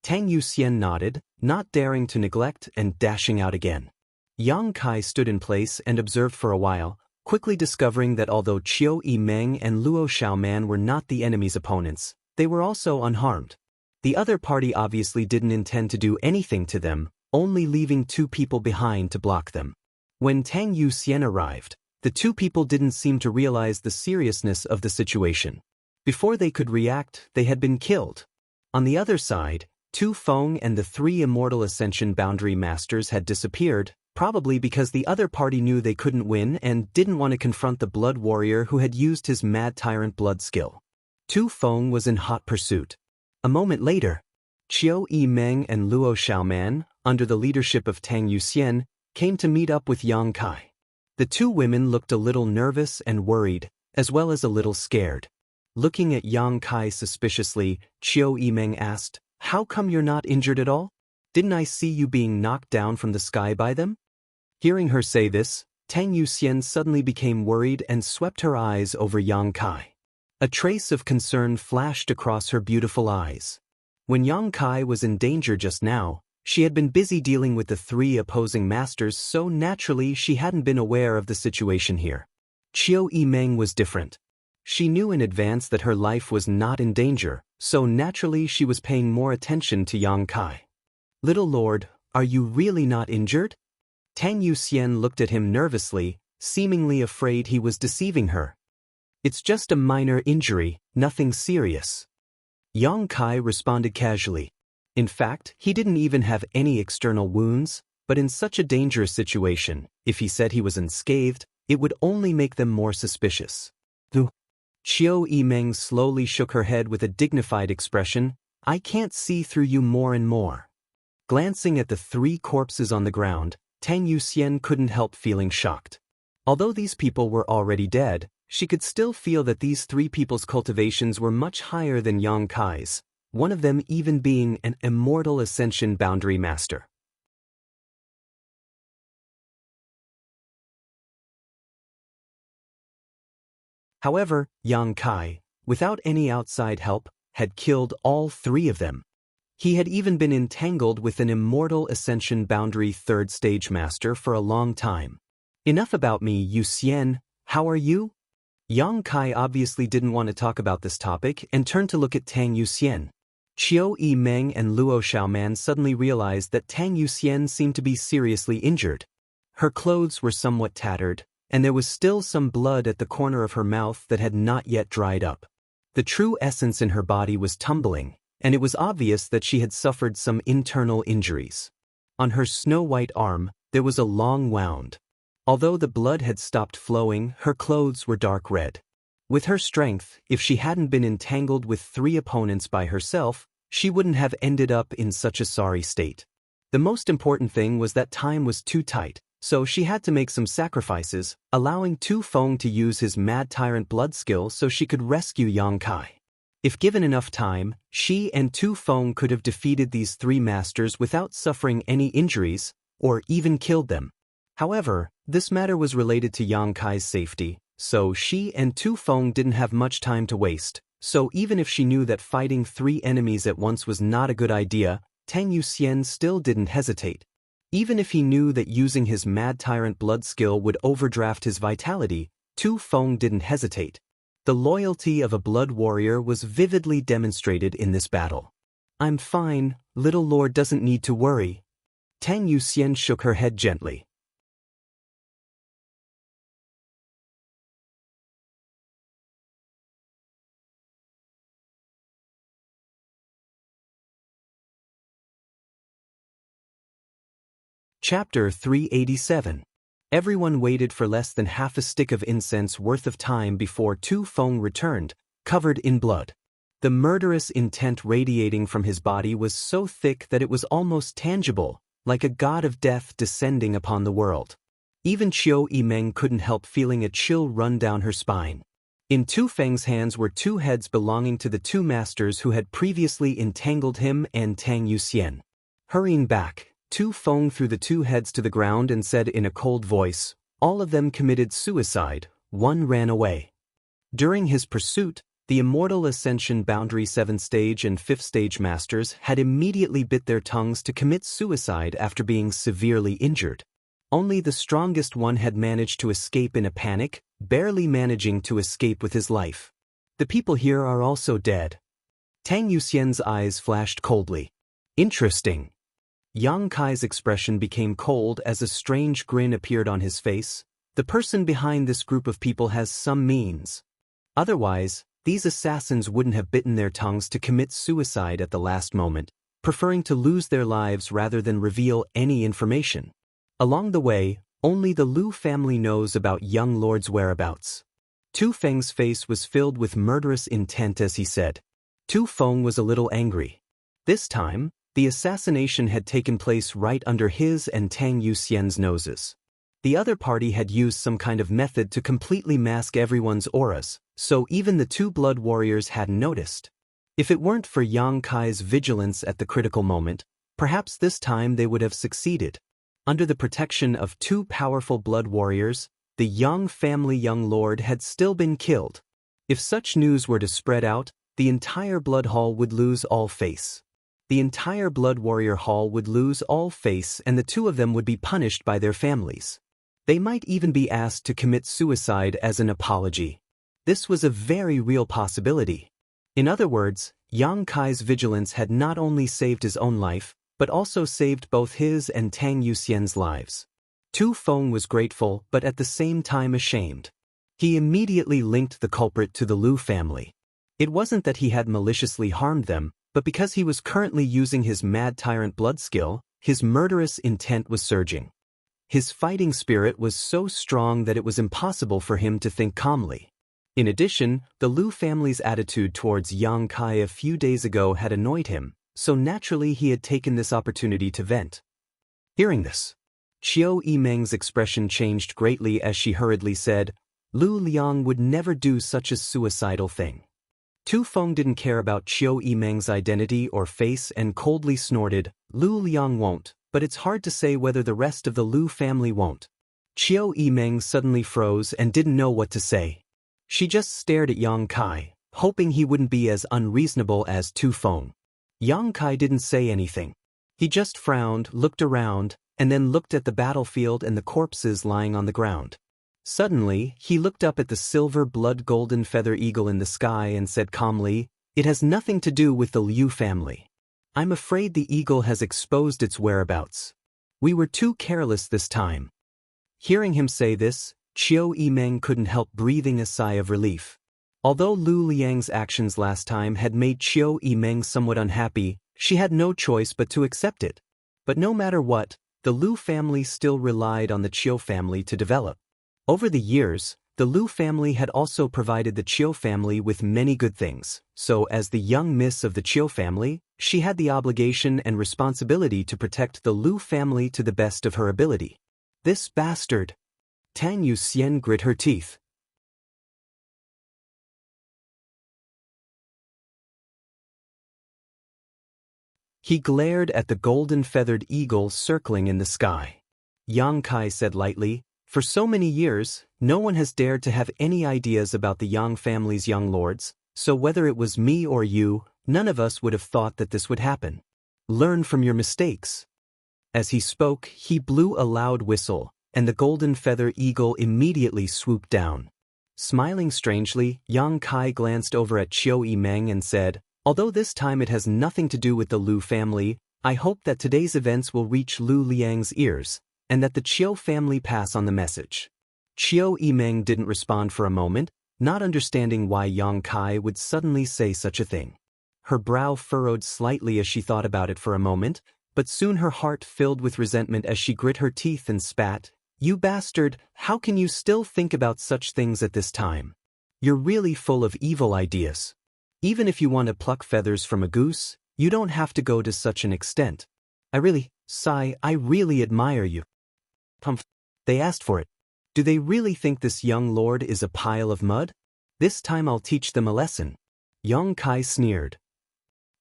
Tang Yu Xian nodded, not daring to neglect and dashing out again. Yang Kai stood in place and observed for a while, quickly discovering that although Qiu Yimeng and Luo Xiaoman were not the enemy's opponents, they were also unharmed. The other party obviously didn't intend to do anything to them, only leaving two people behind to block them. When Tang Yu Xian arrived, the two people didn't seem to realize the seriousness of the situation. Before they could react, they had been killed. On the other side, Tu Feng and the three immortal Ascension Boundary Masters had disappeared, probably because the other party knew they couldn't win and didn't want to confront the Blood Warrior who had used his Mad Tyrant blood skill. Tu Feng was in hot pursuit. A moment later, Qiu Yimeng and Luo Xiaoman, under the leadership of Tang Yu Xian, came to meet up with Yang Kai. The two women looked a little nervous and worried, as well as a little scared. Looking at Yang Kai suspiciously, Qiu Yimeng asked, "How come you're not injured at all? Didn't I see you being knocked down from the sky by them?" Hearing her say this, Tang Yu Xian suddenly became worried and swept her eyes over Yang Kai. A trace of concern flashed across her beautiful eyes. When Yang Kai was in danger just now, she had been busy dealing with the three opposing masters, so naturally she hadn't been aware of the situation here. Qiu Yimeng was different. She knew in advance that her life was not in danger, so naturally she was paying more attention to Yang Kai. "Little Lord, are you really not injured?" Tang Yu Xian looked at him nervously, seemingly afraid he was deceiving her. "It's just a minor injury, nothing serious." Yang Kai responded casually. In fact, he didn't even have any external wounds, but in such a dangerous situation, if he said he was unscathed, it would only make them more suspicious. The Xiao Yimeng slowly shook her head with a dignified expression. I can't see through you more and more. Glancing at the three corpses on the ground, Tang Yuxian couldn't help feeling shocked. Although these people were already dead, she could still feel that these three people's cultivations were much higher than Yang Kai's, one of them even being an immortal ascension boundary master. However, Yang Kai, without any outside help, had killed all three of them. He had even been entangled with an immortal ascension boundary third stage master for a long time. Enough about me, Yuxian, how are you? Yang Kai obviously didn't want to talk about this topic and turned to look at Tang Yuxian. Qiu Yimeng and Luo Xiaoman suddenly realized that Tang Yuxian seemed to be seriously injured. Her clothes were somewhat tattered, and there was still some blood at the corner of her mouth that had not yet dried up. The true essence in her body was tumbling, and it was obvious that she had suffered some internal injuries. On her snow-white arm, there was a long wound. Although the blood had stopped flowing, her clothes were dark red. With her strength, if she hadn't been entangled with three opponents by herself, she wouldn't have ended up in such a sorry state. The most important thing was that time was too tight, so she had to make some sacrifices, allowing Tu Feng to use his Mad Tyrant blood skill so she could rescue Yang Kai. If given enough time, she and Tu Feng could have defeated these three masters without suffering any injuries, or even killed them. However, this matter was related to Yang Kai's safety, so she and Tu Feng didn't have much time to waste, so even if she knew that fighting three enemies at once was not a good idea, Tang Yuxian still didn't hesitate. Even if he knew that using his Mad Tyrant blood skill would overdraft his vitality, Tu Feng didn't hesitate. The loyalty of a blood warrior was vividly demonstrated in this battle. I'm fine, little lord doesn't need to worry. Tang Yuxian shook her head gently. Chapter 387. Everyone waited for less than half a stick of incense worth of time before Tu Feng returned, covered in blood. The murderous intent radiating from his body was so thick that it was almost tangible, like a god of death descending upon the world. Even Qiu Yimeng couldn't help feeling a chill run down her spine. In Tu Feng's hands were two heads belonging to the two masters who had previously entangled him and Tang Yuxian. Hurrying back, Tu Feng threw the two heads to the ground and said in a cold voice, all of them committed suicide, one ran away. During his pursuit, the immortal ascension boundary 7th stage and 5th stage masters had immediately bit their tongues to commit suicide after being severely injured. Only the strongest one had managed to escape in a panic, barely managing to escape with his life. The people here are also dead. Tang Yuxian's eyes flashed coldly. Interesting. Yang Kai's expression became cold as a strange grin appeared on his face. The person behind this group of people has some means. Otherwise, these assassins wouldn't have bitten their tongues to commit suicide at the last moment, preferring to lose their lives rather than reveal any information. Along the way, only the Lu family knows about young lord's whereabouts. Tu Feng's face was filled with murderous intent as he said. Tu Feng was a little angry. This time, the assassination had taken place right under his and Tang Yuxian's noses. The other party had used some kind of method to completely mask everyone's auras, so even the two blood warriors hadn't noticed. If it weren't for Yang Kai's vigilance at the critical moment, perhaps this time they would have succeeded. Under the protection of two powerful blood warriors, the Yang family young lord had still been killed. If such news were to spread out, the entire blood hall would lose all face. The entire blood warrior hall would lose all face and the two of them would be punished by their families. They might even be asked to commit suicide as an apology. This was a very real possibility. In other words, Yang Kai's vigilance had not only saved his own life, but also saved both his and Tang Yuxian's lives. Tu Feng was grateful but at the same time ashamed. He immediately linked the culprit to the Lu family. It wasn't that he had maliciously harmed them, but because he was currently using his Mad Tyrant blood skill, his murderous intent was surging. His fighting spirit was so strong that it was impossible for him to think calmly. In addition, the Lu family's attitude towards Yang Kai a few days ago had annoyed him, so naturally he had taken this opportunity to vent. Hearing this, Qiu Yimeng's expression changed greatly as she hurriedly said, Lu Liang would never do such a suicidal thing. Tu Feng didn't care about Qiu Yimeng's identity or face and coldly snorted, Lu Liang won't, but it's hard to say whether the rest of the Lu family won't. Qiu Yimeng suddenly froze and didn't know what to say. She just stared at Yang Kai, hoping he wouldn't be as unreasonable as Tu Feng. Yang Kai didn't say anything. He just frowned, looked around, and then looked at the battlefield and the corpses lying on the ground. Suddenly, he looked up at the silver blood golden feather eagle in the sky and said calmly, It has nothing to do with the Liu family. I'm afraid the eagle has exposed its whereabouts. We were too careless this time. Hearing him say this, Qiu Yimeng couldn't help breathing a sigh of relief. Although Lu Liang's actions last time had made Qiu Yimeng somewhat unhappy, she had no choice but to accept it. But no matter what, the Lu family still relied on the Qiu family to develop. Over the years, the Lu family had also provided the Qiu family with many good things, so as the young miss of the Qiu family, she had the obligation and responsibility to protect the Lu family to the best of her ability. This bastard! Tang Yuxian grit her teeth. He glared at the golden-feathered eagle circling in the sky. Yang Kai said lightly, For so many years, no one has dared to have any ideas about the Yang family's young lords, so whether it was me or you, none of us would have thought that this would happen. Learn from your mistakes. As he spoke, he blew a loud whistle, and the golden feather eagle immediately swooped down. Smiling strangely, Yang Kai glanced over at Qiu Yimeng and said, Although this time it has nothing to do with the Lu family, I hope that today's events will reach Lu Liang's ears, and that the Qiu family pass on the message. Qiu Yimeng didn't respond for a moment, not understanding why Yang Kai would suddenly say such a thing. Her brow furrowed slightly as she thought about it for a moment, but soon her heart filled with resentment as she grit her teeth and spat, You bastard, how can you still think about such things at this time? You're really full of evil ideas. Even if you want to pluck feathers from a goose, you don't have to go to such an extent. I really admire you. Pumph. They asked for it. Do they really think this young lord is a pile of mud? This time I'll teach them a lesson. Yang Kai sneered.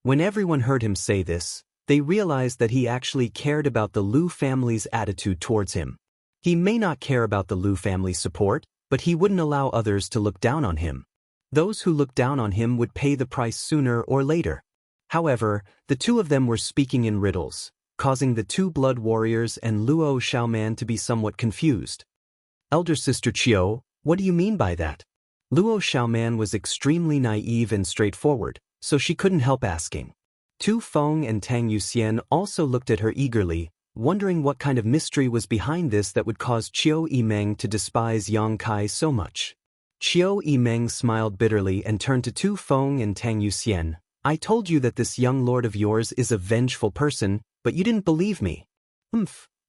When everyone heard him say this, they realized that he actually cared about the Lu family's attitude towards him. He may not care about the Lu family's support, but he wouldn't allow others to look down on him. Those who looked down on him would pay the price sooner or later. However, the two of them were speaking in riddles, causing the two blood warriors and Luo Xiaoman to be somewhat confused. Elder Sister Qiu, what do you mean by that? Luo Xiaoman was extremely naive and straightforward, so she couldn't help asking. Tu Feng and Tang Yuxian also looked at her eagerly, wondering what kind of mystery was behind this that would cause Qiu Yimeng to despise Yang Kai so much. Qiu Yimeng smiled bitterly and turned to Tu Feng and Tang Yuxian. I told you that this young lord of yours is a vengeful person, but you didn't believe me.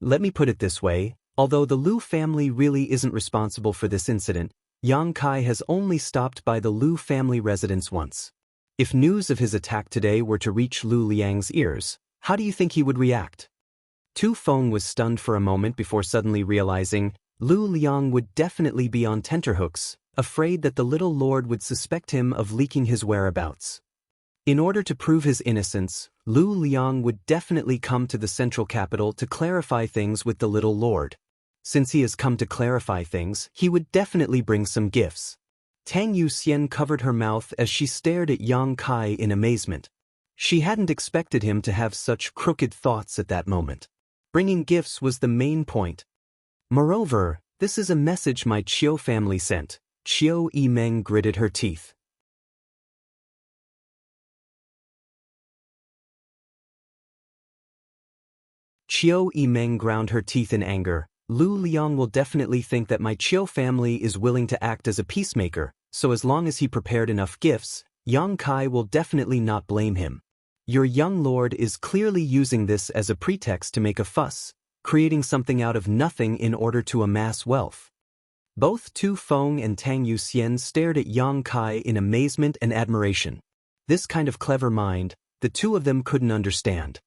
Let me put it this way, although the Lu family really isn't responsible for this incident, Yang Kai has only stopped by the Lu family residence once. If news of his attack today were to reach Lu Liang's ears, how do you think he would react? Tu Feng was stunned for a moment before suddenly realizing Lu Liang would definitely be on tenterhooks, afraid that the little lord would suspect him of leaking his whereabouts. In order to prove his innocence, Lu Liang would definitely come to the central capital to clarify things with the little lord. Since he has come to clarify things, he would definitely bring some gifts. Tang Yuxian covered her mouth as she stared at Yang Kai in amazement. She hadn't expected him to have such crooked thoughts at that moment. Bringing gifts was the main point. Moreover, this is a message my Qiu family sent. Qiu Yimeng gritted her teeth. Qiu Yimeng ground her teeth in anger. Lu Liang will definitely think that my Qiu family is willing to act as a peacemaker, so as long as he prepared enough gifts, Yang Kai will definitely not blame him. Your young lord is clearly using this as a pretext to make a fuss, creating something out of nothing in order to amass wealth. Both Tu Feng and Tang Yuxian stared at Yang Kai in amazement and admiration. This kind of clever mind, the two of them couldn't understand.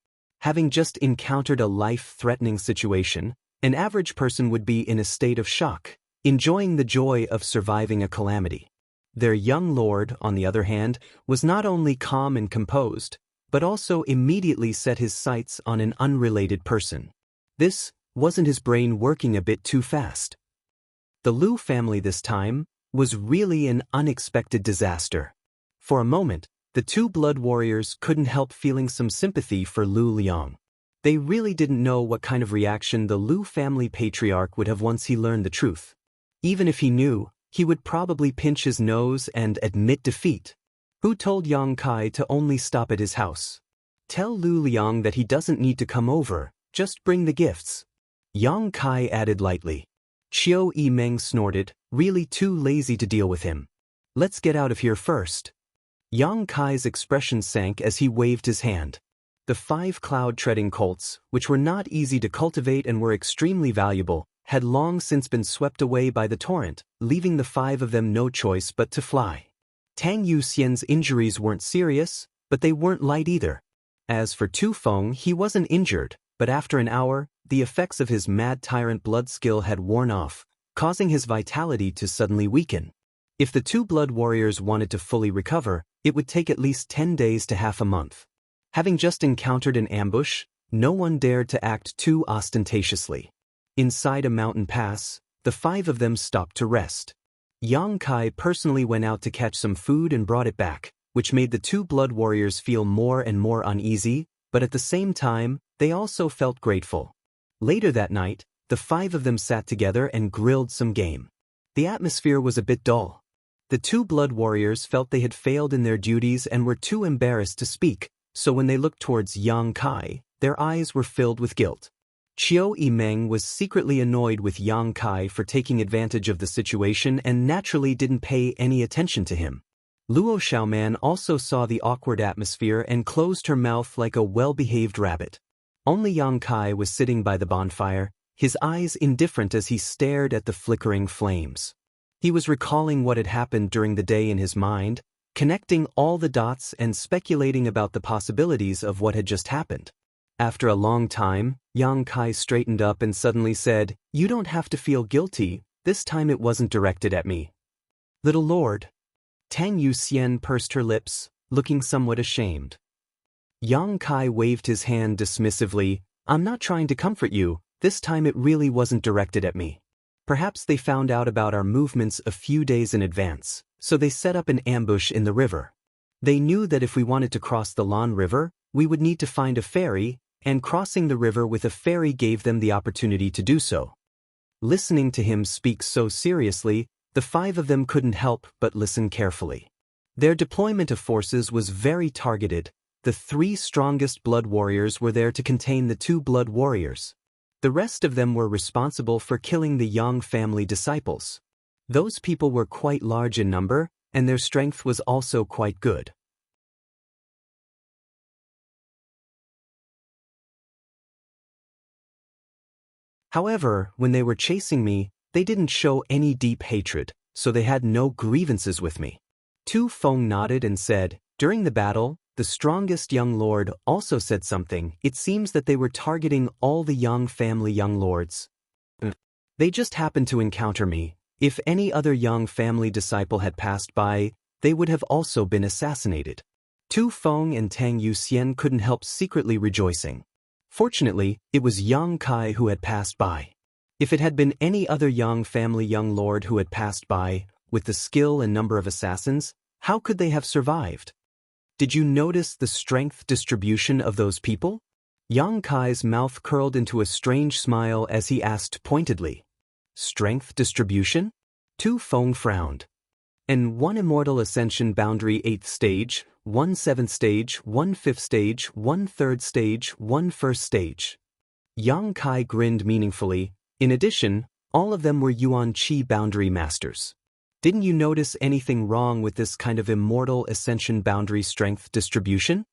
Having just encountered a life-threatening situation, an average person would be in a state of shock, enjoying the joy of surviving a calamity. Their young lord, on the other hand, was not only calm and composed, but also immediately set his sights on an unrelated person. This wasn't his brain working a bit too fast. The Lu family this time was really an unexpected disaster. For a moment, the two blood warriors couldn't help feeling some sympathy for Lu Liang. They really didn't know what kind of reaction the Lu family patriarch would have once he learned the truth. Even if he knew, he would probably pinch his nose and admit defeat. Who told Yang Kai to only stop at his house? Tell Lu Liang that he doesn't need to come over, just bring the gifts. Yang Kai added lightly. Qiu Yimeng snorted, really too lazy to deal with him. Let's get out of here first. Yang Kai's expression sank as he waved his hand. The 5 cloud-treading colts, which were not easy to cultivate and were extremely valuable, had long since been swept away by the torrent, leaving the 5 of them no choice but to fly. Tang Yuxian's injuries weren't serious, but they weren't light either. As for Tu Feng, he wasn't injured, but after an hour, the effects of his mad tyrant blood skill had worn off, causing his vitality to suddenly weaken. If the 2 blood warriors wanted to fully recover, it would take at least 10 days to half a month. Having just encountered an ambush, no one dared to act too ostentatiously. Inside a mountain pass, the 5 of them stopped to rest. Yang Kai personally went out to catch some food and brought it back, which made the 2 blood warriors feel more and more uneasy, but at the same time, they also felt grateful. Later that night, the 5 of them sat together and grilled some game. The atmosphere was a bit dull. The 2 blood warriors felt they had failed in their duties and were too embarrassed to speak, so when they looked towards Yang Kai, their eyes were filled with guilt. Qiu Yimeng was secretly annoyed with Yang Kai for taking advantage of the situation and naturally didn't pay any attention to him. Luo Xiaoman also saw the awkward atmosphere and closed her mouth like a well-behaved rabbit. Only Yang Kai was sitting by the bonfire, his eyes indifferent as he stared at the flickering flames. He was recalling what had happened during the day in his mind, connecting all the dots and speculating about the possibilities of what had just happened. After a long time, Yang Kai straightened up and suddenly said, "You don't have to feel guilty, this time it wasn't directed at me." "Little Lord." Tang Yuxian pursed her lips, looking somewhat ashamed. Yang Kai waved his hand dismissively, "I'm not trying to comfort you, this time it really wasn't directed at me. Perhaps they found out about our movements a few days in advance, so they set up an ambush in the river. They knew that if we wanted to cross the Lan River, we would need to find a ferry, and crossing the river with a ferry gave them the opportunity to do so." Listening to him speak so seriously, the 5 of them couldn't help but listen carefully. Their deployment of forces was very targeted. The 3 strongest blood warriors were there to contain the 2 blood warriors. The rest of them were responsible for killing the Yang family disciples. Those people were quite large in number, and their strength was also quite good. However, when they were chasing me, they didn't show any deep hatred, so they had no grievances with me. Tu Feng nodded and said, "During the battle, the strongest young lord also said something. It seems that they were targeting all the Yang family young lords. They just happened to encounter me. If any other Yang family disciple had passed by, they would have also been assassinated." Tu Feng and Tang Yuxian couldn't help secretly rejoicing. Fortunately, it was Yang Kai who had passed by. If it had been any other Yang family young lord who had passed by, with the skill and number of assassins, how could they have survived? Did you notice the strength distribution of those people? Yang Kai's mouth curled into a strange smile as he asked pointedly. Strength distribution? Tu Feng frowned. And 1 immortal ascension boundary 8th stage, 1 7th stage, 1 5th stage, 1 3rd stage, 1 1st stage. Yang Kai grinned meaningfully. In addition, all of them were Yuan Qi boundary masters. Didn't you notice anything wrong with this kind of immortal ascension boundary strength distribution?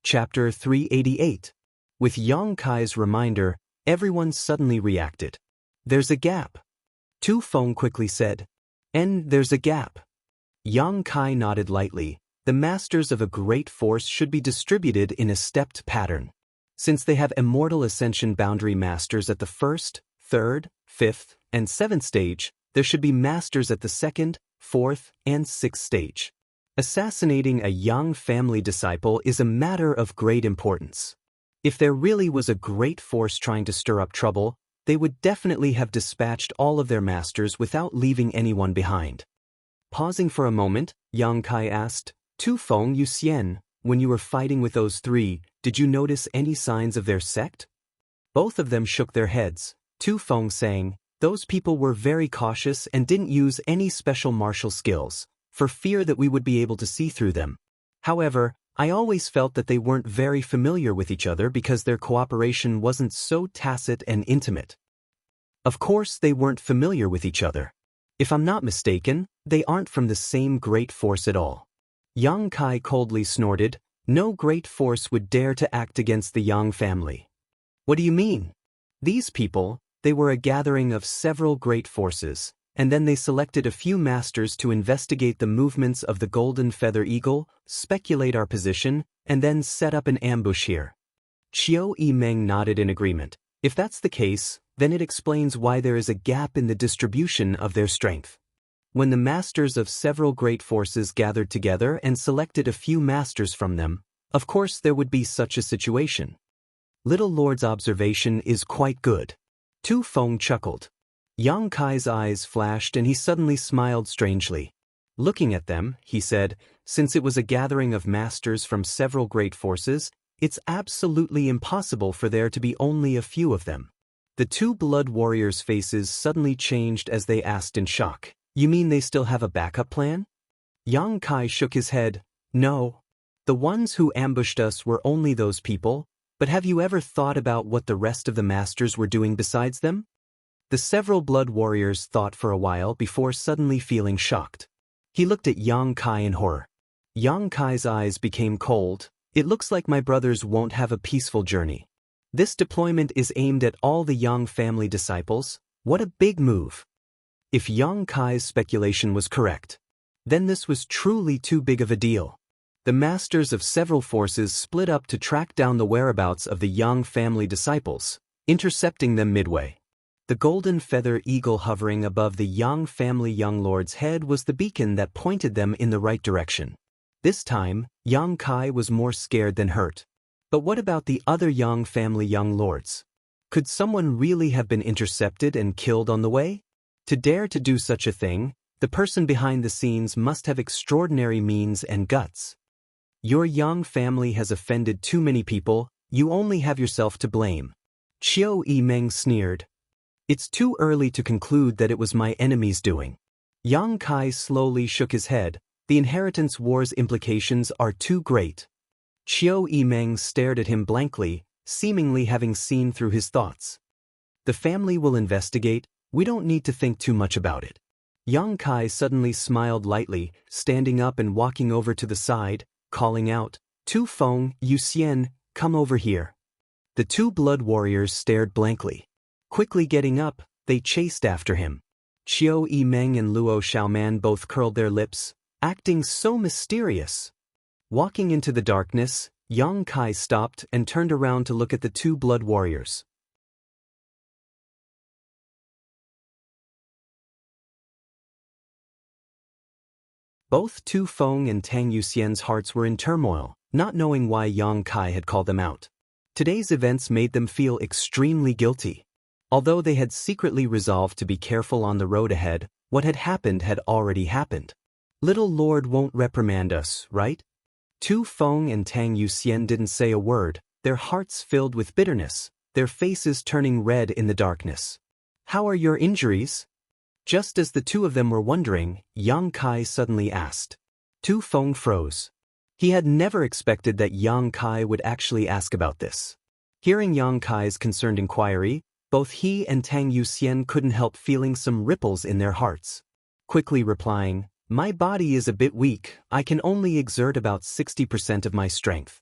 Chapter 388. With Yang Kai's reminder, everyone suddenly reacted. There's a gap. Tu Feng quickly said. And there's a gap. Yang Kai nodded lightly. The masters of a great force should be distributed in a stepped pattern. Since they have immortal ascension boundary masters at the 1st, 3rd, 5th, and 7th stage, there should be masters at the 2nd, 4th, and 6th stage. Assassinating a Yang family disciple is a matter of great importance. If there really was a great force trying to stir up trouble, they would definitely have dispatched all of their masters without leaving anyone behind. Pausing for a moment, Yang Kai asked, Tu Feng Yuxian, when you were fighting with those three, did you notice any signs of their sect? Both of them shook their heads, Tu Feng saying, those people were very cautious and didn't use any special martial skills, for fear that we would be able to see through them. However, I always felt that they weren't very familiar with each other because their cooperation wasn't so tacit and intimate. Of course they weren't familiar with each other. If I'm not mistaken, they aren't from the same great force at all. Yang Kai coldly snorted, no great force would dare to act against the Yang family. What do you mean? These people, they were a gathering of several great forces, and then they selected a few masters to investigate the movements of the golden feather eagle, speculate our position, and then set up an ambush here. Xiao Yimeng nodded in agreement. If that's the case, then it explains why there is a gap in the distribution of their strength. When the masters of several great forces gathered together and selected a few masters from them, of course there would be such a situation. Little Lord's observation is quite good. Tu Feng chuckled. Yang Kai's eyes flashed and he suddenly smiled strangely. Looking at them, he said, since it was a gathering of masters from several great forces, it's absolutely impossible for there to be only a few of them. The two blood warriors' faces suddenly changed as they asked in shock. You mean they still have a backup plan? Yang Kai shook his head. No. The ones who ambushed us were only those people, but have you ever thought about what the rest of the masters were doing besides them? The several blood warriors thought for a while before suddenly feeling shocked. He looked at Yang Kai in horror. Yang Kai's eyes became cold. It looks like my brothers won't have a peaceful journey. This deployment is aimed at all the Yang family disciples. What a big move. If Yang Kai's speculation was correct, then this was truly too big of a deal. The masters of several forces split up to track down the whereabouts of the Yang family disciples, intercepting them midway. The golden feather eagle hovering above the Yang family young lord's head was the beacon that pointed them in the right direction. This time, Yang Kai was more scared than hurt. But what about the other Yang family young lords? Could someone really have been intercepted and killed on the way? To dare to do such a thing, the person behind the scenes must have extraordinary means and guts. Your Yang family has offended too many people, you only have yourself to blame. Xiao Yimeng sneered. It's too early to conclude that it was my enemy's doing. Yang Kai slowly shook his head. The inheritance war's implications are too great. Xiao Yimeng stared at him blankly, seemingly having seen through his thoughts. The family will investigate. We don't need to think too much about it. Yang Kai suddenly smiled lightly, standing up and walking over to the side, calling out, Tu Feng Yuxian, come over here. The two blood warriors stared blankly. Quickly getting up, they chased after him. Xiao Yimeng and Luo Xiaoman both curled their lips, acting so mysterious. Walking into the darkness, Yang Kai stopped and turned around to look at the two blood warriors. Both Tu Feng and Tang Yuxian's hearts were in turmoil, not knowing why Yang Kai had called them out. Today's events made them feel extremely guilty. Although they had secretly resolved to be careful on the road ahead, what had already happened. Little Lord won't reprimand us, right? Tu Feng and Tang Yuxian didn't say a word, their hearts filled with bitterness, their faces turning red in the darkness. How are your injuries? Just as the two of them were wondering, Yang Kai suddenly asked. Tu Feng froze. He had never expected that Yang Kai would actually ask about this. Hearing Yang Kai's concerned inquiry, both he and Tang Yuxian couldn't help feeling some ripples in their hearts. Quickly replying, my body is a bit weak, I can only exert about 60% of my strength.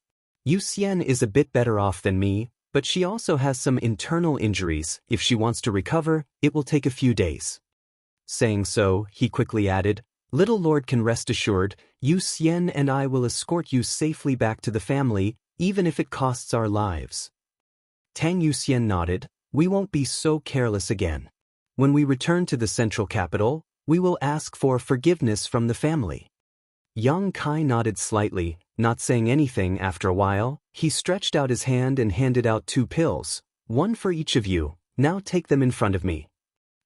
Xian is a bit better off than me, but she also has some internal injuries. If she wants to recover, it will take a few days. Saying so, he quickly added, Little Lord can rest assured, Xian and I will escort you safely back to the family, even if it costs our lives. Tang Xian nodded, we won't be so careless again. When we return to the central capital, we will ask for forgiveness from the family. Yang Kai nodded slightly, not saying anything. After a while, he stretched out his hand and handed out 2 pills, one for each of you. Now take them in front of me.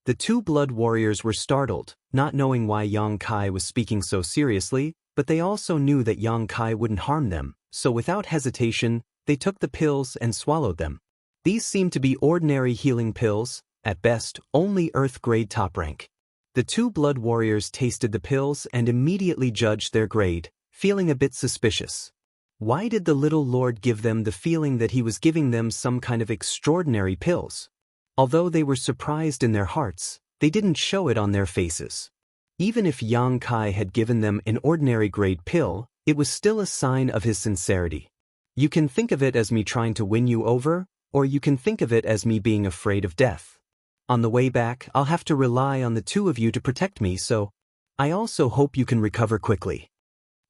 The 2 blood warriors were startled, not knowing why Yang Kai was speaking so seriously, but they also knew that Yang Kai wouldn't harm them, so without hesitation, they took the pills and swallowed them. These seemed to be ordinary healing pills, at best, only Earth grade top rank. The 2 blood warriors tasted the pills and immediately judged their grade, feeling a bit suspicious. Why did the little lord give them the feeling that he was giving them some kind of extraordinary pills? Although they were surprised in their hearts, they didn't show it on their faces. Even if Yang Kai had given them an ordinary grade pill, it was still a sign of his sincerity. You can think of it as me trying to win you over, or you can think of it as me being afraid of death. On the way back, I'll have to rely on the 2 of you to protect me, so I also hope you can recover quickly.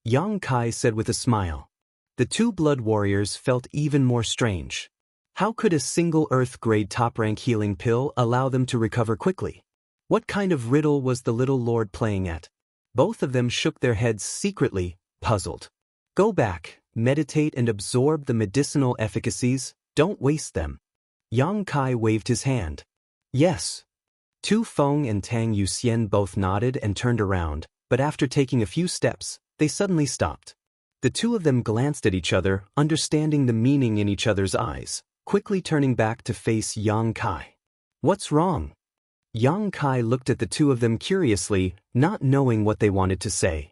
Yang Kai said with a smile. The 2 blood warriors felt even more strange. How could a single Earth grade top rank healing pill allow them to recover quickly? What kind of riddle was the little lord playing at? Both of them shook their heads secretly, puzzled. Go back, meditate and absorb the medicinal efficacies, don't waste them. Yang Kai waved his hand. Yes. Tu Feng and Tang Xian both nodded and turned around, but after taking a few steps, they suddenly stopped. The 2 of them glanced at each other, understanding the meaning in each other's eyes, quickly turning back to face Yang Kai. What's wrong? Yang Kai looked at the 2 of them curiously, not knowing what they wanted to say.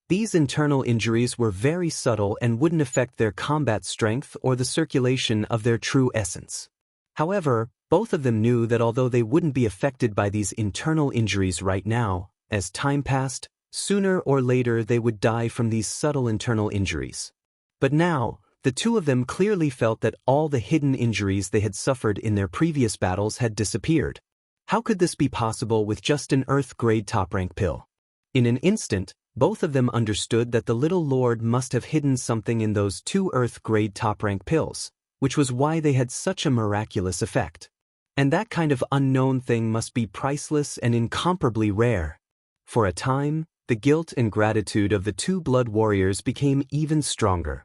These internal injuries were very subtle and wouldn't affect their combat strength or the circulation of their true essence. However, both of them knew that although they wouldn't be affected by these internal injuries right now, as time passed, sooner or later they would die from these subtle internal injuries. But now, the 2 of them clearly felt that all the hidden injuries they had suffered in their previous battles had disappeared. How could this be possible with just an Earth grade top rank pill? In an instant, both of them understood that the little lord must have hidden something in those 2 Earth grade top rank pills, which was why they had such a miraculous effect. And that kind of unknown thing must be priceless and incomparably rare. For a time, the guilt and gratitude of the 2 blood warriors became even stronger.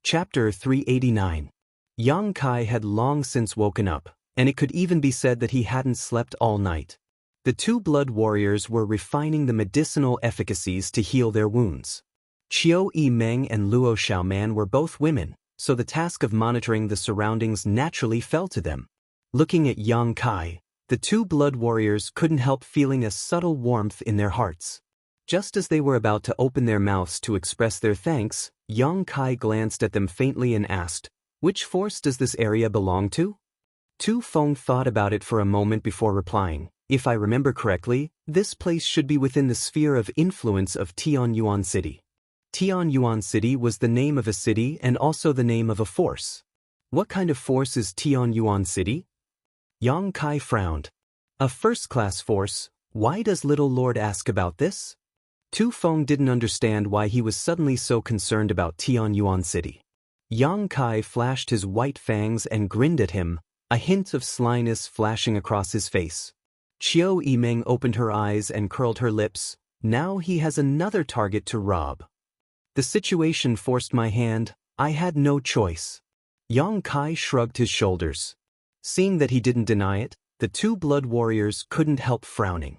Chapter 389. Yang Kai had long since woken up, and it could even be said that he hadn't slept all night. The 2 blood warriors were refining the medicinal efficacies to heal their wounds. Qiu Yimeng and Luo Xiaoman were both women, so the task of monitoring the surroundings naturally fell to them. Looking at Yang Kai, the 2 blood warriors couldn't help feeling a subtle warmth in their hearts. Just as they were about to open their mouths to express their thanks, Yang Kai glanced at them faintly and asked, "Which force does this area belong to?" Tu Feng thought about it for a moment before replying, "If I remember correctly, this place should be within the sphere of influence of Tianyuan City." Tianyuan City was the name of a city and also the name of a force. What kind of force is Tianyuan City? Yang Kai frowned. A first-class force. Why does little lord ask about this? Tu Feng didn't understand why he was suddenly so concerned about Tianyuan City. Yang Kai flashed his white fangs and grinned at him, a hint of slyness flashing across his face. Qiu Yimeng opened her eyes and curled her lips. Now he has another target to rob. The situation forced my hand. I had no choice. Yang Kai shrugged his shoulders. Seeing that he didn't deny it, the 2 blood warriors couldn't help frowning.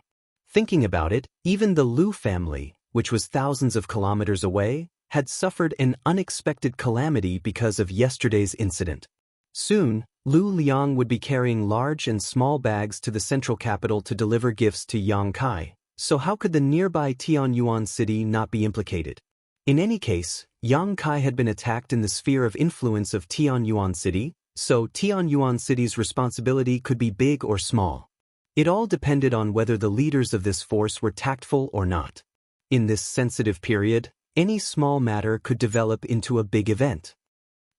Thinking about it, even the Lu family, which was thousands of kilometers away, had suffered an unexpected calamity because of yesterday's incident. Soon, Lu Liang would be carrying large and small bags to the central capital to deliver gifts to Yang Kai, so how could the nearby Tianyuan city not be implicated? In any case, Yang Kai had been attacked in the sphere of influence of Tianyuan city, so Tianyuan city's responsibility could be big or small. It all depended on whether the leaders of this force were tactful or not. In this sensitive period, any small matter could develop into a big event.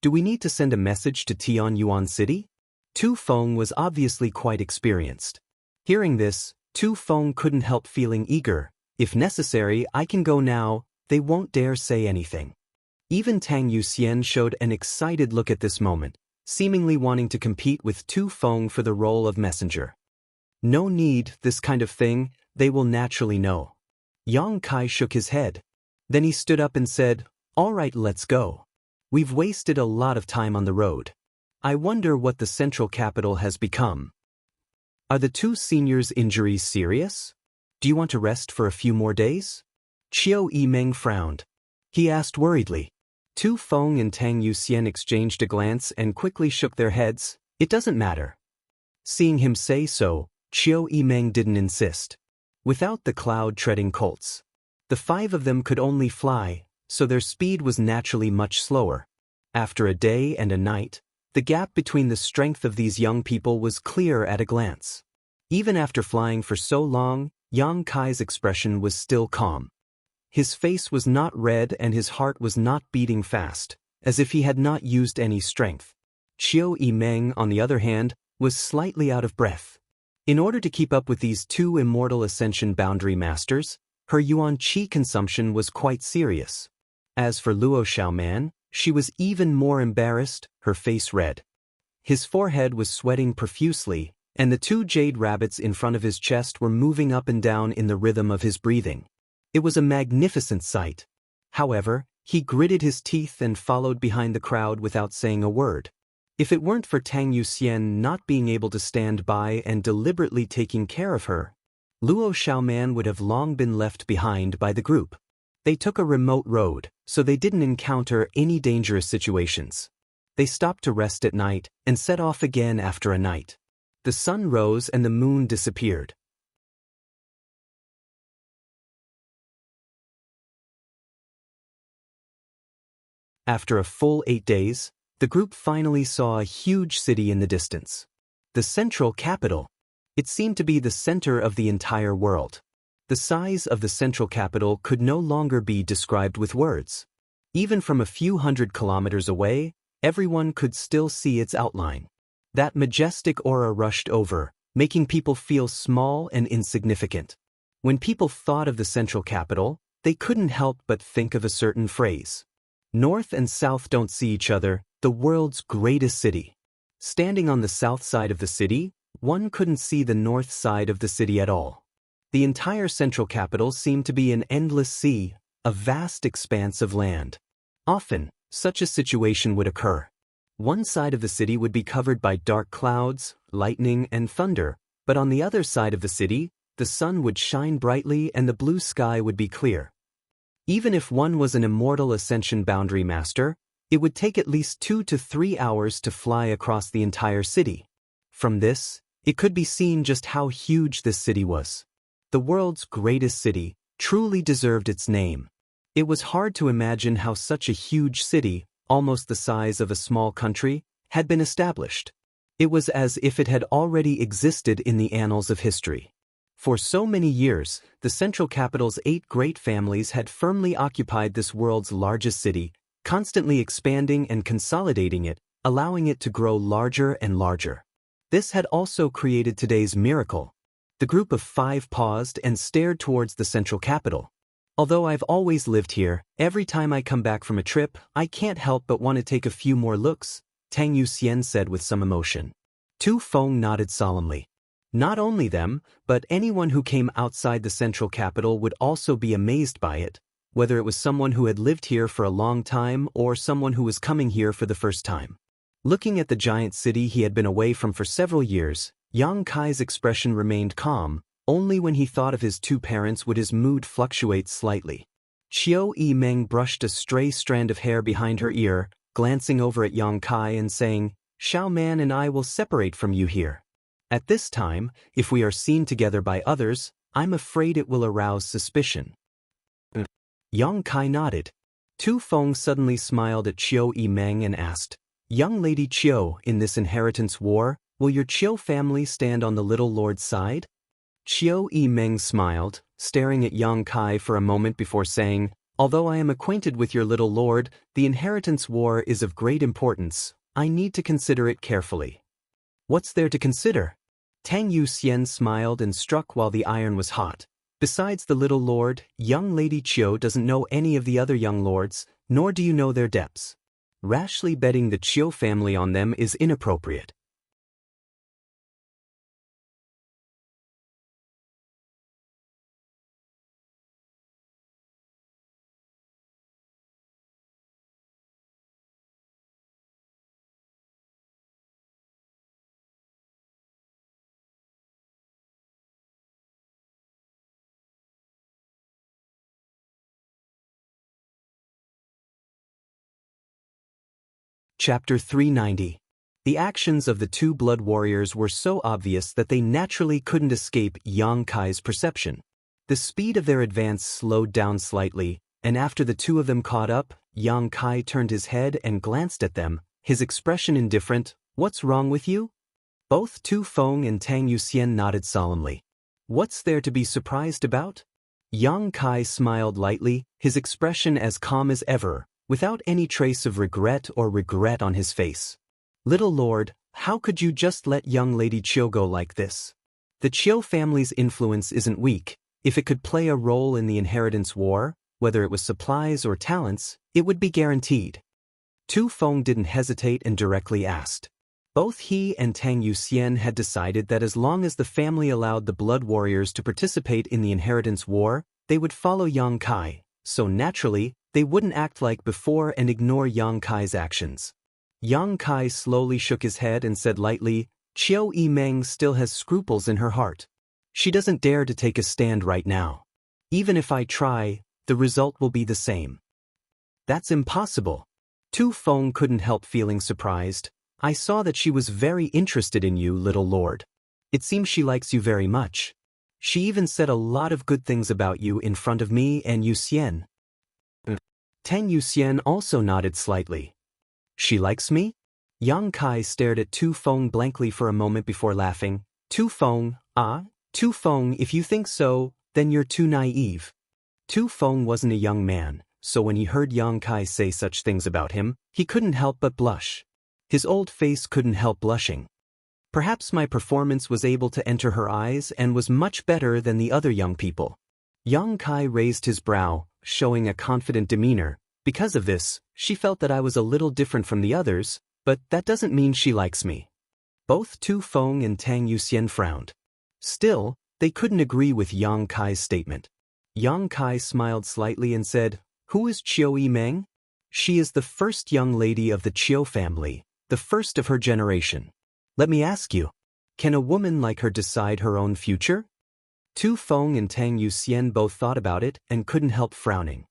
Do we need to send a message to Tianyuan city? Tu Feng was obviously quite experienced. Hearing this, Tu Feng couldn't help feeling eager. If necessary, I can go now, they won't dare say anything. Even Tang Yuxian showed an excited look at this moment, seemingly wanting to compete with Tu Feng for the role of messenger. No need, this kind of thing, they will naturally know. Yang Kai shook his head. Then he stood up and said, "All right, let's go. We've wasted a lot of time on the road. I wonder what the central capital has become. Are the two seniors' injuries serious? Do you want to rest for a few more days?" Qiu Yimeng frowned. He asked worriedly. Tu Feng and Tang Yuxian exchanged a glance and quickly shook their heads. It doesn't matter. Seeing him say so, Qiu Yimeng didn't insist. Without the cloud-treading colts, the five of them could only fly, so their speed was naturally much slower. After a day and a night, the gap between the strength of these young people was clear at a glance. Even after flying for so long, Yang Kai's expression was still calm. His face was not red and his heart was not beating fast, as if he had not used any strength. Qiu Yimeng, on the other hand, was slightly out of breath. In order to keep up with these two immortal ascension boundary masters, her yuan qi consumption was quite serious. As for Luo Xiaoman, she was even more embarrassed, her face red. His forehead was sweating profusely, and the two jade rabbits in front of his chest were moving up and down in the rhythm of his breathing. It was a magnificent sight. However, he gritted his teeth and followed behind the crowd without saying a word. If it weren't for Tang Yuxian not being able to stand by and deliberately taking care of her, Luo Xiaoman would have long been left behind by the group. They took a remote road, so they didn't encounter any dangerous situations. They stopped to rest at night and set off again after a night. The sun rose and the moon disappeared. After a full 8 days, the group finally saw a huge city in the distance. The central capital. It seemed to be the center of the entire world. The size of the central capital could no longer be described with words. Even from a few hundred kilometers away, everyone could still see its outline. That majestic aura rushed over, making people feel small and insignificant. When people thought of the central capital, they couldn't help but think of a certain phrase. North and South don't see each other, the world's greatest city. Standing on the south side of the city, one couldn't see the north side of the city at all. The entire central capital seemed to be an endless sea, a vast expanse of land. Often, such a situation would occur. One side of the city would be covered by dark clouds, lightning, and thunder, but on the other side of the city, the sun would shine brightly and the blue sky would be clear. Even if one was an immortal ascension boundary master, it would take at least 2 to 3 hours to fly across the entire city. From this, it could be seen just how huge this city was. The world's greatest city truly deserved its name. It was hard to imagine how such a huge city, almost the size of a small country, had been established. It was as if it had already existed in the annals of history. For so many years, the central capital's 8 great families had firmly occupied this world's largest city, constantly expanding and consolidating it, allowing it to grow larger and larger. This had also created today's miracle. The group of 5 paused and stared towards the central capital. Although I've always lived here, every time I come back from a trip, I can't help but want to take a few more looks, Tang Yuxian said with some emotion. Tu Feng nodded solemnly. Not only them, but anyone who came outside the central capital would also be amazed by it, whether it was someone who had lived here for a long time or someone who was coming here for the first time. Looking at the giant city he had been away from for several years, Yang Kai's expression remained calm. Only when he thought of his 2 parents would his mood fluctuate slightly. Qiu Yimeng brushed a stray strand of hair behind her ear, glancing over at Yang Kai and saying, Xiao Man and I will separate from you here. At this time, if we are seen together by others, I'm afraid it will arouse suspicion. Yang Kai nodded. Tu Feng suddenly smiled at Qiu Yimeng and asked, Young Lady Qiu, in this inheritance war, will your Qiu family stand on the little lord's side? Qiu Yimeng smiled, staring at Yang Kai for a moment before saying, Although I am acquainted with your little lord, the inheritance war is of great importance. I need to consider it carefully. What's there to consider? Tang Yuxian smiled and struck while the iron was hot. Besides the little lord, young Lady Qiu doesn't know any of the other young lords, nor do you know their depths. Rashly betting the Qiu family on them is inappropriate. Chapter 390. The actions of the two blood warriors were so obvious that they naturally couldn't escape Yang Kai's perception. The speed of their advance slowed down slightly, and after the two of them caught up, Yang Kai turned his head and glanced at them, his expression indifferent. What's wrong with you? Both Tu Feng and Tang Yuxian nodded solemnly. What's there to be surprised about? Yang Kai smiled lightly, his expression as calm as ever, without any trace of regret on his face. Little lord, how could you just let young Lady Qiu go like this? The Qiu family's influence isn't weak. If it could play a role in the inheritance war, whether it was supplies or talents, it would be guaranteed. Tu Feng didn't hesitate and directly asked. Both he and Tang Yuxian had decided that as long as the family allowed the blood warriors to participate in the inheritance war, they would follow Yang Kai, so naturally, they wouldn't act like before and ignore Yang Kai's actions. Yang Kai slowly shook his head and said lightly, Qiu Yimeng still has scruples in her heart. She doesn't dare to take a stand right now. Even if I try, the result will be the same. That's impossible. Tu Feng couldn't help feeling surprised. I saw that she was very interested in you, little lord. It seems she likes you very much. She even said a lot of good things about you in front of me and Yuxian. Tang Yuxian also nodded slightly. She likes me? Yang Kai stared at Tu Feng blankly for a moment before laughing. Tu Feng, if you think so, then you're too naive. Tu Feng wasn't a young man, so when he heard Yang Kai say such things about him, he couldn't help but blush. His old face couldn't help blushing. Perhaps my performance was able to enter her eyes and was much better than the other young people. Yang Kai raised his brow, showing a confident demeanor. Because of this, she felt that I was a little different from the others, but that doesn't mean she likes me. Both Tu Feng and Tang Yuxian frowned. Still, they couldn't agree with Yang Kai's statement. Yang Kai smiled slightly and said, Who is Qiu Yimeng? She is the first young lady of the Qiu family, the first of her generation. Let me ask you, can a woman like her decide her own future? Tu Feng and Tang Yuxian both thought about it and couldn't help frowning.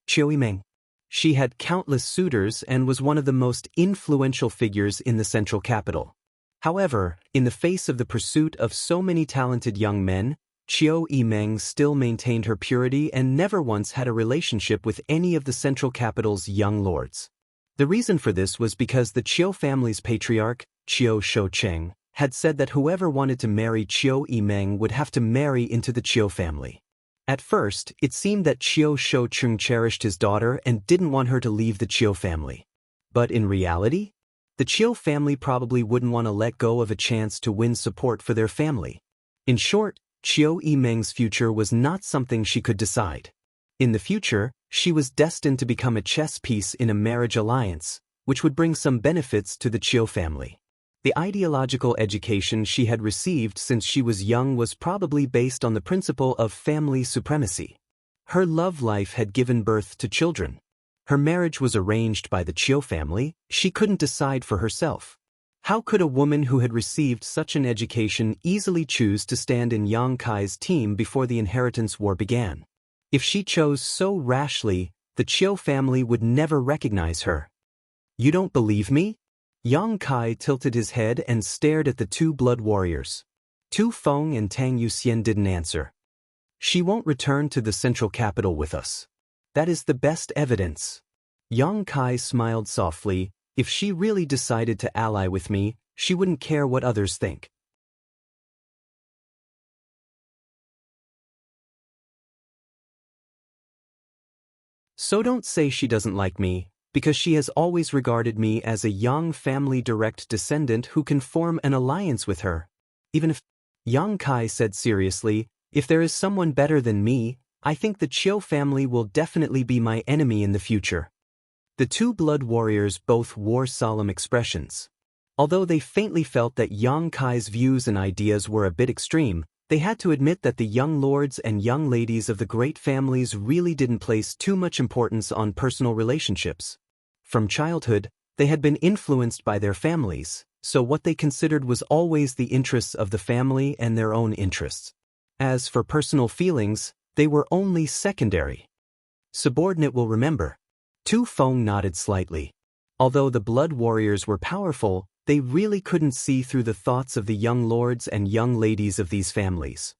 Qiu Yimeng. She had countless suitors and was one of the most influential figures in the central capital. However, in the face of the pursuit of so many talented young men, Qiu Yimeng still maintained her purity and never once had a relationship with any of the central capital's young lords. The reason for this was because the Qiu family's patriarch, Qiu Shoucheng, had said that whoever wanted to marry Qiu Yimeng would have to marry into the Qiu family. At first, it seemed that Qiu Shoucheng cherished his daughter and didn't want her to leave the Qiu family. But in reality, the Qiu family probably wouldn't want to let go of a chance to win support for their family. In short, Qiu Yimeng's future was not something she could decide. In the future, she was destined to become a chess piece in a marriage alliance, which would bring some benefits to the Qiu family. The ideological education she had received since she was young was probably based on the principle of family supremacy. Her love life had given birth to children. Her marriage was arranged by the Qiu family. She couldn't decide for herself. How could a woman who had received such an education easily choose to stand in Yang Kai's team before the inheritance war began? If she chose so rashly, the Qiu family would never recognize her. You don't believe me? Yang Kai tilted his head and stared at the two blood warriors. Tu Feng and Tang Yuxian didn't answer. She won't return to the central capital with us. That is the best evidence. Yang Kai smiled softly. If she really decided to ally with me, she wouldn't care what others think. So don't say she doesn't like me, because she has always regarded me as a Yang family direct descendant who can form an alliance with her. Even if, Yang Kai said seriously, if there is someone better than me, I think the Chiu family will definitely be my enemy in the future. The two blood warriors both wore solemn expressions. Although they faintly felt that Yang Kai's views and ideas were a bit extreme, they had to admit that the young lords and young ladies of the great families really didn't place too much importance on personal relationships. From childhood, they had been influenced by their families, so what they considered was always the interests of the family and their own interests. As for personal feelings, they were only secondary. Subordinate will remember. Tu Feng nodded slightly. Although the blood warriors were powerful, they really couldn't see through the thoughts of the young lords and young ladies of these families.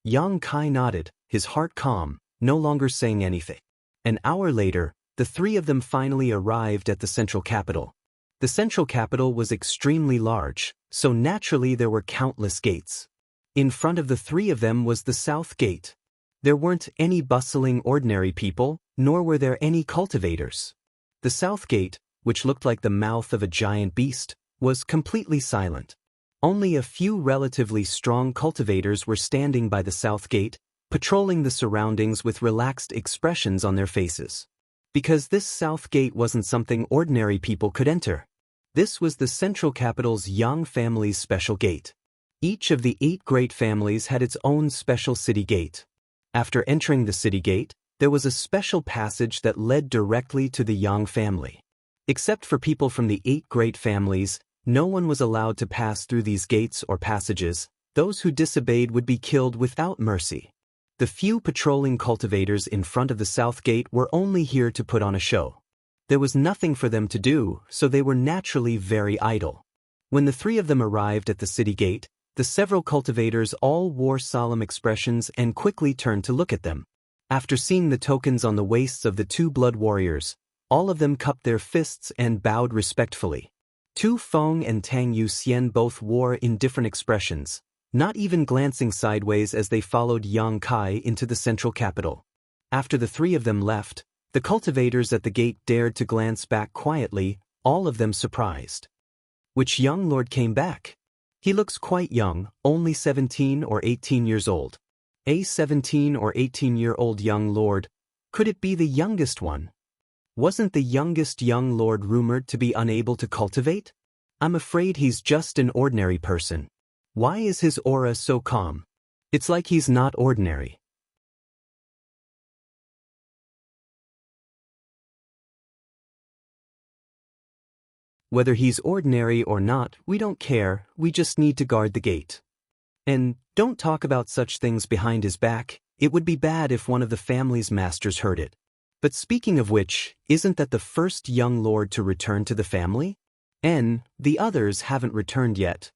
Yang Kai nodded, his heart calm, no longer saying anything. An hour later, the three of them finally arrived at the central capital. The central capital was extremely large, so naturally there were countless gates. In front of the three of them was the south gate. There weren't any bustling ordinary people, nor were there any cultivators. The south gate, which looked like the mouth of a giant beast, was completely silent. Only a few relatively strong cultivators were standing by the south gate, patrolling the surroundings with relaxed expressions on their faces. Because this south gate wasn't something ordinary people could enter. This was the central capital's Yang family's special gate. Each of the 8 great families had its own special city gate. After entering the city gate, there was a special passage that led directly to the Yang family. Except for people from the 8 great families, no one was allowed to pass through these gates or passages. Those who disobeyed would be killed without mercy. The few patrolling cultivators in front of the south gate were only here to put on a show. There was nothing for them to do, so they were naturally very idle. When the 3 of them arrived at the city gate, the several cultivators all wore solemn expressions and quickly turned to look at them. After seeing the tokens on the waists of the 2 blood warriors, all of them cupped their fists and bowed respectfully. Tu Feng and Tang Yuxian both wore indifferent expressions, not even glancing sideways as they followed Yang Kai into the central capital. After the 3 of them left, the cultivators at the gate dared to glance back quietly, all of them surprised. Which young lord came back? He looks quite young, only 17 or 18 years old. A 17 or 18-year-old young lord. Could it be the youngest one? Wasn't the youngest young lord rumored to be unable to cultivate? I'm afraid he's just an ordinary person. Why is his aura so calm? It's like he's not ordinary. Whether he's ordinary or not, we don't care, we just need to guard the gate. And don't talk about such things behind his back, it would be bad if one of the family's masters heard it. But speaking of which, isn't that the first young lord to return to the family? The others haven't returned yet.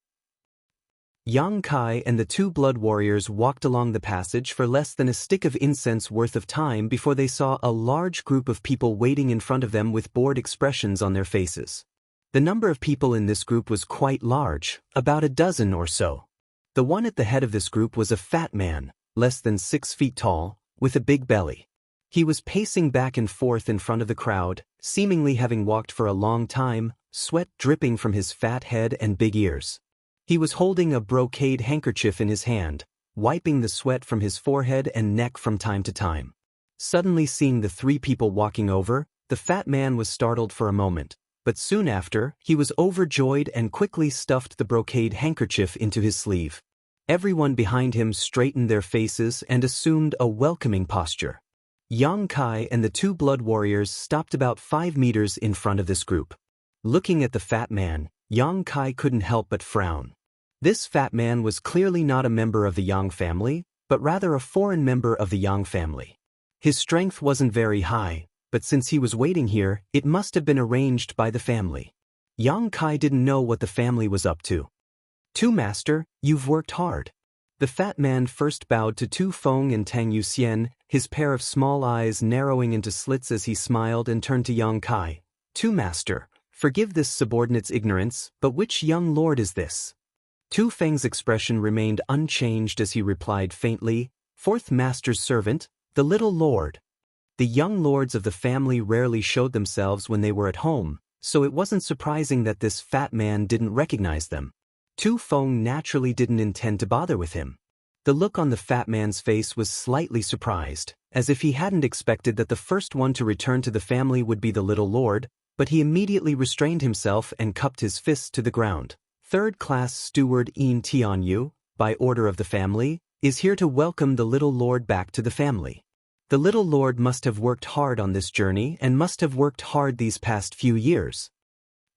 Yang Kai and the 2 blood warriors walked along the passage for less than a stick of incense worth of time before they saw a large group of people waiting in front of them with bored expressions on their faces. The number of people in this group was quite large, about a dozen or so. The one at the head of this group was a fat man, less than 6 feet tall, with a big belly. He was pacing back and forth in front of the crowd, seemingly having walked for a long time, sweat dripping from his fat head and big ears. He was holding a brocade handkerchief in his hand, wiping the sweat from his forehead and neck from time to time. Suddenly seeing the 3 people walking over, the fat man was startled for a moment, but soon after, he was overjoyed and quickly stuffed the brocade handkerchief into his sleeve. Everyone behind him straightened their faces and assumed a welcoming posture. Yang Kai and the 2 blood warriors stopped about 5 meters in front of this group. Looking at the fat man, Yang Kai couldn't help but frown. This fat man was clearly not a member of the Yang family, but rather a foreign member of the Yang family. His strength wasn't very high, but since he was waiting here, it must have been arranged by the family. Yang Kai didn't know what the family was up to. Tu Master, you've worked hard. The fat man first bowed to Tu Feng and Tang Yuxian, his pair of small eyes narrowing into slits as he smiled and turned to Yang Kai. Tu Master, forgive this subordinate's ignorance, but which young lord is this? Tu Feng's expression remained unchanged as he replied faintly, Fourth master's servant, the little lord. The young lords of the family rarely showed themselves when they were at home, so it wasn't surprising that this fat man didn't recognize them. Tu Feng naturally didn't intend to bother with him. The look on the fat man's face was slightly surprised, as if he hadn't expected that the first one to return to the family would be the little lord, but he immediately restrained himself and cupped his fists to the ground. Third-class steward Yin Tianyu, by order of the family, is here to welcome the little lord back to the family. The little lord must have worked hard on this journey and must have worked hard these past few years.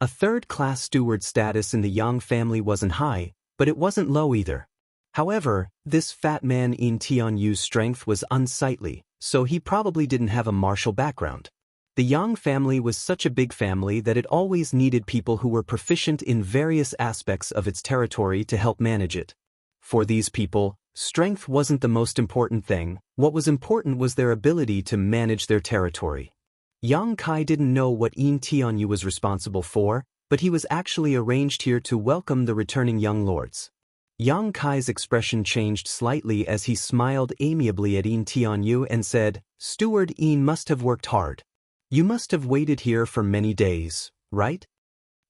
A third-class steward status in the Yang family wasn't high, but it wasn't low either. However, this fat man Yin Tianyu's strength was unsightly, so he probably didn't have a martial background. The Yang family was such a big family that it always needed people who were proficient in various aspects of its territory to help manage it. For these people, strength wasn't the most important thing. What was important was their ability to manage their territory. Yang Kai didn't know what Yin Tianyu was responsible for, but he was actually arranged here to welcome the returning young lords. Yang Kai's expression changed slightly as he smiled amiably at Yin Tianyu and said, Steward Yin must have worked hard. You must have waited here for many days, right?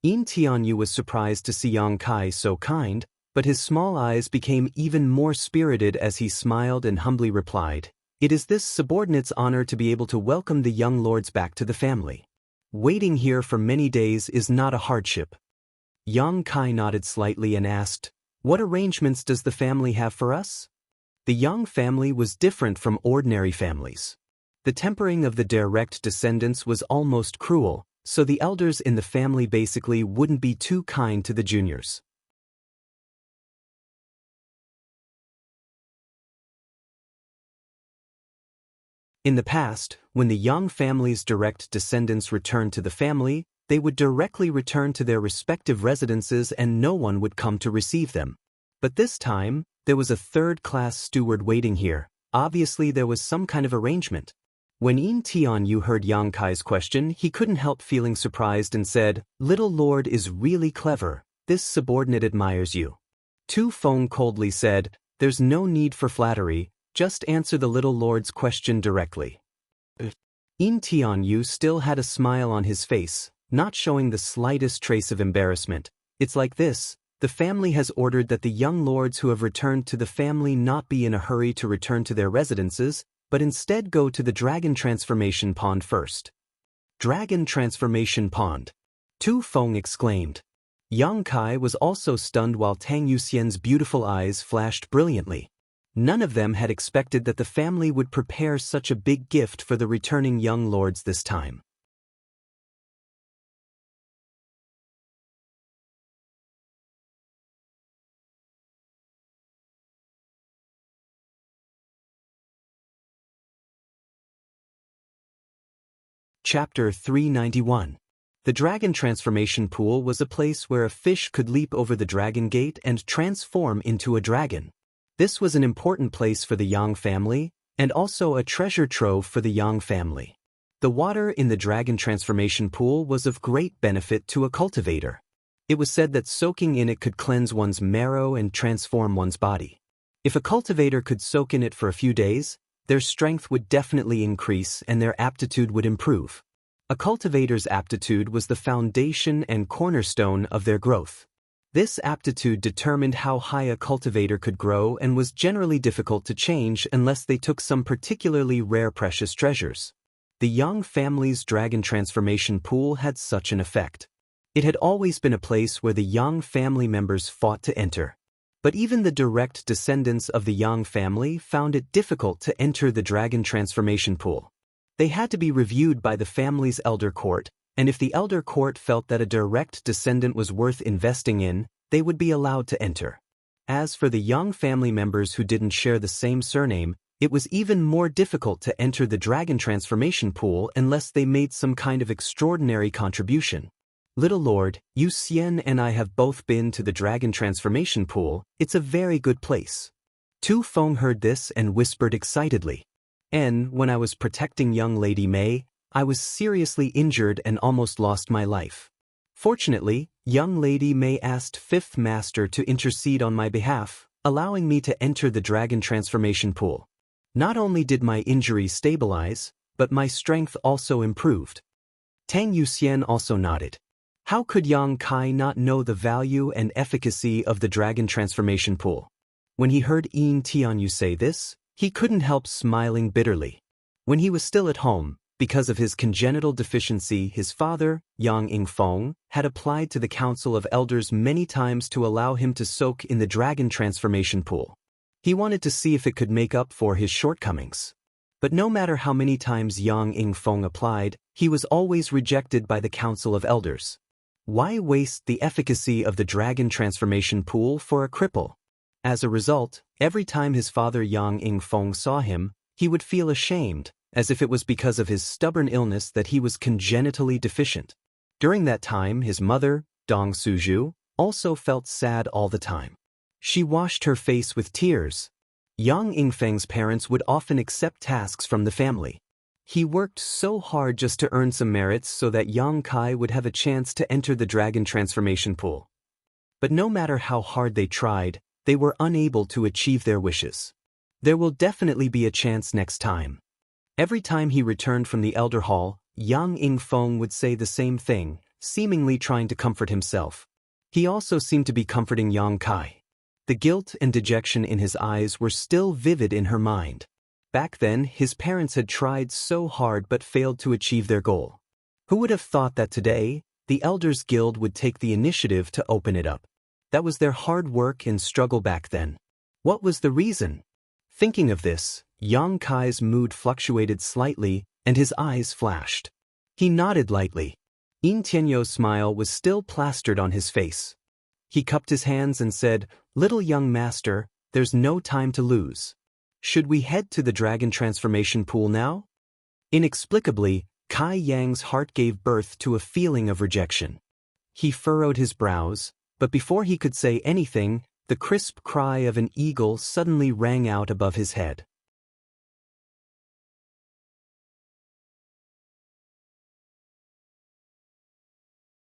Yin Tianyu was surprised to see Yang Kai so kind, but his small eyes became even more spirited as he smiled and humbly replied, It is this subordinate's honor to be able to welcome the young lords back to the family. Waiting here for many days is not a hardship. Yang Kai nodded slightly and asked, What arrangements does the family have for us? The Yang family was different from ordinary families. The tempering of the direct descendants was almost cruel, so the elders in the family basically wouldn't be too kind to the juniors. In the past, when the Yang family's direct descendants returned to the family, they would directly return to their respective residences and no one would come to receive them. But this time, there was a third-class steward waiting here. Obviously there was some kind of arrangement. When Yin Tianyu heard Yang Kai's question, he couldn't help feeling surprised and said, Little Lord is really clever. This subordinate admires you. Tu Feng coldly said, There's no need for flattery, just answer the little lord's question directly. Yin Tianyu still had a smile on his face, not showing the slightest trace of embarrassment. It's like this, the family has ordered that the young lords who have returned to the family not be in a hurry to return to their residences, but instead go to the Dragon Transformation Pond first. Dragon Transformation Pond. Tu Feng exclaimed. Yang Kai was also stunned while Tang Yuxian's beautiful eyes flashed brilliantly. None of them had expected that the family would prepare such a big gift for the returning young lords this time. Chapter 391. The Dragon Transformation Pool was a place where a fish could leap over the Dragon Gate and transform into a dragon. This was an important place for the Yang family, and also a treasure trove for the Yang family. The water in the Dragon Transformation Pool was of great benefit to a cultivator. It was said that soaking in it could cleanse one's marrow and transform one's body. If a cultivator could soak in it for a few days, their strength would definitely increase and their aptitude would improve. A cultivator's aptitude was the foundation and cornerstone of their growth. This aptitude determined how high a cultivator could grow and was generally difficult to change unless they took some particularly rare precious treasures. The Yang family's Dragon Transformation Pool had such an effect. It had always been a place where the Yang family members fought to enter. But even the direct descendants of the Yang family found it difficult to enter the Dragon Transformation Pool. They had to be reviewed by the family's elder court, and if the elder court felt that a direct descendant was worth investing in, they would be allowed to enter. As for the Yang family members who didn't share the same surname, it was even more difficult to enter the Dragon Transformation Pool unless they made some kind of extraordinary contribution. Little Lord, you Xian and I have both been to the dragon transformation pool. It's a very good place. Tu Feng heard this and whispered excitedly. And when I was protecting young Lady Mei, I was seriously injured and almost lost my life. Fortunately, young Lady Mei asked Fifth Master to intercede on my behalf, allowing me to enter the dragon transformation pool. Not only did my injury stabilize, but my strength also improved. Tang Yuxian also nodded. How could Yang Kai not know the value and efficacy of the dragon transformation pool? When he heard Yin Tianyu say this, he couldn't help smiling bitterly. When he was still at home, because of his congenital deficiency, his father, Yang Yingfeng, had applied to the Council of Elders many times to allow him to soak in the dragon transformation pool. He wanted to see if it could make up for his shortcomings. But no matter how many times Yang Yingfeng applied, he was always rejected by the Council of Elders. Why waste the efficacy of the dragon transformation pool for a cripple? As a result, every time his father Yang Yingfeng saw him, he would feel ashamed, as if it was because of his stubborn illness that he was congenitally deficient. During that time, his mother, Dong Suzhu, also felt sad all the time. She washed her face with tears. Yang Yingfeng's parents would often accept tasks from the family. He worked so hard just to earn some merits so that Yang Kai would have a chance to enter the dragon transformation pool. But no matter how hard they tried, they were unable to achieve their wishes. There will definitely be a chance next time. Every time he returned from the Elder Hall, Yang Yingfeng would say the same thing, seemingly trying to comfort himself. He also seemed to be comforting Yang Kai. The guilt and dejection in his eyes were still vivid in her mind. Back then, his parents had tried so hard but failed to achieve their goal. Who would have thought that today, the Elders Guild would take the initiative to open it up? That was their hard work and struggle back then. What was the reason? Thinking of this, Yang Kai's mood fluctuated slightly and his eyes flashed. He nodded lightly. Yin Tianyou's smile was still plastered on his face. He cupped his hands and said, "Little young master, there's no time to lose. Should we head to the dragon transformation pool now?" Inexplicably, Kai Yang's heart gave birth to a feeling of rejection. He furrowed his brows, but before he could say anything, the crisp cry of an eagle suddenly rang out above his head.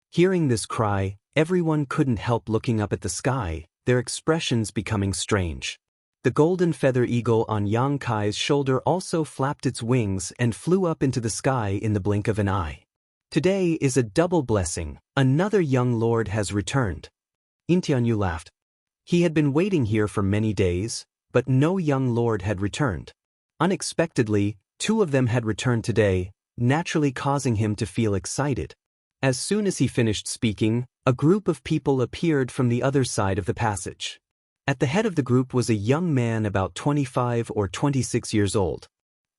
Hearing this cry, everyone couldn't help looking up at the sky, their expressions becoming strange. The golden feather eagle on Yang Kai's shoulder also flapped its wings and flew up into the sky in the blink of an eye. Today is a double blessing, another young lord has returned. Yin Tianyu laughed. He had been waiting here for many days, but no young lord had returned. Unexpectedly, two of them had returned today, naturally causing him to feel excited. As soon as he finished speaking, a group of people appeared from the other side of the passage. At the head of the group was a young man about 25 or 26 years old.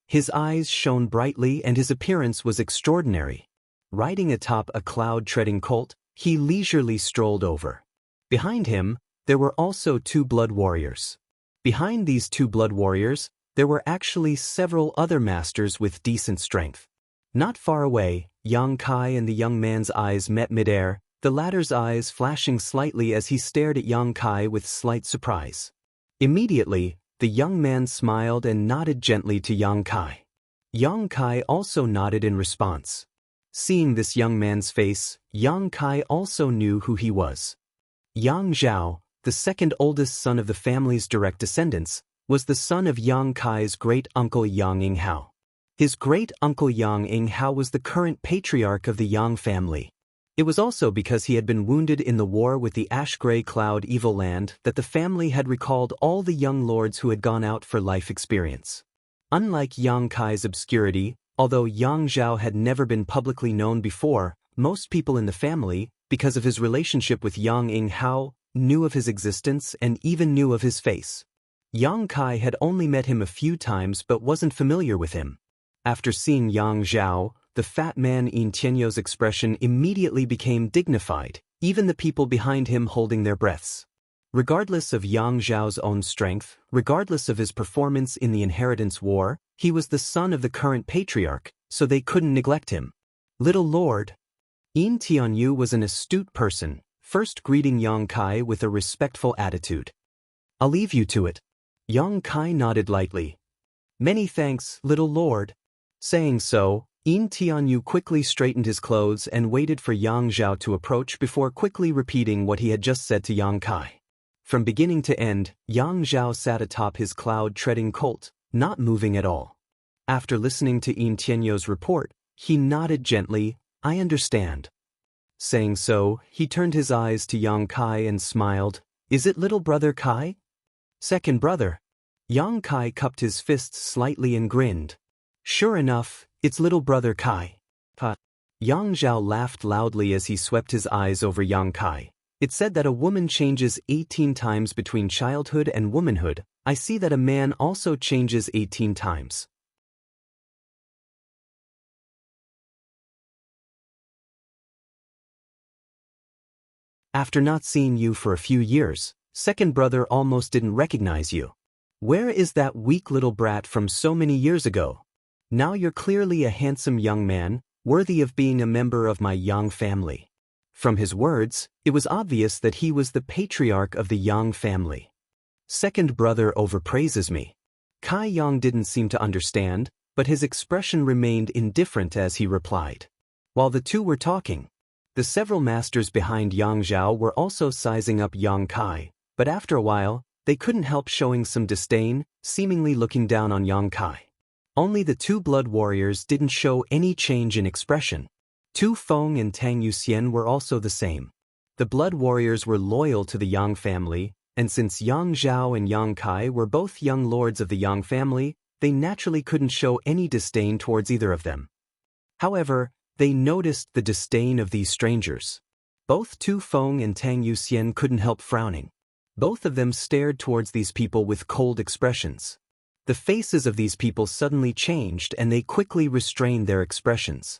His eyes shone brightly and his appearance was extraordinary. Riding atop a cloud-treading colt, he leisurely strolled over. Behind him, there were also two blood warriors. Behind these two blood warriors, there were actually several other masters with decent strength. Not far away, Yang Kai and the young man's eyes met midair, the latter's eyes flashing slightly as he stared at Yang Kai with slight surprise. Immediately, the young man smiled and nodded gently to Yang Kai. Yang Kai also nodded in response. Seeing this young man's face, Yang Kai also knew who he was. Yang Zhao, the second oldest son of the family's direct descendants, was the son of Yang Kai's great-uncle Yang Yinghao. His great-uncle Yang Yinghao was the current patriarch of the Yang family. It was also because he had been wounded in the war with the Ash-Gray Cloud Evil Land that the family had recalled all the young lords who had gone out for life experience. Unlike Yang Kai's obscurity, although Yang Zhao had never been publicly known before, most people in the family, because of his relationship with Yang Yinghao, knew of his existence and even knew of his face. Yang Kai had only met him a few times but wasn't familiar with him. After seeing Yang Zhao, the fat man Yin Tianyou's expression immediately became dignified, even the people behind him holding their breaths. Regardless of Yang Zhao's own strength, regardless of his performance in the inheritance war, he was the son of the current patriarch, so they couldn't neglect him. "Little lord." Yin Tianyu was an astute person, first greeting Yang Kai with a respectful attitude. "I'll leave you to it." Yang Kai nodded lightly. "Many thanks, little lord." Saying so, Yin Tianyu quickly straightened his clothes and waited for Yang Zhao to approach before quickly repeating what he had just said to Yang Kai. From beginning to end, Yang Zhao sat atop his cloud-treading colt, not moving at all. After listening to Yin Tianyu's report, he nodded gently, "I understand." Saying so, he turned his eyes to Yang Kai and smiled. "Is it little brother Kai?" "Second brother." Yang Kai cupped his fists slightly and grinned. "Sure enough, it's little brother Kai." Yang Zhao laughed loudly as he swept his eyes over Yang Kai. "It said that a woman changes 18 times between childhood and womanhood. I see that a man also changes 18 times. After not seeing you for a few years, second brother almost didn't recognize you. Where is that weak little brat from so many years ago? Now you're clearly a handsome young man, worthy of being a member of my Yang family." From his words, it was obvious that he was the patriarch of the Yang family. "Second brother overpraises me." Kai Yang didn't seem to understand, but his expression remained indifferent as he replied. While the two were talking, the several masters behind Yang Zhao were also sizing up Yang Kai, but after a while, they couldn't help showing some disdain, seemingly looking down on Yang Kai. Only the two blood warriors didn't show any change in expression. Tu Feng and Tang Yuxian were also the same. The blood warriors were loyal to the Yang family, and since Yang Zhao and Yang Kai were both young lords of the Yang family, they naturally couldn't show any disdain towards either of them. However, they noticed the disdain of these strangers. Both Tu Feng and Tang Yuxian couldn't help frowning. Both of them stared towards these people with cold expressions. The faces of these people suddenly changed and they quickly restrained their expressions.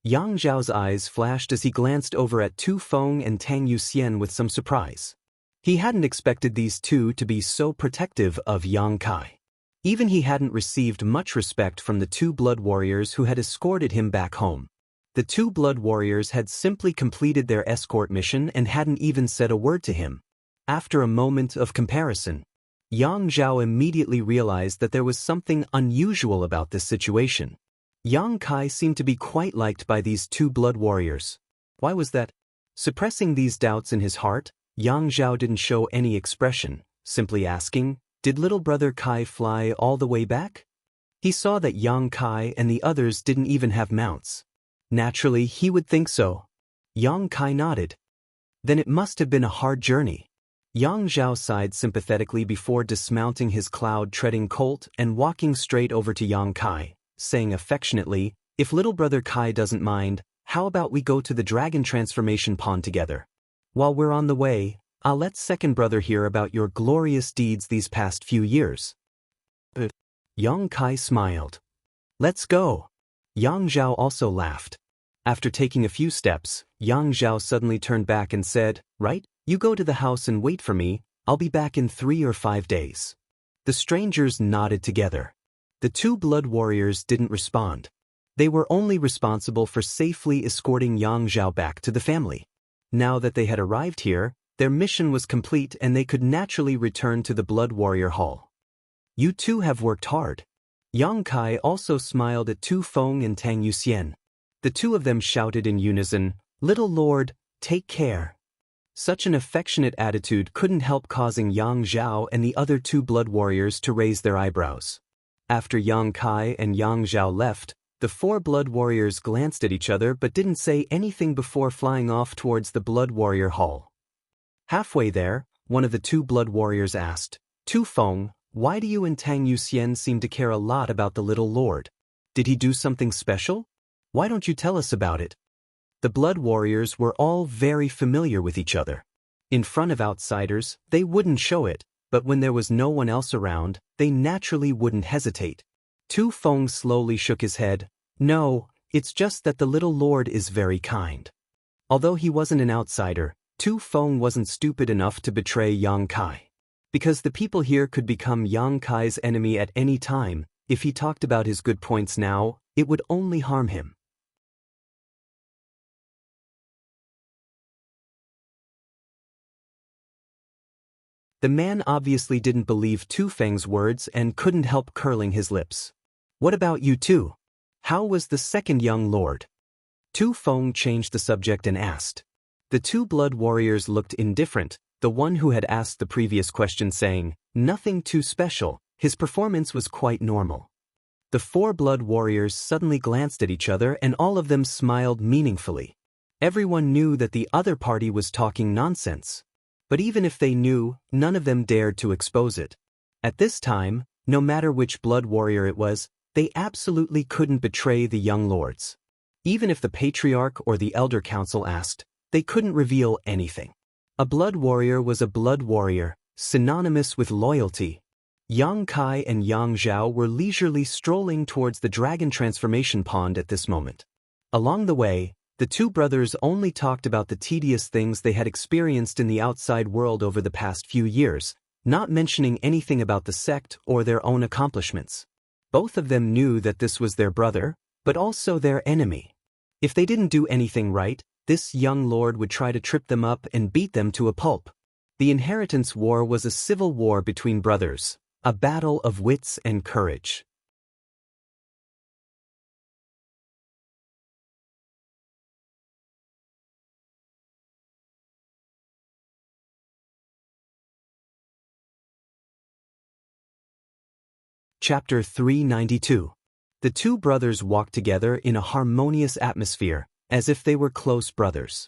Yang Zhao's eyes flashed as he glanced over at Tu Feng and Tang Yuxian with some surprise. He hadn't expected these two to be so protective of Yang Kai. Even he hadn't received much respect from the two blood warriors who had escorted him back home. The two blood warriors had simply completed their escort mission and hadn't even said a word to him. After a moment of comparison, Yang Zhao immediately realized that there was something unusual about this situation. Yang Kai seemed to be quite liked by these two blood warriors. Why was that? Suppressing these doubts in his heart, Yang Zhao didn't show any expression, simply asking, "Did little brother Kai fly all the way back?" He saw that Yang Kai and the others didn't even have mounts. Naturally, he would think so. Yang Kai nodded. Then it must have been a hard journey. Yang Zhao sighed sympathetically before dismounting his cloud-treading colt and walking straight over to Yang Kai, saying affectionately, "If little brother Kai doesn't mind, how about we go to the dragon transformation pond together? While we're on the way, I'll let second brother hear about your glorious deeds these past few years." Yang Kai smiled. "Let's go." Yang Zhao also laughed. After taking a few steps, Yang Zhao suddenly turned back and said, "Right, you go to the house and wait for me, I'll be back in 3 or 5 days." The strangers nodded together. The two blood warriors didn't respond. They were only responsible for safely escorting Yang Zhao back to the family. Now that they had arrived here, their mission was complete and they could naturally return to the Blood Warrior Hall. "You two have worked hard." Yang Kai also smiled at Tu Feng and Tang Yuxian. The two of them shouted in unison, "Little Lord, take care." Such an affectionate attitude couldn't help causing Yang Zhao and the other two blood warriors to raise their eyebrows. After Yang Kai and Yang Zhao left, the 4 blood warriors glanced at each other but didn't say anything before flying off towards the Blood Warrior Hall. Halfway there, one of the 2 blood warriors asked, "Tu Feng, why do you and Tang Yuxian seem to care a lot about the little lord? Did he do something special? Why don't you tell us about it?" The blood warriors were all very familiar with each other. In front of outsiders, they wouldn't show it, but when there was no one else around, they naturally wouldn't hesitate. Tu Feng slowly shook his head. "No, it's just that the little lord is very kind." Although he wasn't an outsider, Tu Feng wasn't stupid enough to betray Yang Kai. Because the people here could become Yang Kai's enemy at any time, if he talked about his good points now, it would only harm him. The man obviously didn't believe Tu Feng's words and couldn't help curling his lips. What about you two? How was the second young lord? Tu Feng changed the subject and asked. The two blood warriors looked indifferent, the one who had asked the previous question saying, nothing too special, his performance was quite normal. The four blood warriors suddenly glanced at each other and all of them smiled meaningfully. Everyone knew that the other party was talking nonsense. But even if they knew, none of them dared to expose it. At this time, no matter which blood warrior it was, they absolutely couldn't betray the young lords. Even if the patriarch or the elder council asked, they couldn't reveal anything. A blood warrior was a blood warrior, synonymous with loyalty. Yang Kai and Yang Zhao were leisurely strolling towards the dragon transformation pond at this moment. Along the way, the two brothers only talked about the tedious things they had experienced in the outside world over the past few years, not mentioning anything about the sect or their own accomplishments. Both of them knew that this was their brother, but also their enemy. If they didn't do anything right, this young lord would try to trip them up and beat them to a pulp. The inheritance war was a civil war between brothers, a battle of wits and courage. Chapter 392. The two brothers walked together in a harmonious atmosphere, as if they were close brothers.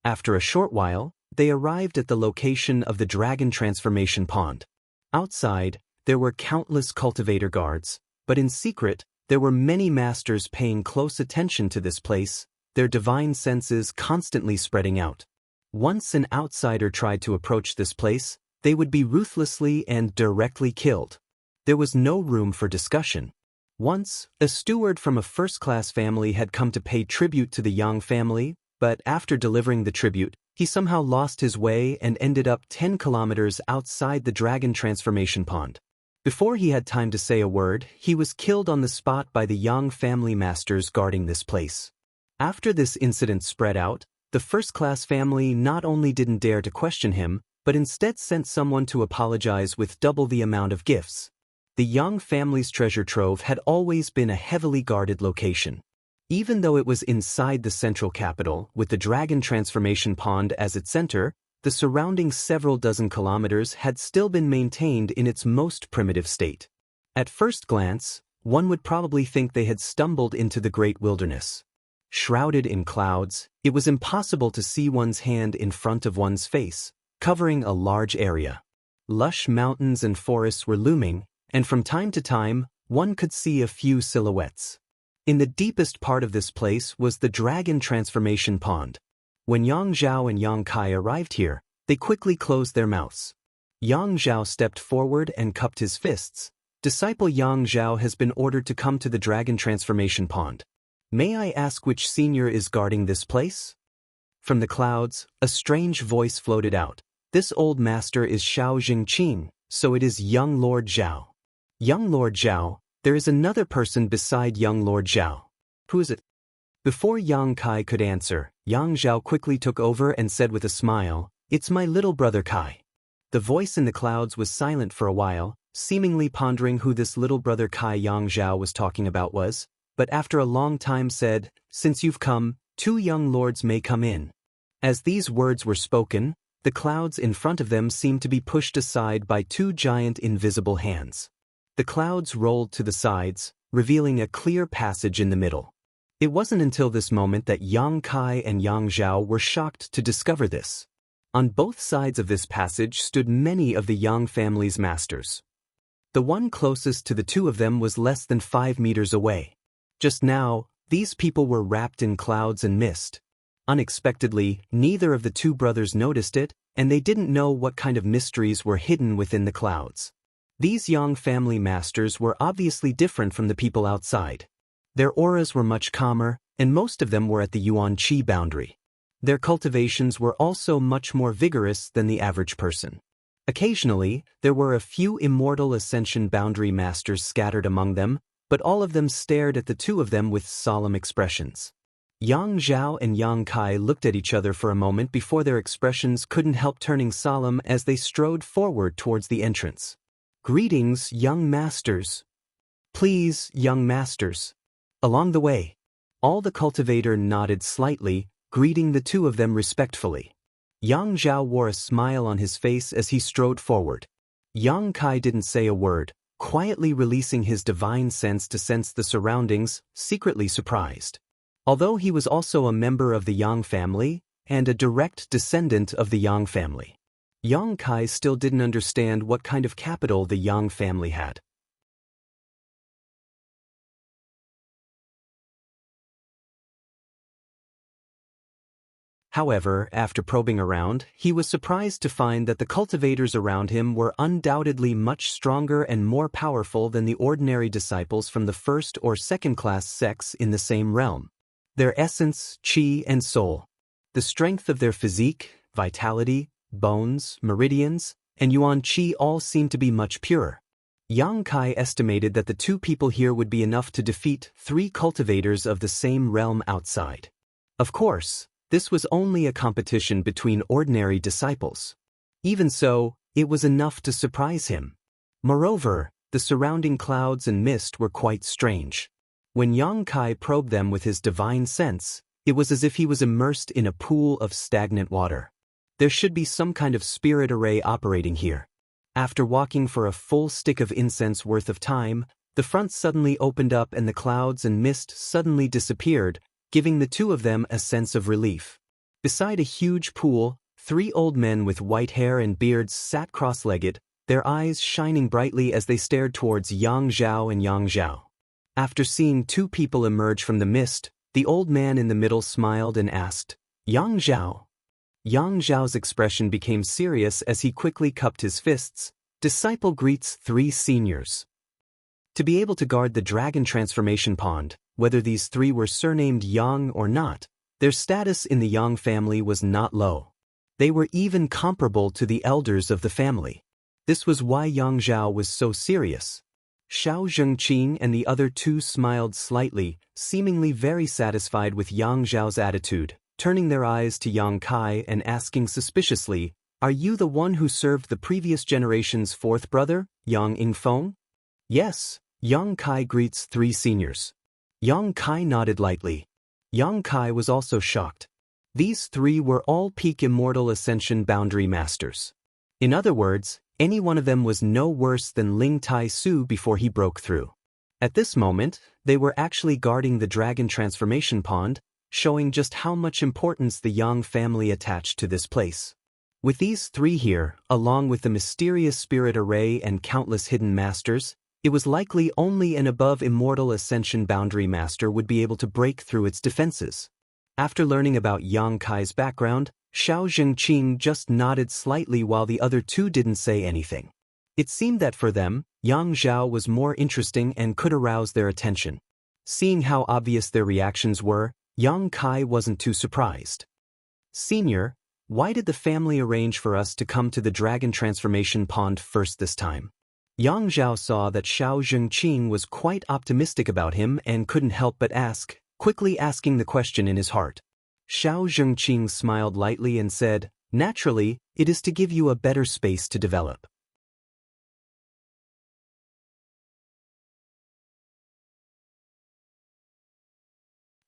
After a short while, they arrived at the location of the dragon transformation pond. Outside, there were countless cultivator guards, but in secret, there were many masters paying close attention to this place, their divine senses constantly spreading out. Once an outsider tried to approach this place, they would be ruthlessly and directly killed. There was no room for discussion. Once, a steward from a first-class family had come to pay tribute to the Yang family, but after delivering the tribute, he somehow lost his way and ended up 10 kilometers outside the dragon transformation pond. Before he had time to say a word, he was killed on the spot by the Yang family masters guarding this place. After this incident spread out, the first-class family not only didn't dare to question him, but instead sent someone to apologize with double the amount of gifts. The Yang family's treasure trove had always been a heavily guarded location. Even though it was inside the central capital, with the dragon transformation pond as its center, the surrounding several dozen kilometers had still been maintained in its most primitive state. At first glance, one would probably think they had stumbled into the great wilderness. Shrouded in clouds, it was impossible to see one's hand in front of one's face, covering a large area. Lush mountains and forests were looming, and from time to time, one could see a few silhouettes. In the deepest part of this place was the dragon transformation pond. When Yang Zhao and Yang Kai arrived here, they quickly closed their mouths. Yang Zhao stepped forward and cupped his fists. Disciple Yang Zhao has been ordered to come to the dragon transformation pond. May I ask which senior is guarding this place? From the clouds, a strange voice floated out. This old master is Xiao Jingqing, so it is young Lord Zhao. Young Lord Zhao, there is another person beside young Lord Zhao. Who is it? Before Yang Kai could answer, Yang Zhao quickly took over and said with a smile, "It's my little brother Kai." The voice in the clouds was silent for a while, seemingly pondering who this little brother Kai Yang Zhao was talking about was, but after a long time said, "Since you've come, 2 young lords may come in." As these words were spoken, the clouds in front of them seemed to be pushed aside by 2 giant invisible hands. The clouds rolled to the sides, revealing a clear passage in the middle. It wasn't until this moment that Yang Kai and Yang Zhao were shocked to discover this. On both sides of this passage stood many of the Yang family's masters. The one closest to the two of them was less than 5 meters away. Just now, these people were wrapped in clouds and mist. Unexpectedly, neither of the two brothers noticed it, and they didn't know what kind of mysteries were hidden within the clouds. These Yang family masters were obviously different from the people outside. Their auras were much calmer, and most of them were at the Yuan Qi boundary. Their cultivations were also much more vigorous than the average person. Occasionally, there were a few immortal ascension boundary masters scattered among them, but all of them stared at the two of them with solemn expressions. Yang Zhao and Yang Kai looked at each other for a moment before their expressions couldn't help turning solemn as they strode forward towards the entrance. Greetings, young masters. Please, young masters. Along the way, all the cultivator nodded slightly, greeting the two of them respectfully. Yang Zhao wore a smile on his face as he strode forward. Yang Kai didn't say a word, quietly releasing his divine sense to sense the surroundings, secretly surprised. Although he was also a member of the Yang family, and a direct descendant of the Yang family, Yang Kai still didn't understand what kind of capital the Yang family had. However, after probing around, he was surprised to find that the cultivators around him were undoubtedly much stronger and more powerful than the ordinary disciples from the first or second-class sects in the same realm. Their essence, qi, and soul, the strength of their physique, vitality, bones, meridians, and yuan qi all seemed to be much purer. Yang Kai estimated that the two people here would be enough to defeat 3 cultivators of the same realm outside. Of course, this was only a competition between ordinary disciples. Even so, it was enough to surprise him. Moreover, the surrounding clouds and mist were quite strange. When Yang Kai probed them with his divine sense, it was as if he was immersed in a pool of stagnant water. There should be some kind of spirit array operating here. After walking for a full stick of incense worth of time, the front suddenly opened up and the clouds and mist suddenly disappeared, giving the two of them a sense of relief. Beside a huge pool, 3 old men with white hair and beards sat cross-legged, their eyes shining brightly as they stared towards Yang Zhao and Yang Zhao. After seeing 2 people emerge from the mist, the old man in the middle smiled and asked, "Yang Zhao?" Yang Zhao's expression became serious as he quickly cupped his fists. Disciple greets 3 seniors. To be able to guard the dragon transformation pond, whether these 3 were surnamed Yang or not, their status in the Yang family was not low. They were even comparable to the elders of the family. This was why Yang Zhao was so serious. Xiao Zhengqing and the other 2 smiled slightly, seemingly very satisfied with Yang Zhao's attitude, turning their eyes to Yang Kai and asking suspiciously, "Are you the one who served the previous generation's 4th brother, Yang Yingfeng?" "Yes," Yang Kai greets 3 seniors. Yang Kai nodded lightly. Yang Kai was also shocked. These 3 were all peak Immortal Ascension Boundary Masters. In other words, any one of them was no worse than Ling Tai Su before he broke through. At this moment, they were actually guarding the Dragon Transformation Pond, showing just how much importance the Yang family attached to this place. With these 3 here, along with the mysterious spirit array and countless hidden masters, it was likely only an above Immortal Ascension Boundary Master would be able to break through its defenses. After learning about Yang Kai's background, Xiao Zhengqing just nodded slightly while the other 2 didn't say anything. It seemed that for them, Yang Zhao was more interesting and could arouse their attention. Seeing how obvious their reactions were, Yang Kai wasn't too surprised. "Senior, why did the family arrange for us to come to the Dragon Transformation Pond first this time?" Yang Zhao saw that Xiao Zhengqing was quite optimistic about him and couldn't help but ask, quickly asking the question in his heart. Xiao Zhengqing smiled lightly and said, "Naturally, it is to give you a better space to develop."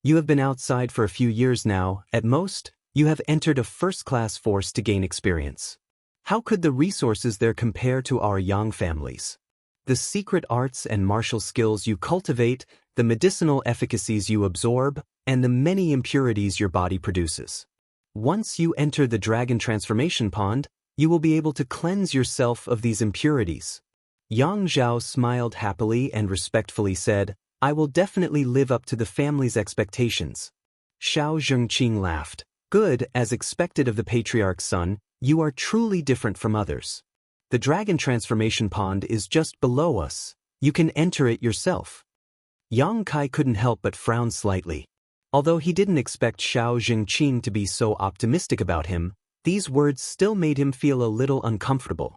You have been outside for a few years now. At most, you have entered a first-class force to gain experience. How could the resources there compare to our Yang families? The secret arts and martial skills you cultivate, the medicinal efficacies you absorb, and the many impurities your body produces. Once you enter the Dragon Transformation Pond, you will be able to cleanse yourself of these impurities. Yang Zhao smiled happily and respectfully said, "I will definitely live up to the family's expectations." Xiao Zhengqing laughed. "Good, as expected of the patriarch's son, you are truly different from others. The Dragon Transformation Pond is just below us. You can enter it yourself." Yang Kai couldn't help but frown slightly. Although he didn't expect Xiao Zhengqing to be so optimistic about him, these words still made him feel a little uncomfortable.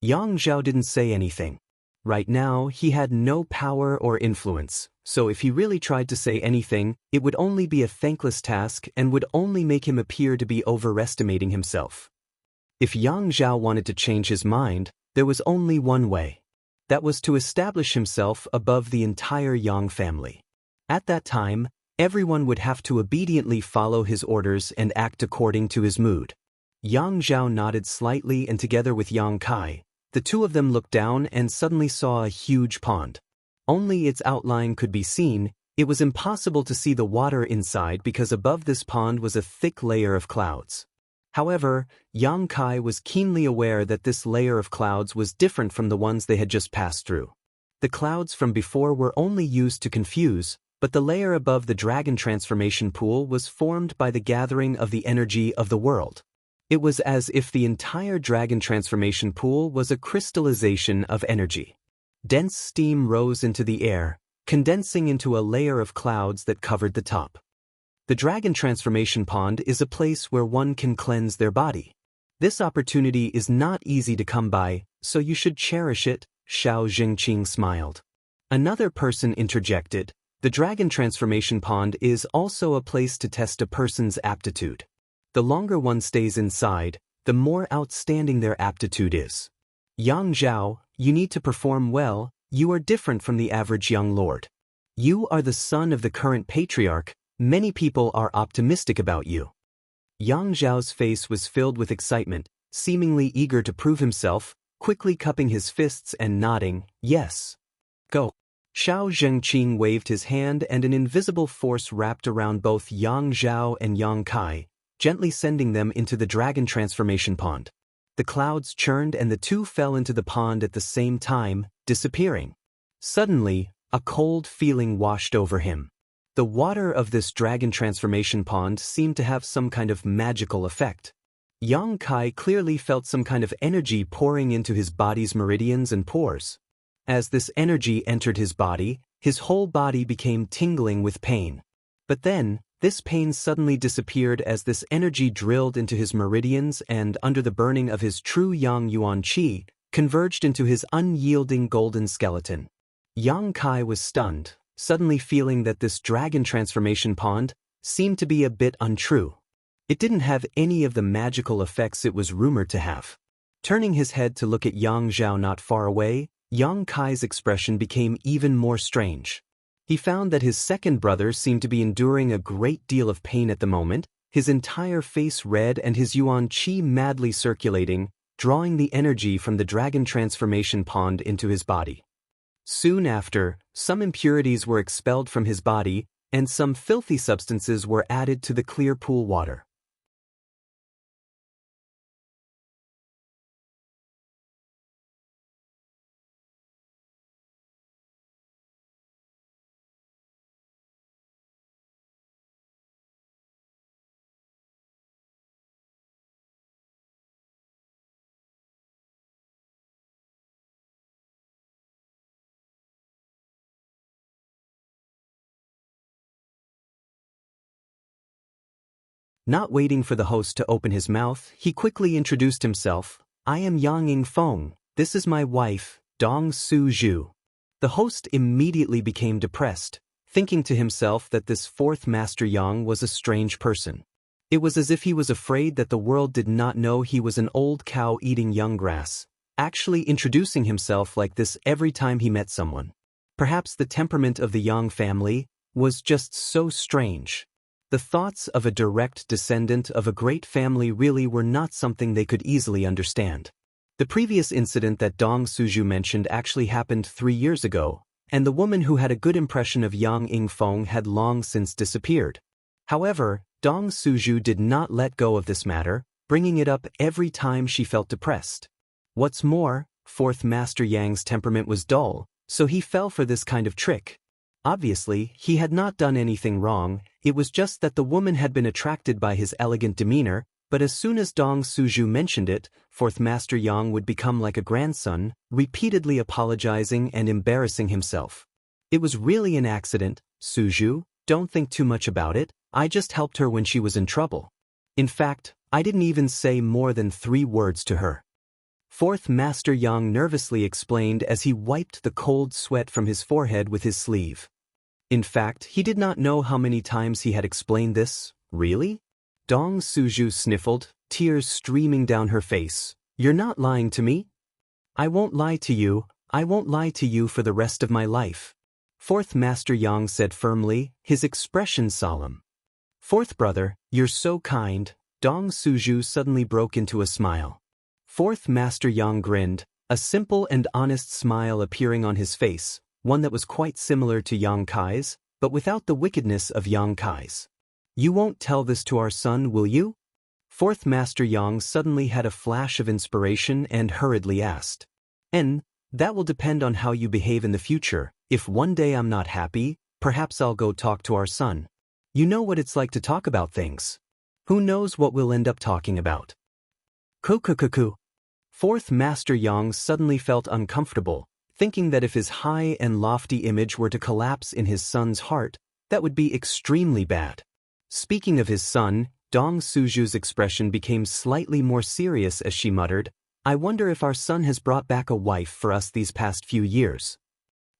Yang Zhao didn't say anything. Right now, he had no power or influence, so if he really tried to say anything, it would only be a thankless task and would only make him appear to be overestimating himself. If Yang Zhao wanted to change his mind, there was only one way. That was to establish himself above the entire Yang family. At that time, everyone would have to obediently follow his orders and act according to his mood. Yang Zhao nodded slightly, and together with Yang Kai, the two of them looked down and suddenly saw a huge pond. Only its outline could be seen. It was impossible to see the water inside because above this pond was a thick layer of clouds. However, Yang Kai was keenly aware that this layer of clouds was different from the ones they had just passed through. The clouds from before were only used to confuse, but the layer above the dragon transformation pool was formed by the gathering of the energy of the world. It was as if the entire dragon transformation pool was a crystallization of energy. Dense steam rose into the air, condensing into a layer of clouds that covered the top. The dragon transformation pond is a place where one can cleanse their body. This opportunity is not easy to come by, so you should cherish it, Xiao Jingqing smiled. Another person interjected, the dragon transformation pond is also a place to test a person's aptitude. The longer one stays inside, the more outstanding their aptitude is. Yang Zhao, you need to perform well. You are different from the average young lord. You are the son of the current patriarch. Many people are optimistic about you. Yang Zhao's face was filled with excitement, seemingly eager to prove himself, quickly cupping his fists and nodding, yes. Go. Xiao Zhengqing waved his hand and an invisible force wrapped around both Yang Zhao and Yang Kai, gently sending them into the dragon transformation pond. The clouds churned and the two fell into the pond at the same time, disappearing. Suddenly, a cold feeling washed over him. The water of this dragon transformation pond seemed to have some kind of magical effect. Yang Kai clearly felt some kind of energy pouring into his body's meridians and pores. As this energy entered his whole body became tingling with pain. But then, this pain suddenly disappeared as this energy drilled into his meridians and, under the burning of his true Yang Yuan Qi, converged into his unyielding golden skeleton. Yang Kai was stunned, suddenly feeling that this dragon transformation pond seemed to be a bit untrue. It didn't have any of the magical effects it was rumored to have. Turning his head to look at Yang Zhao not far away, Yang Kai's expression became even more strange. He found that his second brother seemed to be enduring a great deal of pain at the moment, his entire face red and his Yuan Qi madly circulating, drawing the energy from the dragon transformation pond into his body. Soon after, some impurities were expelled from his body, and some filthy substances were added to the clear pool water. Not waiting for the host to open his mouth, he quickly introduced himself. I am Yang Yingfeng. This is my wife, Dong Su Zhu. The host immediately became depressed, thinking to himself that this fourth Master Yang was a strange person. It was as if he was afraid that the world did not know he was an old cow eating young grass, actually introducing himself like this every time he met someone. Perhaps the temperament of the Yang family was just so strange. The thoughts of a direct descendant of a great family really were not something they could easily understand. The previous incident that Dong Suzhu mentioned actually happened 3 years ago, and the woman who had a good impression of Yang Yingfeng had long since disappeared. However, Dong Suzhu did not let go of this matter, bringing it up every time she felt depressed. What's more, fourth Master Yang's temperament was dull, so he fell for this kind of trick. Obviously, he had not done anything wrong, it was just that the woman had been attracted by his elegant demeanor, but as soon as Dong Suzhu mentioned it, fourth Master Yang would become like a grandson, repeatedly apologizing and embarrassing himself. It was really an accident, Suzhu, don't think too much about it, I just helped her when she was in trouble. In fact, I didn't even say more than 3 words to her. Fourth Master Yang nervously explained as he wiped the cold sweat from his forehead with his sleeve. In fact, he did not know how many times he had explained this. Really? Dong Suju sniffled, tears streaming down her face. You're not lying to me? I won't lie to you. I won't lie to you for the rest of my life. Fourth Master Yang said firmly, his expression solemn. Fourth brother, you're so kind. Dong Suju suddenly broke into a smile. Fourth Master Yang grinned, a simple and honest smile appearing on his face, one that was quite similar to Yang Kai's, but without the wickedness of Yang Kai's. You won't tell this to our son, will you? Fourth Master Yang suddenly had a flash of inspiration and hurriedly asked. That will depend on how you behave in the future. If one day I'm not happy, perhaps I'll go talk to our son. You know what it's like to talk about things. Who knows what we'll end up talking about? Kukukuku. Fourth Master Yang suddenly felt uncomfortable, thinking that if his high and lofty image were to collapse in his son's heart, that would be extremely bad. Speaking of his son, Dong Suju's expression became slightly more serious as she muttered, I wonder if our son has brought back a wife for us these past few years.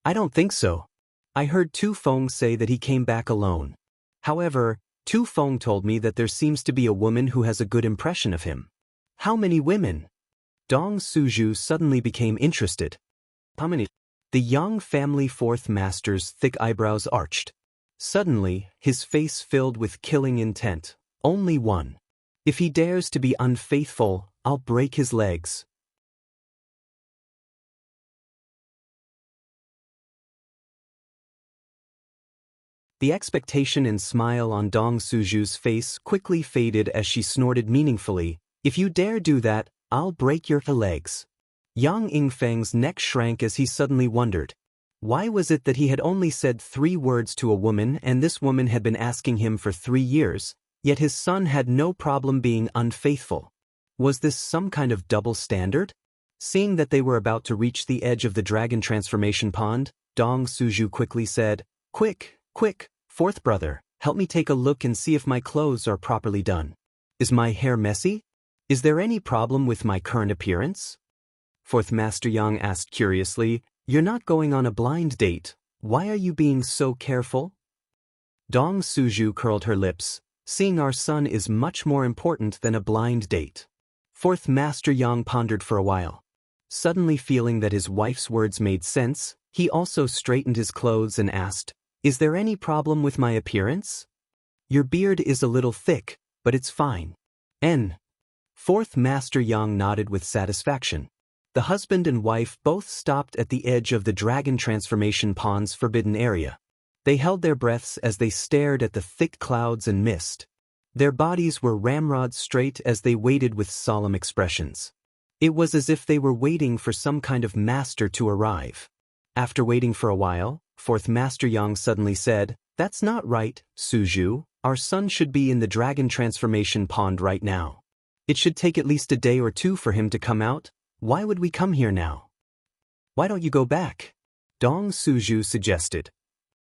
I don't think so. I heard Tu Feng say that he came back alone. However, Tu Feng told me that there seems to be a woman who has a good impression of him. How many women? Dong Suju suddenly became interested. How many? The Yang family fourth master's thick eyebrows arched. Suddenly, his face filled with killing intent. Only one. If he dares to be unfaithful, I'll break his legs. The expectation and smile on Dong Suju's face quickly faded as she snorted meaningfully, if you dare do that, I'll break your legs. Yang Yingfeng's neck shrank as he suddenly wondered. Why was it that he had only said 3 words to a woman and this woman had been asking him for 3 years, yet his son had no problem being unfaithful? Was this some kind of double standard? Seeing that they were about to reach the edge of the dragon transformation pond, Dong Suju quickly said, Quick, fourth brother, help me take a look and see if my clothes are properly done. Is my hair messy? Is there any problem with my current appearance? Fourth Master Yang asked curiously, You're not going on a blind date. Why are you being so careful? Dong Suju curled her lips. Seeing our son is much more important than a blind date. Fourth Master Yang pondered for a while. Suddenly feeling that his wife's words made sense, he also straightened his clothes and asked, Is there any problem with my appearance? Your beard is a little thick, but it's fine. Fourth Master Yang nodded with satisfaction. The husband and wife both stopped at the edge of the dragon transformation pond's forbidden area. They held their breaths as they stared at the thick clouds and mist. Their bodies were ramrod straight as they waited with solemn expressions. It was as if they were waiting for some kind of master to arrive. After waiting for a while, Fourth Master Yang suddenly said, That's not right, Suju. Our son should be in the dragon transformation pond right now. It should take at least a day or 2 for him to come out. Why would we come here now? Why don't you go back? Dong Suju suggested.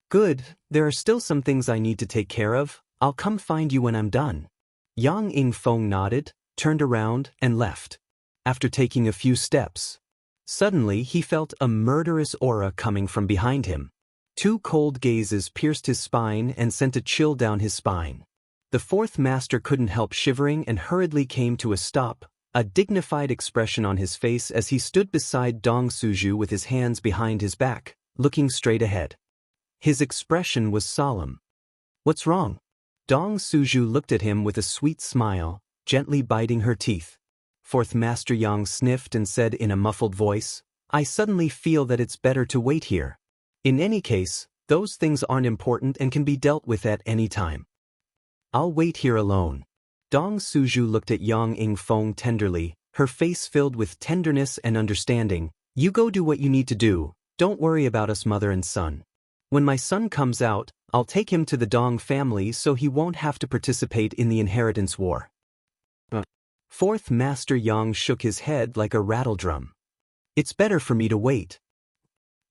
Good, there are still some things I need to take care of. I'll come find you when I'm done. Yang Yingfeng nodded, turned around, and left. After taking a few steps, suddenly he felt a murderous aura coming from behind him. 2 cold gazes pierced his spine and sent a chill down his spine. The fourth master couldn't help shivering and hurriedly came to a stop, a dignified expression on his face as he stood beside Dong Suju with his hands behind his back, looking straight ahead. His expression was solemn. What's wrong? Dong Suju looked at him with a sweet smile, gently biting her teeth. Fourth Master Yang sniffed and said in a muffled voice, I suddenly feel that it's better to wait here. In any case, those things aren't important and can be dealt with at any time. I'll wait here alone. Dong Suju looked at Yang Yingfeng tenderly, her face filled with tenderness and understanding. You go do what you need to do, don't worry about us mother and son. When my son comes out, I'll take him to the Dong family so he won't have to participate in the inheritance war. Fourth Master Yang shook his head like a rattledrum. It's better for me to wait.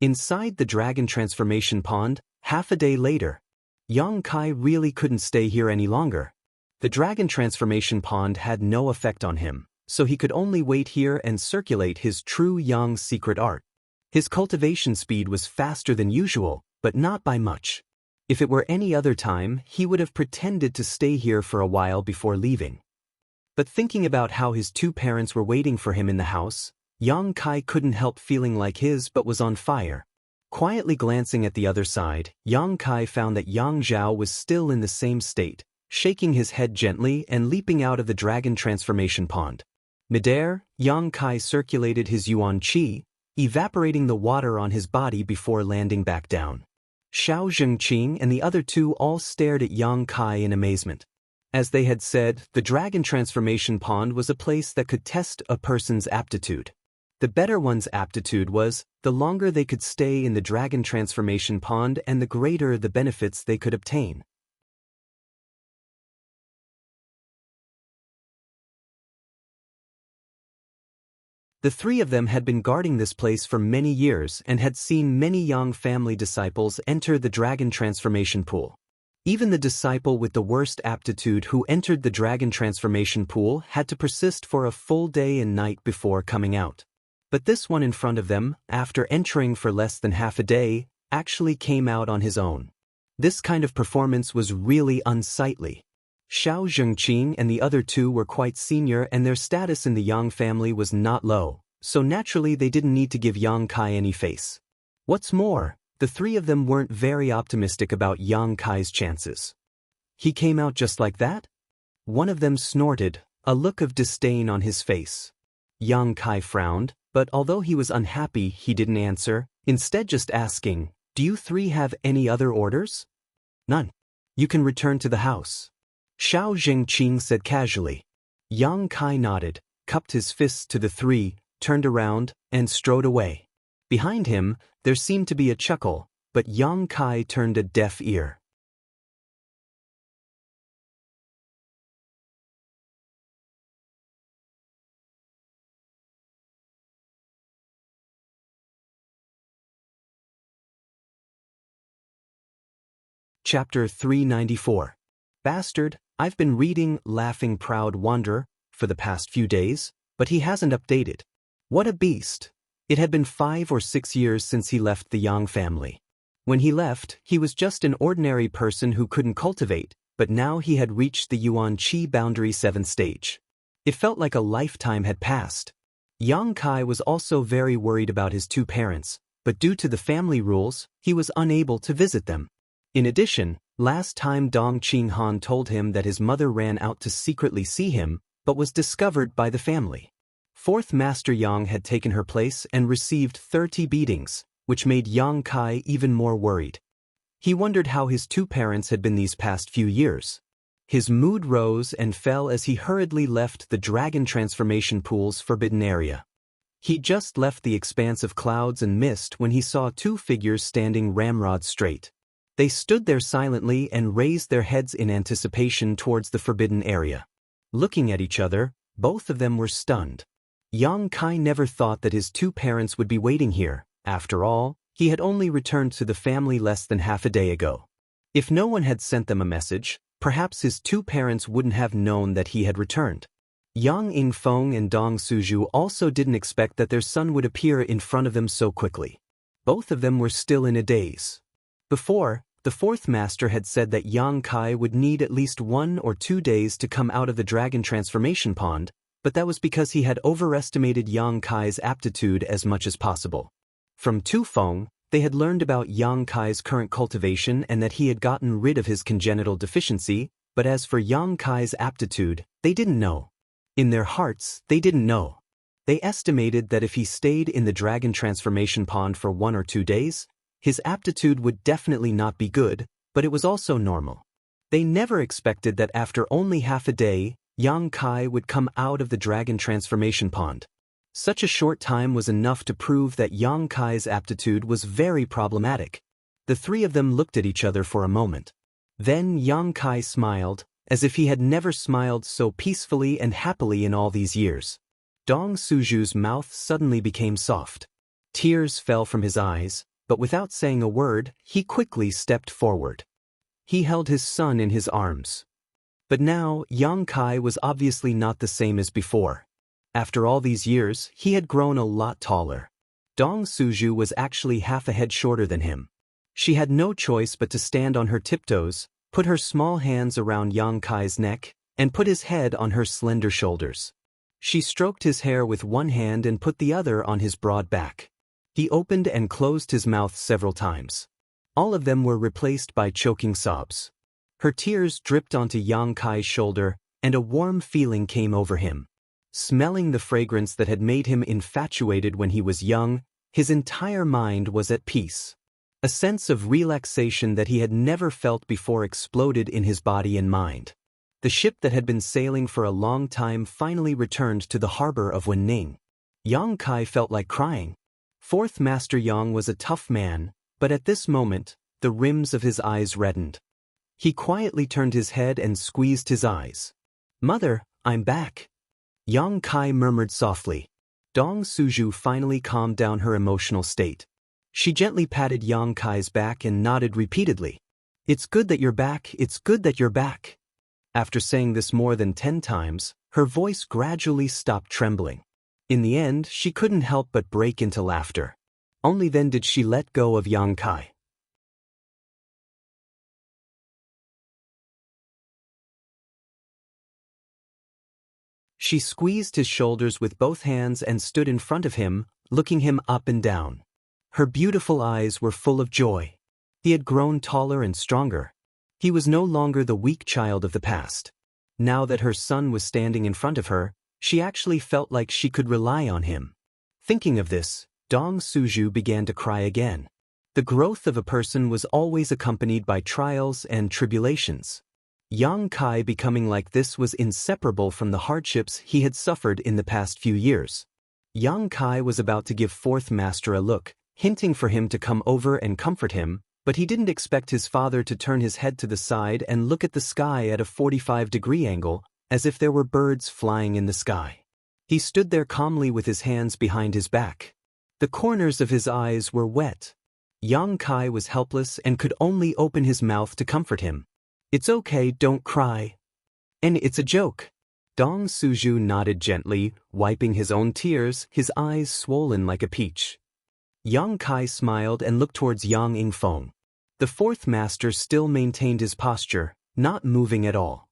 Inside the dragon transformation pond, half a day later, Yang Kai really couldn't stay here any longer. The dragon transformation pond had no effect on him, so he could only wait here and circulate his true Yang's secret art. His cultivation speed was faster than usual, but not by much. If it were any other time, he would have pretended to stay here for a while before leaving. But thinking about how his two parents were waiting for him in the house, Yang Kai couldn't help feeling like his butt was on fire. Quietly glancing at the other side, Yang Kai found that Yang Zhao was still in the same state, shaking his head gently and leaping out of the dragon transformation pond. Midair, Yang Kai circulated his yuan qi, evaporating the water on his body before landing back down. Xiao Zhengqing and the other two all stared at Yang Kai in amazement. As they had said, the dragon transformation pond was a place that could test a person's aptitude. The better one's aptitude was, the longer they could stay in the dragon transformation pond and the greater the benefits they could obtain. The three of them had been guarding this place for many years and had seen many Yang family disciples enter the dragon transformation pool. Even the disciple with the worst aptitude who entered the dragon transformation pool had to persist for a full day and night before coming out. But this one in front of them, after entering for less than half a day, actually came out on his own. This kind of performance was really unsightly. Xiao Zhengqing and the other two were quite senior and their status in the Yang family was not low, so naturally they didn't need to give Yang Kai any face. What's more, the three of them weren't very optimistic about Yang Kai's chances. He came out just like that? One of them snorted, a look of disdain on his face. Yang Kai frowned, but although he was unhappy, he didn't answer, instead just asking, "Do you three have any other orders?" "None. You can return to the house," Xiao Zhengqing said casually. Yang Kai nodded, cupped his fists to the three, turned around, and strode away. Behind him, there seemed to be a chuckle, but Yang Kai turned a deaf ear. Chapter 394. Bastard, I've been reading Laughing Proud Wanderer for the past few days, but he hasn't updated. What a beast. It had been 5 or 6 years since he left the Yang family. When he left, he was just an ordinary person who couldn't cultivate, but now he had reached the Yuan Qi boundary 7th stage. It felt like a lifetime had passed. Yang Kai was also very worried about his two parents, but due to the family rules, he was unable to visit them. In addition, last time Dong Qinghan told him that his mother ran out to secretly see him, but was discovered by the family. 4th Master Yang had taken her place and received 30 beatings, which made Yang Kai even more worried. He wondered how his two parents had been these past few years. His mood rose and fell as he hurriedly left the dragon transformation pool's forbidden area. He just left the expanse of clouds and mist when he saw two figures standing ramrod straight. They stood there silently and raised their heads in anticipation towards the forbidden area. Looking at each other, both of them were stunned. Yang Kai never thought that his two parents would be waiting here. After all, he had only returned to the family less than half a day ago. If no one had sent them a message, perhaps his two parents wouldn't have known that he had returned. Yang Yingfeng and Dong Suju also didn't expect that their son would appear in front of them so quickly. Both of them were still in a daze. Before, the 4th Master had said that Yang Kai would need at least 1 or 2 days to come out of the dragon transformation pond, but that was because he had overestimated Yang Kai's aptitude as much as possible. From Tu Feng, they had learned about Yang Kai's current cultivation and that he had gotten rid of his congenital deficiency, but as for Yang Kai's aptitude, they didn't know. In their hearts, they didn't know. They estimated that if he stayed in the dragon transformation pond for 1 or 2 days, his aptitude would definitely not be good, but it was also normal. They never expected that after only half a day, Yang Kai would come out of the dragon transformation pond. Such a short time was enough to prove that Yang Kai's aptitude was very problematic. The three of them looked at each other for a moment. Then Yang Kai smiled, as if he had never smiled so peacefully and happily in all these years. Dong Suju's mouth suddenly became soft. Tears fell from his eyes, but without saying a word, he quickly stepped forward. He held his son in his arms. But now, Yang Kai was obviously not the same as before. After all these years, he had grown a lot taller. Dong Suju was actually half a head shorter than him. She had no choice but to stand on her tiptoes, put her small hands around Yang Kai's neck, and put his head on her slender shoulders. She stroked his hair with one hand and put the other on his broad back. He opened and closed his mouth several times. All of them were replaced by choking sobs. Her tears dripped onto Yang Kai's shoulder, and a warm feeling came over him. Smelling the fragrance that had made him infatuated when he was young, his entire mind was at peace. A sense of relaxation that he had never felt before exploded in his body and mind. The ship that had been sailing for a long time finally returned to the harbor of Wenning. Yang Kai felt like crying. Fourth Master Yang was a tough man, but at this moment, the rims of his eyes reddened. He quietly turned his head and squeezed his eyes. "Mother, I'm back," Yang Kai murmured softly. Dong Suju finally calmed down her emotional state. She gently patted Yang Kai's back and nodded repeatedly. "It's good that you're back, it's good that you're back." After saying this more than 10 times, her voice gradually stopped trembling. In the end, she couldn't help but break into laughter. Only then did she let go of Yang Kai. She squeezed his shoulders with both hands and stood in front of him, looking him up and down. Her beautiful eyes were full of joy. He had grown taller and stronger. He was no longer the weak child of the past. Now that her son was standing in front of her, she actually felt like she could rely on him. Thinking of this, Dong Suju began to cry again. The growth of a person was always accompanied by trials and tribulations. Yang Kai becoming like this was inseparable from the hardships he had suffered in the past few years. Yang Kai was about to give Fourth Master a look, hinting for him to come over and comfort him, but he didn't expect his father to turn his head to the side and look at the sky at a 45-degree angle, as if there were birds flying in the sky. He stood there calmly with his hands behind his back. The corners of his eyes were wet. Yang Kai was helpless and could only open his mouth to comfort him. "It's okay, don't cry. And it's a joke." Dong Suju nodded gently, wiping his own tears, his eyes swollen like a peach. Yang Kai smiled and looked towards Yang Yingfeng. The Fourth Master still maintained his posture, not moving at all.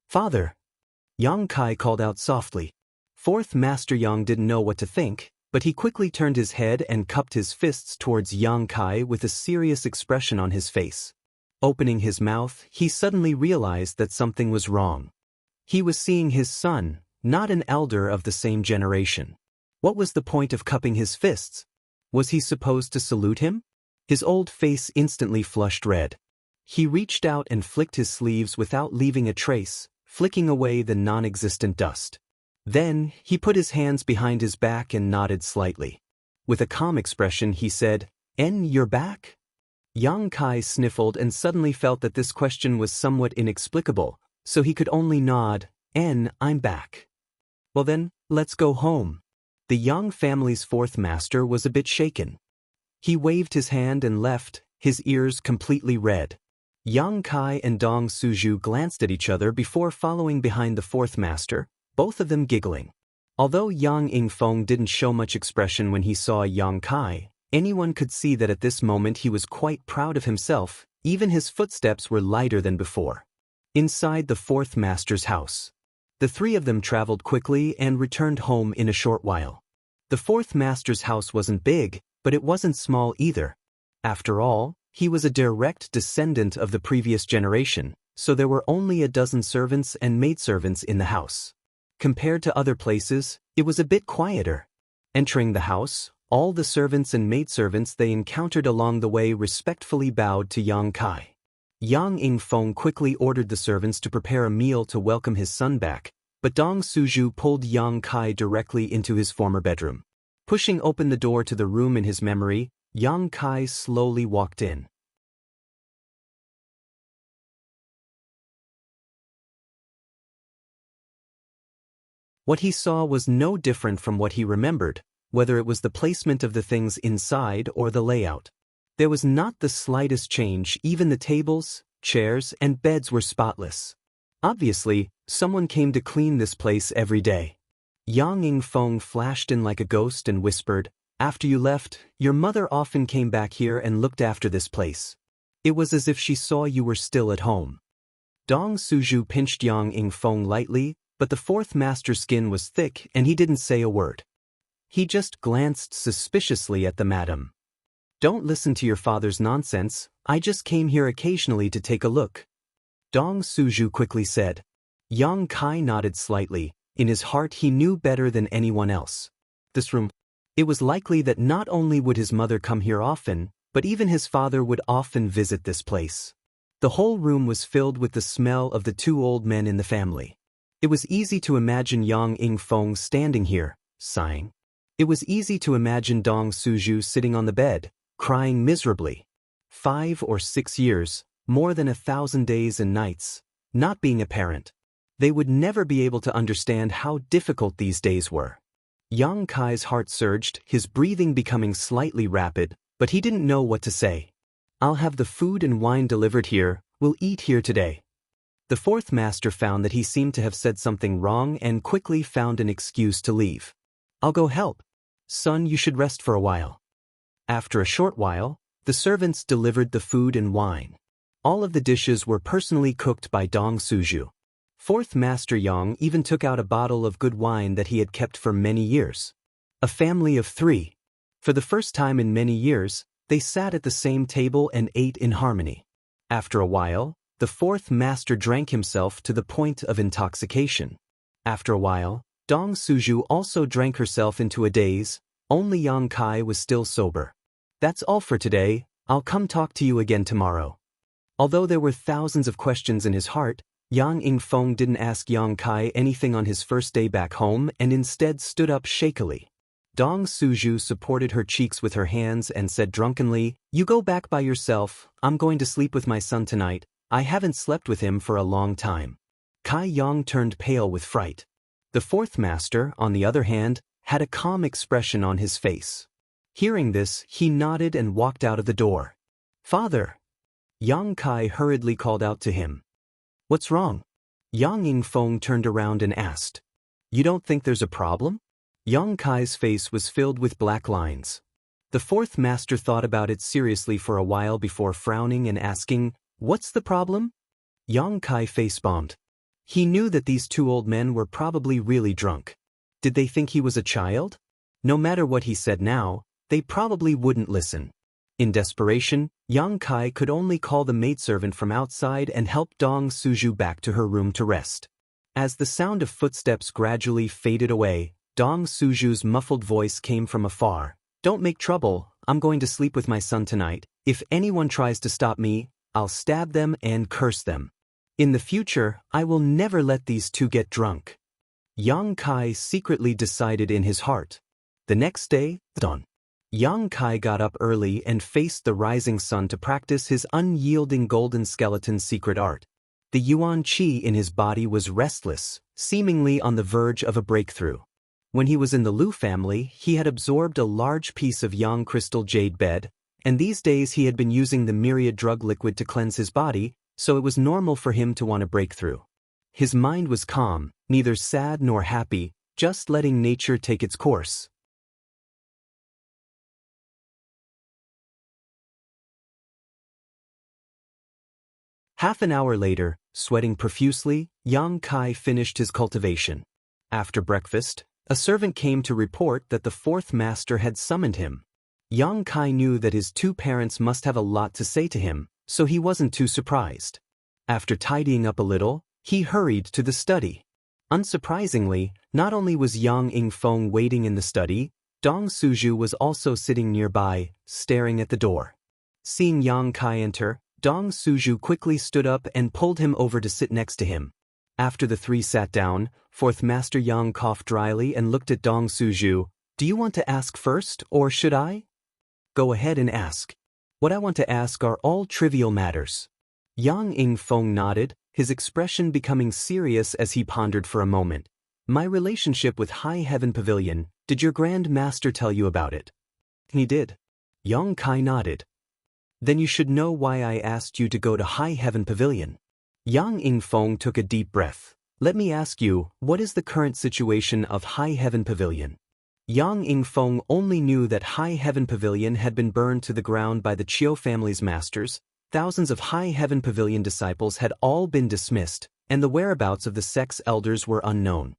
"Father," Yang Kai called out softly. Fourth Master Yang didn't know what to think, but he quickly turned his head and cupped his fists towards Yang Kai with a serious expression on his face. Opening his mouth, he suddenly realized that something was wrong. He was seeing his son, not an elder of the same generation. What was the point of cupping his fists? Was he supposed to salute him? His old face instantly flushed red. He reached out and flicked his sleeves without leaving a trace, flicking away the non-existent dust. Then, he put his hands behind his back and nodded slightly. With a calm expression, he said, "You're back?" Yang Kai sniffled and suddenly felt that this question was somewhat inexplicable, so he could only nod, "I'm back." "Well then, let's go home." The Yang family's Fourth Master was a bit shaken. He waved his hand and left, his ears completely red. Yang Kai and Dong Suju glanced at each other before following behind the Fourth Master, both of them giggling. Although Yang Yingfeng didn't show much expression when he saw Yang Kai, anyone could see that at this moment he was quite proud of himself, even his footsteps were lighter than before. Inside the Fourth Master's house, the three of them traveled quickly and returned home in a short while. The Fourth Master's house wasn't big, but it wasn't small either. After all, he was a direct descendant of the previous generation, so there were only a dozen servants and maidservants in the house. Compared to other places, it was a bit quieter. Entering the house, all the servants and maidservants they encountered along the way respectfully bowed to Yang Kai. Yang Yingfeng quickly ordered the servants to prepare a meal to welcome his son back, but Dong Suju pulled Yang Kai directly into his former bedroom. Pushing open the door to the room in his memory, Yang Kai slowly walked in. What he saw was no different from what he remembered, whether it was the placement of the things inside or the layout. There was not the slightest change, even the tables, chairs, and beds were spotless. Obviously, someone came to clean this place every day. Yang Yingfeng flashed in like a ghost and whispered, "After you left, your mother often came back here and looked after this place. It was as if she saw you were still at home." Dong Suju pinched Yang Yingfeng lightly, but the fourth master's skin was thick and he didn't say a word. He just glanced suspiciously at the madam. "Don't listen to your father's nonsense, I just came here occasionally to take a look," Dong Suju quickly said. Yang Kai nodded slightly. In his heart he knew better than anyone else. This room. It was likely that not only would his mother come here often, but even his father would often visit this place. The whole room was filled with the smell of the two old men in the family. It was easy to imagine Yang Yingfeng standing here, sighing. It was easy to imagine Dong Suju sitting on the bed, crying miserably. 5 or 6 years, more than 1,000 days and nights, not being a parent. They would never be able to understand how difficult these days were. Yang Kai's heart surged, his breathing becoming slightly rapid, but he didn't know what to say. "I'll have the food and wine delivered here, we'll eat here today." The fourth master found that he seemed to have said something wrong and quickly found an excuse to leave. "I'll go help. Son, you should rest for a while." After a short while, the servants delivered the food and wine. All of the dishes were personally cooked by Dong Suju. Fourth Master Yang even took out a bottle of good wine that he had kept for many years. A family of 3. For the first time in many years, they sat at the same table and ate in harmony. After a while, the fourth master drank himself to the point of intoxication. After a while, Dong Suju also drank herself into a daze. Only Yang Kai was still sober. "That's all for today, I'll come talk to you again tomorrow." Although there were thousands of questions in his heart, Yang Yingfeng didn't ask Yang Kai anything on his first day back home and instead stood up shakily. Dong Suju supported her cheeks with her hands and said drunkenly, "You go back by yourself, I'm going to sleep with my son tonight, I haven't slept with him for a long time." Kai Yang turned pale with fright. The fourth master, on the other hand, had a calm expression on his face. Hearing this, he nodded and walked out of the door. "Father!" Yang Kai hurriedly called out to him. "What's wrong?" Yang Yingfeng turned around and asked. "You don't think there's a problem?" Yang Kai's face was filled with black lines. The fourth master thought about it seriously for a while before frowning and asking, "What's the problem?" Yang Kai face-bombed. He knew that these two old men were probably really drunk. Did they think he was a child? No matter what he said now, they probably wouldn't listen. In desperation, Yang Kai could only call the maidservant from outside and help Dong Suju back to her room to rest. As the sound of footsteps gradually faded away, Dong Suju's muffled voice came from afar. "Don't make trouble, I'm going to sleep with my son tonight. If anyone tries to stop me, I'll stab them and curse them. In the future, I will never let these two get drunk." Yang Kai secretly decided in his heart. The next day, dawn. Yang Kai got up early and faced the rising sun to practice his unyielding golden skeleton secret art. The yuan qi in his body was restless, seemingly on the verge of a breakthrough. When he was in the Lu family, he had absorbed a large piece of yang crystal jade bed, and these days he had been using the myriad drug liquid to cleanse his body, so it was normal for him to want a breakthrough. His mind was calm, neither sad nor happy, just letting nature take its course. Half an hour later, sweating profusely, Yang Kai finished his cultivation. After breakfast, a servant came to report that the fourth master had summoned him. Yang Kai knew that his two parents must have a lot to say to him, so he wasn't too surprised. After tidying up a little, he hurried to the study. Unsurprisingly, not only was Yang Yingfeng waiting in the study, Dong Suju was also sitting nearby, staring at the door. Seeing Yang Kai enter, Dong Suju quickly stood up and pulled him over to sit next to him. After the three sat down, fourth Master Yang coughed dryly and looked at Dong Suju. "Do you want to ask first, or should I?" "Go ahead and ask. What I want to ask are all trivial matters." Yang Yingfeng nodded, his expression becoming serious as he pondered for a moment. "My relationship with High Heaven Pavilion, did your Grand Master tell you about it?" "He did." Yang Kai nodded. "Then you should know why I asked you to go to High Heaven Pavilion." Yang Yingfeng took a deep breath. Let me ask you, what is the current situation of High Heaven Pavilion? Yang Yingfeng only knew that High Heaven Pavilion had been burned to the ground by the Qiu family's masters. Thousands of High Heaven Pavilion disciples had all been dismissed, and the whereabouts of the sect's elders were unknown.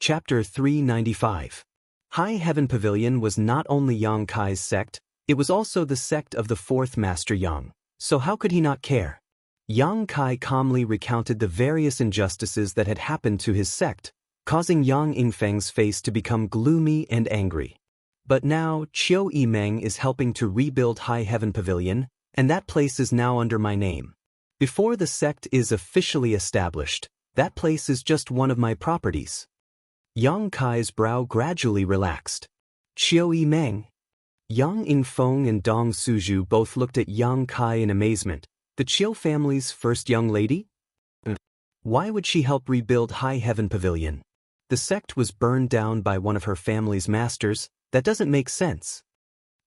Chapter 395. High Heaven Pavilion was not only Yang Kai's sect, it was also the sect of the fourth Master Yang, so how could he not care? Yang Kai calmly recounted the various injustices that had happened to his sect, causing Yang Yingfeng's face to become gloomy and angry. But now, Qiu Yimeng is helping to rebuild High Heaven Pavilion, and that place is now under my name. Before the sect is officially established, that place is just one of my properties. Yang Kai's brow gradually relaxed. Qiu Yimeng. Yang Yingfeng and Dong Suju both looked at Yang Kai in amazement. The Qiu family's first young lady? Why would she help rebuild High Heaven Pavilion? The sect was burned down by one of her family's masters. That doesn't make sense.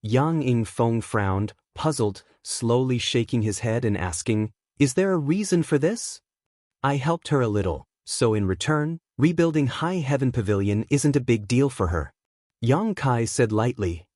Yang Yingfeng frowned, puzzled, slowly shaking his head and asking, "Is there a reason for this?" "I helped her a little, so in return, rebuilding High Heaven Pavilion isn't a big deal for her," Yang Kai said lightly.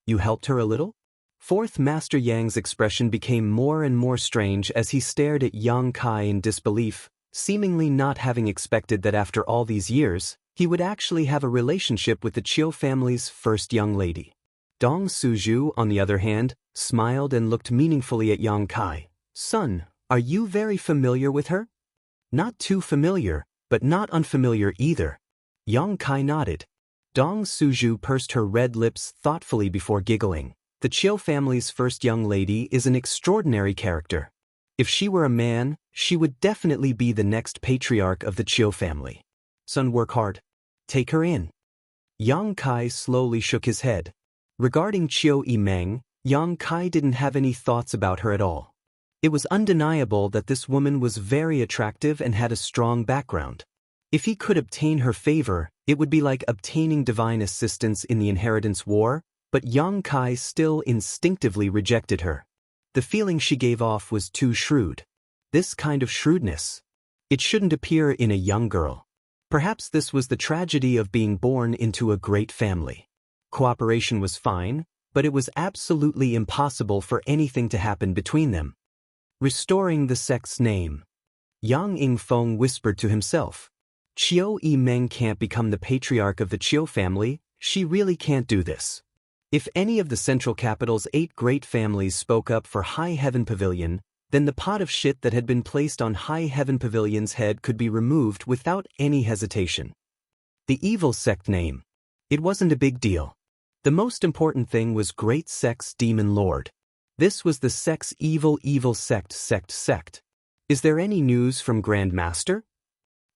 "You helped her a little?" Fourth Master Yang's expression became more and more strange as he stared at Yang Kai in disbelief, seemingly not having expected that after all these years, he would actually have a relationship with the Qiu family's first young lady. Dong Suju, on the other hand, smiled and looked meaningfully at Yang Kai. "Son, are you very familiar with her?" "Not too familiar, but not unfamiliar either." Yang Kai nodded. Dong Suju pursed her red lips thoughtfully before giggling. The Qiu family's first young lady is an extraordinary character. If she were a man, she would definitely be the next patriarch of the Qiu family. "Son, work hard. Take her in." Yang Kai slowly shook his head. Regarding Qiu Yimeng, Yang Kai didn't have any thoughts about her at all. It was undeniable that this woman was very attractive and had a strong background. If he could obtain her favor, it would be like obtaining divine assistance in the inheritance war, but Yang Kai still instinctively rejected her. The feeling she gave off was too shrewd. This kind of shrewdness. It shouldn't appear in a young girl. Perhaps this was the tragedy of being born into a great family. Cooperation was fine, but it was absolutely impossible for anything to happen between them. Restoring the sect's name. Yang Yingfeng whispered to himself. Qiu Yimeng can't become the patriarch of the Qiu family, she really can't do this. If any of the Central Capital's 8 great families spoke up for High Heaven Pavilion, then the pot of shit that had been placed on High Heaven Pavilion's head could be removed without any hesitation. The evil sect name. It wasn't a big deal. The most important thing was Great Sect's Demon Lord. This was the sect's evil sect. "Is there any news from Grand Master?"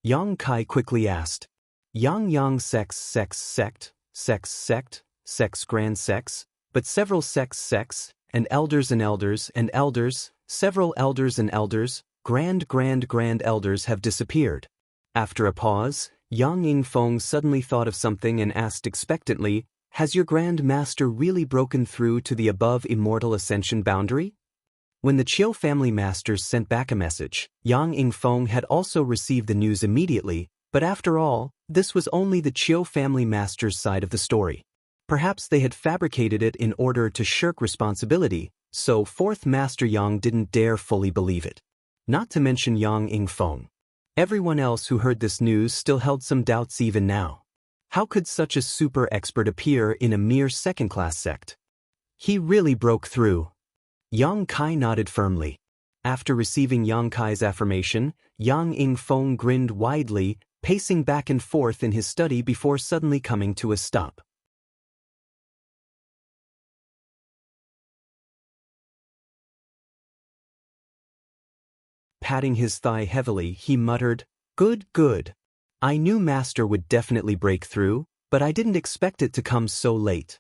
Yang Kai quickly asked. Yang sect, Grand sects, but several sects, and elders, several elders and elders, grand elders have disappeared. After a pause, Yang Yingfeng suddenly thought of something and asked expectantly, "Has your Grand Master really broken through to the above immortal ascension boundary?" When the Qiu family masters sent back a message, Yang Yingfeng had also received the news immediately, but after all, this was only the Qiu family masters' side of the story. Perhaps they had fabricated it in order to shirk responsibility, so fourth Master Yang didn't dare fully believe it. Not to mention Yang Yingfeng. Everyone else who heard this news still held some doubts even now. How could such a super expert appear in a mere second-class sect? He really broke through. Yang Kai nodded firmly. After receiving Yang Kai's affirmation, Yang Yingfeng grinned widely, pacing back and forth in his study before suddenly coming to a stop. Patting his thigh heavily, he muttered, Good. I knew Master would definitely break through, but I didn't expect it to come so late."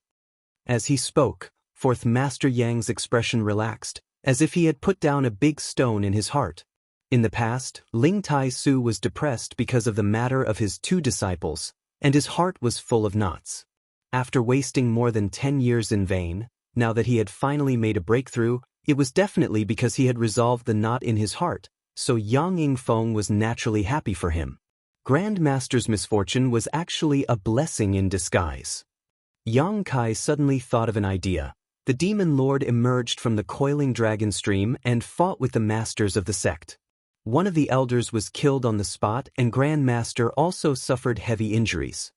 As he spoke, fourth Master Yang's expression relaxed, as if he had put down a big stone in his heart. In the past, Ling Tai Su was depressed because of the matter of his 2 disciples, and his heart was full of knots. After wasting more than 10 years in vain, now that he had finally made a breakthrough, it was definitely because he had resolved the knot in his heart, so Yang Yingfeng was naturally happy for him. Grand Master's misfortune was actually a blessing in disguise. Yang Kai suddenly thought of an idea. The demon lord emerged from the coiling dragon stream and fought with the masters of the sect. One of the elders was killed on the spot, and Grand Master also suffered heavy injuries.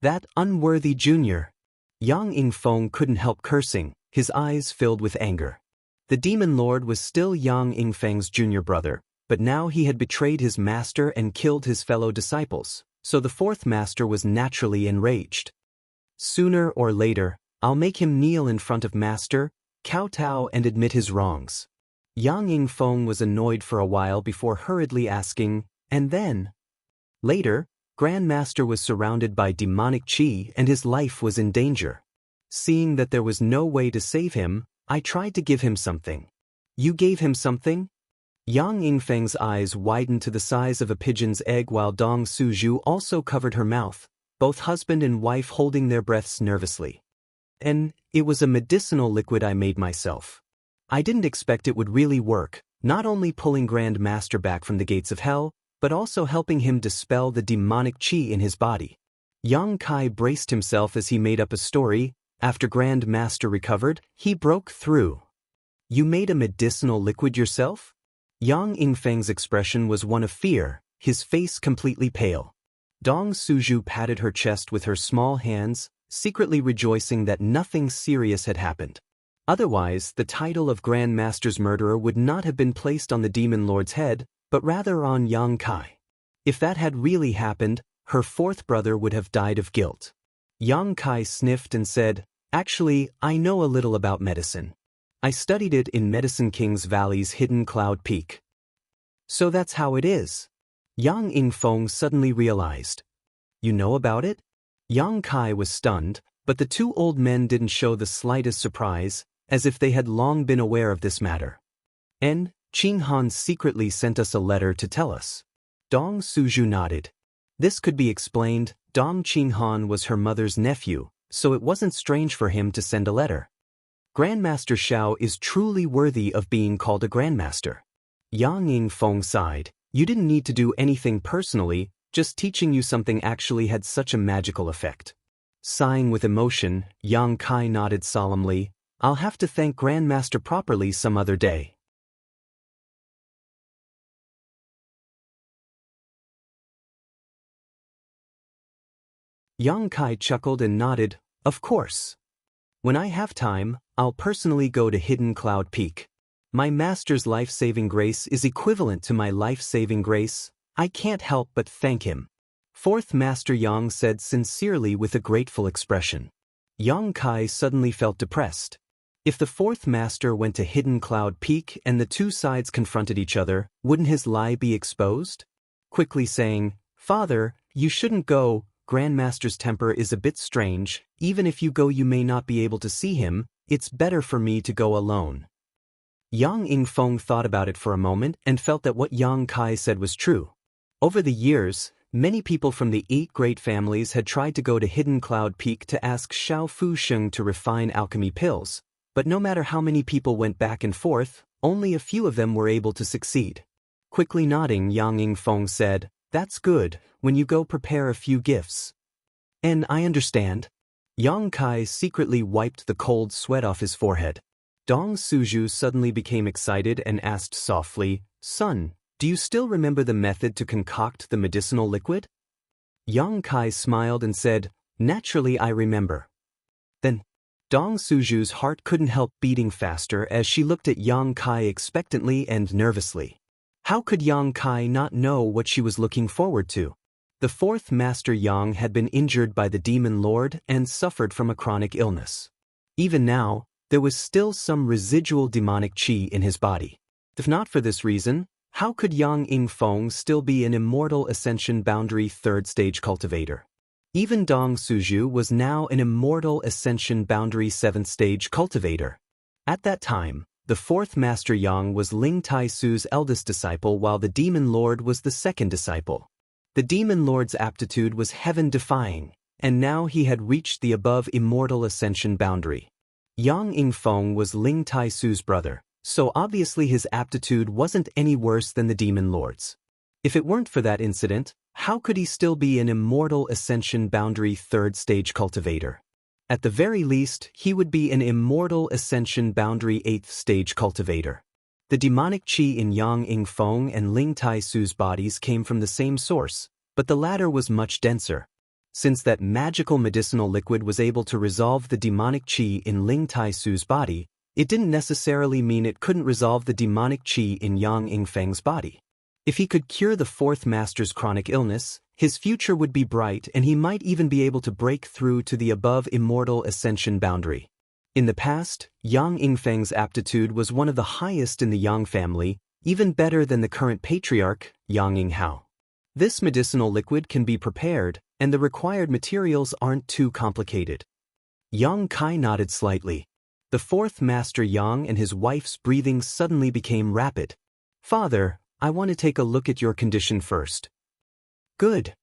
That unworthy junior! Yang Yingfeng couldn't help cursing, his eyes filled with anger. The demon lord was still Yang Yingfeng's junior brother, but now he had betrayed his master and killed his fellow disciples, so the 4th master was naturally enraged. Sooner or later, I'll make him kneel in front of Master, kowtow and admit his wrongs. Yang Yingfeng was annoyed for a while before hurriedly asking, and then? Later, Grand Master was surrounded by demonic qi and his life was in danger. Seeing that there was no way to save him, I tried to give him something. You gave him something? Yang Yingfeng's eyes widened to the size of a pigeon's egg while Dong Suju also covered her mouth, both husband and wife holding their breaths nervously. And it was a medicinal liquid I made myself. I didn't expect it would really work, not only pulling Grand Master back from the gates of hell, but also helping him dispel the demonic qi in his body. Yang Kai braced himself as he made up a story. After Grand Master recovered, he broke through. You made a medicinal liquid yourself? Yang Yingfeng's expression was one of fear, his face completely pale. Dong Suju patted her chest with her small hands, secretly rejoicing that nothing serious had happened. Otherwise, the title of Grand Master's murderer would not have been placed on the demon lord's head, but rather on Yang Kai. If that had really happened, her 4th brother would have died of guilt. Yang Kai sniffed and said, Actually, I know a little about medicine. I studied it in Medicine King's Valley's hidden cloud peak. So that's how it is. Yang Yingfeng suddenly realized. You know about it? Yang Kai was stunned, but the 2 old men didn't show the slightest surprise, as if they had long been aware of this matter. And Qing Han secretly sent us a letter to tell us. Dong Suju nodded. This could be explained. Dong Qing Han was her mother's nephew, so it wasn't strange for him to send a letter. Grandmaster Xiao is truly worthy of being called a grandmaster. Yang Yingfeng sighed. You didn't need to do anything personally, just teaching you something actually had such a magical effect. Sighing with emotion, Yang Kai nodded solemnly. I'll have to thank Grandmaster properly some other day. Yang Kai chuckled and nodded, Of course. When I have time, I'll personally go to Hidden Cloud Peak. My master's life-saving grace is equivalent to my life-saving grace. I can't help but thank him. 4th Master Yang said sincerely with a grateful expression. Yang Kai suddenly felt depressed. If the 4th Master went to Hidden Cloud Peak and the 2 sides confronted each other, wouldn't his lie be exposed? Quickly saying, Father, you shouldn't go. Grandmaster's temper is a bit strange. Even if you go you may not be able to see him. It's better for me to go alone. Yang Yingfeng thought about it for a moment and felt that what Yang Kai said was true. Over the years, many people from the 8 great families had tried to go to Hidden Cloud Peak to ask Xiao Fusheng to refine alchemy pills, but no matter how many people went back and forth, only a few of them were able to succeed. Quickly nodding, Yang Yingfeng said, That's good. When you go, prepare a few gifts. And I understand. Yang Kai secretly wiped the cold sweat off his forehead. Dong Suju suddenly became excited and asked softly, Son, do you still remember the method to concoct the medicinal liquid? Yang Kai smiled and said, Naturally I remember. Then, Dong Suju's heart couldn't help beating faster as she looked at Yang Kai expectantly and nervously. How could Yang Kai not know what she was looking forward to? The 4th Master Yang had been injured by the Demon Lord and suffered from a chronic illness. Even now, there was still some residual demonic qi in his body. If not for this reason, how could Yang Yingfeng still be an immortal Ascension Boundary 3rd Stage cultivator? Even Dong Suju was now an immortal Ascension Boundary 7th Stage cultivator. At that time, The fourth master Yang was Ling Tai-su's eldest disciple while the demon lord was the second disciple. The demon lord's aptitude was heaven-defying, and now he had reached the above immortal ascension boundary. Yang Yingfeng was Ling Tai-su's brother, so obviously his aptitude wasn't any worse than the demon lord's. If it weren't for that incident, how could he still be an immortal ascension boundary third stage cultivator? At the very least, he would be an immortal ascension boundary 8th stage cultivator. The demonic qi in Yang Yingfeng and Ling Tai-su's bodies came from the same source, but the latter was much denser. Since that magical medicinal liquid was able to resolve the demonic qi in Ling Tai-su's body, it didn't necessarily mean it couldn't resolve the demonic qi in Yang Yingfeng's body. If he could cure the fourth master's chronic illness, his future would be bright and he might even be able to break through to the above immortal ascension boundary. In the past, Yang Yingfeng's aptitude was one of the highest in the Yang family, even better than the current patriarch, Yang Yinghao. This medicinal liquid can be prepared, and the required materials aren't too complicated. Yang Kai nodded slightly. The fourth master Yang and his wife's breathing suddenly became rapid. "Father, I want to take a look at your condition first." "Good."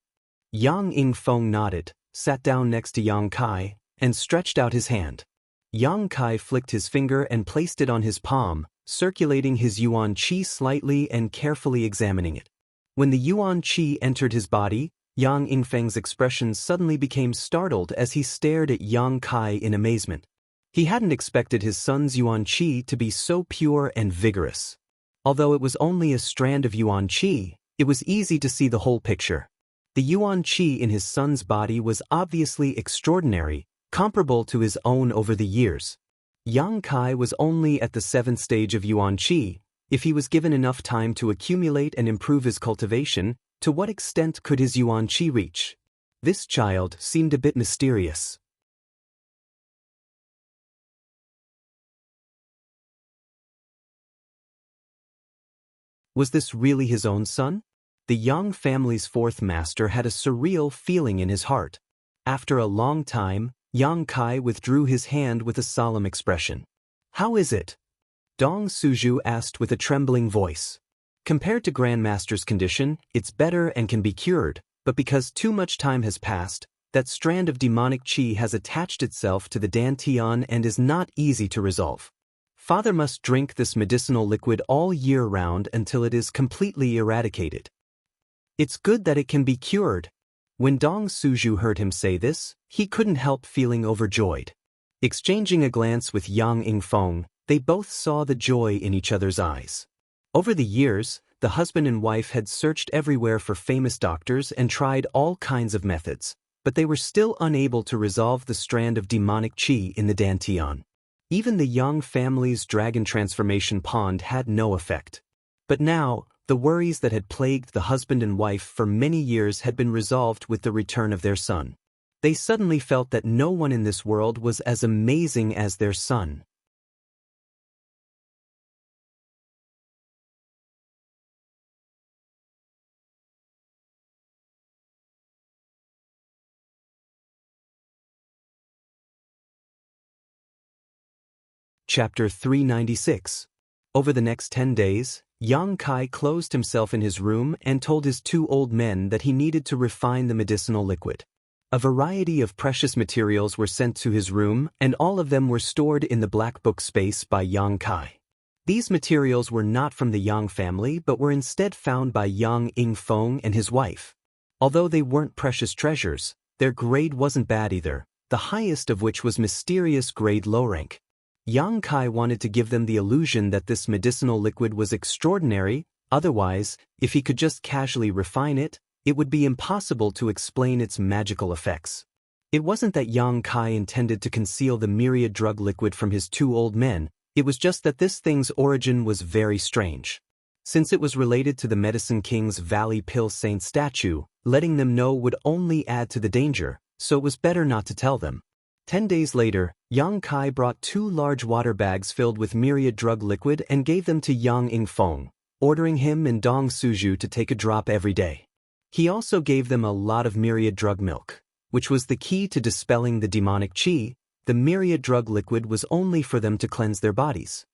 Yang Yingfeng nodded, sat down next to Yang Kai, and stretched out his hand. Yang Kai flicked his finger and placed it on his palm, circulating his yuan qi slightly and carefully examining it. When the yuan qi entered his body, Yang Yingfeng's expression suddenly became startled as he stared at Yang Kai in amazement. He hadn't expected his son's yuan qi to be so pure and vigorous. Although it was only a strand of yuan qi, it was easy to see the whole picture. The yuan qi in his son's body was obviously extraordinary, comparable to his own over the years. Yang Kai was only at the 7th stage of yuan qi. If he was given enough time to accumulate and improve his cultivation, to what extent could his yuan qi reach? This child seemed a bit mysterious. Was this really his own son? The Yang family's fourth master had a surreal feeling in his heart. After a long time, Yang Kai withdrew his hand with a solemn expression. "How is it?" Dong Suju asked with a trembling voice. "Compared to Grandmaster's condition, it's better and can be cured, but because too much time has passed, that strand of demonic qi has attached itself to the dantian and is not easy to resolve. Father must drink this medicinal liquid all year round until it is completely eradicated." "It's good that it can be cured." When Dong Suju heard him say this, he couldn't help feeling overjoyed. Exchanging a glance with Yang Yingfeng, they both saw the joy in each other's eyes. Over the years, the husband and wife had searched everywhere for famous doctors and tried all kinds of methods, but they were still unable to resolve the strand of demonic qi in the dantian. Even the Yang family's dragon transformation pond had no effect. But now, the worries that had plagued the husband and wife for many years had been resolved with the return of their son. They suddenly felt that no one in this world was as amazing as their son. Chapter 396. Over the next 10 days, Yang Kai closed himself in his room and told his two old men that he needed to refine the medicinal liquid. A variety of precious materials were sent to his room, and all of them were stored in the black book space by Yang Kai. These materials were not from the Yang family but were instead found by Yang Yingfeng and his wife. Although they weren't precious treasures, their grade wasn't bad either, the highest of which was mysterious grade low rank. Yang Kai wanted to give them the illusion that this medicinal liquid was extraordinary, otherwise, if he could just casually refine it, it would be impossible to explain its magical effects. It wasn't that Yang Kai intended to conceal the myriad drug liquid from his two old men, it was just that this thing's origin was very strange. Since it was related to the Medicine King's Valley Pill Saint statue, letting them know would only add to the danger, so it was better not to tell them. 10 days later, Yang Kai brought 2 large water bags filled with myriad drug liquid and gave them to Yang Yingfeng, ordering him and Dong Suju to take a drop every day. He also gave them a lot of myriad drug milk, which was the key to dispelling the demonic qi. The myriad drug liquid was only for them to cleanse their bodies.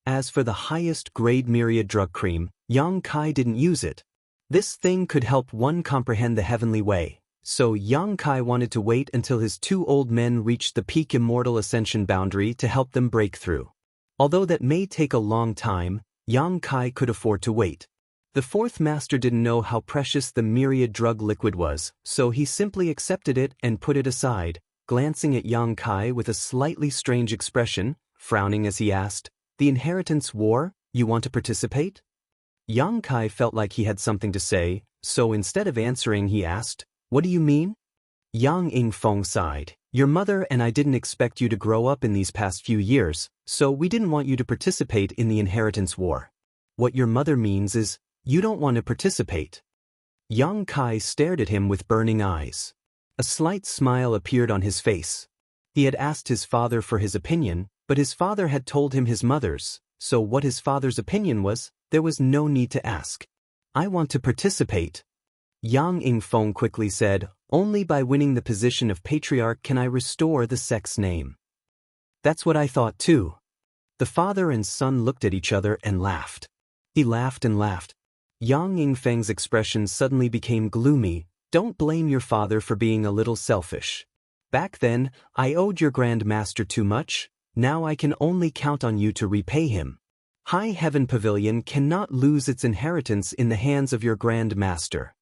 As for the highest grade myriad drug cream, Yang Kai didn't use it. This thing could help one comprehend the heavenly way, so Yang Kai wanted to wait until his two old men reached the peak immortal ascension boundary to help them break through. Although that may take a long time, Yang Kai could afford to wait. The fourth master didn't know how precious the myriad drug liquid was, so he simply accepted it and put it aside, glancing at Yang Kai with a slightly strange expression, frowning as he asked, "The inheritance war, you want to participate?" Yang Kai felt like he had something to say, so instead of answering he asked, "What do you mean?" Yang Yingfeng sighed. "Your mother and I didn't expect you to grow up in these past few years, so we didn't want you to participate in the inheritance war." "What your mother means is, you don't want to participate." Yang Kai stared at him with burning eyes. A slight smile appeared on his face. He had asked his father for his opinion, but his father had told him his mother's, so what his father's opinion was, there was no need to ask. "I want to participate." Yang Yingfeng quickly said, "Only by winning the position of patriarch can I restore the sect's name." "That's what I thought too." The father and son looked at each other and laughed. He laughed and laughed. Yang Yingfeng's expression suddenly became gloomy. "Don't blame your father for being a little selfish. Back then, I owed your Grand Master too much, now I can only count on you to repay him. High Heaven Pavilion cannot lose its inheritance in the hands of your Grand Master."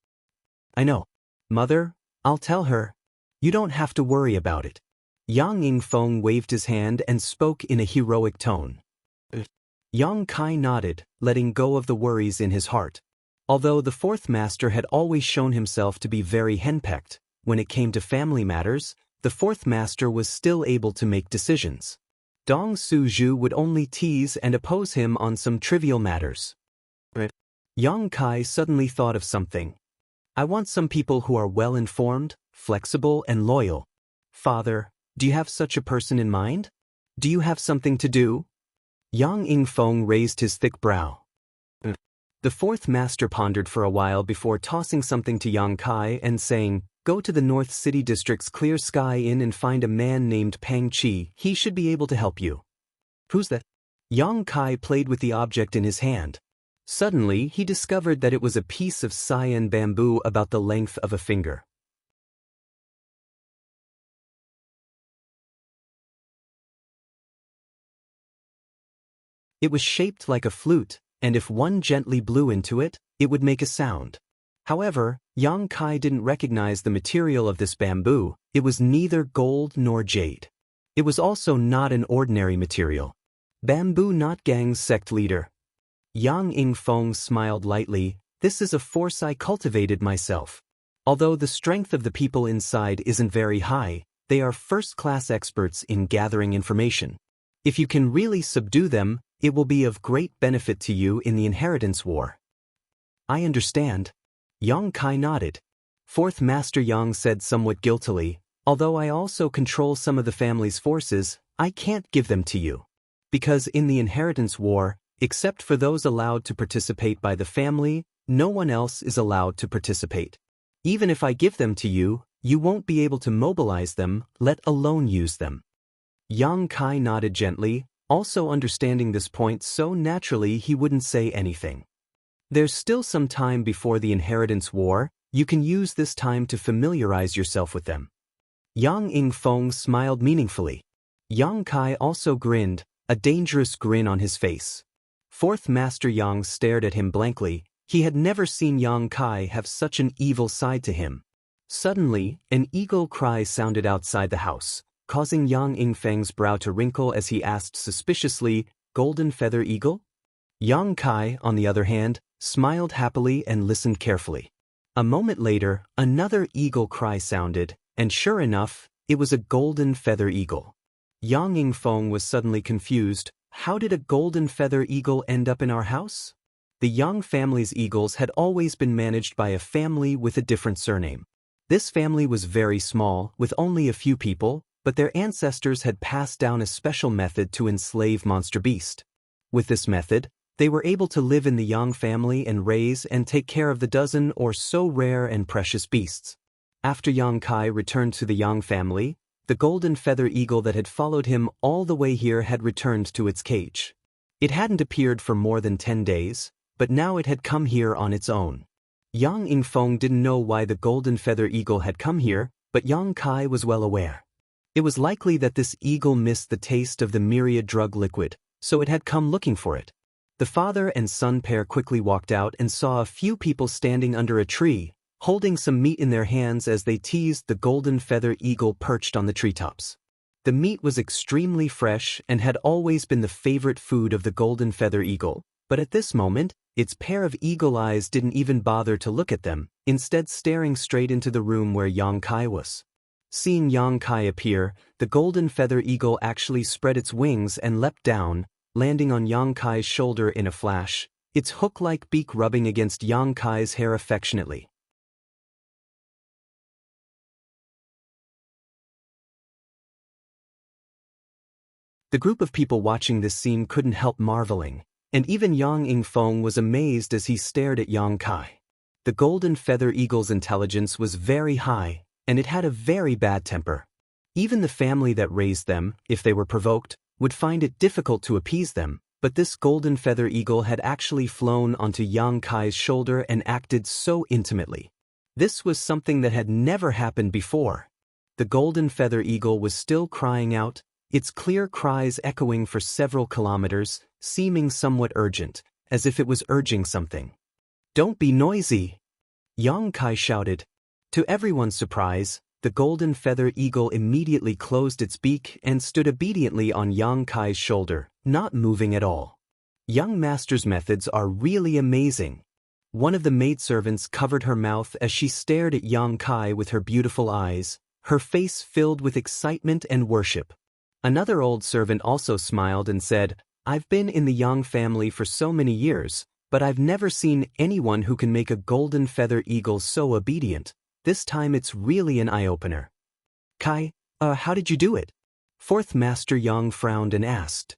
"I know. Mother, I'll tell her. You don't have to worry about it." Yang Yingfeng waved his hand and spoke in a heroic tone. Yang Kai nodded, letting go of the worries in his heart. Although the fourth master had always shown himself to be very henpecked, when it came to family matters, the fourth master was still able to make decisions. Dong Suju would only tease and oppose him on some trivial matters. Yang Kai suddenly thought of something. "I want some people who are well-informed, flexible, and loyal. Father, do you have such a person in mind? Do you have something to do?" Yang Yingfeng raised his thick brow. The fourth master pondered for a while before tossing something to Yang Kai and saying, "Go to the North City District's Clear Sky Inn and find a man named Pang Chi. He should be able to help you." "Who's that?" Yang Kai played with the object in his hand. Suddenly, he discovered that it was a piece of cyan bamboo about the length of a finger. It was shaped like a flute, and if one gently blew into it, it would make a sound. However, Yang Kai didn't recognize the material of this bamboo. It was neither gold nor jade. It was also not an ordinary material. "Bamboo Knot Gang's sect leader." Yang Yingfeng smiled lightly. "This is a force I cultivated myself. Although the strength of the people inside isn't very high, they are first-class experts in gathering information. If you can really subdue them, it will be of great benefit to you in the inheritance war." "I understand." Yang Kai nodded. Fourth Master Yang said somewhat guiltily, "Although I also control some of the family's forces, I can't give them to you. Because in the inheritance war, except for those allowed to participate by the family, no one else is allowed to participate. Even if I give them to you, you won't be able to mobilize them, let alone use them." Yang Kai nodded gently, also understanding this point so naturally he wouldn't say anything. "There's still some time before the inheritance war. You can use this time to familiarize yourself with them." Yang Yingfeng smiled meaningfully. Yang Kai also grinned, a dangerous grin on his face. Fourth Master Yang stared at him blankly. He had never seen Yang Kai have such an evil side to him. Suddenly, an eagle cry sounded outside the house, causing Yang Yingfeng's brow to wrinkle as he asked suspiciously, "Golden Feather Eagle?" Yang Kai, on the other hand, smiled happily and listened carefully. A moment later, another eagle cry sounded, and sure enough, it was a golden feather eagle. Yang Yingfeng was suddenly confused. How did a golden feather eagle end up in our house? The Yang family's eagles had always been managed by a family with a different surname. This family was very small, with only a few people, but their ancestors had passed down a special method to enslave monster beast. With this method, they were able to live in the Yang family and raise and take care of the dozen or so rare and precious beasts. After Yang Kai returned to the Yang family, the golden feather eagle that had followed him all the way here had returned to its cage. It hadn't appeared for more than 10 days, but now it had come here on its own. Yang Yingfeng didn't know why the golden feather eagle had come here, but Yang Kai was well aware. It was likely that this eagle missed the taste of the myriad drug liquid, so it had come looking for it. The father and son pair quickly walked out and saw a few people standing under a tree, holding some meat in their hands as they teased the golden feather eagle perched on the treetops. The meat was extremely fresh and had always been the favorite food of the golden feather eagle, but at this moment, its pair of eagle eyes didn't even bother to look at them, instead staring straight into the room where Yang Kai was. Seeing Yang Kai appear, the golden feather eagle actually spread its wings and leapt down, landing on Yang Kai's shoulder in a flash, its hook-like beak rubbing against Yang Kai's hair affectionately. The group of people watching this scene couldn't help marveling, and even Yang Yingfeng was amazed as he stared at Yang Kai. The golden feather eagle's intelligence was very high, and it had a very bad temper. Even the family that raised them, if they were provoked, would find it difficult to appease them, but this golden feather eagle had actually flown onto Yang Kai's shoulder and acted so intimately. This was something that had never happened before. The golden feather eagle was still crying out, its clear cries echoing for several kilometers, seeming somewhat urgent, as if it was urging something. "Don't be noisy!" Yang Kai shouted. To everyone's surprise, the golden feather eagle immediately closed its beak and stood obediently on Yang Kai's shoulder, not moving at all. Young master's methods are really amazing. One of the maidservants covered her mouth as she stared at Yang Kai with her beautiful eyes, her face filled with excitement and worship. Another old servant also smiled and said, "I've been in the Yang family for so many years, but I've never seen anyone who can make a golden feather eagle so obedient. This time it's really an eye-opener." "Kai, how did you do it?" Fourth Master Yang frowned and asked.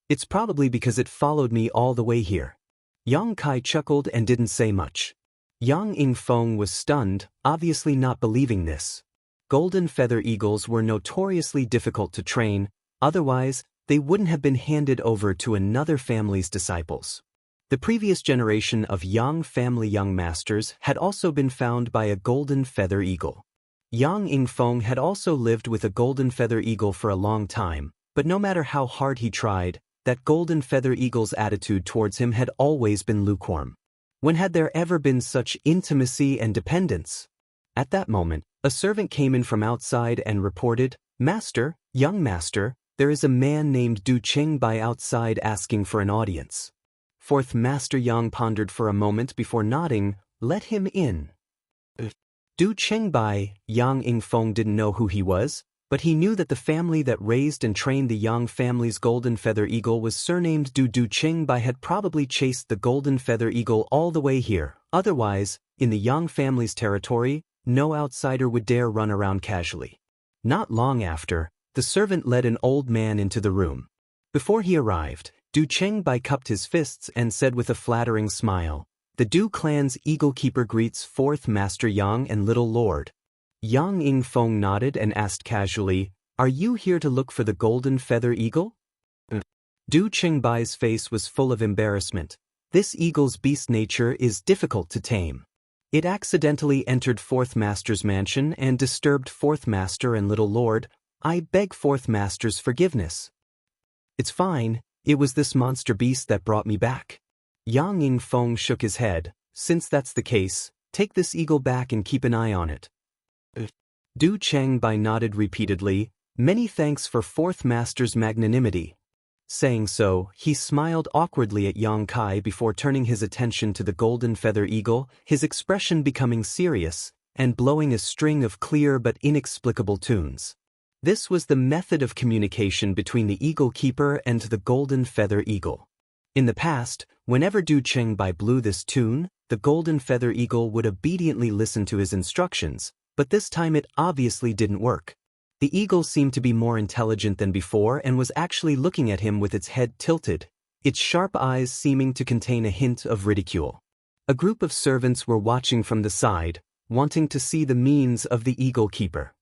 "It's probably because it followed me all the way here." Yang Kai chuckled and didn't say much. Yang Yingfeng was stunned, obviously not believing this. Golden feather eagles were notoriously difficult to train, otherwise, they wouldn't have been handed over to another family's disciples. The previous generation of Yang family young masters had also been found by a golden feather eagle. Yang Yingfeng had also lived with a golden feather eagle for a long time, but no matter how hard he tried, that golden feather eagle's attitude towards him had always been lukewarm. When had there ever been such intimacy and dependence? At that moment, a servant came in from outside and reported, "Master, young master, there is a man named Du Qingbai outside asking for an audience." Fourth Master Yang pondered for a moment before nodding, "Let him in." Du Qingbai, Yang Yingfeng didn't know who he was, but he knew that the family that raised and trained the Yang family's golden feather eagle was surnamed Du Qingbai had probably chased the golden feather eagle all the way here. Otherwise, in the Yang family's territory, no outsider would dare run around casually. Not long after, the servant led an old man into the room. Before he arrived, Du Qingbai cupped his fists and said with a flattering smile, "The Du clan's eagle keeper greets Fourth Master Yang and Little Lord." Yang Yingfeng nodded and asked casually, "Are you here to look for the golden feather eagle?" Du Qingbai's face was full of embarrassment. This eagle's beast nature is difficult to tame. It accidentally entered Fourth Master's mansion and disturbed Fourth Master and Little Lord. I beg Fourth Master's forgiveness. It's fine, it was this monster beast that brought me back. Yang Yingfeng shook his head. Since that's the case, take this eagle back and keep an eye on it. Du Qingbai nodded repeatedly. Many thanks for Fourth Master's magnanimity. Saying so, he smiled awkwardly at Yang Kai before turning his attention to the golden feather eagle, his expression becoming serious, and blowing a string of clear but inexplicable tunes. This was the method of communication between the eagle keeper and the golden feather eagle. In the past, whenever Du Qingbai blew this tune, the golden feather eagle would obediently listen to his instructions, but this time it obviously didn't work. The eagle seemed to be more intelligent than before and was actually looking at him with its head tilted, its sharp eyes seeming to contain a hint of ridicule. A group of servants were watching from the side, wanting to see the means of the eagle keeper.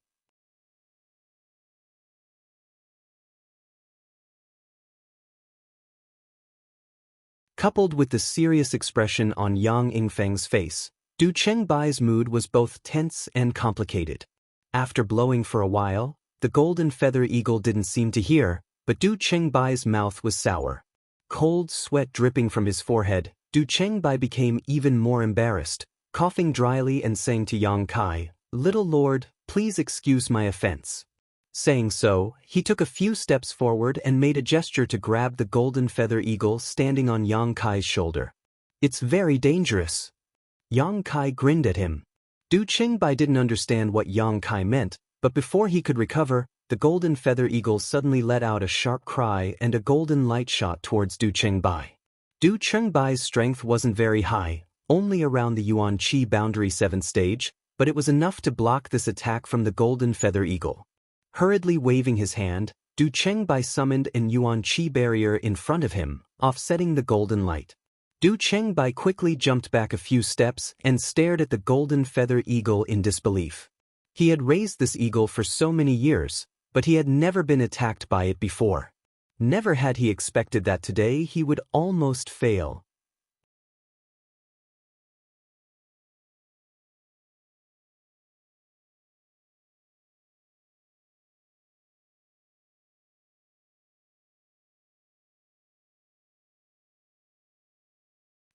Coupled with the serious expression on Yang Yingfeng's face, Du Chengbai's mood was both tense and complicated. After blowing for a while, the golden feather eagle didn't seem to hear, but Du Chengbai's mouth was sour. Cold sweat dripping from his forehead, Du Chengbai became even more embarrassed, coughing dryly and saying to Yang Kai, "Little lord, please excuse my offense." Saying so, he took a few steps forward and made a gesture to grab the golden feather eagle standing on Yang Kai's shoulder. "It's very dangerous." Yang Kai grinned at him. Du Chengbei didn't understand what Yang Kai meant, but before he could recover, the golden feather eagle suddenly let out a sharp cry and a golden light shot towards Du Chengbei. Du Chengbai's strength wasn't very high, only around the Yuan Qi boundary 7th stage, but it was enough to block this attack from the golden feather eagle. Hurriedly waving his hand, Du Chengbei summoned an Yuan Qi barrier in front of him, offsetting the golden light. Du Chengbei quickly jumped back a few steps and stared at the golden feather eagle in disbelief. He had raised this eagle for so many years, but he had never been attacked by it before. Never had he expected that today he would almost fail.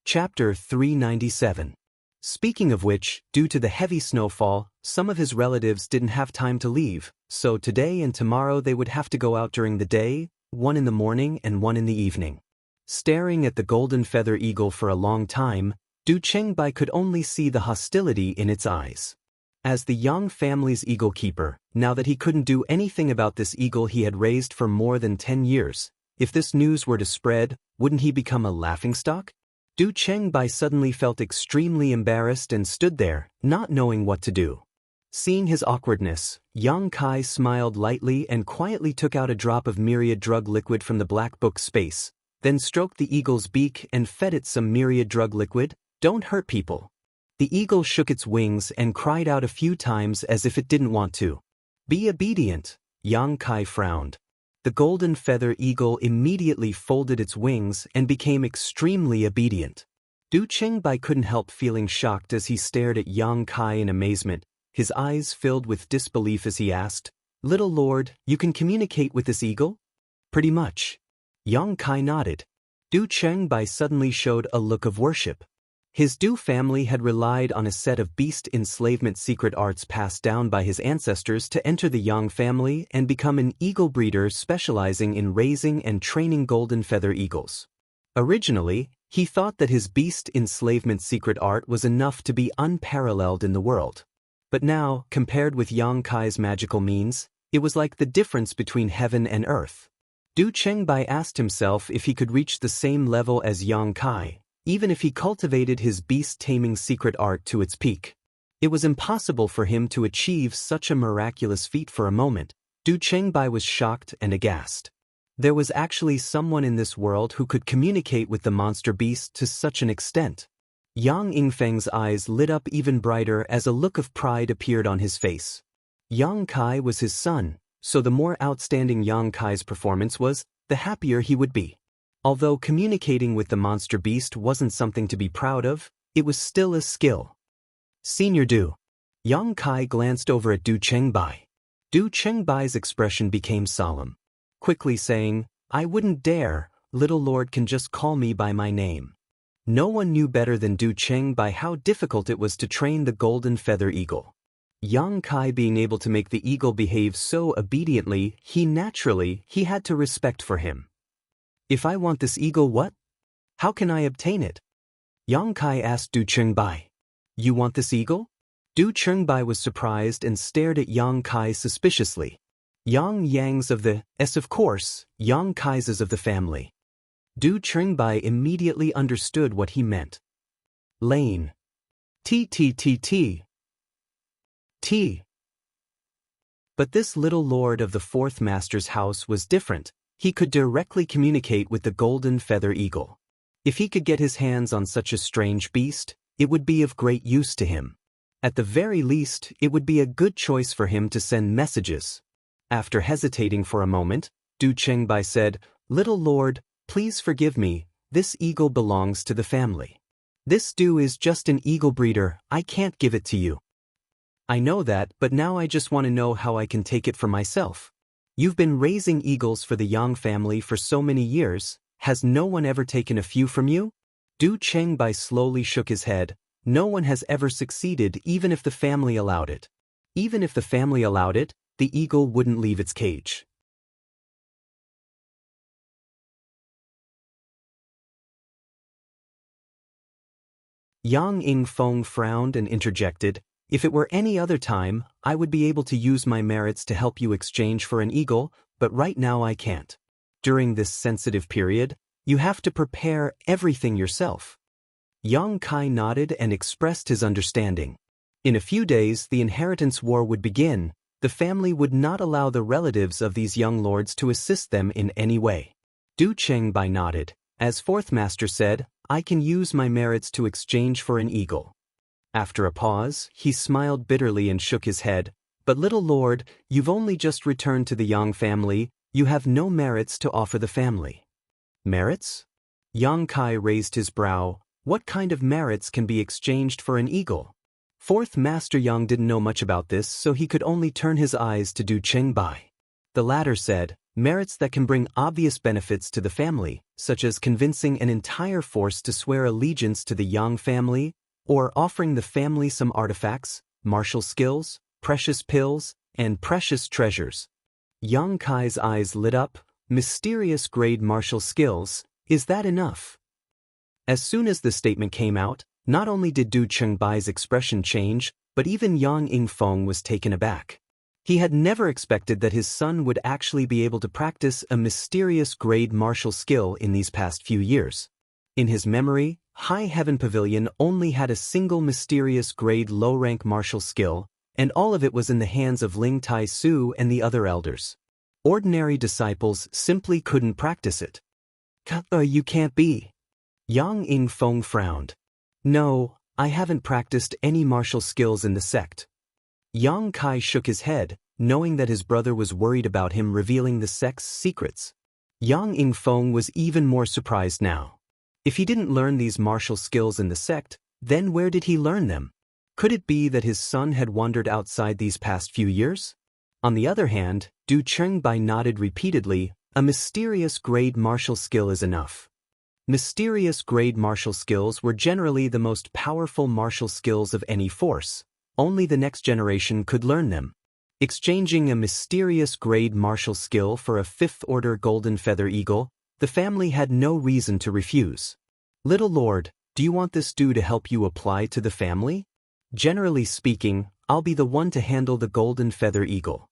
Chapter 397. Speaking of which, due to the heavy snowfall, some of his relatives didn't have time to leave, so today and tomorrow they would have to go out during the day, one in the morning and one in the evening. Staring at the golden feather eagle for a long time, Du Chengbei could only see the hostility in its eyes. As the Yang family's eagle keeper, now that he couldn't do anything about this eagle he had raised for more than 10 years, if this news were to spread, wouldn't he become a laughingstock? Du Chengbei suddenly felt extremely embarrassed and stood there, not knowing what to do. Seeing his awkwardness, Yang Kai smiled lightly and quietly took out a drop of myriad drug liquid from the black book space, then stroked the eagle's beak and fed it some myriad drug liquid. "Don't hurt people." The eagle shook its wings and cried out a few times as if it didn't want to. "Be obedient," Yang Kai frowned. The golden feather eagle immediately folded its wings and became extremely obedient. Du Chengbei couldn't help feeling shocked as he stared at Yang Kai in amazement, his eyes filled with disbelief as he asked, "Little lord, you can communicate with this eagle?" "Pretty much." Yang Kai nodded. Du Chengbei suddenly showed a look of worship. His Du family had relied on a set of beast enslavement secret arts passed down by his ancestors to enter the Yang family and become an eagle breeder specializing in raising and training golden feather eagles. Originally, he thought that his beast enslavement secret art was enough to be unparalleled in the world. But now, compared with Yang Kai's magical means, it was like the difference between heaven and earth. Du Chengbei asked himself if he could reach the same level as Yang Kai, even if he cultivated his beast-taming secret art to its peak. It was impossible for him to achieve such a miraculous feat for a moment. Du Chengbei was shocked and aghast. There was actually someone in this world who could communicate with the monster beast to such an extent. Yang Yingfeng's eyes lit up even brighter as a look of pride appeared on his face. Yang Kai was his son, so the more outstanding Yang Kai's performance was, the happier he would be. Although communicating with the monster beast wasn't something to be proud of, it was still a skill. "Senior Du." Yang Kai glanced over at Du Chengbei. Du Chengbai's expression became solemn. Quickly saying, "I wouldn't dare, little lord can just call me by my name." No one knew better than Du Chengbei how difficult it was to train the golden feather eagle. Yang Kai being able to make the eagle behave so obediently, he had to respect for him. "If I want this eagle, what? How can I obtain it?" Yang Kai asked Du Chengbei. "You want this eagle?" Du Chengbei was surprised and stared at Yang Kai suspiciously. Yang Yang's of the, of course, Yang Kai's is of the family. Du Chengbei immediately understood what he meant. Lane. T. But this little lord of the fourth master's house was different. He could directly communicate with the golden feather eagle. If he could get his hands on such a strange beast, it would be of great use to him. At the very least, it would be a good choice for him to send messages. After hesitating for a moment, Du Chengbei said, "Little lord, please forgive me, this eagle belongs to the family. This Du is just an eagle breeder, I can't give it to you. I know that, but now I just want to know how I can take it for myself. You've been raising eagles for the Yang family for so many years, has no one ever taken a few from you? Du Chengbai slowly shook his head. No one has ever succeeded even if the family allowed it. Even if the family allowed it, the eagle wouldn't leave its cage. Yang Yingfeng frowned and interjected, if it were any other time, I would be able to use my merits to help you exchange for an eagle, but right now I can't. During this sensitive period, you have to prepare everything yourself. Yang Kai nodded and expressed his understanding. In a few days, the inheritance war would begin. The family would not allow the relatives of these young lords to assist them in any way. Du Chengbai nodded. As fourth master said, I can use my merits to exchange for an eagle. After a pause, he smiled bitterly and shook his head. But little lord, you've only just returned to the Yang family, you have no merits to offer the family. Merits? Yang Kai raised his brow. What kind of merits can be exchanged for an eagle? Fourth Master Yang didn't know much about this, so he could only turn his eyes to Du Chengbai. The latter said, merits that can bring obvious benefits to the family, such as convincing an entire force to swear allegiance to the Yang family, or offering the family some artifacts, martial skills, precious pills, and precious treasures. Yang Kai's eyes lit up. Mysterious grade martial skills, is that enough? As soon as the statement came out, not only did Du Chengbai's expression change, but even Yang Yingfeng was taken aback. He had never expected that his son would actually be able to practice a mysterious grade martial skill in these past few years. In his memory, High Heaven Pavilion only had a single mysterious grade low-rank martial skill, and all of it was in the hands of Ling Tai Su and the other elders. Ordinary disciples simply couldn't practice it. You can't be. Yang Yingfeng frowned. No, I haven't practiced any martial skills in the sect. Yang Kai shook his head, knowing that his brother was worried about him revealing the sect's secrets. Yang Yingfeng was even more surprised now. If he didn't learn these martial skills in the sect, then where did he learn them? Could it be that his son had wandered outside these past few years? On the other hand, Du Chengbai nodded repeatedly, a mysterious grade martial skill is enough. Mysterious grade martial skills were generally the most powerful martial skills of any force. Only the next generation could learn them. Exchanging a mysterious grade martial skill for a fifth-order golden feather eagle, the family had no reason to refuse. Little lord, do you want this Du to help you apply to the family? Generally speaking, I'll be the one to handle the golden feather eagle.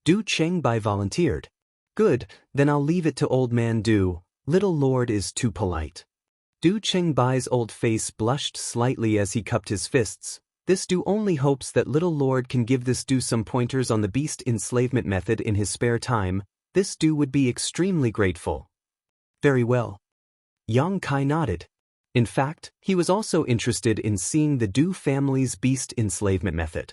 Du Chengbai volunteered. Good, then I'll leave it to old man Du. Little lord is too polite. Du Chengbai's old face blushed slightly as he cupped his fists. This Du only hopes that little lord can give this Du some pointers on the beast enslavement method in his spare time. This Du would be extremely grateful. Very well. Yang Kai nodded. In fact, he was also interested in seeing the Du family's beast enslavement method.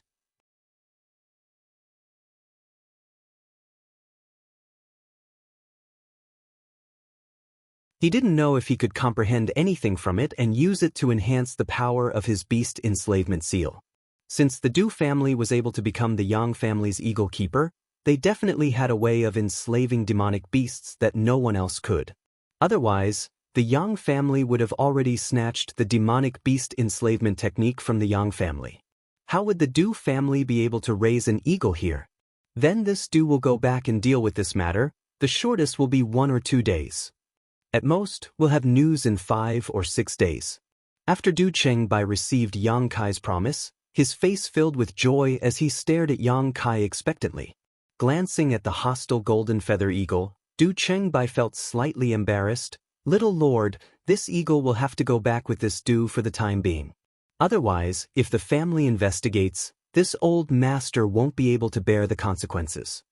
He didn't know if he could comprehend anything from it and use it to enhance the power of his beast enslavement seal. Since the Du family was able to become the Yang family's eagle keeper, they definitely had a way of enslaving demonic beasts that no one else could. Otherwise, the Yang family would have already snatched the demonic beast enslavement technique from the Yang family. How would the Du family be able to raise an eagle here? Then this Du will go back and deal with this matter. The shortest will be 1 or 2 days. At most, we'll have news in 5 or 6 days. After Du Chengbai received Yang Kai's promise, his face filled with joy as he stared at Yang Kai expectantly. Glancing at the hostile golden feather eagle, Du Chengbai felt slightly embarrassed. Little lord, this eagle will have to go back with this Du for the time being. Otherwise, if the family investigates, this old master won't be able to bear the consequences.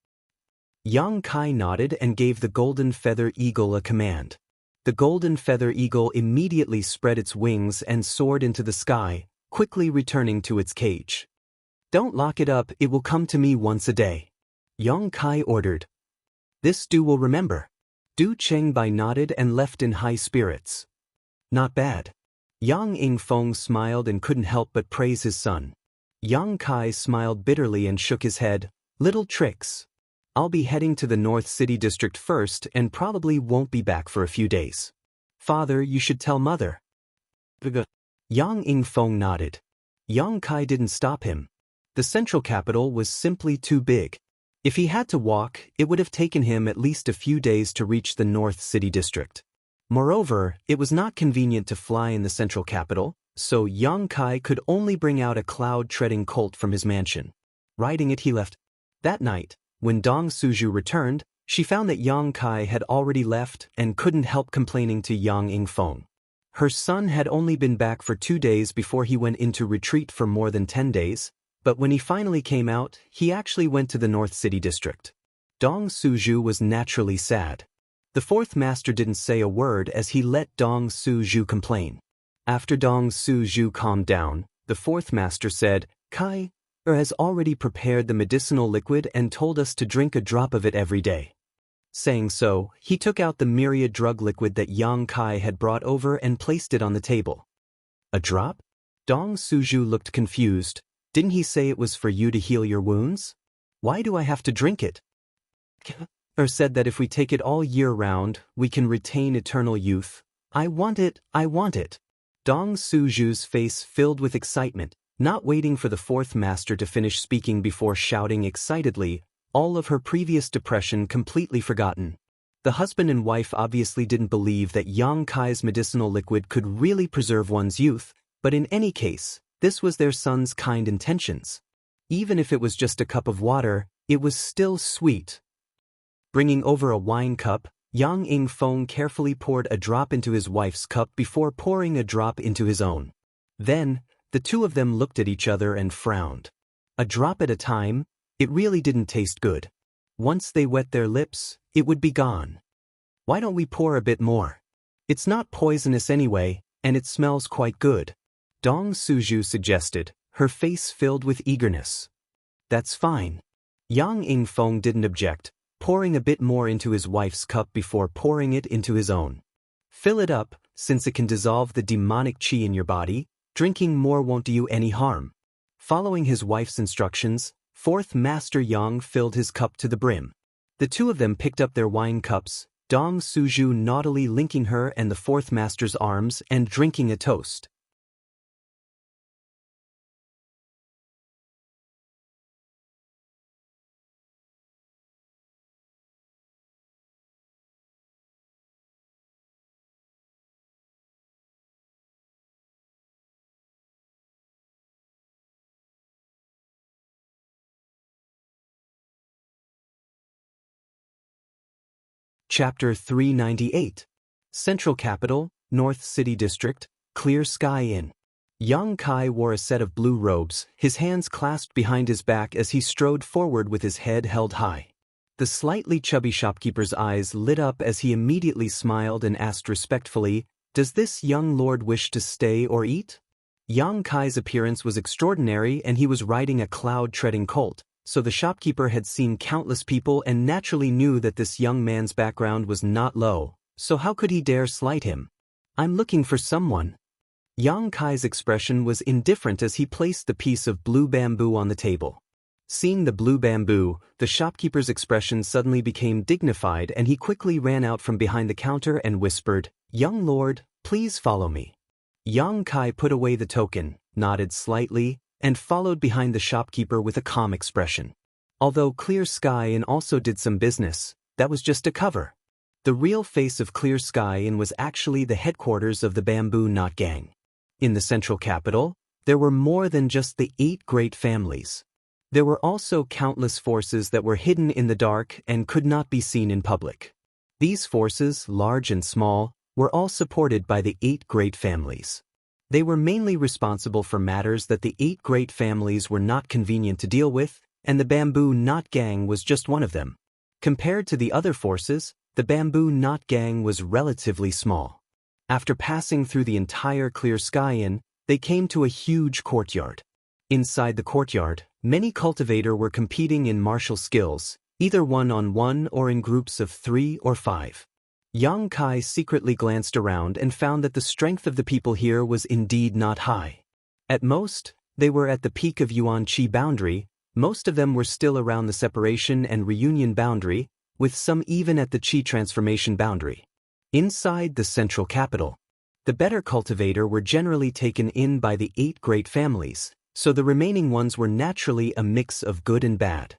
Yang Kai nodded and gave the golden feather eagle a command. The golden feather eagle immediately spread its wings and soared into the sky, quickly returning to its cage. Don't lock it up, it will come to me once a day. Yang Kai ordered. This Du will remember. Du Chengbai nodded and left in high spirits. Not bad. Yang Yingfeng smiled and couldn't help but praise his son. Yang Kai smiled bitterly and shook his head. Little tricks. I'll be heading to the North City District first and probably won't be back for a few days. Father, you should tell Mother. Yang Yingfeng nodded. Yang Kai didn't stop him. The central capital was simply too big. If he had to walk, it would have taken him at least a few days to reach the North City District. Moreover, it was not convenient to fly in the central capital, so Yang Kai could only bring out a cloud-treading colt from his mansion. Riding it, he left. That night, when Dong Suju returned, she found that Yang Kai had already left and couldn't help complaining to Yang Yingfeng. Her son had only been back for 2 days before he went into retreat for more than 10 days, but when he finally came out, he actually went to the North City District. Dong Suju was naturally sad. The fourth master didn't say a word as he let Dong Suju complain. After Dong Suju calmed down, the fourth master said, Kai has already prepared the medicinal liquid and told us to drink a drop of it every day. Saying so, he took out the myriad drug liquid that Yang Kai had brought over and placed it on the table. A drop? Dong Suju looked confused. Didn't he say it was for you to heal your wounds? Why do I have to drink it? Said that if we take it all year round, we can retain eternal youth. I want it, I want it. Dong Suju's face filled with excitement, not waiting for the fourth master to finish speaking before shouting excitedly, all of her previous depression completely forgotten. The husband and wife obviously didn't believe that Yang Kai's medicinal liquid could really preserve one's youth, but in any case, this was their son's kind intentions. Even if it was just a cup of water, it was still sweet. Bringing over a wine cup, Yang Yingfeng carefully poured a drop into his wife's cup before pouring a drop into his own. Then, the two of them looked at each other and frowned. A drop at a time, it really didn't taste good. Once they wet their lips, it would be gone. Why don't we pour a bit more? It's not poisonous anyway, and it smells quite good. Dong Suju suggested, her face filled with eagerness. That's fine. Yang Yingfeng didn't object, pouring a bit more into his wife's cup before pouring it into his own. Fill it up, since it can dissolve the demonic qi in your body. Drinking more won't do you any harm. Following his wife's instructions, fourth Master Yang filled his cup to the brim. The two of them picked up their wine cups, Dong Suju naughtily linking her and the fourth master's arms and drinking a toast. Chapter 398. Central Capital, North City District, Clear Sky Inn. Yang Kai wore a set of blue robes, his hands clasped behind his back as he strode forward with his head held high. The slightly chubby shopkeeper's eyes lit up as he immediately smiled and asked respectfully, "Does this young lord wish to stay or eat?" Yang Kai's appearance was extraordinary and he was riding a cloud-treading colt, so the shopkeeper had seen countless people and naturally knew that this young man's background was not low, so how could he dare slight him? "I'm looking for someone." Yang Kai's expression was indifferent as he placed the piece of blue bamboo on the table. Seeing the blue bamboo, the shopkeeper's expression suddenly became dignified and he quickly ran out from behind the counter and whispered, "Young lord, please follow me." Yang Kai put away the token, nodded slightly, and followed behind the shopkeeper with a calm expression. Although Clear Sky Inn also did some business, that was just a cover. The real face of Clear Sky Inn was actually the headquarters of the Bamboo Knot Gang. In the central capital, there were more than just the 8 great families. There were also countless forces that were hidden in the dark and could not be seen in public. These forces, large and small, were all supported by the 8 great families. They were mainly responsible for matters that the 8 great families were not convenient to deal with, and the Bamboo Knot Gang was just one of them. Compared to the other forces, the Bamboo Knot Gang was relatively small. After passing through the entire Clear Sky Inn, they came to a huge courtyard. Inside the courtyard, many cultivators were competing in martial skills, either one-on-one or in groups of 3 or 5. Yang Kai secretly glanced around and found that the strength of the people here was indeed not high. At most, they were at the peak of Yuan-Qi boundary, most of them were still around the separation and reunion boundary, with some even at the Qi transformation boundary. Inside the central capital, the better cultivator were generally taken in by the 8 great families, so the remaining ones were naturally a mix of good and bad.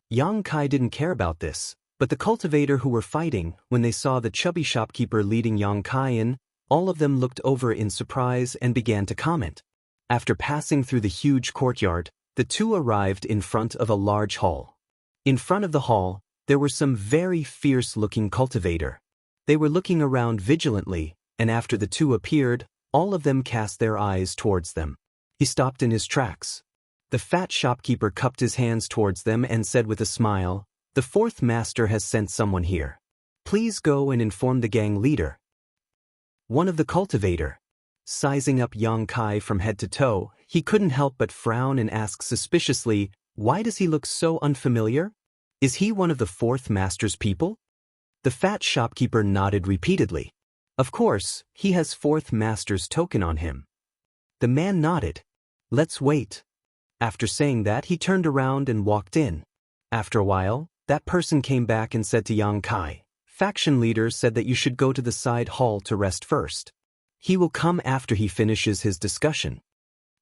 Yang Kai didn't care about this, but the cultivator who were fighting, when they saw the chubby shopkeeper leading Yang Kai in, all of them looked over in surprise and began to comment. After passing through the huge courtyard, the two arrived in front of a large hall. In front of the hall, there were some very fierce-looking cultivator. They were looking around vigilantly, and after the two appeared, all of them cast their eyes towards them. He stopped in his tracks. The fat shopkeeper cupped his hands towards them and said with a smile, "The 4th master has sent someone here. Please go and inform the gang leader." One of the cultivator, sizing up Yang Kai from head to toe, he couldn't help but frown and ask suspiciously, "Why does he look so unfamiliar? Is he one of the 4th master's people?" The fat shopkeeper nodded repeatedly. "Of course, he has 4th master's token on him." The man nodded. "Let's wait." After saying that, he turned around and walked in. After a while, that person came back and said to Yang Kai, "Faction leader said that you should go to the side hall to rest first. He will come after he finishes his discussion."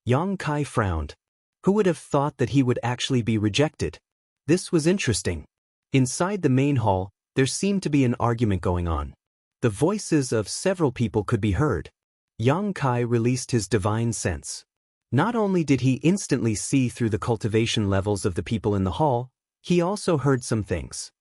Yang Kai frowned. Who would have thought that he would actually be rejected? This was interesting. Inside the main hall, there seemed to be an argument going on. The voices of several people could be heard. Yang Kai released his divine sense. Not only did he instantly see through the cultivation levels of the people in the hall, he also heard some things.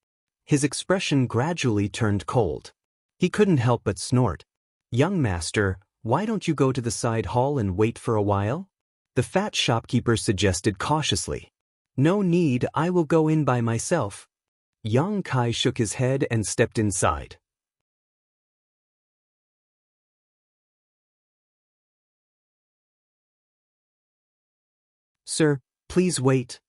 His expression gradually turned cold. He couldn't help but snort. "Young master, why don't you go to the side hall and wait for a while?" The fat shopkeeper suggested cautiously. "No need, I will go in by myself." Yang Kai shook his head and stepped inside. "Sir, please wait."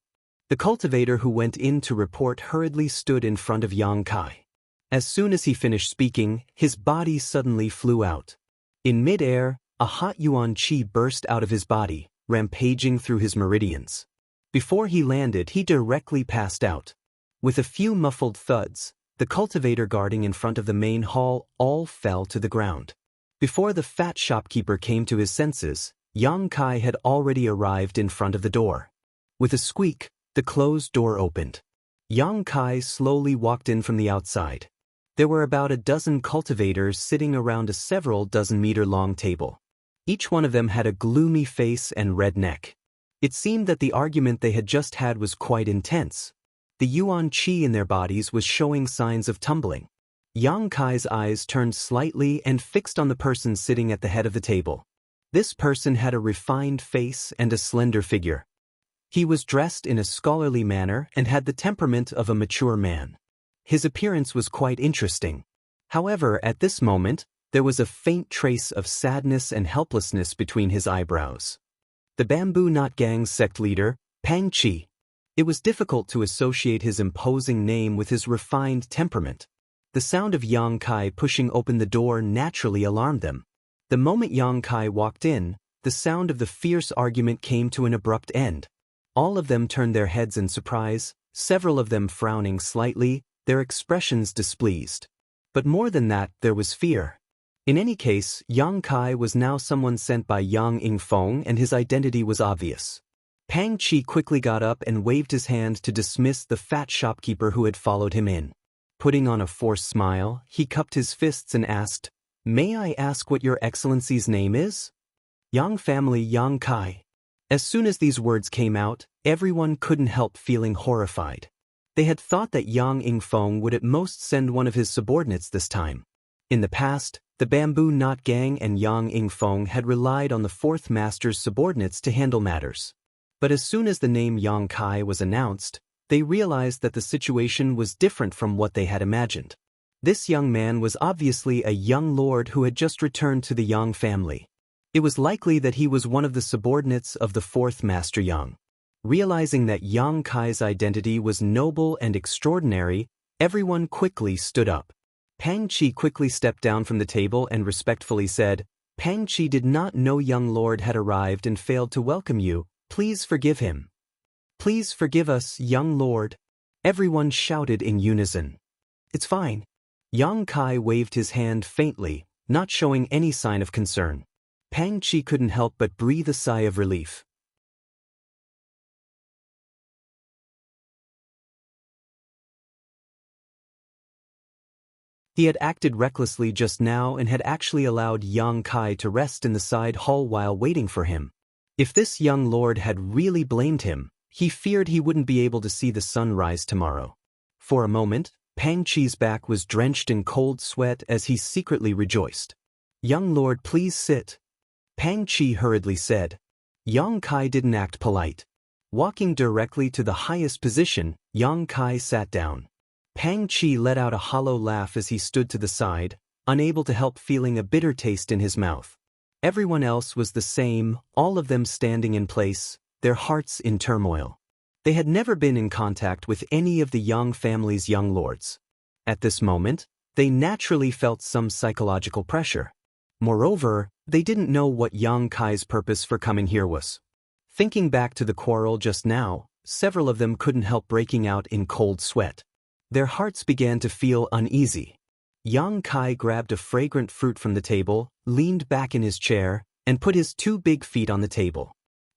The cultivator who went in to report hurriedly stood in front of Yang Kai. As soon as he finished speaking, his body suddenly flew out. In mid-air, a hot yuan qi burst out of his body, rampaging through his meridians. Before he landed, he directly passed out. With a few muffled thuds, the cultivator guarding in front of the main hall all fell to the ground. Before the fat shopkeeper came to his senses, Yang Kai had already arrived in front of the door. With a squeak, the closed door opened. Yang Kai slowly walked in from the outside. There were about a dozen cultivators sitting around a several dozen-meter-long table. Each one of them had a gloomy face and red neck. It seemed that the argument they had just had was quite intense. The yuan qi in their bodies was showing signs of tumbling. Yang Kai's eyes turned slightly and fixed on the person sitting at the head of the table. This person had a refined face and a slender figure. He was dressed in a scholarly manner and had the temperament of a mature man. His appearance was quite interesting. However, at this moment, there was a faint trace of sadness and helplessness between his eyebrows. The Bamboo Knot Gang's sect leader, Pang Chi. It was difficult to associate his imposing name with his refined temperament. The sound of Yang Kai pushing open the door naturally alarmed them. The moment Yang Kai walked in, the sound of the fierce argument came to an abrupt end. All of them turned their heads in surprise, several of them frowning slightly, their expressions displeased. But more than that, there was fear. In any case, Yang Kai was now someone sent by Yang Yingfeng and his identity was obvious. Pang Chi quickly got up and waved his hand to dismiss the fat shopkeeper who had followed him in. Putting on a forced smile, he cupped his fists and asked, "May I ask what your excellency's name is?" "Yang family Yang Kai." As soon as these words came out, everyone couldn't help feeling horrified. They had thought that Yang Yingfeng would at most send one of his subordinates this time. In the past, the Bamboo Knot Gang and Yang Yingfeng had relied on the 4th master's subordinates to handle matters. But as soon as the name Yang Kai was announced, they realized that the situation was different from what they had imagined. This young man was obviously a young lord who had just returned to the Yang family. It was likely that he was one of the subordinates of the 4th Master Yang. Realizing that Yang Kai's identity was noble and extraordinary, everyone quickly stood up. Pang Qi quickly stepped down from the table and respectfully said, Pang Qi did not know young lord had arrived and failed to welcome you. Please forgive him. Please forgive us, young lord. Everyone shouted in unison. It's fine. Yang Kai waved his hand faintly, not showing any sign of concern. Pang Qi couldn't help but breathe a sigh of relief. He had acted recklessly just now and had actually allowed Yang Kai to rest in the side hall while waiting for him. If this young lord had really blamed him, he feared he wouldn't be able to see the sun rise tomorrow. For a moment, Pang Qi's back was drenched in cold sweat as he secretly rejoiced. Young lord, please sit. Pang Qi hurriedly said. Yang Kai didn't act polite. Walking directly to the highest position, Yang Kai sat down. Pang Qi let out a hollow laugh as he stood to the side, unable to help feeling a bitter taste in his mouth. Everyone else was the same, all of them standing in place, their hearts in turmoil. They had never been in contact with any of the Yang family's young lords. At this moment, they naturally felt some psychological pressure. Moreover, they didn't know what Yang Kai's purpose for coming here was. Thinking back to the quarrel just now, several of them couldn't help breaking out in cold sweat. Their hearts began to feel uneasy. Yang Kai grabbed a fragrant fruit from the table, leaned back in his chair, and put his 2 big feet on the table.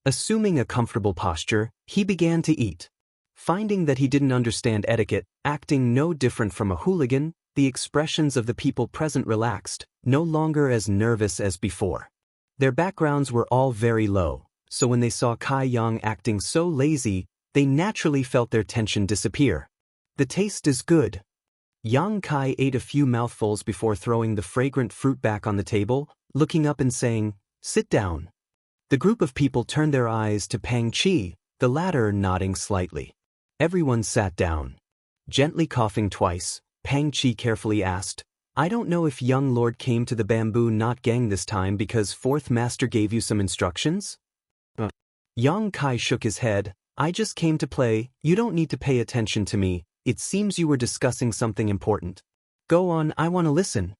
Assuming a comfortable posture, he began to eat. Finding that he didn't understand etiquette, acting no different from a hooligan, the expressions of the people present relaxed, no longer as nervous as before. Their backgrounds were all very low, so when they saw Kai Yang acting so lazy, they naturally felt their tension disappear. The taste is good. Yang Kai ate a few mouthfuls before throwing the fragrant fruit back on the table, looking up and saying, Sit down. The group of people turned their eyes to Pang Qi, the latter nodding slightly. Everyone sat down. Gently coughing twice, Pang Qi carefully asked, I don't know if young lord came to the bamboo knot gang this time because 4th master gave you some instructions? Yang Kai shook his head, I just came to play, you don't need to pay attention to me. It seems you were discussing something important. Go on, I want to listen.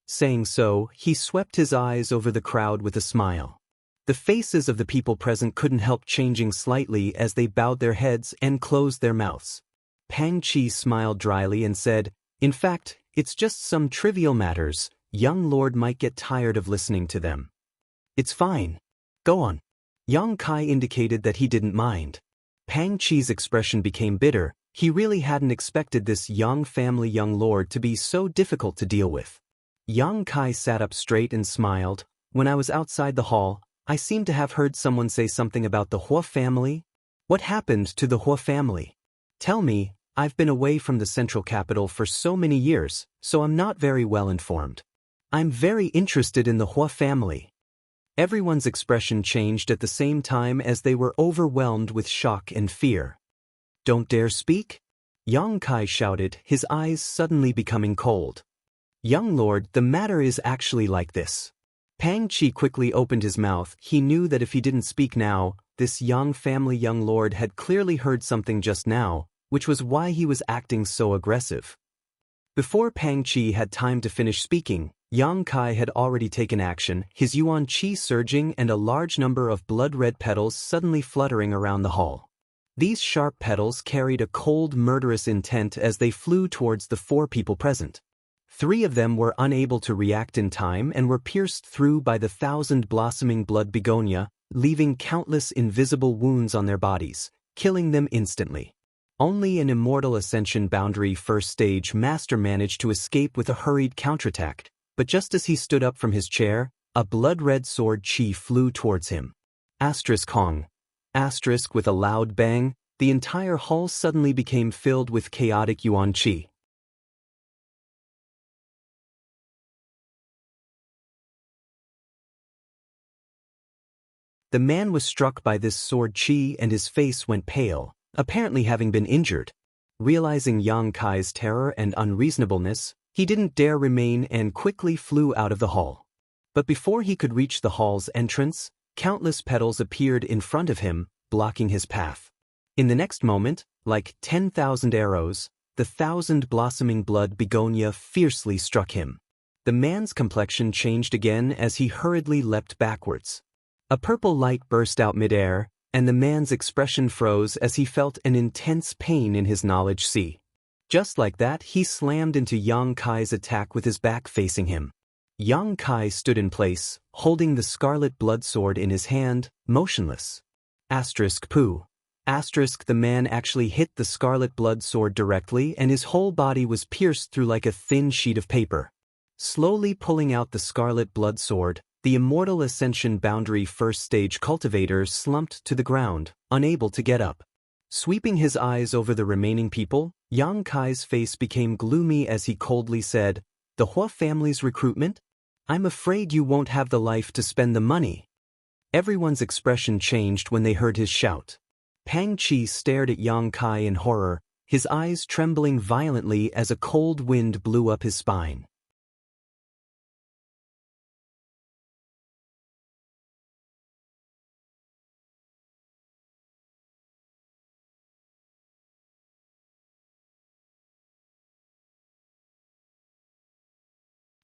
Saying so, he swept his eyes over the crowd with a smile. The faces of the people present couldn't help changing slightly as they bowed their heads and closed their mouths. Pang Qi smiled dryly and said, In fact, it's just some trivial matters. Young lord might get tired of listening to them. It's fine. Go on. Yang Kai indicated that he didn't mind. Pang Qi's expression became bitter. He really hadn't expected this Yang family young lord to be so difficult to deal with. Yang Kai sat up straight and smiled. When I was outside the hall, I seemed to have heard someone say something about the Hua family. What happened to the Hua family? Tell me, I've been away from the central capital for so many years, so I'm not very well informed. I'm very interested in the Hua family. Everyone's expression changed at the same time as they were overwhelmed with shock and fear. Don't dare speak? Yang Kai shouted, his eyes suddenly becoming cold. Young lord, the matter is actually like this. Pang Qi quickly opened his mouth. He knew that if he didn't speak now, this Yang family young lord had clearly heard something just now, which was why he was acting so aggressive. Before Pang Qi had time to finish speaking, Yang Kai had already taken action, his yuan qi surging and a large number of blood-red petals suddenly fluttering around the hall. These sharp petals carried a cold, murderous intent as they flew towards the 4 people present. 3 of them were unable to react in time and were pierced through by the 1,000-blossoming blood begonia, leaving countless invisible wounds on their bodies, killing them instantly. Only an immortal ascension boundary first stage master managed to escape with a hurried counterattack, but just as he stood up from his chair, a blood-red sword chi flew towards him. Hong. With a loud bang, the entire hall suddenly became filled with chaotic yuan qi. The man was struck by this sword chi and his face went pale, apparently having been injured. Realizing Yang Kai's terror and unreasonableness, he didn't dare remain and quickly flew out of the hall. But before he could reach the hall's entrance, countless petals appeared in front of him, blocking his path. In the next moment, like 10,000 arrows, the thousand-blossoming blood begonia fiercely struck him. The man's complexion changed again as he hurriedly leapt backwards. A purple light burst out midair, and the man's expression froze as he felt an intense pain in his knowledge sea. Just like that, he slammed into Yang Kai's attack with his back facing him. Yang Kai stood in place, holding the scarlet blood sword in his hand, motionless. Poo. The man actually hit the scarlet blood sword directly, and his whole body was pierced through like a thin sheet of paper. Slowly pulling out the scarlet blood sword, the Immortal Ascension Boundary First Stage Cultivator slumped to the ground, unable to get up. Sweeping his eyes over the remaining people, Yang Kai's face became gloomy as he coldly said, "The Hua family's recruitment? I'm afraid you won't have the life to spend the money." Everyone's expression changed when they heard his shout. Pang Chi stared at Yang Kai in horror, his eyes trembling violently as a cold wind blew up his spine.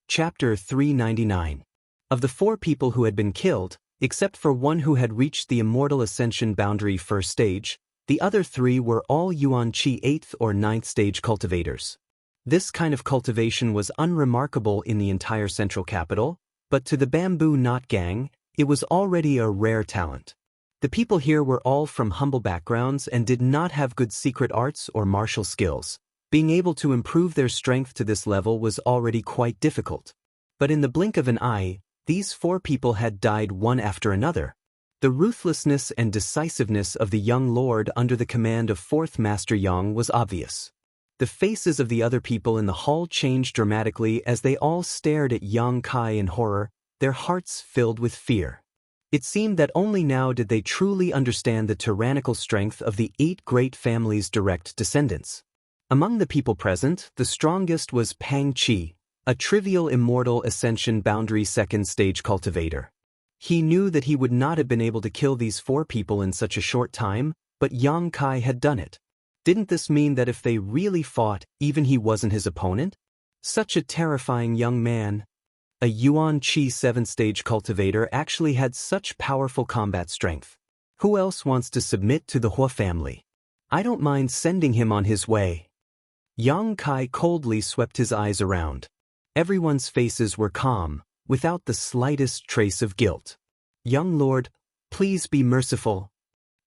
Chapter 399. Of the 4 people who had been killed, except for one who had reached the Immortal Ascension Boundary First Stage, the other 3 were all Yuan Qi 8th or 9th Stage cultivators. This kind of cultivation was unremarkable in the entire central capital, but to the Bamboo Knot Gang, it was already a rare talent. The people here were all from humble backgrounds and did not have good secret arts or martial skills. Being able to improve their strength to this level was already quite difficult. But in the blink of an eye, these 4 people had died one after another. The ruthlessness and decisiveness of the young lord under the command of 4th Master Yang was obvious. The faces of the other people in the hall changed dramatically as they all stared at Yang Kai in horror, their hearts filled with fear. It seemed that only now did they truly understand the tyrannical strength of the 8 great families' direct descendants. Among the people present, the strongest was Pang Chi, a trivial Immortal Ascension Boundary Second Stage cultivator. He knew that he would not have been able to kill these 4 people in such a short time, but Yang Kai had done it. Didn't this mean that if they really fought, even he wasn't his opponent? Such a terrifying young man. A Yuan Qi 7th Stage cultivator actually had such powerful combat strength. Who else wants to submit to the Hua family? I don't mind sending him on his way. Yang Kai coldly swept his eyes around. Everyone's faces were calm, without the slightest trace of guilt. "Young lord, please be merciful,"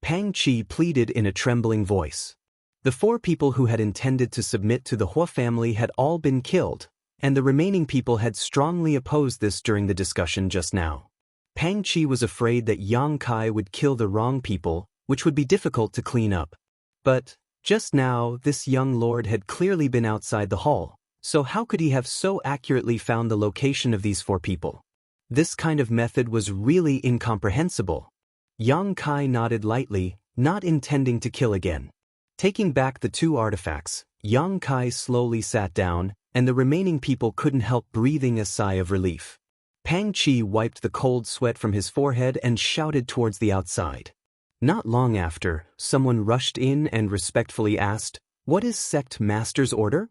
Pang Chi pleaded in a trembling voice. The 4 people who had intended to submit to the Hua family had all been killed, and the remaining people had strongly opposed this during the discussion just now. Pang Chi was afraid that Yang Kai would kill the wrong people, which would be difficult to clean up. But just now, this young lord had clearly been outside the hall, so how could he have so accurately found the location of these 4 people? This kind of method was really incomprehensible. Yang Kai nodded lightly, not intending to kill again. Taking back the 2 artifacts, Yang Kai slowly sat down, and the remaining people couldn't help breathing a sigh of relief. Pang Chi wiped the cold sweat from his forehead and shouted towards the outside. Not long after, someone rushed in and respectfully asked, "What is sect master's order?"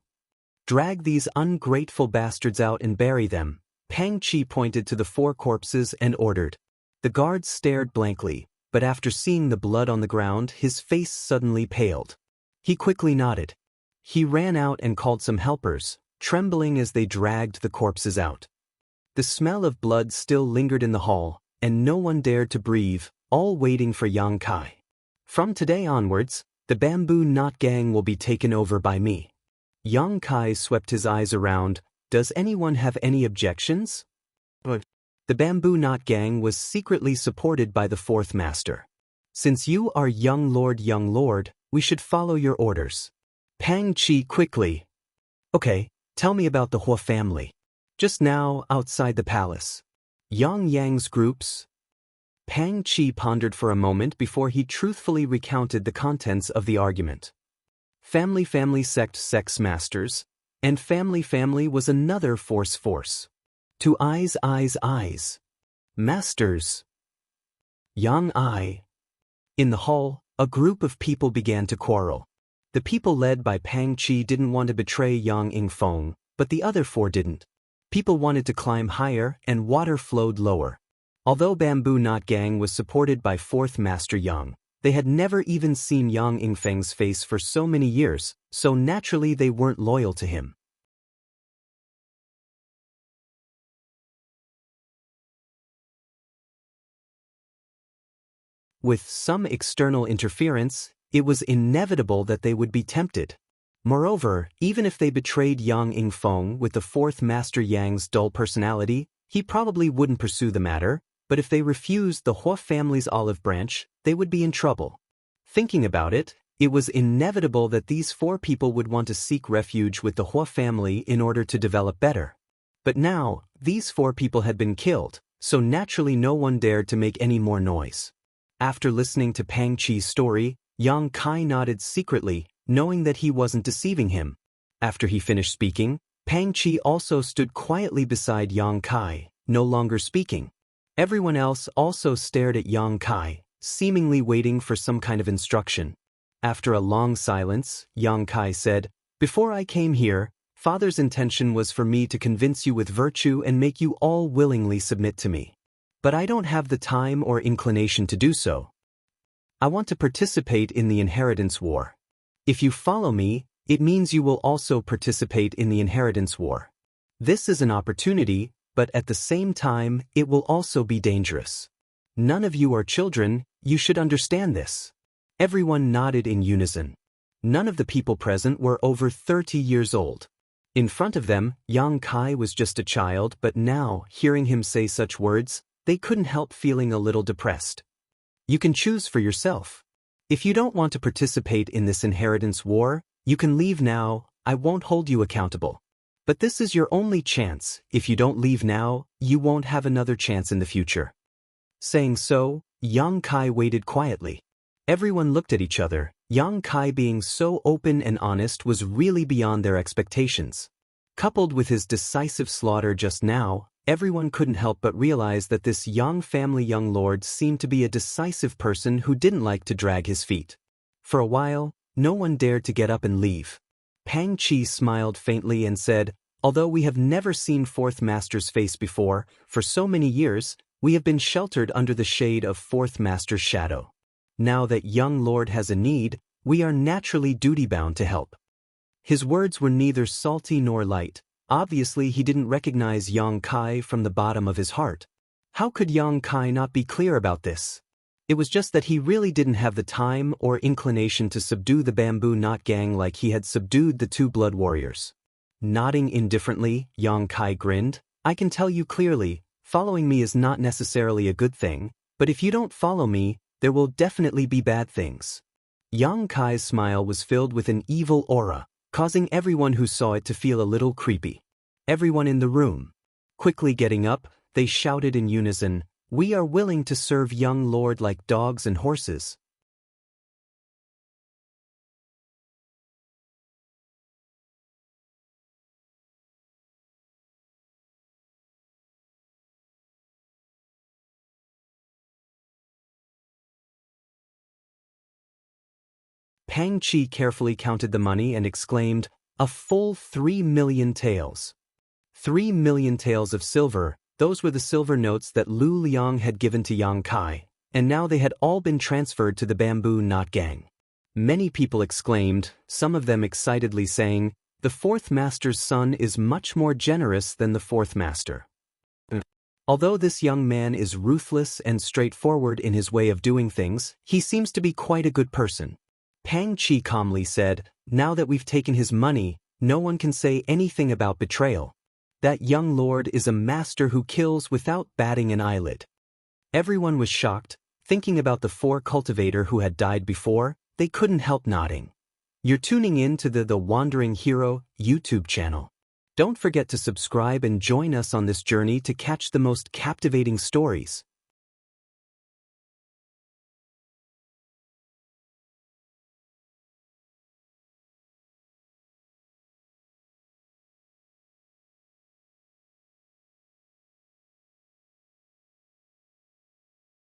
"Drag these ungrateful bastards out and bury them," Pang Chi pointed to the 4 corpses and ordered. The guards stared blankly, but after seeing the blood on the ground, his face suddenly paled. He quickly nodded. He ran out and called some helpers, trembling as they dragged the corpses out. The smell of blood still lingered in the hall, and no one dared to breathe, all waiting for Yang Kai. "From today onwards, the Bamboo Knot Gang will be taken over by me." Yang Kai swept his eyes around. "Does anyone have any objections?" The Bamboo Knot Gang was secretly supported by the 4th Master. "Since you are young lord, we should follow your orders." Pang Chi quickly. "Okay, tell me about the Hua family." "Just now, outside the palace." "Yang Yang's groups?" Pang Chi pondered for a moment before he truthfully recounted the contents of the argument. Family sect sex masters, and family was another force. To eyes. Masters. Yang I. In the hall, a group of people began to quarrel. The people led by Pang Qi didn't want to betray Yang Yingfeng, but the other four didn't. People wanted to climb higher and water flowed lower. Although Bamboo Knot Gang was supported by 4th Master Yang, they had never even seen Yang Yingfeng's face for so many years, so naturally they weren't loyal to him. With some external interference, it was inevitable that they would be tempted. Moreover, even if they betrayed Yang Yingfeng with the 4th Master Yang's dull personality, he probably wouldn't pursue the matter, but if they refused the Hua family's olive branch, they would be in trouble. Thinking about it, it was inevitable that these 4 people would want to seek refuge with the Hua family in order to develop better. But now, these 4 people had been killed, so naturally no one dared to make any more noise. After listening to Pang Qi's story, Yang Kai nodded secretly, knowing that he wasn't deceiving him. After he finished speaking, Pang Qi also stood quietly beside Yang Kai, no longer speaking. Everyone else also stared at Yang Kai, seemingly waiting for some kind of instruction. After a long silence, Yang Kai said, "Before I came here, Father's intention was for me to convince you with virtue and make you all willingly submit to me. But I don't have the time or inclination to do so. I want to participate in the inheritance war. If you follow me, it means you will also participate in the inheritance war. This is an opportunity, but at the same time, it will also be dangerous. None of you are children, you should understand this." Everyone nodded in unison. None of the people present were over 30 years old. In front of them, Yang Kai was just a child, but now, hearing him say such words, they couldn't help feeling a little depressed. You can choose for yourself. If you don't want to participate in this inheritance war, you can leave now, I won't hold you accountable. But this is your only chance. If you don't leave now, you won't have another chance in the future. Saying so, Yang Kai waited quietly. Everyone looked at each other. Yang Kai being so open and honest was really beyond their expectations. Coupled with his decisive slaughter just now, everyone couldn't help but realize that this Yang family young lord seemed to be a decisive person who didn't like to drag his feet. For a while, no one dared to get up and leave. Pang Qi smiled faintly and said, "Although we have never seen 4th Master's face before, for so many years, we have been sheltered under the shade of 4th Master's shadow. Now that young lord has a need, we are naturally duty-bound to help." His words were neither salty nor light. Obviously he didn't recognize Yang Kai from the bottom of his heart. How could Yang Kai not be clear about this? It was just that he really didn't have the time or inclination to subdue the Bamboo Knot Gang like he had subdued the 2 blood warriors. Nodding indifferently, Yang Kai grinned, "I can tell you clearly, following me is not necessarily a good thing, but if you don't follow me, there will definitely be bad things." Yang Kai's smile was filled with an evil aura, causing everyone who saw it to feel a little creepy. Everyone in the room. Quickly getting up, they shouted in unison, "We are willing to serve young lord like dogs and horses." Pang Qi carefully counted the money and exclaimed, "A full 3 million taels. 3 million taels of silver, those were the silver notes that Lu Liang had given to Yang Kai, and now they had all been transferred to the Bamboo Knot Gang. Many people exclaimed, some of them excitedly saying, "The 4th Master's son is much more generous than the 4th Master." Although this young man is ruthless and straightforward in his way of doing things, he seems to be quite a good person. Pang Qi calmly said, "Now that we've taken his money, no one can say anything about betrayal. That young lord is a master who kills without batting an eyelid." Everyone was shocked, thinking about the 4 cultivator who had died before, they couldn't help nodding. You're tuning in to the Wandering Hero YouTube channel. Don't forget to subscribe and join us on this journey to catch the most captivating stories.